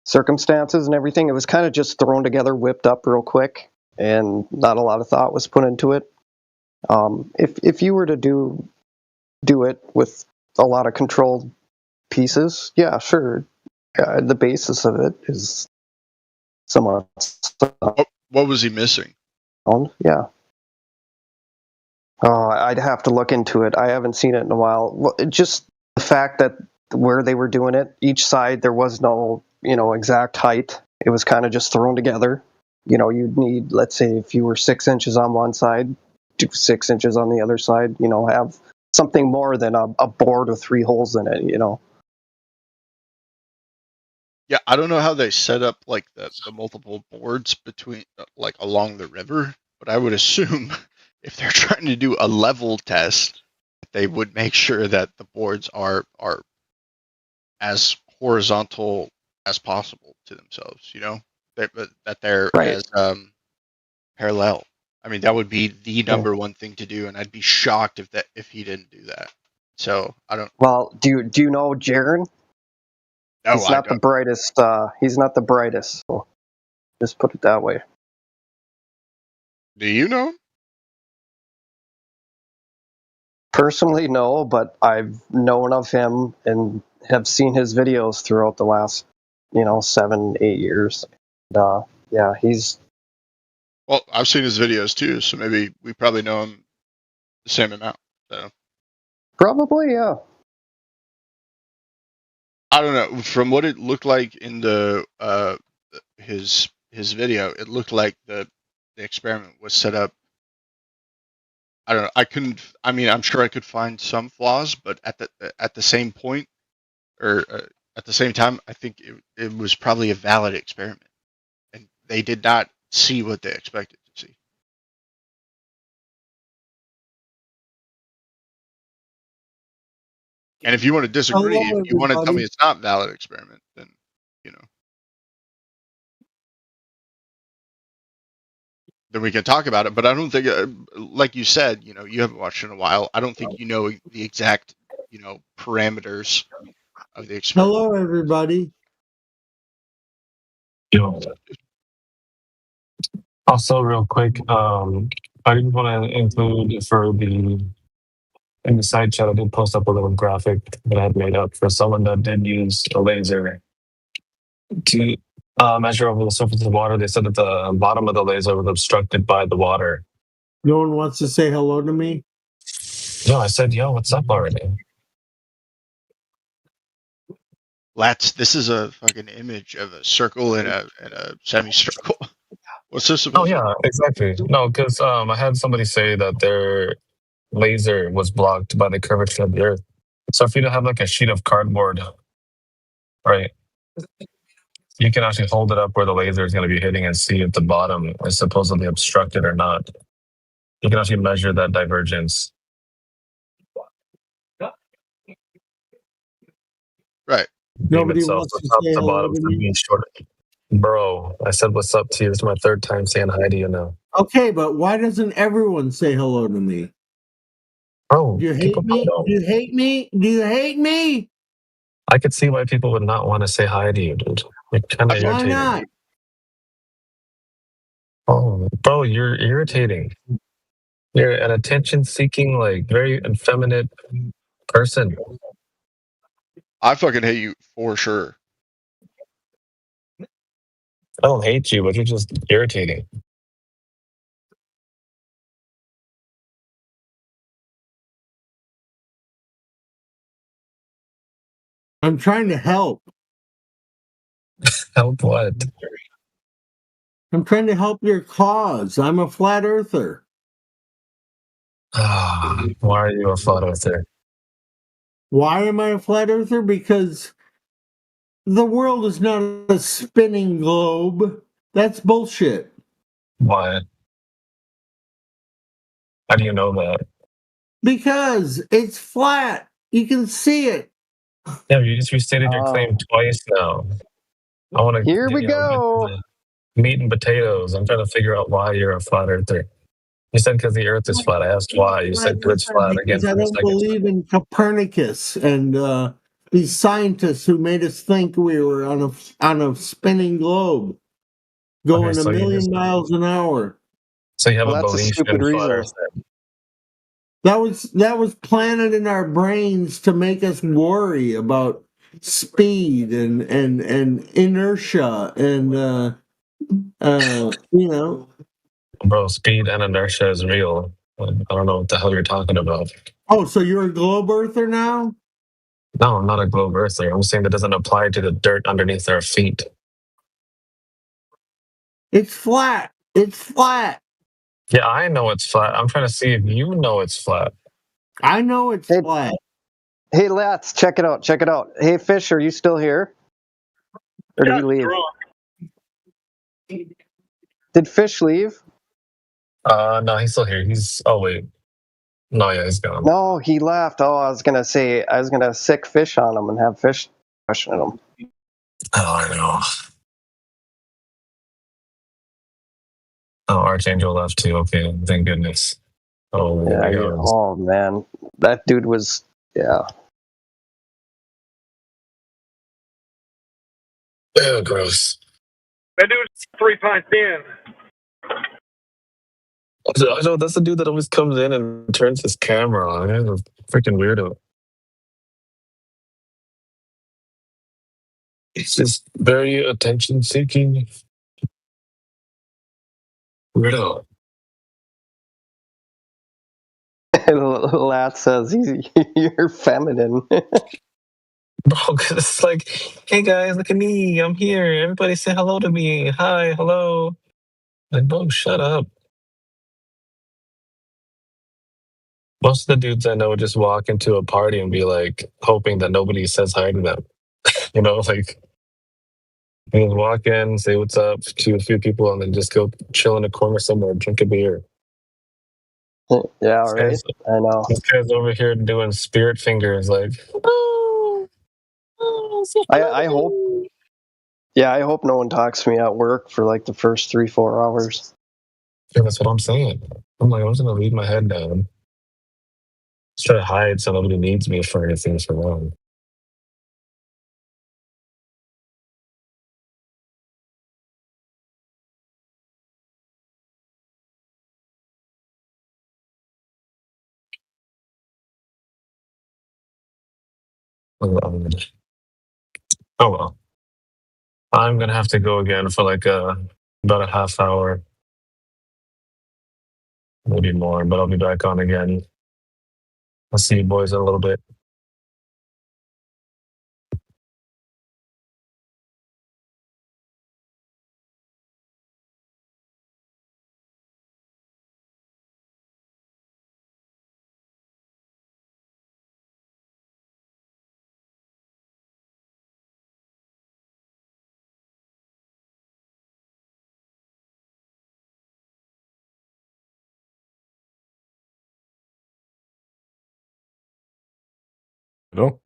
circumstances and everything. It was kind of just thrown together, whipped up real quick, and not a lot of thought was put into it. If you were to do it with a lot of controlled pieces, yeah, sure. The basis of it is somewhat. What was he missing? Yeah. Oh, I'd have to look into it. I haven't seen it in a while. Well, just the fact that where they were doing it, each side there was no, exact height. It was kind of just thrown together. You'd need, let's say, if you were 6 inches on one side, 6 inches on the other side. Have something more than a board with 3 holes in it. Yeah, I don't know how they set up like the multiple boards between like along the river, but I would assume if they're trying to do a level test, they would make sure that the boards are as horizontal as possible to themselves. That they're right. as parallel. I mean, that would be the number one thing to do, and I'd be shocked if he didn't do that. So I don't. Well, do you know Jaren? No, he's not the brightest. He's not the brightest. So just put it that way. Do you know? Personally, no, but I've known of him and have seen his videos throughout the last, 7-8 years. And, yeah, he's. Well, I've seen his videos too, so maybe we probably know him the same amount. So. Probably, yeah. I don't know. From what it looked like in the his video, it looked like the experiment was set up. I don't know. I couldn't. I mean, I'm sure I could find some flaws, but at the same point, or at the same time, I think it was probably a valid experiment, and they did not see what they expected to see. And if you want to disagree, if you want to tell me it's not a valid experiment, then then we can talk about it. But I don't think, like you said, you haven't watched it in a while. I don't think you know the exact, parameters of the experiment. Hello, everybody. Yo. Also, real quick, I didn't want to include in the side chat. I did post up a little graphic that I had made up for someone that did use a laser to measure over the surface of the water. They said that the bottom of the laser was obstructed by the water. No one wants to say hello to me? No, I said, yo, what's up already? Lats, this is a fucking image of a circle and a semicircle. What's this supposed to be? Exactly. No, because I had somebody say that their laser was blocked by the curvature of the earth. So if you don't have like a sheet of cardboard, right, you can actually hold it up where the laser is going to be hitting and see if the bottom is supposedly obstructed or not. You can actually measure that divergence. Right. Nobody wants to say hello to me. Bro, I said what's up to you. This is my third time saying hi to you now. Okay, but why doesn't everyone say hello to me? Bro, do you hate me? Do you hate me? Do you hate me? I could see why people would not want to say hi to you, dude. You're kind of irritating. Why not? Oh, bro, you're irritating. You're an attention-seeking, like very effeminate person. I fucking hate you for sure. I don't hate you, but you're just irritating. I'm trying to help. Help what? I'm trying to help your cause. I'm a flat earther. Why are you a flat earther? Why am I a flat earther? Because the world is not a spinning globe. That's bullshit. Why? How do you know that? Because it's flat. You can see it. Yeah, you just restated your claim twice now. I want to Here we get go. to the meat and potatoes. I'm trying to figure out why you're a flat earther. You said because the Earth is flat. I asked why. You said it's flat again Because I for the don't second time. believe in Copernicus and these scientists who made us think we were on a spinning globe, going so a you million just- miles an hour. So you have Well, a that's a belief stupid in flat reason. Earth. That was planted in our brains to make us worry about speed and inertia and you know. Bro, speed and inertia is real. I don't know what the hell you're talking about. Oh, so you're a globe earther now? No, I'm not a globe earther. I'm saying that doesn't apply to the dirt underneath our feet. It's flat. It's flat. Yeah, I know it's flat. I'm trying to see if you know it's flat. I know it's flat. Hey, Lats, check it out. Check it out. Hey, Fish, are you still here? Or did he leave? Did Fish leave? No, he's still here. Oh wait. No, yeah, he's gone. No, he left. Oh, I was gonna sick Fish on him and have Fish question him. Oh, I know. Oh, Archangel left too. Okay, thank goodness. Oh, Yeah, my God. oh man, that dude was Oh, gross. That dude's 3 pints in. I know that's the dude that always comes in and turns his camera on. He's a freaking weirdo. He's just very attention-seeking weirdo. Lats says you're feminine. Bro, because it's like, hey guys, look at me. I'm here. Everybody say hello to me. Hi, hello. Like, bro, shut up. Most of the dudes I know just walk into a party and be like, hoping that nobody says hi to them. You know, like, they just walk in, say what's up to a few people, and then just go chill in a corner somewhere, drink a beer. Yeah, right. I know. This guy's over here doing spirit fingers, like, I hope. Yeah, I hope no one talks to me at work for like the first 3-4 hours. yeah, that's what I'm saying. I'm like, I'm just gonna leave my head down. Just try to hide so nobody needs me for anything for long. Oh well. I'm gonna have to go again for like about a half hour, maybe more, but I'll be back on again. I'll see you boys in a little bit. No.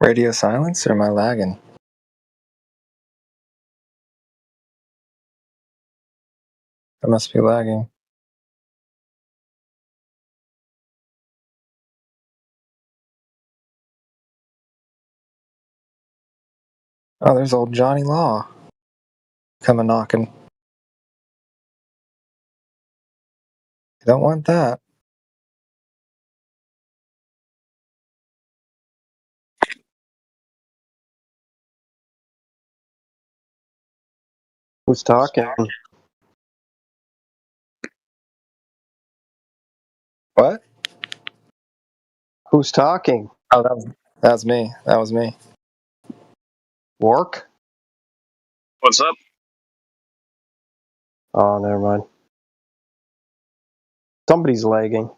Radio silence, or am I lagging? I must be lagging. Oh, there's old Johnny Law coming knocking. You don't want that. Who's talking? What? Who's talking? Oh, that was me. That was me. Work? What's up? Oh, never mind. Somebody's lagging.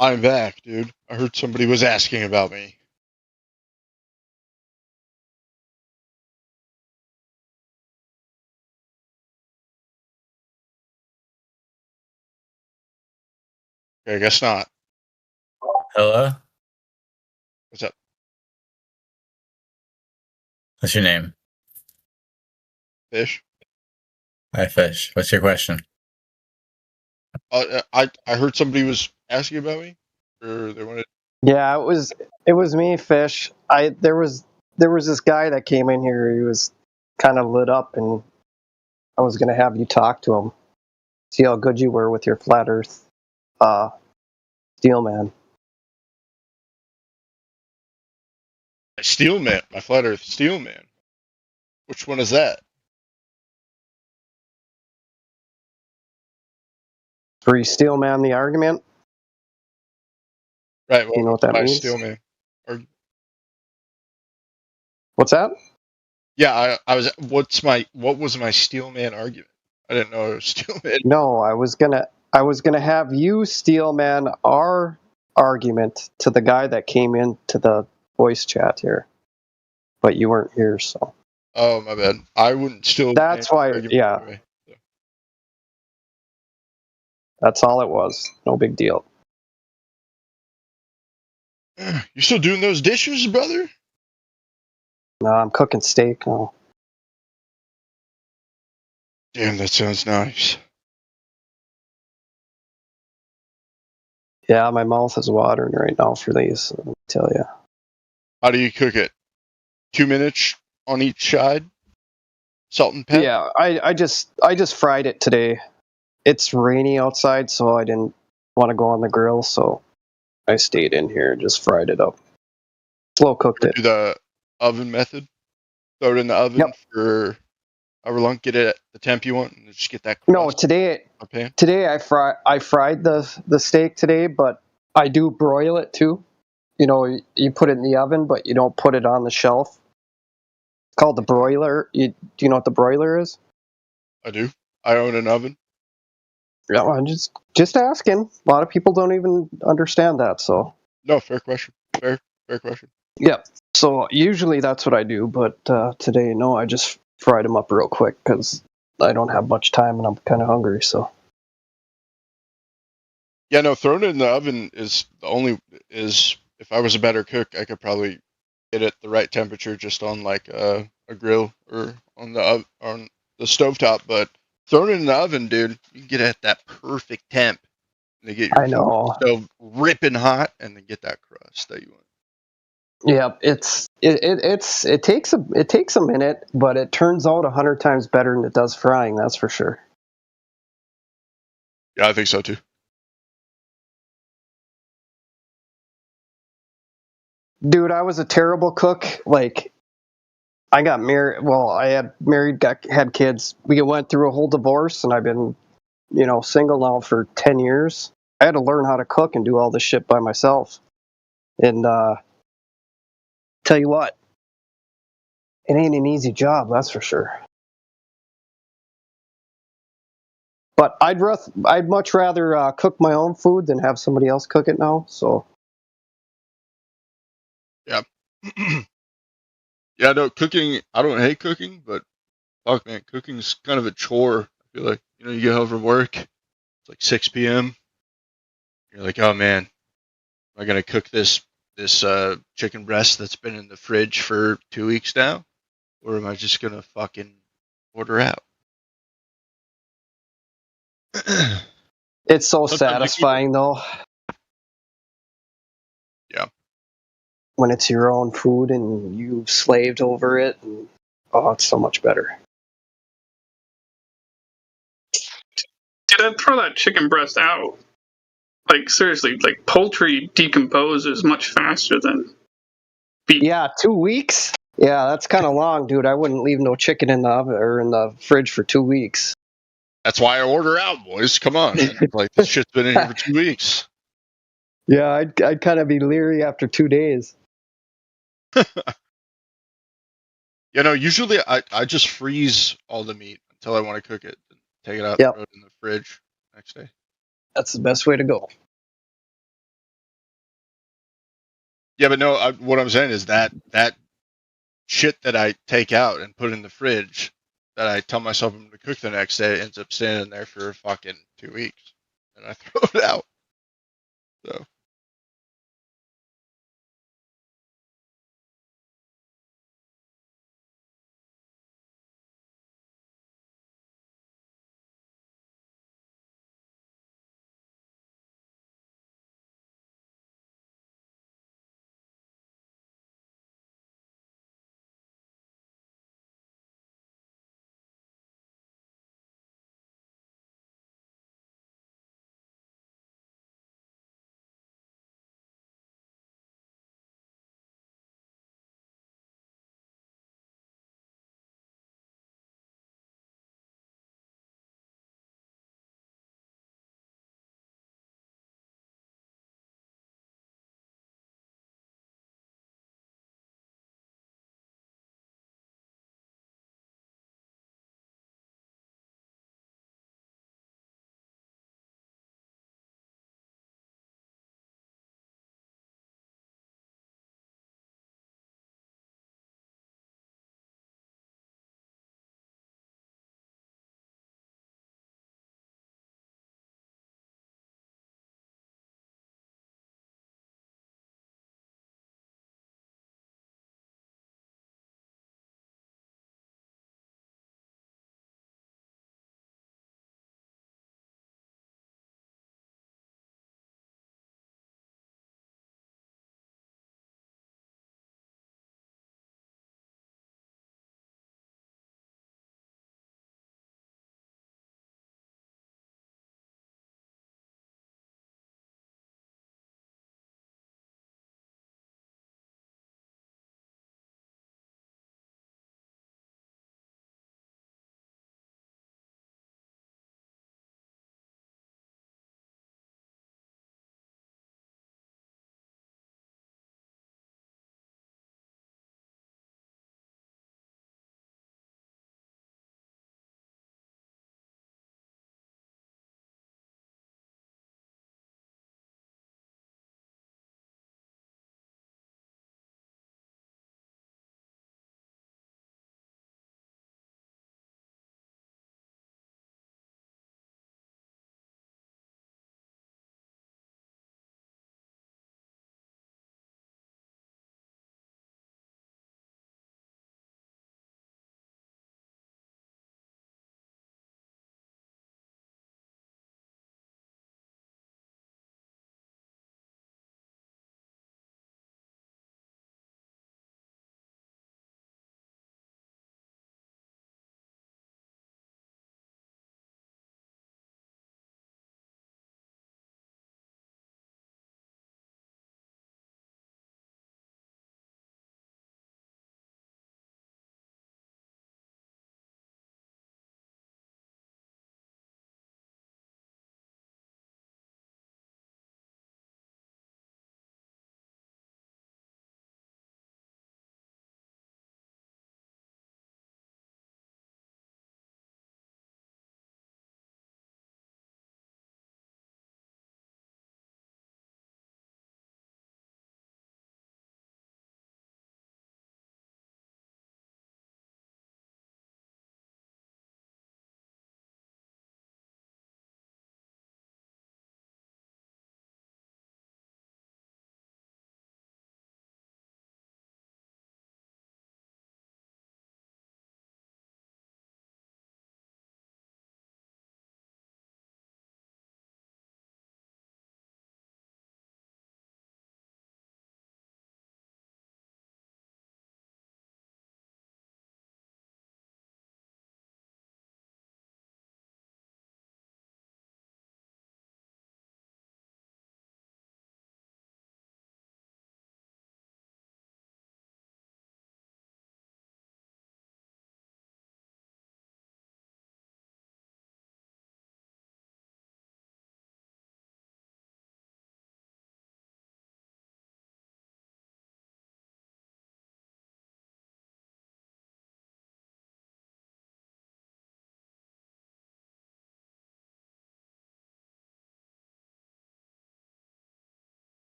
I'm back, dude. I heard somebody was asking about me. Okay, I guess not. Hello? What's up? What's your name? Fish? Hi, Fish. What's your question? I heard somebody was asking about me, or they wanted. Yeah, it was me, Fish. There was this guy that came in here. He was kind of lit up, and I was gonna have you talk to him, see how good you were with your flat Earth, Steel Man. My Steel Man, my Flat Earth Steel Man. Which one is that? Were you Steel Man the argument? Right. Well, You know what what's that my means? Steel Man? What's that? Yeah, I was. What was my Steel Man argument? I didn't know it was Steel Man. No, I was gonna have you Steel Man our argument to the guy that came into the voice chat here, but you weren't here, so. Oh, my bad. I wouldn't still. That's why, argument yeah. anyway. That's all it was. No big deal. You still doing those dishes, brother? No, I'm cooking steak now. Damn, that sounds nice. Yeah, my mouth is watering right now for these, let me tell you. How do you cook it? 2 minutes on each side? Salt and pepper? Yeah, I just fried it today. It's rainy outside, so I didn't want to go on the grill, so I stayed in here and just fried it up. Slow cooked it. Do the oven method? Throw it in the oven for however long, get it at the temp you want, and just get that crust. No, today I fried the steak today, but I do broil it too. You know, you put it in the oven, but you don't put it on the shelf. It's called the broiler. Do you know what the broiler is? I do. I own an oven. Yeah, I'm just asking. A lot of people don't even understand that, so. No, fair question. Fair question. Yeah. So usually that's what I do, but today, no, I just fried them up real quick because I don't have much time and I'm kind of hungry, so. Yeah, no, throwing it in the oven is if I was a better cook, I could probably get it the right temperature just on like a grill or on the stovetop. But throwing it in the oven, dude, you can get it at that perfect temp. And get your I know. stove ripping hot, and then get that crust that you want. Yeah, it takes a minute, but it turns out 100 times better than it does frying. That's for sure. Yeah, I think so too. Dude, I was a terrible cook. Like, I got married. Well, I had married, had kids. We went through a whole divorce, and I've been, single now for 10 years. I had to learn how to cook and do all this shit by myself. And tell you what, it ain't an easy job, that's for sure. But I'd much rather cook my own food than have somebody else cook it now. So. Yeah. Yeah, no, cooking, I don't hate cooking, but fuck, man, cooking's kind of a chore. I feel like, you get home from work, it's like 6 p.m. You're like, oh man, am I going to cook this chicken breast that's been in the fridge for 2 weeks now? Or am I just going to fucking order out? It's so satisfying, though. Yeah. When it's your own food and you've slaved over it, and, it's so much better. Dude, I'd throw that chicken breast out. Like, seriously, like, poultry decomposes much faster than beef. Yeah, 2 weeks? Yeah, that's kind of long, dude. I wouldn't leave no chicken in the oven or in the fridge for 2 weeks. That's why I order out, boys. Come on, man. Like, this shit's been in here for 2 weeks. Yeah, I'd kind of be leery after 2 days. Usually I just freeze all the meat until I want to cook it. Take it out, throw it in the fridge next day. That's the best way to go. Yeah, but no. What I'm saying is that shit that I take out and put in the fridge that I tell myself I'm gonna cook the next day ends up standing there for fucking 2 weeks, and I throw it out. So.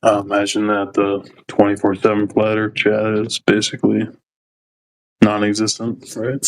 I imagine that the 24/7 flat Earth chat is basically non-existent, right?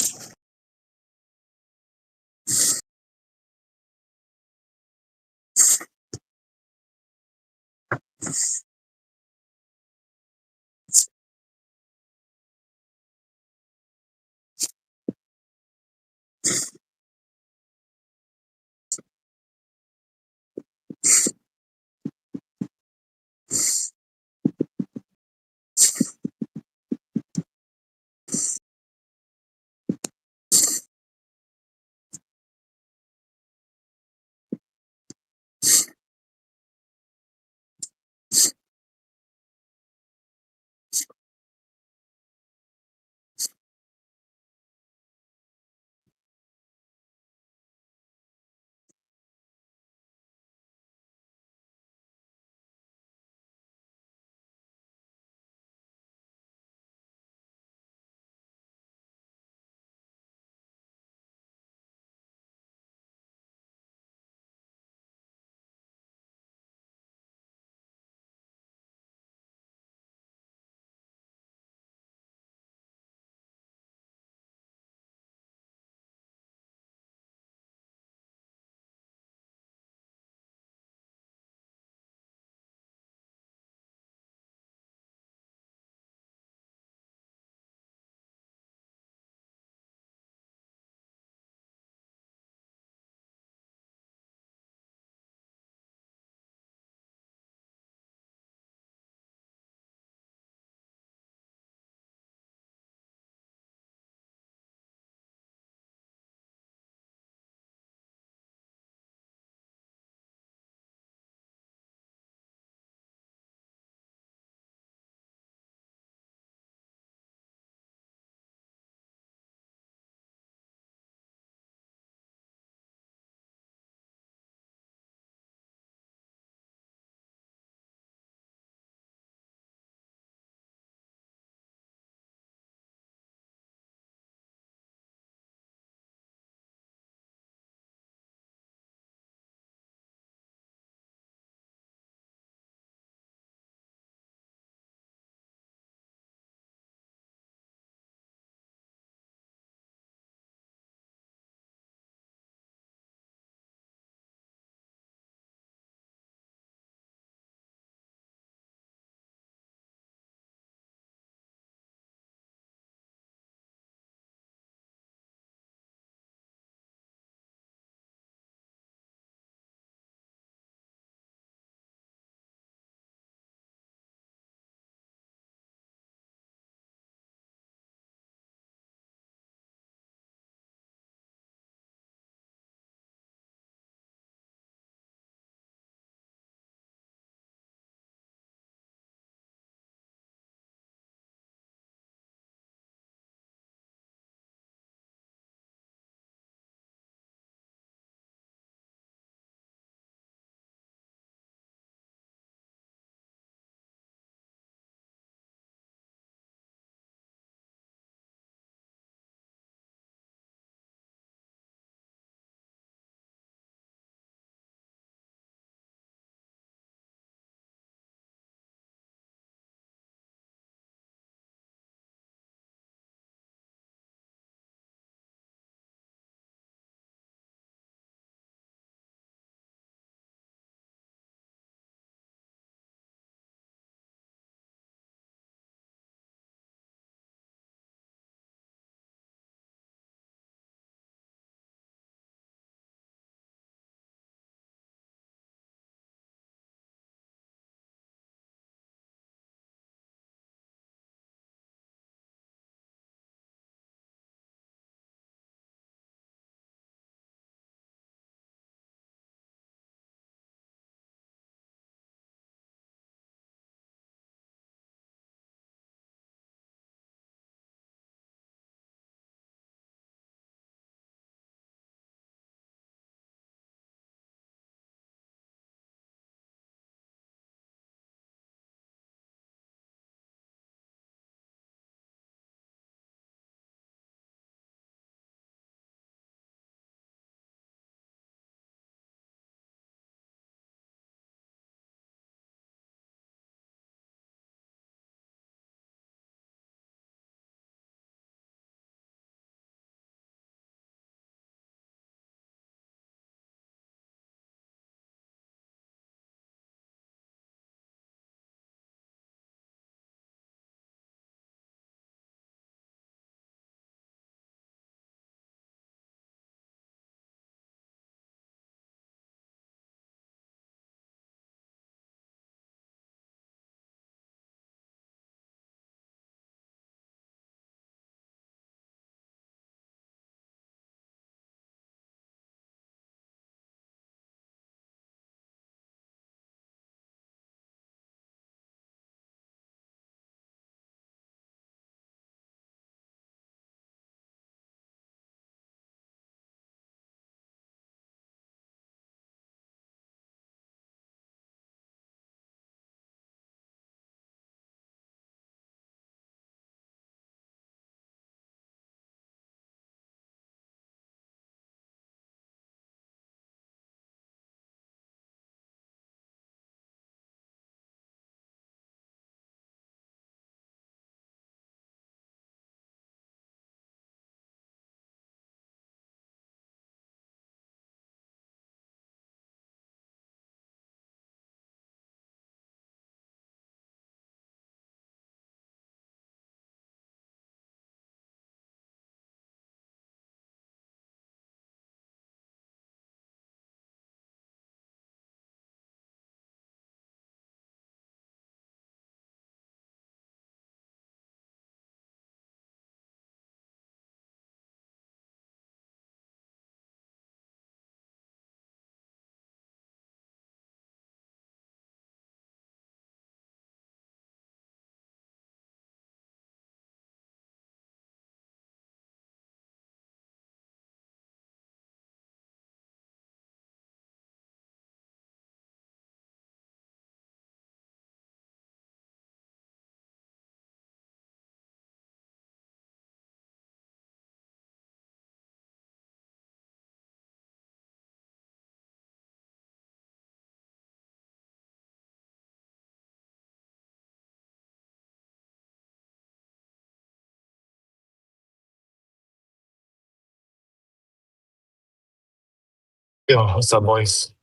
Yo, what's up, boys?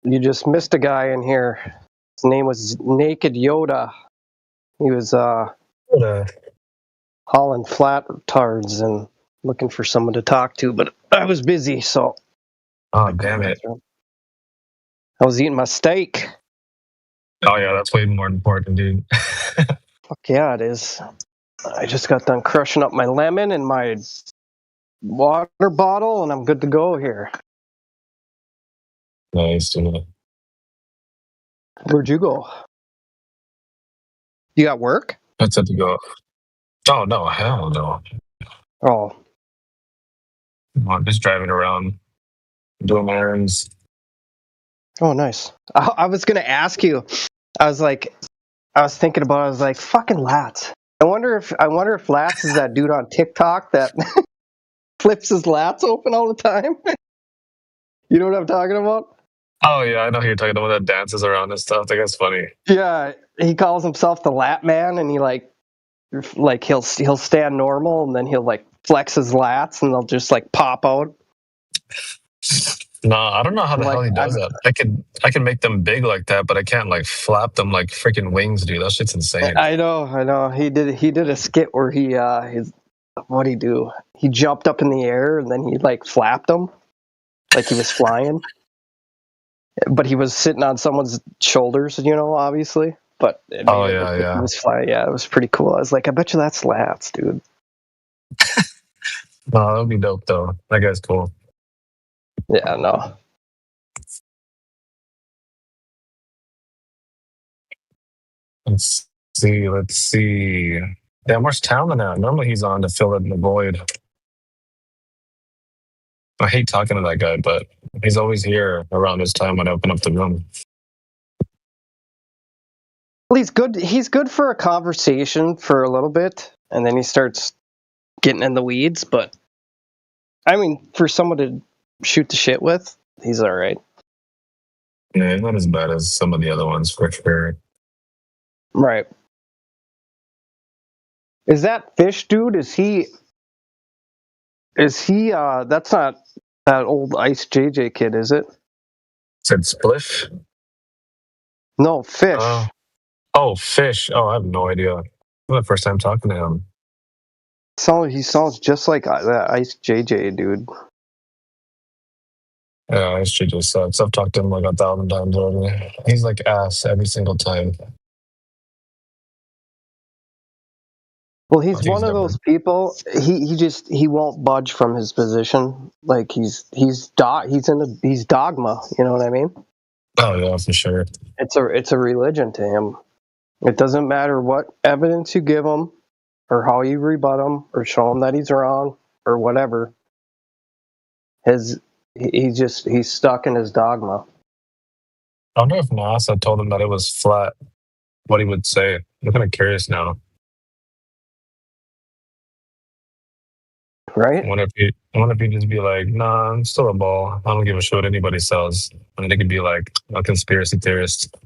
You just missed a guy in here. His name was Naked Yoda. He was hauling flat retards and looking for someone to talk to, but I was busy, so. Oh, damn it. I was eating my steak. Oh, yeah, that's way more important, dude. Fuck yeah, it is. I just got done crushing up my lemon and my water bottle, and I'm good to go here. Nice, dude. Where'd you go? You got work? That's it to go. Oh, no, hell no. Oh. I'm just driving around, doing my errands. Oh, nice. I was going to ask you. I was thinking about it. I was like, fucking Lats. I wonder if Lats is that dude on TikTok that flips his lats open all the time. You know what I'm talking about? Oh, yeah, I know who you're talking about, that dances around and stuff. That guy's funny. Yeah, he calls himself the Lat Man, and he like he'll stand normal, and then he'll like flex his lats, and they'll just like pop out. No, I don't know how the hell he does that. I can make them big like that, but I can't like flap them like freaking wings, dude. That shit's insane. I know. He did a skit where what'd he do? He jumped up in the air and then he like flapped them like he was flying. But he was sitting on someone's shoulders, obviously. But He was flying. Yeah, it was pretty cool. I was like, I bet you that's Lats, dude. No, that would be dope though. That guy's cool. Yeah, no. Let's see. Damn, where's Talon at? Normally he's on to fill in the void. I hate talking to that guy, but he's always here around this time when I open up the room. Well, he's good. He's good for a conversation for a little bit, and then he starts getting in the weeds. But I mean, for someone to shoot the shit with, he's all right. Yeah, not as bad as some of the other ones for sure. Right. Is that Fish dude? Is he? That's not that old Ice JJ kid, is it? Said Spliff? No, Fish. Oh, Fish. Oh, I have no idea. This is the first time talking to him. He sounds just like that Ice JJ dude. Yeah, Ice JJ sucks. I've talked to him like 1,000 times already. He's like ass every single time. Well, he's one of those people. He won't budge from his position. Like he's dogma. You know what I mean? Oh yeah, for sure. It's a religion to him. It doesn't matter what evidence you give him, or how you rebut him, or show him that he's wrong, or whatever. He's stuck in his dogma. I wonder if NASA told him that it was flat, what he would say. I'm kind of curious now. Right? I wonder if he'd just be like, nah, I'm still a ball. I don't give a shit what anybody says. And they could be like a conspiracy theorist.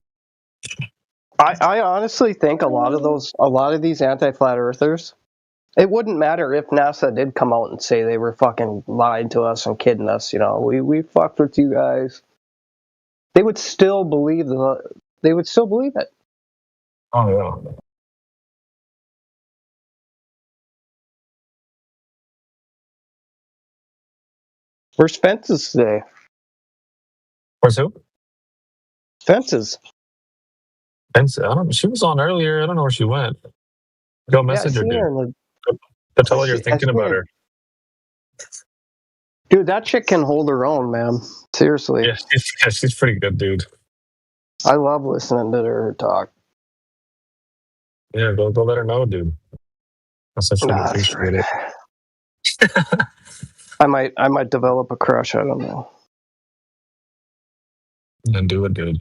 I honestly think a lot of these anti-flat earthers, it wouldn't matter if NASA did come out and say they were fucking lying to us and kidding us. We fucked with you guys. They would still believe it. Oh yeah. Where's Fences today? Where's who? Fences. Fences. I don't know. She was on earlier. I don't know where she went. Go message her, dude. Go tell her you're thinking about her. Dude, that chick can hold her own, man. Seriously. Yeah, she's pretty good, dude. I love listening to her talk. Yeah, go let her know, dude. I said she'd appreciate it. I might develop a crush. I don't know. Then do it, dude.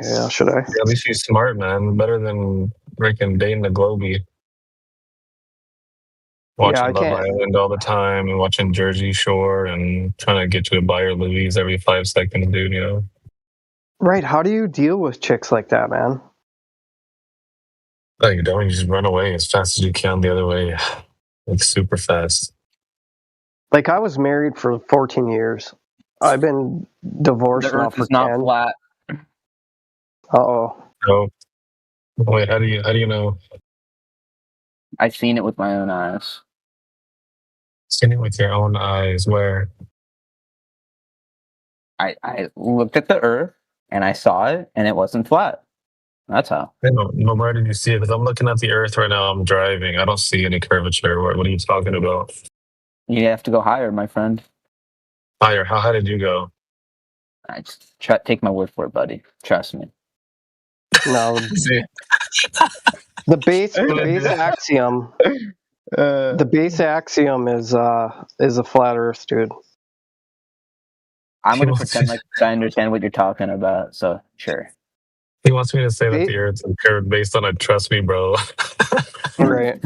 Yeah, should I? Yeah, at least she's smart, man. Better than freaking dating the Globey. Watching Love Island all the time and watching Jersey Shore and trying to get you to buy her Louise every 5 seconds, dude, Right. How do you deal with chicks like that, man? No, you don't. You just run away as fast as you can the other way, like super fast. Like I was married for 14 years. I've been divorced The now Earth for is not 10. flat. Uh-oh. Oh, wait. How do you know? I've seen it with my own eyes. Seen it with your own eyes. Where? I looked at the Earth and I saw it, and it wasn't flat. That's how. No, where did you see it? Because I'm looking at the Earth right now. I'm driving. I don't see any curvature. What are you talking about? You have to go higher, my friend. Higher. How high did you go? I just take my word for it, buddy. Trust me. No. The base axiom. The base axiom is a flat Earth, dude. I'm gonna pretend like I understand what you're talking about. So sure. He wants me to say that the Earth is curved based on a trust me, bro. Right.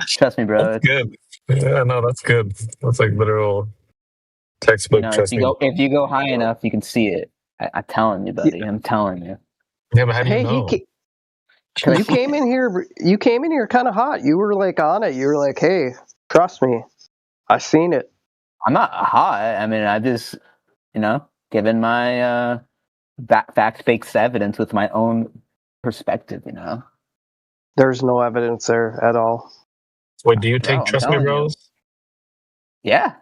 Trust me, bro. That's good. Yeah, no, that's good. That's like literal textbook. You know, Trust me. if you go high enough, you can see it. I'm telling you, buddy. I'm telling you. Yeah, but how do you know? You came in here. You came in here kind of hot. You were like on it. You were like, "Hey, trust me, I seen it." I'm not hot. I mean, I just, given my fact-based evidence with my own perspective. There's no evidence there at all. Wait, do you take I'm trust me, telling you. bros? Yeah.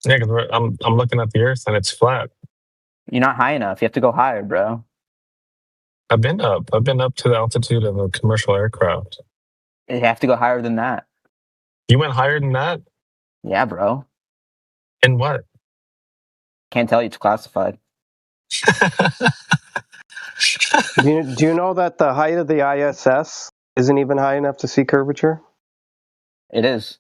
Yeah, because I'm looking at the Earth and it's flat. You're not high enough. You have to go higher, bro. I've been up. I've been up to the altitude of a commercial aircraft. You have to go higher than that. You went higher than that? Yeah, bro. And what? Can't tell you. It's classified. Do you know that the height of the ISS isn't even high enough to see curvature? It is.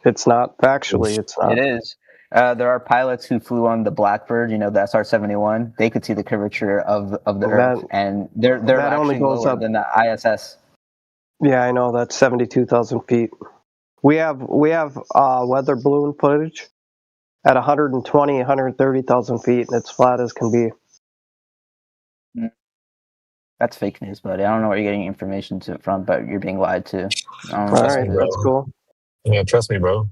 It's not. Factually, it's not. It is. There are pilots who flew on the Blackbird, the SR-71. They could see the curvature of the Earth, and they're that actually only goes lower up than the ISS. Yeah, I know. That's 72,000 feet. We have weather balloon footage at 120, 130,000 feet, and it's flat as can be. That's fake news, buddy. I don't know where you're getting information from, but you're being lied to. All right, that's cool. Yeah, trust me, bro.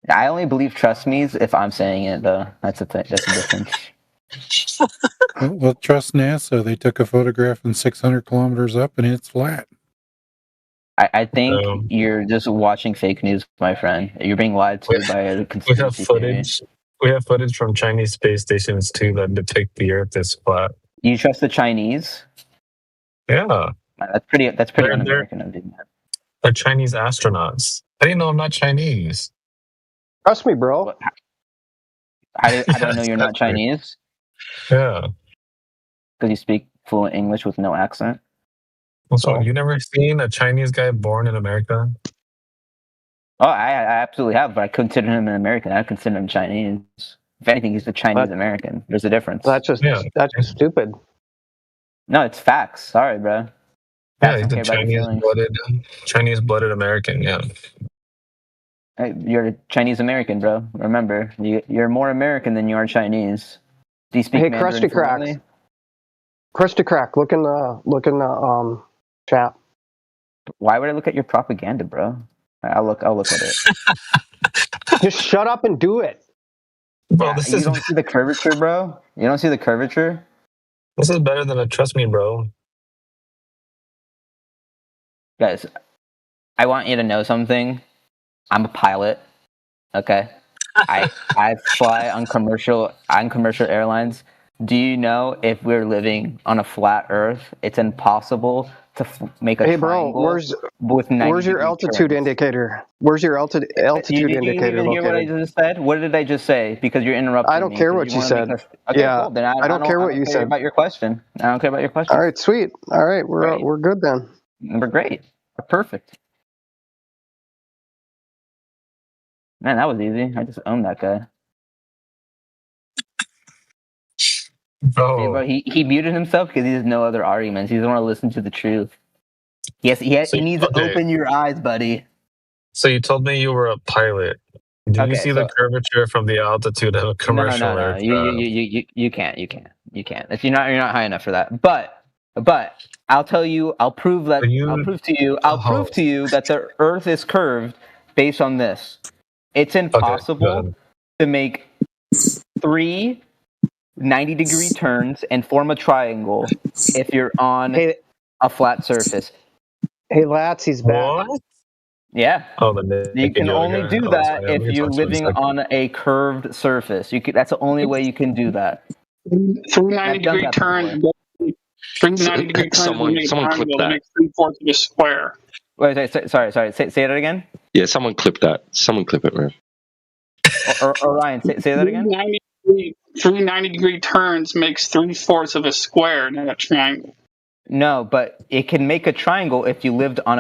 I only believe trust me's if I'm saying it, though. That's the thing. That's the difference. Well, trust NASA. They took a photograph from 600 kilometers up, and it's flat. I think you're just watching fake news, my friend. You're being lied to by a conspiracy theory. We have footage from Chinese space stations too that depict the Earth as flat. You trust the Chinese? Yeah. That's pretty un-American of you. They're Chinese astronauts. How do you know I'm not Chinese? Trust me, bro. How do I know you're not Chinese? Yeah. Because you speak fluent English with no accent? So you never seen a Chinese guy born in America? Oh, I absolutely have, but I consider him an American. I consider him Chinese. If anything, he's a Chinese American. There's a difference. That's just stupid. No, it's facts. Sorry, bro. Yeah, he's a Chinese blooded American. Yeah. Hey, you're a Chinese American, bro. Remember, you're more American than you are Chinese. Do you speak Mandarin Krusty fluently? Cracks. Krusty Crack, look in the chat. Why would I look at your propaganda, bro? I'll look at it. Just shut up and do it. Bro, You don't see the curvature, bro? You don't see the curvature? This is better than a trust me, bro. Guys, I want you to know something. I'm a pilot. Okay. I fly on commercial airlines. Do you know if we're living on a flat Earth, it's impossible to make a triangle where's your altitude indicator? Where's your altitude indicator? You even hear what I just said? What did I just say? Because you're interrupting me. I don't care what you said. Okay, cool. Then I don't care what you said about your question. I don't care about your question. All right, sweet. All right, we're good then. We're great. We're perfect. Man, that was easy. I just owned that guy. Bro. He muted himself because he has no other arguments. He doesn't want to listen to the truth. He needs to open your eyes, buddy. So you told me you were a pilot. Do you Okay, see so the curvature from the altitude of a no, commercial no. You can't. If you're not high enough for that. But I'll tell you. I'll prove that. I'll prove to you. I'll prove to you that the Earth is curved based on this. It's impossible to make 3 90-degree turns and form a triangle if you're on a flat surface. Hey, Lats, he's back. What? Yeah. Oh, the You can only do that if you're living living on a curved surface. That's the only way you can do that. 390-degree turns. 390-degree turns. Someone clip that. Makes 3/4 of a square. Wait, sorry. Say that again. Yeah, someone clip that. Someone clip it, man. Or Ryan, say that again. 390-degree turns makes 3/4 of a square, not a triangle. No, but it can make a triangle if you lived on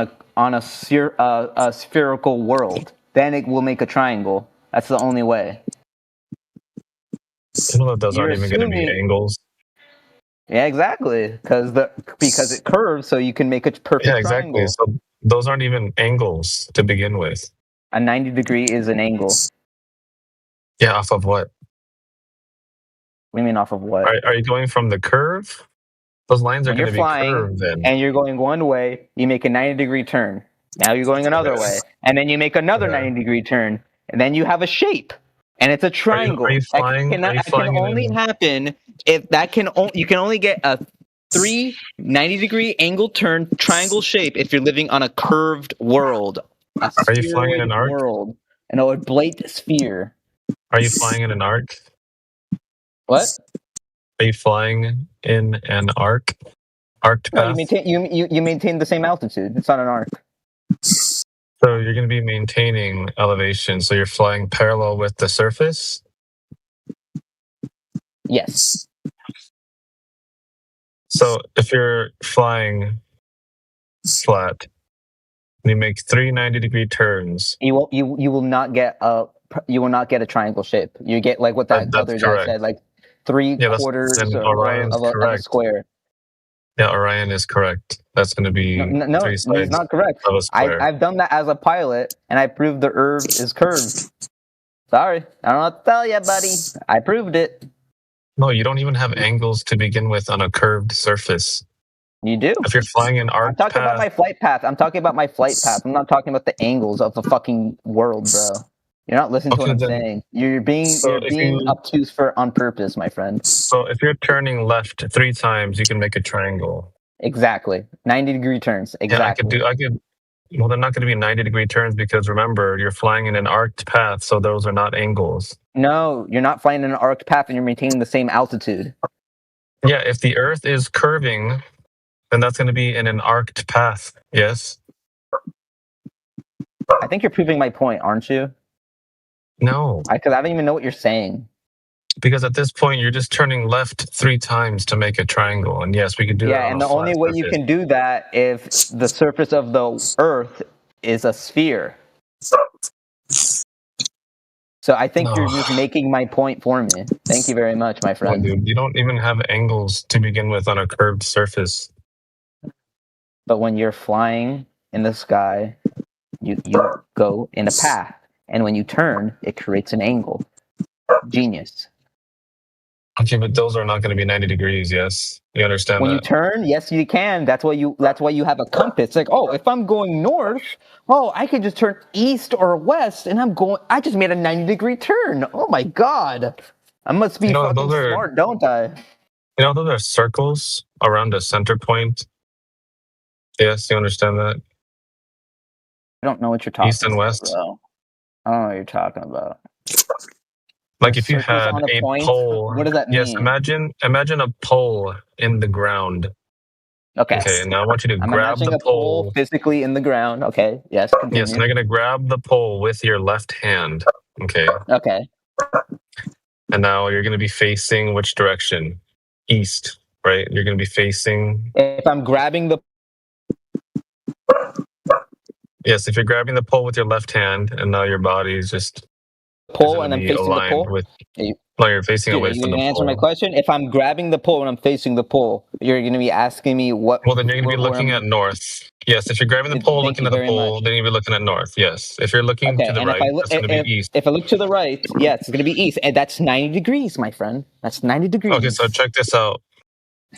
a spherical world. Then it will make a triangle. That's the only way. Those aren't even going to be angles. Yeah, exactly. Because it curves, so you can make a perfect exactly. triangle. So those aren't even angles to begin with. A 90-degree is an angle. Yeah, off of what? What do you mean off of what? Are you going from the curve? Those lines are When going you're to be flying curved then. and you're going one way, you make a 90-degree turn. Now you're going another way, and then you make another 90-degree turn, and then you have a shape, and it's a triangle. Are you flying? That can only happen if you can only get a 3 90-degree angle turn triangle shape if you're living on a curved world. Are you flying in an arc? World, an oblate sphere. Are you flying in an arc? What? Are you flying in an arc? Arced No, path? you maintain the same altitude. It's not an arc. So you're going to be maintaining elevation. So you're flying parallel with the surface? Yes. So if you're flying flat, and you make 3 90-degree turns. You will not get a triangle shape. You get like what that other guy said, like 3/4 of a square. Yeah, Orion is correct. That's going to be no, three he's sides not correct. of a square. I've done that as a pilot, and I proved the Earth is curved. Sorry, I don't know what to tell you, buddy. I proved it. No, you don't even have angles to begin with on a curved surface. You do. If you're flying an arc I'm talking about my flight path. I'm talking about my flight path. I'm not talking about the angles of the fucking world, bro. You're not listening to what I'm saying. You're being obtuse on purpose, my friend. So if you're turning left 3 times, you can make a triangle. Exactly. 90-degree turns. Exactly. Yeah, well, they're not going to be 90-degree turns because remember, you're flying in an arced path, so those are not angles. No, you're not flying in an arced path and you're maintaining the same altitude. Yeah, if the Earth is curving, then that's going to be in an arced path. Yes? I think you're proving my point, aren't you? No. Because I don't even know what you're saying. Because at this point, you're just turning left 3 times to make a triangle. And yes, we could do that. Yeah, and the only way you can do that if the surface of the Earth is a sphere. So I think you're just making my point for me. Thank you very much, my friend. No, dude, you don't even have angles to begin with on a curved surface. But when you're flying in the sky, you go in a path. And when you turn, it creates an angle. Genius. Okay, but those are not going to be 90 degrees, yes? You understand when that? you turn, yes, you can. That's why you have a compass. Like, oh, if I'm going north, I could just turn east or west, and I just made a 90-degree turn. Oh my god. I must be fucking smart, don't I? You know, those are circles around a center point. Yes, you understand that? I don't know what you're talking about. East and west? Bro. I don't know what you're talking about. Like if you had a pole. What does that mean? Yes, imagine a pole in the ground. Okay. Okay, now I want you to I'm grab imagining the a pole pole physically in the ground. Okay, yes, continue. Yes, and you're going to grab the pole with your left hand. Okay. Okay. And now you're going to be facing which direction? East, right? You're going to be facing. If I'm grabbing the. Yes, if you're grabbing the pole with your left hand, and now your body is just. Pole and I'm facing the pole. No, you're facing away from the pole. Answer my question. If I'm grabbing the pole and I'm facing the pole, You're going to be asking me what. Well, then you're going to be where looking I'm- at north. Yes, if you're grabbing the pole, Thank looking you at the very pole, much. then you'll be looking at north. Yes. If you're looking Okay, to the and right, if I look, that's going to be east. if I look to the right, yes, it's going to be east, and that's 90 degrees, my friend. That's 90 degrees. Okay, so check this out.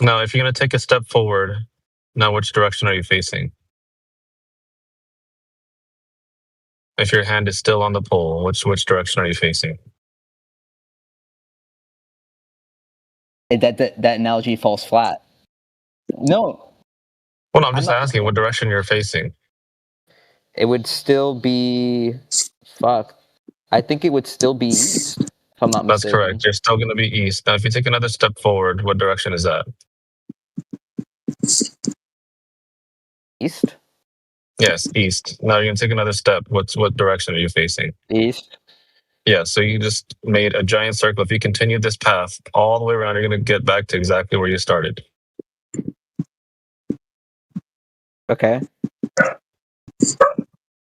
Now, if you're going to take a step forward, now which direction are you facing? If your hand is still on the pole, which direction are you facing? That analogy falls flat. No. Well, no, I'm just asking what direction you're facing. It would still be. Fuck. I think it would still be east, if I'm not That's mistaken. correct. You're still going to be east. Now, if you take another step forward, what direction is that? East? Yes, east. Now you're going to take another step. What direction are you facing? East. Yeah, so you just made a giant circle. If you continue this path all the way around, you're going to get back to exactly where you started. Okay.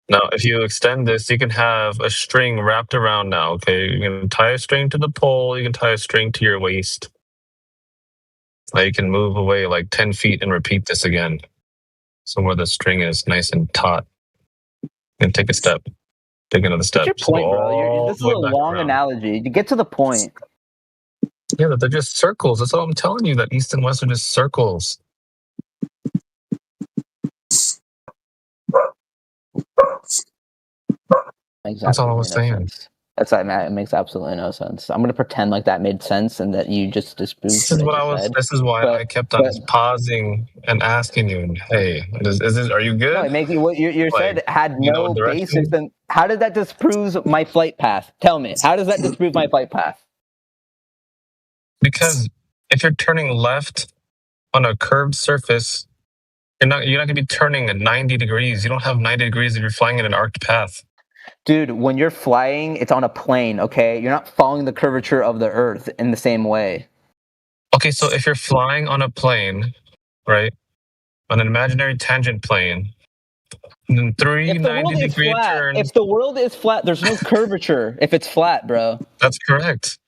Now, if you extend this, you can have a string wrapped around now, okay? You can tie a string to the pole. You can tie a string to your waist. Now you can move away like 10 feet and repeat this again. So where the string is nice and taut. And take a step. Take another step. What's your point, bro? This is a All the way back long around. analogy. You get to the point. Yeah, but they're just circles. That's all I'm telling you, that east and west are just circles. That's all I was saying. It makes absolutely no sense. I'm gonna pretend like that made sense and that you just disproved. This is what I was. This is why I kept on just pausing and asking you, "Hey, is this? Are you good?" No, it makes you. What you Like, said had you know no direction? basis. Then how did that disprove my flight path? Tell me, how does that disprove my flight path? Because if you're turning left on a curved surface, you're not gonna be turning at 90 degrees. You don't have 90 degrees if you're flying in an arced path. Dude, when you're flying, it's on a plane, okay? You're not following the curvature of the Earth in the same way. Okay, so if you're flying on a plane, right, on an imaginary tangent plane, then three If the world 90 is degree flat, turns. if the world is flat, there's no curvature if it's flat, bro. That's correct.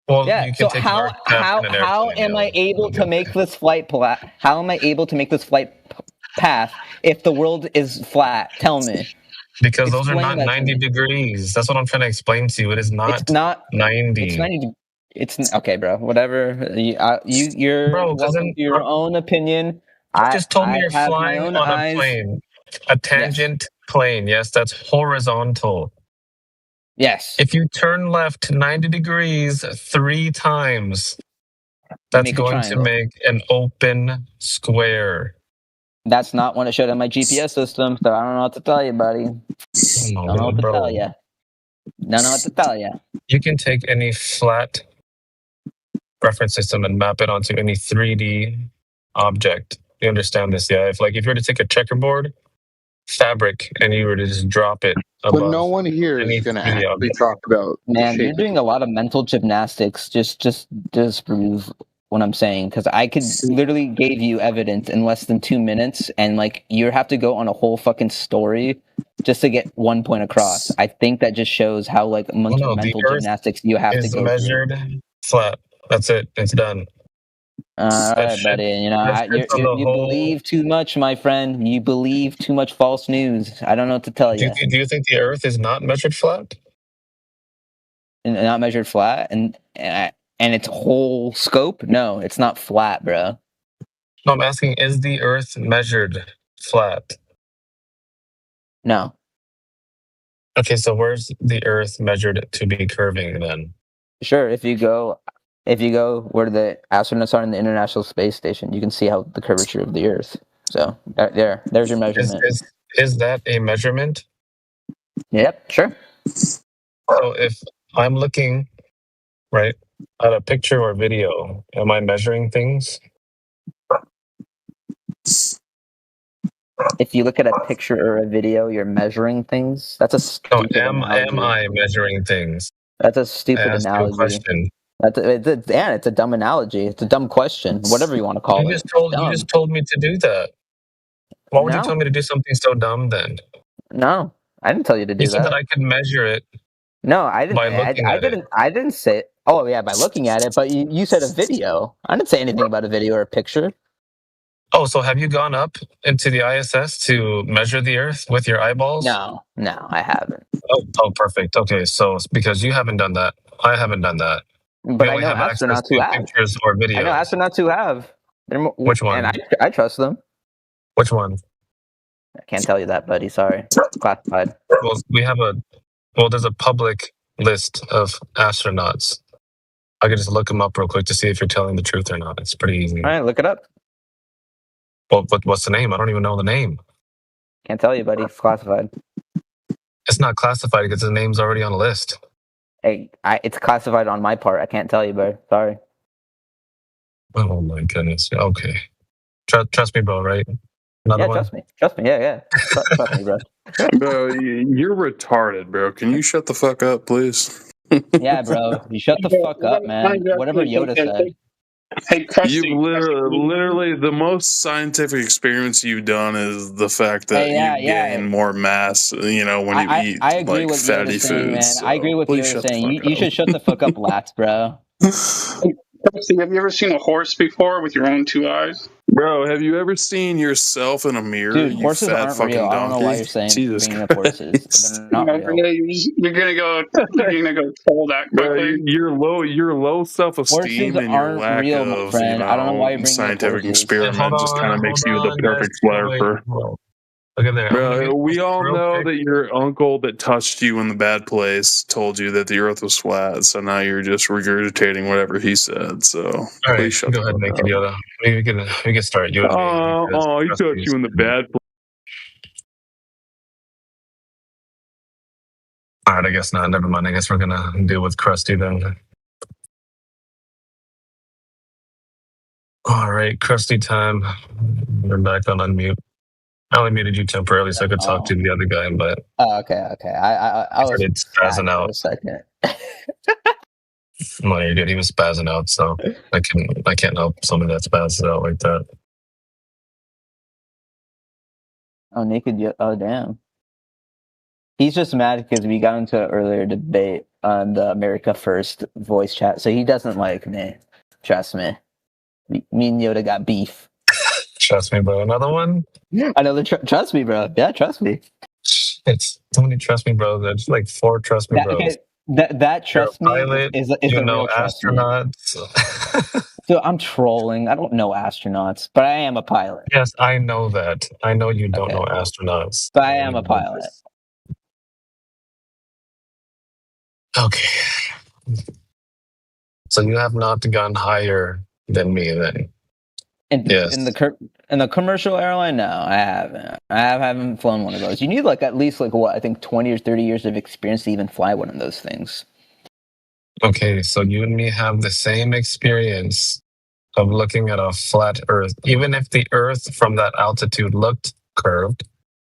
Well, Yeah. you So can take an arced path in an how airplane, am I able to make this flight How am I able to make this flight path if the world is flat? Tell me. Because those are Explain not that to 90 me. degrees. That's what I'm trying to explain to you. It is not, It's not 90. It's 90. It's okay, bro. Whatever. You're Bro, 'cause welcome then- to your own opinion. You just told me I you're have my flying own on eyes. a plane. A tangent plane. Yes, that's horizontal. Yes. If you turn left 90 degrees 3 times, that's Make a going to triangle. make an open square. That's not what it showed on my GPS system, so I don't know what to tell you, buddy. Don't know what to tell you. Don't know what to tell you. You can take any flat reference system and map it onto any 3D object. You understand this, yeah? If you were to take a checkerboard fabric and you were to just drop it above, But no one here any is going to 3D actually object. talk about the Man, shape you're of doing a lot of mental gymnastics. Just disprove what I'm saying, because I could literally gave you evidence in less than 2 minutes, and like you have to go on a whole fucking story just to get one point across. I think that just shows how like much No, the mental Earth gymnastics you have to is go measured flat. That's it. It's done. through. All right, shit- buddy. You know, that shit's on the you whole- believe too much, my friend. You believe too much false news. I don't know what to tell Do you. you think the Earth is not measured flat? And not measured flat, and its whole scope. No, it's not flat, bro. No, I'm asking, is the Earth measured flat? No. Okay, so where's the Earth measured to be curving then? Sure, if you go where the astronauts are in the International Space Station, you can see how the curvature of the Earth. So there's your measurement. Is that a measurement? Yep, sure. So if I'm looking, right, at a picture or video, am I measuring things? If you look at a picture or a video, you're measuring things. That's a No, stupid am analogy. I measuring things? That's a stupid I asked you a analogy. question. It's a dumb analogy. It's a dumb question. Whatever you want to call You it. just It's dumb. told me to do that. Why would you No. tell me to do something so dumb then? No, I didn't tell you to do You said that. that I could measure it. No, I didn't. By looking at it. I didn't say. Oh yeah, by looking at it. But you said a video. I didn't say anything about a video or a picture. Oh, so have you gone up into the ISS to measure the Earth with your eyeballs? No, I haven't. Oh, perfect. Okay, so because you haven't done that, I haven't done that. But We I only know have access astronauts who to have. pictures or videos. I know astronauts who have. Which one? And I trust them. Which one? I can't tell you that, buddy. Sorry, classified. Well, there's a public list of astronauts. I could just look them up real quick to see if you're telling the truth or not. It's pretty easy. All right, look it up. Well, what's the name? I don't even know the name. Can't tell you, buddy. It's classified. It's not classified because the name's already on a list. Hey, it's classified on my part. I can't tell you, bro. Sorry. Oh my goodness. Okay. Trust me, bro, right? Another Yeah, one? trust me. Trust me. Yeah. Trust me, bro. Bro, you're retarded, bro. Can you shut the fuck up, please? Yeah, bro. You shut the fuck up, man. Whatever Yoda said. Hey, Krusty. You've literally the most scientific experiment you've done is the fact that you gain more mass, when you eat I agree like with fatty Yoda saying, man. foods. I agree with Yoda saying. You should shut the fuck up, Lats, bro. Krusty, have you ever seen a horse before with your own 2 eyes? Bro, have you ever seen yourself in a mirror? Dude, you horses fat aren't fucking real. donkey? I don't know why you're saying Jesus bringing up Christ. horses. They're not real. You're gonna go troll that quickly. Bro, your low self-esteem Horses and your aren't lack real, my of friend. I don't know why you're bringing up scientific horses. experiment just kind of makes you the perfect fluffer. Look at there. Bro, we all know that your uncle that touched you in the bad place told you that the earth was flat, so now you're just regurgitating whatever he said. So All right, please shut go ahead and make it, Yoda. We can start. You and me. He touched you in the bad place. All right, I guess not. Never mind. I guess we're gonna deal with Krusty then. All right, Krusty time. We're back on unmute. I only muted you temporarily so I could talk to the other guy, but Oh, okay. I was started spazzing out. for a second. No, you're good. He was spazzing out, so I can't help someone that spazzes out like that. Oh, naked. Oh, damn. He's just mad because we got into an earlier debate on the America First voice chat, so he doesn't like me. Trust me. Me and Yoda got beef. Trust me, bro. Another one? Another trust me, bro. Yeah, trust me. It's so many trust me, bros. There's like 4 trust me, bros. Okay, that trust me is a real trust me. Astronauts. So I'm trolling. I don't know astronauts, but I am a pilot. Yes, I know that. I know you don't know astronauts. But I am a pilot. Okay. So you have not gone higher than me then? Yes. In the commercial airline, no, I haven't. I haven't flown one of those. You need at least what I think 20 or 30 years of experience to even fly one of those things. Okay, so you and me have the same experience of looking at a flat Earth, even if the Earth from that altitude looked curved.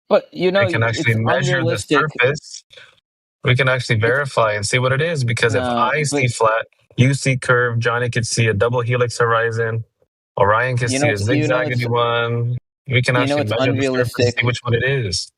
But we can actually measure the surface. We can actually verify and see what it is, because if I see flat, you see curved, Johnny could see a double helix horizon, Orion can see a zigzaggedy one. We can actually measure the surface and see which one it is.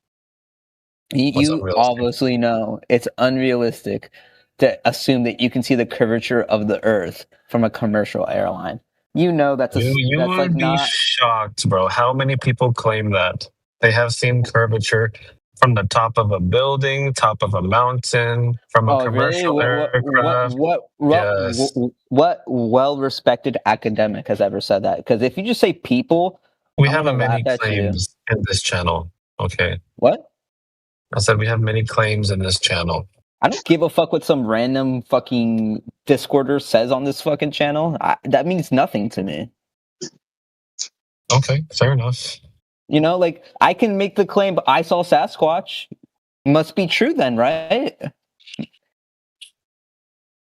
You obviously know it's unrealistic to assume that you can see the curvature of the Earth from a commercial airline. You know that's You would be shocked, bro. How many people claim that they have seen curvature from the top of a building, top of a mountain, from a commercial aircraft? What well-respected academic has ever said that? Because if you just say people, we have many claims in this channel. Okay. What? I said we have many claims in this channel. I don't give a fuck what some random fucking Discorder says on this fucking channel. That means nothing to me. Okay, fair enough. You know, I can make the claim, but I saw Sasquatch. Must be true then, right?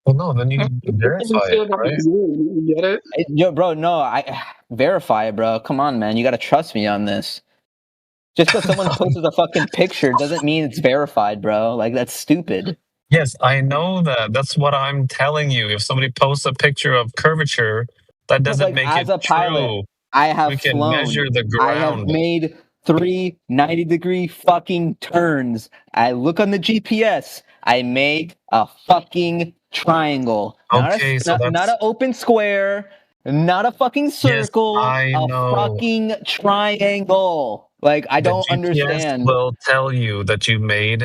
Well, no, then you verify it, right? You get it? Yo, bro, no, I verify it, bro. Come on, man. You gotta trust me on this. Just because someone posted a fucking picture doesn't mean it's verified, bro. That's stupid. Yes, I know that. That's what I'm telling you. If somebody posts a picture of curvature, that doesn't make it true. Pilot, I have we can flown. Measure the ground. I have made 3 90-degree fucking turns. I look on the GPS. I made a fucking triangle. Okay, not an open square. not a fucking circle, I a know. fucking triangle. Like, I The don't GPS understand. will tell you that you made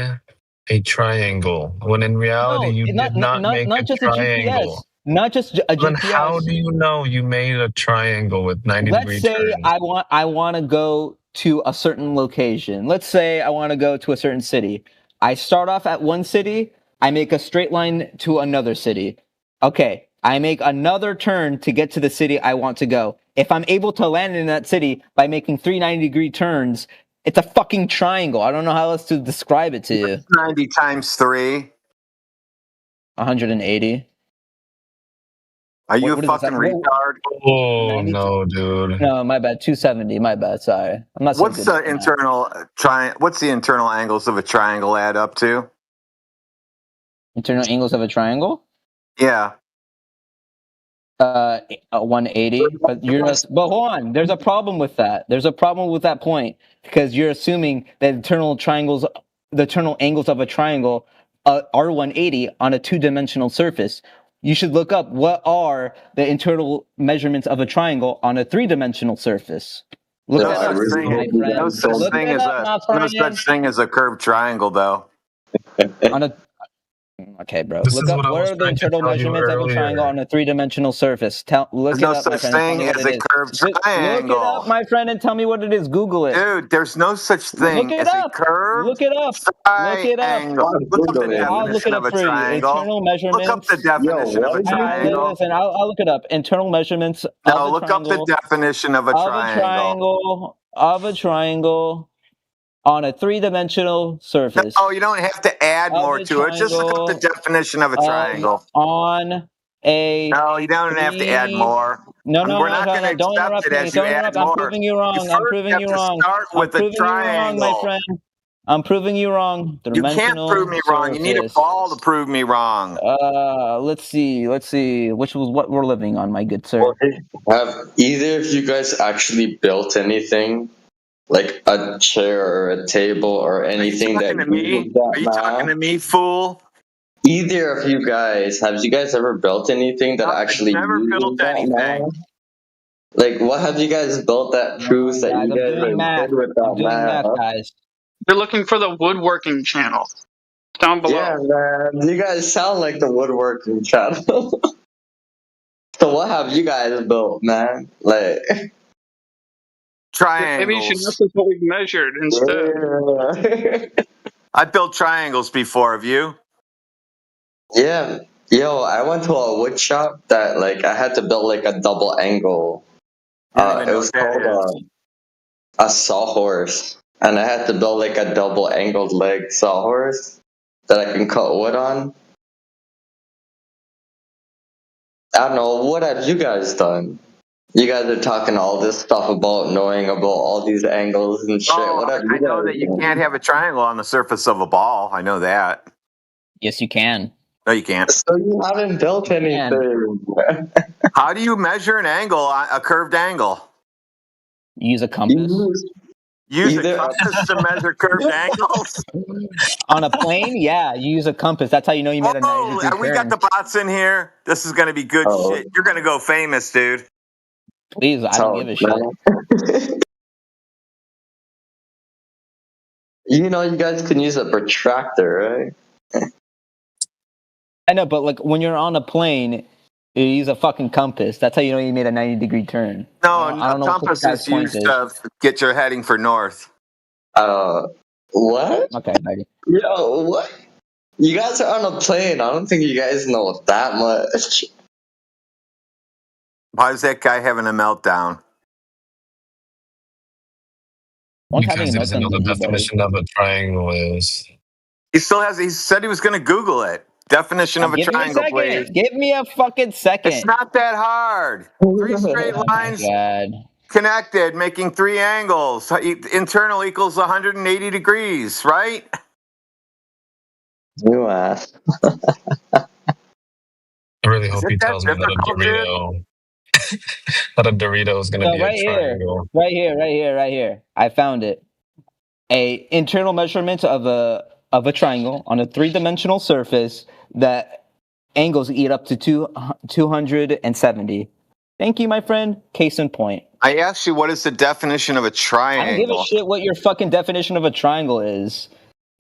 a triangle, when in reality No, you did not make a just a triangle. GPS. Not just a Then GPS. how do you know you made a triangle with 90 Let's degree say turns? I want to go to a certain location. Let's say I want to go to a certain city. I start off at one city, I make a straight line to another city. Okay, I make another turn to get to the city I want to go. If I'm able to land in that city by making 390-degree turns, it's a fucking triangle. I don't know how else to describe it to you. 90 times 3. 180. Are you What a is this? fucking retard? Oh no, dude. No, my bad. 270. My bad. Sorry. I'm not so What's good the at math. What's the internal angles of a triangle add up to? Internal angles of a triangle? Yeah. 180. But hold on. There's a problem with that. There's a problem with that point because you're assuming that the internal angles of a triangle are 180 on a two-dimensional surface. You should look up what are the internal measurements of a triangle on a three-dimensional surface. Look that up, my friend. No such thing as a curved triangle, though. Okay, bro. This Look is up what I what was are the trying to internal tell you measurements of a earlier. triangle on a three-dimensional surface. Look it There's no up, my such friend. and tell thing me what as it a is. curved Look it triangle. up, my friend, and tell me what it is. Google it. Dude, there's no such Look thing it as a up. curved Look it up. Look it up. triangle. Look up the I'll look it definition up of a for you. triangle. Internal measurements. Look up the definition of a triangle. Listen, I'll look it up. Internal measurements of No, a look up the triangle. definition of a triangle. Of a triangle on a three-dimensional surface. Oh, you don't have to add more to it. Just look up the definition of a triangle. On a No, you don't have to add more. No, We're not going to don't accept interrupt it me. as you Don't add interrupt. more. I'm proving you wrong. I'm proving you wrong. Start I'm with a proving you wrong, my triangle. friend. I'm proving you wrong. You can't prove me wrong. You need a ball to prove me wrong. Let's see. Which was what we're living on, my good sir. Have either of you guys actually built anything? Like a chair or a table or anything that uses that Are you talking to me, fool? Either of you guys, have you guys ever built anything that actually never uses built that anything. math? Like, what have you guys built that proves that you guys are good with that math? Guys. You're looking for the woodworking channel down below. Yeah, man. You guys sound like the woodworking channel. So what have you guys built, man? Like triangles. Maybe you should ask us what we've measured instead. Yeah. I built triangles before. Have you? Yeah. Yo, I went to a wood shop that like I had to build like a double angle. It was called a sawhorse, and I had to build like a double angled leg sawhorse that I can cut wood on. I don't know, what have you guys done? You guys are talking all this stuff about knowing about all these angles and shit. What have you I know guys that you done? can't have a triangle on the surface of a ball. I know that. Yes, you can. No, you can't. So you haven't built anything. How do you measure an angle, a curved angle? Use a compass. Use a compass to measure curved angles? On a plane, yeah, you use a compass. That's how you know you made a 90-degree We got the bots in here. This is going to be good shit. You're going to go famous, dude. Please, I don't give a shit. You know, you guys can use a protractor, right? I know, but like when you're on a plane, you use a fucking compass. That's how you know you made a 90-degree turn. No, I don't know what compass this guy's is point used is. to get your heading for north. What? Okay, buddy. Yo, what? You guys are on a plane. I don't think you guys know that much. Why is that guy having a meltdown? Because he doesn't know the definition of a triangle is. He still has. He said he was going to Google it. Definition of a triangle, please. Give me a fucking second. It's not that hard. 3 straight lines connected, making 3 angles. Internal equals 180 degrees, right? You ass. I really hope he tells me that a Dorito. That a Dorito is going to be a triangle. Right here. I found it. A internal measurement of a triangle on a 3-dimensional surface that angles eat up to 270. Thank you, my friend. Case in point. I asked you, what is the definition of a I don't triangle? give a shit what your fucking definition of a triangle is.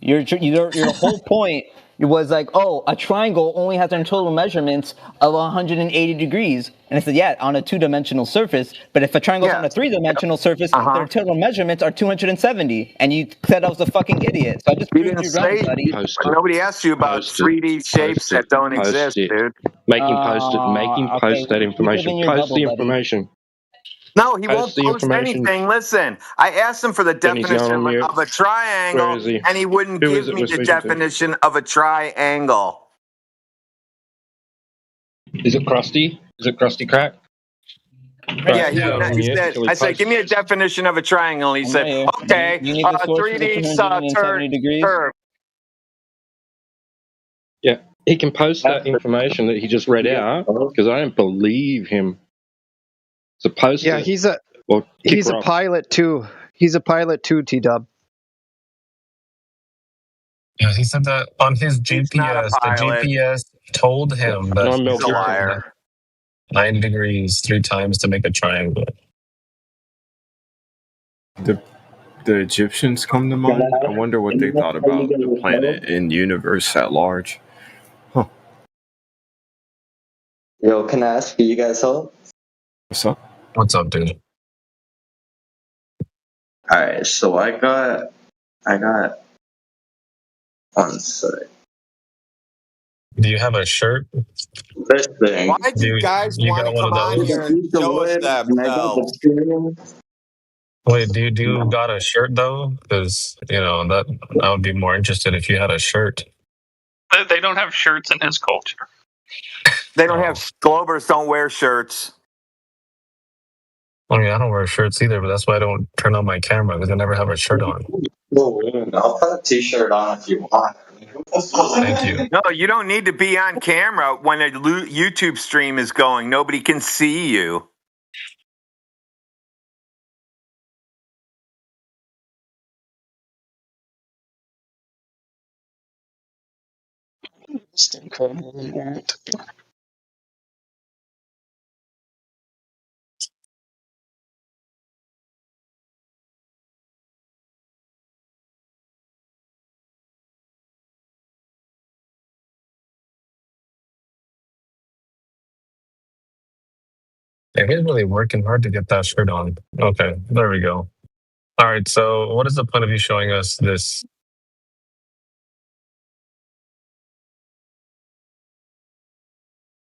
Your whole point was like, oh, a triangle only has their total measurements of 180 degrees. And I said, yeah, on a 2-dimensional surface. But if a triangle's on a 3-dimensional surface, their total measurements are 270. And you said I was a fucking idiot. So I just proved you wrong, buddy. Nobody asked you about 3D shapes that don't exist, dude. Make him post it. Make him post that information. Post the information. No, he won't post anything. Listen, I asked him for the definition of a triangle, and he wouldn't give me the definition of a triangle. Is it Krusty? Is it Krusty Crack? Yeah, he said, I said, give me a definition of a triangle. And he said, okay, 3D curve. Yeah, he can post that information that he just read out because I don't believe him. Supposed yeah, to. he's a pilot too. He's a pilot too, T-Dub. Yeah, he said that on his GPS. The GPS told him that he's a liar. 90 degrees 3 times to make a triangle. The Egyptians come to mind. I wonder what they thought about the planet and universe at large. Huh. Yo, can I ask you guys help? What's up? What's up, dude? Alright, so I got one sec. Do you have a shirt? This thing. Why do you guys want to come on here and show us themselves? Wait, do you got a shirt though? Because that I would be more interested if you had a shirt. They don't have shirts in his culture. They don't have Globers don't wear shirts. I mean, I don't wear shirts either, but that's why I don't turn on my camera because I never have a shirt on. I'll put a t-shirt on if you want. Thank you. No, you don't need to be on camera when a YouTube stream is going. Nobody can see you. Yeah, he's really working hard to get that shirt on. Okay, there we go. All right, so what is the point of you showing us this?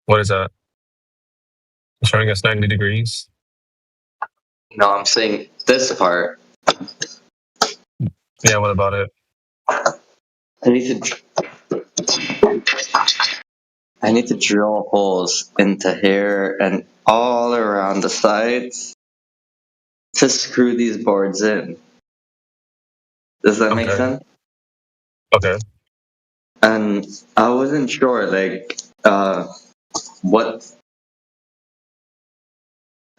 What is that? Showing us 90 degrees? No, I'm saying this part. Yeah, what about it? I need to drill holes into here and all around the sides to screw these boards in. Does that make sense? Okay. And I wasn't sure, what...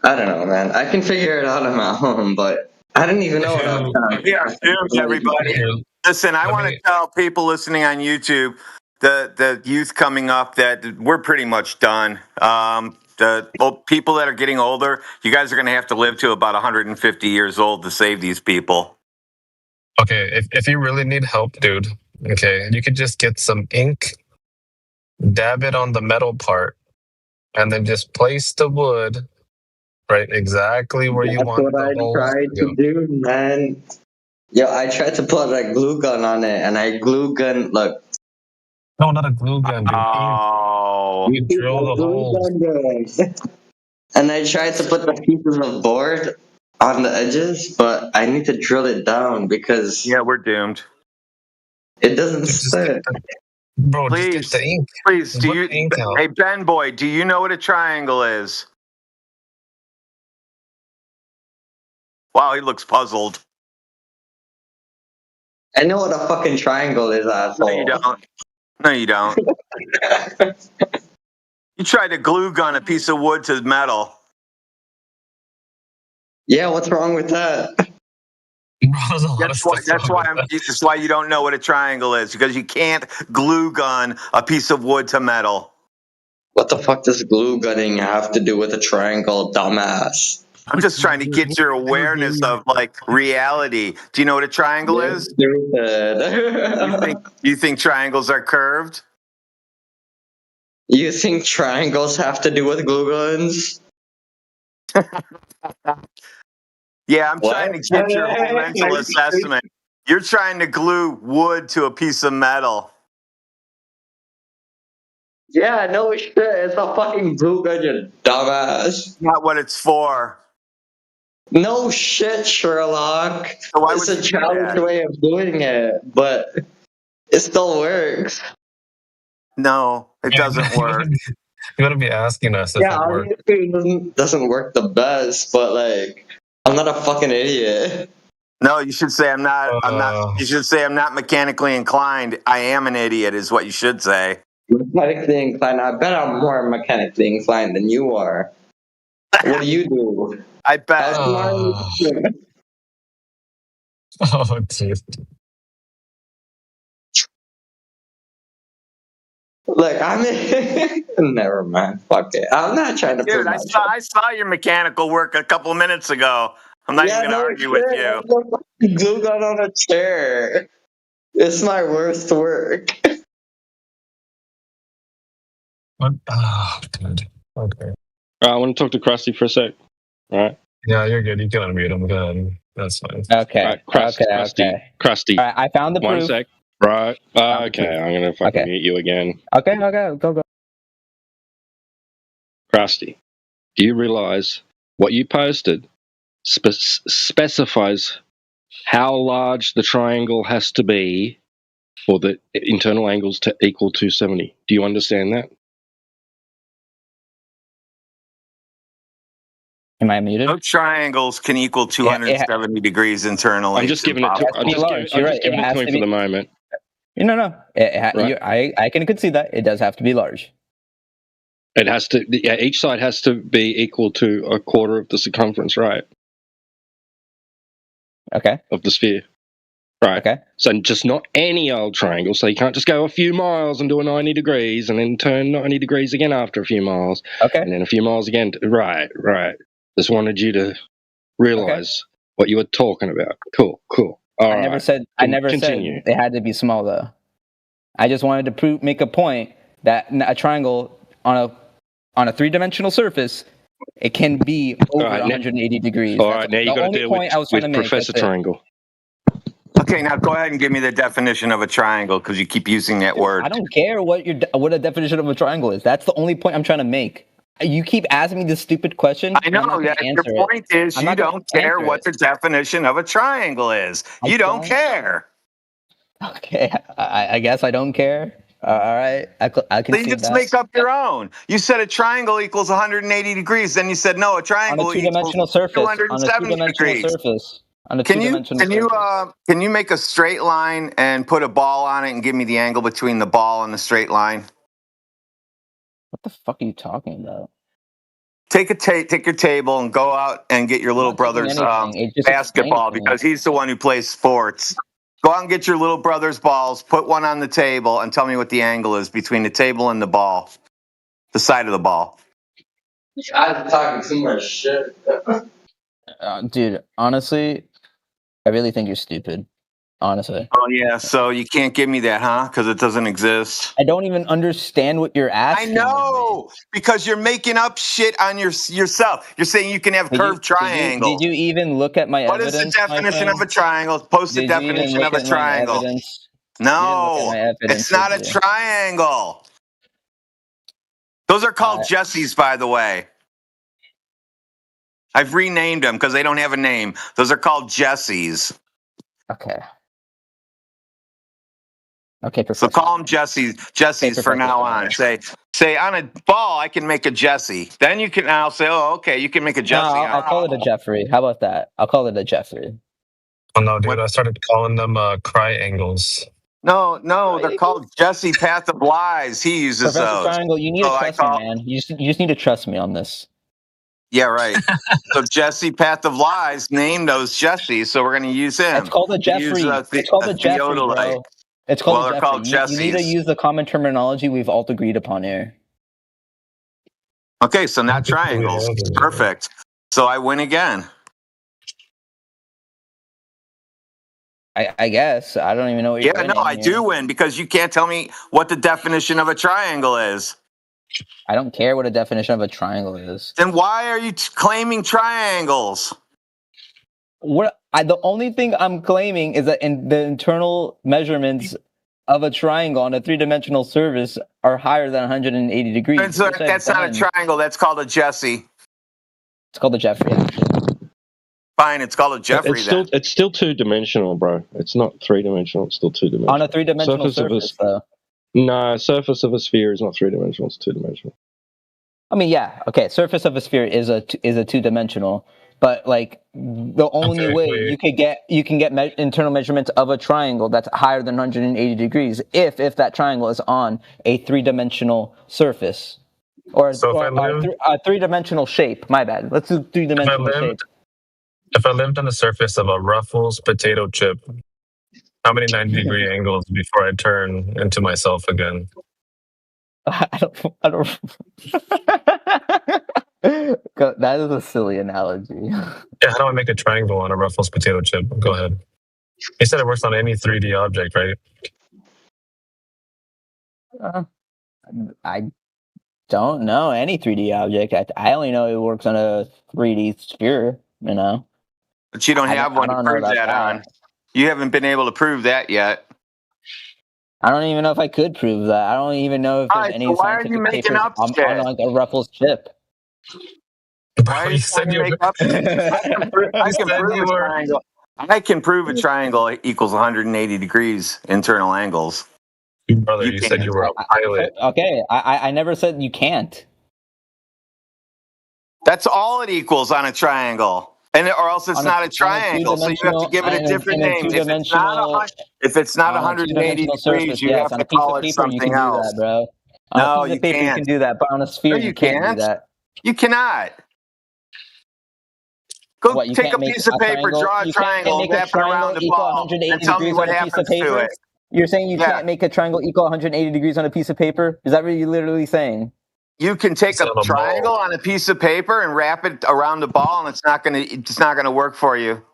I don't know, man. I can figure it out on my own, but I didn't even know what I was doing. Yeah, everybody. Listen, I want to tell people listening on YouTube, the youth coming up, that we're pretty much done. The people that are getting older, you guys are going to have to live to about 150 years old to save these people. Okay, if you really need help, dude, okay, you could just get some ink, dab it on the metal part, and then just place the wood right exactly where you want the holes tried to do, man. Yo, I tried to put a glue gun on it, and I glue gun. Look. No, not a glue gun, dude. Oh. You drill the holes. And I tried to put the pieces of board on the edges, but I need to drill it down because we're doomed. It doesn't fit. Bro, please, just get the ink. Please, hey Ben Boy, do you know what a triangle is? Wow, he looks puzzled. I know what a fucking triangle is, asshole. No, you don't. No, you don't. You tried to glue gun a piece of wood to metal. Yeah, what's wrong with that? That's why you don't know what a triangle is, because you can't glue gun a piece of wood to metal. What the fuck does glue gunning have to do with a triangle, dumbass? I'm just trying to get your awareness of like reality. Do you know what a triangle is? You think triangles are curved? You think triangles have to do with glue guns? Yeah, I'm trying to get your whole mental assessment. You're trying to glue wood to a piece of metal. Yeah, no shit. It's a fucking glue gun, you dumbass. Not what it's for. No shit, Sherlock. So why It's would a you do challenge that? way of doing it, but it still works. No, it doesn't work. You gotta be asking us if Yeah, it works. obviously it doesn't work the best, but like, I'm not a fucking idiot. No, you should say I'm not. You should say I'm not mechanically inclined. I am an idiot, is what you should say. Mechanically inclined. I bet I'm more mechanically inclined than you are. What do you do? I bet. Oh, dude. Look, never mind. Fuck it. I'm not trying to prove Dude, I saw your mechanical work a couple of minutes ago. I'm not even going to argue with you. Glue gun on a chair. It's my worst work. What? Oh, dude. Okay. I want to talk to Krusty for a sec. All right. Yeah, you're good. You can unmute him. Go ahead. That's fine. Okay. All right, Krusty. All right, I found the proof. 1 sec. Right. Okay, I'm gonna fucking mute you again. Okay, go. Krusty, do you realize what you posted specifies how large the triangle has to be for the internal angles to equal 270? Do you understand that? Am I muted? No triangles can equal 270 degrees internally. I'm just giving it to him for the moment. No. I can concede that. It does have to be large. It has to. Yeah, each side has to be equal to a quarter of the circumference, right? Okay. Of the sphere. Right. Okay. So just not any old triangle. So you can't just go a few miles and do a 90 degrees and then turn 90 degrees again after a few miles. Okay. And then a few miles again. Right. Just wanted you to realize what you were talking about. Cool. I never said they had to be small though. I just wanted to make a point that a triangle on a three-dimensional surface, it can be over 180 degrees. All right, now you got to deal with Professor Triangle. Okay, now go ahead and give me the definition of a triangle because you keep using that word. I don't care what a definition of a triangle is. That's the only point I'm trying to make. You keep asking me this stupid question. I know. Your point is you don't care what the definition of a triangle is. You don't care. Okay, I guess I don't care. All right, I can. Then you just make up your own. You said a triangle equals 180 degrees. Then you said no, a triangle on a two-dimensional surface. 270 degrees. Can you make a straight line and put a ball on it and give me the angle between the ball and the straight line? What the fuck are you talking about? Take your table and go out and get your little brother's basketball because he's the one who plays sports. Go out and get your little brother's balls, put one on the table, and tell me what the angle is between the table and the ball, the side of the ball. I'm talking too much shit. Dude, honestly, I really think you're stupid. Honestly. Oh, yeah, so you can't give me that, huh? Because it doesn't exist. I don't even understand what you're asking. I know, because you're making up shit on yourself. You're saying you can have curved triangles. Did you even look at my evidence? What is the definition of a triangle? Post the definition of a triangle. No, it's not a triangle. Those are called Jessies, by the way. I've renamed them because they don't have a name. Those are called Jessies. Okay, so call them Jessies for now on. Say on a ball, I can make a Jessie. Then you can now say, oh, okay, you can make a Jessie. No, I'll call it a Jeffrey. How about that? I'll call it a Jeffrey. Oh no, dude! I started calling them triangles. No, they're called Jesse Path of Lies. He uses Professor those. Triangle, you need to trust me, man. You just need to trust me on this. Yeah, right. So Jesse Path of Lies named those Jessies, so we're going to use him. It's called a Jeffrey. It's called a Jeffrey, bro. It's called a Jeffrey. They're called You need to use the common terminology we've all agreed upon here. Okay, so not triangles. Perfect. So I win again. I guess. I don't even know what you're Yeah, no, I do win because you can't tell me what the definition of a triangle is. I don't care what a definition of a triangle is. Then why are you claiming triangles? The only thing I'm claiming is that the internal measurements of a triangle on a three-dimensional surface are higher than 180 degrees. That's not a triangle. That's called a Jesse. It's called a Jeffrey. Fine, it's called a Jeffrey. It's still two-dimensional, bro. It's not three-dimensional. It's still two-dimensional. On a three-dimensional surface, though. No, surface of a sphere is not three-dimensional. It's two-dimensional. I mean, yeah, okay. Surface of a sphere is a two-dimensional, but like the only way you can get internal measurements of a triangle that's higher than 180 degrees if that triangle is on a three-dimensional surface or a three-dimensional shape. My bad. Let's do three-dimensional shape. If I lived on the surface of a Ruffles potato chip, how many 90-degree angles before I turn into myself again? I don't. That is a silly analogy. Yeah, how do I make a triangle on a Ruffles potato chip? Go ahead. He said it works on any 3D object, right? I don't know any 3D object. I only know it works on a 3D sphere, you know. But you don't have one to prove that on. You haven't been able to prove that yet. I don't even know if I could prove that. I don't even know if there's any scientific papers on like a Ruffles chip. Why are you trying to make up shit? I can prove a triangle equals 180 degrees internal angles. Brother, you said you were a pilot. Okay, I never said you can't. That's all it equals on a triangle. Or else it's not a triangle, so you have to give it a different name. If it's not 180 degrees, you have to call it something else. Bro. No, you can't. You can do that, but on a sphere, you can't do that. You cannot. Go take a piece of paper, draw a triangle, wrap it around the ball, and tell me what happens to it. You're saying you can't make a triangle equal 180 degrees on a piece of paper? Is that what you're literally saying? You can take a triangle on a piece of paper and wrap it around the ball, and it's not gonna work for you.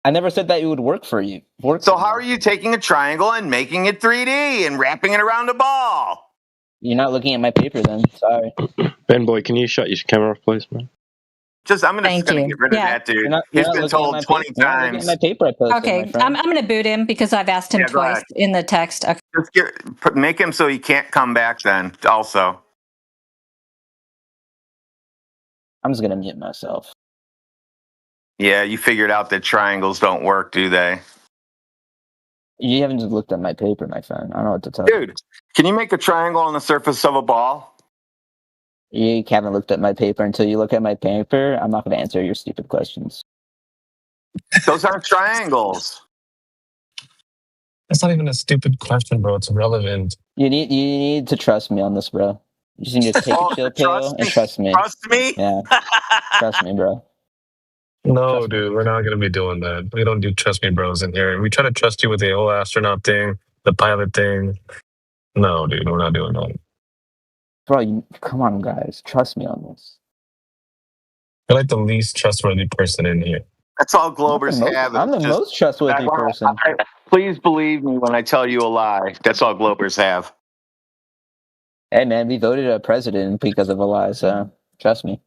I never said that it would work for you. So how are you taking a triangle and making it 3D and wrapping it around a ball? You're not looking at my paper then. Sorry. Ben Boy, can you shut your camera off, please, man? I'm gonna get rid of that dude. He's been told 20 times. My paper I posted, okay, I'm gonna boot him because I've asked him twice in the text. Okay. Just make him so he can't come back then. Also, I'm just gonna mute myself. Yeah, you figured out that triangles don't work, do they? You haven't just looked at my paper, my friend. I don't know what to tell you. Dude, can you make a triangle on the surface of a ball? You haven't looked at my paper. Until you look at my paper, I'm not going to answer your stupid questions. Those aren't triangles. That's not even a stupid question, bro. It's relevant. You need to trust me on this, bro. You just need to take a chill pill and trust me. Trust me? Yeah. Trust me, bro. No, dude, we're not going to be doing that. We don't do trust me bros in here. We try to trust you with the whole astronaut thing, the pilot thing. No, dude, we're not doing that. Bro, come on, guys. Trust me on this. You're like the least trustworthy person in here. That's all Globers have. I'm the most trustworthy person. Please believe me when I tell you a lie. That's all Globers have. Hey, man, we voted a president because of a lie, so trust me.